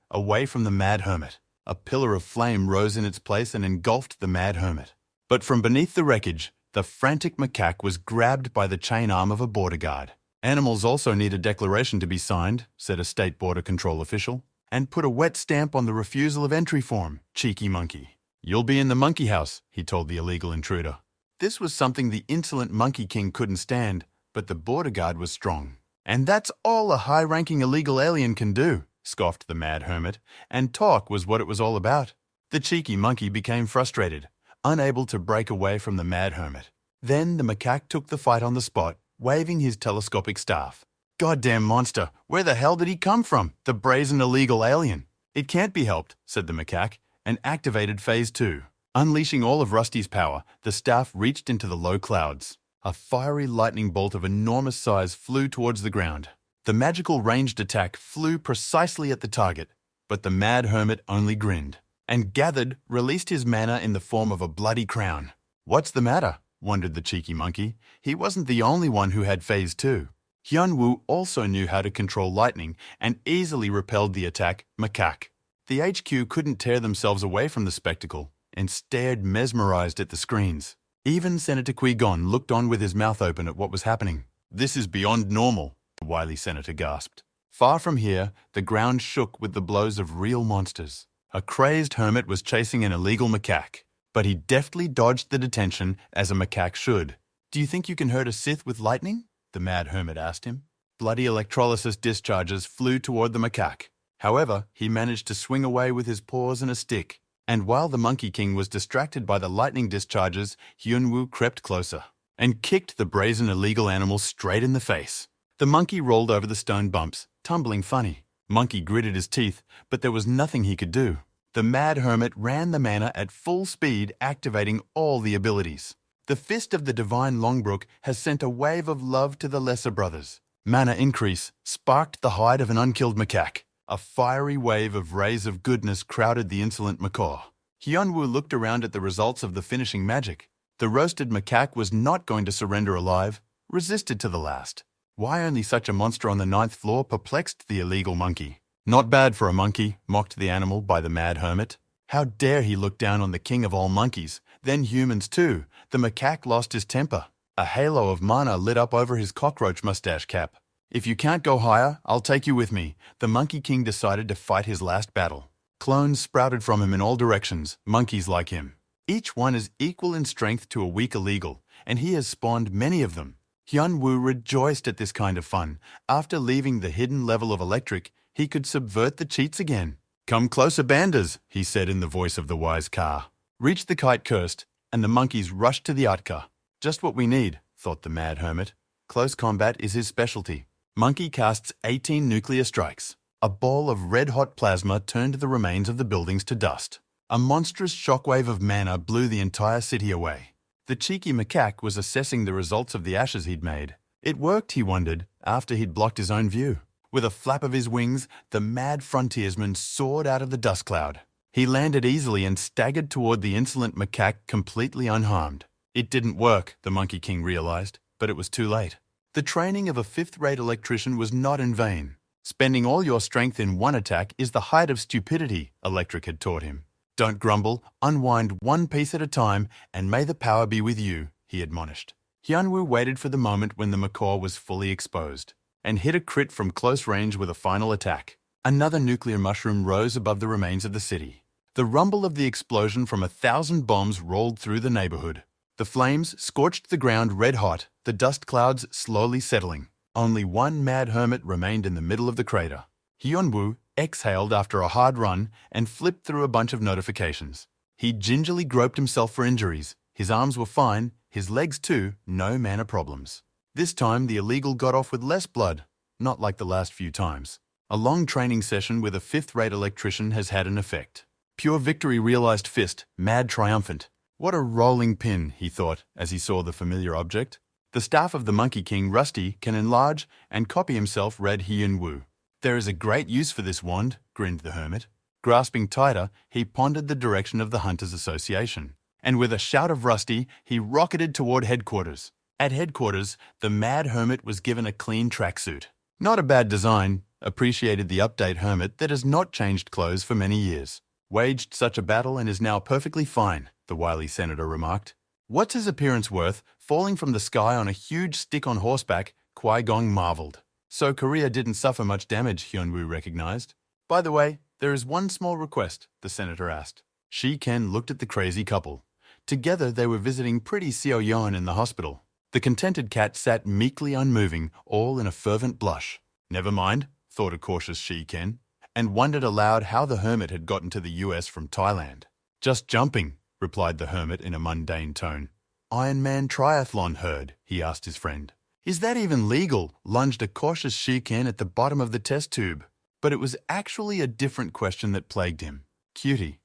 from the Mad Hermit. A pillar of flame rose in its place and engulfed the Mad Hermit. But from beneath the wreckage, the frantic macaque was grabbed by the chain arm of a border guard. "Animals also need a declaration to be signed," said a state border control official, "and put a wet stamp on the refusal of entry form, cheeky monkey." "You'll be in the monkey house," he told the illegal intruder. This was something the insolent Monkey King couldn't stand, but the border guard was strong. "And that's all a high-ranking illegal alien can do," scoffed the Mad Hermit, and talk was what it was all about. The cheeky monkey became frustrated, unable to break away from the Mad Hermit. Then the macaque took the fight on the spot, waving his telescopic staff. "Goddamn monster, where the hell did he come from, the brazen illegal alien?" "It can't be helped," said the macaque, and activated Phase 2. Unleashing all of Rusty's power, the staff reached into the low clouds. A fiery lightning bolt of enormous size flew towards the ground. The magical ranged attack flew precisely at the target, but the Mad Hermit only grinned, and released his mana in the form of a bloody crown. "What's the matter?" wondered the cheeky monkey. He wasn't the only one who had Phase 2. Hyun-woo also knew how to control lightning and easily repelled the attack, macaque. The HQ couldn't tear themselves away from the spectacle and stared mesmerized at the screens. Even Senator Qui-gon looked on with his mouth open at what was happening. "This is beyond normal," the wily senator gasped. Far from here, the ground shook with the blows of real monsters. A crazed hermit was chasing an illegal macaque, but he deftly dodged the detention as a macaque should. "Do you think you can hurt a Sith with lightning?" the Mad Hermit asked him. bloody electrolysis discharges flew toward the macaque. However, he managed to swing away with his paws and a stick. And while the Monkey King was distracted by the lightning discharges, Hyunwoo crept closer and kicked the brazen illegal animal straight in the face. The monkey rolled over the stone bumps, tumbling funny. Monkey gritted his teeth, but there was nothing he could do. The mad hermit ran the mana at full speed, activating all the abilities. The fist of the divine Longbrook has sent a wave of love to the lesser brothers. Mana increase sparked the hide of an unkilled macaque. A fiery wave of rays of goodness crowded the insolent macaw. Hyunwoo looked around at the results of the finishing magic. The roasted macaque was not going to surrender alive, resisted to the last. Why only such a monster on the 9th floor perplexed the illegal monkey. Not bad for a monkey, mocked the animal by the mad hermit. How dare he look down on the king of all monkeys, then humans too. The macaque lost his temper. A halo of mana lit up over his cockroach mustache cap. If you can't go higher, I'll take you with me. The Monkey King decided to fight his last battle. Clones sprouted from him in all directions, monkeys like him. Each one is equal in strength to a weak illegal, and he has spawned many of them. Hyunwoo rejoiced at this kind of fun. After leaving the hidden level of electric, he could subvert the cheats again. Come closer, banders, he said in the voice of the wise Ka. Reach the kite cursed, and the monkeys rushed to the Atka. Just what we need, thought the mad hermit. Close combat is his specialty. Monkey casts 18 nuclear strikes. A ball of red-hot plasma turned the remains of the buildings to dust. A monstrous shockwave of mana blew the entire city away. The cheeky macaque was assessing the results of the ashes he'd made. It worked, he wondered, after he'd blocked his own view. With a flap of his wings, the mad frontiersman soared out of the dust cloud. He landed easily and staggered toward the insolent macaque completely unharmed. It didn't work, the Monkey King realized, but it was too late. The training of a fifth-rate electrician was not in vain. Spending all your strength in one attack is the height of stupidity, Electric had taught him. Don't grumble, unwind one piece at a time, and may the power be with you, he admonished. Hyunwoo waited for the moment when the macaw was fully exposed, and hit a crit from close range with a final attack. Another nuclear mushroom rose above the remains of the city. The rumble of the explosion from 1,000 bombs rolled through the neighborhood. The flames scorched the ground red-hot, the dust clouds slowly settling. Only one mad hermit remained in the middle of the crater. Hyunwoo exhaled after a hard run and flipped through a bunch of notifications. He gingerly groped himself for injuries. His arms were fine, his legs too, no mana problems. This time the illegal got off with less blood, not like the last few times. A long training session with a fifth-rate electrician has had an effect. Pure victory realized fist, mad triumphant. What a rolling pin, he thought, as he saw the familiar object. The staff of the Monkey King, Rusty, can enlarge and copy himself, read Hyunwoo. There is a great use for this wand, grinned the hermit. Grasping tighter, he pondered the direction of the Hunters Association. And with a shout of Rusty, he rocketed toward headquarters. At headquarters, the mad hermit was given a clean tracksuit. Not a bad design, appreciated the update hermit that has not changed clothes for many years. Waged such a battle and is now perfectly fine, the wily senator remarked. What's his appearance worth, falling from the sky on a huge stick on horseback? Qui-Gong marveled. So Korea didn't suffer much damage, Hyunwoo recognized. By the way, there is one small request, the senator asked. Shi-Ken looked at the crazy couple. Together they were visiting pretty Seo-yeon in the hospital. The contented cat sat meekly unmoving, all in a fervent blush. Never mind, thought a cautious Shi-Ken, and wondered aloud how the hermit had gotten to the US from Thailand. Just jumping, replied the hermit in a mundane tone. Iron Man triathlon herd, he asked his friend. Is that even legal? Lunged a cautious Shi-Ken at the bottom of the test tube. But it was actually a different question that plagued him. Cutie.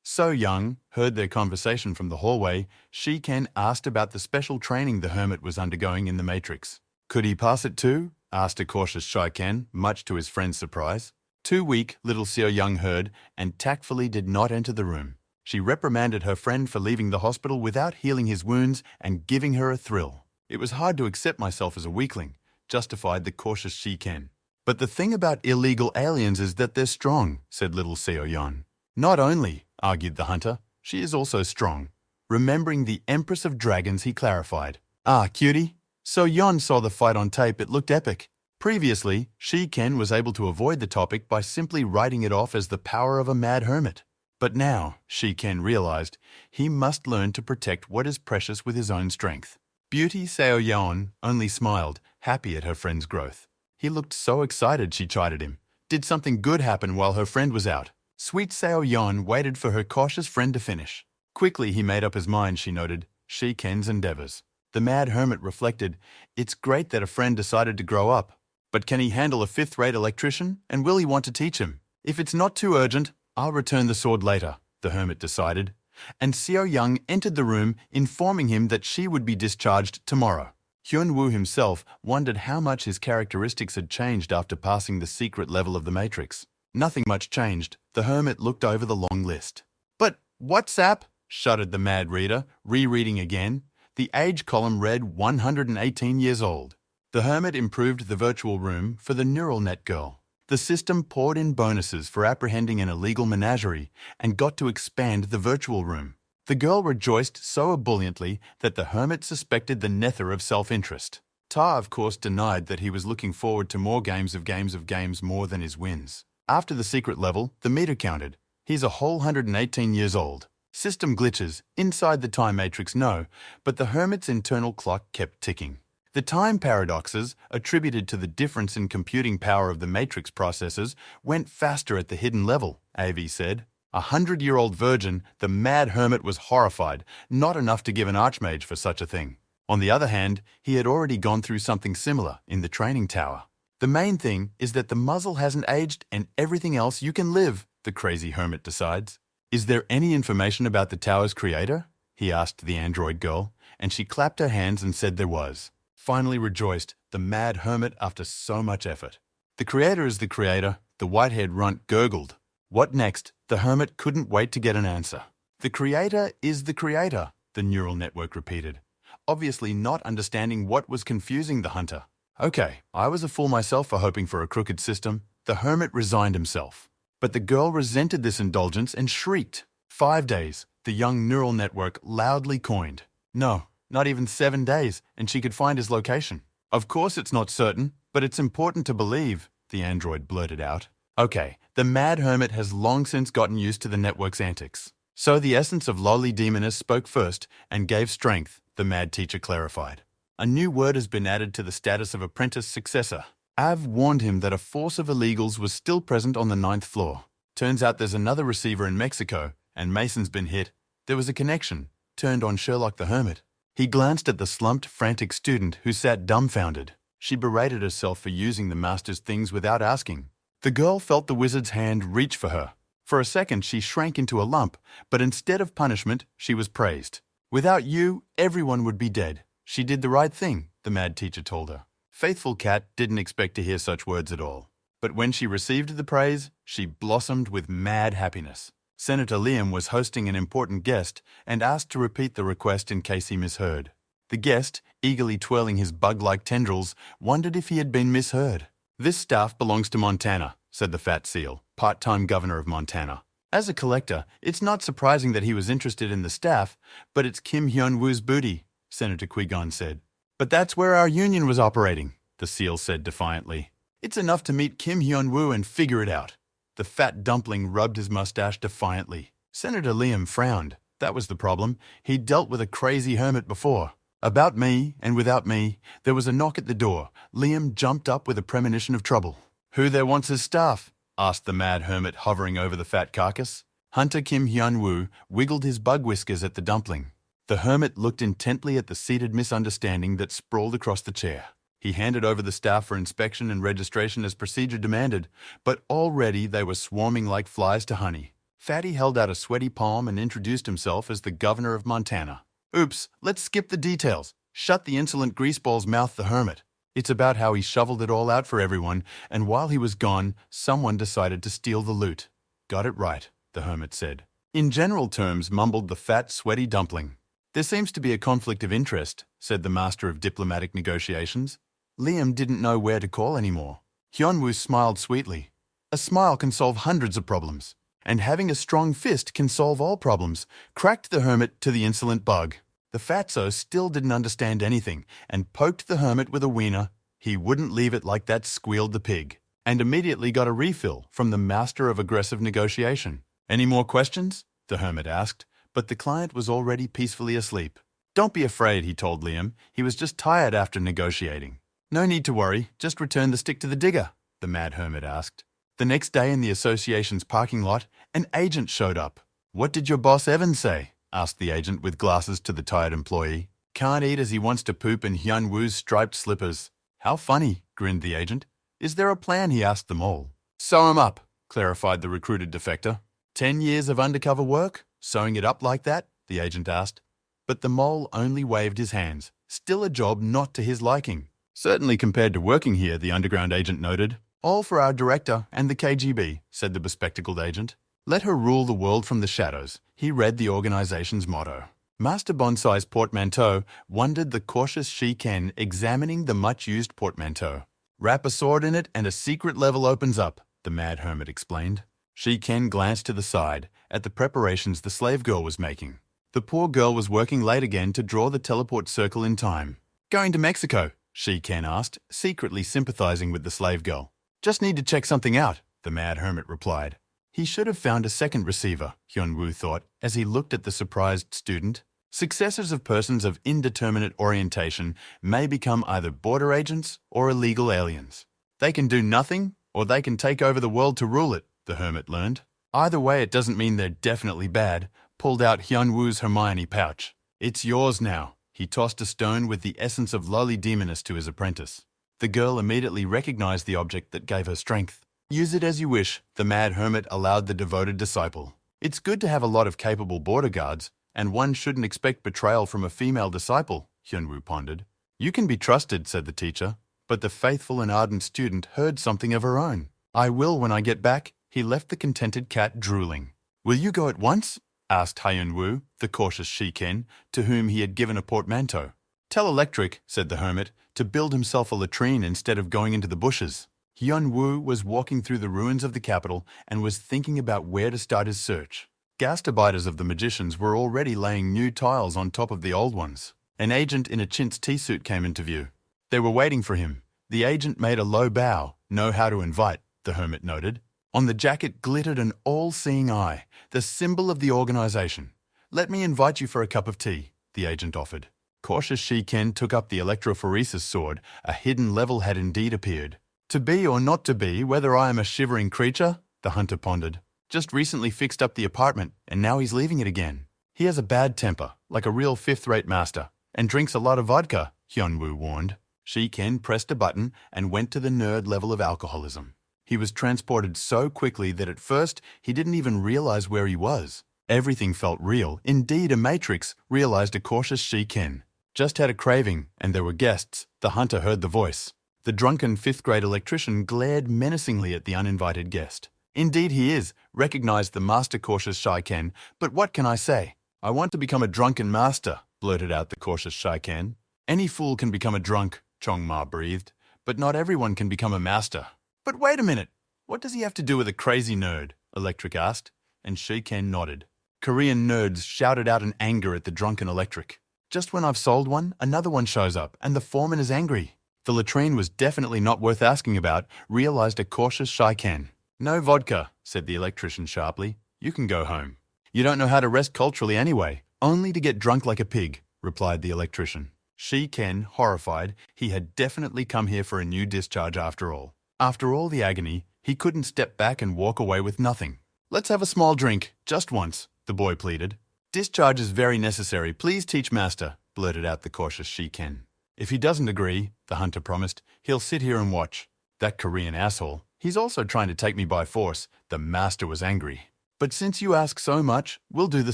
So Young heard their conversation from the hallway. Shi-Ken asked about the special training the hermit was undergoing in the Matrix. Could he pass it too? Asked a cautious Shi-Ken, much to his friend's surprise. Too weak, little Seo Young heard, and tactfully did not enter the room. She reprimanded her friend for leaving the hospital without healing his wounds and giving her a thrill. It was hard to accept myself as a weakling, justified the cautious Shi-Ken. But the thing about illegal aliens is that they're strong, said little Seo Young. Not only, argued the hunter, she is also strong. Remembering the Empress of Dragons, he clarified. Ah, cutie. So Yon saw the fight on tape, it looked epic. Previously, Shi-Ken was able to avoid the topic by simply writing it off as the power of a mad hermit. But now, Shi-Ken realized, he must learn to protect what is precious with his own strength. Beauty Seo Yeon only smiled, happy at her friend's growth. He looked so excited, she chided him. Did something good happen while her friend was out? Sweet Sao Yon waited for her cautious friend to finish. Quickly he made up his mind, she noted. She Ken's endeavors. The mad hermit reflected, it's great that a friend decided to grow up. But can he handle a fifth-rate electrician, and will he want to teach him? If it's not too urgent, I'll return the sword later, the hermit decided. And Xiao Yang entered the room, informing him that she would be discharged tomorrow. Hyun-woo himself wondered how much his characteristics had changed after passing the secret level of the Matrix. Nothing much changed. The hermit looked over the long list. But what's up? Shuddered the mad reader, rereading again. The age column read 118 years old. The hermit improved the virtual room for the neural net girl. The system poured in bonuses for apprehending an illegal menagerie and got to expand the virtual room. The girl rejoiced so ebulliently that the hermit suspected the nether of self-interest. Ta, of course, denied that he was looking forward to more games of games more than his wins. After the secret level, the meter counted. He's a whole 118 years old. System glitches, inside the time matrix no, but the hermit's internal clock kept ticking. The time paradoxes, attributed to the difference in computing power of the matrix processors, went faster at the hidden level, AV said. 100-year-old virgin, the mad hermit was horrified, not enough to give an archmage for such a thing. On the other hand, he had already gone through something similar in the training tower. The main thing is that the muzzle hasn't aged and everything else you can live, the crazy hermit decides. Is there any information about the tower's creator? He asked the android girl, and she clapped her hands and said there was. Finally rejoiced, the mad hermit after so much effort. The creator is the creator, the white-haired runt gurgled. What next? The hermit couldn't wait to get an answer. The creator is the creator, the neural network repeated, obviously not understanding what was confusing the hunter. Okay, I was a fool myself for hoping for a crooked system. The hermit resigned himself. But the girl resented this indulgence and shrieked. 5 days, the young neural network loudly coined. No, not even 7 days, and she could find his location. Of course it's not certain, but it's important to believe, the android blurted out. Okay, the mad hermit has long since gotten used to the network's antics. So the essence of lowly demoness spoke first and gave strength, the mad teacher clarified. A new word has been added to the status of apprentice successor. Av warned him that a force of illegals was still present on the 9th floor. Turns out there's another receiver in Mexico, and Mason's been hit. There was a connection, turned on Sherlock the hermit. He glanced at the slumped, frantic student who sat dumbfounded. She berated herself for using the master's things without asking. The girl felt the wizard's hand reach for her. For a second, she shrank into a lump, but instead of punishment, she was praised. Without you, everyone would be dead. She did the right thing, the mad teacher told her. Faithful Cat didn't expect to hear such words at all. But when she received the praise, she blossomed with mad happiness. Senator Liam was hosting an important guest and asked to repeat the request in case he misheard. The guest, eagerly twirling his bug-like tendrils, wondered if he had been misheard. This staff belongs to Montana, said the fat seal, part-time governor of Montana. As a collector, it's not surprising that he was interested in the staff, but it's Kim Hyun-woo's booty, Senator Qui-gon said. But that's where our union was operating, the seal said defiantly. It's enough to meet Kim Hyun-woo and figure it out. The fat dumpling rubbed his mustache defiantly. Senator Liam frowned. That was the problem. He'd dealt with a crazy hermit before. About me, and without me, there was a knock at the door. Liam jumped up with a premonition of trouble. Who there wants his staff? Asked the mad hermit hovering over the fat carcass. Hunter Kim Hyun-woo wiggled his bug whiskers at the dumpling. The hermit looked intently at the seated misunderstanding that sprawled across the chair. He handed over the staff for inspection and registration as procedure demanded, but already they were swarming like flies to honey. Fatty held out a sweaty palm and introduced himself as the governor of Montana. Oops, let's skip the details. Shut the insolent greaseball's mouth, the hermit. It's about how he shoveled it all out for everyone, and while he was gone, someone decided to steal the loot. Got it right, the hermit said. In general terms, mumbled the fat, sweaty dumpling. There seems to be a conflict of interest, said the master of diplomatic negotiations. Liam didn't know where to call anymore. Hyun-woo smiled sweetly. A smile can solve hundreds of problems, and having a strong fist can solve all problems, cracked the hermit to the insolent bug. The fatso still didn't understand anything and poked the hermit with a wiener. He wouldn't leave it like that, squealed the pig, and immediately got a refill from the master of aggressive negotiation. Any more questions? The hermit asked, but the client was already peacefully asleep. Don't be afraid, he told Liam. He was just tired after negotiating. No need to worry, just return the stick to the digger, the mad hermit asked. The next day in the association's parking lot, an agent showed up. What did your boss Evan say? Asked the agent with glasses to the tired employee. Can't eat as he wants to poop in Hyun Woo's striped slippers. How funny, grinned the agent. Is there a plan? He asked them all. Sew him up, clarified the recruited defector. 10 years of undercover work? Sewing it up like that? The agent asked. But the mole only waved his hands. Still a job not to his liking. Certainly compared to working here, the underground agent noted. All for our director and the KGB, said the bespectacled agent. Let her rule the world from the shadows, he read the organization's motto. Master Bonsai's portmanteau wondered the cautious Shi-Ken examining the much-used portmanteau. Wrap a sword in it and a secret level opens up, the mad hermit explained. Shi-Ken glanced to the side at the preparations the slave girl was making. The poor girl was working late again to draw the teleport circle in time. Going to Mexico? Shi-Ken asked, secretly sympathizing with the slave girl. Just need to check something out, the mad hermit replied. He should have found a second receiver, Hyun Woo thought, as he looked at the surprised student. Successors of persons of indeterminate orientation may become either border agents or illegal aliens. They can do nothing, or they can take over the world to rule it, the hermit learned. Either way, it doesn't mean they're definitely bad, pulled out Hyun Woo's Hermione pouch. It's yours now. He tossed a stone with the essence of lowly demoness to his apprentice. The girl immediately recognized the object that gave her strength. Use it as you wish, the mad hermit allowed the devoted disciple. It's good to have a lot of capable border guards, and one shouldn't expect betrayal from a female disciple, Hyun Woo pondered. You can be trusted, said the teacher, but the faithful and ardent student heard something of her own. I will when I get back. He left the contented cat drooling. Will you go at once? Asked Hyun Woo, the cautious Shi-Ken, to whom he had given a portmanteau. Tell Electric, said the hermit, to build himself a latrine instead of going into the bushes. Hyun Woo was walking through the ruins of the capital and was thinking about where to start his search. Gastarbeiters of the magicians were already laying new tiles on top of the old ones. An agent in a chintz tea suit came into view. They were waiting for him. The agent made a low bow. Know how to invite, the hermit noted. On the jacket glittered an all-seeing eye, the symbol of the organization. Let me invite you for a cup of tea, the agent offered. Cautious Shi-Ken took up the electrophoresis sword. A hidden level had indeed appeared. To be or not to be, whether I am a shivering creature, the hunter pondered. Just recently fixed up the apartment, and now he's leaving it again. He has a bad temper, like a real fifth-rate master, and drinks a lot of vodka, Hyun Woo warned. Shi-Ken pressed a button and went to the nerd level of alcoholism. He was transported so quickly that at first he didn't even realize where he was. Everything felt real. Indeed, a matrix, realized a cautious Shi-Ken. Just had a craving, and there were guests. The hunter heard the voice. The drunken fifth-grade electrician glared menacingly at the uninvited guest. Indeed he is, recognized the master cautious Shi-Ken, but what can I say? I want to become a drunken master, blurted out the cautious Shi-Ken. Any fool can become a drunk, Chong-Ma breathed, but not everyone can become a master. But wait a minute, what does he have to do with a crazy nerd? Electric asked, and Shi-Ken nodded. Korean nerds shouted out in anger at the drunken Electric. Just when I've sold one, another one shows up, and the foreman is angry. The latrine was definitely not worth asking about, realized a cautious Shi-Ken. No vodka, said the electrician sharply. You can go home. You don't know how to rest culturally anyway, only to get drunk like a pig, replied the electrician. Shi-Ken, horrified, he had definitely come here for a new discharge after all. After all the agony, he couldn't step back and walk away with nothing. Let's have a small drink, just once, the boy pleaded. Discharge is very necessary, please teach master, blurted out the cautious Shi-Ken. If he doesn't agree, the hunter promised, he'll sit here and watch. That Korean asshole, he's also trying to take me by force. The master was angry. But since you ask so much, we'll do the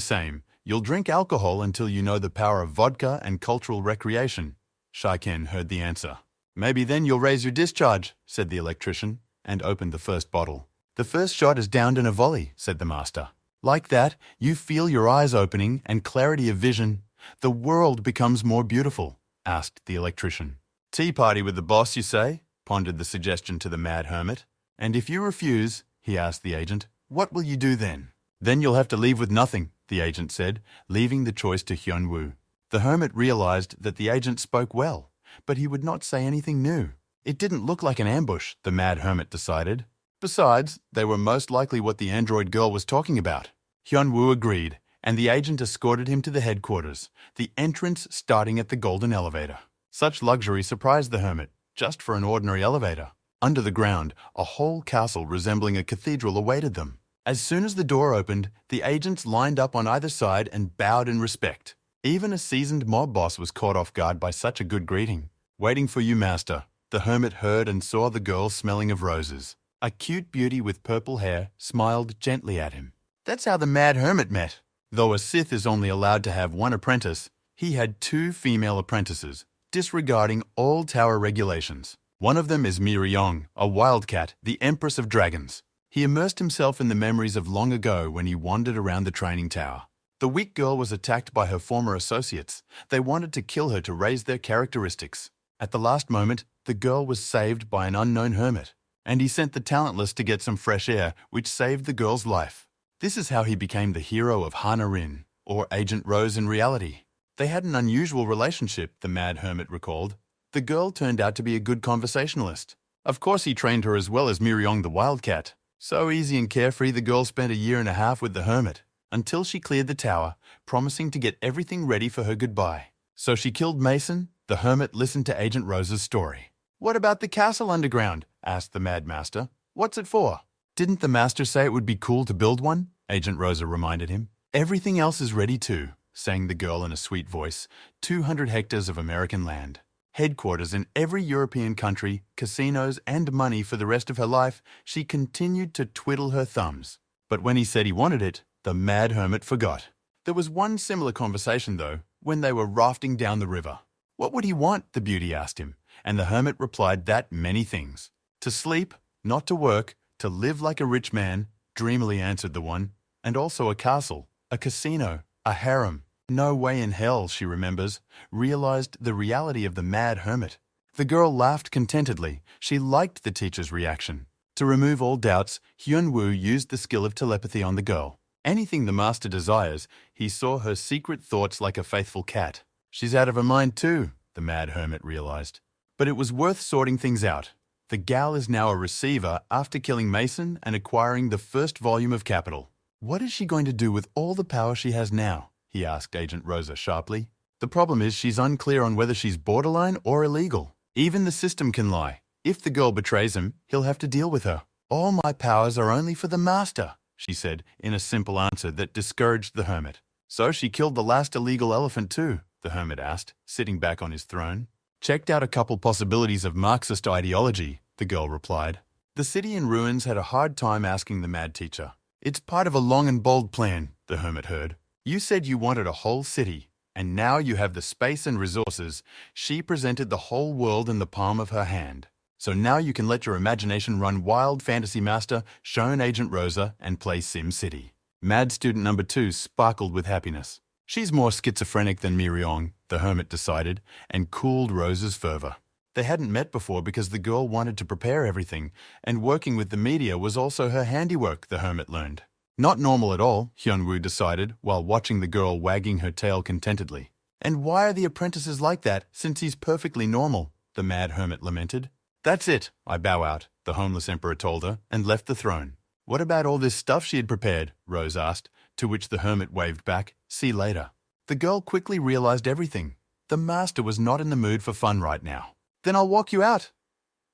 same. You'll drink alcohol until you know the power of vodka and cultural recreation. Shi-Ken heard the answer. Maybe then you'll raise your discharge, said the electrician, and opened the first bottle. The first shot is downed in a volley, said the master. Like that, you feel your eyes opening and clarity of vision. The world becomes more beautiful, asked the electrician. Tea party with the boss, you say? Pondered the suggestion to the mad hermit. And if you refuse, he asked the agent, what will you do then? Then you'll have to leave with nothing, the agent said, leaving the choice to Hyun Woo. The hermit realized that the agent spoke well, but he would not say anything new. It didn't look like an ambush, the mad hermit decided. Besides, they were most likely what the android girl was talking about. Hyun Woo agreed, and the agent escorted him to the headquarters, the entrance starting at the golden elevator. Such luxury surprised the hermit. just for an ordinary elevator. Under the ground, a whole castle resembling a cathedral awaited them. As soon as the door opened, the agents lined up on either side and bowed in respect. Even a seasoned mob boss was caught off guard by such a good greeting. "Waiting for you, master." The hermit heard and saw the girl smelling of roses. A cute beauty with purple hair smiled gently at him. That's how the mad hermit met. Though a Sith is only allowed to have one apprentice, he had 2 female apprentices, disregarding all tower regulations. One of them is Miriong, a wildcat, the empress of dragons. He immersed himself in the memories of long ago when he wandered around the training tower. The weak girl was attacked by her former associates. They wanted to kill her to raise their characteristics. At the last moment, the girl was saved by an unknown hermit, and he sent the talentless to get some fresh air, which saved the girl's life. This is how he became the hero of Hana Rin, or Agent Rose in reality. They had an unusual relationship, the mad hermit recalled. The girl turned out to be a good conversationalist. Of course he trained her as well as Miriong the wildcat. So easy and carefree, the girl spent a year and a half with the hermit, until she cleared the tower, promising to get everything ready for her goodbye. So she killed Mason. The hermit listened to Agent Rose's story. "What about the castle underground?" asked the mad master. "What's it for?" "Didn't the master say it would be cool to build one?" Agent Rosa reminded him. "Everything else is ready too," sang the girl in a sweet voice. 200 hectares of American land. Headquarters in every European country, casinos, and money for the rest of her life. She continued to twiddle her thumbs. But when he said he wanted it, the mad hermit forgot. There was one similar conversation, though, when they were rafting down the river. What would he want? The beauty asked him, and the hermit replied that many things. To sleep, not to work, to live like a rich man, dreamily answered the one, and also a castle, a casino, a harem. No way in hell, she remembers, realized the reality of the mad hermit. The girl laughed contentedly. She liked the teacher's reaction. To remove all doubts, Hyun-woo used the skill of telepathy on the girl. Anything the master desires, he saw her secret thoughts like a faithful cat. She's out of her mind too, the mad hermit realized. But it was worth sorting things out. The gal is now a receiver after killing Mason and acquiring the first volume of Capital. What is she going to do with all the power she has now? He asked Agent Rosa sharply. The problem is she's unclear on whether she's borderline or illegal. Even the system can lie. If the girl betrays him, he'll have to deal with her. All my powers are only for the master, she said in a simple answer that discouraged the hermit. So she killed the last illegal elephant too, the hermit asked, sitting back on his throne. Checked out a couple possibilities of Marxist ideology, the girl replied. The city in ruins had a hard time asking the mad teacher. It's part of a long and bold plan, the hermit heard. You said you wanted a whole city, and now you have the space and resources. She presented the whole world in the palm of her hand. So now you can let your imagination run wild, Fantasy Master, shown Agent Rosa, and play Sim City. Mad student number 2 sparkled with happiness. She's more schizophrenic than Miriong, the hermit decided, and cooled Rosa's fervor. They hadn't met before because the girl wanted to prepare everything, and working with the media was also her handiwork, the hermit learned. Not normal at all, Hyun-woo decided, while watching the girl wagging her tail contentedly. And why are the apprentices like that, since he's perfectly normal? The mad hermit lamented. That's it, I bow out, the homeless emperor told her, and left the throne. What about all this stuff she had prepared? Rose asked, to which the hermit waved back, see later. The girl quickly realized everything. The master was not in the mood for fun right now. Then I'll walk you out.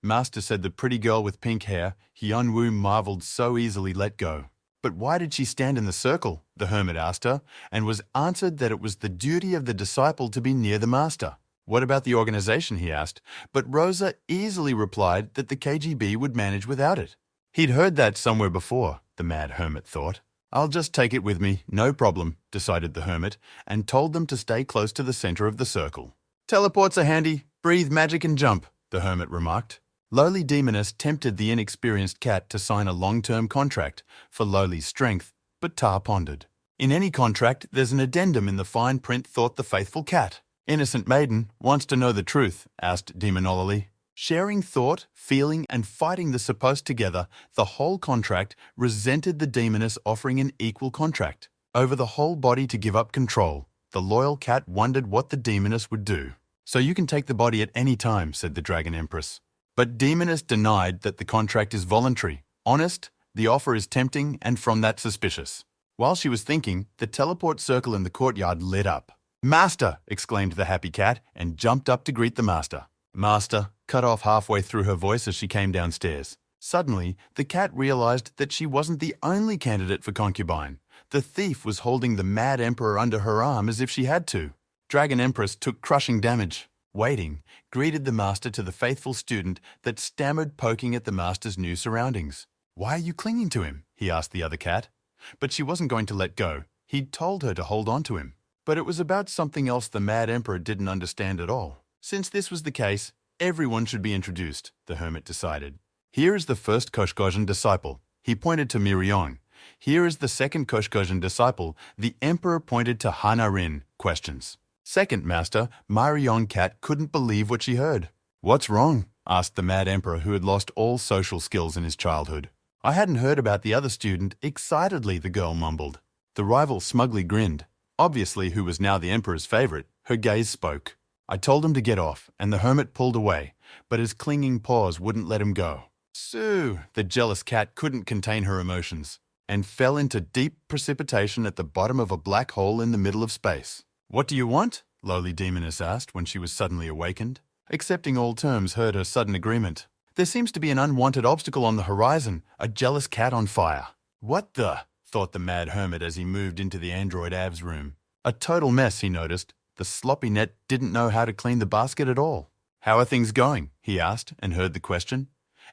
Master said the pretty girl with pink hair, Hyun-woo marveled so easily let go. But why did she stand in the circle? The hermit asked her, and was answered that it was the duty of the disciple to be near the master. What about the organization, he asked, but Rosa easily replied that the KGB would manage without it. He'd heard that somewhere before, the mad hermit thought. I'll just take it with me, no problem, decided the hermit, and told them to stay close to the center of the circle. Teleports are handy, breathe magic and jump, the hermit remarked. Lowly Demoness tempted the inexperienced cat to sign a long-term contract for Lowly's strength, but Tar pondered. In any contract, there's an addendum in the fine print, thought the faithful cat. Innocent maiden wants to know the truth, asked Demonology. Sharing thought, feeling, and fighting the supposed together, the whole contract resented the Demoness offering an equal contract. Over the whole body to give up control, the loyal cat wondered what the Demoness would do. So you can take the body at any time, said the Dragon Empress. But Demoness denied that the contract is voluntary. Honest, the offer is tempting, and from that suspicious. While she was thinking, the teleport circle in the courtyard lit up. Master! Exclaimed the happy cat, and jumped up to greet the master. Master, cut off halfway through her voice as she came downstairs. Suddenly, the cat realized that she wasn't the only candidate for concubine. The thief was holding the mad emperor under her arm as if she had to. Dragon Empress took crushing damage. Waiting, greeted the master to the faithful student that stammered, poking at the master's new surroundings. "Why are you clinging to him?" he asked the other cat. But she wasn't going to let go. He'd told her to hold on to him. But it was about something else the mad emperor didn't understand at all. Since this was the case, everyone should be introduced, the hermit decided. Here is the first Koshkoshin disciple. He pointed to Mirion. Here is the second Koshkoshin disciple. The emperor pointed to Hanarin. Questions. Second master, Mirion cat couldn't believe what she heard. "What's wrong?" asked the mad emperor who had lost all social skills in his childhood. "I hadn't heard about the other student." Excitedly, the girl mumbled. The rival smugly grinned. Obviously, who was now the emperor's favorite, her gaze spoke. "I told him to get off, and the hermit pulled away, but his clinging paws wouldn't let him go." Sue! The jealous cat couldn't contain her emotions and fell into deep precipitation at the bottom of a black hole in the middle of space. "What do you want?" lowly demoness asked when she was suddenly awakened. Accepting all terms heard her sudden agreement. "There seems to be an unwanted obstacle on the horizon, a jealous cat on fire." "What the?" thought the mad hermit as he moved into the android Av's room. A total mess, he noticed. The sloppy net didn't know how to clean the basket at all. "How are things going?" he asked, and heard the question.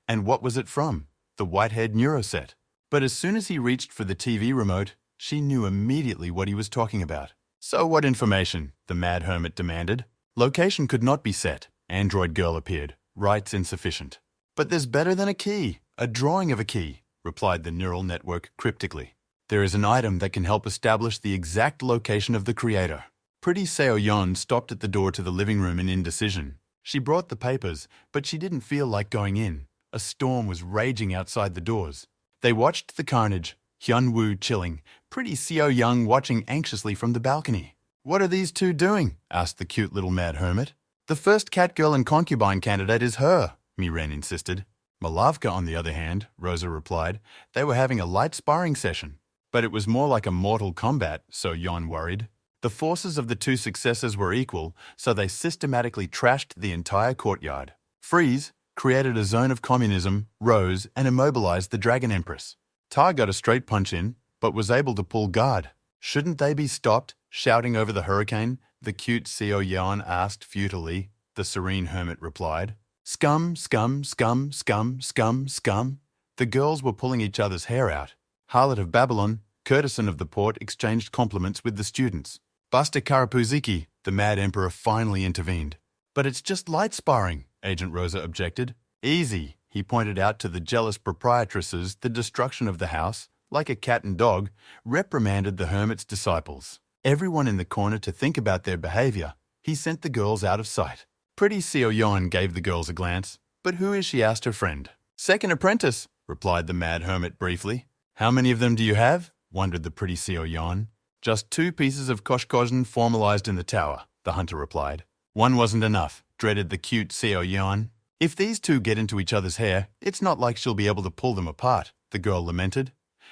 And what was it from? The white-haired neuroset. But as soon as he reached for the TV remote, she knew immediately what he was talking about. "So what information?" the mad hermit demanded. "Location could not be set." Android girl appeared. "Rights insufficient." "But there's better than a key. A drawing of a key," replied the neural network cryptically. "There is an item that can help establish the exact location of the creator." Pretty Seo Yon stopped at the door to the living room in indecision. She brought the papers, but she didn't feel like going in. A storm was raging outside the doors. They watched the carnage, Hyun-woo chilling, Pretty Seo Young watching anxiously from the balcony. "What are these two doing?" asked the cute little mad hermit. "The first catgirl and concubine candidate is her," Miren insisted. "Malavka, on the other hand," Rosa replied. "They were having a light sparring session." But it was more like a mortal combat, so Yon worried. The forces of the two successors were equal, so they systematically trashed the entire courtyard. Freeze created a zone of communism, rose, and immobilized the Dragon Empress. Ta got a straight punch in, but was able to pull guard. "Shouldn't they be stopped, shouting over the hurricane?" the cute Seo Yan asked futilely. The serene hermit replied. "Scum, scum, scum, scum, scum, scum." The girls were pulling each other's hair out. Harlot of Babylon, courtesan of the port, exchanged compliments with the students. "Basta Karapuziki," the mad emperor finally intervened. "But it's just light sparring," Agent Rosa objected. "Easy," he pointed out to the jealous proprietresses. The destruction of the house, like a cat and dog, reprimanded the hermit's disciples. Everyone in the corner to think about their behavior. He sent the girls out of sight. Pretty Seo Yon gave the girls a glance. "But who is she?" asked her friend. "Second apprentice," replied the mad hermit briefly. "How many of them do you have?" wondered the Pretty Seo Yon. "Just 2 pieces of Koshkoshin formalized in the tower," the hunter replied. "One wasn't enough," dreaded the cute Seo Yon. "If these two get into each other's hair, it's not like she'll be able to pull them apart," the girl lamented.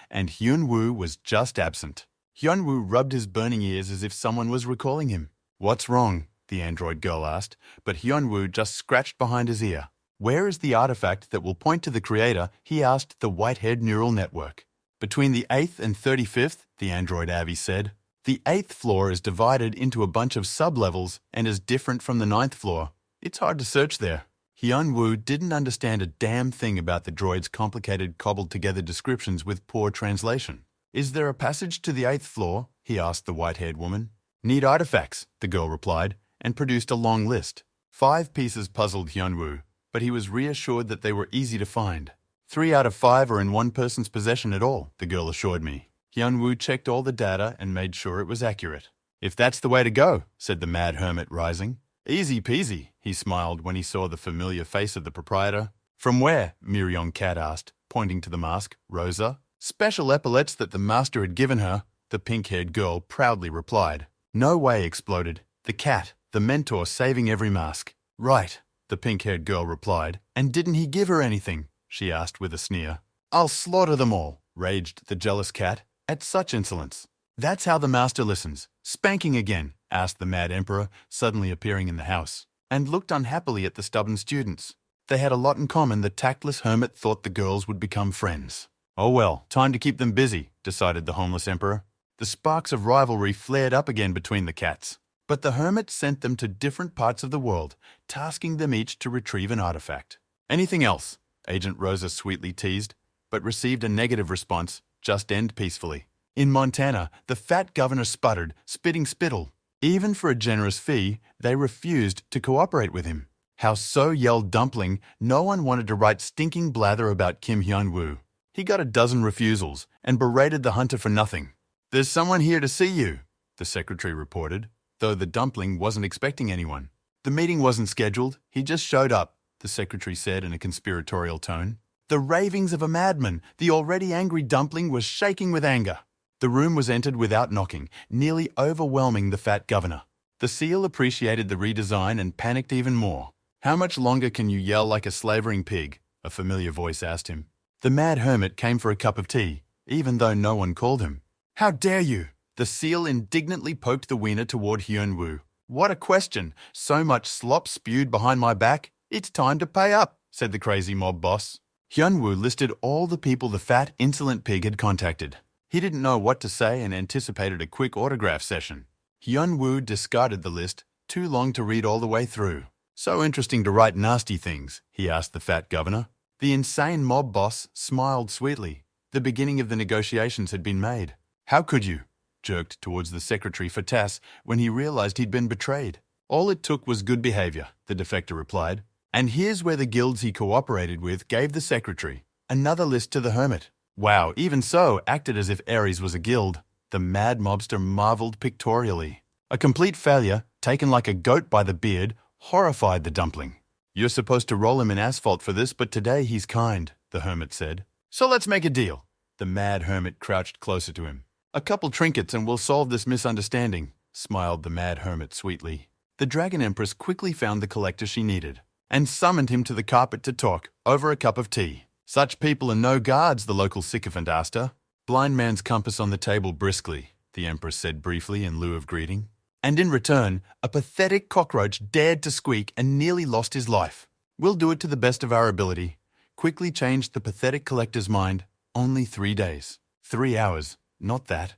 And Hyun-woo was just absent. Hyun-woo rubbed his burning ears as if someone was recalling him. "What's wrong?" the android girl asked, but Hyun-woo just scratched behind his ear. "Where is the artifact that will point to the creator?" he asked the white-haired neural network. "Between the 8th and 35th, the android Avi said. "The 8th floor is divided into a bunch of sub-levels and is different from the 9th floor. It's hard to search there." Hyun-woo didn't understand a damn thing about the droid's complicated, cobbled-together descriptions with poor translation. "Is there a passage to the 8th floor?" he asked the white-haired woman. "Need artifacts," the girl replied, and produced a long list. 5 pieces puzzled Hyun-woo, but he was reassured that they were easy to find. 3 out of 5 are in one person's possession at all, the girl assured me. Hyun-woo checked all the data and made sure it was accurate. "If that's the way to go," said the mad hermit, rising. "Easy peasy," he smiled when he saw the familiar face of the proprietor. "From where?" Mirion Cat asked, pointing to the mask. "Rosa." "Special epaulets that the master had given her," the pink-haired girl proudly replied. "No way," exploded. "The cat, the mentor saving every mask." "Right," the pink-haired girl replied. "And didn't he give her anything?" she asked with a sneer. "I'll slaughter them all," raged the jealous cat, at such insolence. "That's how the master listens. Spanking again?" asked the mad emperor, suddenly appearing in the house. and looked unhappily at the stubborn students. They had a lot in common. The tactless hermit thought the girls would become friends. Oh well, time to keep them busy, decided the homeless emperor. The sparks of rivalry flared up again between the cats. But the hermit sent them to different parts of the world, tasking them each to retrieve an artifact. Anything else? Agent Rosa sweetly teased, but received a negative response. Just end peacefully. In Montana, the fat governor sputtered, spitting spittle. Even for a generous fee, they refused to cooperate with him. How so, yelled Dumpling. No one wanted to write stinking blather about Kim Hyun-woo. He got a dozen refusals and berated the hunter for nothing. There's someone here to see you, the secretary reported, though the Dumpling wasn't expecting anyone. The meeting wasn't scheduled. He just showed up, the secretary said in a conspiratorial tone. The ravings of a madman. The already angry Dumpling was shaking with anger. The room was entered without knocking, nearly overwhelming the fat governor. The seal appreciated the redesign and panicked even more. How much longer can you yell like a slavering pig? A familiar voice asked him. The mad hermit came for a cup of tea, even though no one called him. How dare you? The seal indignantly poked the wiener toward Hyun-woo. What a question! So much slop spewed behind my back. It's time to pay up, said the crazy mob boss. Hyun-woo listed all the people the fat, insolent pig had contacted. He didn't know what to say and anticipated a quick autograph session. Hyun-woo discarded the list, too long to read all the way through. So interesting to write nasty things, he asked the fat governor. The insane mob boss smiled sweetly. The beginning of the negotiations had been made. How could you? Jerked towards the secretary for Tass when he realized he'd been betrayed. All it took was good behavior, the defector replied. And here's where the guilds he cooperated with gave the secretary another list to the hermit. Wow, even so, acted as if Ares was a guild. The mad mobster marveled pictorially. A complete failure, taken like a goat by the beard, horrified the Dumpling. You're supposed to roll him in asphalt for this, but today he's kind, the hermit said. So let's make a deal. The mad hermit crouched closer to him. A couple trinkets and we'll solve this misunderstanding, smiled the mad hermit sweetly. The dragon empress quickly found the collector she needed and summoned him to the carpet to talk over a cup of tea. Such people are no guards, the local sycophant asked her. Blind man's compass on the table briskly, the empress said briefly in lieu of greeting. And in return, a pathetic cockroach dared to squeak and nearly lost his life. We'll do it to the best of our ability. Quickly changed the pathetic collector's mind. Only 3 days. 3 hours. Not that.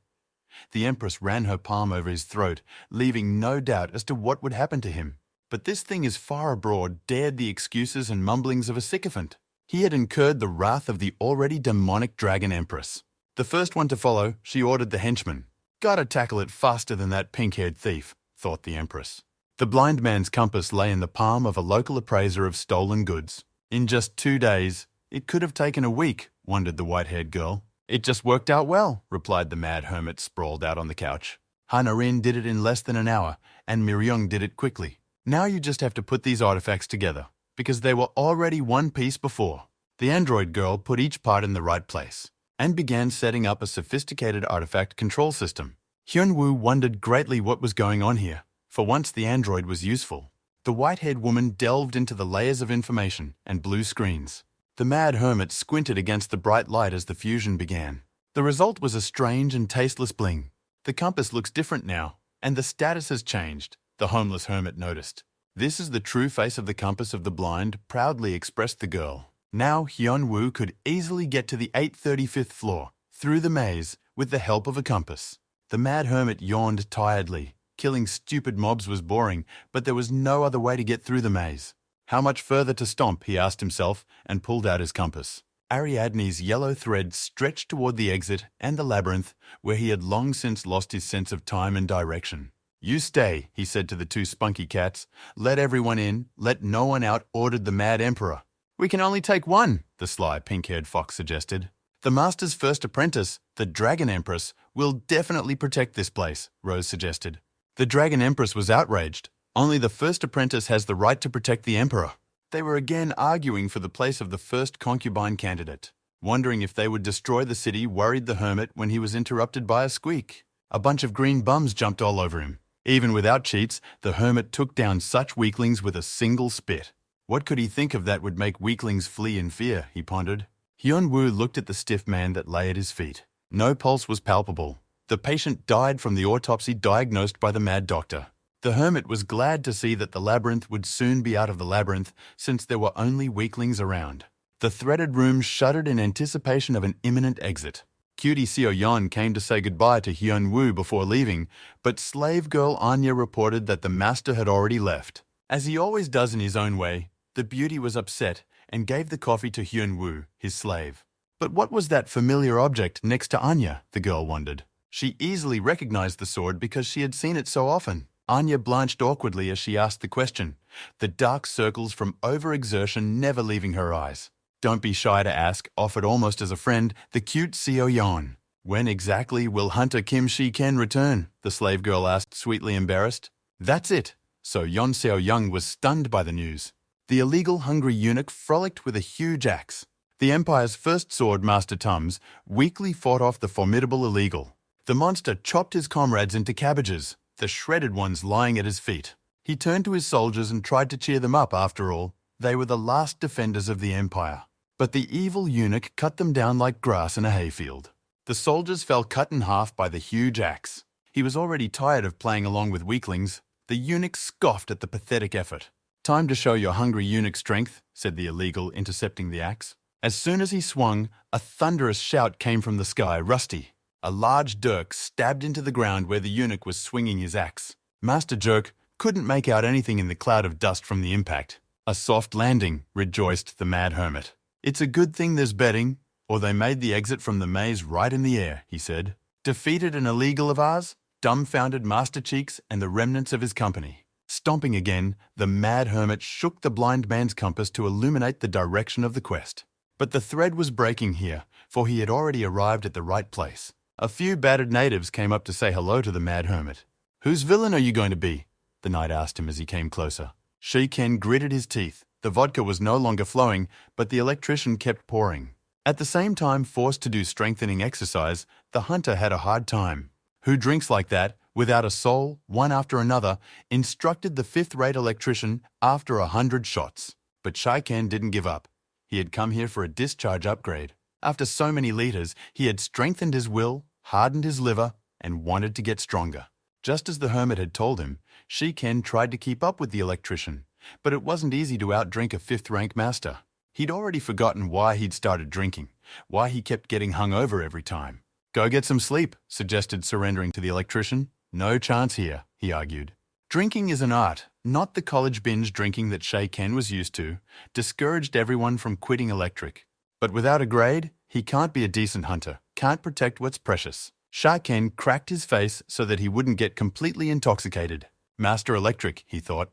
The empress ran her palm over his throat, leaving no doubt as to what would happen to him. But this thing is far abroad dared the excuses and mumblings of a sycophant. He had incurred the wrath of the already demonic dragon empress. The first one to follow, she ordered the henchman. Gotta tackle it faster than that pink-haired thief, thought the empress. The blind man's compass lay in the palm of a local appraiser of stolen goods. In just 2 days, it could have taken a week, wondered the white-haired girl. It just worked out well, replied the mad hermit sprawled out on the couch. Hanarin did it in less than an hour, and Miryung did it quickly. Now you just have to put these artifacts together, because they were already one piece before. The android girl put each part in the right place, and began setting up a sophisticated artifact control system. Hyun-woo wondered greatly what was going on here. For once the android was useful. The white-haired woman delved into the layers of information and blue screens. The mad hermit squinted against the bright light as the fusion began. The result was a strange and tasteless bling. The compass looks different now, and the status has changed, the homeless hermit noticed. This is the true face of the compass of the blind, proudly expressed the girl. Now Hyun-woo could easily get to the 835th floor, through the maze, with the help of a compass. The mad hermit yawned tiredly. Killing stupid mobs was boring, but there was no other way to get through the maze. How much further to stomp, he asked himself, and pulled out his compass. Ariadne's yellow thread stretched toward the exit and the labyrinth, where he had long since lost his sense of time and direction. You stay, he said to the 2 spunky cats. Let everyone in, let no one out, ordered the mad emperor. We can only take one, the sly pink-haired fox suggested. The master's first apprentice, the dragon empress, will definitely protect this place, Rose suggested. The dragon empress was outraged. Only the first apprentice has the right to protect the emperor. They were again arguing for the place of the first concubine candidate. Wondering if they would destroy the city worried the hermit when he was interrupted by a squeak. A bunch of green bums jumped all over him. Even without cheats, the hermit took down such weaklings with a single spit. What could he think of that would make weaklings flee in fear, he pondered. Hyun-woo looked at the stiff man that lay at his feet. No pulse was palpable. The patient died from the autopsy diagnosed by the mad doctor. The hermit was glad to see that the labyrinth would soon be out of the labyrinth, since there were only weaklings around. The threaded room shuddered in anticipation of an imminent exit. Cutie Seo-yeon came to say goodbye to Hyun-woo before leaving, but slave girl Anya reported that the master had already left. As he always does in his own way, the beauty was upset and gave the coffee to Hyun-woo, his slave. But what was that familiar object next to Anya, the girl wondered. She easily recognized the sword because she had seen it so often. Anya blanched awkwardly as she asked the question, the dark circles from overexertion never leaving her eyes. Don't be shy to ask, offered almost as a friend, the cute Seo-yeon. When exactly will Hunter Kim Shi-ken return? The slave girl asked, sweetly embarrassed. That's it. So Yeon Seo-young was stunned by the news. The illegal hungry eunuch frolicked with a huge axe. The Empire's first sword, Master Tums, weakly fought off the formidable illegal. The monster chopped his comrades into cabbages, the shredded ones lying at his feet. He turned to his soldiers and tried to cheer them up. After all, they were the last defenders of the Empire. But the evil eunuch cut them down like grass in a hayfield. The soldiers fell cut in half by the huge axe. He was already tired of playing along with weaklings. The eunuch scoffed at the pathetic effort. Time to show your hungry eunuch strength, said the illegal, intercepting the axe. As soon as he swung, a thunderous shout came from the sky. Rusty. A large dirk stabbed into the ground where the eunuch was swinging his axe. Master Jerk couldn't make out anything in the cloud of dust from the impact. A soft landing, rejoiced the mad hermit. It's a good thing there's betting, or they made the exit from the maze right in the air, he said. Defeated an illegal of ours, dumbfounded Master Cheeks and the remnants of his company. Stomping again, the mad hermit shook the blind man's compass to illuminate the direction of the quest. But the thread was breaking here, for he had already arrived at the right place. A few battered natives came up to say hello to the mad hermit. Whose villain are you going to be? The knight asked him as he came closer. Shi-ken gritted his teeth. The vodka was no longer flowing, but the electrician kept pouring. At the same time, forced to do strengthening exercise, the hunter had a hard time. Who drinks like that, without a soul, one after another, instructed the fifth-rate electrician after 100 shots. But Shi-ken didn't give up. He had come here for a discharge upgrade. After so many liters, he had strengthened his will, hardened his liver, and wanted to get stronger. Just as the hermit had told him, Shi-ken tried to keep up with the electrician. But it wasn't easy to outdrink a fifth-rank master. He'd already forgotten why he'd started drinking, why he kept getting hungover every time. Go get some sleep, suggested surrendering to the electrician. No chance here, he argued. Drinking is an art, not the college binge drinking that Shi-ken was used to, discouraged everyone from quitting electric. But without a grade, he can't be a decent hunter, can't protect what's precious. Shi-ken cracked his face so that he wouldn't get completely intoxicated. Master Electric, he thought.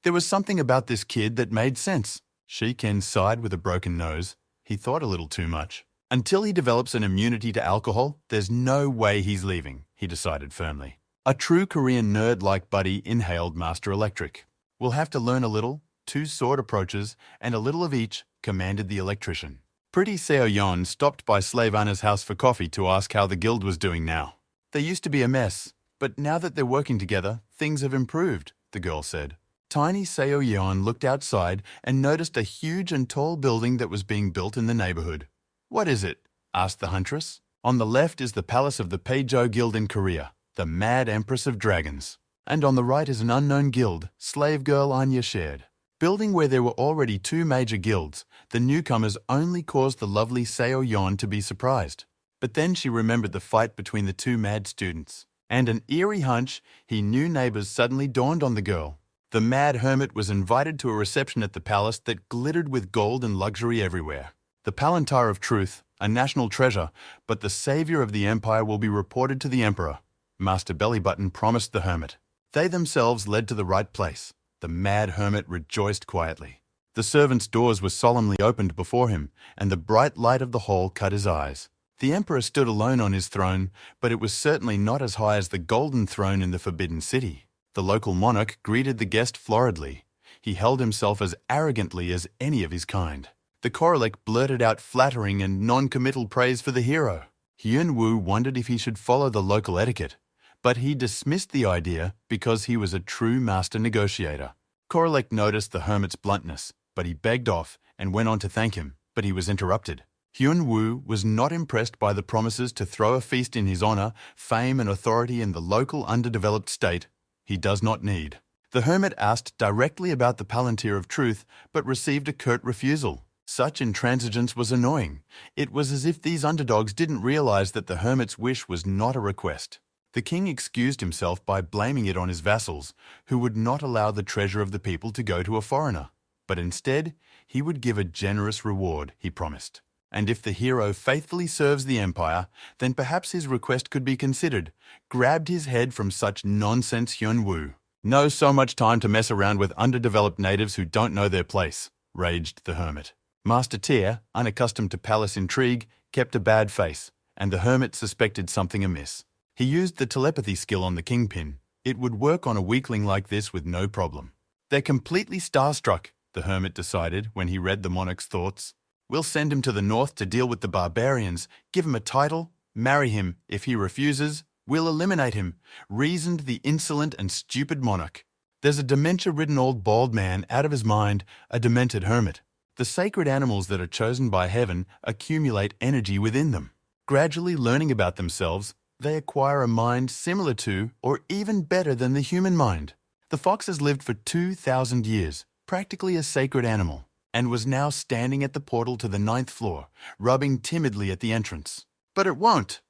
There was something about this kid that made sense. Shi-ken sighed with a broken nose. He thought a little too much. Until he develops an immunity to alcohol, there's no way he's leaving, he decided firmly. A true Korean nerd like Buddy inhaled Master Electric. We'll have to learn a little, 2 sword approaches, and a little of each, commanded the electrician. Pretty Seo-yeon stopped by Slave Anna's house for coffee to ask how the guild was doing now. They used to be a mess, but now that they're working together, things have improved, the girl said. Tiny Seo-yeon looked outside and noticed a huge and tall building that was being built in the neighborhood. What is it? Asked the huntress. On the left is the palace of the Peijo Guild in Korea, the Mad Empress of Dragons. And on the right is an unknown guild, slave girl Anya shared. Building where there were already 2 major guilds, the newcomers only caused the lovely Seo-yeon to be surprised. But then she remembered the fight between the 2 mad students. And an eerie hunch, he knew neighbors suddenly dawned on the girl. The mad hermit was invited to a reception at the palace that glittered with gold and luxury everywhere. The Palantir of Truth, a national treasure, but the savior of the empire will be reported to the emperor. Master Bellybutton promised the hermit. They themselves led to the right place. The mad hermit rejoiced quietly. The servants' doors were solemnly opened before him, and the bright light of the hall cut his eyes. The emperor stood alone on his throne, but it was certainly not as high as the golden throne in the Forbidden City. The local monarch greeted the guest floridly. He held himself as arrogantly as any of his kind. The Korolek blurted out flattering and non-committal praise for the hero. Hyun-woo wondered if he should follow the local etiquette, but he dismissed the idea because he was a true master negotiator. Korolek noticed the hermit's bluntness, but he begged off and went on to thank him, but he was interrupted. Hyun-woo was not impressed by the promises to throw a feast in his honor, fame and authority in the local underdeveloped state. he does not need. The hermit asked directly about the Palantir of Truth, but received a curt refusal. Such intransigence was annoying. It was as if these underdogs didn't realize that the hermit's wish was not a request. The king excused himself by blaming it on his vassals, who would not allow the treasure of the people to go to a foreigner. But instead, he would give a generous reward, he promised. And if the hero faithfully serves the empire, then perhaps his request could be considered. Grabbed his head from such nonsense, Hyun-woo. No so much time to mess around with underdeveloped natives who don't know their place, raged the hermit. Master Tier, unaccustomed to palace intrigue, kept a bad face, and the hermit suspected something amiss. He used the telepathy skill on the kingpin. It would work on a weakling like this with no problem. They're completely starstruck, the hermit decided when he read the monarch's thoughts. We'll send him to the north to deal with the barbarians, give him a title, marry him. If he refuses, we'll eliminate him, reasoned the insolent and stupid monarch. There's a dementia-ridden old bald man out of his mind, a demented hermit. The sacred animals that are chosen by heaven accumulate energy within them. Gradually learning about themselves, they acquire a mind similar to, or even better than the human mind. The fox has lived for 2,000 years, practically a sacred animal, and was now standing at the portal to the 9th floor, rubbing timidly at the entrance. But it won't.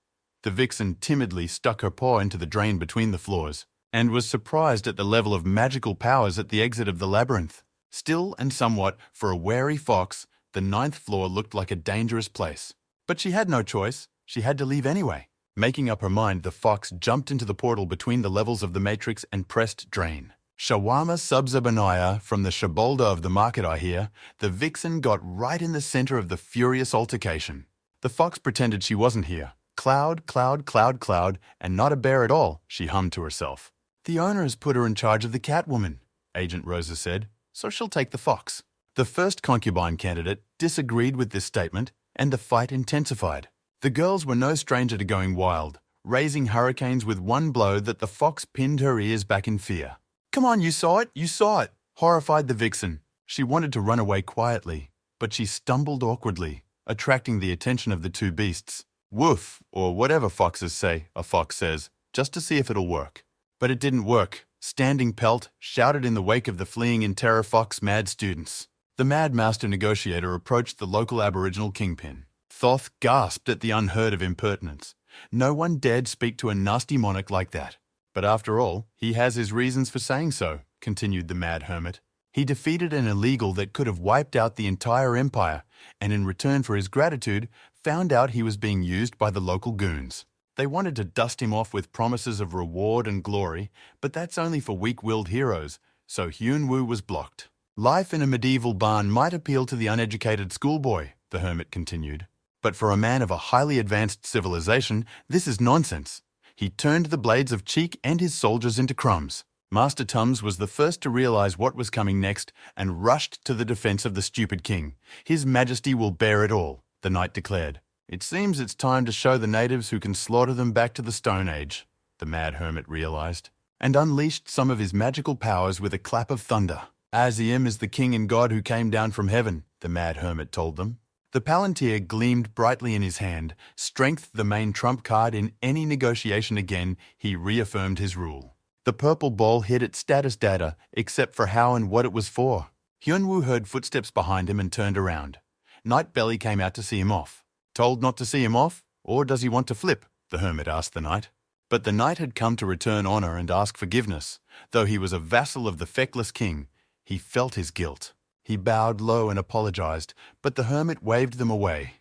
The vixen timidly stuck her paw into the drain between the floors, and was surprised at the level of magical powers at the exit of the labyrinth. Still and somewhat, for a wary fox, the 9th floor looked like a dangerous place. But she had no choice. She had to leave anyway. Making up her mind, the fox jumped into the portal between the levels of the matrix and pressed drain. Shawama subzabanaya from the shabolda of the market, I hear. The vixen got right in the center of the furious altercation. The fox pretended she wasn't here. Cloud, cloud, cloud, cloud, and not a bear at all, she hummed to herself. The owner has put her in charge of the Catwoman, Agent Rosa said, so she'll take the fox. The first concubine candidate disagreed with this statement, and the fight intensified. The girls were no stranger to going wild, raising hurricanes with one blow that the fox pinned her ears back in fear. Come on, you saw it, horrified the vixen. She wanted to run away quietly, but she stumbled awkwardly, attracting the attention of the two beasts. Woof, or whatever foxes say, a fox says, just to see if it'll work. But it didn't work. Standing Pelt shouted in the wake of the fleeing in terror fox mad students. The mad master negotiator approached the local aboriginal kingpin. Thoth gasped at the unheard of impertinence. No one dared speak to a nasty monarch like that. But after all, he has his reasons for saying so, continued the mad hermit. He defeated an illegal that could have wiped out the entire empire, and in return for his gratitude, found out he was being used by the local goons. They wanted to dust him off with promises of reward and glory, but that's only for weak-willed heroes, so Hyun-woo was blocked. Life in a medieval barn might appeal to the uneducated schoolboy, the hermit continued. But for a man of a highly advanced civilization, this is nonsense. He turned the blades of Cheek and his soldiers into crumbs. Master Tums was the first to realize what was coming next and rushed to the defense of the stupid king. His Majesty will bear it all, the knight declared. It seems it's time to show the natives who can slaughter them back to the Stone Age, the mad hermit realized, and unleashed some of his magical powers with a clap of thunder. Aziem is the king and god who came down from heaven, the mad hermit told them. The Palantir gleamed brightly in his hand, strength the main trump card in any negotiation again, he reaffirmed his rule. The purple ball hid its status data, except for how and what it was for. Hyun-woo heard footsteps behind him and turned around. Night Belly came out to see him off. Told not to see him off, or does he want to flip? The hermit asked the knight. But the knight had come to return honor and ask forgiveness. Though he was a vassal of the feckless king, he felt his guilt. He bowed low and apologized, but the hermit waved them away.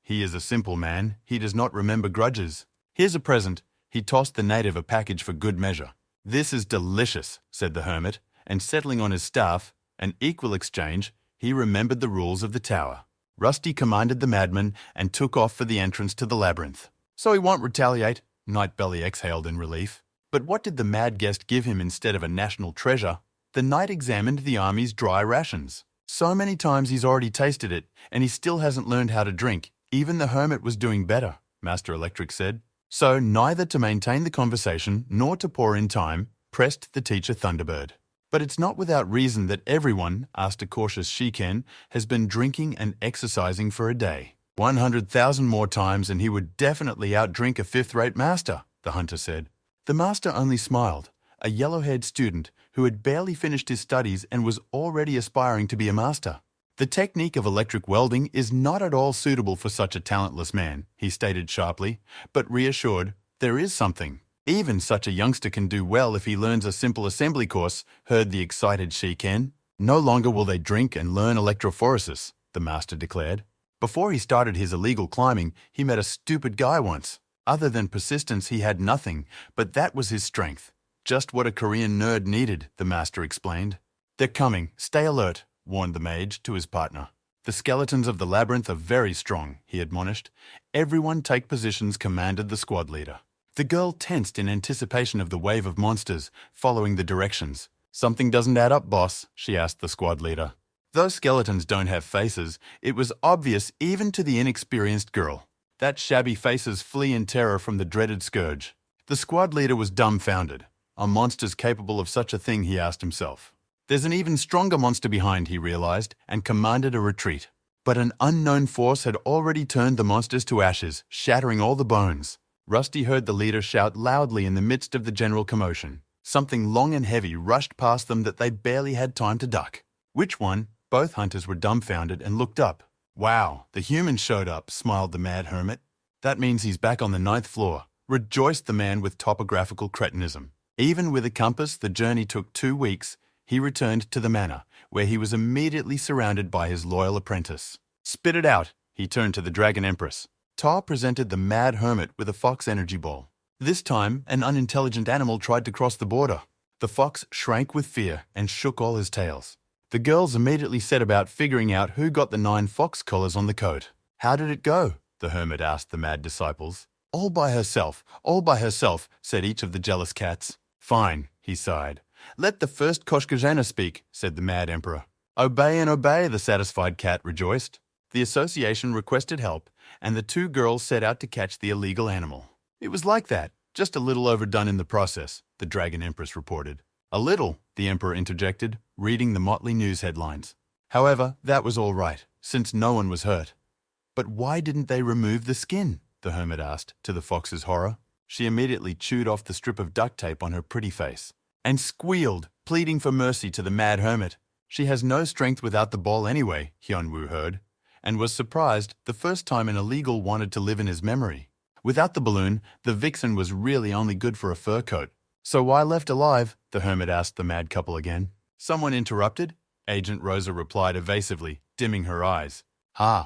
He is a simple man. He does not remember grudges. Here's a present. He tossed the native a package for good measure. This is delicious, said the hermit, and settling on his staff, an equal exchange, he remembered the rules of the tower. Rusty commanded the madman and took off for the entrance to the labyrinth. So he won't retaliate, Night Belly exhaled in relief. But what did the mad guest give him instead of a national treasure? The knight examined the army's dry rations. So many times he's already tasted it, and he still hasn't learned how to drink. Even the hermit was doing better, Master Electric said. So, neither to maintain the conversation nor to pour in time, pressed the teacher Thunderbird. But it's not without reason that everyone, asked a cautious Shiken, has been drinking and exercising for a day. 100,000 more times and he would definitely outdrink a fifth-rate master, the hunter said. The master only smiled, a yellow-haired student who had barely finished his studies and was already aspiring to be a master. The technique of electric welding is not at all suitable for such a talentless man, he stated sharply, but reassured, there is something. Even such a youngster can do well if he learns a simple assembly course, heard the excited Shiken. No longer will they drink and learn electrophoresis, the master declared. Before he started his illegal climbing, he met a stupid guy once. Other than persistence, he had nothing, but that was his strength. Just what a Korean nerd needed, the master explained. They're coming, stay alert, warned the mage to his partner. The skeletons of the labyrinth are very strong, he admonished. Everyone take positions, commanded the squad leader. The girl tensed in anticipation of the wave of monsters, following the directions. Something doesn't add up, boss, she asked the squad leader. Those skeletons don't have faces. It was obvious even to the inexperienced girl. That shabby faces flee in terror from the dreaded scourge. The squad leader was dumbfounded. Are monsters capable of such a thing, he asked himself. There's an even stronger monster behind, he realized, and commanded a retreat. But an unknown force had already turned the monsters to ashes, shattering all the bones. Rusty heard the leader shout loudly in the midst of the general commotion. Something long and heavy rushed past them that they barely had time to duck. Which one? Both hunters were dumbfounded and looked up. Wow, the human showed up, smiled the mad hermit. That means he's back on the 9th floor, rejoiced the man with topographical cretinism. Even with a compass, the journey took 2 weeks. He returned to the manor, where he was immediately surrounded by his loyal apprentice. Spit it out, he turned to the dragon empress. Ta presented the mad hermit with a fox energy ball. This time, an unintelligent animal tried to cross the border. The fox shrank with fear and shook all his tails. The girls immediately set about figuring out who got the 9 fox collars on the coat. How did it go? The hermit asked the mad disciples. All by herself, said each of the jealous cats. Fine, he sighed. Let the first Koshkajana speak, said the mad emperor. Obey and obey, the satisfied cat rejoiced. The association requested help, and the 2 girls set out to catch the illegal animal. It was like that, just a little overdone in the process, the dragon empress reported. A little, the emperor interjected, reading the motley news headlines. However, that was all right, since no one was hurt. But why didn't they remove the skin? The hermit asked, to the fox's horror. She immediately chewed off the strip of duct tape on her pretty face and squealed, pleading for mercy to the mad hermit. She has no strength without the ball anyway, Hyunwoo heard, and was surprised the first time an illegal wanted to live in his memory. Without the balloon, the vixen was really only good for a fur coat. So why left alive? The hermit asked the mad couple again. Someone interrupted? Agent Rosa replied evasively, dimming her eyes.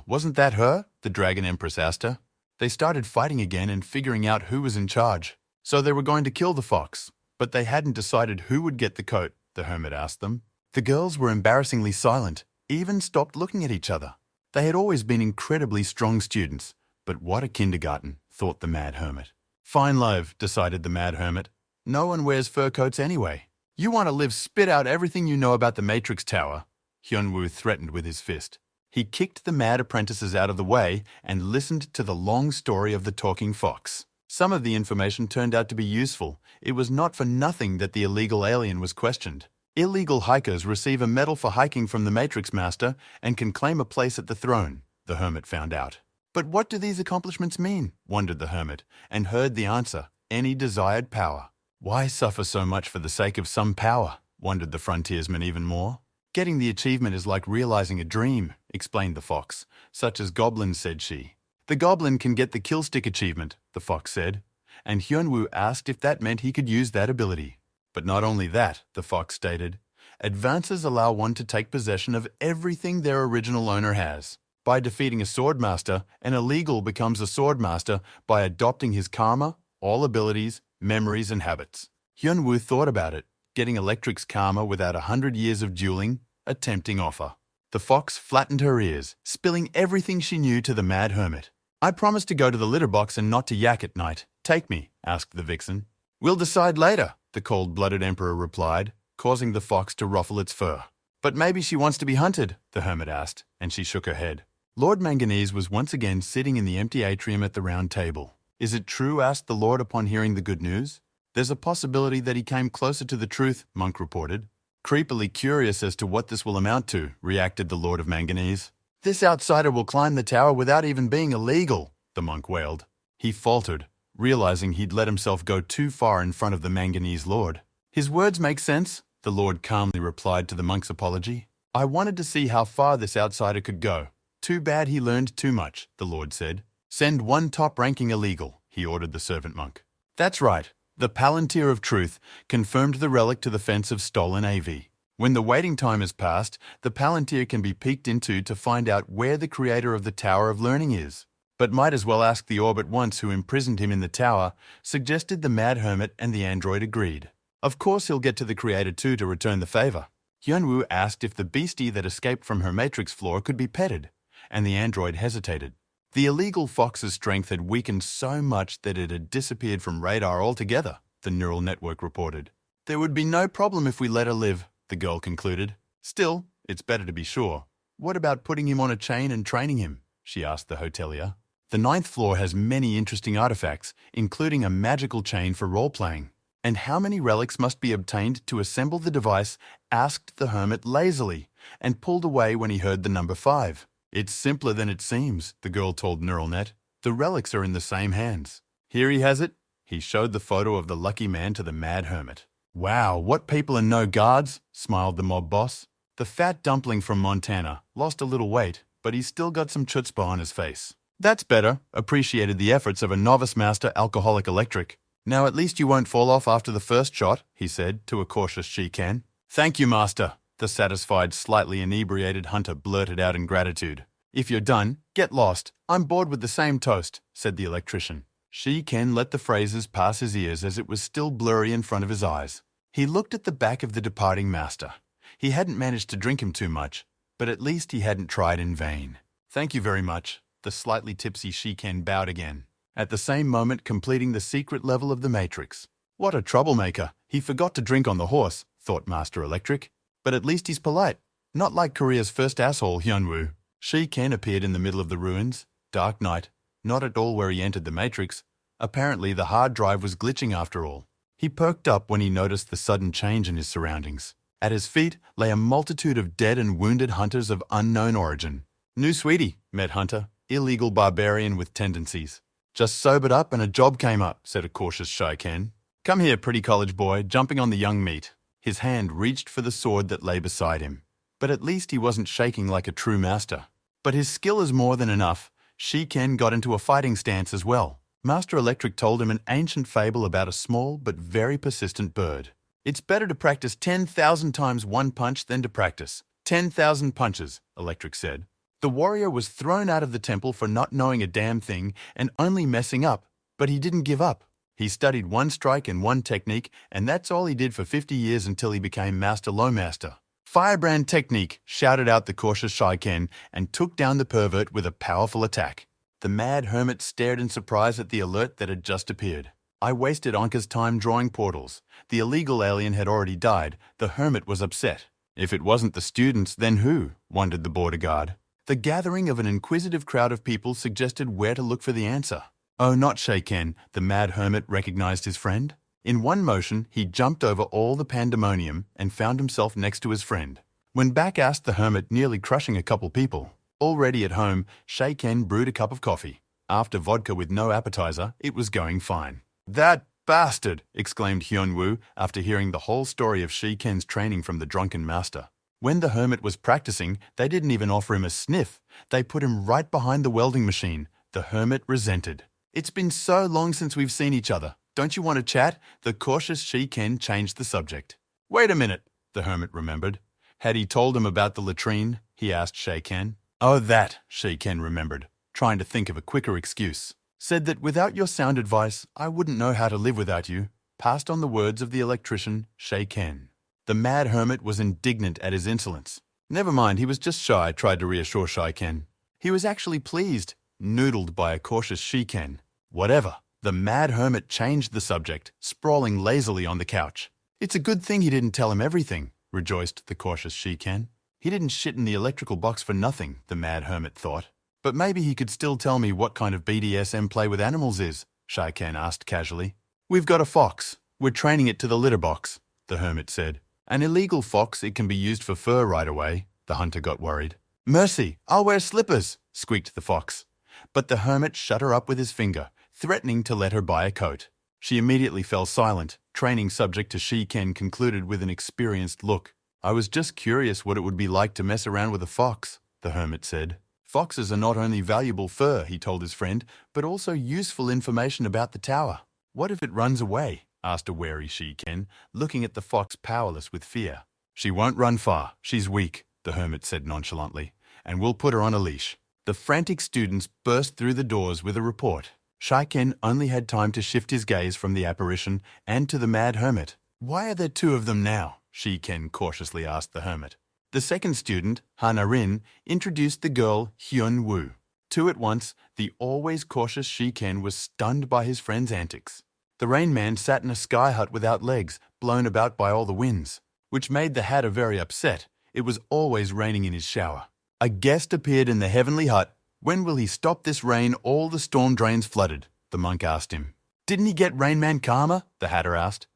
Wasn't that her? The dragon empress asked her. They started fighting again and figuring out who was in charge. So they were going to kill the fox. But they hadn't decided who would get the coat, the hermit asked them. The girls were embarrassingly silent, even stopped looking at each other. They had always been incredibly strong students. But what a kindergarten, thought the mad hermit. Fine loaf, decided the mad hermit. No one wears fur coats anyway. You want to live, spit out everything you know about the Matrix Tower, Hyunwoo threatened with his fist. He kicked the mad apprentices out of the way and listened to the long story of the talking fox. Some of the information turned out to be useful. It was not for nothing that the illegal alien was questioned. Illegal hikers receive a medal for hiking from the Matrix Master and can claim a place at the throne, the hermit found out. But what do these accomplishments mean? Wondered the hermit, and heard the answer, any desired power. Why suffer so much for the sake of some power? Wondered the frontiersman even more. Getting the achievement is like realizing a dream, explained the fox, such as goblins, said she. The goblin can get the kill stick achievement, the fox said, and Hyunwoo asked if that meant he could use that ability. But not only that, the fox stated. Advances allow one to take possession of everything their original owner has. By defeating a swordmaster, an illegal becomes a swordmaster by adopting his karma, all abilities, memories, and habits. Hyunwoo thought about it, getting Electric's karma without 100 years of dueling, a tempting offer. The fox flattened her ears, spilling everything she knew to the mad hermit. I promised to go to the litter box and not to yak at night. Take me, asked the vixen. We'll decide later, the cold-blooded emperor replied, causing the fox to ruffle its fur. But maybe she wants to be hunted, the hermit asked, and she shook her head. Lord Manganese was once again sitting in the empty atrium at the round table. Is it true? Asked the Lord upon hearing the good news. There's a possibility that he came closer to the truth, Monk reported. Creepily curious as to what this will amount to, reacted the Lord of Manganese. This outsider will climb the tower without even being illegal, the monk wailed. He faltered, realizing he'd let himself go too far in front of the Manganese Lord. His words make sense, the Lord calmly replied to the monk's apology. I wanted to see how far this outsider could go. Too bad he learned too much, the Lord said. Send one top-ranking illegal, he ordered the servant monk. That's right. The Palantir of Truth confirmed the relic to the fence of stolen AV. When the waiting time has passed, the Palantir can be peeked into to find out where the creator of the Tower of Learning is. But might as well ask the Orbit once who imprisoned him in the tower, suggested the Mad Hermit, and the android agreed. Of course he'll get to the creator too to return the favor. Hyunwoo asked if the beastie that escaped from her matrix floor could be petted, and the android hesitated. The illegal fox's strength had weakened so much that it had disappeared from radar altogether, the neural network reported. There would be no problem if we let her live, the girl concluded. Still, it's better to be sure. What about putting him on a chain and training him? She asked the hotelier. The 9th floor has many interesting artifacts, including a magical chain for role-playing. And how many relics must be obtained to assemble the device? Asked the hermit lazily, and pulled away when he heard the number 5. It's simpler than it seems, the girl told NeuralNet. The relics are in the same hands. Here he has it. He showed the photo of the lucky man to the mad hermit. Wow, what people and no guards, smiled the mob boss. The fat dumpling from Montana lost a little weight, but he's still got some chutzpah on his face. That's better, appreciated the efforts of a novice master alcoholic electric. Now at least you won't fall off after the first shot, he said to a cautious Shikan. Thank you, master, the satisfied, slightly inebriated hunter blurted out in gratitude. If you're done, get lost. I'm bored with the same toast, said the electrician. Shikan let the phrases pass his ears as it was still blurry in front of his eyes. He looked at the back of the departing master. He hadn't managed to drink him too much, but at least he hadn't tried in vain. Thank you very much. The slightly tipsy Shikan bowed again, at the same moment completing the secret level of the Matrix. What a troublemaker. He forgot to drink on the horse, thought Master Electric. But at least he's polite. Not like Korea's first asshole, Hyunwoo. Shikan appeared in the middle of the ruins. Dark night. Not at all where he entered the Matrix. Apparently the hard drive was glitching after all. He perked up when he noticed the sudden change in his surroundings. At his feet lay a multitude of dead and wounded hunters of unknown origin. New sweetie, met Hunter. Illegal barbarian with tendencies. Just sobered up and a job came up, said a cautious Shikan. Come here, pretty college boy, jumping on the young meat. His hand reached for the sword that lay beside him. But at least he wasn't shaking like a true master. But his skill is more than enough. Shikan got into a fighting stance as well. Master Electric told him an ancient fable about a small but very persistent bird. It's better to practice 10,000 times one punch than to practice 10,000 punches, Electric said. The warrior was thrown out of the temple for not knowing a damn thing and only messing up, but he didn't give up. He studied one strike and one technique, and that's all he did for 50 years until he became Master Lowmaster. Firebrand technique, shouted out the cautious Shiken, and took down the pervert with a powerful attack. The mad hermit stared in surprise at the alert that had just appeared. I wasted Anka's time drawing portals. The illegal alien had already died. The hermit was upset. If it wasn't the students, then who? Wondered the border guard. The gathering of an inquisitive crowd of people suggested where to look for the answer. Oh, not Shiken, the mad hermit recognized his friend. In one motion, he jumped over all the pandemonium and found himself next to his friend. When back asked the hermit, nearly crushing a couple people. Already at home, Shiken brewed a cup of coffee. After vodka with no appetizer, it was going fine. That bastard, exclaimed Hyunwoo after hearing the whole story of Shiken's training from the drunken master. When the hermit was practicing, they didn't even offer him a sniff. They put him right behind the welding machine. The hermit resented. It's been so long since we've seen each other. Don't you want to chat? The cautious Shiken changed the subject. Wait a minute, the hermit remembered. Had he told him about the latrine? He asked Shiken. Oh, that, Shiken remembered, trying to think of a quicker excuse. Said that without your sound advice, I wouldn't know how to live without you. Passed on the words of the electrician, Shiken. The mad hermit was indignant at his insolence. Never mind, he was just shy, tried to reassure Shiken. He was actually pleased, noodled by a cautious Shiken. Whatever. The mad hermit changed the subject, sprawling lazily on the couch. It's a good thing he didn't tell him everything, rejoiced the cautious Shiken. He didn't shit in the electrical box for nothing, the mad hermit thought. But maybe he could still tell me what kind of BDSM play with animals is, Shiken asked casually. We've got a fox. We're training it to the litter box, the hermit said. An illegal fox, it can be used for fur right away, the hunter got worried. Mercy, I'll wear slippers, squeaked the fox. But the hermit shut her up with his finger, threatening to let her buy a coat. She immediately fell silent. Training subject to Shiken concluded with an experienced look. I was just curious what it would be like to mess around with a fox, the hermit said. Foxes are not only valuable fur, he told his friend, but also useful information about the tower. What if it runs away? Asked a wary Shiken, looking at the fox powerless with fear. She won't run far. She's weak, the hermit said nonchalantly, and we'll put her on a leash. The frantic students burst through the doors with a report. Shiken only had time to shift his gaze from the apparition and to the mad hermit. Why are there two of them now? Shiken cautiously asked the hermit. The second student, Hanarin, introduced the girl Hyun-woo. Two at once, the always cautious Shiken was stunned by his friend's antics. The Rain Man sat in a sky hut without legs, blown about by all the winds, which made the hatter very upset. It was always raining in his shower. A guest appeared in the heavenly hut. When will he stop this rain? All the storm drains flooded, the monk asked him. Didn't he get Rain Man karma? The hatter asked.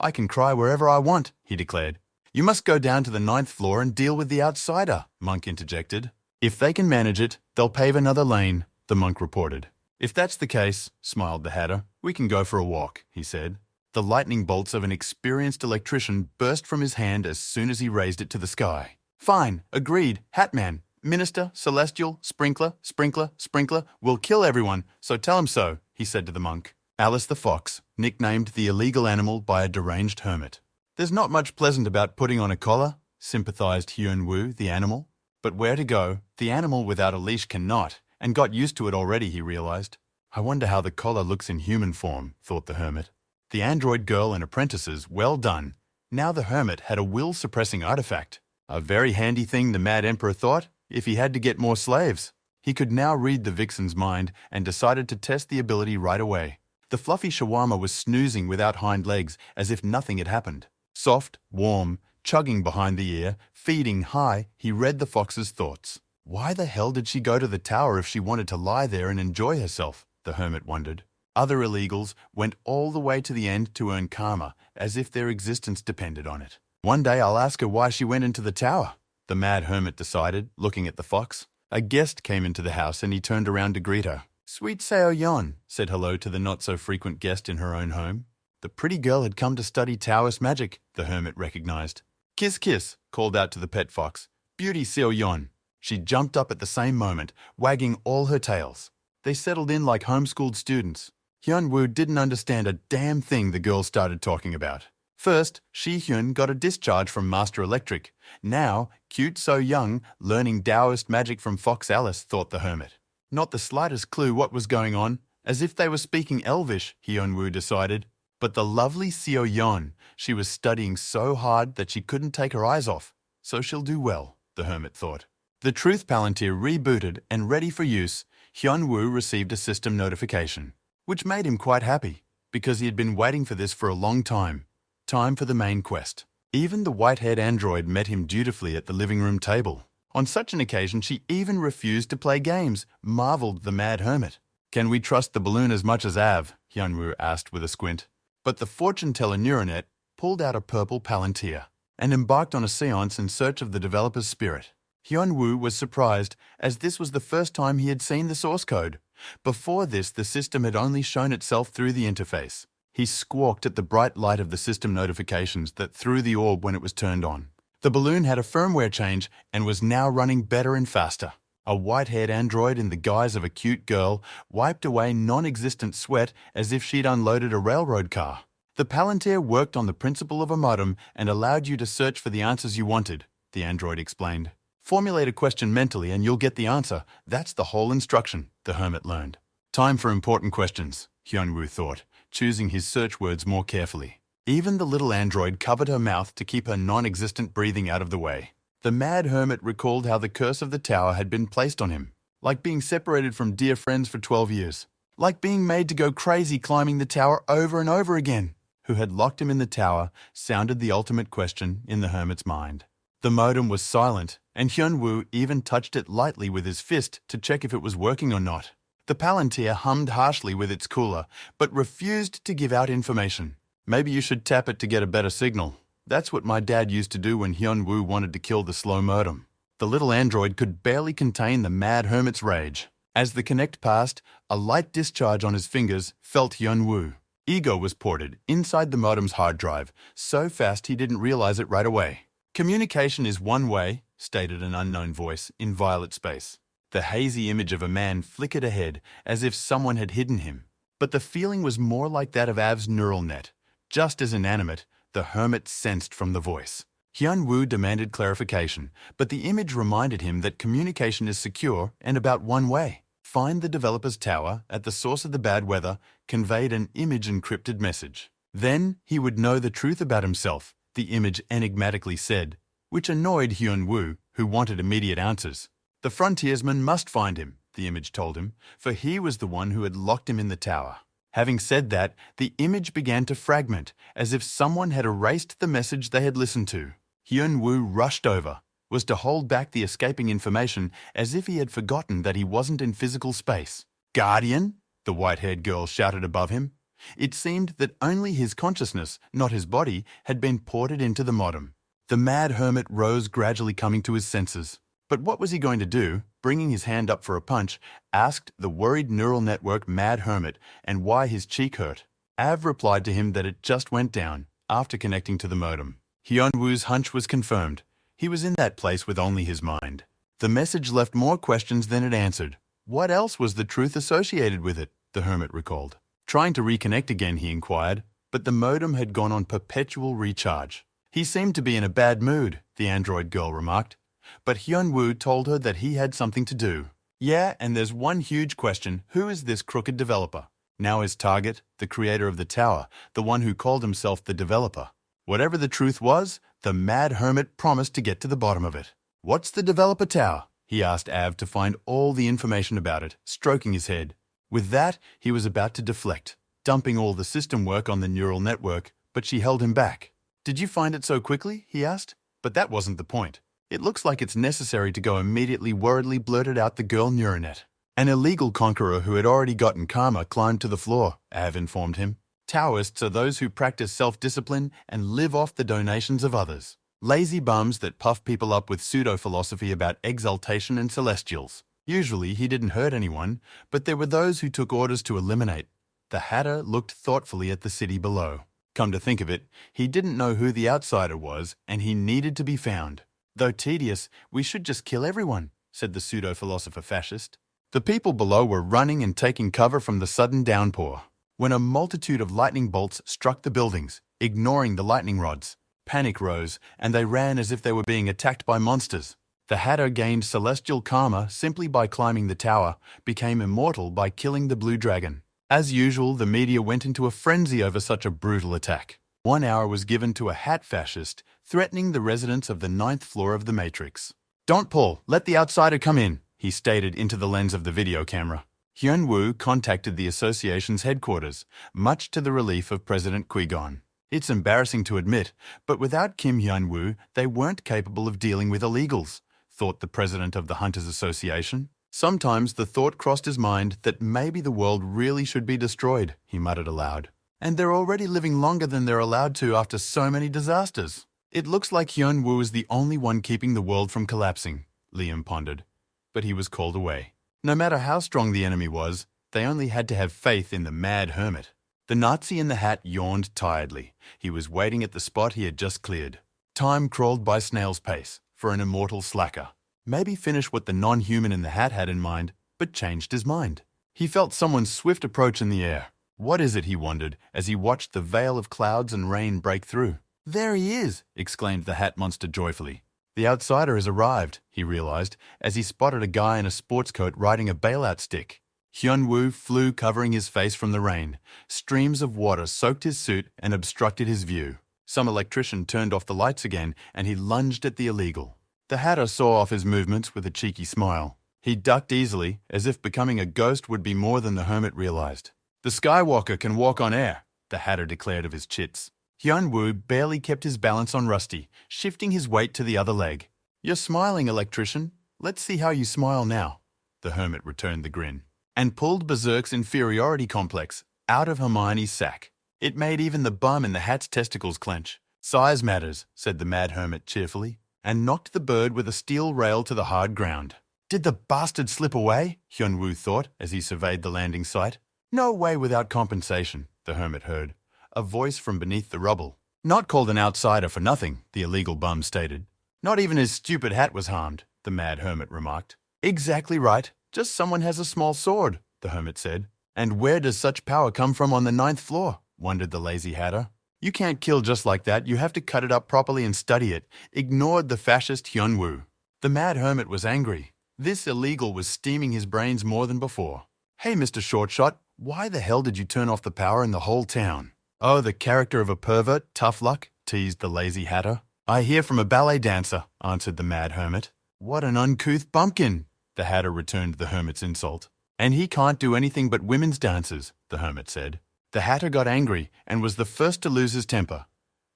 I can cry wherever I want, he declared. You must go down to the 9th floor and deal with the outsider, Monk interjected. If they can manage it, they'll pave another lane, the monk reported. If that's the case, smiled the hatter, we can go for a walk, he said. The lightning bolts of an experienced electrician burst from his hand as soon as he raised it to the sky. Fine, agreed, Hatman. Minister, Celestial, Sprinkler, Sprinkler, Sprinkler, will kill everyone, so tell him so, he said to the monk. Alice the fox, nicknamed the illegal animal by a deranged hermit. There's not much pleasant about putting on a collar, sympathized Hyun-woo, the animal. But where to go, the animal without a leash cannot, and got used to it already, he realized. I wonder how the collar looks in human form, thought the hermit. The android girl and apprentices, well done. Now the hermit had a will-suppressing artifact. A very handy thing, the mad emperor thought, if he had to get more slaves. He could now read the vixen's mind and decided to test the ability right away. The fluffy shawarma was snoozing without hind legs as if nothing had happened. Soft, warm, chugging behind the ear, feeding high, he read the fox's thoughts. Why the hell did she go to the tower if she wanted to lie there and enjoy herself? The hermit wondered. Other illegals went all the way to the end to earn karma, as if their existence depended on it. One day I'll ask her why she went into the tower, the mad hermit decided, looking at the fox. A guest came into the house and he turned around to greet her. Sweet Seo Yon said hello to the not-so-frequent guest in her own home. The pretty girl had come to study Taoist magic, the hermit recognized. Kiss, kiss, called out to the pet fox. Beauty Seo Yon. She jumped up at the same moment, wagging all her tails. They settled in like homeschooled students. Hyun-woo didn't understand a damn thing the girl started talking about. First, Shi-hyun got a discharge from Master Electric. Now, cute So Young, learning Taoist magic from Fox Alice, thought the hermit. Not the slightest clue what was going on, as if they were speaking Elvish, Hyun-woo decided. But the lovely Seo Yon, she was studying so hard that she couldn't take her eyes off. So she'll do well, the hermit thought. The Truth Palantir rebooted and ready for use, Hyun-woo received a system notification, which made him quite happy, because he had been waiting for this for a long time. Time for the main quest. Even the white-haired android met him dutifully at the living room table. On such an occasion, she even refused to play games, marveled the mad hermit. Can we trust the balloon as much as Av? Hyun-woo asked with a squint. But the fortune-teller Neuronet pulled out a purple palantir and embarked on a seance in search of the developer's spirit. Hyun-woo was surprised, as this was the first time he had seen the source code. Before this, the system had only shown itself through the interface. He squawked at the bright light of the system notifications that threw the orb when it was turned on. The balloon had a firmware change and was now running better and faster. A white-haired android in the guise of a cute girl wiped away non-existent sweat as if she'd unloaded a railroad car. The Palantir worked on the principle of a modem and allowed you to search for the answers you wanted, the android explained. Formulate a question mentally and you'll get the answer. That's the whole instruction, the hermit learned. Time for important questions, Hyun-woo thought, choosing his search words more carefully. Even the little android covered her mouth to keep her non-existent breathing out of the way. The mad hermit recalled how the curse of the tower had been placed on him, like being separated from dear friends for 12 years, like being made to go crazy climbing the tower over and over again. Who had locked him in the tower sounded the ultimate question in the hermit's mind. The modem was silent, and Hyun-woo even touched it lightly with his fist to check if it was working or not. The Palantir hummed harshly with its cooler, but refused to give out information. Maybe you should tap it to get a better signal. That's what my dad used to do when Hyun-woo wanted to kill the slow modem. The little android could barely contain the mad hermit's rage. As the connect passed, a light discharge on his fingers felt Hyun-woo. Ego was ported inside the modem's hard drive so fast he didn't realize it right away. Communication is one way, stated an unknown voice in violet space. The hazy image of a man flickered ahead as if someone had hidden him. But the feeling was more like that of Av's neural net. Just as inanimate, the hermit sensed from the voice. Hyun-woo demanded clarification, but the image reminded him that communication is secure and about one way. Find the developer's tower at the source of the bad weather conveyed an image-encrypted message. Then he would know the truth about himself, the image enigmatically said, which annoyed Hyun-woo, who wanted immediate answers. The frontiersman must find him, the image told him, for he was the one who had locked him in the tower. Having said that, the image began to fragment, as if someone had erased the message they had listened to. Hyun-woo rushed over, was to hold back the escaping information as if he had forgotten that he wasn't in physical space. "Guardian?" the white-haired girl shouted above him. It seemed that only his consciousness, not his body, had been ported into the modem. The mad hermit rose, gradually coming to his senses. But what was he going to do? Bringing his hand up for a punch, asked the worried neural network mad hermit and why his cheek hurt. Av replied to him that it just went down after connecting to the modem. Hyun-woo's hunch was confirmed. He was in that place with only his mind. The message left more questions than it answered. What else was the truth associated with it? The hermit recalled. Trying to reconnect again, he inquired, but the modem had gone on perpetual recharge. He seemed to be in a bad mood, the android girl remarked. But Hyun-woo told her that he had something to do. Yeah, and there's one huge question. Who is this crooked developer? Now his target, the creator of the tower, the one who called himself the developer. Whatever the truth was, the mad hermit promised to get to the bottom of it. What's the developer tower? He asked Av to find all the information about it, stroking his head. With that, he was about to deflect, dumping all the system work on the neural network, but she held him back. Did you find it so quickly? He asked. But that wasn't the point. It looks like it's necessary to go immediately, worriedly blurted out the girl Neuronet. An illegal conqueror who had already gotten karma climbed to the floor, Av informed him. Taoists are those who practice self-discipline and live off the donations of others. Lazy bums that puff people up with pseudo-philosophy about exaltation and celestials. Usually he didn't hurt anyone, but there were those who took orders to eliminate. The Hatter looked thoughtfully at the city below. Come to think of it, he didn't know who the outsider was, and he needed to be found. Though tedious, we should just kill everyone, said the pseudo-philosopher fascist. The people below were running and taking cover from the sudden downpour, when a multitude of lightning bolts struck the buildings, ignoring the lightning rods. Panic rose, and they ran as if they were being attacked by monsters. The Hatter gained celestial karma simply by climbing the tower, became immortal by killing the blue dragon. As usual, the media went into a frenzy over such a brutal attack. 1 hour was given to a hat fascist, threatening the residents of the 9th floor of the Matrix. Don't pull, let the outsider come in, he stated into the lens of the video camera. Hyun-woo contacted the association's headquarters, much to the relief of President Qui-gon. It's embarrassing to admit, but without Kim Hyun-woo, they weren't capable of dealing with illegals, thought the president of the Hunters Association. Sometimes the thought crossed his mind that maybe the world really should be destroyed, he muttered aloud. And they're already living longer than they're allowed to after so many disasters. It looks like Hyun-woo is the only one keeping the world from collapsing, Liam pondered. But he was called away. No matter how strong the enemy was, they only had to have faith in the mad hermit. The Nazi in the hat yawned tiredly. He was waiting at the spot he had just cleared. Time crawled by snail's pace for an immortal slacker. Maybe finish what the non-human in the hat had in mind, but changed his mind. He felt someone's swift approach in the air. What is it, he wondered, as he watched the veil of clouds and rain break through. There he is, exclaimed the hat monster joyfully. The outsider has arrived, he realized, as he spotted a guy in a sports coat riding a bailout stick. Hyun-woo flew, covering his face from the rain. Streams of water soaked his suit and obstructed his view. Some electrician turned off the lights again, and he lunged at the illegal. The hatter saw off his movements with a cheeky smile. He ducked easily, as if becoming a ghost would be more than the hermit realized. The Skywalker can walk on air, the hatter declared of his chits. Hyun-woo barely kept his balance on Rusty, shifting his weight to the other leg. You're smiling, electrician. Let's see how you smile now. The hermit returned the grin, and pulled Berserk's inferiority complex out of Hermione's sack. It made even the bum in the hat's testicles clench. Size matters, said the mad hermit cheerfully, and knocked the bird with a steel rail to the hard ground. Did the bastard slip away? Hyun-woo thought as he surveyed the landing site. No way without compensation, the hermit heard. A voice from beneath the rubble. Not called an outsider for nothing, the illegal bum stated. Not even his stupid hat was harmed, the mad hermit remarked. Exactly right. Just someone has a small sword, the hermit said. And where does such power come from on the 9th floor? Wondered the lazy hatter. You can't kill just like that. You have to cut it up properly and study it. Ignored the fascist Hyunwoo. The mad hermit was angry. This illegal was steaming his brains more than before. Hey, Mr. Shortshot, why the hell did you turn off the power in the whole town? Oh, the character of a pervert, tough luck, teased the lazy hatter. I hear from a ballet dancer, answered the mad hermit. What an uncouth bumpkin, the hatter returned the hermit's insult. And he can't do anything but women's dances, the hermit said. The hatter got angry and was the first to lose his temper.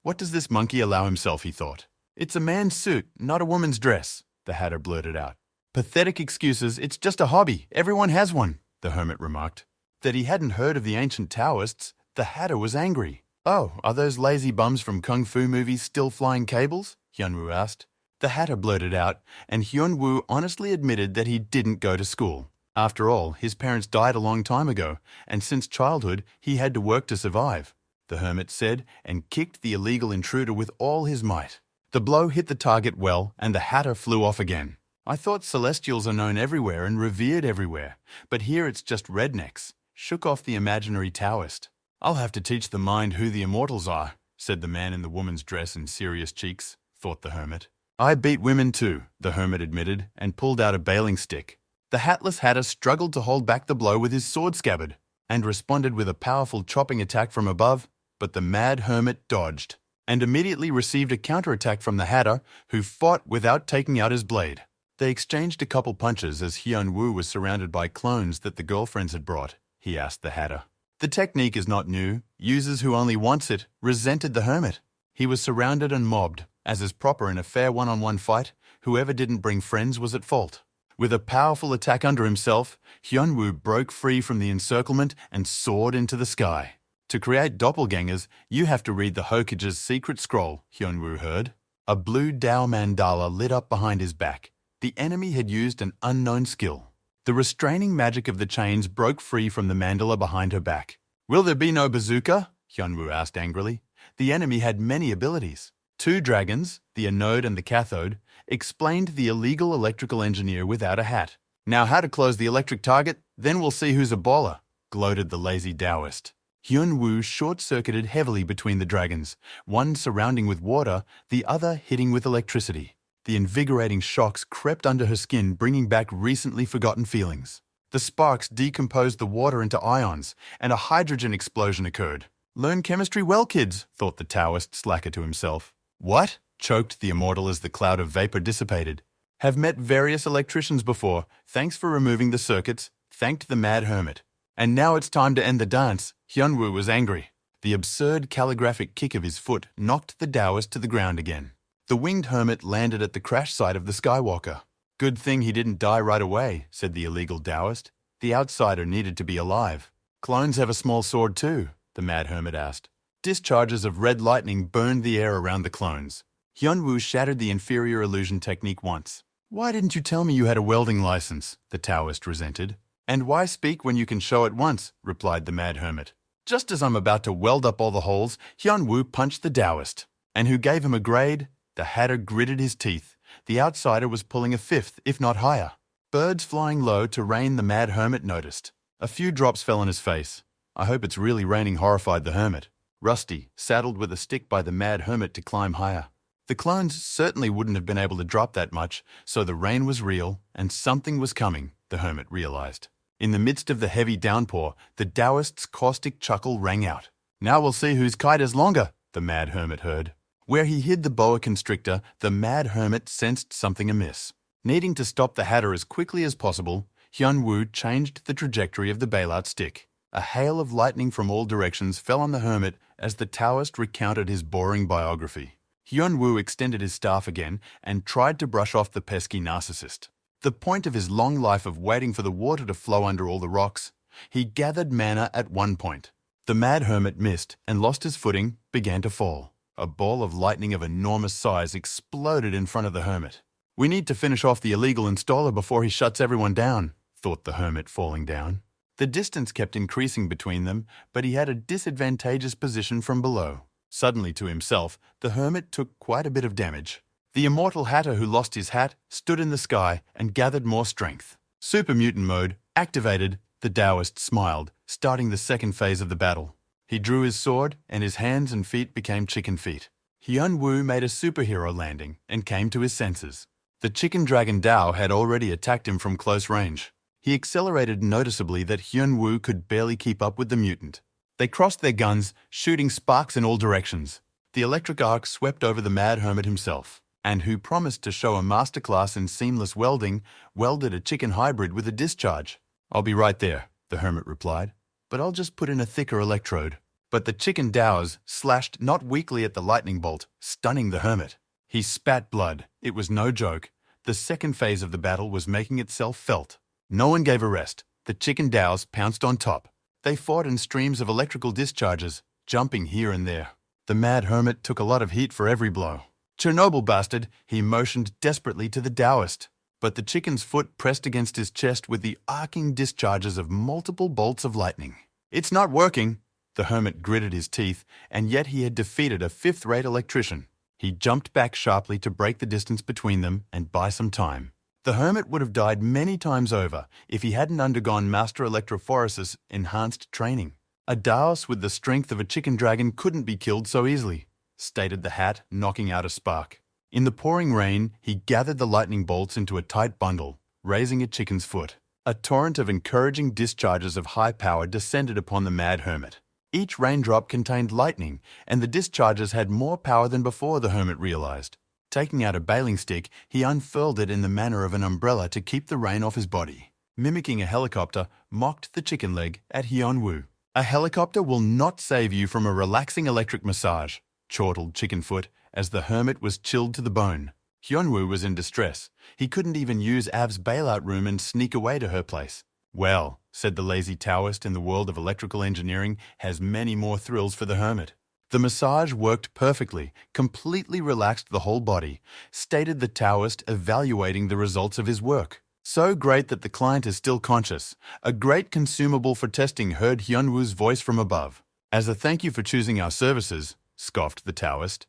What does this monkey allow himself, he thought. It's a man's suit, not a woman's dress, the hatter blurted out. Pathetic excuses, it's just a hobby, everyone has one, the hermit remarked. That he hadn't heard of the ancient Taoists, the hatter was angry. Oh, are those lazy bums from kung fu movies still flying cables? Hyunwoo asked. The hatter blurted out, and Hyunwoo honestly admitted that he didn't go to school. After all, his parents died a long time ago, and since childhood, he had to work to survive, the hermit said, and kicked the illegal intruder with all his might. The blow hit the target well, and the hatter flew off again. I thought celestials are known everywhere and revered everywhere, but here it's just rednecks. Shook off the imaginary Taoist. I'll have to teach the mind who the immortals are, said the man in the woman's dress and serious cheeks, thought the hermit. I beat women too, the hermit admitted, and pulled out a bailing stick. The hatless hatter struggled to hold back the blow with his sword scabbard, and responded with a powerful chopping attack from above, but the mad hermit dodged, and immediately received a counterattack from the hatter, who fought without taking out his blade. They exchanged a couple punches as Hyunwoo was surrounded by clones that the girlfriends had brought, he asked the hatter. The technique is not new. Users who only wants it resented the hermit. He was surrounded and mobbed. As is proper in a fair one-on-one fight, whoever didn't bring friends was at fault. With a powerful attack under himself, Hyunwoo broke free from the encirclement and soared into the sky. To create doppelgangers, you have to read the Hokage's secret scroll, Hyunwoo heard. A blue Dao mandala lit up behind his back. The enemy had used an unknown skill. The restraining magic of the chains broke free from the mandala behind her back. Will there be no bazooka? Hyunwoo asked angrily. The enemy had many abilities. 2 dragons, the anode and the cathode, explained the illegal electrical engineer without a hat. Now how to close the electric target, then we'll see who's a baller, gloated the lazy Taoist. Hyunwoo short-circuited heavily between the dragons, one surrounding with water, the other hitting with electricity. The invigorating shocks crept under her skin, bringing back recently forgotten feelings. The sparks decomposed the water into ions, and a hydrogen explosion occurred. Learn chemistry well, kids, thought the Taoist slacker to himself. What? Choked the immortal as the cloud of vapor dissipated. Have met various electricians before. Thanks for removing the circuits, thanked the mad hermit. And now it's time to end the dance. Hyunwoo was angry. The absurd calligraphic kick of his foot knocked the Taoist to the ground again. The winged hermit landed at the crash site of the Skywalker. Good thing he didn't die right away, said the illegal Taoist. The outsider needed to be alive. Clones have a small sword too, the mad hermit asked. Discharges of red lightning burned the air around the clones. Hyunwoo shattered the inferior illusion technique once. Why didn't you tell me you had a welding license? The Taoist resented. And why speak when you can show at once? Replied the mad hermit. Just as I'm about to weld up all the holes, Hyunwoo punched the Taoist. And who gave him a grade? The hatter gritted his teeth. The outsider was pulling a 5th, if not higher. Birds flying low to rain, the mad hermit noticed. A few drops fell on his face. I hope it's really raining, horrified the hermit. Rusty, saddled with a stick by the mad hermit to climb higher. The clones certainly wouldn't have been able to drop that much, so the rain was real, and something was coming, the hermit realized. In the midst of the heavy downpour, the Taoist's caustic chuckle rang out. Now we'll see whose kite is longer, the mad hermit heard. Where he hid the boa constrictor, the mad hermit sensed something amiss. Needing to stop the hatter as quickly as possible, Hyunwoo changed the trajectory of the bailout stick. A hail of lightning from all directions fell on the hermit as the Taoist recounted his boring biography. Hyunwoo extended his staff again and tried to brush off the pesky narcissist. The point of his long life of waiting for the water to flow under all the rocks, he gathered mana at one point. The mad hermit missed and lost his footing, began to fall. A ball of lightning of enormous size exploded in front of the hermit. We need to finish off the illegal installer before he shuts everyone down, thought the hermit, falling down. The distance kept increasing between them, but he had a disadvantageous position from below. Suddenly to himself, the hermit took quite a bit of damage. The immortal hatter who lost his hat stood in the sky and gathered more strength. Super mutant mode activated, the Taoist smiled, starting the second phase of the battle. He drew his sword, and his hands and feet became chicken feet. Hyun Woo made a superhero landing and came to his senses. The chicken dragon Dao had already attacked him from close range. He accelerated noticeably that Hyun Woo could barely keep up with the mutant. They crossed their guns, shooting sparks in all directions. The electric arc swept over the mad hermit himself, and who promised to show a masterclass in seamless welding, welded a chicken hybrid with a discharge. "I'll be right there," the hermit replied, "but I'll just put in a thicker electrode." But the chicken Daos slashed not weakly at the lightning bolt, stunning the hermit. He spat blood. It was no joke. The second phase of the battle was making itself felt. No one gave a rest. The chicken Daos pounced on top. They fought in streams of electrical discharges, jumping here and there. The mad hermit took a lot of heat for every blow. "Chernobyl bastard," he motioned desperately to the Taoist. But the chicken's foot pressed against his chest with the arcing discharges of multiple bolts of lightning. "It's not working." The hermit gritted his teeth, and yet he had defeated a fifth-rate electrician. He jumped back sharply to break the distance between them and buy some time. The hermit would have died many times over if he hadn't undergone Master Electrophoresis enhanced training. "A Daos with the strength of a chicken dragon couldn't be killed so easily," stated the hat, knocking out a spark. In the pouring rain, he gathered the lightning bolts into a tight bundle, raising a chicken's foot. A torrent of encouraging discharges of high power descended upon the mad hermit. Each raindrop contained lightning, and the discharges had more power than before, the hermit realized. Taking out a bailing stick, he unfurled it in the manner of an umbrella to keep the rain off his body. Mimicking a helicopter, mocked the chicken leg at Hyun Woo. "A helicopter will not save you from a relaxing electric massage," chortled Chickenfoot, as the hermit was chilled to the bone. Hyun Woo was in distress. He couldn't even use Av's bailout room and sneak away to her place. "Well," said the lazy Taoist in the world of electrical engineering, "has many more thrills for the hermit." The massage worked perfectly, completely relaxed the whole body, stated the Taoist, evaluating the results of his work. "So great that the client is still conscious. A great consumable for testing," heard Hyun Woo's voice from above. "As a thank you for choosing our services," scoffed the Taoist,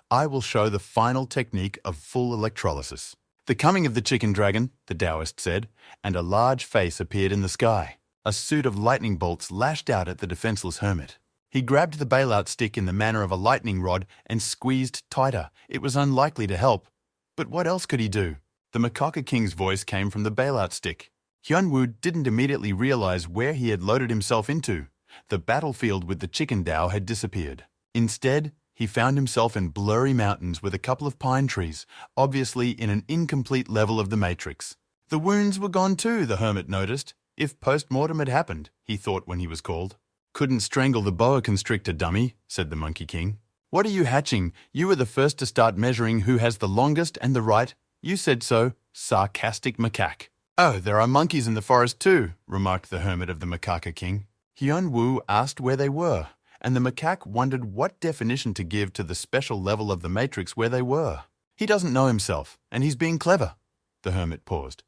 "I will show the final technique of full electrolysis." "The coming of the chicken dragon," the Taoist said, and a large face appeared in the sky. A suit of lightning bolts lashed out at the defenseless hermit. He grabbed the bailout stick in the manner of a lightning rod and squeezed tighter. It was unlikely to help. But what else could he do? The Macaca King's voice came from the bailout stick. Hyun Woo didn't immediately realize where he had loaded himself into. The battlefield with the chicken Dao had disappeared. Instead, he found himself in blurry mountains with a couple of pine trees, obviously in an incomplete level of the matrix. The wounds were gone too, the hermit noticed. If post-mortem had happened, he thought when he was called. "Couldn't strangle the boa constrictor, dummy," said the Monkey King. "What are you hatching? You were the first to start measuring who has the longest and the right. You said so, sarcastic macaque." "Oh, there are monkeys in the forest too," remarked the hermit of the Macaca King. Hyun Woo asked where they were, and the macaque wondered what definition to give to the special level of the matrix where they were. "He doesn't know himself, and he's being clever." The hermit paused.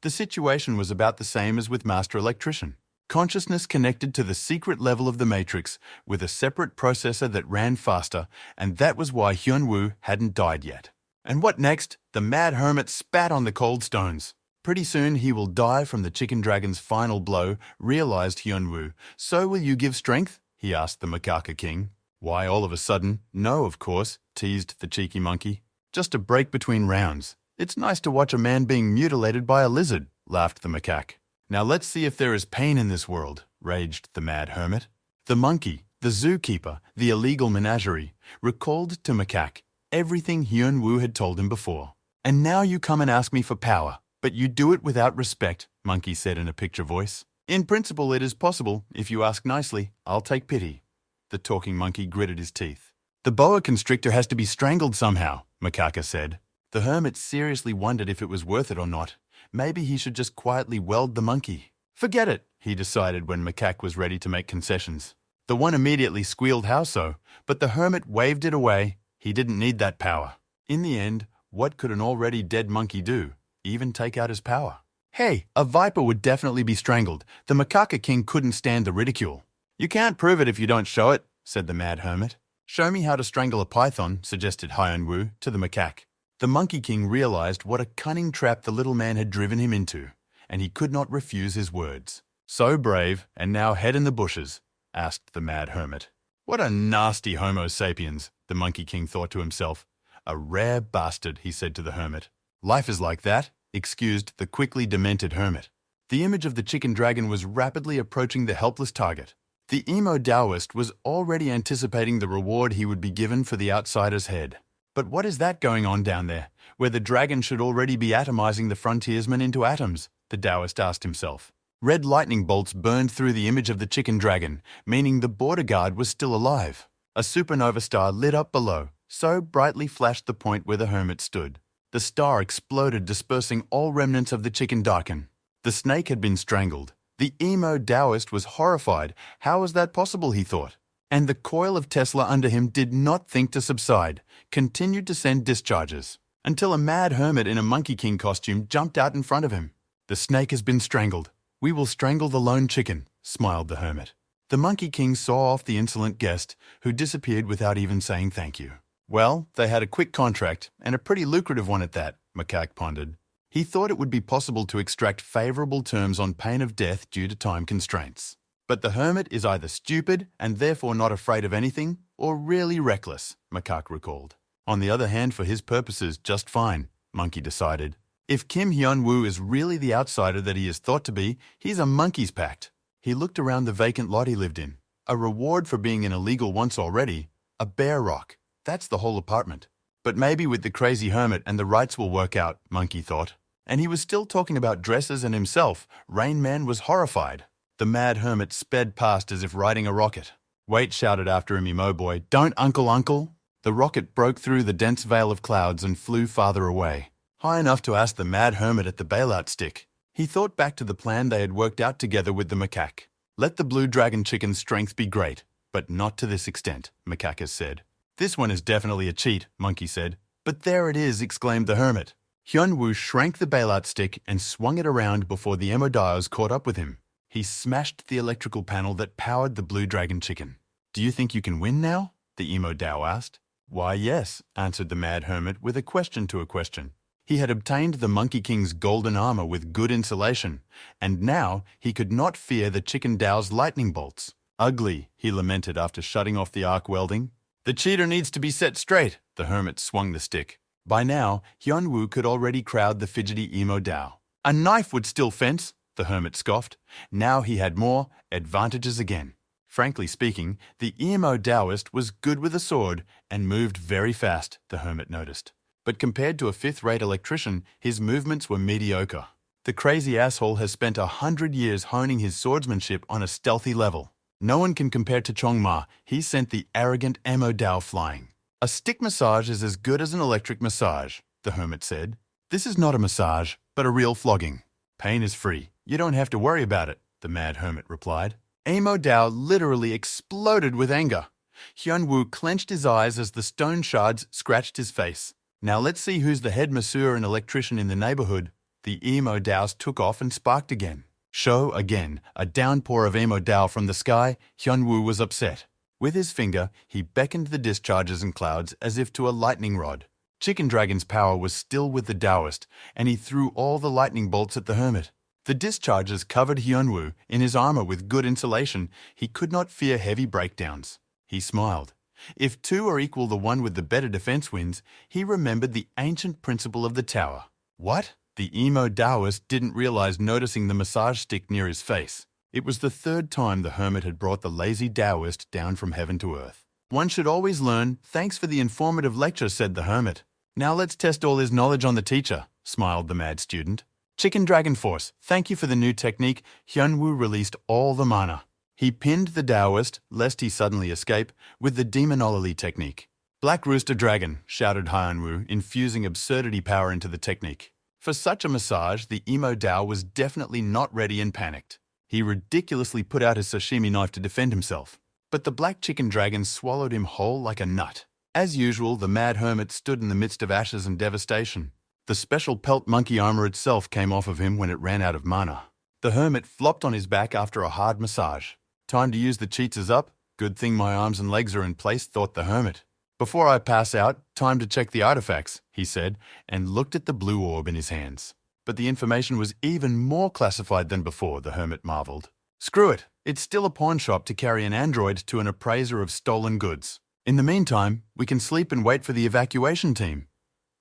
The situation was about the same as with Master Electrician. Consciousness connected to the secret level of the matrix with a separate processor that ran faster, and that was why Hyun Woo hadn't died yet. And what next? The mad hermit spat on the cold stones. "Pretty soon he will die from the chicken dragon's final blow," realized Hyun Woo. "So will you give strength?" he asked the Macaca King. "Why, all of a sudden? No, of course," teased the cheeky monkey. "Just a break between rounds. It's nice to watch a man being mutilated by a lizard," laughed the macaque. "Now let's see if there is pain in this world," raged the mad hermit. The monkey, the zookeeper, the illegal menagerie, recalled to macaque everything Hyun Woo had told him before. "And now you come and ask me for power, but you do it without respect," Monkey said in a picture voice. "In principle it is possible, if you ask nicely. I'll take pity." The talking monkey gritted his teeth. "The boa constrictor has to be strangled somehow," Macaca said. The hermit seriously wondered if it was worth it or not. Maybe he should just quietly weld the monkey. "Forget it," he decided when Macaque was ready to make concessions. The one immediately squealed how so, but the hermit waved it away. He didn't need that power. In the end, what could an already dead monkey do? Even take out his power? Hey, a viper would definitely be strangled. The macaque king couldn't stand the ridicule. You can't prove it if you don't show it, said the mad hermit. Show me how to strangle a python, suggested Hyun-woo to the macaque. The Monkey King realized what a cunning trap the little man had driven him into, and he could not refuse his words. So brave, and now head in the bushes, asked the mad hermit. What a nasty Homo sapiens, the Monkey King thought to himself. A rare bastard, he said to the hermit. Life is like that, excused the quickly demented hermit. The image of the chicken dragon was rapidly approaching the helpless target. The emo Taoist was already anticipating the reward he would be given for the outsider's head. But what is that going on down there, where the dragon should already be atomizing the frontiersman into atoms? The Taoist asked himself. Red lightning bolts burned through the image of the chicken dragon, meaning the border guard was still alive. A supernova star lit up below, so brightly flashed the point where the hermit stood. The star exploded, dispersing all remnants of the chicken daikon. The snake had been strangled. The emo Taoist was horrified. How was that possible, he thought. And the coil of Tesla under him did not think to subside, continued to send discharges, until a mad hermit in a Monkey King costume jumped out in front of him. The snake has been strangled. We will strangle the lone chicken, smiled the hermit. The Monkey King saw off the insolent guest, who disappeared without even saying thank you. Well, they had a quick contract, and a pretty lucrative one at that, Macaque pondered. He thought it would be possible to extract favorable terms on pain of death due to time constraints. But the hermit is either stupid and therefore not afraid of anything, or really reckless, Macaque recalled. On the other hand, for his purposes, just fine, Monkey decided. If Kim Hyun-woo is really the outsider that he is thought to be, he's a monkey's pact. He looked around the vacant lot he lived in. A reward for being an illegal once already, a bare rock. That's the whole apartment. But maybe with the crazy hermit and the rights will work out, Monkey thought. And he was still talking about dresses and himself. Rain Man was horrified. The mad hermit sped past as if riding a rocket. Wait, shouted after him Emo Boy. Don't, uncle. The rocket broke through the dense veil of clouds and flew farther away, high enough to ask the mad hermit at the bailout stick. He thought back to the plan they had worked out together with the macaque. Let the blue dragon chicken's strength be great, but not to this extent, Macaque has said. This one is definitely a cheat, Monkey said. But there it is, exclaimed the hermit. Hyun-woo shrank the bailout stick and swung it around before the Emodios caught up with him. He smashed the electrical panel that powered the blue dragon chicken. Do you think you can win now? The Emo Dao asked. Why, yes, answered the mad hermit with a question to a question. He had obtained the Monkey King's golden armor with good insulation, and now he could not fear the chicken Dao's lightning bolts. Ugly, he lamented after shutting off the arc welding. The cheater needs to be set straight, the hermit swung the stick. By now, Hyun-woo could already crowd the fidgety Emo Dao. A knife would still fence, the hermit scoffed. Now he had more advantages again. Frankly speaking, the Emo Taoist was good with a sword and moved very fast, the hermit noticed. But compared to a fifth-rate electrician, his movements were mediocre. The crazy asshole has spent 100 years honing his swordsmanship on a stealthy level. No one can compare to Chong Ma. He sent the arrogant Emo Dao flying. A stick massage is as good as an electric massage, the hermit said. This is not a massage, but a real flogging. Pain is free. You don't have to worry about it, the mad hermit replied. Emo Dao literally exploded with anger. Hyun-woo clenched his eyes as the stone shards scratched his face. Now let's see who's the head masseur and electrician in the neighborhood. The Emo Daos took off and sparked again. Show again, a downpour of Emo Dao from the sky. Hyun-woo was upset. With his finger, he beckoned the discharges and clouds as if to a lightning rod. Chicken Dragon's power was still with the Taoist, and he threw all the lightning bolts at the hermit. The discharges covered Hyun-woo in his armor with good insulation. He could not fear heavy breakdowns. He smiled. If two are equal, the one with the better defense wins. He remembered the ancient principle of the tower. What? The Emo Taoist didn't realize noticing the massage stick near his face. It was the third time the hermit had brought the lazy Taoist down from heaven to earth. One should always learn. Thanks for the informative lecture, said the hermit. Now let's test all his knowledge on the teacher, smiled the mad student. Chicken Dragon Force, thank you for the new technique. Hyun-woo released all the mana. He pinned the Taoist, lest he suddenly escape, with the Demonology technique. Black Rooster Dragon, shouted Hyun-woo, infusing absurdity power into the technique. For such a massage, the Emo Dao was definitely not ready and panicked. He ridiculously put out his sashimi knife to defend himself. But the black chicken dragon swallowed him whole like a nut. As usual, the mad hermit stood in the midst of ashes and devastation. The special pelt monkey armor itself came off of him when it ran out of mana. The hermit flopped on his back after a hard massage. Time to use the cheats up. Good thing my arms and legs are in place, thought the hermit. Before I pass out, time to check the artifacts, he said, and looked at the blue orb in his hands. But the information was even more classified than before, the hermit marveled. Screw it, it's still a pawn shop to carry an android to an appraiser of stolen goods. In the meantime, we can sleep and wait for the evacuation team.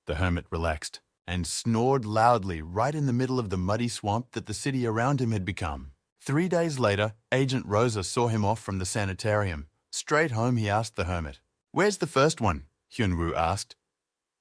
The hermit relaxed and snored loudly right in the middle of the muddy swamp that the city around him had become. 3 days later, Agent Rosa saw him off from the sanitarium. Straight home he asked the hermit, "Where's the first one?" Hyunwoo asked.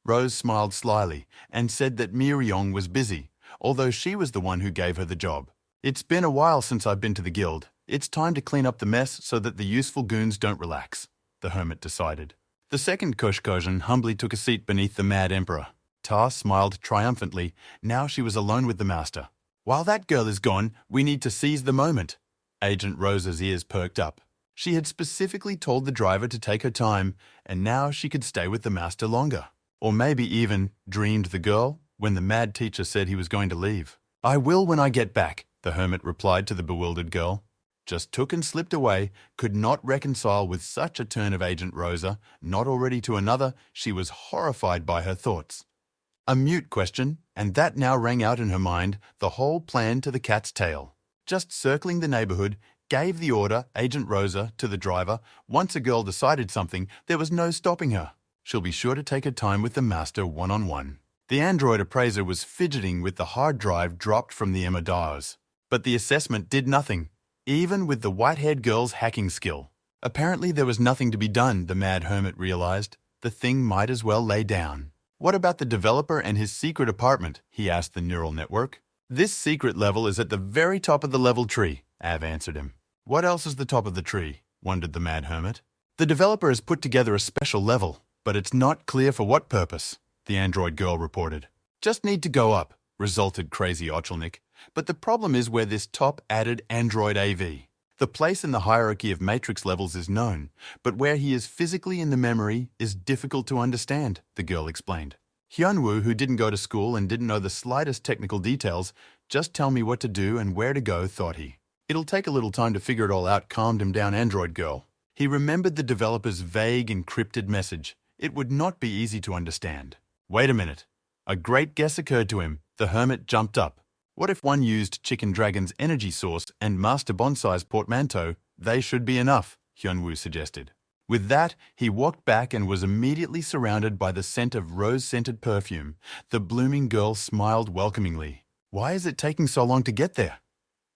Rose smiled slyly and said that Myeong was busy, although she was the one who gave her the job. "It's been a while since I've been to the guild. It's time to clean up the mess so that the useful goons don't relax," the hermit decided. The second Koshkojan humbly took a seat beneath the Mad Emperor. Ta smiled triumphantly. Now she was alone with the master. "While that girl is gone, we need to seize the moment." Agent Rosa's ears perked up. She had specifically told the driver to take her time, and now she could stay with the master longer. Or maybe even, dreamed the girl, when the mad teacher said he was going to leave. "I will when I get back," the hermit replied to the bewildered girl. Just took and slipped away, could not reconcile with such a turn of Agent Rosa, not already to another, she was horrified by her thoughts. A mute question, and that now rang out in her mind, the whole plan to the cat's tail. Just circling the neighborhood, gave the order, Agent Rosa, to the driver. Once a girl decided something, there was no stopping her. She'll be sure to take her time with the master one-on-one. The android appraiser was fidgeting with the hard drive dropped from the Emmerdars. But the assessment did nothing, even with the white-haired girl's hacking skill. Apparently there was nothing to be done, the mad hermit realized. The thing might as well lay down. "What about the developer and his secret apartment?" he asked the neural network. "This secret level is at the very top of the level tree," Av answered him. "What else is the top of the tree?" wondered the mad hermit. "The developer has put together a special level, but it's not clear for what purpose," the android girl reported. "Just need to go up," resulted Crazy Ochelnik. "But the problem is where this top added android AV. The place in the hierarchy of matrix levels is known, but where he is physically in the memory is difficult to understand," the girl explained. Hyunwoo, who didn't go to school and didn't know the slightest technical details, "Just tell me what to do and where to go," thought he. "It'll take a little time to figure it all out," calmed him down android girl. He remembered the developer's vague encrypted message. It would not be easy to understand. Wait a minute. A great guess occurred to him. The hermit jumped up. What if one used Chicken Dragon's energy source and Master Bonsai's portmanteau? They should be enough, Hyunwoo suggested. With that, he walked back and was immediately surrounded by the scent of rose-scented perfume. The blooming girl smiled welcomingly. "Why is it taking so long to get there?"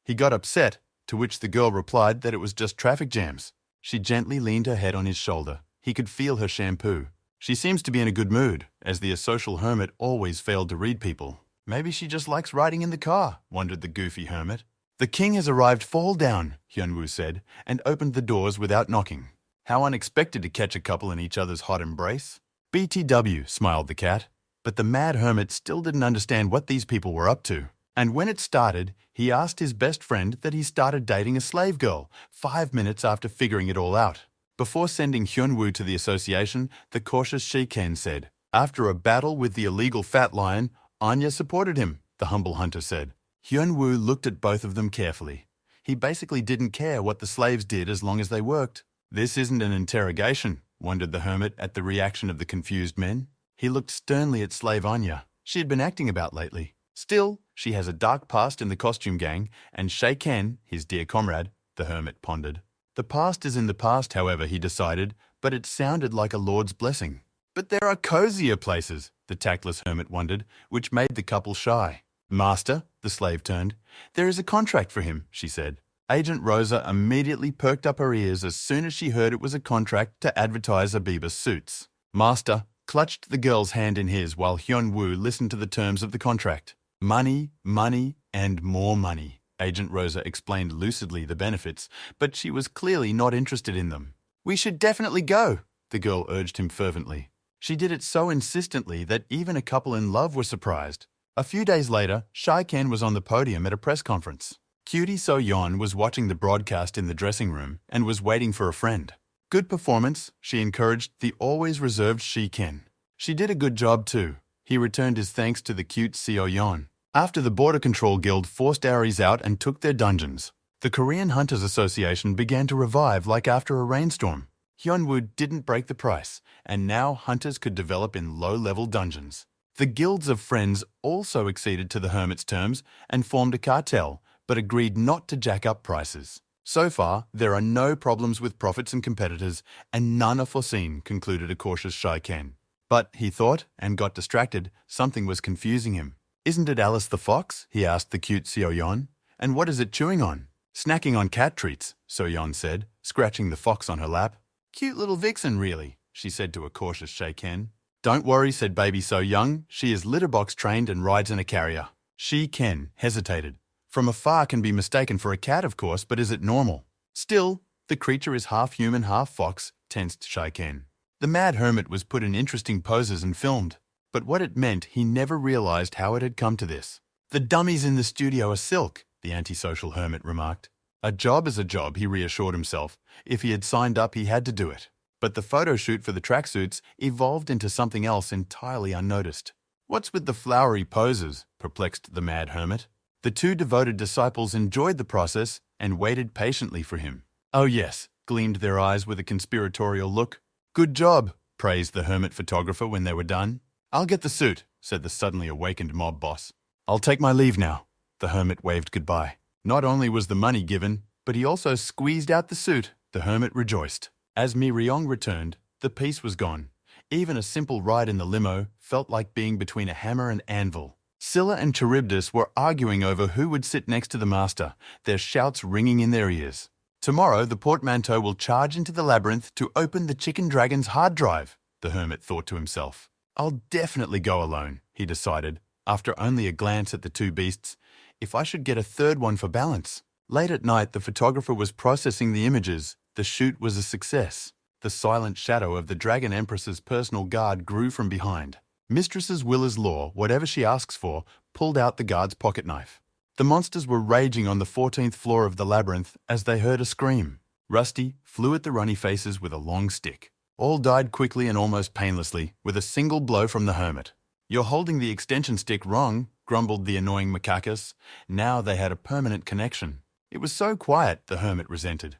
He got upset, to which the girl replied that it was just traffic jams. She gently leaned her head on his shoulder. He could feel her shampoo. She seems to be in a good mood, as the asocial hermit always failed to read people. Maybe she just likes riding in the car, wondered the goofy hermit. "The king has arrived, fall down," Hyunwoo said, and opened the doors without knocking. How unexpected to catch a couple in each other's hot embrace. "BTW," smiled the cat. But the mad hermit still didn't understand what these people were up to. And when it started, he asked his best friend that he started dating a slave girl, 5 minutes after figuring it all out. Before sending Hyunwoo to the association, the cautious Shiken said, "After a battle with the illegal fat lion, Anya supported him," the humble hunter said. Hyunwoo looked at both of them carefully. He basically didn't care what the slaves did as long as they worked. "This isn't an interrogation," wondered the hermit at the reaction of the confused men. He looked sternly at slave Anya. She had been acting about lately. Still, she has a dark past in the costume gang, and Shiken, his dear comrade, the hermit pondered. The past is in the past, however, he decided, but it sounded like a lord's blessing. "But there are cozier places," the tactless hermit wondered, which made the couple shy. "Master," the slave turned. "There is a contract for him," she said. Agent Rosa immediately perked up her ears as soon as she heard it was a contract to advertise Abiba suits. Master clutched the girl's hand in his while Hyunwoo listened to the terms of the contract. "Money, money, and more money." Agent Rosa explained lucidly the benefits, but she was clearly not interested in them. "We should definitely go," the girl urged him fervently. She did it so insistently that even a couple in love were surprised. A few days later, Shiken was on the podium at a press conference. Cutie So-yeon was watching the broadcast in the dressing room and was waiting for a friend. "Good performance," she encouraged the always reserved Shiken. "She did a good job too." He returned his thanks to the cute Seoyeon. After the Border Control Guild forced Ares out and took their dungeons, the Korean Hunters Association began to revive like after a rainstorm. Hyunwoo didn't break the price, and now hunters could develop in low-level dungeons. The guilds of friends also acceded to the hermit's terms and formed a cartel, but agreed not to jack up prices. So far, there are no problems with profits and competitors, and none are foreseen, concluded a cautious Shiken. But, he thought, and got distracted, something was confusing him. Isn't it Alice the fox? He asked the cute Seoyeon. And what is it chewing on? Snacking on cat treats, Seoyeon said, scratching the fox on her lap. Cute little vixen, really, she said to a cautious Shiken. Don't worry, said baby So Young. She is litterbox trained and rides in a carrier. Shiken hesitated. From afar can be mistaken for a cat, of course, but is it normal? Still, the creature is half human, half fox, tensed Shiken. The mad hermit was put in interesting poses and filmed, but what it meant he never realized how it had come to this. The dummies in the studio are silk, the antisocial hermit remarked. A job is a job, he reassured himself. If he had signed up, he had to do it. But the photo shoot for the tracksuits evolved into something else entirely unnoticed. What's with the flowery poses? Perplexed the mad hermit. The two devoted disciples enjoyed the process and waited patiently for him. Oh yes, gleamed their eyes with a conspiratorial look. Good job, praised the hermit photographer when they were done. I'll get the suit, said the suddenly awakened mob boss. I'll take my leave now. The hermit waved goodbye. Not only was the money given, but he also squeezed out the suit. The hermit rejoiced. As Mi Ryong returned, the peace was gone. Even a simple ride in the limo felt like being between a hammer and anvil. Scylla and Charybdis were arguing over who would sit next to the master, their shouts ringing in their ears. Tomorrow, the portmanteau will charge into the labyrinth to open the chicken dragon's hard drive, the hermit thought to himself. I'll definitely go alone, he decided, after only a glance at the two beasts. If I should get a third one for balance. Late at night, the photographer was processing the images. The shoot was a success. The silent shadow of the Dragon Empress's personal guard grew from behind. Mistress's will is law. Whatever she asks for, pulled out the guard's pocket knife. The monsters were raging on the 14th floor of the labyrinth as they heard a scream. Rusty flew at the runny faces with a long stick. All died quickly and almost painlessly, with a single blow from the hermit. You're holding the extension stick wrong, grumbled the annoying Makakis. Now they had a permanent connection. It was so quiet, the hermit resented.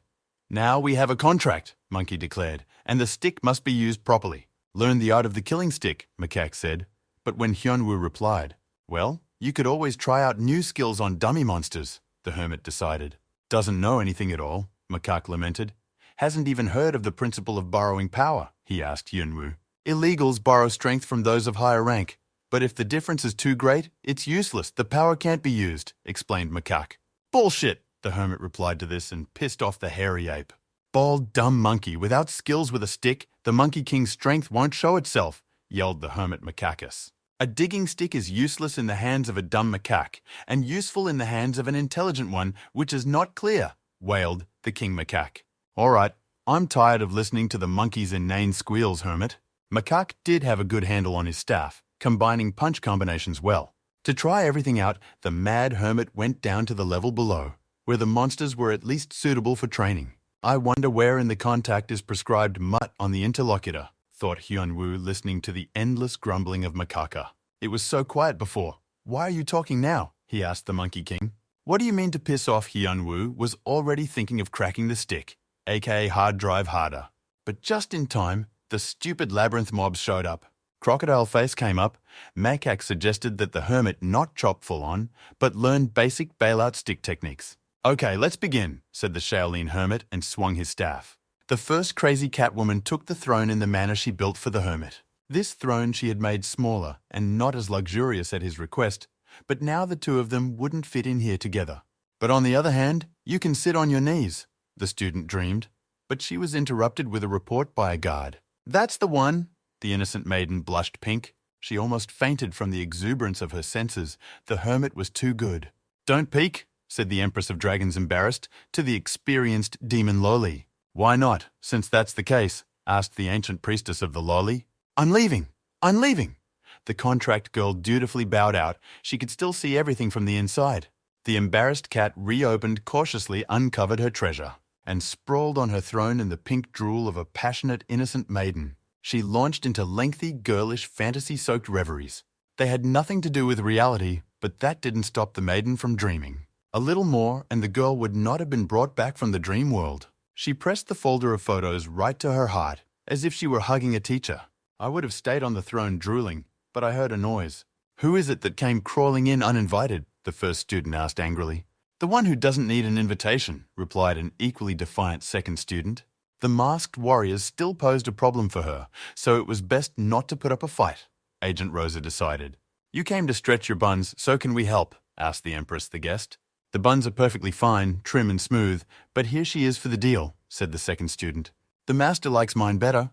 Now we have a contract, Monkey declared, and the stick must be used properly. Learn the art of the killing stick, Macaque said. But when Hyunwoo replied, well, you could always try out new skills on dummy monsters, the hermit decided. Doesn't know anything at all, Macaque lamented. Hasn't even heard of the principle of borrowing power, he asked Hyunwoo. Illegals borrow strength from those of higher rank. But if the difference is too great, it's useless. The power can't be used, explained Macaque. Bullshit, the hermit replied to this and pissed off the hairy ape. Bald, dumb monkey, without skills with a stick, the Monkey King's strength won't show itself, yelled the hermit Macacus. A digging stick is useless in the hands of a dumb macaque, and useful in the hands of an intelligent one, which is not clear, wailed the king macaque. All right, I'm tired of listening to the monkey's inane squeals, hermit. Macaque did have a good handle on his staff, combining punch combinations well. To try everything out, the mad hermit went down to the level below, where the monsters were at least suitable for training. I wonder where in the contact is prescribed mutt on the interlocutor, thought Hyunwoo, listening to the endless grumbling of Macaca. It was so quiet before. Why are you talking now? He asked the Monkey King. What do you mean to piss off? Hyunwoo was already thinking of cracking the stick, aka hard drive harder. But just in time, the stupid labyrinth mobs showed up. Crocodile Face came up. Macaque suggested that the hermit not chop full on, but learn basic bailout stick techniques. Okay, let's begin, said the Shaolin hermit and swung his staff. The first crazy Catwoman took the throne in the manner she built for the hermit. This throne she had made smaller and not as luxurious at his request, but now the two of them wouldn't fit in here together. But on the other hand, you can sit on your knees, the student dreamed. But she was interrupted with a report by a guard. That's the one. The innocent maiden blushed pink. She almost fainted from the exuberance of her senses. The hermit was too good. Don't peek, said the Empress of Dragons, embarrassed, to the experienced demon Loli. Why not, since that's the case? Asked the ancient priestess of the Loli. I'm leaving. The contract girl dutifully bowed out. She could still see everything from the inside. The embarrassed cat reopened, cautiously uncovered her treasure, and sprawled on her throne in the pink drool of a passionate, innocent maiden. She launched into lengthy, girlish, fantasy-soaked reveries. They had nothing to do with reality, but that didn't stop the maiden from dreaming. A little more, and the girl would not have been brought back from the dream world. She pressed the folder of photos right to her heart, as if she were hugging a teacher. I would have stayed on the throne drooling, but I heard a noise. "Who is it that came crawling in uninvited?" the first student asked angrily. "The one who doesn't need an invitation," replied an equally defiant second student. The masked warriors still posed a problem for her, so it was best not to put up a fight, Agent Rosa decided. "You came to stretch your buns, so can we help?" asked the Empress the guest. "The buns are perfectly fine, trim and smooth, but here she is for the deal," said the second student. "The master likes mine better."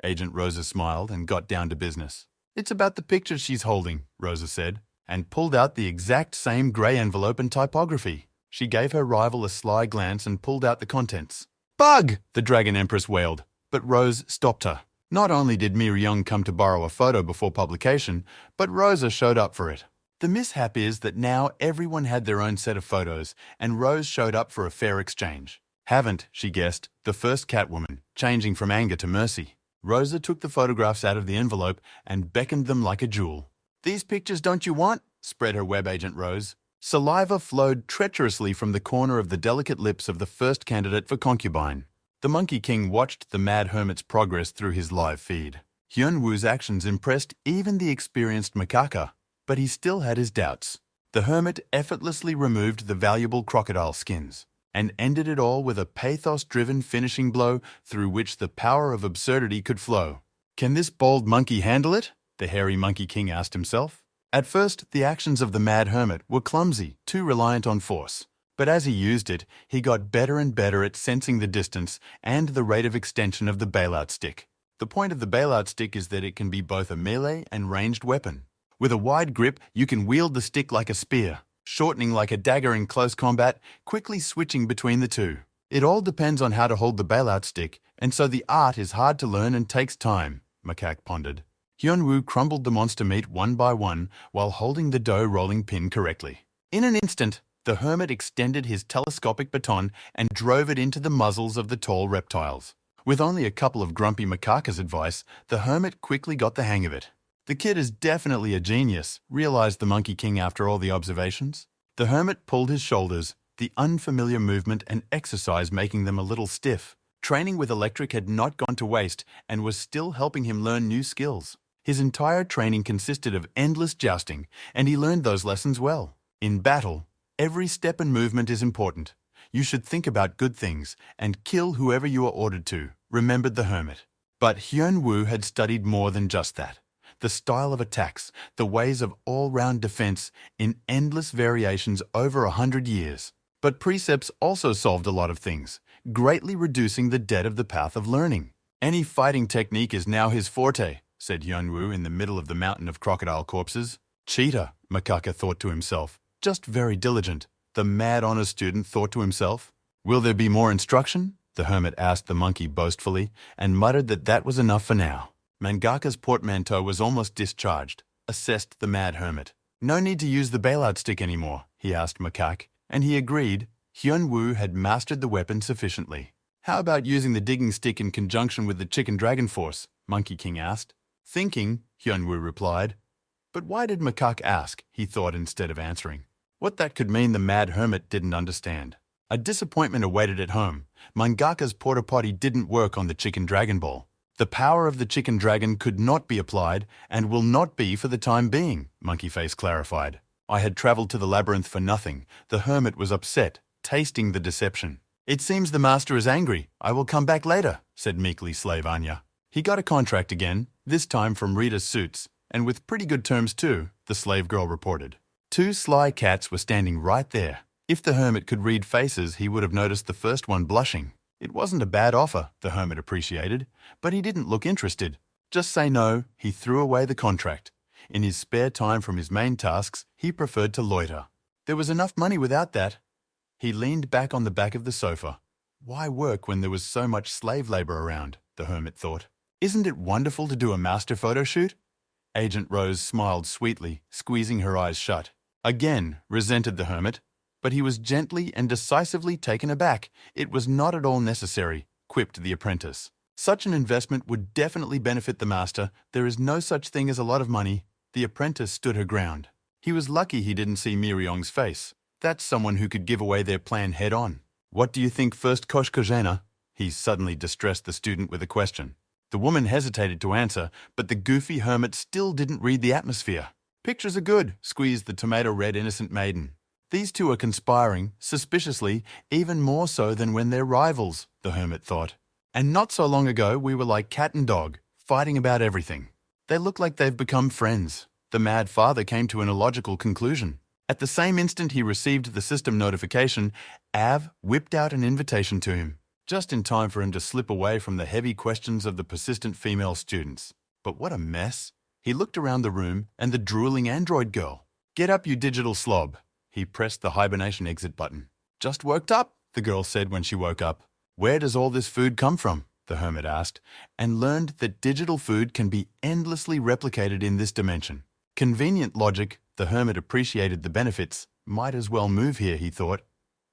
Agent Rosa smiled and got down to business. "It's about the pictures she's holding," Rosa said, and pulled out the exact same grey envelope and typography. She gave her rival a sly glance and pulled out the contents. "Bug!" the Dragon Empress wailed, but Rose stopped her. Not only did Myung come to borrow a photo before publication, but Rosa showed up for it. The mishap is that now everyone had their own set of photos, and Rose showed up for a fair exchange. Haven't, she guessed, the first Catwoman, changing from anger to mercy. Rosa took the photographs out of the envelope and beckoned them like a jewel. "These pictures don't you want?" spread her web agent Rose. Saliva flowed treacherously from the corner of the delicate lips of the first candidate for concubine. The Monkey King watched the Mad Hermit's progress through his live feed. Hyun-woo's actions impressed even the experienced macaca, but he still had his doubts. The hermit effortlessly removed the valuable crocodile skins and ended it all with a pathos-driven finishing blow through which the power of absurdity could flow. "Can this bold monkey handle it?" the hairy Monkey King asked himself. At first, the actions of the Mad Hermit were clumsy, too reliant on force. But as he used it, he got better and better at sensing the distance and the rate of extension of the bailout stick. The point of the bailout stick is that it can be both a melee and ranged weapon. With a wide grip, you can wield the stick like a spear, shortening like a dagger in close combat, quickly switching between the two. It all depends on how to hold the bailout stick, and so the art is hard to learn and takes time, Macaque pondered. Hyun-woo crumbled the monster meat one by one while holding the dough rolling pin correctly. In an instant, the hermit extended his telescopic baton and drove it into the muzzles of the tall reptiles. With only a couple of grumpy macaca's advice, the hermit quickly got the hang of it. "The kid is definitely a genius," realized the Monkey King after all the observations. The hermit pulled his shoulders, the unfamiliar movement and exercise making them a little stiff. Training with electric had not gone to waste and was still helping him learn new skills. His entire training consisted of endless jousting, and he learned those lessons well. In battle, every step and movement is important. You should think about good things and kill whoever you are ordered to, remembered the hermit. But Hyun-woo had studied more than just that. The style of attacks, the ways of all-round defense in endless variations over 100 years. But precepts also solved a lot of things, greatly reducing the debt of the path of learning. "Any fighting technique is now his forte," said Hyun-woo in the middle of the mountain of crocodile corpses. "Cheater," Macaca thought to himself. "Just very diligent," the mad honor student thought to himself. "Will there be more instruction?" the hermit asked the monkey boastfully, and muttered that that was enough for now. Mangaka's portmanteau was almost discharged, assessed the mad hermit. "No need to use the bailout stick anymore," he asked Macaque, and he agreed. Hyun-woo had mastered the weapon sufficiently. "How about using the digging stick in conjunction with the chicken dragon force?" Monkey King asked. "Thinking," Hyun-woo replied. But why did Macaque ask, he thought instead of answering. What that could mean the mad hermit didn't understand. A disappointment awaited at home. Mangaka's porta potty didn't work on the chicken dragon ball. "The power of the chicken dragon could not be applied and will not be for the time being," Monkeyface clarified. "I had traveled to the labyrinth for nothing." The hermit was upset, tasting the deception. "It seems the master is angry. I will come back later," said meekly slave Anya. He got a contract again, this time from Rita's Suits, and with pretty good terms too, the slave girl reported. Two sly cats were standing right there. If the hermit could read faces, he would have noticed the first one blushing. It wasn't a bad offer, the hermit appreciated, but he didn't look interested. Just say no, he threw away the contract. In his spare time from his main tasks, he preferred to loiter. There was enough money without that. He leaned back on the back of the sofa. Why work when there was so much slave labor around, the hermit thought. Isn't it wonderful to do a master photo shoot? Agent Rose smiled sweetly, squeezing her eyes shut. Again, resented the hermit, but he was gently and decisively taken aback. It was not at all necessary, quipped the apprentice. Such an investment would definitely benefit the master. There is no such thing as a lot of money. The apprentice stood her ground. He was lucky he didn't see Miriong's face. That's someone who could give away their plan head-on. What do you think first, Koshkojena? He suddenly distressed the student with a question. The woman hesitated to answer, but the goofy hermit still didn't read the atmosphere. Pictures are good, squeezed the tomato-red innocent maiden. These two are conspiring, suspiciously, even more so than when they're rivals, the hermit thought. And not so long ago we were like cat and dog, fighting about everything. They look like they've become friends. The mad father came to an illogical conclusion. At the same instant he received the system notification, Av whipped out an invitation to him, just in time for him to slip away from the heavy questions of the persistent female students. But what a mess. He looked around the room and the drooling android girl. Get up, you digital slob. He pressed the hibernation exit button. Just woke up, the girl said when she woke up. Where does all this food come from? The hermit asked, and learned that digital food can be endlessly replicated in this dimension. Convenient logic, the hermit appreciated the benefits. Might as well move here, he thought,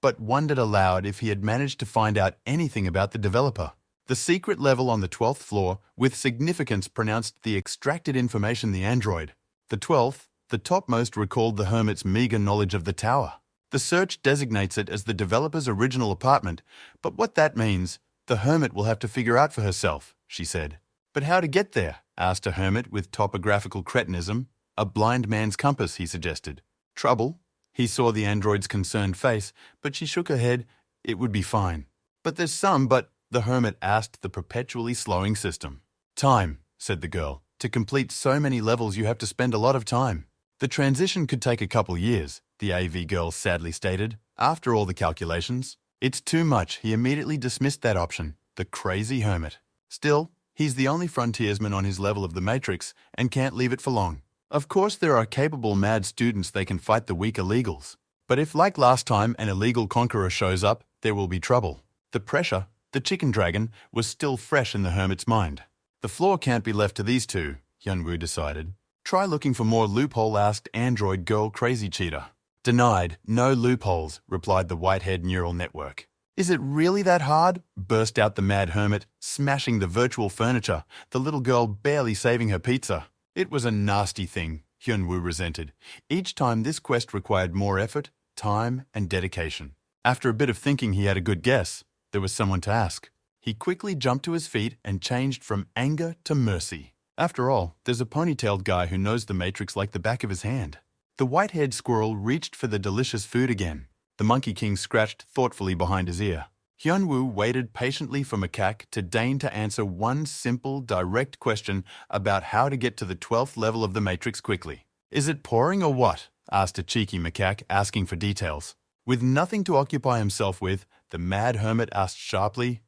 but wondered aloud if he had managed to find out anything about the developer. The secret level on the 12th floor, with significance, pronounced the extracted information the android. The 12th, the topmost, recalled the hermit's meager knowledge of the tower. The search designates it as the developer's original apartment, but what that means, the hermit will have to figure out for herself, she said. But how to get there? Asked a hermit with topographical cretinism. A blind man's compass, he suggested. Trouble? He saw the android's concerned face, but she shook her head. It would be fine. But there's some, the hermit asked the perpetually slowing system. Time, said the girl. To complete so many levels you have to spend a lot of time. The transition could take a couple years, the AV girl sadly stated. After all the calculations. It's too much. He immediately dismissed that option. The crazy hermit. Still, he's the only frontiersman on his level of the Matrix and can't leave it for long. Of course there are capable mad students they can fight the weak illegals. But if, like last time, an illegal conqueror shows up, there will be trouble. The pressure, the chicken dragon, was still fresh in the hermit's mind. The floor can't be left to these two, Hyunwoo decided. Try looking for more loophole, asked android girl crazy cheetah. Denied, no loopholes, replied the white-haired neural network. Is it really that hard? Burst out the mad hermit, smashing the virtual furniture, the little girl barely saving her pizza. It was a nasty thing, Hyunwoo resented. Each time this quest required more effort, time, and dedication. After a bit of thinking he had a good guess. There was someone to ask. He quickly jumped to his feet and changed from anger to mercy. After all, there's a ponytailed guy who knows the Matrix like the back of his hand. The white-haired squirrel reached for the delicious food again. The Monkey King scratched thoughtfully behind his ear. Hyunwoo waited patiently for Macaque to deign to answer one simple, direct question about how to get to the 12th level of the Matrix quickly. Is it pouring or what? Asked a cheeky macaque, asking for details. With nothing to occupy himself with, the mad hermit asked sharply.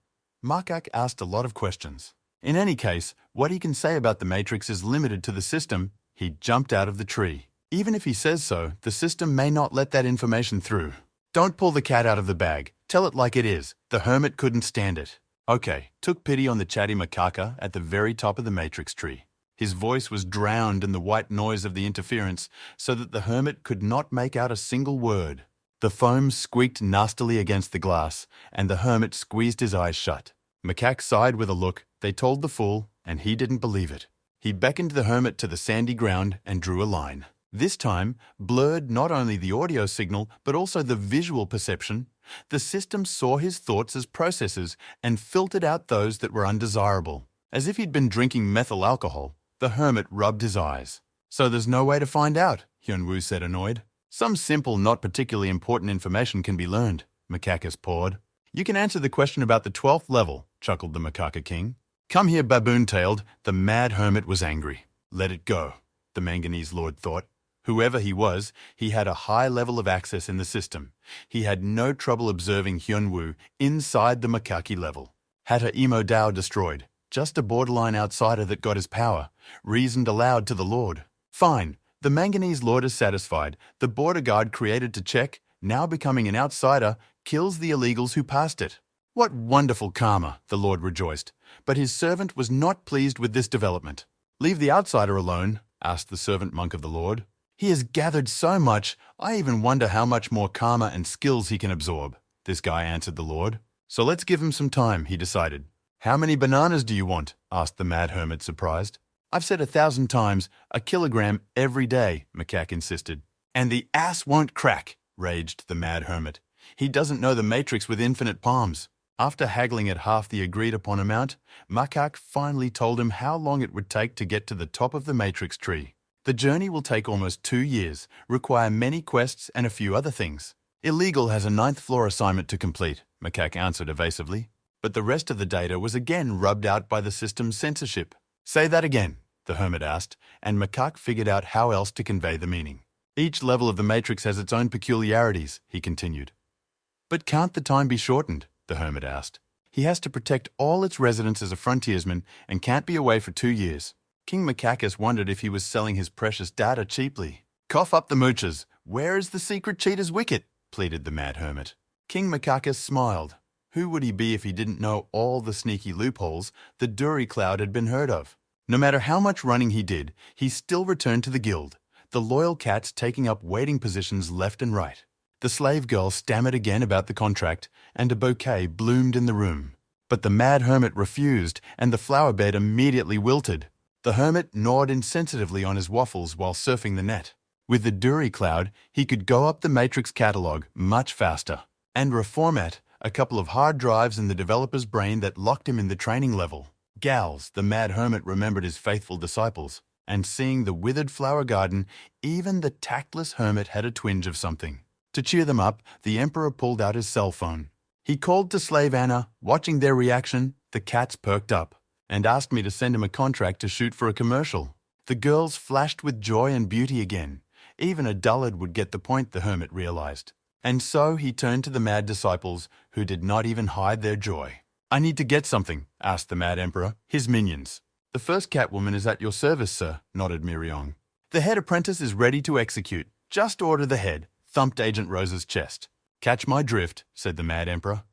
Macaque asked a lot of questions. In any case, what he can say about the Matrix is limited to the system. He jumped out of the tree. Even if he says so, the system may not let that information through. Don't pull the cat out of the bag. Tell it like it is. The hermit couldn't stand it. Okay, took pity on the chatty macaca at the very top of the matrix tree. His voice was drowned in the white noise of the interference so that the hermit could not make out a single word. The foam squeaked nastily against the glass, and the hermit squeezed his eyes shut. Macaque sighed with a look. They told the fool, and he didn't believe it. He beckoned the hermit to the sandy ground and drew a line. This time, blurred not only the audio signal, but also the visual perception. The system saw his thoughts as processes and filtered out those that were undesirable. As if he'd been drinking methyl alcohol, the hermit rubbed his eyes. So there's no way to find out, Hyunwoo said, annoyed. Some simple, not particularly important information can be learned, Macaque pawed. You can answer the question about the 12th level, chuckled the Macaca King. Come here, baboon-tailed. The mad hermit was angry. Let it go, the manganese lord thought. Whoever he was, he had a high level of access in the system. He had no trouble observing Hyunwoo inside the macaque level. Had her emo Dao destroyed. Just a borderline outsider that got his power. Reasoned aloud to the Lord. Fine, the manganese lord is satisfied. The border guard created to check, now becoming an outsider, kills the illegals who passed it. What wonderful karma, the Lord rejoiced. But his servant was not pleased with this development. Leave the outsider alone, asked the servant monk of the Lord. He has gathered so much, I even wonder how much more karma and skills he can absorb, this guy answered the Lord. So let's give him some time, he decided. How many bananas do you want? Asked the mad hermit, surprised. I've said 1,000 times, a kilogram every day, Macaque insisted. And the ass won't crack, raged the mad hermit. He doesn't know the matrix with infinite palms. After haggling at half the agreed-upon amount, Macaque finally told him how long it would take to get to the top of the matrix tree. The journey will take almost 2 years, require many quests and a few other things. Illegal has a 9th floor assignment to complete, Macaque answered evasively. But the rest of the data was again rubbed out by the system's censorship. Say that again, the hermit asked, and Macaque figured out how else to convey the meaning. Each level of the matrix has its own peculiarities, he continued. But can't the time be shortened? The hermit asked. He has to protect all its residents as a frontiersman and can't be away for 2 years. King Macaquus wondered if he was selling his precious data cheaply. Cough up the mooches. Where is the secret cheater's wicket? Pleaded the mad hermit. King Macaquus smiled. Who would he be if he didn't know all the sneaky loopholes the Duri Cloud had been heard of? No matter how much running he did, he still returned to the guild, the loyal cats taking up waiting positions left and right. The slave girl stammered again about the contract, and a bouquet bloomed in the room. But the mad hermit refused, and the flower bed immediately wilted. The hermit gnawed insensitively on his waffles while surfing the net. With the Duri Cloud, he could go up the Matrix catalog much faster, and reformat a couple of hard drives in the developer's brain that locked him in the training level. Gals, the mad hermit remembered his faithful disciples, and seeing the withered flower garden, even the tactless hermit had a twinge of something. To cheer them up, the emperor pulled out his cell phone. He called to slave Anna. Watching their reaction, the cats perked up, and asked me to send him a contract to shoot for a commercial. The girls flashed with joy and beauty again. Even a dullard would get the point, the hermit realized. And so he turned to the mad disciples, who did not even hide their joy. I need to get something, asked the mad emperor, his minions. The first catwoman is at your service, sir, nodded Miriong. The head apprentice is ready to execute. Just order the head, thumped Agent Rose's chest. Catch my drift, said the mad emperor.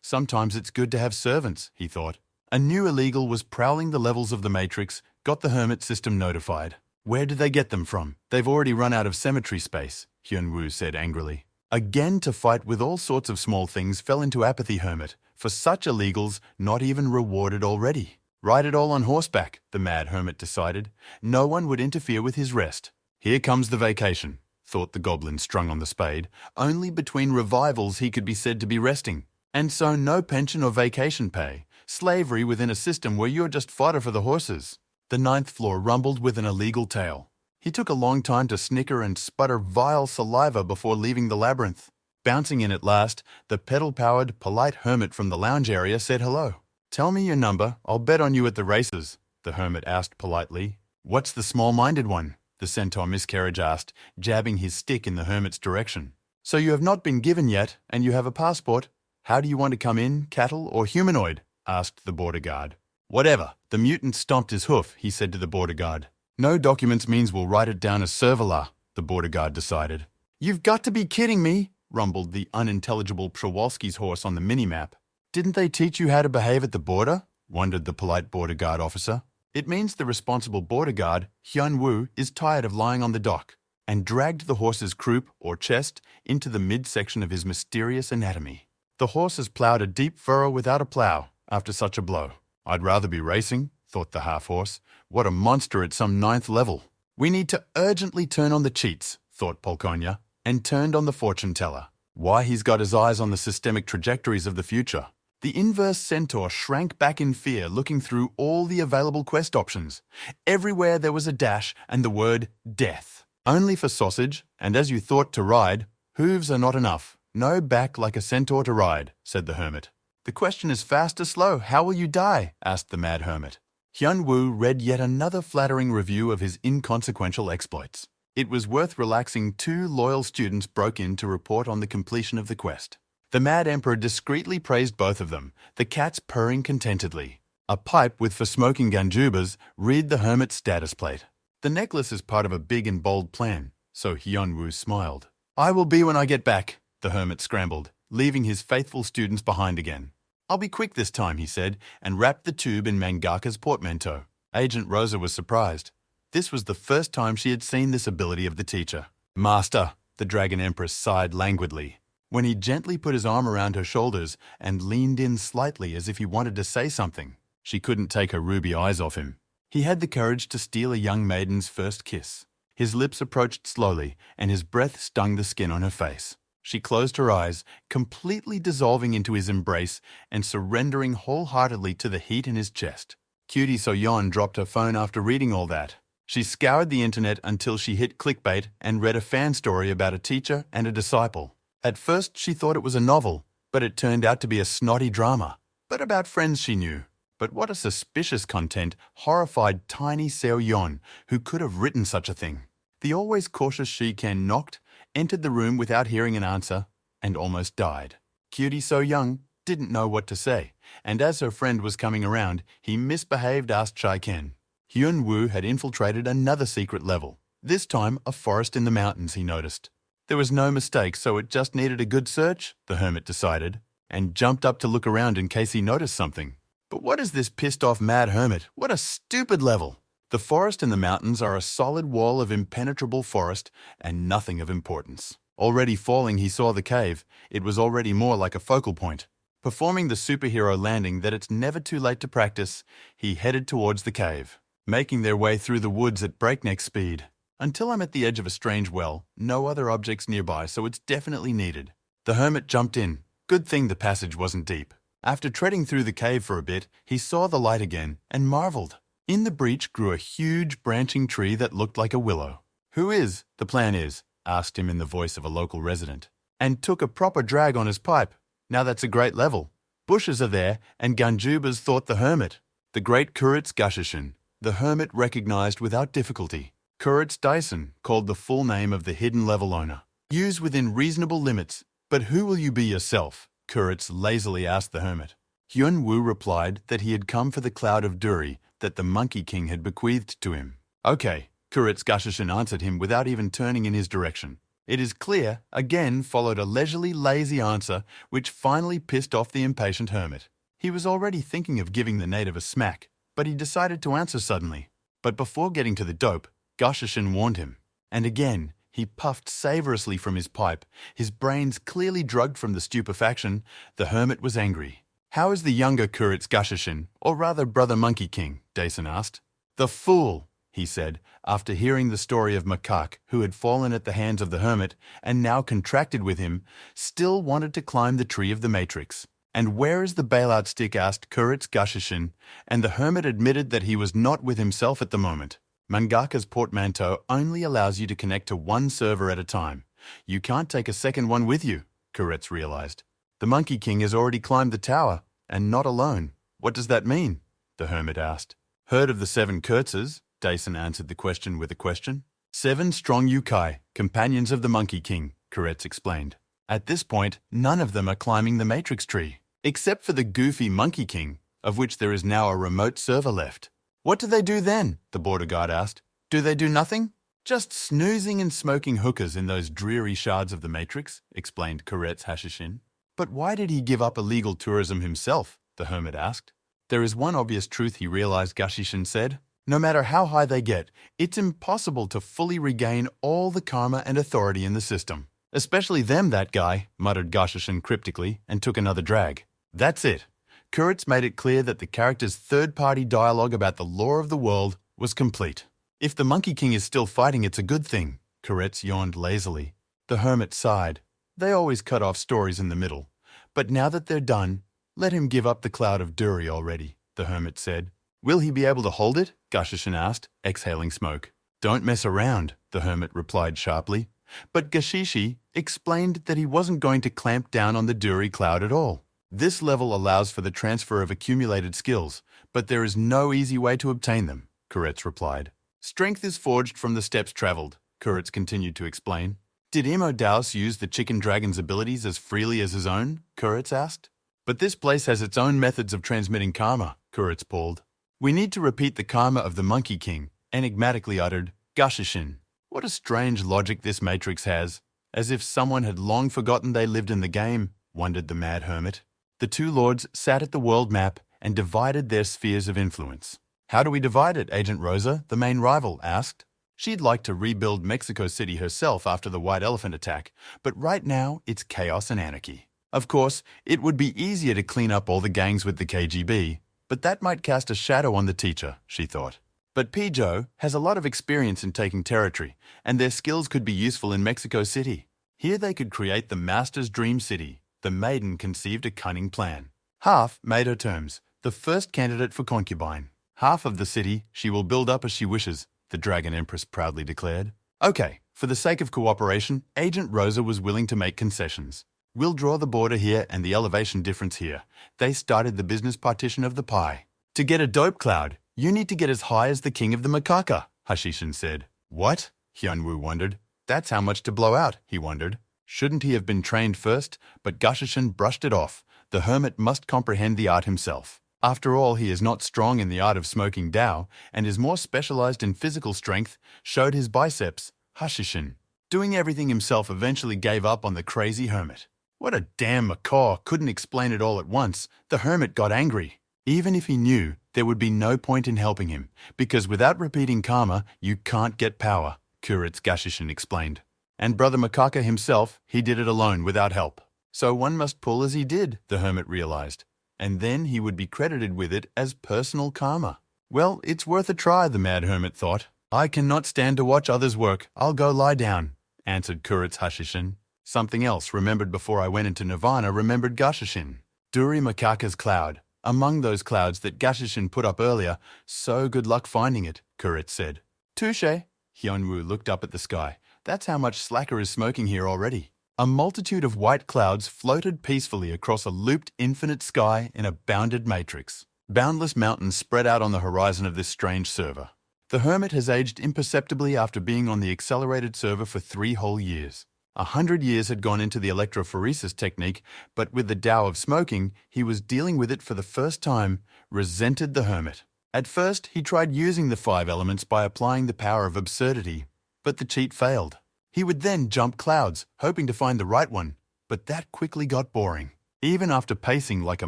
Sometimes it's good to have servants, he thought. A new illegal was prowling the levels of the Matrix, got the hermit system notified. Where did they get them from? They've already run out of cemetery space, Hyun-woo said angrily. Again to fight with all sorts of small things fell into apathy, hermit. For such illegals, not even rewarded already. Ride it all on horseback, the mad hermit decided. No one would interfere with his rest. Here comes the vacation, thought the goblin strung on the spade. Only between revivals he could be said to be resting. And so no pension or vacation pay. Slavery within a system where you're just fodder for the horses. The 9th floor rumbled with an illegal tale. He took a long time to snicker and sputter vile saliva before leaving the labyrinth. Bouncing in at last, the pedal-powered, polite hermit from the lounge area said hello. Tell me your number, I'll bet on you at the races, the hermit asked politely. What's the small-minded one? The centaur miscarriage asked, jabbing his stick in the hermit's direction. So you have not been given yet, and you have a passport. How do you want to come in, cattle or humanoid? Asked the border guard. Whatever. The mutant stomped his hoof, he said to the border guard. No documents means we'll write it down as Servala, the border guard decided. You've got to be kidding me, rumbled the unintelligible Przewalski's horse on the minimap. Didn't they teach you how to behave at the border? Wondered the polite border guard officer. It means the responsible border guard, Hyun-woo, is tired of lying on the dock, and dragged the horse's croup, or chest, into the midsection of his mysterious anatomy. The horse has ploughed a deep furrow without a plough after such a blow. I'd rather be racing, thought the half-horse. What a monster at some 9th level. We need to urgently turn on the cheats, thought Polkonia, and turned on the fortune-teller. Why, he's got his eyes on the systemic trajectories of the future. The inverse centaur shrank back in fear, looking through all the available quest options. Everywhere there was a dash and the word death. Only for sausage, and as you thought to ride, hooves are not enough. No back like a centaur to ride, said the hermit. The question is fast or slow. How will you die? Asked the mad hermit. Hyun-woo read yet another flattering review of his inconsequential exploits. It was worth relaxing. 2 loyal students broke in to report on the completion of the quest. The mad emperor discreetly praised both of them, the cats purring contentedly. A pipe with for smoking ganjubas read the hermit's status plate. The necklace is part of a big and bold plan, so Hyun-woo smiled. I will be when I get back, the hermit scrambled, leaving his faithful students behind again. I'll be quick this time, he said, and wrapped the tube in Mangaka's portmanteau. Agent Rosa was surprised. This was the first time she had seen this ability of the teacher. Master, the Dragon Empress sighed languidly, when he gently put his arm around her shoulders and leaned in slightly as if he wanted to say something. She couldn't take her ruby eyes off him. He had the courage to steal a young maiden's first kiss. His lips approached slowly, and his breath stung the skin on her face. She closed her eyes, completely dissolving into his embrace and surrendering wholeheartedly to the heat in his chest. Cutie Soyeon dropped her phone after reading all that. She scoured the internet until she hit clickbait and read a fan story about a teacher and a disciple. At first, she thought it was a novel, but it turned out to be a snotty drama, but about friends she knew. But what a suspicious content horrified tiny Seo-yeon, who could have written such a thing. The always cautious Shi-ken knocked, entered the room without hearing an answer, and almost died. Cutie So-young didn't know what to say, and as her friend was coming around, he misbehaved, asked Chai-ken. Hyun-woo had infiltrated another secret level, this time a forest in the mountains, he noticed. There was no mistake, so it just needed a good search, the hermit decided, and jumped up to look around in case he noticed something. But what is this pissed-off mad hermit? What a stupid level! The forest and the mountains are a solid wall of impenetrable forest and nothing of importance. Already falling, he saw the cave. It was already more like a focal point. Performing the superhero landing that it's never too late to practice, he headed towards the cave, making their way through the woods at breakneck speed. Until I'm at the edge of a strange well, no other objects nearby, so it's definitely needed. The hermit jumped in. Good thing the passage wasn't deep. After treading through the cave for a bit, he saw the light again and marveled. In the breach grew a huge branching tree that looked like a willow. "Who is, the plan is?" asked him in the voice of a local resident, and took a proper drag on his pipe. Now that's a great level. Bushes are there, and Ganjubas thought the hermit. The great Kuritz Gashashin, the hermit recognized without difficulty. Kuritz Dyson, called the full name of the hidden level owner. Use within reasonable limits, but who will you be yourself? Kuritz lazily asked the hermit. Hyun-woo replied that he had come for the cloud of Duri that the Monkey King had bequeathed to him. Okay, Kuritz Gashashin answered him without even turning in his direction. It is clear, again followed a leisurely, lazy answer, which finally pissed off the impatient hermit. He was already thinking of giving the native a smack, but he decided to answer suddenly. But before getting to the dope, Gashashin warned him. And again, he puffed savorously from his pipe, his brains clearly drugged from the stupefaction. The hermit was angry. "How is the younger Kuritz Gashashin, or rather Brother Monkey King?" Dason asked. "The fool," he said, after hearing the story of Macaque, who had fallen at the hands of the hermit and now contracted with him, still wanted to climb the tree of the matrix. "And where is the bailout stick?" asked Kuritz Gashashin, and the hermit admitted that he was not with himself at the moment. Mangaka's portmanteau only allows you to connect to one server at a time. You can't take a second one with you, Kuritz realized. The Monkey King has already climbed the tower, and not alone. What does that mean? The hermit asked. Heard of the 7 Kurtzes? Dason answered the question with a question. 7 strong Yukai, companions of the Monkey King, Kuritz explained. At this point, none of them are climbing the matrix tree, except for the goofy Monkey King, of which there is now a remote server left. What do they do then? The border guard asked. Do they do nothing? Just snoozing and smoking hookahs in those dreary shards of the matrix, explained Kuretz Hashishin. But why did he give up illegal tourism himself? The hermit asked. There is one obvious truth he realized, Gashishin said. No matter how high they get, it's impossible to fully regain all the karma and authority in the system. Especially them, that guy, muttered Gashishin cryptically and took another drag. That's it. Kuritz made it clear that the character's third-party dialogue about the law of the world was complete. If the Monkey King is still fighting, it's a good thing, Kuritz yawned lazily. The hermit sighed. They always cut off stories in the middle. But now that they're done, let him give up the cloud of Duri already, the hermit said. Will he be able to hold it? Gashishin asked, exhaling smoke. Don't mess around, the hermit replied sharply. But Gashishi explained that he wasn't going to clamp down on the Duri cloud at all. This level allows for the transfer of accumulated skills, but there is no easy way to obtain them, Kuretz replied. Strength is forged from the steps traveled, Kuretz continued to explain. Did Imo Daos use the chicken dragon's abilities as freely as his own? Kuretz asked. But this place has its own methods of transmitting karma, Kuretz pulled. We need to repeat the karma of the Monkey King, enigmatically uttered Gashishin. What a strange logic this matrix has, as if someone had long forgotten they lived in the game, wondered the mad hermit. The 2 lords sat at the world map and divided their spheres of influence. How do we divide it? Agent Rosa, the main rival, asked. She'd like to rebuild Mexico City herself after the White Elephant attack, but right now it's chaos and anarchy. Of course, it would be easier to clean up all the gangs with the KGB, but that might cast a shadow on the teacher, she thought. But Pijo has a lot of experience in taking territory, and their skills could be useful in Mexico City. Here they could create the master's dream city. The maiden conceived a cunning plan. Half made her terms, the first candidate for concubine. Half of the city she will build up as she wishes, the dragon empress proudly declared. Okay, for the sake of cooperation, Agent Rosa was willing to make concessions. We'll draw the border here and the elevation difference here. They started the business partition of the pie. To get a dope cloud, you need to get as high as the king of the macaca, Hashishin said. What? Hyunwoo wondered. That's how much to blow out, he wondered. Shouldn't he have been trained first? But Gashishin brushed it off. The hermit must comprehend the art himself. After all, he is not strong in the art of smoking Dao, and is more specialized in physical strength, showed his biceps, Hashishin. Doing everything himself eventually gave up on the crazy hermit. What a damn macaw couldn't explain it all at once. The hermit got angry. Even if he knew, there would be no point in helping him, because without repeating karma, you can't get power, Kuritz Gashishin explained. And Brother Macaca himself, he did it alone without help. So one must pull as he did, the hermit realized. And then he would be credited with it as personal karma. Well, it's worth a try, the mad hermit thought. I cannot stand to watch others work. I'll go lie down, answered Kuritz Hashishin. Something else remembered before I went into Nirvana remembered Gashishin. Duri Macaca's cloud. Among those clouds that Gashishin put up earlier, so good luck finding it, Kuritz said. Touché. Hyunwoo looked up at the sky. That's how much Slacker is smoking here already. A multitude of white clouds floated peacefully across a looped infinite sky in a bounded matrix. Boundless mountains spread out on the horizon of this strange server. The hermit has aged imperceptibly after being on the accelerated server for 3 whole years. 100 years had gone into the electrophoresis technique, but with the Tao of smoking, he was dealing with it for the first time, resented the hermit. At first, he tried using the 5 elements by applying the power of absurdity, but the cheat failed. He would then jump clouds, hoping to find the right one, but that quickly got boring. Even after pacing like a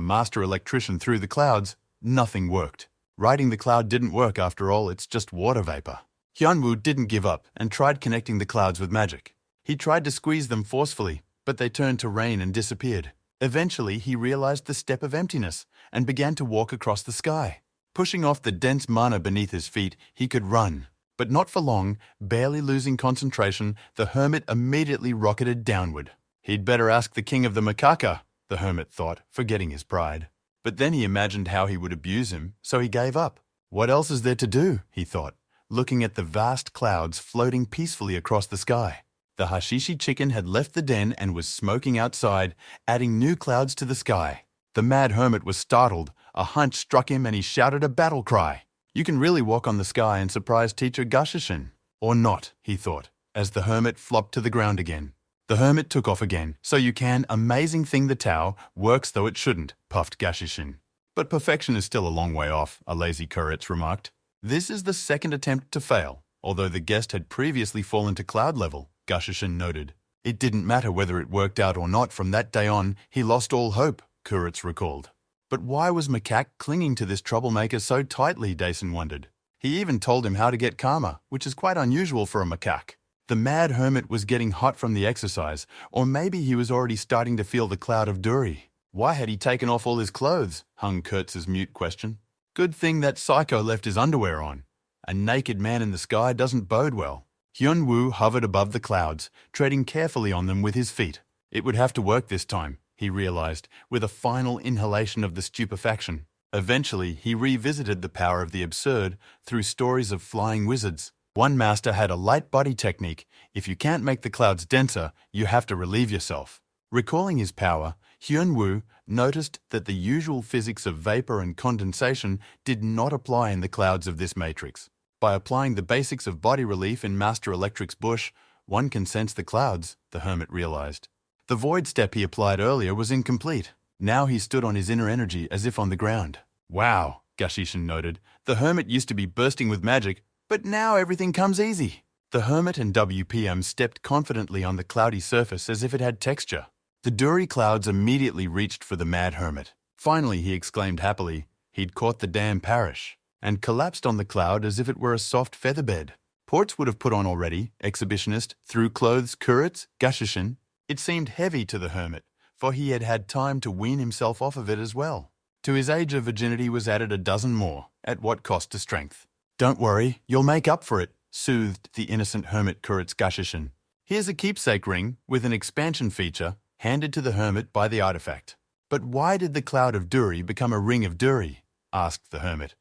master electrician through the clouds, nothing worked. Riding the cloud didn't work after all, it's just water vapor. Hyunwoo didn't give up and tried connecting the clouds with magic. He tried to squeeze them forcefully, but they turned to rain and disappeared. Eventually, he realized the step of emptiness and began to walk across the sky. Pushing off the dense mana beneath his feet, he could run. But not for long, barely losing concentration, the hermit immediately rocketed downward. He'd better ask the king of the macaca, the hermit thought, forgetting his pride. But then he imagined how he would abuse him, so he gave up. What else is there to do, he thought, looking at the vast clouds floating peacefully across the sky. The Hashishi chicken had left the den and was smoking outside, adding new clouds to the sky. The mad hermit was startled. A hunch struck him and he shouted a battle cry. You can really walk on the sky and surprise teacher Gashishin. Or not, he thought, as the hermit flopped to the ground again. The hermit took off again. So you can, amazing thing the Tao, works though it shouldn't, puffed Gashishin. But perfection is still a long way off, a lazy Kuritz remarked. This is the second attempt to fail, although the guest had previously fallen to cloud level, Gashishin noted. It didn't matter whether it worked out or not from that day on, he lost all hope, Kuritz recalled. But why was Macaque clinging to this troublemaker so tightly, Dason wondered. He even told him how to get karma, which is quite unusual for a macaque. The mad hermit was getting hot from the exercise, or maybe he was already starting to feel the cloud of Duri. Why had he taken off all his clothes? Hung Kurtz's mute question. Good thing that psycho left his underwear on. A naked man in the sky doesn't bode well. Hyunwoo hovered above the clouds, treading carefully on them with his feet. It would have to work this time, he realized, with a final inhalation of the stupefaction. Eventually, he revisited the power of the absurd through stories of flying wizards. One master had a light body technique. If you can't make the clouds denser, you have to relieve yourself. Recalling his power, Hyunwoo noticed that the usual physics of vapor and condensation did not apply in the clouds of this matrix. By applying the basics of body relief in Master Electric's bush, one can sense the clouds, the hermit realized. The void step he applied earlier was incomplete. Now he stood on his inner energy as if on the ground. Wow, Gashishin noted. The hermit used to be bursting with magic, but now everything comes easy. The hermit and WPM stepped confidently on the cloudy surface as if it had texture. The Duri clouds immediately reached for the mad hermit. Finally, he exclaimed happily, he'd caught the damn parish, and collapsed on the cloud as if it were a soft featherbed. Ports would have put on already, exhibitionist, through clothes, Kuritz, Gashishin. It seemed heavy to the hermit, for he had had time to wean himself off of it as well. To his age of virginity was added a dozen more, at what cost to strength. Don't worry, you'll make up for it, soothed the innocent hermit Kuret's Gashashin. Here's a keepsake ring with an expansion feature handed to the hermit by the artifact. But why did the cloud of Duri become a ring of Duri? Asked the hermit.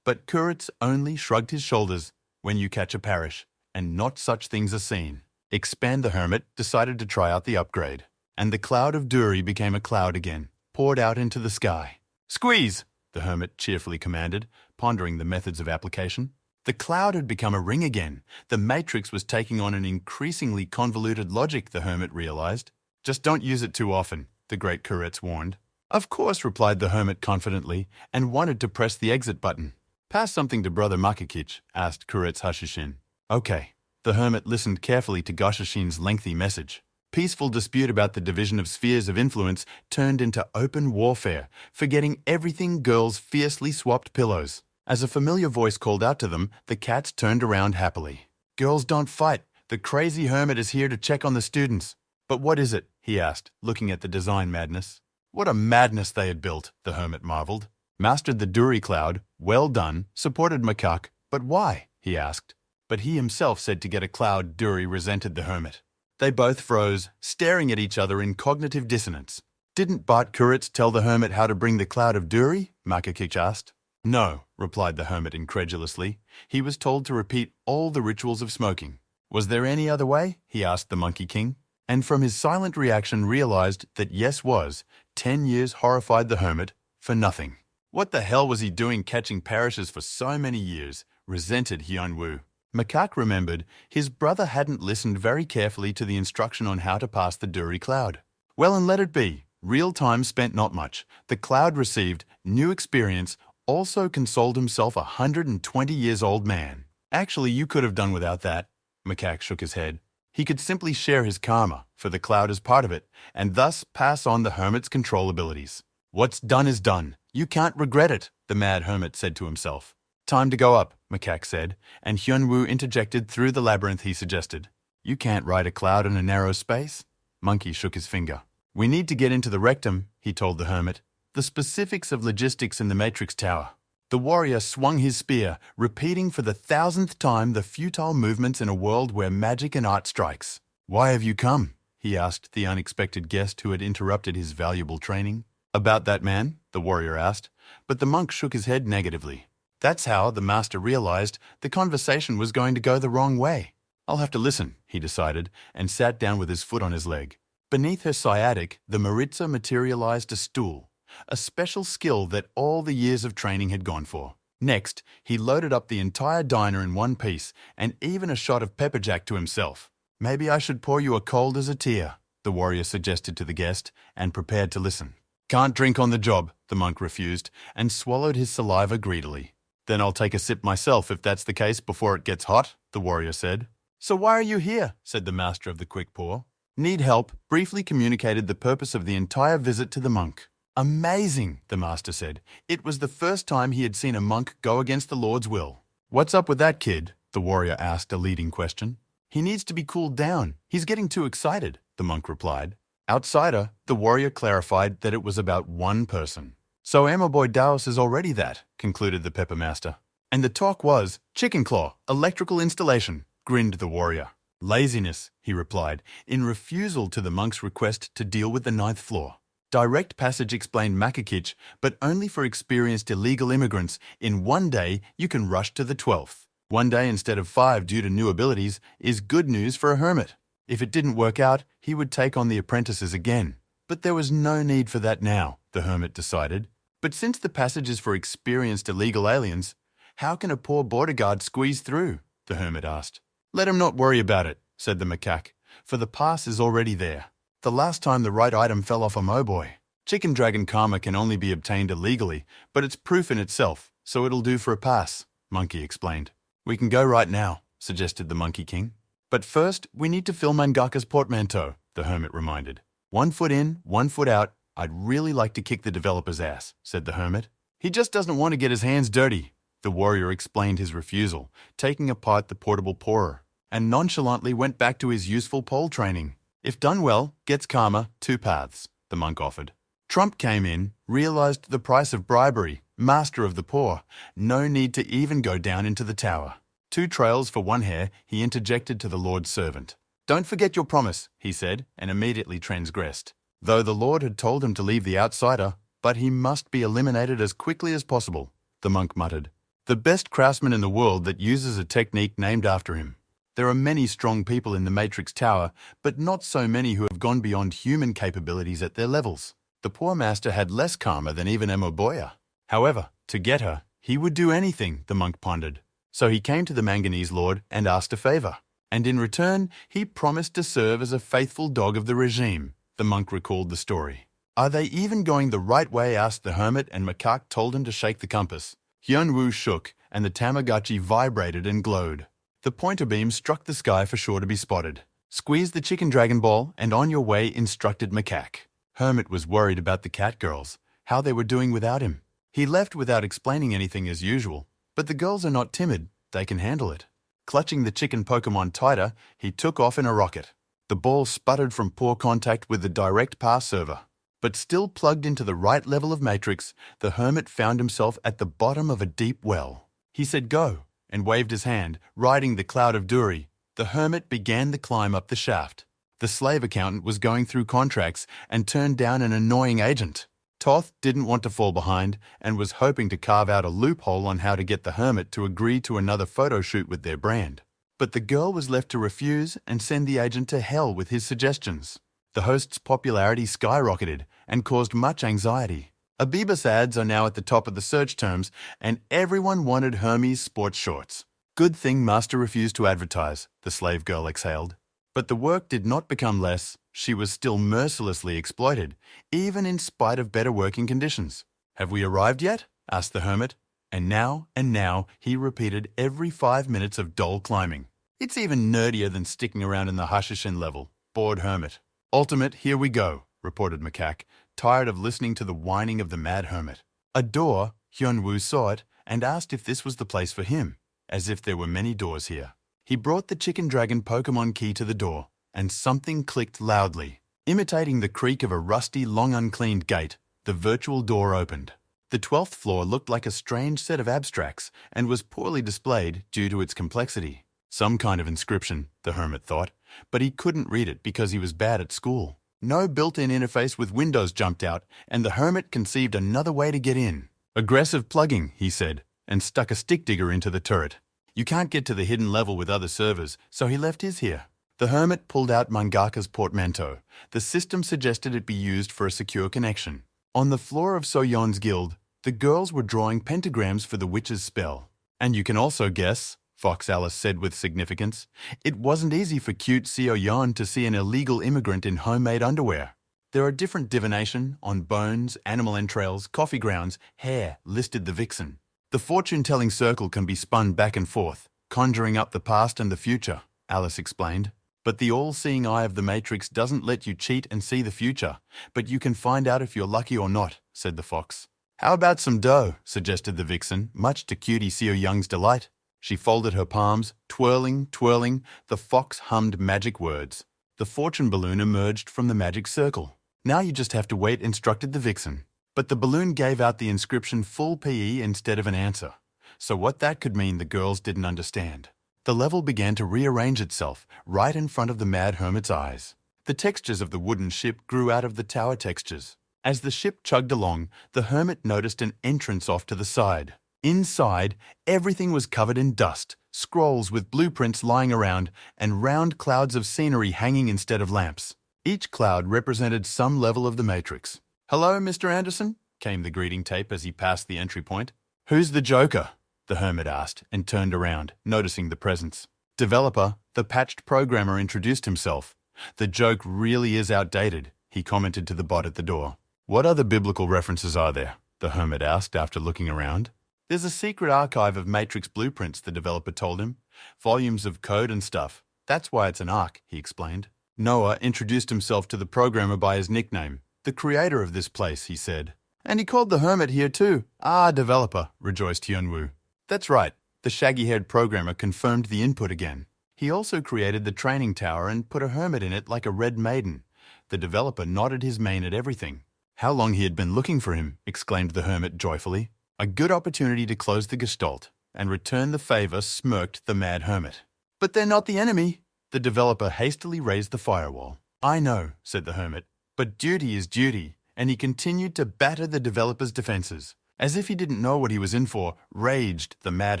But Kuret's only shrugged his shoulders. When you catch a parish, and not such things are seen. Expand the hermit decided to try out the upgrade. And the cloud of Duri became a cloud again, poured out into the sky. Squeeze, the hermit cheerfully commanded, pondering the methods of application. The cloud had become a ring again. The matrix was taking on an increasingly convoluted logic, the hermit realized. Just don't use it too often, the great Kuretz warned. Of course, replied the hermit confidently, and wanted to press the exit button. Pass something to Brother Makakich, asked Kuretz Hashashin. Okay. The hermit listened carefully to Gashashin's lengthy message. Peaceful dispute about the division of spheres of influence turned into open warfare, forgetting everything girls fiercely swapped pillows. As a familiar voice called out to them, the cats turned around happily. Girls don't fight. The crazy hermit is here to check on the students. But what is it? He asked, looking at the design madness. What a madness they had built, the hermit marveled. Mastered the Duri cloud, well done, supported Makak, but why? He asked. But he himself said to get a cloud Duri resented the hermit. They both froze, staring at each other in cognitive dissonance. Didn't Bart Kuretz tell the hermit how to bring the cloud of Duri? Makakich asked. No, replied the hermit incredulously. He was told to repeat all the rituals of smoking. Was there any other way? He asked the Monkey King. And from his silent reaction realized that yes was. 10 years horrified the hermit for nothing. What the hell was he doing catching parishes for so many years? Resented Hyunwoo. Makak remembered his brother hadn't listened very carefully to the instruction on how to pass the Duri cloud. Well, and let it be. Real time spent not much. The cloud received new experience, also consoled himself 120 years old man. Actually, you could have done without that. Makak shook his head. He could simply share his karma, for the cloud is part of it, and thus pass on the hermit's control abilities. What's done is done. You can't regret it, the mad hermit said to himself. Time to go up, Makak said, and Hyunwoo interjected through the labyrinth he suggested. You can't ride a cloud in a narrow space? Monkey shook his finger. We need to get into the rectum, he told the hermit. The specifics of logistics in the Matrix Tower. The warrior swung his spear, repeating for the 1000th time the futile movements in a world where magic and art strikes. Why have you come? He asked the unexpected guest who had interrupted his valuable training. About that man? The warrior asked, but the monk shook his head negatively. That's how the master realized the conversation was going to go the wrong way. I'll have to listen, he decided, and sat down with his foot on his leg. Beneath her sciatic, the Maritza materialized a stool, a special skill that all the years of training had gone for. Next, he loaded up the entire diner in one piece, and even a shot of pepperjack to himself. Maybe I should pour you a cold as a tear, the warrior suggested to the guest, and prepared to listen. Can't drink on the job, the monk refused, and swallowed his saliva greedily. Then I'll take a sip myself if that's the case before it gets hot, the warrior said. So why are you here? Said the master of the quick pour. Need help, briefly communicated the purpose of the entire visit to the monk. Amazing, the master said. It was the first time he had seen a monk go against the Lord's will. What's up with that kid? The warrior asked a leading question. He needs to be cooled down. He's getting too excited, the monk replied. Outsider, the warrior clarified that it was about one person. So Amoboy Daos is already that, concluded the pepper master. And the talk was, chicken claw, electrical installation, grinned the warrior. Laziness, he replied, in refusal to the monk's request to deal with the 9th floor. Direct passage explained Makakich, but only for experienced illegal immigrants. In one day, you can rush to the 12th. One day instead of 5 due to new abilities is good news for a hermit. If it didn't work out, he would take on the apprentices again. But there was no need for that now, the hermit decided. But since the passage is for experienced illegal aliens, how can a poor border guard squeeze through? The hermit asked. Let him not worry about it, said the macaque, for the pass is already there. The last time the right item fell off a moboy. Chicken Dragon karma can only be obtained illegally, but it's proof in itself, so it'll do for a pass, Monkey explained. We can go right now, suggested the Monkey King. But first, we need to fill Mangaka's portmanteau, the hermit reminded. 1 foot in, 1 foot out. I'd really like to kick the developer's ass, said the hermit. He just doesn't want to get his hands dirty. The warrior explained his refusal, taking apart the portable pourer, and nonchalantly went back to his useful pole training. If done well, gets karma, 2 paths, the monk offered. Trump came in, realized the price of bribery, Master of the poor, no need to even go down into the tower. 2 trails for 1 hair, he interjected to the Lord's servant. Don't forget your promise, he said, and immediately transgressed. Though the Lord had told him to leave the outsider, but he must be eliminated as quickly as possible, the monk muttered. The best craftsman in the world that uses a technique named after him. There are many strong people in the Matrix Tower, but not so many who have gone beyond human capabilities at their levels. The poor master had less karma than even Emoboya. However, to get her, he would do anything, the monk pondered. So he came to the Manganese Lord and asked a favor. And in return, he promised to serve as a faithful dog of the regime. The monk recalled the story. Are they even going the right way? Asked the hermit, and Macaque told him to shake the compass. Hyunwoo shook, and the Tamagotchi vibrated and glowed. The pointer beam struck the sky for sure to be spotted. Squeeze the chicken dragon ball, and on your way, instructed Macaque. Hermit was worried about the cat girls, how they were doing without him. He left without explaining anything as usual, but the girls are not timid, they can handle it. Clutching the chicken Pokemon tighter, he took off in a rocket. The ball sputtered from poor contact with the direct pass server. But still plugged into the right level of matrix, the hermit found himself at the bottom of a deep well. He said go, and waved his hand, riding the cloud of Duri. The hermit began the climb up the shaft. The slave accountant was going through contracts and turned down an annoying agent. Toth didn't want to fall behind and was hoping to carve out a loophole on how to get the hermit to agree to another photo shoot with their brand. But the girl was left to refuse and send the agent to hell with his suggestions. The host's popularity skyrocketed and caused much anxiety. Abibus ads are now at the top of the search terms, and everyone wanted Hermes sports shorts. Good thing Master refused to advertise, the slave girl exhaled. But the work did not become less. She was still mercilessly exploited, even in spite of better working conditions. Have we arrived yet? Asked the hermit. And now, he repeated every 5 minutes of dull climbing. It's even nerdier than sticking around in the Hashishin level, bored hermit. Ultimate, here we go, reported Macaque, tired of listening to the whining of the mad hermit. A door, Hyunwoo saw it, and asked if this was the place for him, as if there were many doors here. He brought the chicken dragon Pokemon key to the door, and something clicked loudly. Imitating the creak of a rusty, long uncleaned gate, the virtual door opened. The 12th floor looked like a strange set of abstracts and was poorly displayed due to its complexity. Some kind of inscription, the hermit thought, but he couldn't read it because he was bad at school. No built-in interface with Windows jumped out, and the hermit conceived another way to get in. Aggressive plugging, he said, and stuck a stick digger into the turret. You can't get to the hidden level with other servers, so he left his here. The hermit pulled out Mangaka's portmanteau. The system suggested it be used for a secure connection. On the floor of Soyeon's guild, the girls were drawing pentagrams for the witch's spell. And you can also guess, Fox Alice said with significance, it wasn't easy for cute Seoyeon to see an illegal immigrant in homemade underwear. There are different divination on bones, animal entrails, coffee grounds, hair, listed the vixen. The fortune-telling circle can be spun back and forth, conjuring up the past and the future, Alice explained. But the all-seeing eye of the Matrix doesn't let you cheat and see the future, but you can find out if you're lucky or not, said the fox. How about some dough, suggested the vixen, much to cutie Seoyoung's delight. She folded her palms, twirling, the fox hummed magic words. The fortune balloon emerged from the magic circle. Now you just have to wait, instructed the vixen. But the balloon gave out the inscription full PE instead of an answer. So what that could mean the girls didn't understand. The level began to rearrange itself right in front of the mad hermit's eyes. The textures of the wooden ship grew out of the tower textures. As the ship chugged along, the hermit noticed an entrance off to the side. Inside, everything was covered in dust, scrolls with blueprints lying around, and round clouds of scenery hanging instead of lamps. Each cloud represented some level of the matrix. "Hello, Mr. Anderson," came the greeting tape as he passed the entry point. "Who's the Joker?" the hermit asked and turned around, noticing the presence. Developer, the patched programmer, introduced himself. "The joke really is outdated," he commented to the bot at the door. "What other biblical references are there?" the hermit asked after looking around. "There's a secret archive of Matrix blueprints," the developer told him. "Volumes of code and stuff. That's why it's an arc," he explained. Noah introduced himself to the programmer by his nickname. "The creator of this place," he said. "And he called the hermit here too." "Ah, developer," rejoiced Hyunwoo. "That's right." The shaggy-haired programmer confirmed the input again. He also created the training tower and put a hermit in it like a red maiden. The developer nodded his mane at everything. "How long he had been looking for him," exclaimed the hermit joyfully. A good opportunity to close the gestalt and return the favor, smirked the mad hermit. But they're not the enemy. The developer hastily raised the firewall. I know, said the hermit, but duty is duty, and he continued to batter the developer's defenses. As if he didn't know what he was in for, raged the mad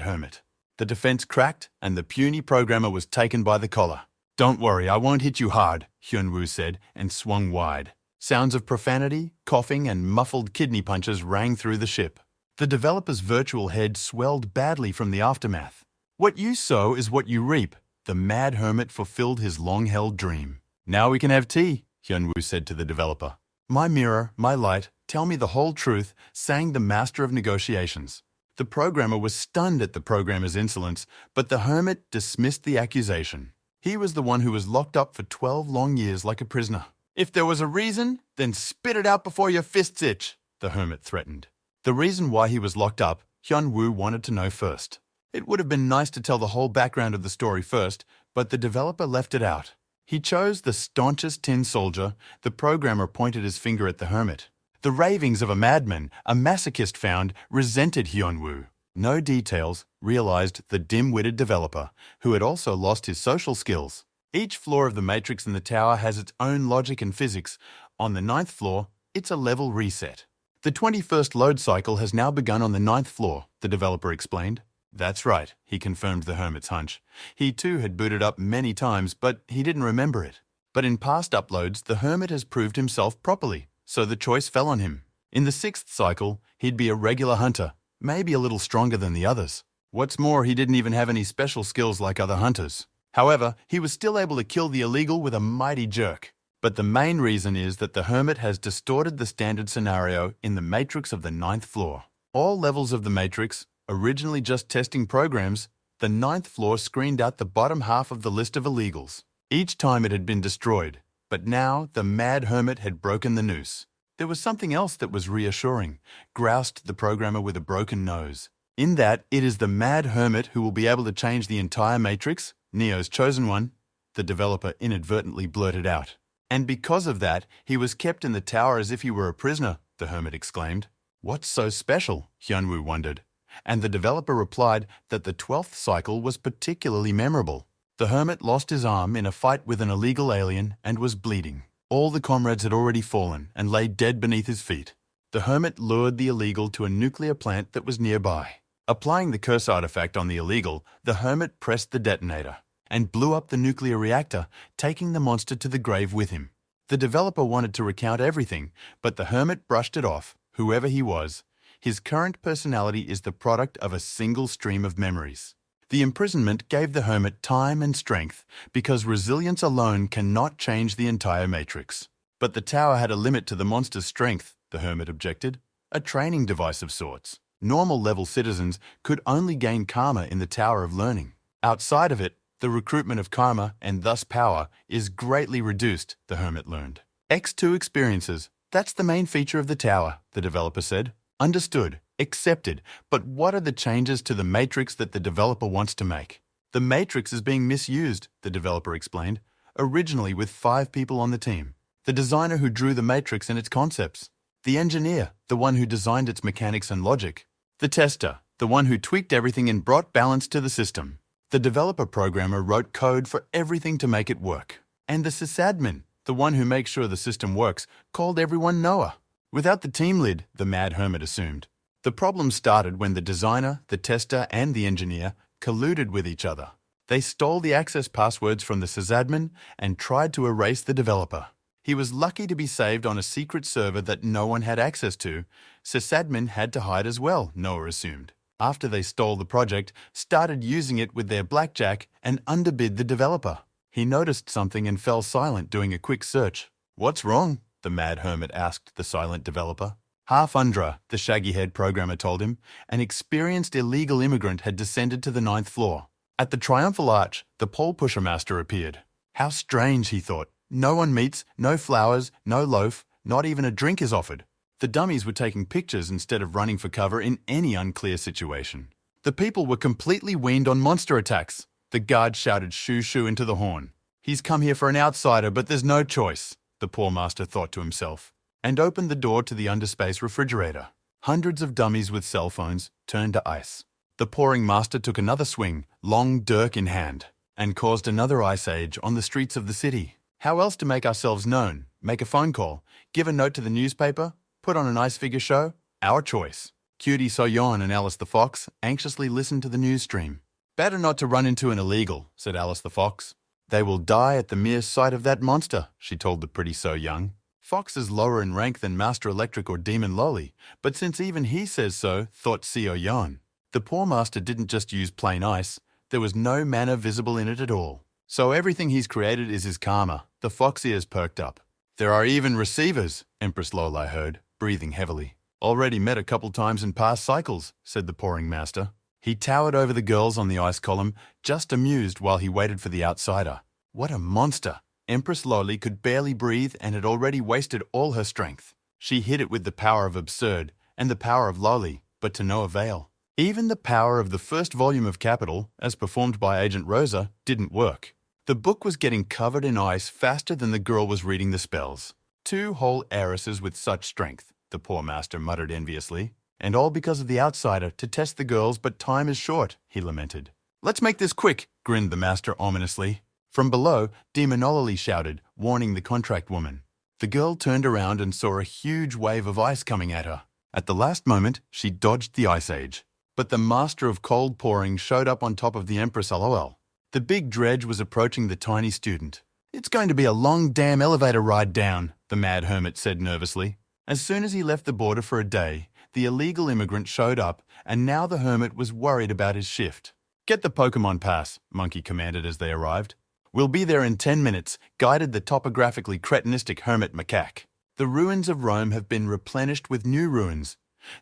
hermit. The defense cracked, and the puny programmer was taken by the collar. Don't worry, I won't hit you hard, Hyunwoo said, and swung wide. Sounds of profanity, coughing, and muffled kidney punches rang through the ship. The developer's virtual head swelled badly from the aftermath. What you sow is what you reap. The mad hermit fulfilled his long-held dream. Now we can have tea, Hyunwoo said to the developer. My mirror, my light, tell me the whole truth, sang the master of negotiations. The programmer was stunned at the programmer's insolence, but the hermit dismissed the accusation. He was the one who was locked up for 12 long years like a prisoner. If there was a reason, then spit it out before your fists itch, the hermit threatened. The reason why he was locked up, Hyunwoo wanted to know first. It would have been nice to tell the whole background of the story first, but the developer left it out. He chose the staunchest tin soldier. The programmer pointed his finger at the hermit. The ravings of a madman, a masochist found, resented Hyunwoo. No details, realized the dim-witted developer, who had also lost his social skills. Each floor of the matrix in the tower has its own logic and physics. On the 9th floor, it's a level reset. The 21st load cycle has now begun on the 9th floor, the developer explained. That's right, he confirmed the hermit's hunch. He too had booted up many times, but he didn't remember it. But in past uploads, the hermit has proved himself properly, so the choice fell on him. In the 6th cycle, he'd be a regular hunter, maybe a little stronger than the others. What's more, he didn't even have any special skills like other hunters. However, he was still able to kill the illegal with a mighty jerk. But the main reason is that the hermit has distorted the standard scenario in the matrix of the 9th floor. All levels of the matrix, originally just testing programs, the 9th floor screened out the bottom half of the list of illegals. Each time it had been destroyed, but now the mad hermit had broken the noose. There was something else that was reassuring, groused the programmer with a broken nose. In that, it is the mad hermit who will be able to change the entire matrix, Neo's chosen one, the developer inadvertently blurted out. And because of that, he was kept in the tower as if he were a prisoner, the hermit exclaimed. What's so special? Hyunwoo wondered. And the developer replied that the 12th cycle was particularly memorable. The hermit lost his arm in a fight with an illegal alien and was bleeding. All the comrades had already fallen and lay dead beneath his feet. The hermit lured the illegal to a nuclear plant that was nearby. Applying the curse artifact on the illegal, the hermit pressed the detonator and blew up the nuclear reactor, taking the monster to the grave with him. The developer wanted to recount everything, but the hermit brushed it off, whoever he was. His current personality is the product of a single stream of memories. The imprisonment gave the hermit time and strength, because resilience alone cannot change the entire matrix. But the tower had a limit to the monster's strength, the hermit objected. A training device of sorts. Normal-level citizens could only gain karma in the Tower of Learning. Outside of it, the recruitment of karma, and thus power, is greatly reduced, the hermit learned. X2 experiences, that's the main feature of the tower, the developer said. Understood, accepted, but what are the changes to the matrix that the developer wants to make? The matrix is being misused, the developer explained, originally with 5 people on the team. The designer who drew the matrix and its concepts. The engineer, the one who designed its mechanics and logic. The tester, the one who tweaked everything and brought balance to the system. The developer programmer wrote code for everything to make it work. And the sysadmin, the one who makes sure the system works, called everyone Noah. Without the team lead, the mad hermit assumed. The problem started when the designer, the tester, and the engineer colluded with each other. They stole the access passwords from the sysadmin and tried to erase the developer. He was lucky to be saved on a secret server that no one had access to. Sysadmin had to hide as well, Noah assumed. After they stole the project, started using it with their blackjack and underbid the developer. He noticed something and fell silent doing a quick search. What's wrong? The mad hermit asked the silent developer. Half Undra, the shaggy-haired programmer told him, an experienced illegal immigrant had descended to the 9th floor. At the triumphal arch, the pole pusher master appeared. How strange, he thought. No one meets, no flowers, no loaf, not even a drink is offered. The dummies were taking pictures instead of running for cover in any unclear situation. The people were completely weaned on monster attacks. The guard shouted shoo-shoo into the horn. He's come here for an outsider, but there's no choice, the poor master thought to himself, and opened the door to the underspace refrigerator. Hundreds of dummies with cell phones turned to ice. The pouring master took another swing, long dirk in hand, and caused another ice age on the streets of the city. How else to make ourselves known? Make a phone call, give a note to the newspaper, put on an ice figure show? Our choice. Cutie Soyeon and Alice the Fox anxiously listened to the news stream. Better not to run into an illegal, said Alice the Fox. They will die at the mere sight of that monster, she told the pretty So Young. Fox is lower in rank than Master Electric or Demon Loli, but since even he says so, thought Seo Yeon. The poor master didn't just use plain ice, there was no mana visible in it at all. So everything he's created is his karma. The fox ears perked up. There are even receivers, Empress Loli heard, breathing heavily. Already met a couple times in past cycles, said the pouring master. He towered over the girls on the ice column, just amused while he waited for the outsider. What a monster! Empress Loli could barely breathe and had already wasted all her strength. She hit it with the power of Absurd and the power of Loli, but to no avail. Even the power of the first volume of Capital, as performed by Agent Rosa, didn't work. The book was getting covered in ice faster than the girl was reading the spells. 2 whole heiresses with such strength, the poor master muttered enviously. And all because of the outsider to test the girls, but time is short, he lamented. Let's make this quick, grinned the master ominously. From below, Demonology shouted, warning the contract woman. The girl turned around and saw a huge wave of ice coming at her. At the last moment, she dodged the ice age. But the master of cold pouring showed up on top of the Empress LOL. The big dredge was approaching the tiny student. It's going to be a long damn elevator ride down, the mad hermit said nervously. As soon as he left the border for a day, the illegal immigrant showed up, and now the hermit was worried about his shift. Get the Pokemon pass, Monkey commanded as they arrived. We'll be there in 10 minutes, guided the topographically cretinistic hermit macaque. The ruins of Rome have been replenished with new ruins.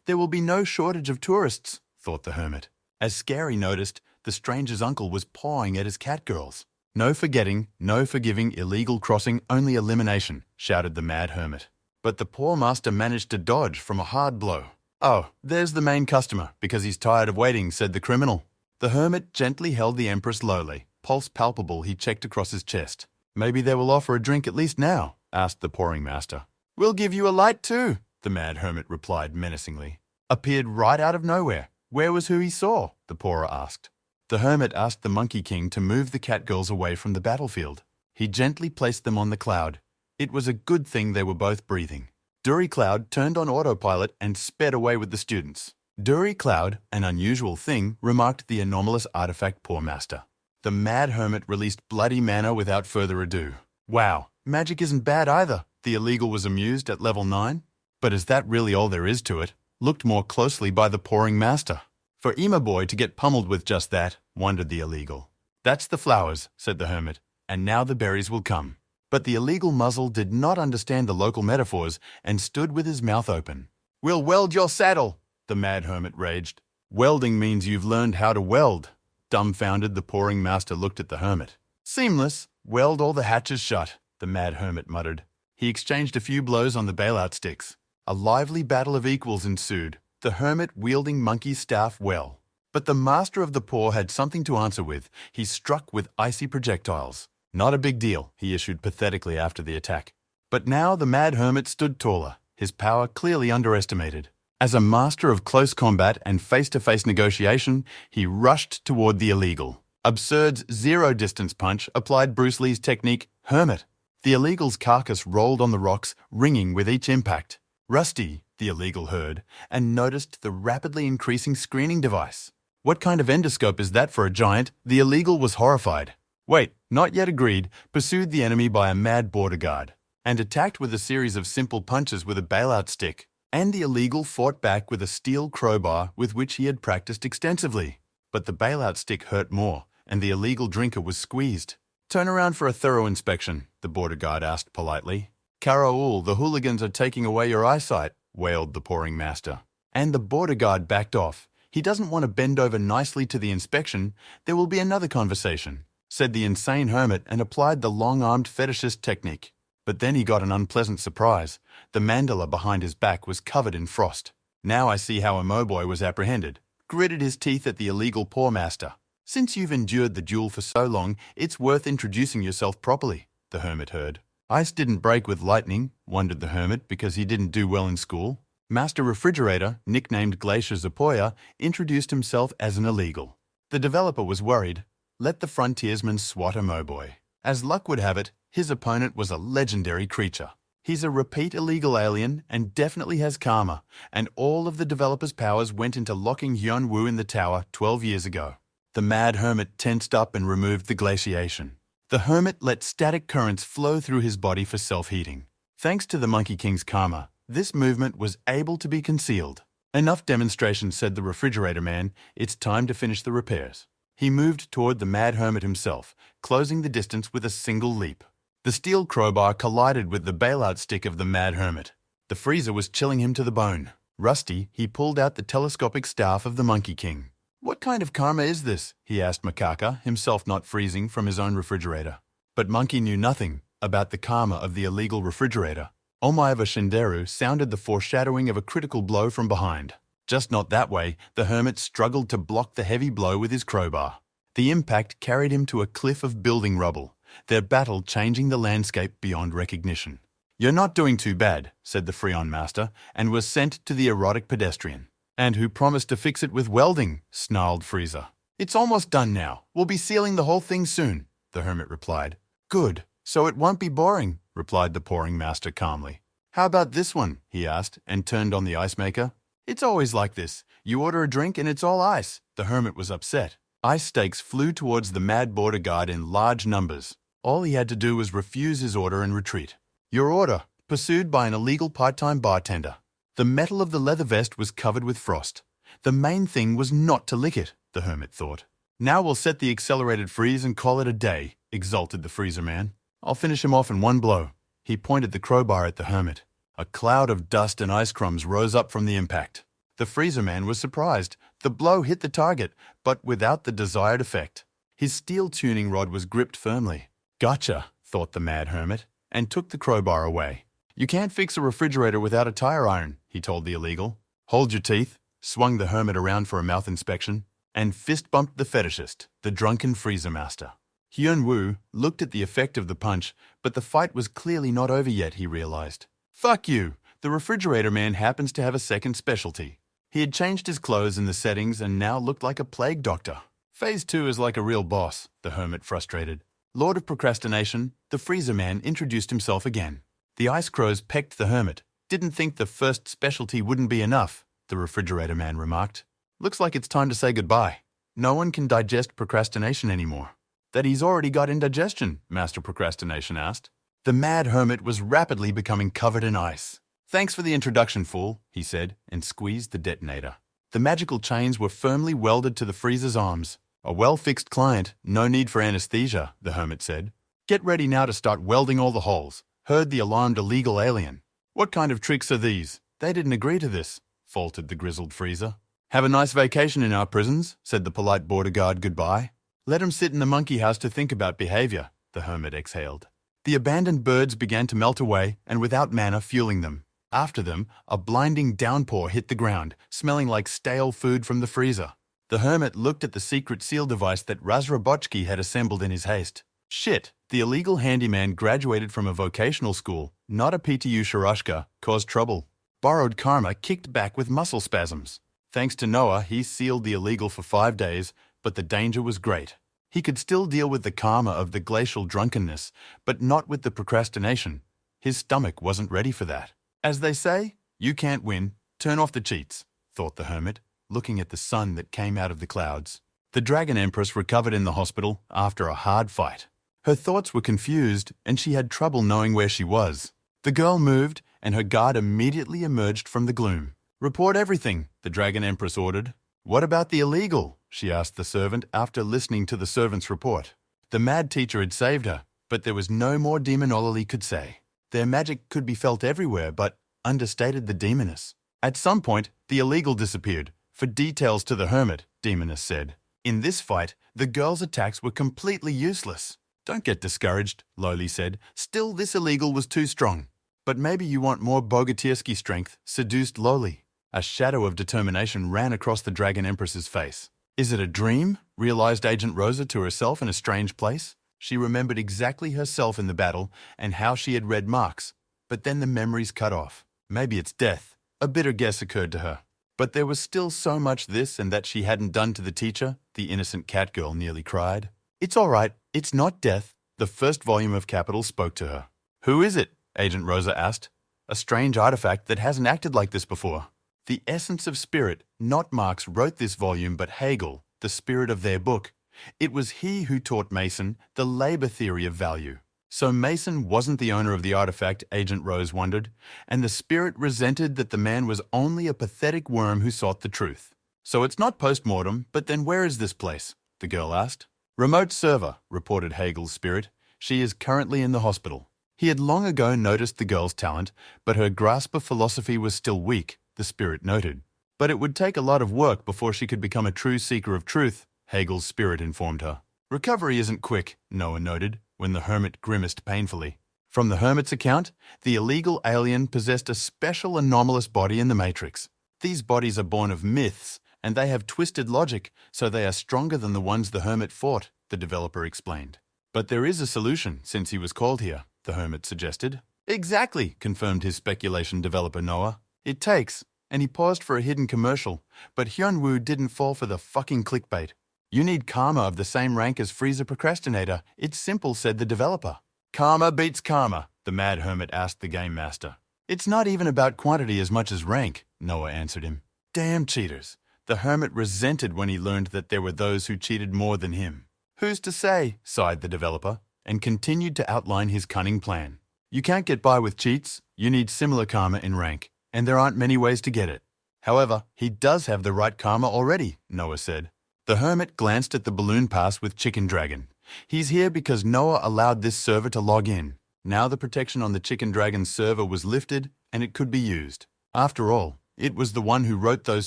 There will be no shortage of tourists, thought the hermit. As Scary noticed, the stranger's uncle was pawing at his catgirls. No forgetting, no forgiving illegal crossing, only elimination, shouted the mad hermit. But the poor master managed to dodge from a hard blow. Oh, there's the main customer, because he's tired of waiting, said the criminal. The hermit gently held the Empress lowly. Pulse palpable, he checked across his chest. Maybe they will offer a drink at least now, asked the pouring master. We'll give you a light too, the mad hermit replied menacingly. Appeared right out of nowhere. Where was who he saw? The pourer asked. The hermit asked the Monkey King to move the catgirls away from the battlefield. He gently placed them on the cloud. It was a good thing they were both breathing. Dury Cloud turned on autopilot and sped away with the students. Dury Cloud, an unusual thing, remarked the anomalous artifact poor master. The mad hermit released bloody mana without further ado. Wow, magic isn't bad either, the illegal was amused at level 9. But is that really all there is to it? Looked more closely by the pouring master. For Ema Boy to get pummeled with just that, wondered the illegal. That's the flowers, said the hermit, and now the berries will come. But the illegal muzzle did not understand the local metaphors and stood with his mouth open. We'll weld your saddle, the mad hermit raged. Welding means you've learned how to weld. Dumbfounded, the pouring master looked at the hermit. Seamless. Weld all the hatches shut, the mad hermit muttered. He exchanged a few blows on the bailout sticks. A lively battle of equals ensued, the hermit wielding Monkey's staff well. But the master of the poor had something to answer with. He struck with icy projectiles. Not a big deal, he issued pathetically after the attack. But now the mad hermit stood taller, his power clearly underestimated. As a master of close combat and face-to-face negotiation, he rushed toward the illegal. Absurd's zero-distance punch applied Bruce Lee's technique, Hermit. The illegal's carcass rolled on the rocks, ringing with each impact. Rusty, the illegal heard, and noticed the rapidly increasing screening device. What kind of endoscope is that for a giant? The illegal was horrified. Wait, not yet agreed, pursued the enemy by a mad border guard, and attacked with a series of simple punches with a bailout stick. And the illegal fought back with a steel crowbar with which he had practiced extensively. But the bailout stick hurt more, and the illegal drinker was squeezed. Turn around for a thorough inspection, the border guard asked politely. Karaul, the hooligans are taking away your eyesight, wailed the pouring master. And the border guard backed off. He doesn't want to bend over nicely to the inspection. There will be another conversation, said the insane hermit and applied the long-armed fetishist technique. But then he got an unpleasant surprise. The mandala behind his back was covered in frost. Now I see how a Moboy was apprehended. Gritted his teeth at the illegal poor master. Since you've endured the duel for so long, it's worth introducing yourself properly, the hermit heard. Ice didn't break with lightning, wondered the hermit because he didn't do well in school. Master Refrigerator, nicknamed Glacier Zapoya, introduced himself as an illegal. The developer was worried. Let the frontiersman swat a Moboy. As luck would have it, his opponent was a legendary creature. He's a repeat illegal alien and definitely has karma, and all of the developer's powers went into locking Hyun Woo in the tower 12 years ago. The Mad Hermit tensed up and removed the glaciation. The Hermit let static currents flow through his body for self-heating. Thanks to the Monkey King's karma, this movement was able to be concealed. Enough demonstration, said the Refrigerator Man. It's time to finish the repairs. He moved toward the Mad Hermit himself, closing the distance with a single leap. The steel crowbar collided with the bailout stick of the Mad Hermit. The freezer was chilling him to the bone. Rusty, he pulled out the telescopic staff of the Monkey King. What kind of karma is this? He asked Makaka, himself not freezing from his own refrigerator. But Monkey knew nothing about the karma of the illegal refrigerator. Omaeva Shinderu sounded the foreshadowing of a critical blow from behind. Just not that way, the Hermit struggled to block the heavy blow with his crowbar. The impact carried him to a cliff of building rubble, their battle changing the landscape beyond recognition. You're not doing too bad, said the Freon Master, and was sent to the erotic pedestrian. And who promised to fix it with welding, snarled Freezer. It's almost done now. We'll be sealing the whole thing soon, the Hermit replied. Good, so it won't be boring, replied the Pouring Master calmly. How about this one, he asked, and turned on the ice maker. It's always like this. You order a drink and it's all ice. The Hermit was upset. Ice stakes flew towards the mad border guard in large numbers. All he had to do was refuse his order and retreat. Your order, pursued by an illegal part-time bartender. The metal of the leather vest was covered with frost. The main thing was not to lick it, the Hermit thought. Now we'll set the accelerated freeze and call it a day, exulted the Freezer Man. I'll finish him off in one blow. He pointed the crowbar at the Hermit. A cloud of dust and ice crumbs rose up from the impact. The Freezer Man was surprised. The blow hit the target, but without the desired effect. His steel tuning rod was gripped firmly. Gotcha, thought the Mad Hermit, and took the crowbar away. You can't fix a refrigerator without a tire iron, he told the illegal. Hold your teeth, swung the Hermit around for a mouth inspection, and fist-bumped the fetishist, the drunken Freezer Master. Hyun Woo looked at the effect of the punch, but the fight was clearly not over yet, he realized. Fuck you, the Refrigerator Man happens to have a second specialty. He had changed his clothes in the settings and now looked like a plague doctor. Phase 2 is like a real boss, the Hermit frustrated. Lord of Procrastination, the Freezer Man introduced himself again. The Ice Crows pecked the Hermit. Didn't think the first specialty wouldn't be enough, the Refrigerator Man remarked. Looks like it's time to say goodbye. No one can digest procrastination anymore. That he's already got indigestion, Master Procrastination asked. The Mad Hermit was rapidly becoming covered in ice. Thanks for the introduction, fool, he said, and squeezed the detonator. The magical chains were firmly welded to the Freezer's arms. A well-fixed client, no need for anesthesia, the Hermit said. Get ready now to start welding all the holes, heard the alarmed illegal alien. What kind of tricks are these? They didn't agree to this, faltered the grizzled Freezer. Have a nice vacation in our prisons, said the polite border guard goodbye. Let him sit in the monkey house to think about behavior, the Hermit exhaled. The abandoned birds began to melt away and without mana fueling them. After them, a blinding downpour hit the ground, smelling like stale food from the freezer. The Hermit looked at the secret seal device that Razrabochki had assembled in his haste. Shit, the illegal handyman graduated from a vocational school, not a PTU Sharashka, caused trouble. Borrowed karma kicked back with muscle spasms. Thanks to Noah, he sealed the illegal for 5 days, but the danger was great. He could still deal with the karma of the glacial drunkenness, but not with the procrastination. His stomach wasn't ready for that. As they say, you can't win, turn off the cheats, thought the Hermit, looking at the sun that came out of the clouds. The Dragon Empress recovered in the hospital after a hard fight. Her thoughts were confused, and she had trouble knowing where she was. The girl moved, and her guard immediately emerged from the gloom. Report everything, the Dragon Empress ordered. What about the illegal? She asked the servant after listening to the servant's report. The mad teacher had saved her, but there was no more demonology could say. Their magic could be felt everywhere, but understated the demoness. At some point, the illegal disappeared. For details to the Hermit, Demoness said. In this fight, the girl's attacks were completely useless. Don't get discouraged, Loli said. Still, this illegal was too strong. But maybe you want more Bogatierski strength, seduced Loli. A shadow of determination ran across the Dragon Empress's face. Is it a dream? Realized Agent Rosa to herself in a strange place. She remembered exactly herself in the battle and how she had read marks. But then the memories cut off. Maybe it's death. A bitter guess occurred to her. But there was still so much this and that she hadn't done to the teacher, the innocent cat girl nearly cried. It's all right, it's not death. The first volume of Capital spoke to her. Who is it? Agent Rosa asked. A strange artifact that hasn't acted like this before. The essence of spirit, not Marx, wrote this volume, but Hegel, the spirit of their book. It was he who taught Mason the labor theory of value. So Mason wasn't the owner of the artifact, Agent Rose wondered, and the spirit resented that the man was only a pathetic worm who sought the truth. So it's not post-mortem, but then where is this place? The girl asked. Remote server, reported Hegel's spirit. She is currently in the hospital. He had long ago noticed the girl's talent, but her grasp of philosophy was still weak, the spirit noted. But it would take a lot of work before she could become a true seeker of truth, Hegel's spirit informed her. Recovery isn't quick, Noah noted, when the hermit grimaced painfully. From the hermit's account, the illegal alien possessed a special anomalous body in the Matrix. These bodies are born of myths, and they have twisted logic, so they are stronger than the ones the hermit fought, the developer explained. But there is a solution, since he was called here, the hermit suggested. Exactly, confirmed his speculation developer Noah. It takes, and he paused for a hidden commercial, but Hyunwoo didn't fall for the fucking clickbait. You need karma of the same rank as Freezer Procrastinator. It's simple, said the developer. Karma beats karma, the mad hermit asked the game master. It's not even about quantity as much as rank, Noah answered him. Damn cheaters. The hermit resented when he learned that there were those who cheated more than him. Who's to say, sighed the developer, and continued to outline his cunning plan. You can't get by with cheats, you need similar karma in rank, and there aren't many ways to get it. However, he does have the right karma already, Noah said. The hermit glanced at the balloon pass with Chicken Dragon. He's here because Noah allowed this server to log in. Now the protection on the Chicken Dragon server was lifted, and it could be used. After all, it was the one who wrote those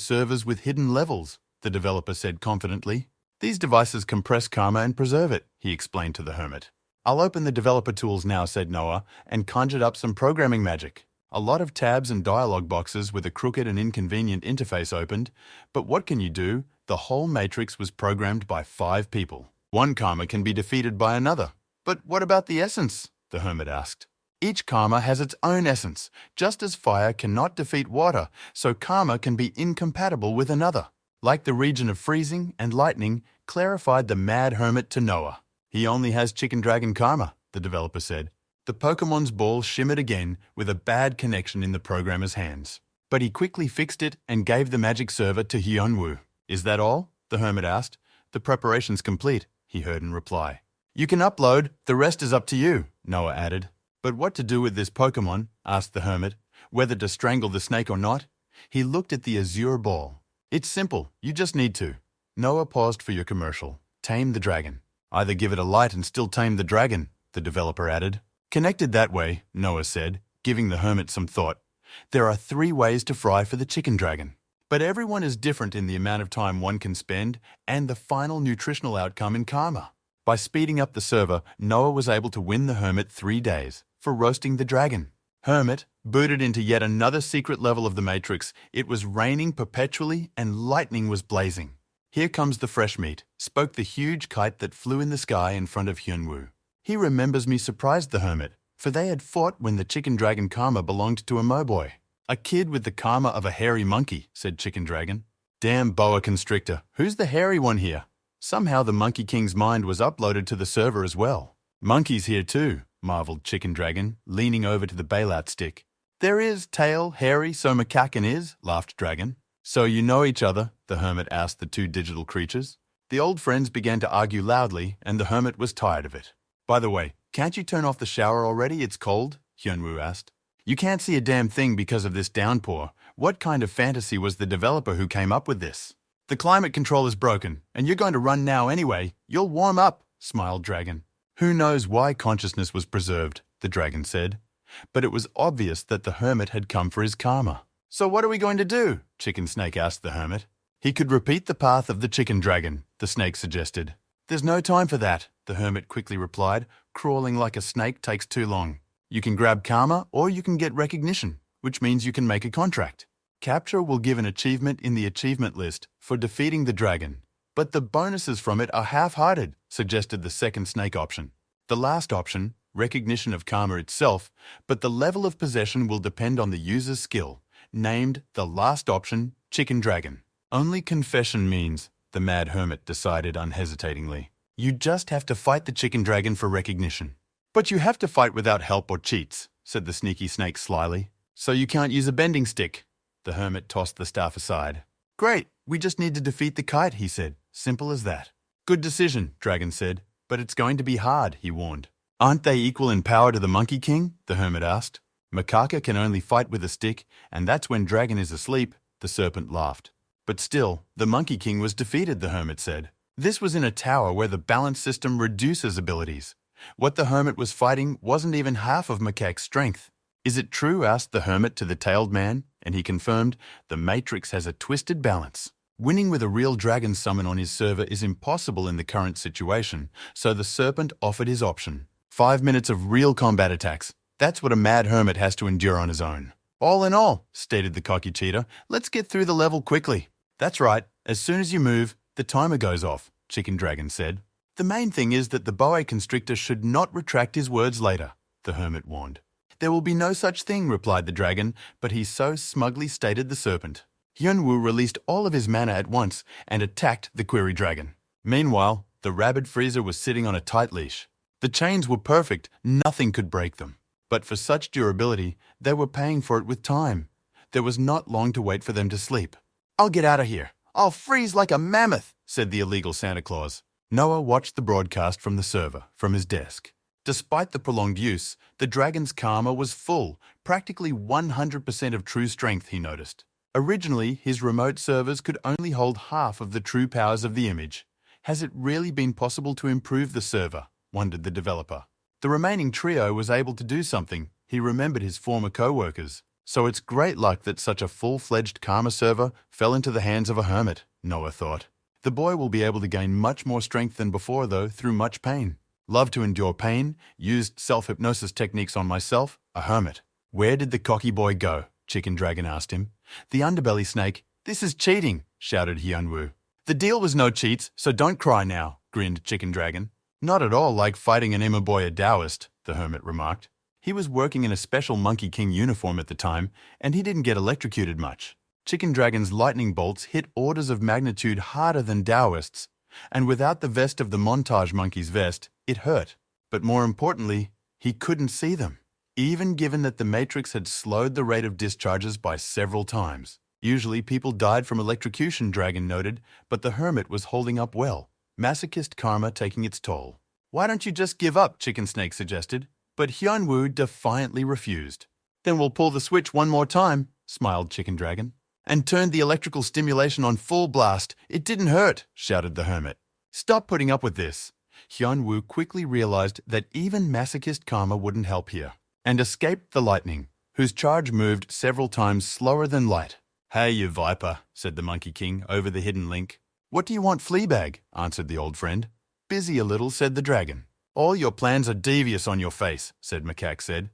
servers with hidden levels, the developer said confidently. These devices compress karma and preserve it, he explained to the hermit. I'll open the developer tools now, said Noah, and conjured up some programming magic. A lot of tabs and dialog boxes with a crooked and inconvenient interface opened, but what can you do? The whole matrix was programmed by 5 people. One karma can be defeated by another. But what about the essence? The hermit asked. Each karma has its own essence, just as fire cannot defeat water, so karma can be incompatible with another. Like the region of freezing and lightning, clarified the mad hermit to Noah. He only has Chicken Dragon karma, the developer said. The Pokemon's ball shimmered again with a bad connection in the programmer's hands. But he quickly fixed it and gave the magic server to Hyunwoo. Is that all? The hermit asked. The preparation's complete, he heard in reply. You can upload, the rest is up to you, Noah added. But what to do with this Pokemon? Asked the hermit. Whether to strangle the snake or not? He looked at the azure ball. It's simple, you just need to. Noah paused for your commercial. Tame the dragon. Either give it a light and still tame the dragon, the developer added. Connected that way, Noah said, giving the hermit some thought. There are 3 ways to fry for the chicken dragon. But everyone is different in the amount of time one can spend and the final nutritional outcome in karma. By speeding up the server, Noah was able to win the hermit 3 days for roasting the dragon. Hermit booted into yet another secret level of the Matrix. It was raining perpetually and lightning was blazing. Here comes the fresh meat, spoke the huge kite that flew in the sky in front of Hyunwoo. He remembers me, surprised the hermit, for they had fought when the Chicken Dragon karma belonged to a Moboy. A kid with the karma of a hairy monkey, said Chicken Dragon. Damn boa constrictor, who's the hairy one here? Somehow the Monkey King's mind was uploaded to the server as well. Monkey's here too, marveled Chicken Dragon, leaning over to the bailout stick. There is, tail, hairy, so macacan is, laughed Dragon. So you know each other, the hermit asked the 2 digital creatures. The old friends began to argue loudly, and the hermit was tired of it. By the way, can't you turn off the shower already? It's cold, Hyunwoo asked. You can't see a damn thing because of this downpour. What kind of fantasy was the developer who came up with this? The climate control is broken, and you're going to run now anyway. You'll warm up, smiled Dragon. Who knows why consciousness was preserved, the dragon said. But it was obvious that the hermit had come for his karma. So what are we going to do? Chicken Snake asked the hermit. He could repeat the path of the chicken dragon, the snake suggested. There's no time for that, the hermit quickly replied. Crawling like a snake takes too long. You can grab karma or you can get recognition, which means you can make a contract. Capture will give an achievement in the achievement list for defeating the dragon, but the bonuses from it are half-hearted, suggested the second snake option. The last option, recognition of karma itself, but the level of possession will depend on the user's skill. named the last option Chicken Dragon. Only confession means, the Mad Hermit decided unhesitatingly. You just have to fight the Chicken Dragon for recognition. But you have to fight without help or cheats, said the sneaky snake slyly. So you can't use a bending stick. The hermit tossed the staff aside. Great, we just need to defeat the kite, he said. Simple as that. Good decision, Dragon said, but it's going to be hard, he warned. Aren't they equal in power to the Monkey King? The hermit asked. Macaca can only fight with a stick, and that's when Dragon is asleep, the serpent laughed. But still, the Monkey King was defeated, the hermit said. This was in a tower where the balance system reduces abilities. What the hermit was fighting wasn't even half of Macaque's strength. Is it true? Asked the hermit to the tailed man, and he confirmed, the Matrix has a twisted balance. Winning with a real dragon summon on his server is impossible in the current situation, so the serpent offered his option. 5 minutes of real combat attacks. That's what a mad hermit has to endure on his own. All in all, stated the cocky cheetah, let's get through the level quickly. That's right, as soon as you move, the timer goes off, Chicken Dragon said. The main thing is that the boa constrictor should not retract his words later, the hermit warned. There will be no such thing, replied the dragon, but he so smugly stated the serpent. Hyunwoo released all of his mana at once and attacked the query dragon. Meanwhile, the rabid freezer was sitting on a tight leash. The chains were perfect, nothing could break them. But for such durability, they were paying for it with time. There was not long to wait for them to sleep. I'll get out of here. I'll freeze like a mammoth, said the illegal Santa Claus. Noah watched the broadcast from the server, from his desk. Despite the prolonged use, the dragon's karma was full, practically 100% of true strength, he noticed. Originally, his remote servers could only hold half of the true powers of the image. Has it really been possible to improve the server? Wondered the developer. The remaining trio was able to do something. He remembered his former co-workers. So it's great luck that such a full-fledged karma server fell into the hands of a hermit, Noah thought. The boy will be able to gain much more strength than before, though, through much pain. Love to endure pain, used self-hypnosis techniques on myself, a hermit. Where did the cocky boy go? Chicken Dragon asked him. The underbelly snake. This is cheating, shouted Hyunwoo. The deal was no cheats, so don't cry now, grinned Chicken Dragon. Not at all like fighting an Imaboya Taoist, the hermit remarked. He was working in a special Monkey King uniform at the time, and he didn't get electrocuted much. Chicken Dragon's lightning bolts hit orders of magnitude harder than Taoists, and without the vest of the montage monkey's vest, it hurt. But more importantly, he couldn't see them, even given that the Matrix had slowed the rate of discharges by several times. Usually people died from electrocution, Dragon noted, but the hermit was holding up well, masochist karma taking its toll. Why don't you just give up, Chicken Snake suggested, but Hyunwoo defiantly refused. Then we'll pull the switch one more time, smiled Chicken Dragon, and turned the electrical stimulation on full blast. It didn't hurt, shouted the hermit. Stop putting up with this. Hyunwoo quickly realized that even masochist karma wouldn't help here, and escaped the lightning, whose charge moved several times slower than light. Hey, you viper, said the Monkey King over the hidden link. What do you want, Fleabag? Answered the old friend. Busy a little, said the dragon. All your plans are devious on your face, said Macaque said.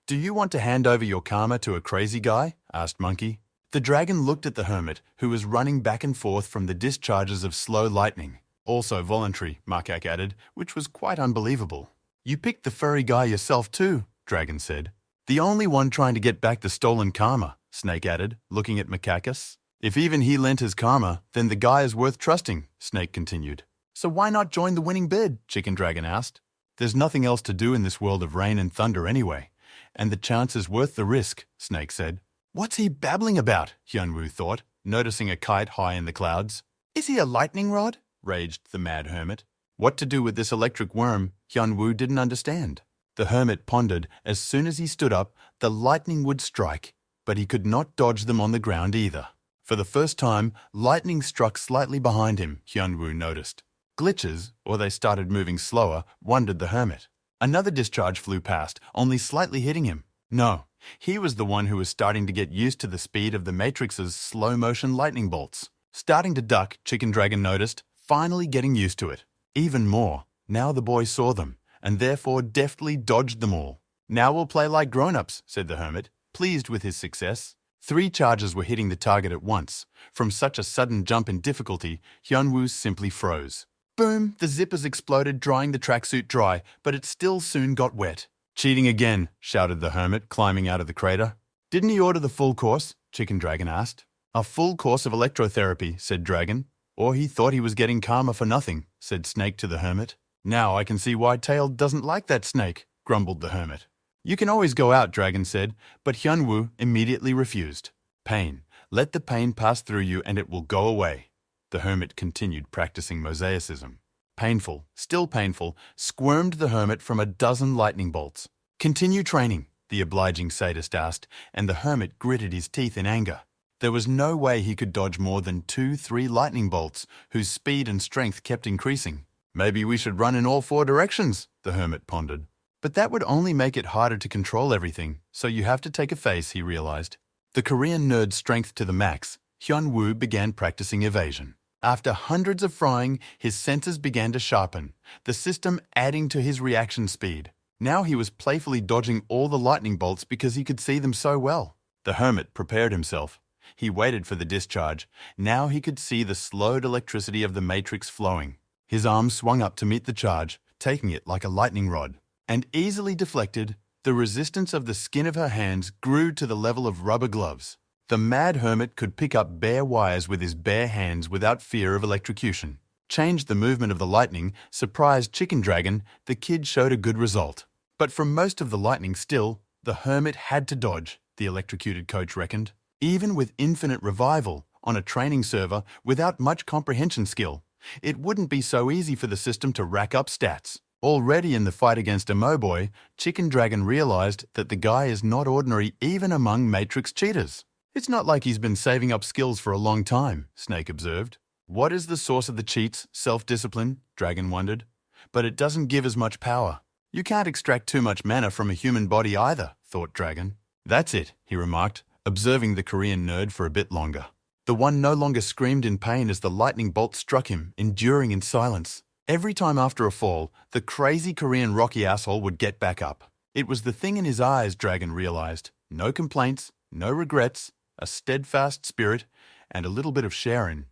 Do you want to hand over your karma to a crazy guy? Asked Monkey. The dragon looked at the hermit, who was running back and forth from the discharges of slow lightning. Also voluntary, Macaque added, which was quite unbelievable. You picked the furry guy yourself too, Dragon said. The only one trying to get back the stolen karma, Snake added, looking at Macaquus. If even he lent his karma, then the guy is worth trusting, Snake continued. So why not join the winning bid? Chicken Dragon asked. There's nothing else to do in this world of rain and thunder anyway, and the chance is worth the risk, Snake said. What's he babbling about? Hyunwoo thought, noticing a kite high in the clouds. Is he a lightning rod? Raged the mad hermit. What to do with this electric worm, Hyunwoo didn't understand. The hermit pondered. As soon as he stood up, the lightning would strike, but he could not dodge them on the ground either. For the first time, lightning struck slightly behind him, Hyunwoo noticed. Glitches, or they started moving slower, wondered the hermit. Another discharge flew past, only slightly hitting him. No, he was the one who was starting to get used to the speed of the Matrix's slow-motion lightning bolts. Starting to duck, Chicken Dragon noticed, finally getting used to it. Even more, now the boy saw them, and therefore deftly dodged them all. Now we'll play like grown-ups, said the hermit, pleased with his success. 3 charges were hitting the target at once. From such a sudden jump in difficulty, Hyunwoo simply froze. Boom! The zippers exploded, drying the tracksuit dry, but it still soon got wet. Cheating again, shouted the hermit, climbing out of the crater. Didn't he order the full course? Chicken Dragon asked. A full course of electrotherapy, said Dragon. Or he thought he was getting karma for nothing, said Snake to the hermit. Now I can see why Tail doesn't like that snake, grumbled the hermit. You can always go out, Dragon said, but Hyunwoo immediately refused. Pain. Let the pain pass through you and it will go away. The hermit continued practicing mosaicism. Painful, still painful, squirmed the hermit from a dozen lightning bolts. Continue training, the obliging sadist asked, and the hermit gritted his teeth in anger. There was no way he could dodge more than 2-3 lightning bolts, whose speed and strength kept increasing. Maybe we should run in all 4 directions, the hermit pondered. But that would only make it harder to control everything, so you have to take a face, he realized. The Korean nerd's strength to the max, Hyunwoo began practicing evasion. After hundreds of frying, his senses began to sharpen, the system adding to his reaction speed. Now he was playfully dodging all the lightning bolts because he could see them so well. The hermit prepared himself. He waited for the discharge. Now he could see the slowed electricity of the matrix flowing. His arm swung up to meet the charge, taking it like a lightning rod. And easily deflected, the resistance of the skin of her hands grew to the level of rubber gloves. The mad hermit could pick up bare wires with his bare hands without fear of electrocution. Changed the movement of the lightning, surprised Chicken Dragon, the kid showed a good result. But from most of the lightning still, the hermit had to dodge, the electrocuted coach reckoned. Even with infinite revival, on a training server, without much comprehension skill, it wouldn't be so easy for the system to rack up stats. Already in the fight against a Moboy, Chicken Dragon realized that the guy is not ordinary even among Matrix cheaters. It's not like he's been saving up skills for a long time, Snake observed. What is the source of the cheats? Self-discipline? Dragon wondered. But it doesn't give as much power. You can't extract too much mana from a human body either, thought Dragon. That's it, he remarked, observing the Korean nerd for a bit longer. The one no longer screamed in pain as the lightning bolt struck him, enduring in silence. Every time after a fall, the crazy Korean Rocky asshole would get back up. It was the thing in his eyes, Dragon realized. No complaints, no regrets, a steadfast spirit, and a little bit of sharing.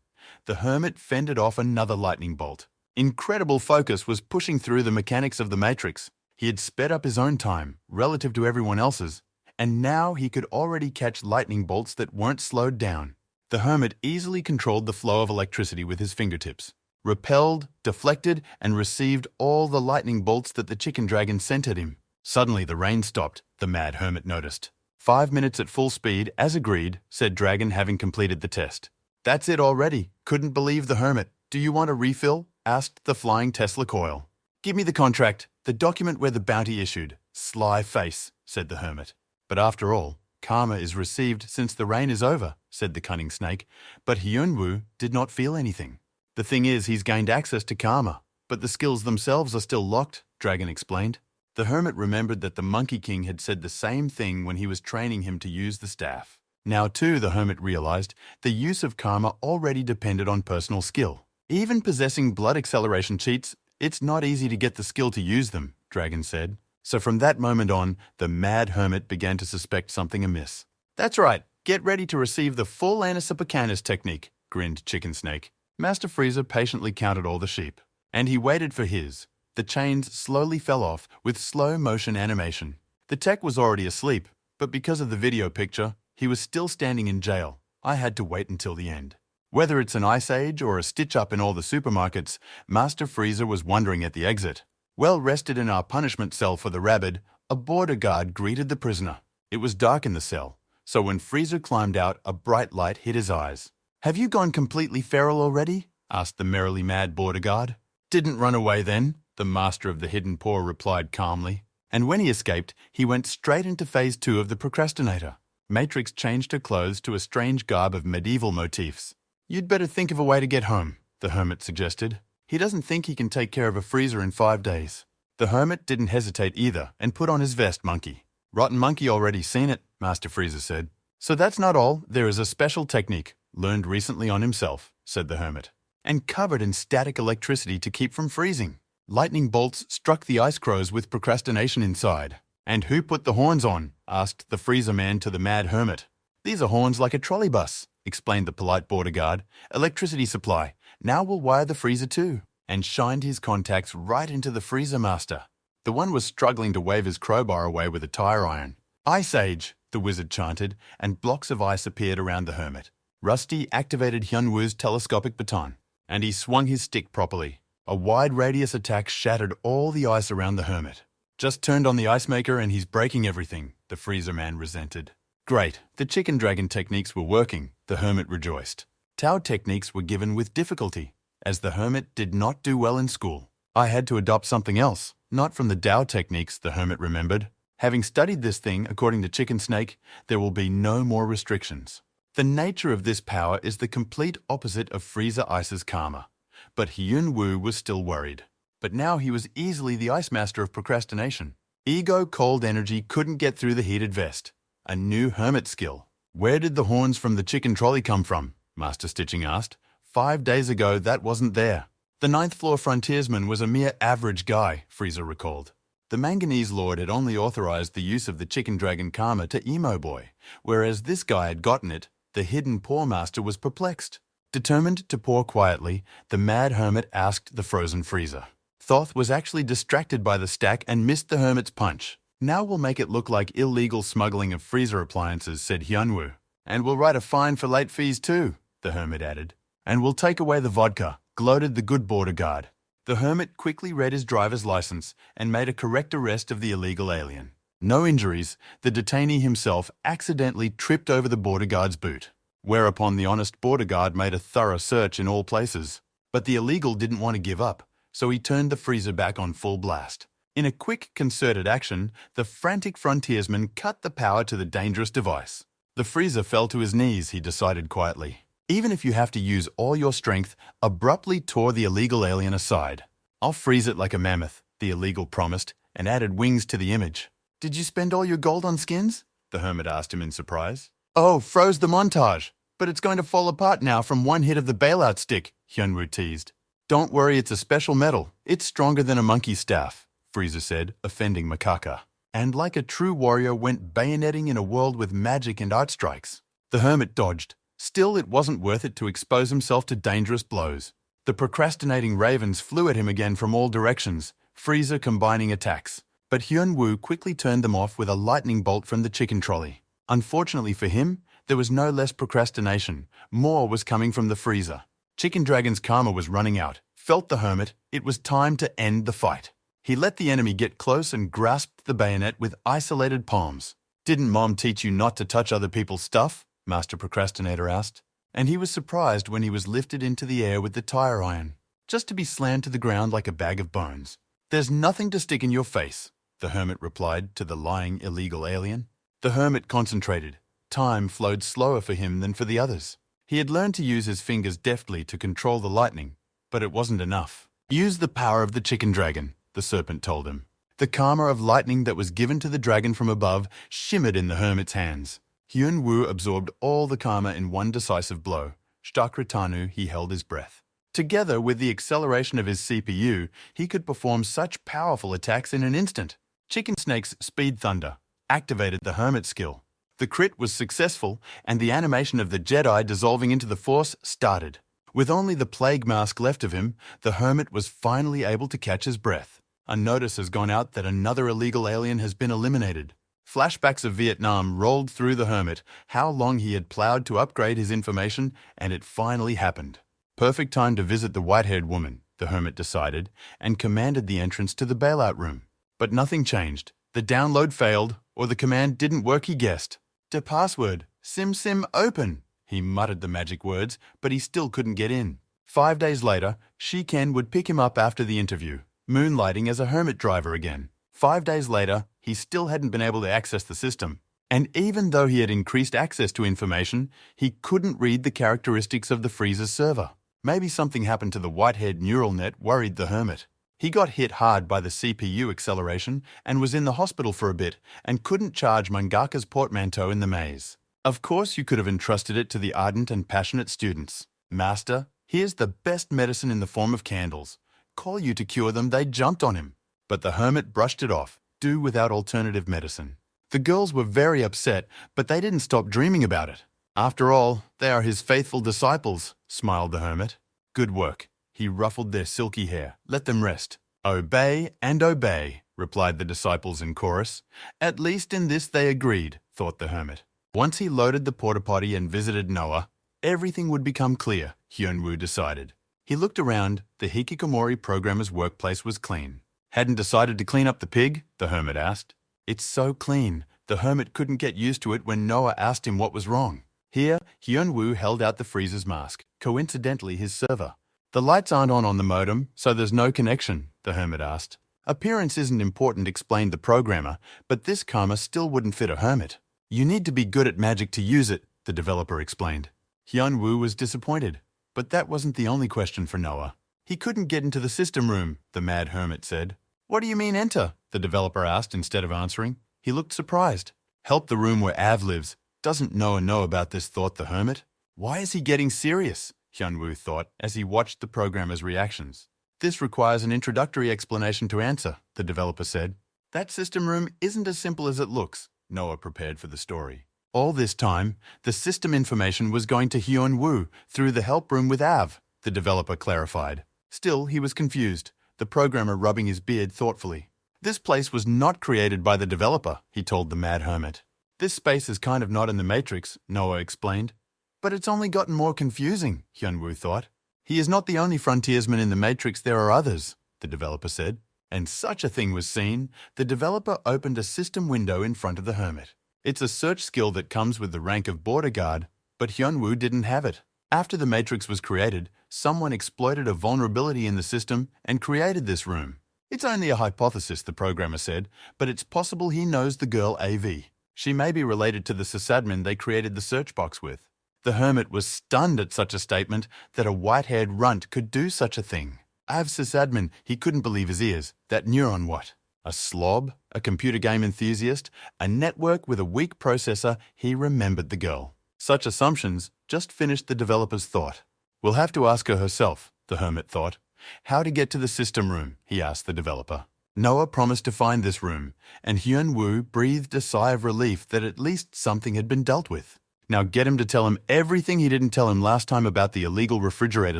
The hermit fended off another lightning bolt. Incredible focus was pushing through the mechanics of the Matrix. He had sped up his own time, relative to everyone else's, and now he could already catch lightning bolts that weren't slowed down. The hermit easily controlled the flow of electricity with his fingertips, repelled, deflected, and received all the lightning bolts that the Chicken Dragon sent at him. Suddenly the rain stopped, the mad hermit noticed. 5 minutes at full speed, as agreed, said Dragon, having completed the test. That's it already. Couldn't believe the hermit. Do you want a refill? Asked the flying Tesla coil. Give me the contract, the document where the bounty issued. Sly face, said the hermit. But after all, karma is received since the rain is over, said the cunning snake. But Hyunwoo did not feel anything. The thing is, he's gained access to karma, but the skills themselves are still locked, Dragon explained. The hermit remembered that the Monkey King had said the same thing when he was training him to use the staff. Now too, the hermit realized, the use of karma already depended on personal skill. Even possessing blood acceleration cheats, it's not easy to get the skill to use them, Dragon said. So from that moment on, the mad hermit began to suspect something amiss. That's right, get ready to receive the full Anisapacanis technique, grinned Chicken Snake. Master Frieza patiently counted all the sheep. And he waited for his. The chains slowly fell off with slow motion animation. The tech was already asleep, but because of the video picture, he was still standing in jail. I had to wait until the end. Whether it's an ice age or a stitch-up in all the supermarkets, Master Frieza was wondering at the exit. Well rested in our punishment cell for the rabid, a border guard greeted the prisoner. It was dark in the cell, so when Frieza climbed out, a bright light hit his eyes. Have you gone completely feral already? Asked the merrily mad border guard. Didn't run away then, the master of the hidden poor replied calmly. And when he escaped, he went straight into phase 2 of the procrastinator. Matrix changed her clothes to a strange garb of medieval motifs. You'd better think of a way to get home, the hermit suggested. He doesn't think he can take care of a freezer in 5 days. The hermit didn't hesitate either and put on his vest, Monkey. Rotten Monkey already seen it, Master Frieza said. So that's not all. There is a special technique, learned recently on himself, said the hermit, and covered in static electricity to keep from freezing. Lightning bolts struck the ice crows with procrastination inside. And who put the horns on? Asked the freezer man to the mad hermit. These are horns like a trolley bus, explained the polite border guard. Electricity supply. Now we'll wire the freezer too. And shined his contacts right into the freezer master. The one was struggling to wave his crowbar away with a tire iron. Ice Age, the wizard chanted, and blocks of ice appeared around the hermit. Rusty activated Hyunwoo's telescopic baton, and he swung his stick properly. A wide radius attack shattered all the ice around the hermit. Just turned on the ice maker and he's breaking everything, the freezer man resented. Great, the chicken dragon techniques were working, the hermit rejoiced. Tao techniques were given with difficulty, as the hermit did not do well in school. I had to adopt something else, not from the Tao techniques, the hermit remembered. Having studied this thing, according to Chicken Snake, there will be no more restrictions. The nature of this power is the complete opposite of Freezer Ice's karma. But Hyunwoo was still worried. But now he was easily the ice master of procrastination. Ego cold energy couldn't get through the heated vest. A new hermit skill. Where did the horns from the chicken trolley come from? Master Stitching asked. 5 days ago, that wasn't there. The 9th floor frontiersman was a mere average guy, Freezer recalled. The manganese lord had only authorized the use of the chicken dragon karma to Emo Boy, whereas this guy had gotten it. The hidden poor master was perplexed. Determined to pour quietly, the mad hermit asked the frozen freezer. Thoth was actually distracted by the stack and missed the hermit's punch. Now we'll make it look like illegal smuggling of freezer appliances, said Hyunwoo. And we'll write a fine for late fees too, the hermit added. And we'll take away the vodka, gloated the good border guard. The hermit quickly read his driver's license and made a correct arrest of the illegal alien. No injuries, the detainee himself accidentally tripped over the border guard's boot, whereupon the honest border guard made a thorough search in all places. But the illegal didn't want to give up, so he turned the freezer back on full blast. In a quick, concerted action, the frantic frontiersman cut the power to the dangerous device. The freezer fell to his knees, he decided quietly. Even if you have to use all your strength, abruptly tore the illegal alien aside. I'll freeze it like a mammoth, the illegal promised, and added wings to the image. Did you spend all your gold on skins? The hermit asked him in surprise. Oh, froze the montage. But it's going to fall apart now from one hit of the bailout stick, Hyunwoo teased. Don't worry, it's a special metal. It's stronger than a monkey's staff, Freezer said, offending Makaka. And like a true warrior went bayoneting in a world with magic and art strikes. The hermit dodged. Still, it wasn't worth it to expose himself to dangerous blows. The procrastinating ravens flew at him again from all directions, Freezer combining attacks. But Hyunwoo quickly turned them off with a lightning bolt from the chicken trolley. Unfortunately for him, there was no less procrastination. More was coming from the freezer. Chicken Dragon's karma was running out. Felt the hermit, it was time to end the fight. He let the enemy get close and grasped the bayonet with isolated palms. Didn't Mom teach you not to touch other people's stuff? Master Procrastinator asked. And he was surprised when he was lifted into the air with the tire iron, just to be slammed to the ground like a bag of bones. There's nothing to stick in your face, the hermit replied to the lying illegal alien. The hermit concentrated. Time flowed slower for him than for the others. He had learned to use his fingers deftly to control the lightning, but it wasn't enough. Use the power of the chicken dragon, the serpent told him. The karma of lightning that was given to the dragon from above shimmered in the hermit's hands. Hyunwoo absorbed all the karma in one decisive blow. Stakritanu, he held his breath. Together with the acceleration of his CPU, he could perform such powerful attacks in an instant. Chicken Snake's Speed Thunder activated the hermit skill. The crit was successful, and the animation of the Jedi dissolving into the Force started. With only the plague mask left of him, the hermit was finally able to catch his breath. A notice has gone out that another illegal alien has been eliminated. Flashbacks of Vietnam rolled through the hermit, how long he had plowed to upgrade his information, and it finally happened. Perfect time to visit the white-haired woman, the hermit decided, and commanded the entrance to the bailout room. But nothing changed. The download failed, or the command didn't work, he guessed. The password, sim open. He muttered the magic words, but he still couldn't get in. 5 days later, Shiken would pick him up after the interview, moonlighting as a hermit driver again. 5 days later, he still hadn't been able to access the system. And even though he had increased access to information, he couldn't read the characteristics of the freezer's server. Maybe something happened to the white-haired neural net, worried the hermit. He got hit hard by the CPU acceleration and was in the hospital for a bit and couldn't charge Mangaka's portmanteau in the maze. Of course you could have entrusted it to the ardent and passionate students. Master, here's the best medicine in the form of candles. Call you to cure them, they jumped on him. But the hermit brushed it off, do without alternative medicine. The girls were very upset, but they didn't stop dreaming about it. After all, they are his faithful disciples, smiled the hermit. Good work. He ruffled their silky hair. Let them rest. Obey and obey, replied the disciples in chorus. At least in this they agreed. thought the hermit. Once he loaded the porta potty and visited Noah, everything would become clear, Hyun-woo decided. He looked around. The hikikomori programmer's workplace was clean. Hadn't decided to clean up the pig? The hermit asked. It's so clean. The hermit couldn't get used to it when Noah asked him what was wrong. Here, Hyun-woo held out the freezer's mask, coincidentally his server. The lights aren't on the modem, so there's no connection, the hermit asked. Appearance isn't important, explained the programmer, but this karma still wouldn't fit a hermit. You need to be good at magic to use it, the developer explained. Hyun-woo was disappointed, but that wasn't the only question for Noah. He couldn't get into the system room, the mad hermit said. What do you mean enter? The developer asked instead of answering. He looked surprised. Help the room where Av lives. Doesn't Noah know about this, thought the hermit. Why is he getting serious? Hyun-woo thought as he watched the programmer's reactions. This requires an introductory explanation to answer, the developer said. That system room isn't as simple as it looks. Noah prepared for the story. All this time, the system information was going to Hyun-woo through the help room with Av, the developer clarified. Still, he was confused, the programmer rubbing his beard thoughtfully. This place was not created by the developer, he told the mad hermit. This space is kind of not in the Matrix, Noah explained. But it's only gotten more confusing, Hyun-woo thought. He is not the only frontiersman in the Matrix, there are others, the developer said. And such a thing was seen. The developer opened a system window in front of the hermit. It's a search skill that comes with the rank of border guard, but Hyun-woo didn't have it. After the Matrix was created, someone exploited a vulnerability in the system and created this room. It's only a hypothesis, the programmer said, but it's possible he knows the girl AV. She may be related to the sysadmin they created the search box with. The hermit was stunned at such a statement that a white-haired runt could do such a thing. Av sysadmin, he couldn't believe his ears. That neuron what? A slob? A computer game enthusiast? A network with a weak processor? He remembered the girl. Such assumptions just finished the developer's thought. We'll have to ask her herself, the hermit thought. How to get to the system room, he asked the developer. Noah promised to find this room, and Hyun-woo breathed a sigh of relief that at least something had been dealt with. Now get him to tell him everything he didn't tell him last time about the illegal refrigerator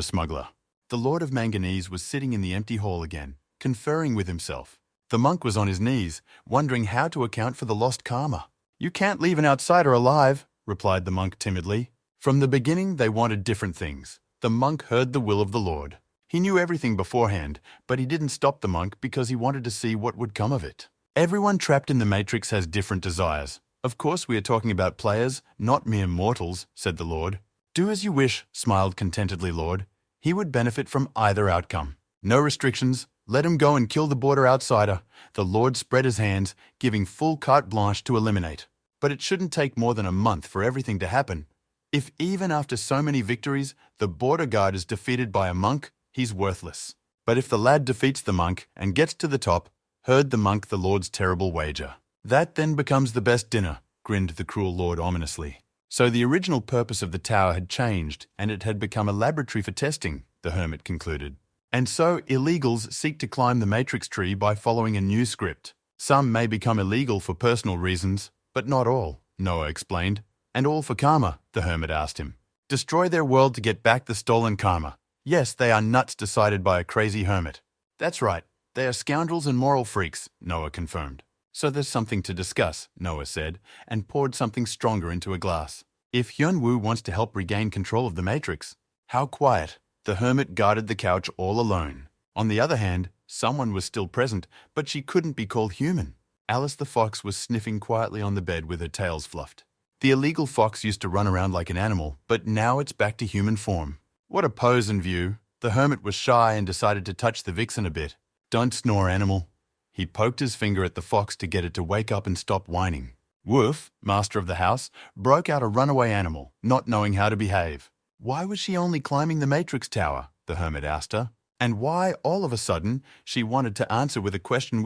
smuggler. The Lord of Manganese was sitting in the empty hall again, conferring with himself. The monk was on his knees, wondering how to account for the lost karma. You can't leave an outsider alive, replied the monk timidly. From the beginning, they wanted different things. The monk heard the will of the Lord. He knew everything beforehand, but he didn't stop the monk because he wanted to see what would come of it. Everyone trapped in the Matrix has different desires. Of course we are talking about players, not mere mortals, said the Lord. Do as you wish, smiled contentedly Lord. He would benefit from either outcome. No restrictions. Let him go and kill the border outsider. The Lord spread his hands, giving full carte blanche to eliminate. But it shouldn't take more than a month for everything to happen. If even after so many victories, the border guard is defeated by a monk, he's worthless. But if the lad defeats the monk and gets to the top, heard the monk the Lord's terrible wager. That then becomes the best dinner, grinned the cruel Lord ominously. So the original purpose of the tower had changed, and it had become a laboratory for testing, the hermit concluded. And so illegals seek to climb the matrix tree by following a new script. Some may become illegal for personal reasons, but not all, Noah explained. And all for karma, the hermit asked him. Destroy their world to get back the stolen karma. Yes, they are nuts decided by a crazy hermit. That's right, they are scoundrels and moral freaks, Noah confirmed. So there's something to discuss, Noah said, and poured something stronger into a glass. If Hyun-woo wants to help regain control of the Matrix, how quiet. The hermit guarded the couch all alone. On the other hand, someone was still present, but she couldn't be called human. Alice the fox was sniffing quietly on the bed with her tails fluffed. The illegal fox used to run around like an animal, but now it's back to human form. What a pose and view. The hermit was shy and decided to touch the vixen a bit. Don't snore, animal. He poked his finger at the fox to get it to wake up and stop whining. Woof, master of the house, broke out a runaway animal, not knowing how to behave. Why was she only climbing the Matrix Tower? The hermit asked her. And why, all of a sudden, she wanted to answer with a question,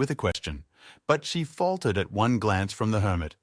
but she faltered at one glance from the hermit.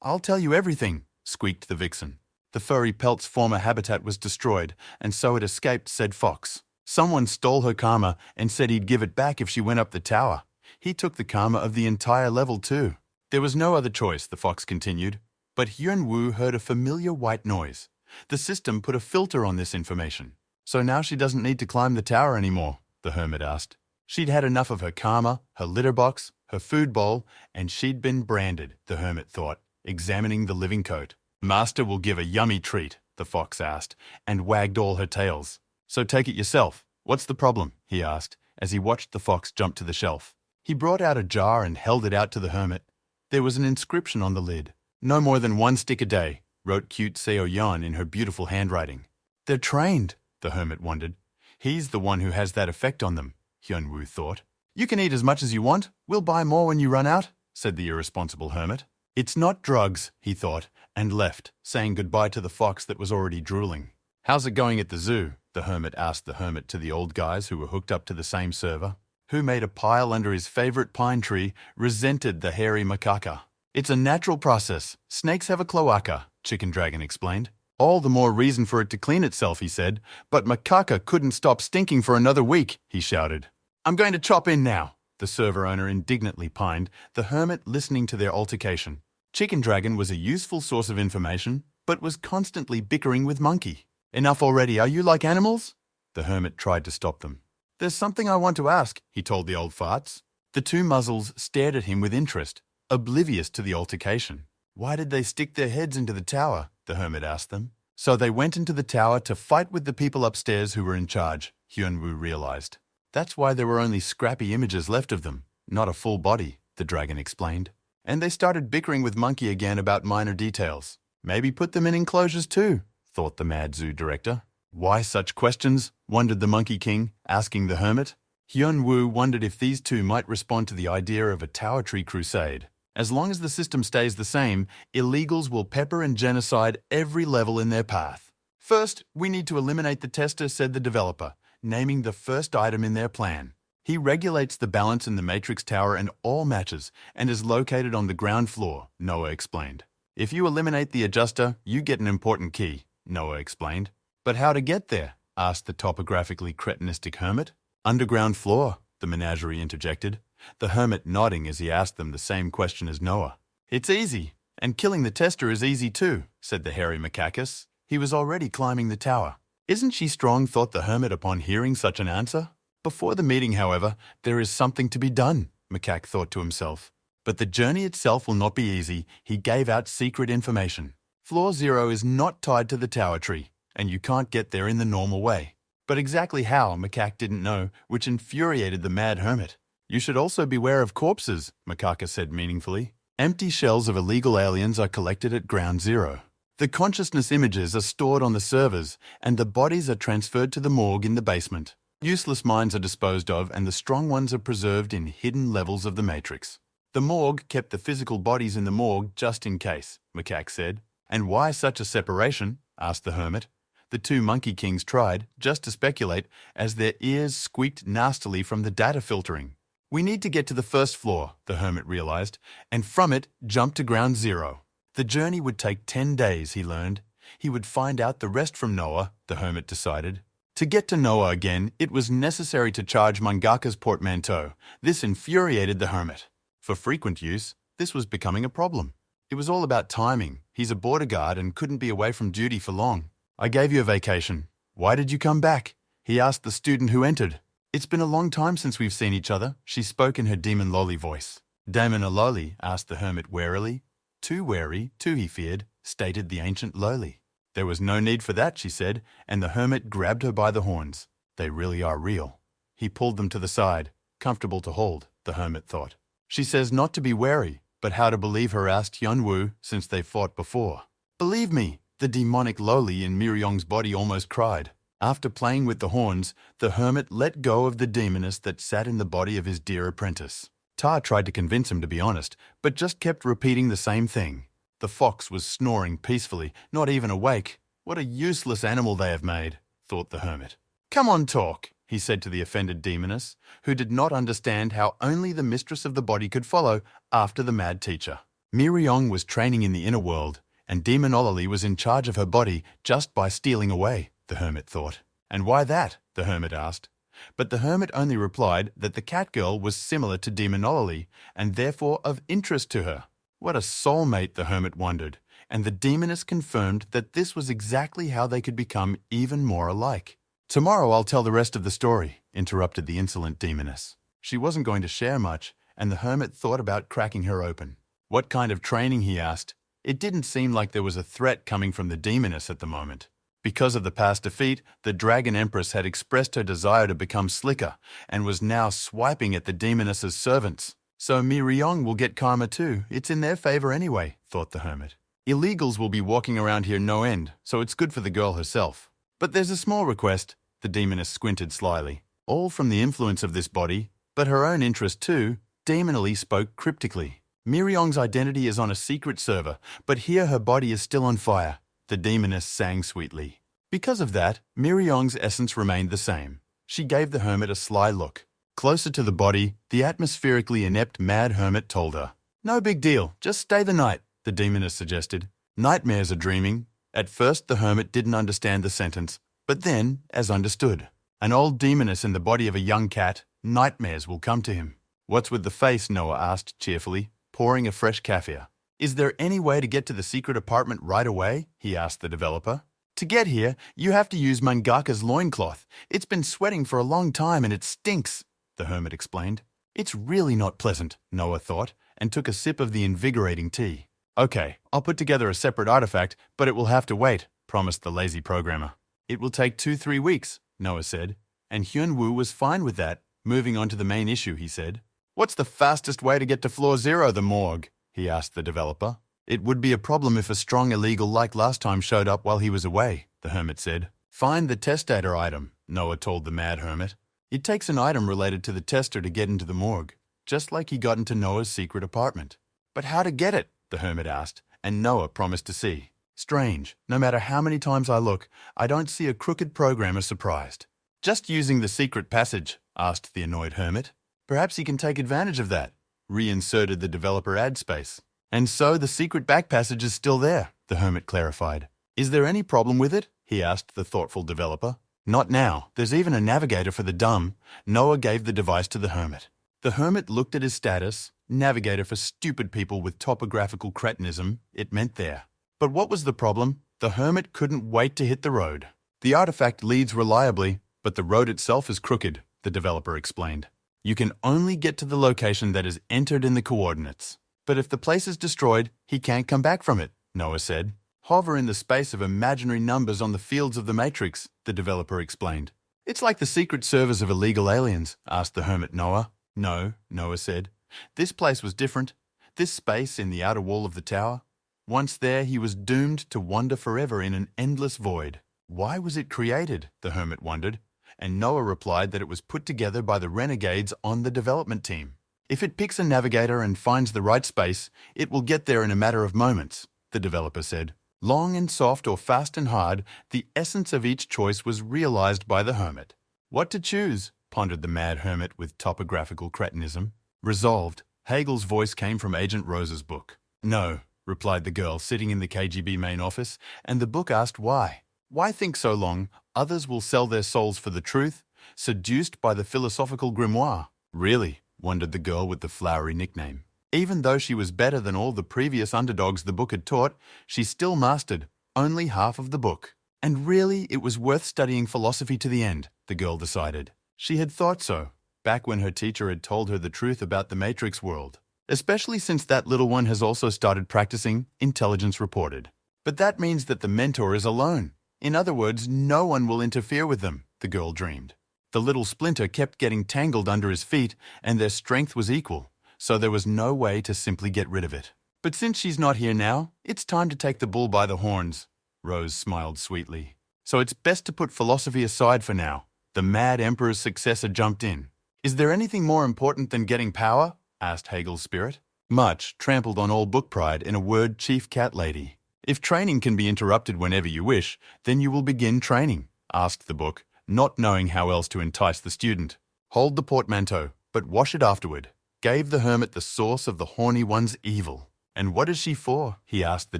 I'll tell you everything, squeaked the vixen. The furry pelt's former habitat was destroyed, and so it escaped, said Fox. Someone stole her karma and said he'd give it back if she went up the tower. He took the karma of the entire level too. There was no other choice, the fox continued. But Hyun-woo heard a familiar white noise. The system put a filter on this information. So now she doesn't need to climb the tower anymore, the hermit asked. She'd had enough of her karma, her litter box, her food bowl, and she'd been branded, the hermit thought. examining the living coat. Master will give a yummy treat, the fox asked, and wagged all her tails. So take it yourself. What's the problem? He asked, as he watched the fox jump to the shelf. He brought out a jar and held it out to the hermit. There was an inscription on the lid. No more than 1 stick a day, wrote cute Seo Yan in her beautiful handwriting. They're trained, the hermit wondered. He's the one who has that effect on them, Hyun-woo thought. You can eat as much as you want. We'll buy more when you run out, said the irresponsible hermit. It's not drugs, he thought, and left, saying goodbye to the fox that was already drooling. How's it going at the zoo? The hermit asked the hermit to the old guys who were hooked up to the same server. Who made a pile under his favorite pine tree, resented the hairy macaca. It's a natural process. Snakes have a cloaca, Chicken Dragon explained. All the more reason for it to clean itself, he said. But macaca couldn't stop stinking for another week, he shouted. I'm going to chop in now, the server owner indignantly pined, the hermit listening to their altercation. Chicken Dragon was a useful source of information, but was constantly bickering with Monkey. Enough already, are you like animals? The hermit tried to stop them. There's something I want to ask, he told the old farts. The two muzzles stared at him with interest, oblivious to the altercation. Why did they stick their heads into the tower? The hermit asked them. So they went into the tower to fight with the people upstairs who were in charge, Hyun-woo realized. That's why there were only scrappy images left of them, not a full body, the dragon explained. And they started bickering with Monkey again about minor details. Maybe put them in enclosures too, thought the mad zoo director. Why such questions? Wondered the Monkey King, asking the hermit. Hyun-woo wondered if these two might respond to the idea of a tower tree crusade. As long as the system stays the same, illegals will pepper and genocide every level in their path. First, we need to eliminate the tester, said the developer, naming the first item in their plan. He regulates the balance in the Matrix Tower and all matches and is located on the ground floor, Noah explained. If you eliminate the adjuster, you get an important key, Noah explained. But how to get there? Asked the topographically cretinistic hermit. Underground floor, the menagerie interjected, the hermit nodding as he asked them the same question as Noah. It's easy, and killing the tester is easy too, said the hairy macacus. He was already climbing the tower. Isn't she strong, thought the hermit upon hearing such an answer. Before the meeting, however, there is something to be done, Macaque thought to himself. But the journey itself will not be easy. He gave out secret information. Floor 0 is not tied to the tower tree, and you can't get there in the normal way. But exactly how, Macaque didn't know, which infuriated the mad hermit. You should also beware of corpses, Macaca said meaningfully. Empty shells of illegal aliens are collected at Ground Zero. The consciousness images are stored on the servers, and the bodies are transferred to the morgue in the basement. Useless minds are disposed of, and the strong ones are preserved in hidden levels of the Matrix. The morgue kept the physical bodies in the morgue just in case, Macaque said. And why such a separation? Asked the hermit. The two Monkey Kings tried, just to speculate, as their ears squeaked nastily from the data filtering. We need to get to the first floor, the hermit realized, and from it jump to Ground Zero. The journey would take 10 days, he learned. He would find out the rest from Noah, the hermit decided. To get to Noah again, it was necessary to charge Mangaka's portmanteau. This infuriated the hermit. For frequent use, this was becoming a problem. It was all about timing. He's a border guard and couldn't be away from duty for long. I gave you a vacation. Why did you come back? He asked the student who entered. It's been a long time since we've seen each other, she spoke in her demon loli voice. Damon a loli? Asked the hermit warily. Too wary, too he feared, stated the ancient loli. There was no need for that, she said, and the hermit grabbed her by the horns. They really are real. He pulled them to the side. Comfortable to hold, the hermit thought. She says not to be wary, but how to believe her, asked Hyun-woo, since they fought before. Believe me, the demonic loli in Miryong's body almost cried. After playing with the horns, the hermit let go of the demoness that sat in the body of his dear apprentice. Ta tried to convince him to be honest, but just kept repeating the same thing. The fox was snoring peacefully, not even awake. What a useless animal they have made, thought the hermit. Come on, talk, he said to the offended demoness, who did not understand how only the mistress of the body could follow after the mad teacher. Miryong was training in the inner world, and Demon Olali was in charge of her body just by stealing away, the hermit thought. And why that? The hermit asked. But the hermit only replied that the cat girl was similar to Demon Olali, and therefore of interest to her. What a soulmate, the hermit wondered, and the demoness confirmed that this was exactly how they could become even more alike. Tomorrow I'll tell the rest of the story, interrupted the insolent demoness. She wasn't going to share much, and the hermit thought about cracking her open. What kind of training, he asked. It didn't seem like there was a threat coming from the demoness at the moment. Because of the past defeat, the Dragon Empress had expressed her desire to become slicker and was now swiping at the demoness's servants. So Miryong will get karma too. It's in their favor anyway, thought the hermit. Illegals will be walking around here no end, so it's good for the girl herself. But there's a small request, the demoness squinted slyly. All from the influence of this body, but her own interest too, demonally spoke cryptically. Miryong's identity is on a secret server, but here her body is still on fire, the demoness sang sweetly. Because of that, Miryong's essence remained the same. She gave the hermit a sly look. Closer to the body, the atmospherically inept mad hermit told her. No big deal, just stay the night, the demoness suggested. Nightmares are dreaming. At first the hermit didn't understand the sentence, but then, as understood. An old demoness in the body of a young cat, nightmares will come to him. What's with the face? Noah asked cheerfully, pouring a fresh kaffir. Is there any way to get to the secret apartment right away? He asked the developer. To get here, you have to use Mangaka's loincloth. It's been sweating for a long time and it stinks, the hermit explained. It's really not pleasant, Noah thought, and took a sip of the invigorating tea. Okay, I'll put together a separate artifact, but it will have to wait, promised the lazy programmer. It will take 2-3 weeks, Noah said, and Hyun-woo was fine with that. Moving on to the main issue, he said. What's the fastest way to get to floor 0, the morgue? He asked the developer. It would be a problem if a strong illegal like last time showed up while he was away, the hermit said. Find the testator item, Noah told the mad hermit. It takes an item related to the tester to get into the morgue, just like he got into Noah's secret apartment. But how to get it? The hermit asked, and Noah promised to see. Strange, no matter how many times I look, I don't see a crooked programmer surprised. Just using the secret passage, asked the annoyed hermit. Perhaps he can take advantage of that. Reinserted the developer ad space. And so the secret back passage is still there, the hermit clarified. Is there any problem with it? He asked the thoughtful developer. Not now. There's even a navigator for the dumb. Noah gave the device to the hermit. The hermit looked at his status. Navigator for stupid people with topographical cretinism, it meant there. But what was the problem? The hermit couldn't wait to hit the road. The artifact leads reliably, but the road itself is crooked, the developer explained. You can only get to the location that is entered in the coordinates. But if the place is destroyed, he can't come back from it, Noah said. Hover in the space of imaginary numbers on the fields of the matrix, the developer explained. It's like the secret servers of illegal aliens, asked the hermit Noah. No, Noah said. This place was different. This space in the outer wall of the tower. Once there, he was doomed to wander forever in an endless void. Why was it created? The hermit wondered. And Noah replied that it was put together by the renegades on the development team. If it picks a navigator and finds the right space, it will get there in a matter of moments, the developer said. Long and soft or fast and hard, the essence of each choice was realized by the hermit. What to choose? Pondered the mad hermit with topographical cretinism. Resolved, Hagel's voice came from Agent Rose's book. No, replied the girl sitting in the KGB main office, and the book asked why. Why think so long? Others will sell their souls for the truth, seduced by the philosophical grimoire. Really, wondered the girl with the flowery nickname. Even though she was better than all the previous underdogs the book had taught, she still mastered only half of the book. And really, it was worth studying philosophy to the end, the girl decided. She had thought so, back when her teacher had told her the truth about the Matrix world. Especially since that little one has also started practicing, intelligence reported. But that means that the mentor is alone. In other words, no one will interfere with them, the girl dreamed. The little splinter kept getting tangled under his feet, and their strength was equal, so there was no way to simply get rid of it. But since she's not here now, it's time to take the bull by the horns. Rose smiled sweetly. So it's best to put philosophy aside for now. The mad emperor's successor jumped in. Is there anything more important than getting power? Asked Hagel's spirit. Much, trampled on all book pride in a word, chief cat lady. If training can be interrupted whenever you wish, then you will begin training, asked the book, not knowing how else to entice the student. Hold the portmanteau, but wash it afterward. Gave the hermit the source of the horny one's evil. And what is she for? He asked the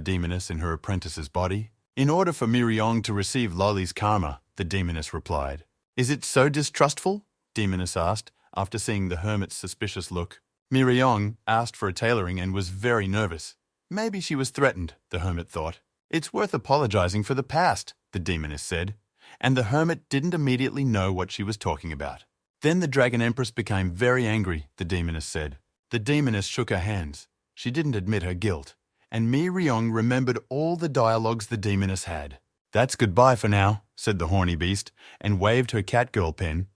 demoness in her apprentice's body. In order for Miryong to receive Loli's karma, the demoness replied. Is it so distrustful? Demoness asked, after seeing the hermit's suspicious look. Miryong asked for a tailoring and was very nervous. Maybe she was threatened, the hermit thought. It's worth apologizing for the past, the demoness said. And the hermit didn't immediately know what she was talking about. Then the Dragon Empress became very angry, the demoness said. The demoness shook her hands. She didn't admit her guilt, and Mi Ryong remembered all the dialogues the demoness had. "That's goodbye for now," said the horny beast, and waved her catgirl pen.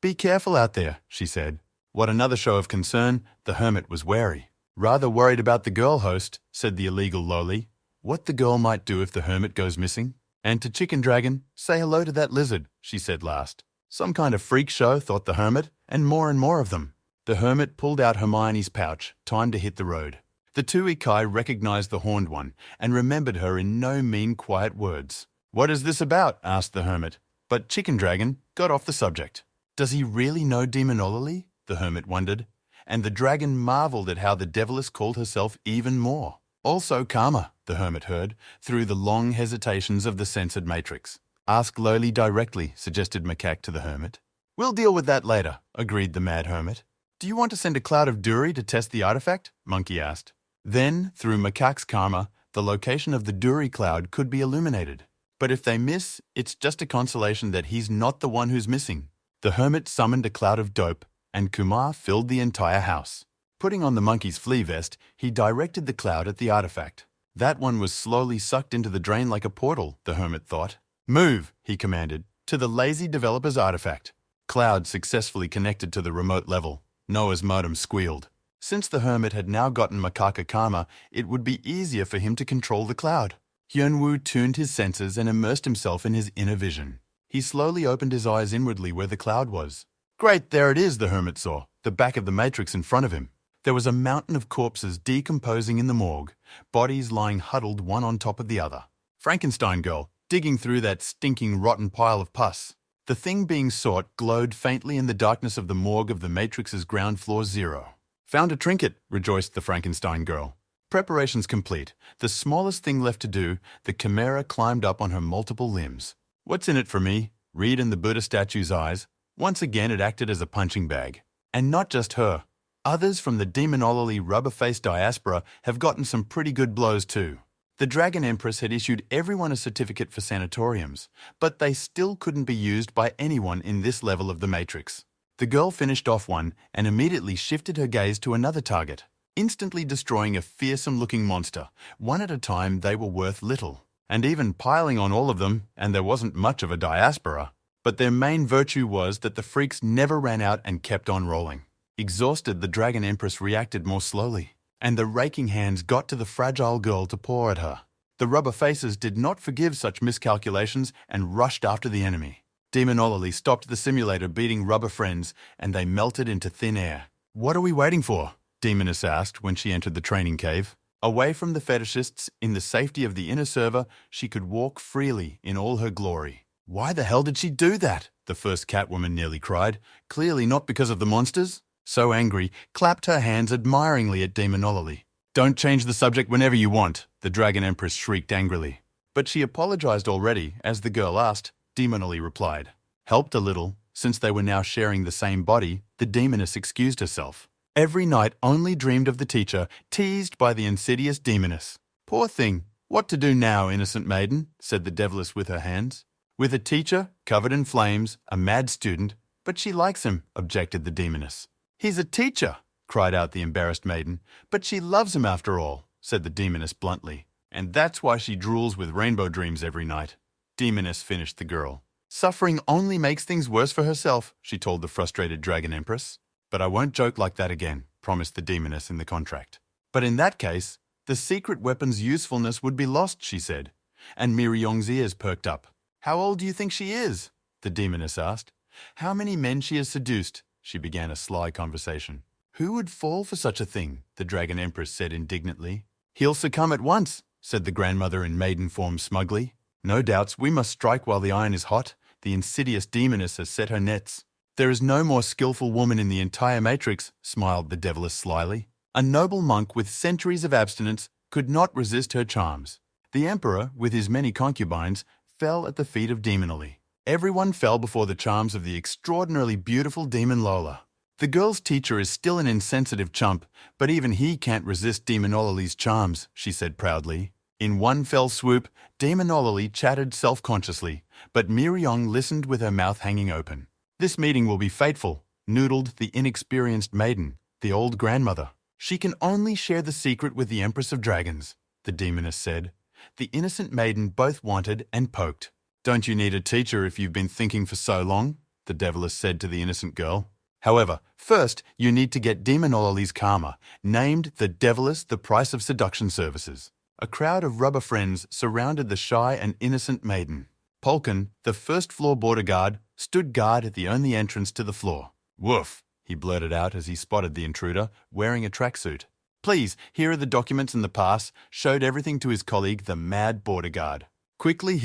"Be careful out there," she said. What another show of concern, the hermit was wary. "Rather worried about the girl host," said the illegal lowly. What the girl might do if the hermit goes missing? "And to Chicken Dragon, say hello to that lizard," she said last. Some kind of freak show, thought the hermit, and more of them. The hermit pulled out Hermione's pouch, time to hit the road. The two Ikai recognized the horned one and remembered her in no mean quiet words. "What is this about?" asked the hermit, but Chicken Dragon got off the subject. "Does he really know demonology?" the hermit wondered, and the dragon marveled at how the deviless called herself even more. "Also karma," the hermit heard, through the long hesitations of the censored matrix. "Ask lowly directly," suggested Macaque to the hermit. "We'll deal with that later," agreed the mad hermit. "Do you want to send a cloud of Duri to test the artifact?" Monkey asked. Then, through Macaque's karma, the location of the Duri cloud could be illuminated. But if they miss, it's just a consolation that he's not the one who's missing. The hermit summoned a cloud of dope, and Kumar filled the entire house. Putting on the monkey's flea vest, he directed the cloud at the artifact. That one was slowly sucked into the drain like a portal, the hermit thought. "Move," he commanded, "to the lazy developer's artifact." Cloud successfully connected to the remote level. Noah's modem squealed. Since the hermit had now gotten Macaque karma, it would be easier for him to control the cloud. Hyunwoo tuned his senses and immersed himself in his inner vision. He slowly opened his eyes inwardly where the cloud was. Great, there it is, the hermit saw, the back of the matrix in front of him. There was a mountain of corpses decomposing in the morgue, bodies lying huddled one on top of the other. Frankenstein girl, digging through that stinking rotten pile of pus. The thing being sought glowed faintly in the darkness of the morgue of the Matrix's ground floor 0. "Found a trinket," rejoiced the Frankenstein girl. Preparations complete, the smallest thing left to do, the chimera climbed up on her multiple limbs. "What's in it for me?" Read in the Buddha statue's eyes. Once again it acted as a punching bag. And not just her. Others from the demonology rubber-faced diaspora have gotten some pretty good blows too. The Dragon Empress had issued everyone a certificate for sanatoriums, but they still couldn't be used by anyone in this level of the Matrix. The girl finished off one and immediately shifted her gaze to another target, instantly destroying a fearsome-looking monster. One at a time, they were worth little. And even piling on all of them, and there wasn't much of a diaspora. But their main virtue was that the freaks never ran out and kept on rolling. Exhausted, the Dragon Empress reacted more slowly, and the raking hands got to the fragile girl to paw at her. The rubber faces did not forgive such miscalculations and rushed after the enemy. Demonology stopped the simulator beating rubber friends, and they melted into thin air. "What are we waiting for?" Demoness asked when she entered the training cave. Away from the fetishists, in the safety of the inner server, she could walk freely in all her glory. "Why the hell did she do that?" the first Catwoman nearly cried. "Clearly not because of the monsters." So angry, clapped her hands admiringly at Demonology. "Don't change the subject whenever you want," the Dragon Empress shrieked angrily. But she apologized already, as the girl asked. Demonology replied. Helped a little, since they were now sharing the same body, the demoness excused herself. Every night only dreamed of the teacher, teased by the insidious demoness. "Poor thing, what to do now, innocent maiden?" said the deviless with her hands. "With a teacher, covered in flames, a mad student, but she likes him," objected the demoness. "He's a teacher," cried out the embarrassed maiden, "but she loves him after all," said the demoness bluntly. "And that's why she drools with rainbow dreams every night." Demoness finished the girl. "Suffering only makes things worse for herself," she told the frustrated Dragon Empress. "But I won't joke like that again," promised the demoness in the contract. "But in that case, the secret weapon's usefulness would be lost," she said. And Miryong's ears perked up. "How old do you think she is?" the demoness asked. "How many men she has seduced?" She began a sly conversation. "Who would fall for such a thing?" the Dragon Empress said indignantly. "He'll succumb at once," said the grandmother in maiden form smugly. "No doubts, we must strike while the iron is hot. The insidious demoness has set her nets." "There is no more skillful woman in the entire Matrix," smiled the deviless slyly. "A noble monk with centuries of abstinence could not resist her charms." The emperor, with his many concubines, fell at the feet of Demonology. Everyone fell before the charms of the extraordinarily beautiful Demon Lola. The girl's teacher is still an insensitive chump, but even he can't resist Demonology's charms, she said proudly. In one fell swoop, Demonology chattered self-consciously, but Miryong listened with her mouth hanging open. "This meeting will be fateful," noodled the inexperienced maiden, the old grandmother. "She can only share the secret with the Empress of Dragons." the demoness said. The innocent maiden both wanted and poked. Don't you need a teacher if you've been thinking for so long? The deviless said to the innocent girl. However, first you need to get Demonololy's karma, named the Deviless the Price of Seduction Services. A crowd of rubber friends surrounded the shy and innocent maiden. Polkin, the first-floor border guard, stood guard at the only entrance to the floor. Woof, he blurted out as he spotted the intruder, wearing a tracksuit. Please, here are the documents and the pass, showed everything to his colleague, the mad border guard. Quickly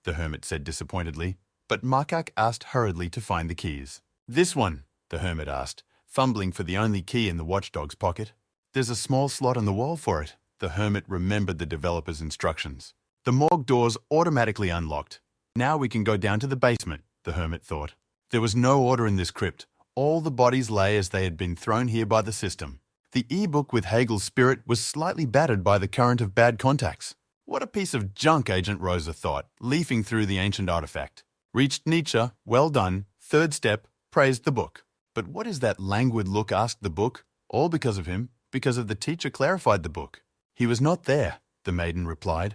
the hermit said disappointedly, but Makak asked hurriedly to find the keys. This one, the hermit asked, fumbling for the only key in the watchdog's pocket. There's a small slot on the wall for it. The hermit remembered the developer's instructions. The morgue doors automatically unlocked. Now we can go down to the basement, the hermit thought. There was no order in this crypt. All the bodies lay as they had been thrown here by the system. The e-book with Hegel's spirit was slightly battered by the current of bad contacts. What a piece of junk, Agent Rosa thought, leafing through the ancient artifact. Reached Nietzsche, well done, third step, praised the book. But what is that languid look, asked the book. All because of him, because of the teacher, clarified the book. He was not there, the maiden replied.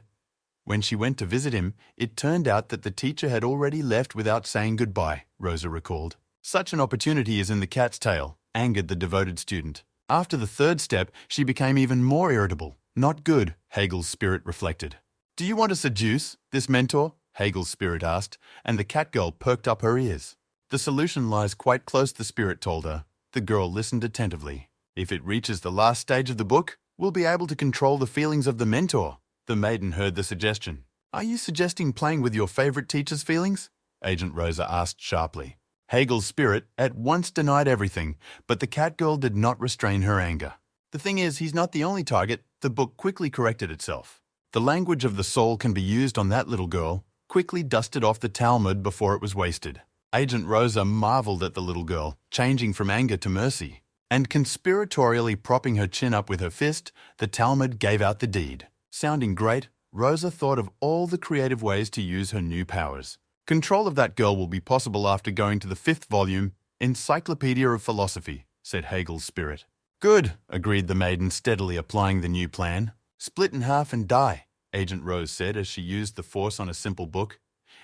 When she went to visit him, it turned out that the teacher had already left without saying goodbye, Rosa recalled. Such an opportunity is in the cat's tail, angered the devoted student. After the third step, she became even more irritable. Not good, Hegel's spirit reflected. Do you want to seduce this mentor? Hegel's spirit asked, and the cat girl perked up her ears. The solution lies quite close, the spirit told her. The girl listened attentively. If it reaches the last stage of the book, we'll be able to control the feelings of the mentor. The maiden heard the suggestion. Are you suggesting playing with your favorite teacher's feelings? Agent Rosa asked sharply. Hegel's spirit at once denied everything, but the cat girl did not restrain her anger. The thing is, he's not the only target. The book quickly corrected itself. The language of the soul can be used on that little girl, quickly dusted off the Talmud before it was wasted. Agent Rosa marveled at the little girl, changing from anger to mercy. And conspiratorially propping her chin up with her fist, the Talmud gave out the deed. Sounding great, Rosa thought of all the creative ways to use her new powers. Control of that girl will be possible after going to the 5th volume, Encyclopedia of Philosophy, said Hegel's spirit. Good, agreed the maiden, steadily applying the new plan. Split in half and die, Agent Rose said as she used the force on a simple book.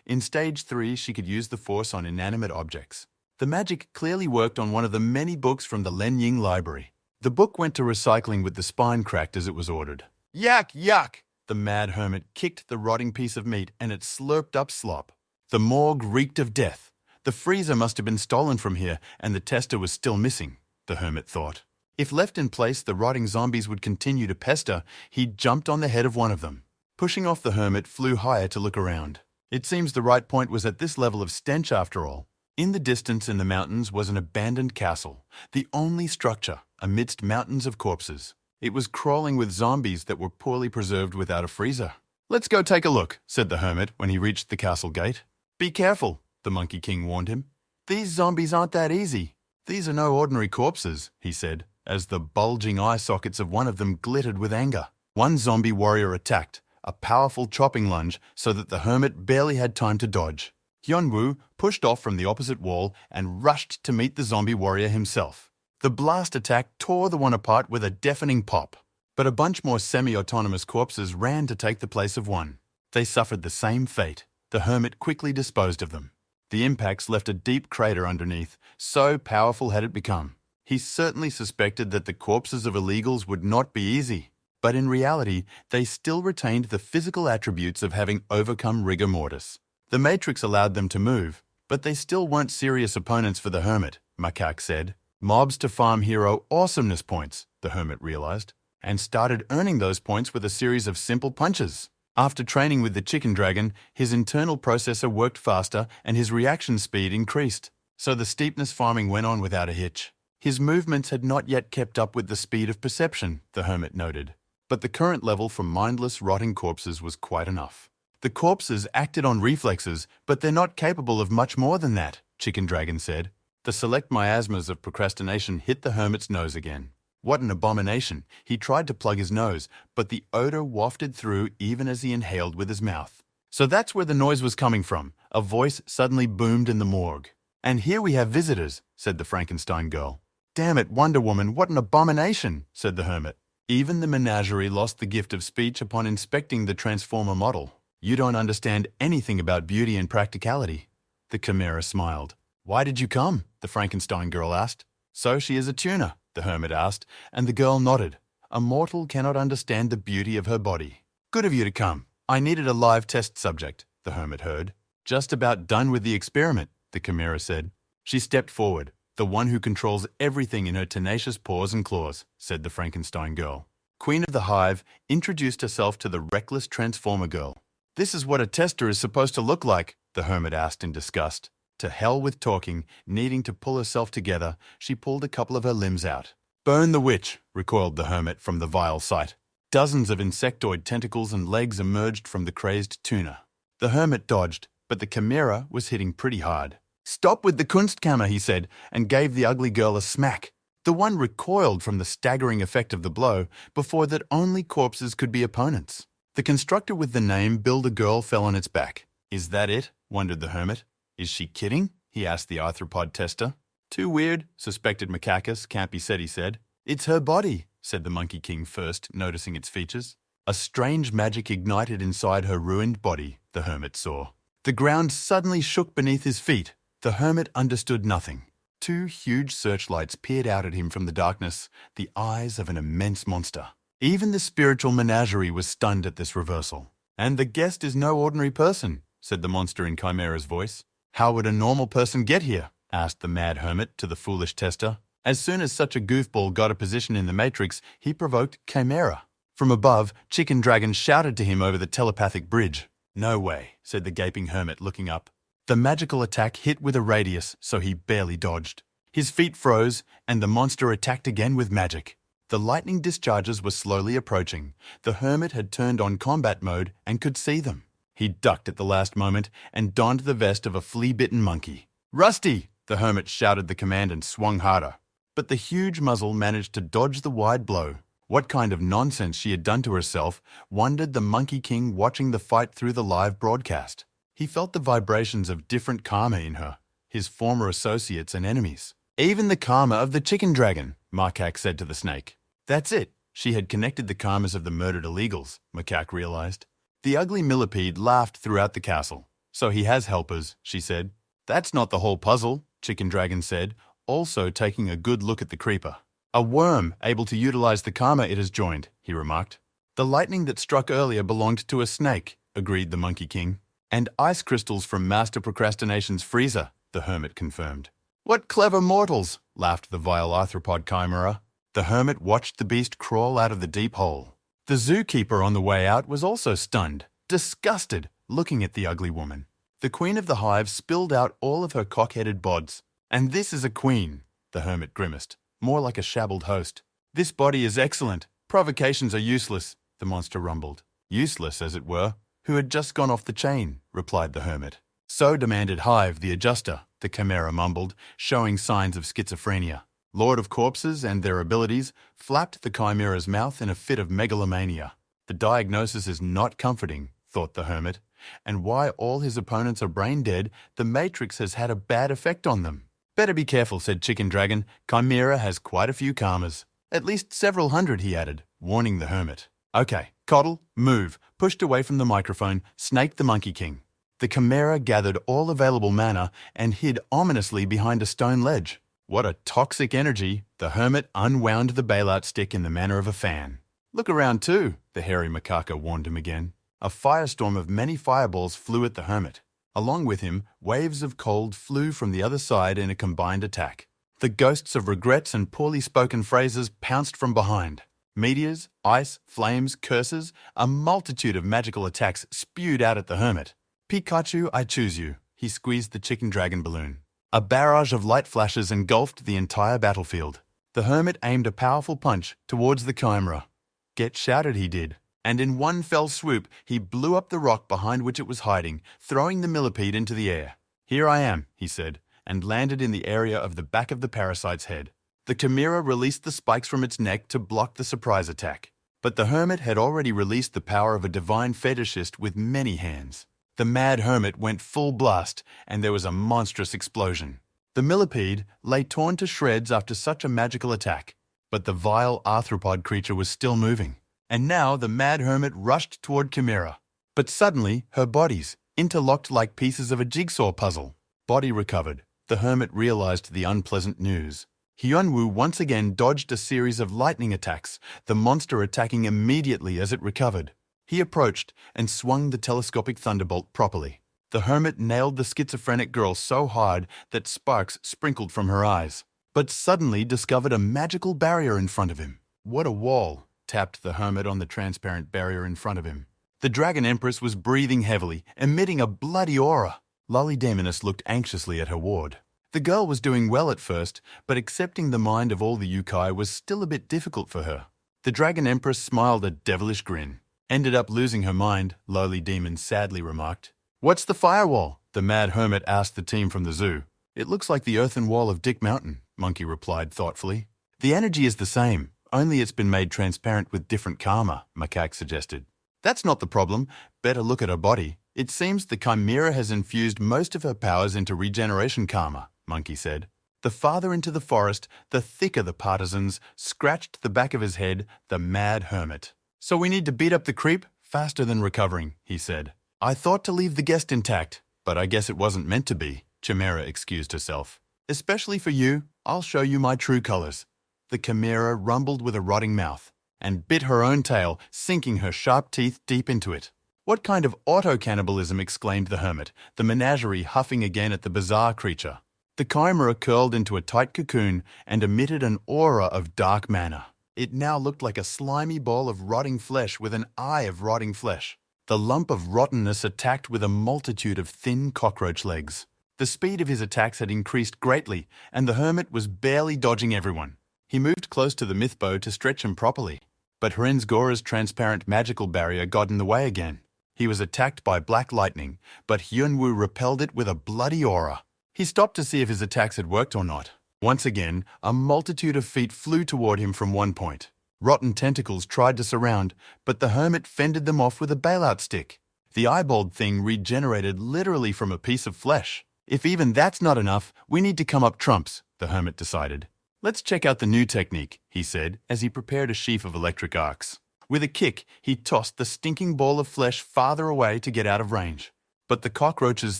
In stage 3, she could use the force on inanimate objects. The magic clearly worked on one of the many books from the Len Ying library. The book went to recycling with the spine cracked as it was ordered. Yuck, yuck! The mad hermit kicked the rotting piece of meat and it slurped up slop. The morgue reeked of death. The freezer must have been stolen from here and the tester was still missing, the hermit thought. If left in place, the rotting zombies would continue to pester. He jumped on the head of one of them. Pushing off, the hermit flew higher to look around. It seems the right point was at this level of stench after all. In the distance in the mountains was an abandoned castle, the only structure amidst mountains of corpses. It was crawling with zombies that were poorly preserved without a freezer. Let's go take a look, said the hermit when he reached the castle gate. Be careful, the Monkey King warned him. These zombies aren't that easy. These are no ordinary corpses, he said, as the bulging eye sockets of one of them glittered with anger. One zombie warrior attacked, a powerful chopping lunge so that the hermit barely had time to dodge. Hyunwoo pushed off from the opposite wall and rushed to meet the zombie warrior himself. The blast attack tore the one apart with a deafening pop. But a bunch more semi-autonomous corpses ran to take the place of one. They suffered the same fate. The hermit quickly disposed of them. The impacts left a deep crater underneath, so powerful had it become. He certainly suspected that the corpses of illegals would not be easy, but in reality, they still retained the physical attributes of having overcome rigor mortis. The Matrix allowed them to move, but they still weren't serious opponents for the hermit, Makak said. Mobs to farm hero awesomeness points, the hermit realized, and started earning those points with a series of simple punches. After training with the chicken dragon, his internal processor worked faster and his reaction speed increased, so the steepness farming went on without a hitch. His movements had not yet kept up with the speed of perception, the hermit noted, but the current level for mindless, rotting corpses was quite enough. The corpses acted on reflexes, but they're not capable of much more than that, Chicken Dragon said. The select miasmas of procrastination hit the hermit's nose again. What an abomination! He tried to plug his nose, but the odor wafted through even as he inhaled with his mouth. So that's where the noise was coming from. A voice suddenly boomed in the morgue. And here we have visitors, said the Frankenstein girl. Damn it, Wonder Woman, what an abomination, said the hermit. Even the menagerie lost the gift of speech upon inspecting the transformer model. You don't understand anything about beauty and practicality. The chimera smiled. Why did you come? The Frankenstein girl asked. So she is a tuner, the hermit asked, and the girl nodded. A mortal cannot understand the beauty of her body. Good of you to come. I needed a live test subject, the hermit heard. Just about done with the experiment, the chimera said. She stepped forward. The one who controls everything in her tenacious paws and claws, said the Frankenstein girl. Queen of the Hive introduced herself to the reckless transformer girl. This is what a tester is supposed to look like, the hermit asked in disgust. To hell with talking, needing to pull herself together, she pulled a couple of her limbs out. Burn the witch, recoiled the hermit from the vile sight. Dozens of insectoid tentacles and legs emerged from the crazed tuner. The hermit dodged, but the chimera was hitting pretty hard. Stop with the Kunstkammer, he said, and gave the ugly girl a smack. The one recoiled from the staggering effect of the blow, before that only corpses could be opponents. The constructor with the name Build-A-Girl fell on its back. Is that it? Wondered the hermit. Is she kidding? He asked the arthropod tester. Too weird, suspected Macacus, can't be said, he said. It's her body, said the Monkey King first, noticing its features. A strange magic ignited inside her ruined body, the hermit saw. The ground suddenly shook beneath his feet. The hermit understood nothing. Two huge searchlights peered out at him from the darkness, the eyes of an immense monster. Even the spiritual menagerie was stunned at this reversal. And the guest is no ordinary person, said the monster in Chimera's voice. How would a normal person get here? Asked the mad hermit to the foolish tester. As soon as such a goofball got a position in the matrix, he provoked Chimera. From above, Chicken Dragon shouted to him over the telepathic bridge. No way, said the gaping hermit, looking up. The magical attack hit with a radius, so he barely dodged. His feet froze, and the monster attacked again with magic. The lightning discharges were slowly approaching. The hermit had turned on combat mode and could see them. He ducked at the last moment and donned the vest of a flea-bitten monkey. Rusty! The hermit shouted the command and swung harder. But the huge muzzle managed to dodge the wide blow. What kind of nonsense she had done to herself, wondered the Monkey King watching the fight through the live broadcast. He felt the vibrations of different karma in her, his former associates and enemies. Even the karma of the chicken dragon, Macaque said to the snake. That's it. She had connected the karmas of the murdered illegals, Macaque realized. The ugly millipede laughed throughout the castle. So he has helpers, she said. That's not the whole puzzle, Chicken Dragon said, also taking a good look at the creeper. A worm able to utilize the karma it has joined, he remarked. The lightning that struck earlier belonged to a snake, agreed the Monkey King. And ice crystals from Master Procrastination's freezer, the hermit confirmed. What clever mortals, laughed the vile arthropod chimera. The hermit watched the beast crawl out of the deep hole. The zookeeper on the way out was also stunned, disgusted, looking at the ugly woman. The queen of the hive spilled out all of her cock-headed bods. And this is a queen, the hermit grimaced, more like a shabbled host. This body is excellent. Provocations are useless, the monster rumbled. Useless, as it were. Who had just gone off the chain, replied the hermit. So demanded Hive, the adjuster, the chimera mumbled, showing signs of schizophrenia. Lord of Corpses and their abilities flapped the chimera's mouth in a fit of megalomania. The diagnosis is not comforting, thought the hermit, and why all his opponents are brain dead, the Matrix has had a bad effect on them. Better be careful, said Chicken Dragon. Chimera has quite a few karmas. At least several hundred, he added, warning the hermit. Okay, Coddle, move, pushed away from the microphone, snaked the Monkey King. The chimera gathered all available mana and hid ominously behind a stone ledge. What a toxic energy! The hermit unwound the bailout stick in the manner of a fan. Look around too, the hairy macaca warned him again. A firestorm of many fireballs flew at the hermit. Along with him, waves of cold flew from the other side in a combined attack. The ghosts of regrets and poorly spoken phrases pounced from behind. Meteors, ice, flames, curses, a multitude of magical attacks spewed out at the hermit. Pikachu, I choose you. He squeezed the chicken dragon balloon. A barrage of light flashes engulfed the entire battlefield. The hermit aimed a powerful punch towards the chimera. Get shouted he did, and in one fell swoop he blew up the rock behind which it was hiding, throwing the millipede into the air. Here I am, he said, and landed in the area of the back of the parasite's head. The chimera released the spikes from its neck to block the surprise attack. But the hermit had already released the power of a divine fetishist with many hands. The mad hermit went full blast, and there was a monstrous explosion. The millipede lay torn to shreds after such a magical attack. But the vile arthropod creature was still moving. And now the mad hermit rushed toward Chimera. But suddenly, her bodies, interlocked like pieces of a jigsaw puzzle. Body recovered. The hermit realized the unpleasant news. Hyunwoo once again dodged a series of lightning attacks, the monster attacking immediately as it recovered. He approached and swung the telescopic thunderbolt properly. The hermit nailed the schizophrenic girl so hard that sparks sprinkled from her eyes, but suddenly discovered a magical barrier in front of him. "What a wall," tapped the hermit on the transparent barrier in front of him. The dragon empress was breathing heavily, emitting a bloody aura. Lolly Demoness looked anxiously at her ward. The girl was doing well at first, but accepting the mind of all the yokai was still a bit difficult for her. The dragon empress smiled a devilish grin. "Ended up losing her mind," Lowly Demon sadly remarked. "What's the firewall?" the mad hermit asked the team from the zoo. "It looks like the earthen wall of Dick Mountain," Monkey replied thoughtfully. "The energy is the same, only it's been made transparent with different karma," Macaque suggested. "That's not the problem. Better look at her body. It seems the chimera has infused most of her powers into regeneration karma," Monkey said. The farther into the forest, the thicker the partisans, scratched the back of his head, the mad hermit. "So we need to beat up the creep faster than recovering," he said. "I thought to leave the guest intact, but I guess it wasn't meant to be," Chimera excused herself. "Especially for you, I'll show you my true colors." The chimera rumbled with a rotting mouth and bit her own tail, sinking her sharp teeth deep into it. "What kind of auto-cannibalism?" exclaimed the hermit, the menagerie huffing again at the bizarre creature. The chimera curled into a tight cocoon and emitted an aura of dark mana. It now looked like a slimy ball of rotting flesh with an eye of rotting flesh. The lump of rottenness attacked with a multitude of thin cockroach legs. The speed of his attacks had increased greatly, and the hermit was barely dodging everyone. He moved close to the mythbow to stretch him properly. But Hrenzgora's transparent magical barrier got in the way again. He was attacked by black lightning, but Hyunwoo repelled it with a bloody aura. He stopped to see if his attacks had worked or not. Once again, a multitude of feet flew toward him from one point. Rotten tentacles tried to surround, but the hermit fended them off with a bailout stick. The eyeballed thing regenerated literally from a piece of flesh. "If even that's not enough, we need to come up trumps," the hermit decided. "Let's check out the new technique," he said as he prepared a sheaf of electric arcs. With a kick, he tossed the stinking ball of flesh farther away to get out of range. But the cockroach's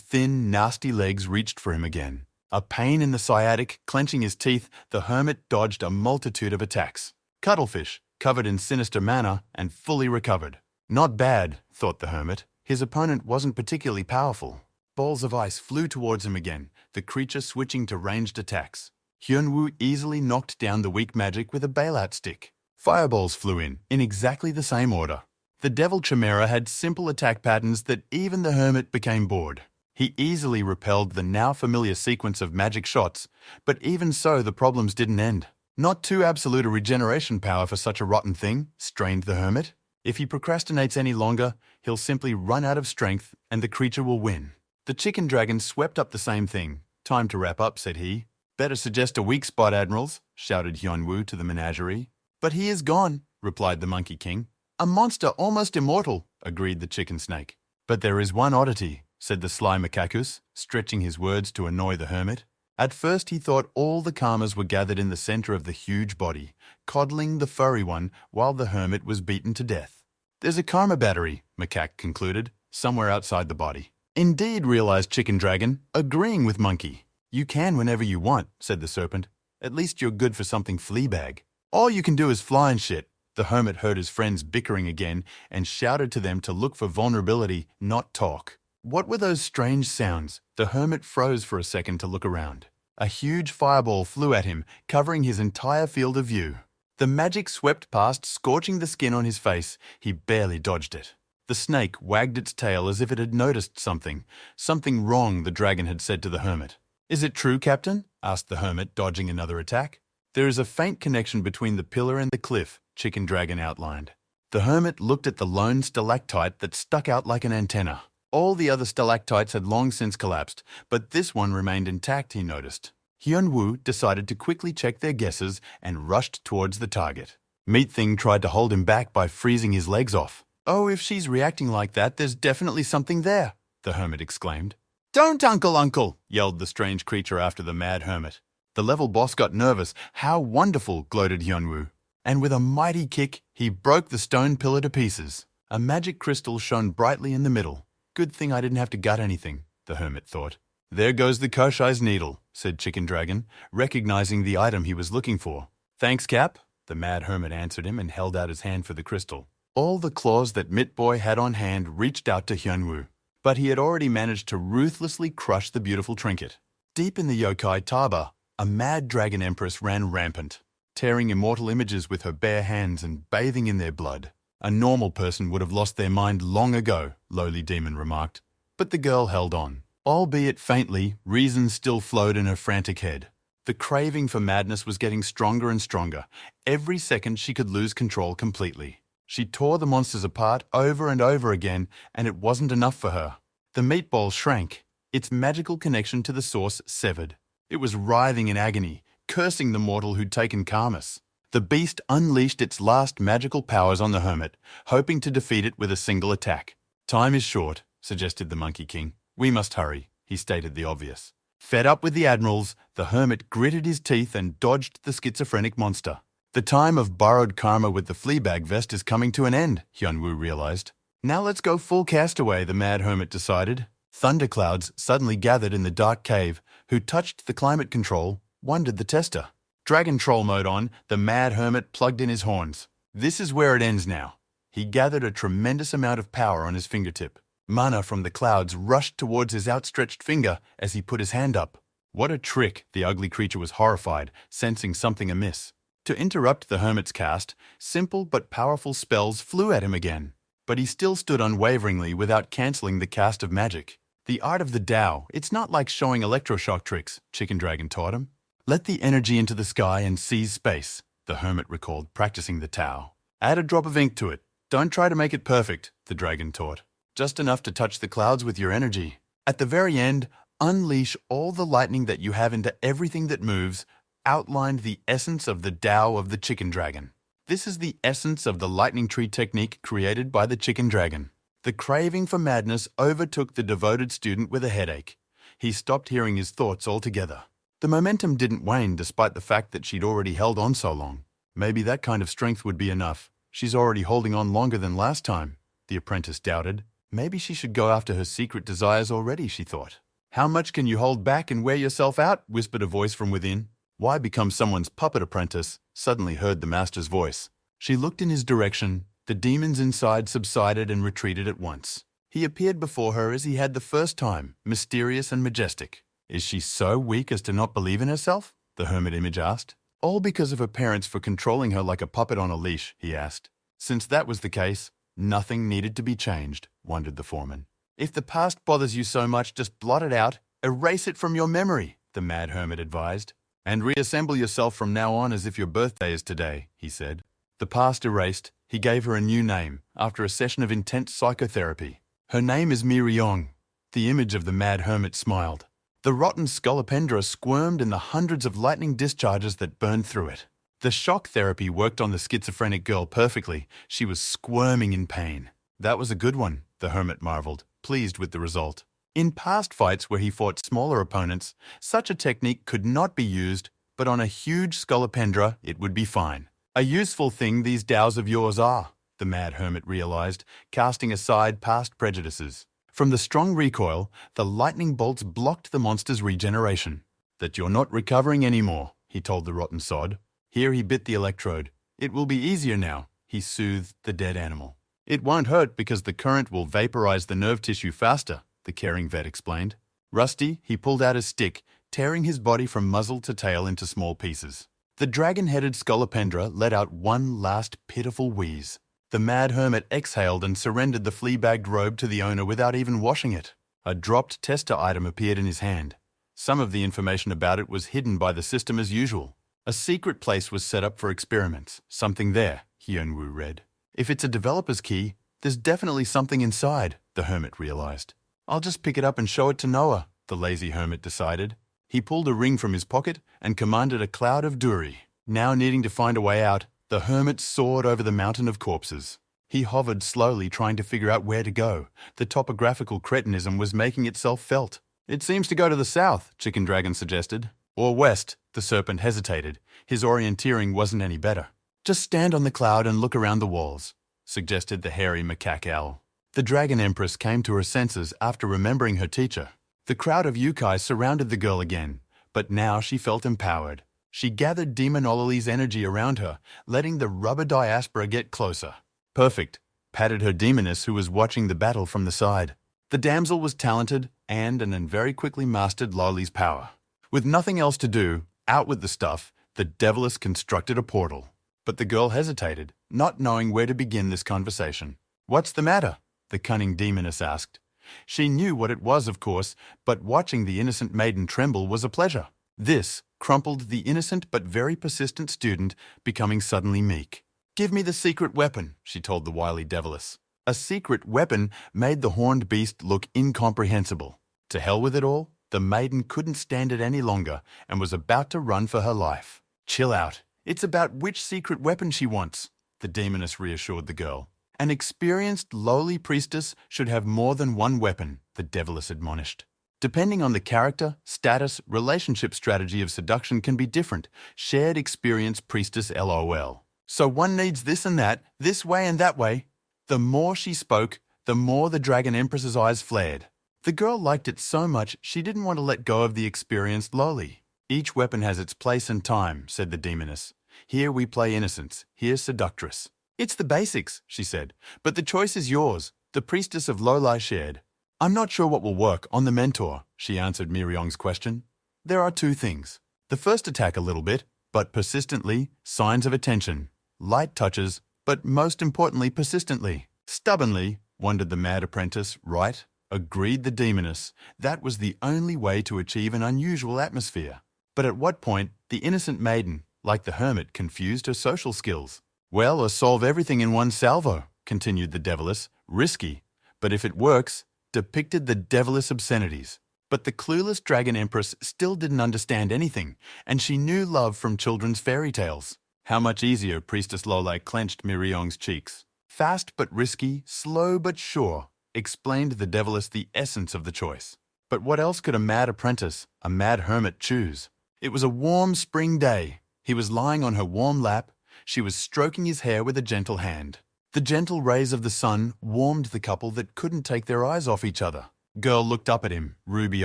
thin, nasty legs reached for him again. A pain in the sciatic, clenching his teeth, the hermit dodged a multitude of attacks. Cuttlefish, covered in sinister mana, and fully recovered. Not bad, thought the hermit. His opponent wasn't particularly powerful. Balls of ice flew towards him again, the creature switching to ranged attacks. Hyunwoo easily knocked down the weak magic with a bailout stick. Fireballs flew in exactly the same order. The devil chimera had simple attack patterns that even the hermit became bored. He easily repelled the now familiar sequence of magic shots, but even so the problems didn't end. "Not too absolute a regeneration power for such a rotten thing," strained the hermit. "If he procrastinates any longer, he'll simply run out of strength and the creature will win." The chicken dragon swept up the same thing. "Time to wrap up," said he. "Better suggest a weak spot, admirals," shouted Hyunwoo to the menagerie. "But he is gone," replied the Monkey King. "A monster almost immortal," agreed the chicken snake. "But there is one oddity," said the sly Macacus, stretching his words to annoy the hermit. At first he thought all the karmas were gathered in the center of the huge body, coddling the furry one while the hermit was beaten to death. "There's a karma battery," Macaque concluded, "somewhere outside the body." "Indeed," realized Chicken Dragon, agreeing with Monkey. "You can whenever you want," said the serpent. "At least you're good for something, Fleabag." "All you can do is fly and shit." The hermit heard his friends bickering again and shouted to them to look for vulnerability, not talk. What were those strange sounds? The hermit froze for a second to look around. A huge fireball flew at him, covering his entire field of view. The magic swept past, scorching the skin on his face. He barely dodged it. The snake wagged its tail as if it had noticed something. Something wrong, the dragon had said to the hermit. "Is it true, Captain?" asked the hermit, dodging another attack. "There is a faint connection between the pillar and the cliff," Chicken Dragon outlined. The hermit looked at the lone stalactite that stuck out like an antenna. All the other stalactites had long since collapsed, but this one remained intact, he noticed. Hyunwoo decided to quickly check their guesses and rushed towards the target. Meat Thing tried to hold him back by freezing his legs off. "Oh, if she's reacting like that, there's definitely something there," the hermit exclaimed. "Don't, Uncle!" yelled the strange creature after the mad hermit. The level boss got nervous. How wonderful, gloated Hyunwoo. And with a mighty kick, he broke the stone pillar to pieces. A magic crystal shone brightly in the middle. Good thing I didn't have to gut anything, the hermit thought. There goes the Koshai's needle, said Chicken Dragon, recognizing the item he was looking for. Thanks, Cap, the mad hermit answered him and held out his hand for the crystal. All the claws that Mitt Boy had on hand reached out to Hyunwoo, but he had already managed to ruthlessly crush the beautiful trinket. Deep in the yokai Taba, a mad dragon empress ran rampant, tearing immortal images with her bare hands and bathing in their blood. A normal person would have lost their mind long ago, lowly demon remarked. But the girl held on. Albeit faintly, reason still flowed in her frantic head. The craving for madness was getting stronger and stronger. Every second she could lose control completely. She tore the monsters apart over and over again, and it wasn't enough for her. The meatball shrank, its magical connection to the source severed. It was writhing in agony, cursing the mortal who'd taken Karmas. The beast unleashed its last magical powers on the hermit, hoping to defeat it with a single attack. Time is short, suggested the Monkey King. We must hurry, he stated the obvious. Fed up with the admirals, the hermit gritted his teeth and dodged the schizophrenic monster. The time of borrowed karma with the Fleabag vest is coming to an end, Hyunwoo realized. Now let's go full castaway, the mad hermit decided. Thunderclouds suddenly gathered in the dark cave. Who touched the climate control, wondered the tester. Dragon Troll mode on, the mad hermit plugged in his horns. This is where it ends now. He gathered a tremendous amount of power on his fingertip. Mana from the clouds rushed towards his outstretched finger as he put his hand up. What a trick, the ugly creature was horrified, sensing something amiss. To interrupt the hermit's cast, simple but powerful spells flew at him again. But he still stood unwaveringly without cancelling the cast of magic. The art of the Tao, it's not like showing electroshock tricks, Chicken Dragon taught him. Let the energy into the sky and seize space, the hermit recalled, practicing the Tao. Add a drop of ink to it. Don't try to make it perfect, the dragon taught. Just enough to touch the clouds with your energy. At the very end, unleash all the lightning that you have into everything that moves, outlined the essence of the Tao of the Chicken Dragon. This is the essence of the lightning tree technique created by the Chicken Dragon. The craving for madness overtook the devoted student with a headache. He stopped hearing his thoughts altogether. The momentum didn't wane despite the fact that she'd already held on so long. Maybe that kind of strength would be enough. She's already holding on longer than last time, the apprentice doubted. Maybe she should go after her secret desires already, she thought. How much can you hold back and wear yourself out? Whispered a voice from within. Why become someone's puppet apprentice? Suddenly heard the master's voice. She looked in his direction. The demons inside subsided and retreated at once. He appeared before her as he had the first time, mysterious and majestic. Is she so weak as to not believe in herself? The hermit image asked. All because of her parents for controlling her like a puppet on a leash, he asked. Since that was the case, nothing needed to be changed, wondered the foreman. If the past bothers you so much, just blot it out, erase it from your memory, the mad hermit advised. And reassemble yourself from now on as if your birthday is today, he said. The past erased, he gave her a new name, after a session of intense psychotherapy. Her name is Miriong. The image of the mad hermit smiled. The rotten scolopendra squirmed in the hundreds of lightning discharges that burned through it. The shock therapy worked on the schizophrenic girl perfectly. She was squirming in pain. That was a good one, the hermit marveled, pleased with the result. In past fights where he fought smaller opponents, such a technique could not be used, but on a huge scolopendra, it would be fine. A useful thing these Taos of yours are, the mad hermit realized, casting aside past prejudices. From the strong recoil, the lightning bolts blocked the monster's regeneration. That you're not recovering anymore, he told the rotten sod. Here he bit the electrode. It will be easier now, he soothed the dead animal. It won't hurt because the current will vaporize the nerve tissue faster, the caring vet explained. Rusty, he pulled out his stick, tearing his body from muzzle to tail into small pieces. The dragon-headed scolopendra let out one last pitiful wheeze. The mad hermit exhaled and surrendered the flea-bagged robe to the owner without even washing it. A dropped tester item appeared in his hand. Some of the information about it was hidden by the system as usual. A secret place was set up for experiments. Something there, Hyunwoo read. If it's a developer's key, there's definitely something inside, the hermit realized. I'll just pick it up and show it to Noah, the lazy hermit decided. He pulled a ring from his pocket and commanded a cloud of duri. Now needing to find a way out, the hermit soared over the mountain of corpses. He hovered slowly, trying to figure out where to go. The topographical cretinism was making itself felt. It seems to go to the south, Chicken Dragon suggested. Or west, the serpent hesitated. His orienteering wasn't any better. Just stand on the cloud and look around the walls, suggested the hairy macaque owl. The dragon empress came to her senses after remembering her teacher. The crowd of yokai surrounded the girl again, but now she felt empowered. She gathered Demon Ololi's energy around her, letting the rubber diaspora get closer. Perfect, patted her demoness who was watching the battle from the side. The damsel was talented and very quickly mastered Loli's power. With nothing else to do, out with the stuff, the deviless constructed a portal. But the girl hesitated, not knowing where to begin this conversation. "What's the matter?" the cunning demoness asked. She knew what it was, of course, but watching the innocent maiden tremble was a pleasure. This crumpled the innocent but very persistent student, becoming suddenly meek. "Give me the secret weapon," she told the wily deviless. A secret weapon made the horned beast look incomprehensible. To hell with it all, the maiden couldn't stand it any longer and was about to run for her life. "Chill out. It's about which secret weapon she wants," the demoness reassured the girl. "An experienced, lowly priestess should have more than one weapon," the deviless admonished. "Depending on the character, status, relationship strategy of seduction can be different. Shared experience priestess LOL. So one needs this and that, this way and that way." The more she spoke, the more the dragon empress's eyes flared. The girl liked it so much she didn't want to let go of the experienced lowly. "Each weapon has its place and time," said the demoness. "Here we play innocence, here seductress." "It's the basics," she said, "but the choice is yours," the priestess of Loli shared. "I'm not sure what will work on the mentor," she answered Miriong's question. "There are two things. The first attack a little bit, but persistently, signs of attention. Light touches, but most importantly persistently. Stubbornly, wondered the mad apprentice, right? Agreed the demoness. That was the only way to achieve an unusual atmosphere. But at what point, the innocent maiden, like the hermit, confused her social skills? "Well, or solve everything in one salvo," continued the deviless. "Risky, but if it works," depicted the devilous obscenities. But the clueless dragon empress still didn't understand anything, and she knew love from children's fairy tales. How much easier, Priestess Loli clenched Miriong's cheeks. "Fast but risky, slow but sure," explained the deviless the essence of the choice. But what else could a mad apprentice, a mad hermit, choose? It was a warm spring day. He was lying on her warm lap. She was stroking his hair with a gentle hand. The gentle rays of the sun warmed the couple that couldn't take their eyes off each other. Girl looked up at him, ruby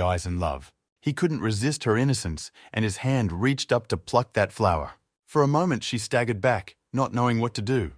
eyes in love. He couldn't resist her innocence, and his hand reached up to pluck that flower. For a moment she staggered back, not knowing what to do.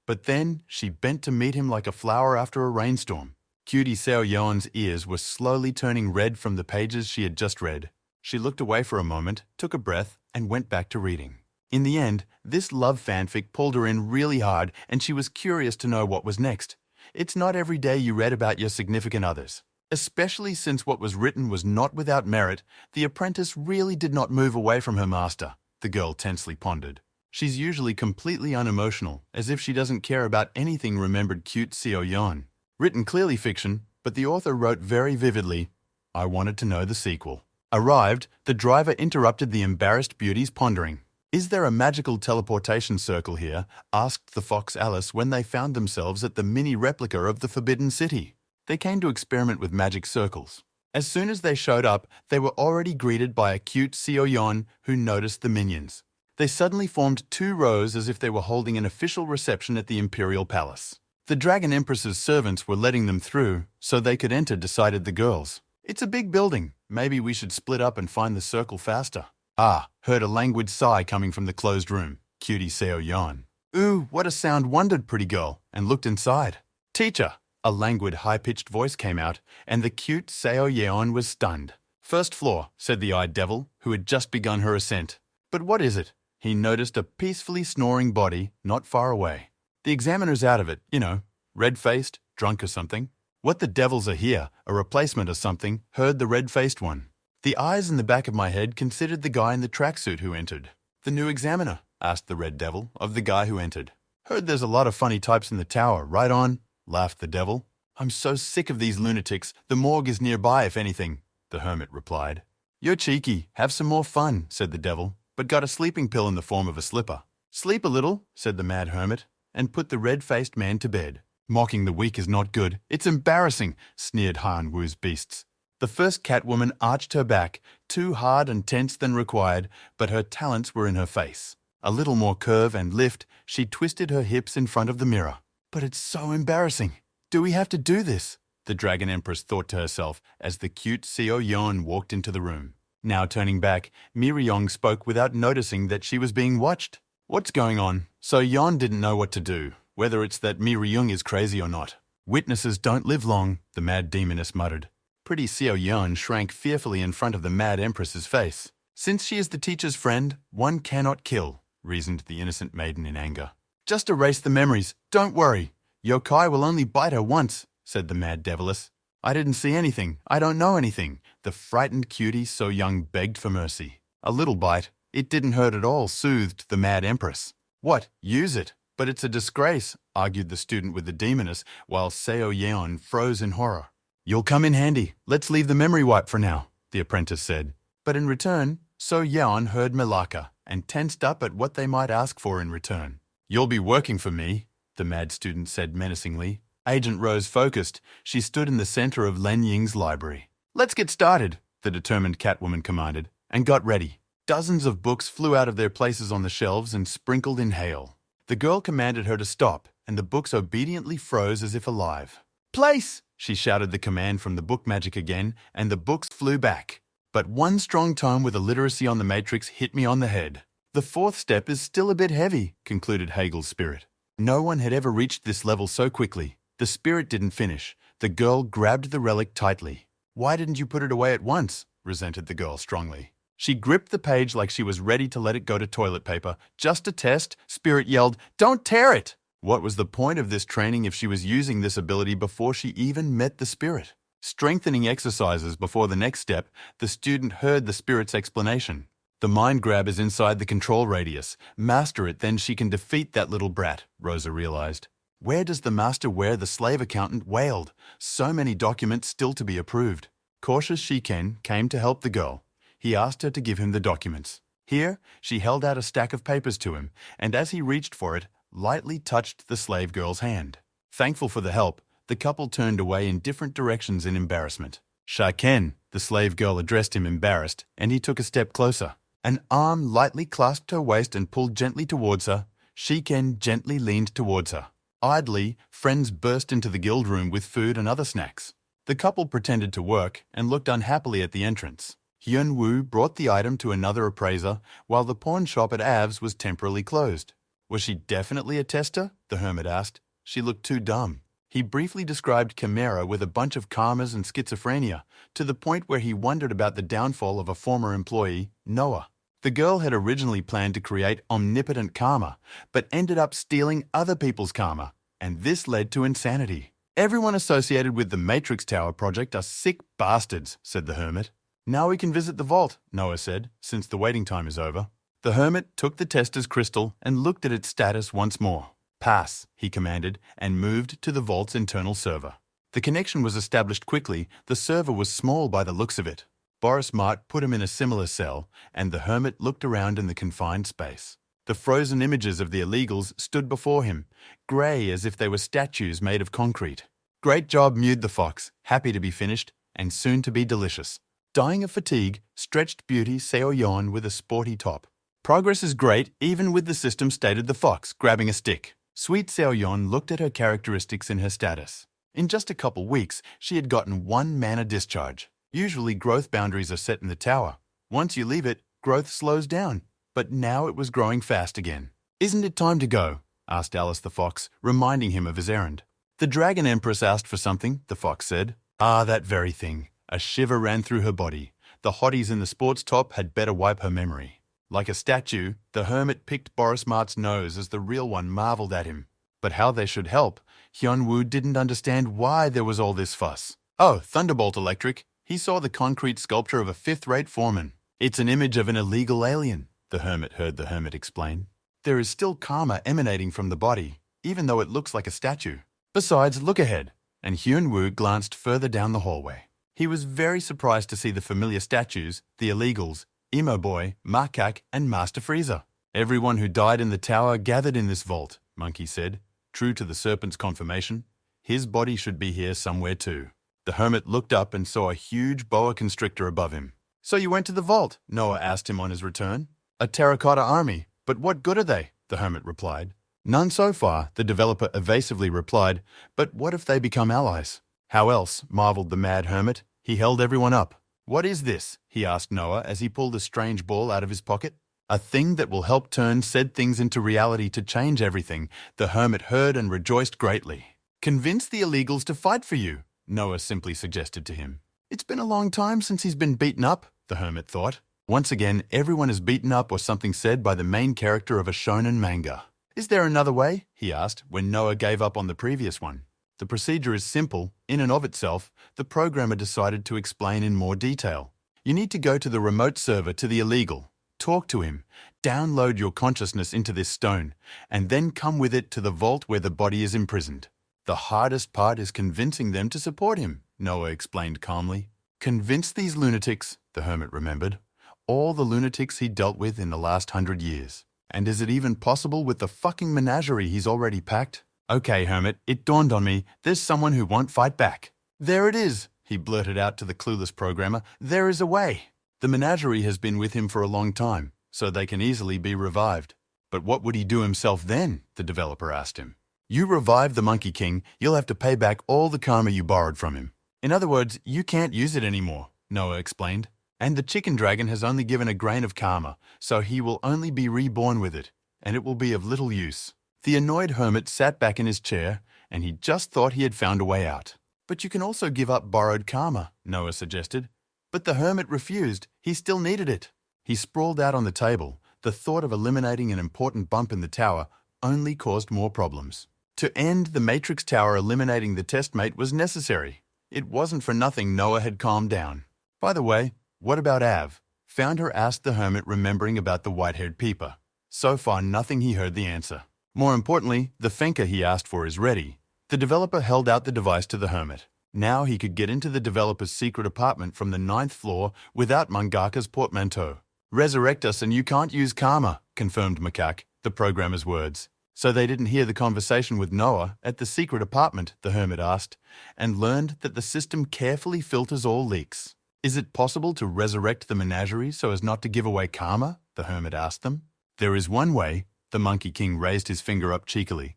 But then she bent to meet him like a flower after a rainstorm. Cutie Seo Yeon's ears were slowly turning red from the pages she had just read. She looked away for a moment, took a breath, and went back to reading. In the end, this love fanfic pulled her in really hard, and she was curious to know what was next. It's not every day you read about your significant others. Especially since what was written was not without merit, the apprentice really did not move away from her master, the girl tensely pondered. She's usually completely unemotional, as if she doesn't care about anything, remembered cute Seo Yeon. Written clearly fiction, but the author wrote very vividly, "I wanted to know the sequel." Arrived, the driver interrupted the embarrassed beauty's pondering. "Is there a magical teleportation circle here?" asked the fox Alice when they found themselves at the mini replica of the Forbidden City. They came to experiment with magic circles. As soon as they showed up, they were already greeted by a cute Seo Yeon who noticed the minions. They suddenly formed two rows as if they were holding an official reception at the Imperial Palace. The Dragon Empress's servants were letting them through, so they could enter, decided the girls. "It's a big building. Maybe we should split up and find the circle faster." "Ah," heard a languid sigh coming from the closed room. Cutie Seo Yeon. "Ooh, what a sound," wondered pretty girl, and looked inside. "Teacher!" A languid, high-pitched voice came out, and the cute Seo Yeon was stunned. "First floor," said the eyed devil, who had just begun her ascent. "But what is it?" He noticed a peacefully snoring body not far away. "The examiner's out of it, you know, red-faced, drunk or something." "What the devils are here, a replacement or something," heard the red-faced one. The eyes in the back of my head considered the guy in the tracksuit who entered. "The new examiner?" asked the red devil of the guy who entered. "Heard there's a lot of funny types in the tower, right on?" laughed the devil. "I'm so sick of these lunatics. The morgue is nearby, if anything," the hermit replied. "You're cheeky. Have some more fun," said the devil, but got a sleeping pill in the form of a slipper. "Sleep a little," said the mad hermit, and put the red-faced man to bed. "Mocking the weak is not good. It's embarrassing," sneered Han Wu's beasts. The first Catwoman arched her back, too hard and tense than required, but her talents were in her face. A little more curve and lift, she twisted her hips in front of the mirror. But it's so embarrassing. Do we have to do this? The Dragon Empress thought to herself as the cute Seo Yeon walked into the room. Now turning back, Miri-Yong spoke without noticing that she was being watched. What's going on? So Yeon didn't know what to do, whether it's that Miri-Yong is crazy or not. Witnesses don't live long, the mad demoness muttered. Pretty Seo Yeon shrank fearfully in front of the mad Empress's face. Since she is the teacher's friend, one cannot kill, reasoned the innocent maiden in anger. Just erase the memories, don't worry. Yokai will only bite her once, said the mad deviless. I didn't see anything, I don't know anything. The frightened cutie So Young begged for mercy. A little bite, it didn't hurt at all, soothed the mad Empress. What, use it? But it's a disgrace, argued the student with the demoness, while Seo Yeon froze in horror. You'll come in handy. Let's leave the memory wipe for now, the apprentice said. But in return, So Yeon heard Malaka and tensed up at what they might ask for in return. You'll be working for me, the mad student said menacingly. Agent Rose focused. She stood in the center of Len Ying's library. Let's get started, the determined Catwoman commanded, and got ready. Dozens of books flew out of their places on the shelves and sprinkled in hail. The girl commanded her to stop, and the books obediently froze as if alive. Place! She shouted the command from the book magic again, and the books flew back. But one strong tome with illiteracy on the matrix hit me on the head. The fourth step is still a bit heavy, concluded Hegel's spirit. No one had ever reached this level so quickly. The spirit didn't finish. The girl grabbed the relic tightly. Why didn't you put it away at once? Resented the girl strongly. She gripped the page like she was ready to let it go to toilet paper. Just a test, Spirit yelled, Don't tear it! What was the point of this training if she was using this ability before she even met the spirit? Strengthening exercises before the next step, the student heard the spirit's explanation. The mind grab is inside the control radius. Master it, then she can defeat that little brat, Rosa realized. Where does the master wear the slave accountant wailed? So many documents still to be approved. Cautious Shiken came to help the girl. He asked her to give him the documents. Here, she held out a stack of papers to him, and as he reached for it, lightly touched the slave girl's hand. Thankful for the help, the couple turned away in different directions in embarrassment. Shiken, the slave girl addressed him embarrassed, and he took a step closer. An arm lightly clasped her waist and pulled gently towards her. Shiken gently leaned towards her. Idly, friends burst into the guild room with food and other snacks. The couple pretended to work and looked unhappily at the entrance. Hyun Woo brought the item to another appraiser, while the pawn shop at Av's was temporarily closed. Was she definitely a tester? The hermit asked. She looked too dumb. He briefly described Chimera with a bunch of karmas and schizophrenia, to the point where he wondered about the downfall of a former employee, Noah. The girl had originally planned to create omnipotent karma, but ended up stealing other people's karma, and this led to insanity. Everyone associated with the Matrix Tower project are sick bastards, said the hermit. Now we can visit the vault, Noah said, since the waiting time is over. The hermit took the tester's crystal and looked at its status once more. Pass, he commanded, and moved to the vault's internal server. The connection was established quickly. The server was small by the looks of it. Boris Mart put him in a similar cell, and the hermit looked around in the confined space. The frozen images of the illegals stood before him, grey as if they were statues made of concrete. Great job, mewed the fox, happy to be finished, and soon to be delicious. Dying of fatigue, stretched beauty Seo Yeon with a sporty top. Progress is great, even with the system, stated the fox, grabbing a stick. Sweet Seo Yeon looked at her characteristics in her status. In just a couple weeks, she had gotten 1 mana discharge. Usually growth boundaries are set in the tower. Once you leave it, growth slows down. But now it was growing fast again. Isn't it time to go? Asked Alice the fox, reminding him of his errand. The Dragon Empress asked for something, the fox said. Ah, that very thing. A shiver ran through her body. The hotties in the sports top had better wipe her memory. Like a statue, the hermit picked Boris Mart's nose as the real one marveled at him. But how they should help, Hyun-woo didn't understand why there was all this fuss. Oh, Thunderbolt Electric. He saw the concrete sculpture of a fifth-rate foreman. It's an image of an illegal alien, the hermit heard the hermit explain. There is still karma emanating from the body, even though it looks like a statue. Besides, look ahead. And Hyun-woo glanced further down the hallway. He was very surprised to see the familiar statues, the illegals, Emo Boy, Makak, and Master Frieza. Everyone who died in the tower gathered in this vault, Monkey said, true to the serpent's confirmation. His body should be here somewhere too. The hermit looked up and saw a huge boa constrictor above him. "So you went to the vault?" Noah asked him on his return. "A terracotta army. But what good are they?" the hermit replied. "None so far," the developer evasively replied. "But what if they become allies?" "How else?" marveled the mad hermit. He held everyone up. "What is this?" he asked Noah as he pulled a strange ball out of his pocket. "A thing that will help turn said things into reality to change everything." The hermit heard and rejoiced greatly. "Convince the illegals to fight for you," Noah simply suggested to him. "It's been a long time since he's been beaten up," the hermit thought. Once again, everyone is beaten up or something said by the main character of a shonen manga. "Is there another way?" he asked when Noah gave up on the previous one. The procedure is simple. In and of itself, the programmer decided to explain in more detail. You need to go to the remote server to the illegal, talk to him, download your consciousness into this stone, and then come with it to the vault where the body is imprisoned. The hardest part is convincing them to support him, Noah explained calmly. Convince these lunatics, the hermit remembered. All the lunatics he dealt with in the last 100 years. And is it even possible with the fucking menagerie he's already packed? "Okay, hermit, it dawned on me. There's someone who won't fight back." "There it is," he blurted out to the clueless programmer. "There is a way." The menagerie has been with him for a long time, so they can easily be revived. "But what would he do himself then?" the developer asked him. "You revive the Monkey King, you'll have to pay back all the karma you borrowed from him. In other words, you can't use it anymore," Noah explained. "And the chicken dragon has only given a grain of karma, so he will only be reborn with it, and it will be of little use." The annoyed hermit sat back in his chair, and he just thought he had found a way out. "But you can also give up borrowed karma," Noah suggested. But the hermit refused. He still needed it. He sprawled out on the table. The thought of eliminating an important bump in the tower only caused more problems. To end the Matrix Tower, eliminating the testmate was necessary. It wasn't for nothing Noah had calmed down. "By the way, what about Av?" Founder asked the hermit, remembering about the white-haired peeper. So far, nothing. He heard the answer. More importantly, the Fenka he asked for is ready. The developer held out the device to the hermit. Now he could get into the developer's secret apartment from the 9th floor without Mangaka's portmanteau. "Resurrect us and you can't use karma," confirmed Macaque, the programmer's words. So they didn't hear the conversation with Noah at the secret apartment, the hermit asked, and learned that the system carefully filters all leaks. "Is it possible to resurrect the menagerie so as not to give away karma?" the hermit asked them. "There is one way." The Monkey King raised his finger up cheekily.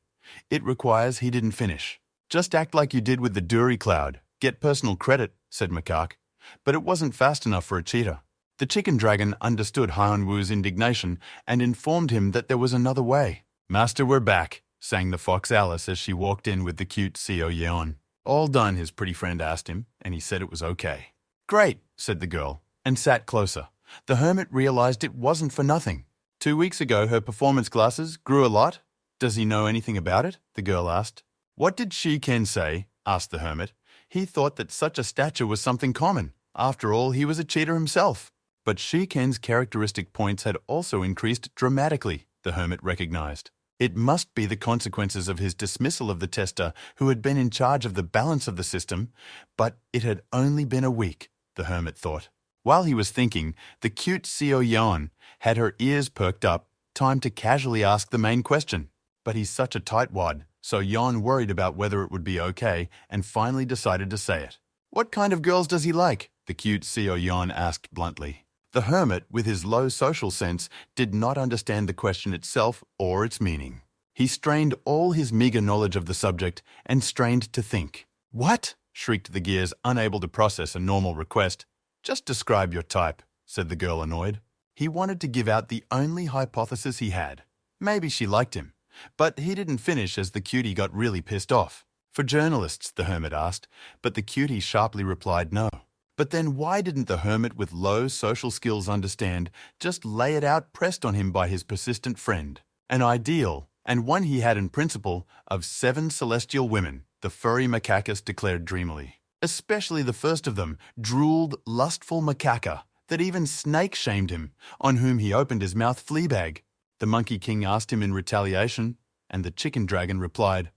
"It requires," he didn't finish. "Just act like you did with the Duri Cloud. Get personal credit," said Macaque. But it wasn't fast enough for a cheater. The chicken dragon understood Hyun-woo's indignation and informed him that there was another way. "Master, we're back," sang the fox Alice as she walked in with the cute Seo Yeon. "All done," his pretty friend asked him, and he said it was okay. "Great," said the girl, and sat closer. The hermit realized it wasn't for nothing. 2 weeks ago, her performance glasses grew a lot. "Does he know anything about it?" the girl asked. "What did Shi-Ken say?" asked the hermit. He thought that such a stature was something common. After all, he was a cheater himself. But Shi-Ken's characteristic points had also increased dramatically, the hermit recognized. It must be the consequences of his dismissal of the tester who had been in charge of the balance of the system, but it had only been a week, the hermit thought. While he was thinking, the cute Seo Yeon had her ears perked up, time to casually ask the main question. But he's such a tightwad, so Yeon worried about whether it would be okay and finally decided to say it. "What kind of girls does he like?" the cute Seo Yeon asked bluntly. The hermit, with his low social sense, did not understand the question itself or its meaning. He strained all his meager knowledge of the subject and strained to think. "What?" shrieked the gears, unable to process a normal request. "Just describe your type," said the girl, annoyed. He wanted to give out the only hypothesis he had. Maybe she liked him. But he didn't finish as the cutie got really pissed off. "For journalists," the hermit asked, but the cutie sharply replied no. But then why didn't the hermit with low social skills understand, just lay it out pressed on him by his persistent friend? An ideal, and one he had in principle, of 7 celestial women, the furry macaques declared dreamily. Especially the first of them, drooled, lustful macaca, that even Snake shamed him, on whom he opened his mouth Fleabag. The Monkey King asked him in retaliation, and the chicken dragon replied,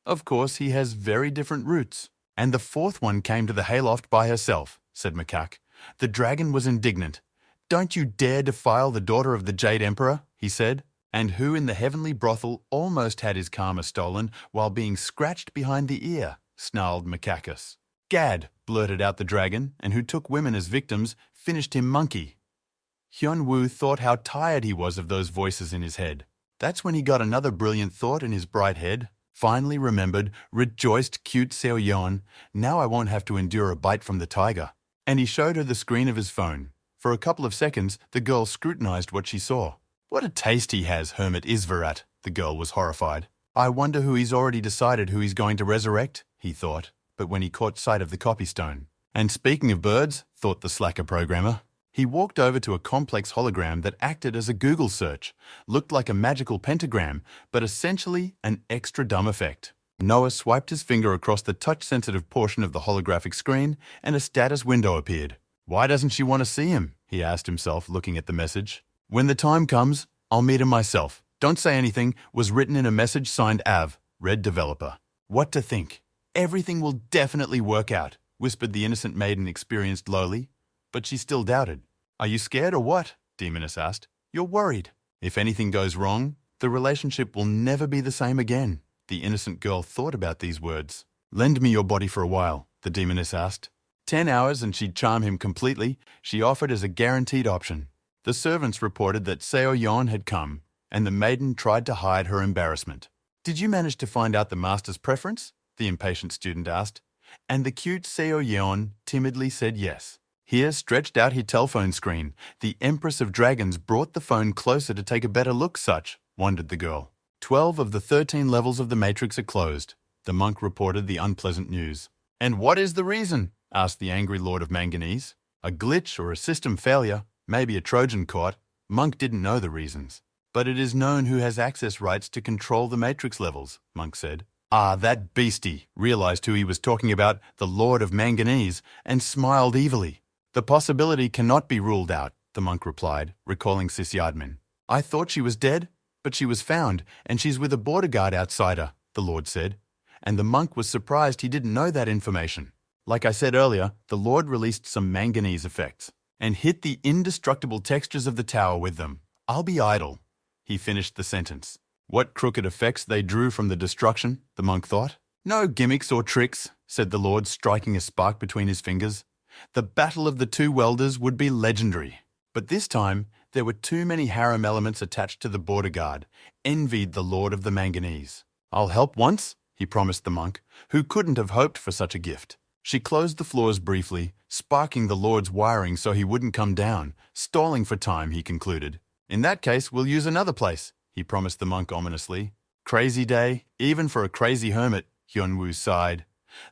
"Of course, he has very different roots." "And the 4th one came to the hayloft by herself," said Macaque. The dragon was indignant. "Don't you dare defile the daughter of the Jade Emperor," he said, "and who in the heavenly brothel almost had his karma stolen while being scratched behind the ear," snarled Macaquus. Gad, blurted out the dragon, and who took women as victims, finished him monkey. Hyun-woo thought how tired he was of those voices in his head. That's when he got another brilliant thought in his bright head. Finally remembered, rejoiced cute Seo-yeon, now I won't have to endure a bite from the tiger. And he showed her the screen of his phone. For a couple of seconds, the girl scrutinized what she saw. What a taste he has, Hermit Isvarat, the girl was horrified. I wonder who he's already decided who he's going to resurrect, he thought, but when he caught sight of the copystone. And speaking of birds, thought the slacker programmer, he walked over to a complex hologram that acted as a Google search, looked like a magical pentagram, but essentially an extra dumb effect. Noah swiped his finger across the touch-sensitive portion of the holographic screen, and a status window appeared. Why doesn't she want to see him? He asked himself, looking at the message. When the time comes, I'll meet him myself. Don't say anything was written in a message signed Av, Red Developer. What to think? Everything will definitely work out, whispered the innocent maiden experienced lowly. But she still doubted. Are you scared or what? Demoness asked. You're worried. If anything goes wrong, the relationship will never be the same again. The innocent girl thought about these words. Lend me your body for a while, the demoness asked. 10 hours and she'd charm him completely, she offered as a guaranteed option. The servants reported that Seo-yeon had come, and the maiden tried to hide her embarrassment. Did you manage to find out the master's preference? The impatient student asked. And the cute Seo-yeon timidly said yes. Here, stretched out her telephone screen, the Empress of Dragons brought the phone closer to take a better look such, wondered the girl. 12 of the 13 levels of the matrix are closed. The monk reported the unpleasant news. And what is the reason? Asked the angry Lord of Manganese. A glitch or a system failure, maybe a Trojan caught. Monk didn't know the reasons. But it is known who has access rights to control the matrix levels, Monk said. Ah, that beastie realized who he was talking about, the Lord of Manganese, and smiled evilly. The possibility cannot be ruled out, the monk replied, recalling Sisyadmin. I thought she was dead, but she was found, and she's with a border guard outside her, the Lord said. And the monk was surprised he didn't know that information. Like I said earlier, the Lord released some manganese effects, and hit the indestructible textures of the tower with them. I'll be idle. He finished the sentence. What crooked effects they drew from the destruction, the monk thought. No gimmicks or tricks, said the Lord, striking a spark between his fingers. The battle of the two welders would be legendary. But this time, there were too many harem elements attached to the border guard, envied the Lord of the Manganese. I'll help once, he promised the monk, who couldn't have hoped for such a gift. She closed the floors briefly, sparking the Lord's wiring so he wouldn't come down, stalling for time, he concluded. In that case, we'll use another place, he promised the monk ominously. Crazy day, even for a crazy hermit, Hyun-woo sighed.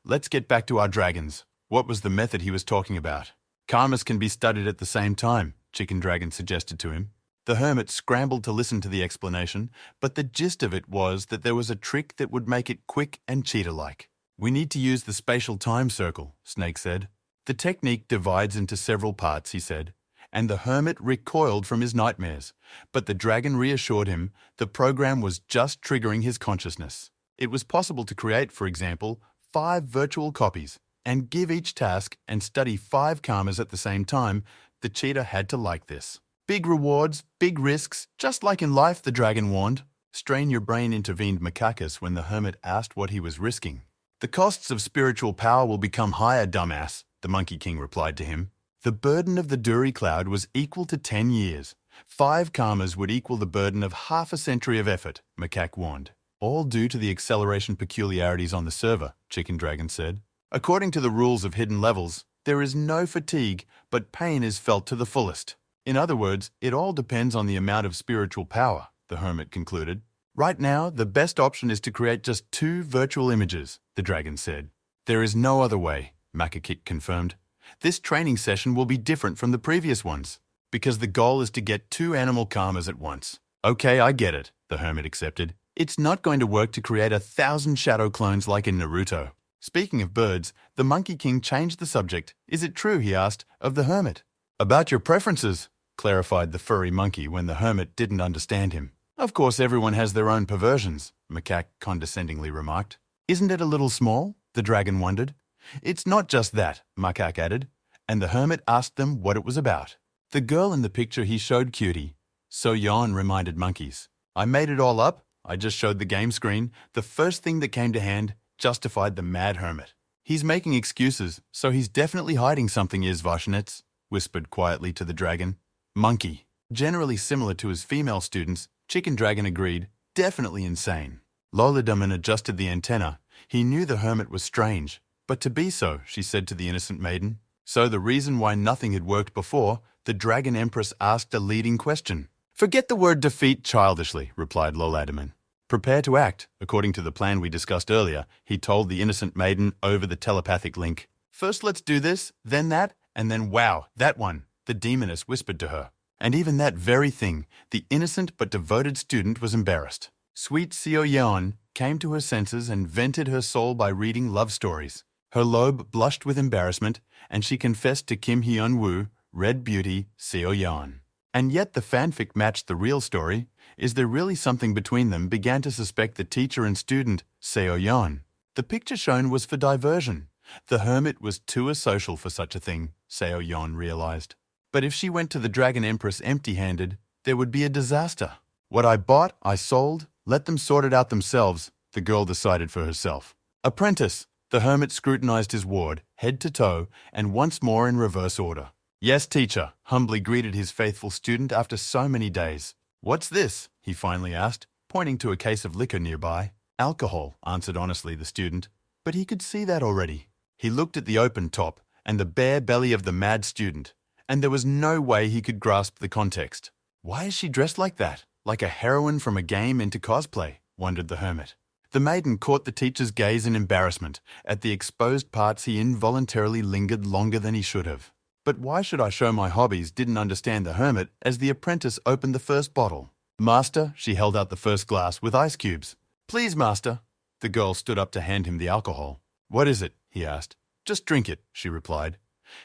Let's get back to our dragons. What was the method he was talking about? Karmas can be studied at the same time, Chicken Dragon suggested to him. The hermit scrambled to listen to the explanation, but the gist of it was that there was a trick that would make it quick and cheetah-like. We need to use the spatial time circle, Snake said. The technique divides into several parts, he said, and the hermit recoiled from his nightmares, but the dragon reassured him the program was just triggering his consciousness. It was possible to create, for example, 5 virtual copies, and give each task and study 5 karmas at the same time. The cheetah had to like this. Big rewards, big risks, just like in life, the dragon warned. Strain your brain, intervened Makakis when the hermit asked what he was risking. The costs of spiritual power will become higher, dumbass, the Monkey King replied to him. The burden of the Duri cloud was equal to 10 years. 5 karmas would equal the burden of half a century of effort, Macaque warned. All due to the acceleration peculiarities on the server, Chicken Dragon said. According to the rules of hidden levels, there is no fatigue, but pain is felt to the fullest. In other words, it all depends on the amount of spiritual power, the hermit concluded. Right now, the best option is to create just 2 virtual images, the dragon said. There is no other way, Makakik confirmed. This training session will be different from the previous ones, because the goal is to get 2 animal karmas at once. Okay, I get it, the hermit accepted. It's not going to work to create 1,000 shadow clones like in Naruto. Speaking of birds, the Monkey King changed the subject. Is it true, he asked, of the hermit? About your preferences, clarified the furry monkey when the hermit didn't understand him. Of course everyone has their own perversions, Macaque condescendingly remarked. Isn't it a little small? The dragon wondered. It's not just that, Macaque added, and the hermit asked them what it was about. The girl in the picture he showed Cutie. So Yon reminded monkeys. I made it all up. I just showed the game screen. The first thing that came to hand justified the mad hermit. He's making excuses, so he's definitely hiding something, Izvashnets, whispered quietly to the dragon. Monkey. Generally similar to his female students, Chicken Dragon agreed, definitely insane. Lollidaman adjusted the antenna. He knew the hermit was strange, but to be so, she said to the innocent maiden. So the reason why nothing had worked before, the dragon empress asked a leading question. Forget the word defeat childishly, replied Lollidaman. Prepare to act, according to the plan we discussed earlier, he told the innocent maiden over the telepathic link. First let's do this, then that, and then wow, that one, the demoness whispered to her. And even that very thing, the innocent but devoted student was embarrassed. Sweet Seo Yeon came to her senses and vented her soul by reading love stories. Her lobe blushed with embarrassment, and she confessed to Kim Hyun-woo, Red Beauty, Seo Yeon. And yet the fanfic matched the real story. Is there really something between them? Began to suspect the teacher and student, Seo Yeon. The picture shown was for diversion. The hermit was too asocial for such a thing, Seo Yeon realized. But if she went to the Dragon Empress empty-handed, there would be a disaster. What I bought, I sold. Let them sort it out themselves, the girl decided for herself. Apprentice, the hermit scrutinized his ward, head to toe, and once more in reverse order. Yes, teacher, humbly greeted his faithful student after so many days. What's this? He finally asked, pointing to a case of liquor nearby. Alcohol, answered honestly the student, but he could see that already. He looked at the open top and the bare belly of the mad student, and there was no way he could grasp the context. Why is she dressed like that? Like a heroine from a game into cosplay, wondered the hermit. The maiden caught the teacher's gaze in embarrassment. At the exposed parts he involuntarily lingered longer than he should have. But why should I show my hobbies? Didn't understand the hermit as the apprentice opened the first bottle. Master, she held out the first glass with ice cubes. Please, master. The girl stood up to hand him the alcohol. What is it? He asked. Just drink it, she replied.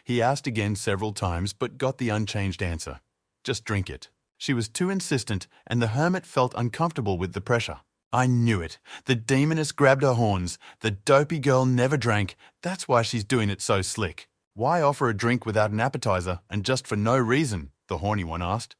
He asked again several times but got the unchanged answer. Just drink it. She was too insistent, and the hermit felt uncomfortable with the pressure. I knew it. The demoness grabbed her horns. The dopey girl never drank. That's why she's doing it so slick. Why offer a drink without an appetizer and just for no reason? The horny one asked.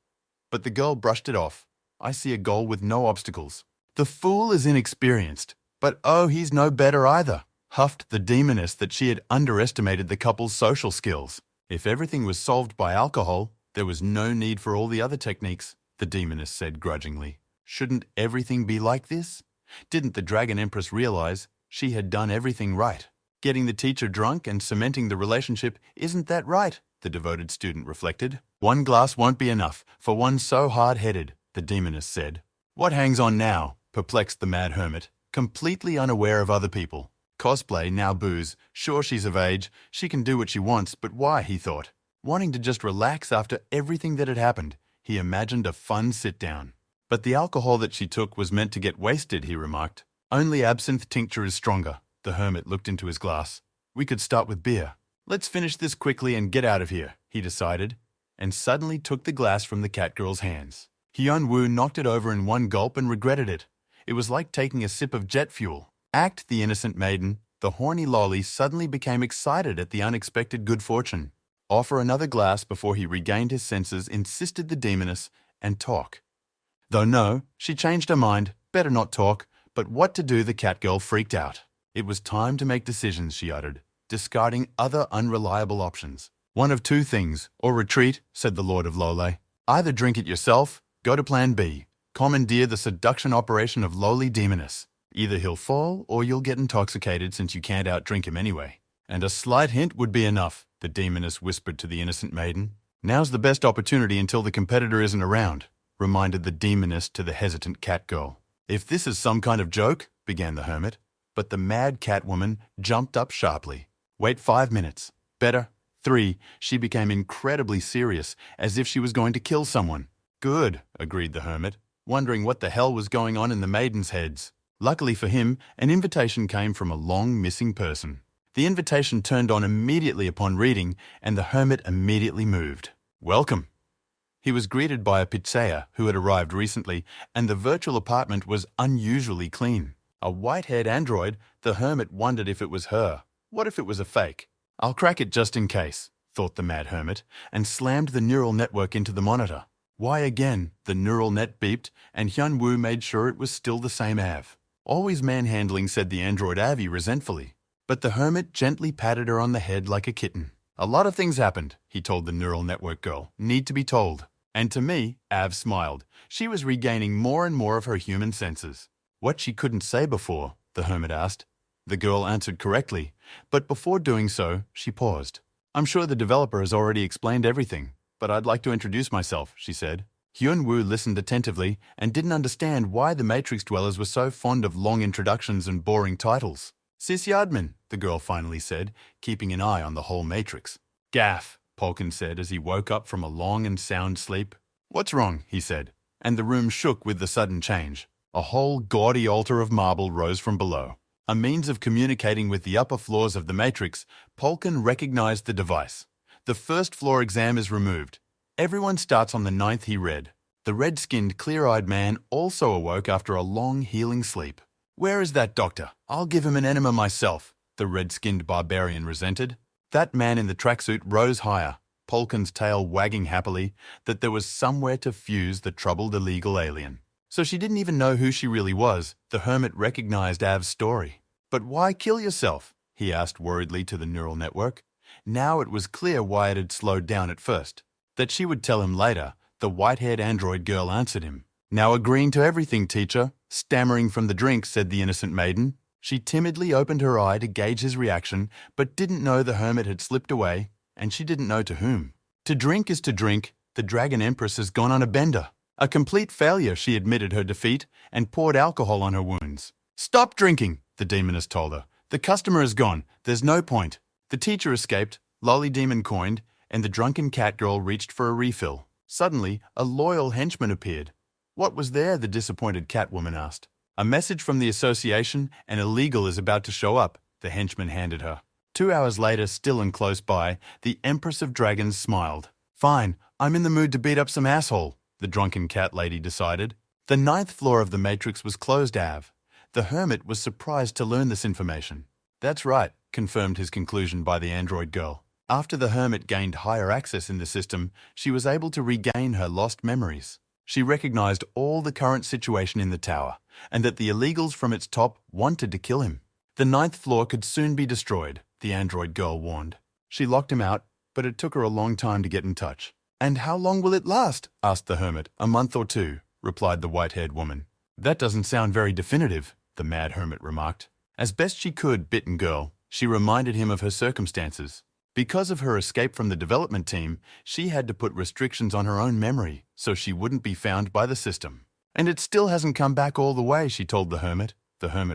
But the girl brushed it off. I see a goal with no obstacles. The fool is inexperienced. But oh, he's no better either, huffed the demoness that she had underestimated the couple's social skills. If everything was solved by alcohol, there was no need for all the other techniques, the demoness said grudgingly. Shouldn't everything be like this? Didn't the Dragon Empress realize she had done everything right? Getting the teacher drunk and cementing the relationship, isn't that right? The devoted student reflected. One glass won't be enough for one so hard-headed, the demoness said. What hangs on now? Perplexed the mad hermit, completely unaware of other people. Cosplay, now booze. Sure, she's of age. She can do what she wants, but why, he thought. Wanting to just relax after everything that had happened, he imagined a fun sit-down. But the alcohol that she took was meant to get wasted, he remarked. Only absinthe tincture is stronger. The hermit looked into his glass. We could start with beer. Let's finish this quickly and get out of here, he decided, and suddenly took the glass from the catgirl's hands. Hyun-woo knocked it over in one gulp and regretted it. It was like taking a sip of jet fuel. Act the innocent maiden. The horny lolly suddenly became excited at the unexpected good fortune. Offer another glass before he regained his senses, insisted the demoness, and talk. Though no, she changed her mind. Better not talk. But what to do? The catgirl freaked out. It was time to make decisions, she uttered, discarding other unreliable options. One of two things, or retreat, said the Lord of Lole. Either drink it yourself, go to plan B, commandeer the seduction operation of lowly demoness. Either he'll fall or you'll get intoxicated since you can't outdrink him anyway. And a slight hint would be enough, the demoness whispered to the innocent maiden. Now's the best opportunity until the competitor isn't around, reminded the demoness to the hesitant catgirl. If this is some kind of joke, began the hermit, but the mad catwoman jumped up sharply. Wait 5 minutes. Better. 3. She became incredibly serious, as if she was going to kill someone. Good, agreed the hermit, wondering what the hell was going on in the maidens' heads. Luckily for him, an invitation came from a long missing person. The invitation turned on immediately upon reading, and the hermit immediately moved. Welcome. He was greeted by a pizzeia who had arrived recently, and the virtual apartment was unusually clean. A white-haired android, the hermit wondered if it was her. What if it was a fake? I'll crack it just in case, thought the mad hermit, and slammed the neural network into the monitor. Why again? The neural net beeped, and Hyun-woo made sure it was still the same Av. Always manhandling, said the android Avi resentfully. But the hermit gently patted her on the head like a kitten. A lot of things happened, he told the neural network girl. Need to be told. And to me, Av smiled. She was regaining more and more of her human senses. What she couldn't say before, the hermit asked. The girl answered correctly, but before doing so, she paused. I'm sure the developer has already explained everything, but I'd like to introduce myself, she said. Hyun-woo listened attentively and didn't understand why the Matrix dwellers were so fond of long introductions and boring titles. Sis Yadman, the girl finally said, keeping an eye on the whole Matrix. Gaff, Polkin said as he woke up from a long and sound sleep. What's wrong, he said, and the room shook with the sudden change. A whole gaudy altar of marble rose from below. A means of communicating with the upper floors of the Matrix, Polkin recognized the device. The first floor exam is removed. Everyone starts on the 9th, he read. The red-skinned, clear-eyed man also awoke after a long, healing sleep. Where is that doctor? I'll give him an enema myself, the red-skinned barbarian resented. That man in the tracksuit rose higher, Polkin's tail wagging happily, that there was somewhere to fuse the troubled illegal alien. So she didn't even know who she really was. The hermit recognized Av's story. But why kill yourself? He asked worriedly to the neural network. Now it was clear why it had slowed down at first. That she would tell him later, the white-haired android girl answered him. Now agreeing to everything, teacher, stammering from the drink, said the innocent maiden. She timidly opened her eye to gauge his reaction, but didn't know the hermit had slipped away, and she didn't know to whom. To drink is to drink. The dragon empress has gone on a bender. A complete failure, she admitted her defeat and poured alcohol on her wounds. Stop drinking, the demoness told her. The customer is gone. There's no point. The teacher escaped, Lolly Demon coined, and the drunken cat girl reached for a refill. Suddenly, a loyal henchman appeared. What was there? The disappointed Catwoman asked. A message from the association, an illegal is about to show up, the henchman handed her. 2 hours later, still and close by, the Empress of Dragons smiled. Fine, I'm in the mood to beat up some asshole, the drunken cat lady decided. The 9th floor of the Matrix was closed, Av. The hermit was surprised to learn this information. That's right, confirmed his conclusion by the android girl. After the hermit gained higher access in the system, she was able to regain her lost memories. She recognized all the current situation in the tower, and that the illegals from its top wanted to kill him. The 9th floor could soon be destroyed, the android girl warned. She locked him out, but it took her a long time to get in touch. And how long will it last? Asked the hermit. A month or 2, replied the white-haired woman. That doesn't sound very definitive, the mad hermit remarked. As best she could, bitten girl, she reminded him of her circumstances. Because of her escape from the development team, she had to put restrictions on her own memory so she wouldn't be found by the system. And it still hasn't come back all the way, she told the hermit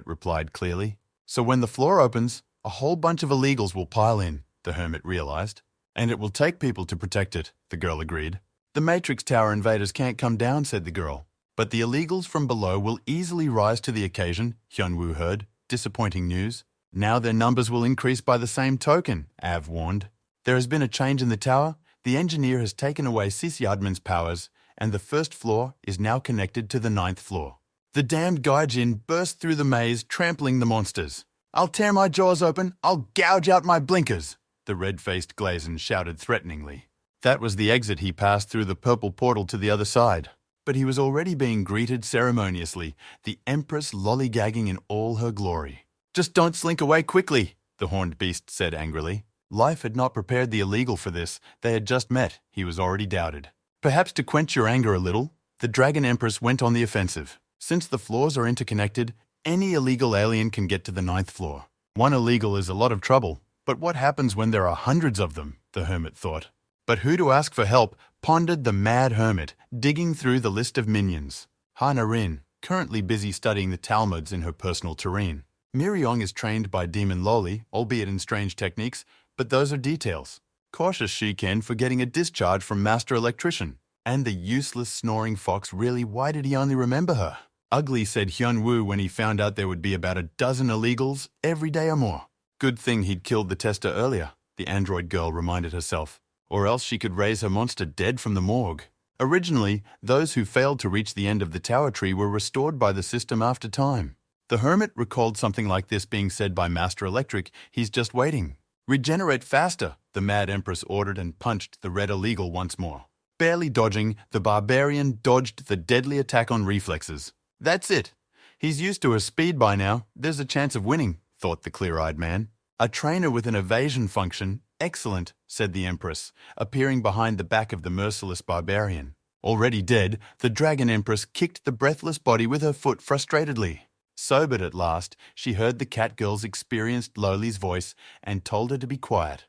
replied clearly. So when the floor opens, a whole bunch of illegals will pile in, the hermit realized. And it will take people to protect it, the girl agreed. The Matrix Tower invaders can't come down, said the girl. But the illegals from below will easily rise to the occasion, Hyun-woo heard. Disappointing news. Now their numbers will increase by the same token, Av warned. There has been a change in the tower. The engineer has taken away Sis Yadman's powers, and the 1st floor is now connected to the 9th floor. The damned Gaijin burst through the maze, trampling the monsters. I'll tear my jaws open. I'll gouge out my blinkers, the red-faced Glazen shouted threateningly. That was the exit he passed through the purple portal to the other side. But he was already being greeted ceremoniously, the Empress lollygagging in all her glory. Just don't slink away quickly, the horned beast said angrily. Life had not prepared the illegal for this. They had just met. He was already doubted. Perhaps to quench your anger a little, the Dragon Empress went on the offensive. Since the floors are interconnected, any illegal alien can get to the 9th floor. One illegal is a lot of trouble, but what happens when there are hundreds of them, the hermit thought. But who to ask for help, pondered the mad hermit, digging through the list of minions. Hana Rin, currently busy studying the Talmuds in her personal terrain. Miriong is trained by Demon Loli, albeit in strange techniques, but those are details. Cautious Shiken for getting a discharge from Master Electrician. And the useless snoring fox, really, why did he only remember her? Ugly, said Hyun-woo when he found out there would be about a dozen illegals every day or more. Good thing he'd killed the tester earlier, the android girl reminded herself. Or else she could raise her monster dead from the morgue. Originally, those who failed to reach the end of the tower tree were restored by the system after time. The hermit recalled something like this being said by Master Electric. He's just waiting. Regenerate faster, the mad empress ordered and punched the red illegal once more. Barely dodging, the barbarian dodged the deadly attack on reflexes. That's it. He's used to her speed by now. There's a chance of winning, thought the clear-eyed man. A trainer with an evasion function? Excellent, said the empress, appearing behind the back of the merciless barbarian. Already dead, the dragon empress kicked the breathless body with her foot frustratedly. Sobered at last, she heard the cat girl's experienced Loli's voice and told her to be quiet.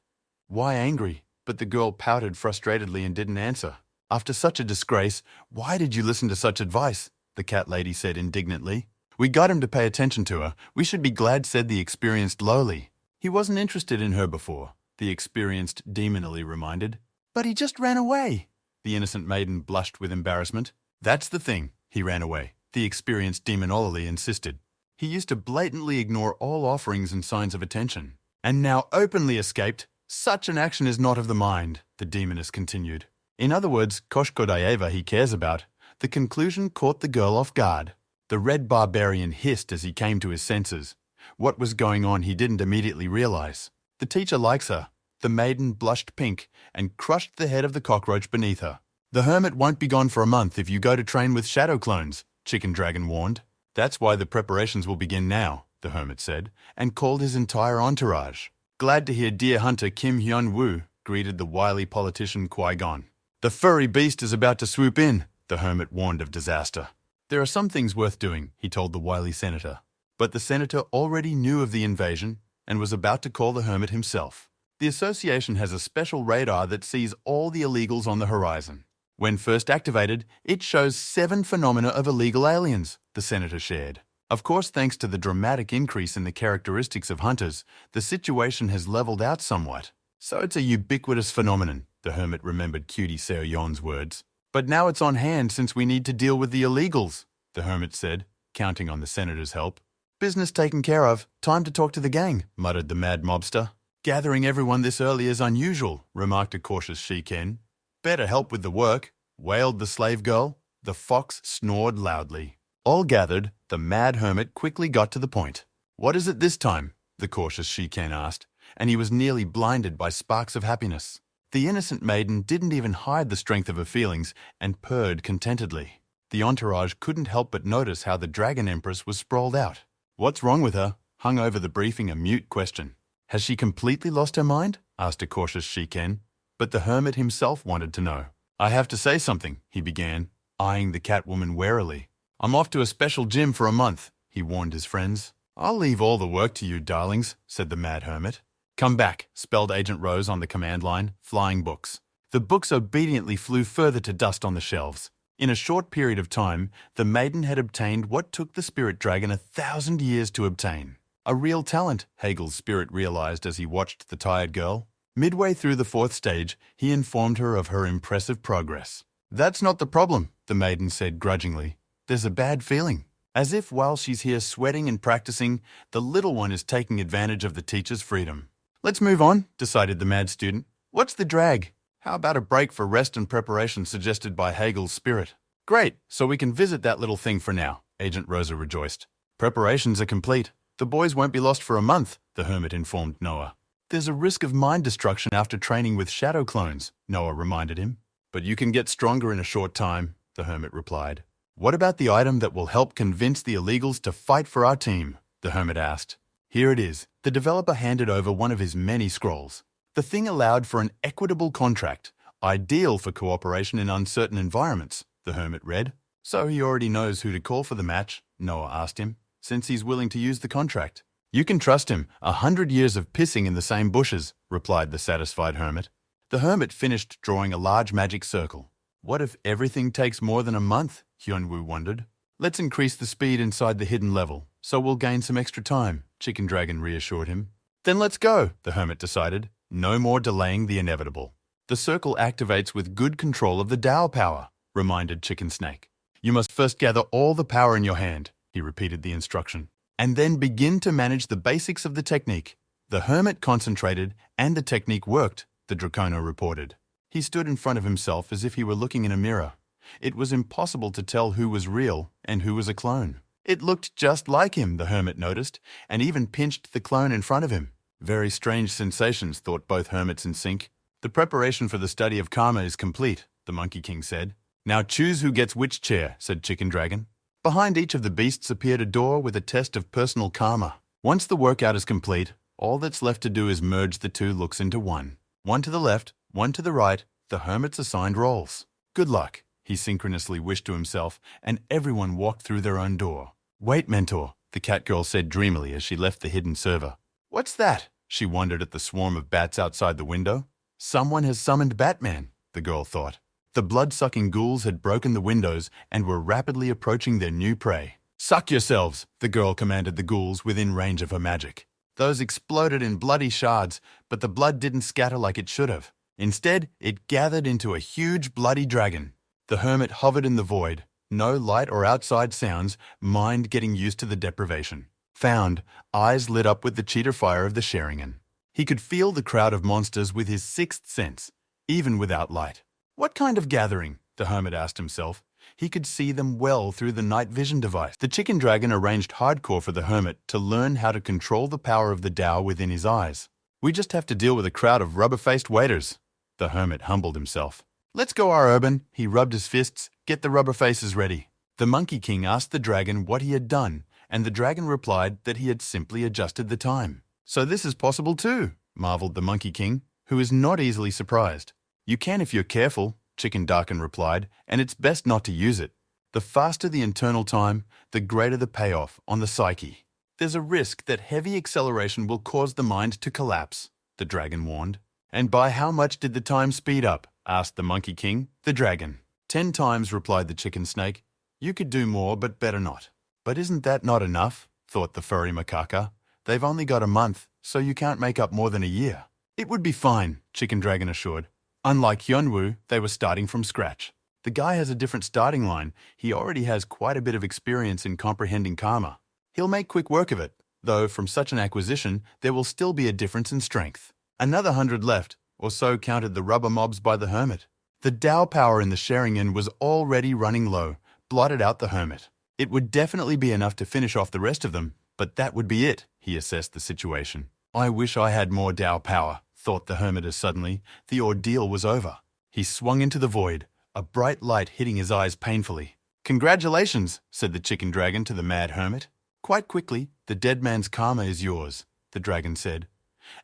Why angry? But the girl pouted frustratedly and didn't answer. After such a disgrace, why did you listen to such advice? The cat lady said indignantly. We got him to pay attention to her. We should be glad, said the experienced Loli. He wasn't interested in her before, the experienced demonily reminded. But he just ran away. The innocent maiden blushed with embarrassment. That's the thing, he ran away, the experienced demonolly insisted. He used to blatantly ignore all offerings and signs of attention. And now openly escaped. Such an action is not of the mind, the demoness continued. In other words, Koshkodayeva he cares about. The conclusion caught the girl off guard. The red barbarian hissed as he came to his senses. What was going on he didn't immediately realize. The teacher likes her. The maiden blushed pink and crushed the head of the cockroach beneath her. The hermit won't be gone for a month if you go to train with shadow clones, Chicken Dragon warned. That's why the preparations will begin now, the hermit said, and called his entire entourage. Glad to hear dear hunter Kim Hyun-woo, greeted the wily politician Qui-Gon. The furry beast is about to swoop in, the hermit warned of disaster. There are some things worth doing, he told the wily senator. But the senator already knew of the invasion and was about to call the hermit himself. The association has a special radar that sees all the illegals on the horizon. When first activated, it shows 7 phenomena of illegal aliens, the senator shared. Of course, thanks to the dramatic increase in the characteristics of hunters, the situation has leveled out somewhat. So it's a ubiquitous phenomenon, the hermit remembered Cutie Seoyeon's words. But now it's on hand since we need to deal with the illegals, the hermit said, counting on the senator's help. Business taken care of. Time to talk to the gang, muttered the mad mobster. Gathering everyone this early is unusual, remarked a cautious Shiken. Better help with the work, wailed the slave girl. The fox snored loudly. All gathered, the mad hermit quickly got to the point. What is it this time? The cautious Shiken asked, and he was nearly blinded by sparks of happiness. The innocent maiden didn't even hide the strength of her feelings and purred contentedly. The entourage couldn't help but notice how the dragon empress was sprawled out. What's wrong with her? Hung over the briefing a mute question. Has she completely lost her mind? Asked a cautious Shiken. But the hermit himself wanted to know. I have to say something, he began, eyeing the catwoman warily. I'm off to a special gym for a month, he warned his friends. I'll leave all the work to you, darlings, said the mad hermit. Come back, spelled Agent Rose on the command line, flying books. The books obediently flew further to dust on the shelves. In a short period of time, the maiden had obtained what took the spirit dragon 1,000 years to obtain. A real talent, Hagel's spirit realized as he watched the tired girl. Midway through the 4th stage, he informed her of her impressive progress. That's not the problem, the maiden said grudgingly. There's a bad feeling. As if while she's here sweating and practicing, the little one is taking advantage of the teacher's freedom. Let's move on, decided the mad student. What's the drag? How about a break for rest and preparation suggested by Hagel's spirit? Great, so we can visit that little thing for now, Agent Rosa rejoiced. Preparations are complete. The boys won't be lost for a month, the hermit informed Noah. There's a risk of mind destruction after training with shadow clones, Noah reminded him. But you can get stronger in a short time, the hermit replied. What about the item that will help convince the illegals to fight for our team? The hermit asked. Here it is. The developer handed over one of his many scrolls. The thing allowed for an equitable contract, ideal for cooperation in uncertain environments, the hermit read. So he already knows who to call for the match, Noah asked him, since he's willing to use the contract. You can trust him. 100 years of pissing in the same bushes, replied the satisfied hermit. The hermit finished drawing a large magic circle. What if everything takes more than a month? Hyun-woo wondered. Let's increase the speed inside the hidden level, so we'll gain some extra time, Chicken Dragon reassured him. Then let's go, the hermit decided. No more delaying the inevitable. The circle activates with good control of the Tao power, reminded Chicken Snake. You must first gather all the power in your hand, he repeated the instruction, and then begin to manage the basics of the technique. The hermit concentrated, and the technique worked, the Dracono reported. He stood in front of himself as if he were looking in a mirror. It was impossible to tell who was real and who was a clone. It looked just like him, the hermit noticed, and even pinched the clone in front of him. Very strange sensations, thought both hermits in sync. The preparation for the study of karma is complete, the Monkey King said. Now choose who gets which chair, said Chicken Dragon. Behind each of the beasts appeared a door with a test of personal karma. Once the workout is complete, All that's left to do is merge the two looks into one. One to the left, one to the right, the hermit's assigned roles. Good luck, he synchronously wished to himself, and everyone walked through their own door. Wait, mentor, the cat girl said dreamily as she left the hidden server. What's that? She wondered at the swarm of bats outside the window. Someone has summoned Batman, the girl thought. The blood-sucking ghouls had broken the windows and were rapidly approaching their new prey. Suck yourselves, the girl commanded the ghouls within range of her magic. Those exploded in bloody shards, but the blood didn't scatter like it should have. Instead, it gathered into a huge bloody dragon. The hermit hovered in the void, no light or outside sounds, mind getting used to the deprivation. Found, eyes lit up with the cheater fire of the Sheringan. He could feel the crowd of monsters with his sixth sense, even without light. What kind of gathering? The hermit asked himself. He could see them well through the night vision device. The chicken dragon arranged hardcore for the hermit to learn how to control the power of the Tao within his eyes. We just have to deal with a crowd of rubber-faced waiters. The hermit humbled himself. Let's go, our urban. He rubbed his fists. Get the rubber faces ready. The Monkey King asked the dragon what he had done, and the dragon replied that he had simply adjusted the time. So this is possible too, marveled the Monkey King, who is not easily surprised. You can if you're careful, Chicken Darkin replied, and it's best not to use it. The faster the internal time, the greater the payoff on the psyche. There's a risk that heavy acceleration will cause the mind to collapse, the dragon warned. And by how much did the time speed up? Asked the Monkey King, the dragon. 10 times, replied the chicken snake. You could do more, but better not. But isn't that not enough? Thought the furry macaca. They've only got a month, so you can't make up more than a year. It would be fine, Chicken Dragon assured. Unlike Hyunwoo, they were starting from scratch. The guy has a different starting line. He already has quite a bit of experience in comprehending karma. He'll make quick work of it, though from such an acquisition, there will still be a difference in strength. Another 100 left, or so counted the rubber mobs by the hermit. The Tao power in the Sheringan was already running low, blotted out the hermit. It would definitely be enough to finish off the rest of them, but that would be it, he assessed the situation. I wish I had more Tao power, thought the hermit as suddenly the ordeal was over. He swung into the void, a bright light hitting his eyes painfully. Congratulations, said the chicken dragon to the mad hermit. Quite quickly, the dead man's karma is yours, the dragon said.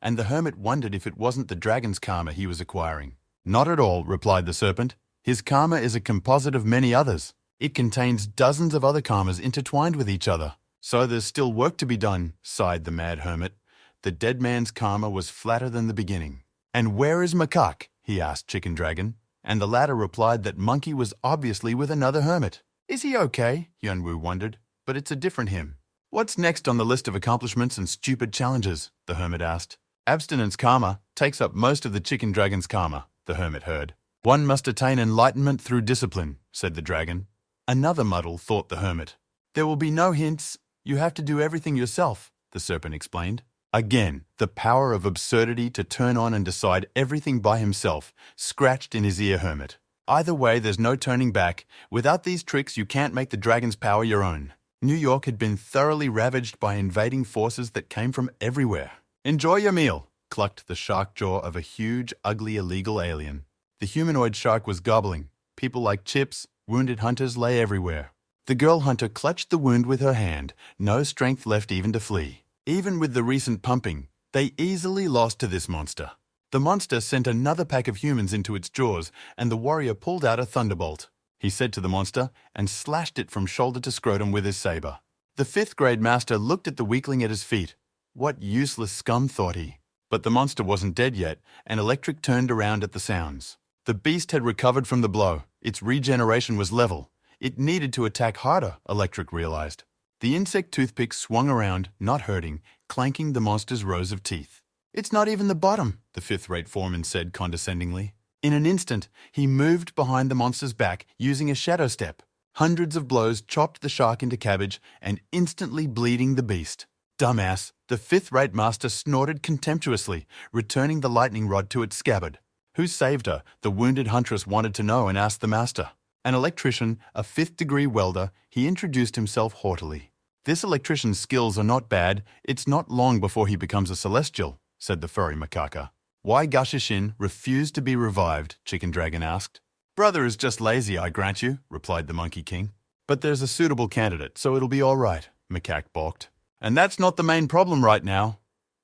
And the hermit wondered if it wasn't the dragon's karma he was acquiring. Not at all, replied the serpent. His karma is a composite of many others. It contains dozens of other karmas intertwined with each other. So there's still work to be done, sighed the mad hermit. The dead man's karma was flatter than the beginning. And where is Macaque? He asked Chicken Dragon. And the latter replied that Monkey was obviously with another hermit. Is he okay? Hyunwoo wondered. But it's a different him. What's next on the list of accomplishments and stupid challenges? The hermit asked. Abstinence karma takes up most of the chicken dragon's karma, the hermit heard. One must attain enlightenment through discipline, said the dragon. Another muddle, thought the hermit. There will be no hints. You have to do everything yourself, the serpent explained. Again, the power of absurdity to turn on and decide everything by himself scratched in his ear hermit. Either way, there's no turning back. Without these tricks, you can't make the dragon's power your own. New York had been thoroughly ravaged by invading forces that came from everywhere. Enjoy your meal, clucked the shark jaw of a huge, ugly, illegal alien. The humanoid shark was gobbling. People like Chips, wounded hunters lay everywhere. The girl hunter clutched the wound with her hand, no strength left even to flee. Even with the recent pumping, they easily lost to this monster. The monster sent another pack of humans into its jaws, and the warrior pulled out a thunderbolt. He said to the monster, and slashed it from shoulder to scrotum with his saber. The 5th grade master looked at the weakling at his feet. What useless scum, thought he. But the monster wasn't dead yet, and Electric turned around at the sounds. The beast had recovered from the blow. Its regeneration was level. It needed to attack harder, Electric realized. The insect toothpick swung around, not hurting, clanking the monster's rows of teeth. It's not even the bottom, the 5th-rate foreman said condescendingly. In an instant, he moved behind the monster's back using a shadow step. Hundreds of blows chopped the shark into cabbage and instantly bleeding the beast. Dumbass, the 5th-rate master snorted contemptuously, returning the lightning rod to its scabbard. Who saved her? The wounded huntress wanted to know and asked the master. An electrician, a 5th-degree welder, he introduced himself haughtily. This electrician's skills are not bad. It's not long before he becomes a celestial, said the furry macaca. Why Gushishin refused to be revived? Chicken Dragon asked. Brother is just lazy, I grant you, replied the Monkey King. But there's a suitable candidate, so it'll be all right, Macaque balked. And that's not the main problem right now.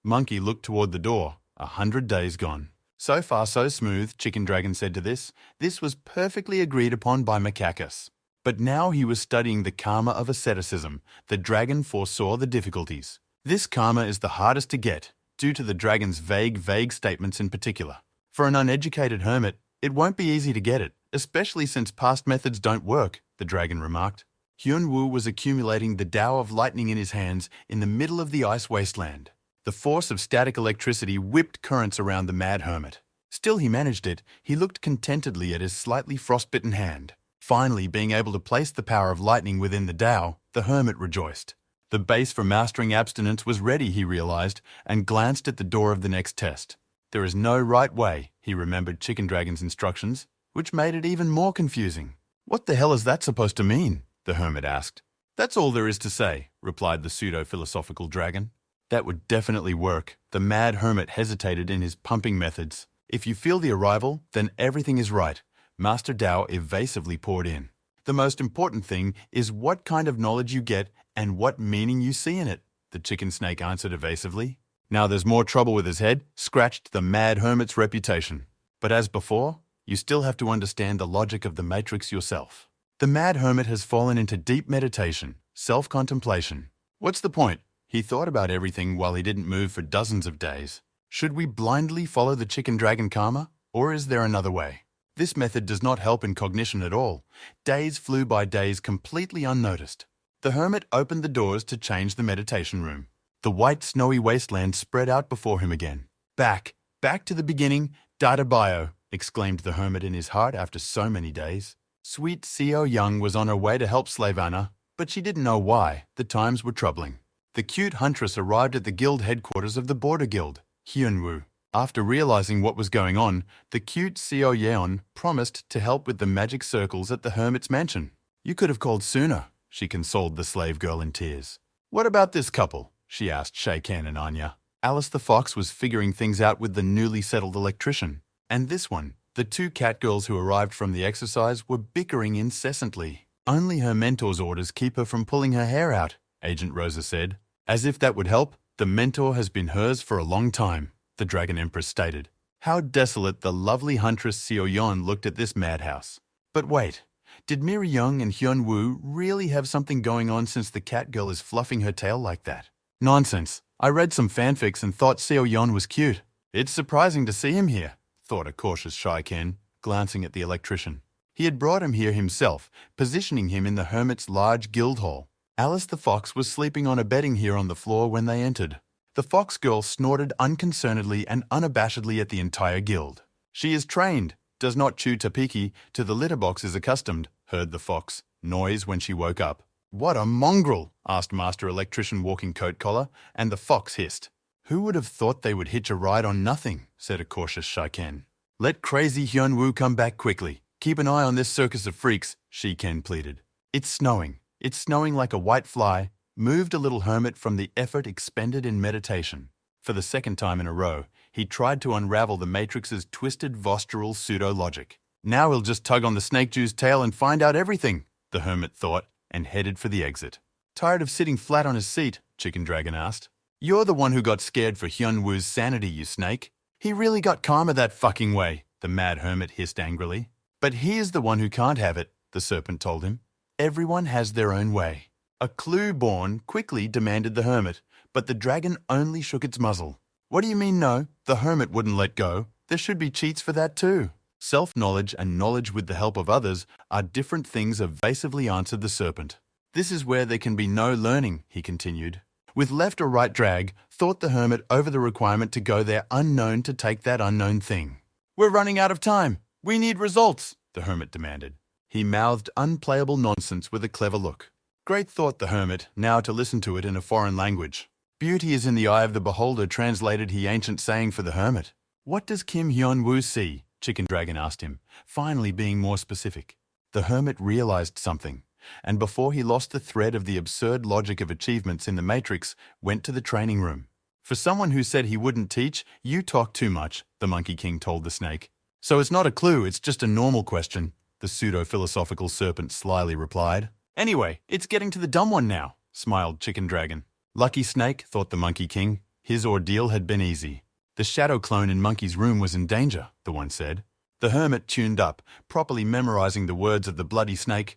Monkey looked toward the door. 100 days gone. So far so smooth, Chicken Dragon said to this. This was perfectly agreed upon by Macacus. But now he was studying the karma of asceticism. The dragon foresaw the difficulties. This karma is the hardest to get, due to the dragon's vague statements in particular. For an uneducated hermit, it won't be easy to get it, especially since past methods don't work, the dragon remarked. Hyun-woo was accumulating the Tao of lightning in his hands in the middle of the ice wasteland. The force of static electricity whipped currents around the mad hermit. Still he managed it. He looked contentedly at his slightly frostbitten hand. Finally, being able to place the power of lightning within the Tao, the hermit rejoiced. The base for mastering abstinence was ready, he realized, and glanced at the door of the next test. There is no right way, he remembered Chicken Dragon's instructions, which made it even more confusing. What the hell is that supposed to mean? The hermit asked. That's all there is to say, replied the pseudo-philosophical dragon. That would definitely work. The mad hermit hesitated in his pumping methods. If you feel the arrival, then everything is right. Master Tao evasively poured in. The most important thing is what kind of knowledge you get and what meaning you see in it, the chicken snake answered evasively. Now there's more trouble with his head, scratched the mad hermit's reputation. But as before, you still have to understand the logic of the matrix yourself. The mad hermit has fallen into deep meditation, self-contemplation. What's the point? He thought about everything while he didn't move for dozens of days. Should we blindly follow the chicken dragon karma, or is there another way? This method does not help in cognition at all. Days flew by days completely unnoticed. The hermit opened the doors to change the meditation room. The white snowy wasteland spread out before him again. Back to the beginning, Data Bio, exclaimed the hermit in his heart after so many days. Sweet Seo Young was on her way to help Slave Anna, but she didn't know why. The times were troubling. The cute huntress arrived at the guild headquarters of the Border Guild, Hyun-woo. After realizing what was going on, the cute Seo Yeon promised to help with the magic circles at the hermit's mansion. You could have called sooner, she consoled the slave girl in tears. What about this couple? She asked Shay-Ken and Anya. Alice the fox was figuring things out with the newly settled electrician. And this one, the two cat girls who arrived from the exercise, were bickering incessantly. Only her mentor's orders keep her from pulling her hair out, Agent Rosa said. As if that would help, the mentor has been hers for a long time, the Dragon Empress stated. How desolate the lovely huntress Seo Yeon looked at this madhouse. But wait, did Miri Young and Hyun-woo really have something going on since the cat girl is fluffing her tail like that? Nonsense. I read some fanfics and thought Seo Yeon was cute. It's surprising to see him here, thought a cautious Shy-Ken, glancing at the electrician. He had brought him here himself, positioning him in the hermit's large guild hall. Alice the fox was sleeping on a bedding here on the floor when they entered. The fox girl snorted unconcernedly and unabashedly at the entire guild. She is trained, does not chew tapiki, to the litter box is accustomed, heard the fox noise when she woke up. What a mongrel, asked Master Electrician Walking Coat Collar, and the fox hissed. Who would have thought they would hitch a ride on nothing, said a cautious Shy-Ken. Let crazy Hyun-woo come back quickly. Keep an eye on this circus of freaks, She-Ken pleaded. It's snowing. It's snowing like a white fly, moved a little hermit from the effort expended in meditation. For the second time in a row, he tried to unravel the Matrix's twisted vostural pseudo-logic. Now he'll just tug on the snake Jew's tail and find out everything, the hermit thought, and headed for the exit. Tired of sitting flat on his seat? Chicken Dragon asked. You're the one who got scared for Hyun-woo's sanity, you snake. He really got karma that fucking way, the mad hermit hissed angrily. But he is the one who can't have it, the serpent told him. Everyone has their own way. A clue born quickly demanded the hermit, but the dragon only shook its muzzle. What do you mean no? The hermit wouldn't let go. There should be cheats for that too. Self-knowledge and knowledge with the help of others are different things, evasively answered the serpent. This is where there can be no learning, he continued. With left or right drag, thought the hermit over the requirement to go there unknown to take that unknown thing. We're running out of time. We need results, the hermit demanded. He mouthed unplayable nonsense with a clever look. Great thought, the hermit, now to listen to it in a foreign language. Beauty is in the eye of the beholder, translated he ancient saying for the hermit. What does Kim Hyun-woo see? Chicken Dragon asked him, finally being more specific. The hermit realized something, and before he lost the thread of the absurd logic of achievements in the Matrix, went to the training room. For someone who said he wouldn't teach, you talk too much, the Monkey King told the snake. So it's not a clue, it's just a normal question, the pseudo-philosophical serpent slyly replied. Anyway, it's getting to the dumb one now, smiled Chicken Dragon. Lucky snake, thought the Monkey King. His ordeal had been easy. The shadow clone in Monkey's room was in danger, the one said. The hermit tuned up, properly memorizing the words of the bloody snake.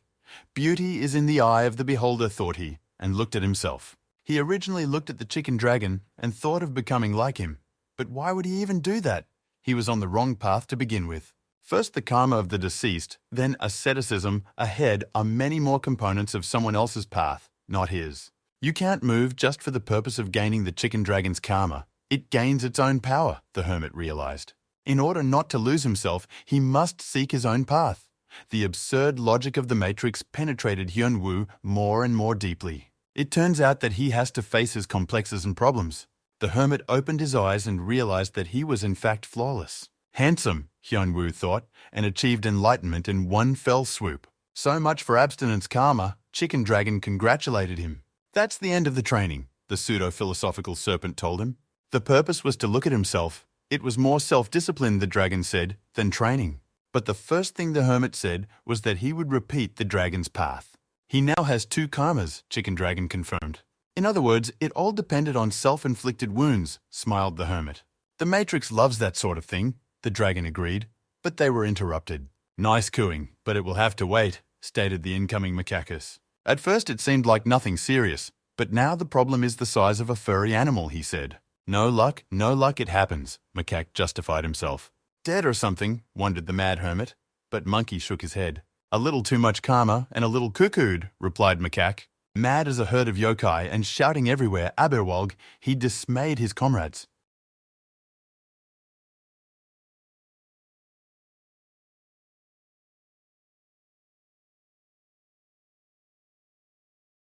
Beauty is in the eye of the beholder, thought he, and looked at himself. He originally looked at the chicken dragon and thought of becoming like him. But why would he even do that? He was on the wrong path to begin with. First the karma of the deceased, then asceticism, ahead are many more components of someone else's path, not his. You can't move just for the purpose of gaining the chicken dragon's karma. It gains its own power, the hermit realized. In order not to lose himself, he must seek his own path. The absurd logic of the Matrix penetrated Hyun-woo more and more deeply. It turns out that he has to face his complexes and problems. The hermit opened his eyes and realized that he was in fact flawless. Handsome, Hyun-woo thought, and achieved enlightenment in one fell swoop. So much for abstinence karma. Chicken Dragon congratulated him. That's the end of the training, the pseudo-philosophical serpent told him. The purpose was to look at himself. It was more self-discipline, the dragon said, than training. But the first thing the hermit said was that he would repeat the dragon's path. He now has 2 karmas, Chicken Dragon confirmed. In other words, it all depended on self-inflicted wounds, smiled the hermit. The Matrix loves that sort of thing, the dragon agreed, but they were interrupted. Nice cooing, but it will have to wait, stated the incoming macacus. At first it seemed like nothing serious, but now the problem is the size of a furry animal, he said. No luck, it happens, Macaque justified himself. Dead or something, wondered the mad hermit, but Monkey shook his head. A little too much karma and a little cuckooed, replied Macaque. Mad as a herd of yokai and shouting everywhere, Aberwalg, he dismayed his comrades.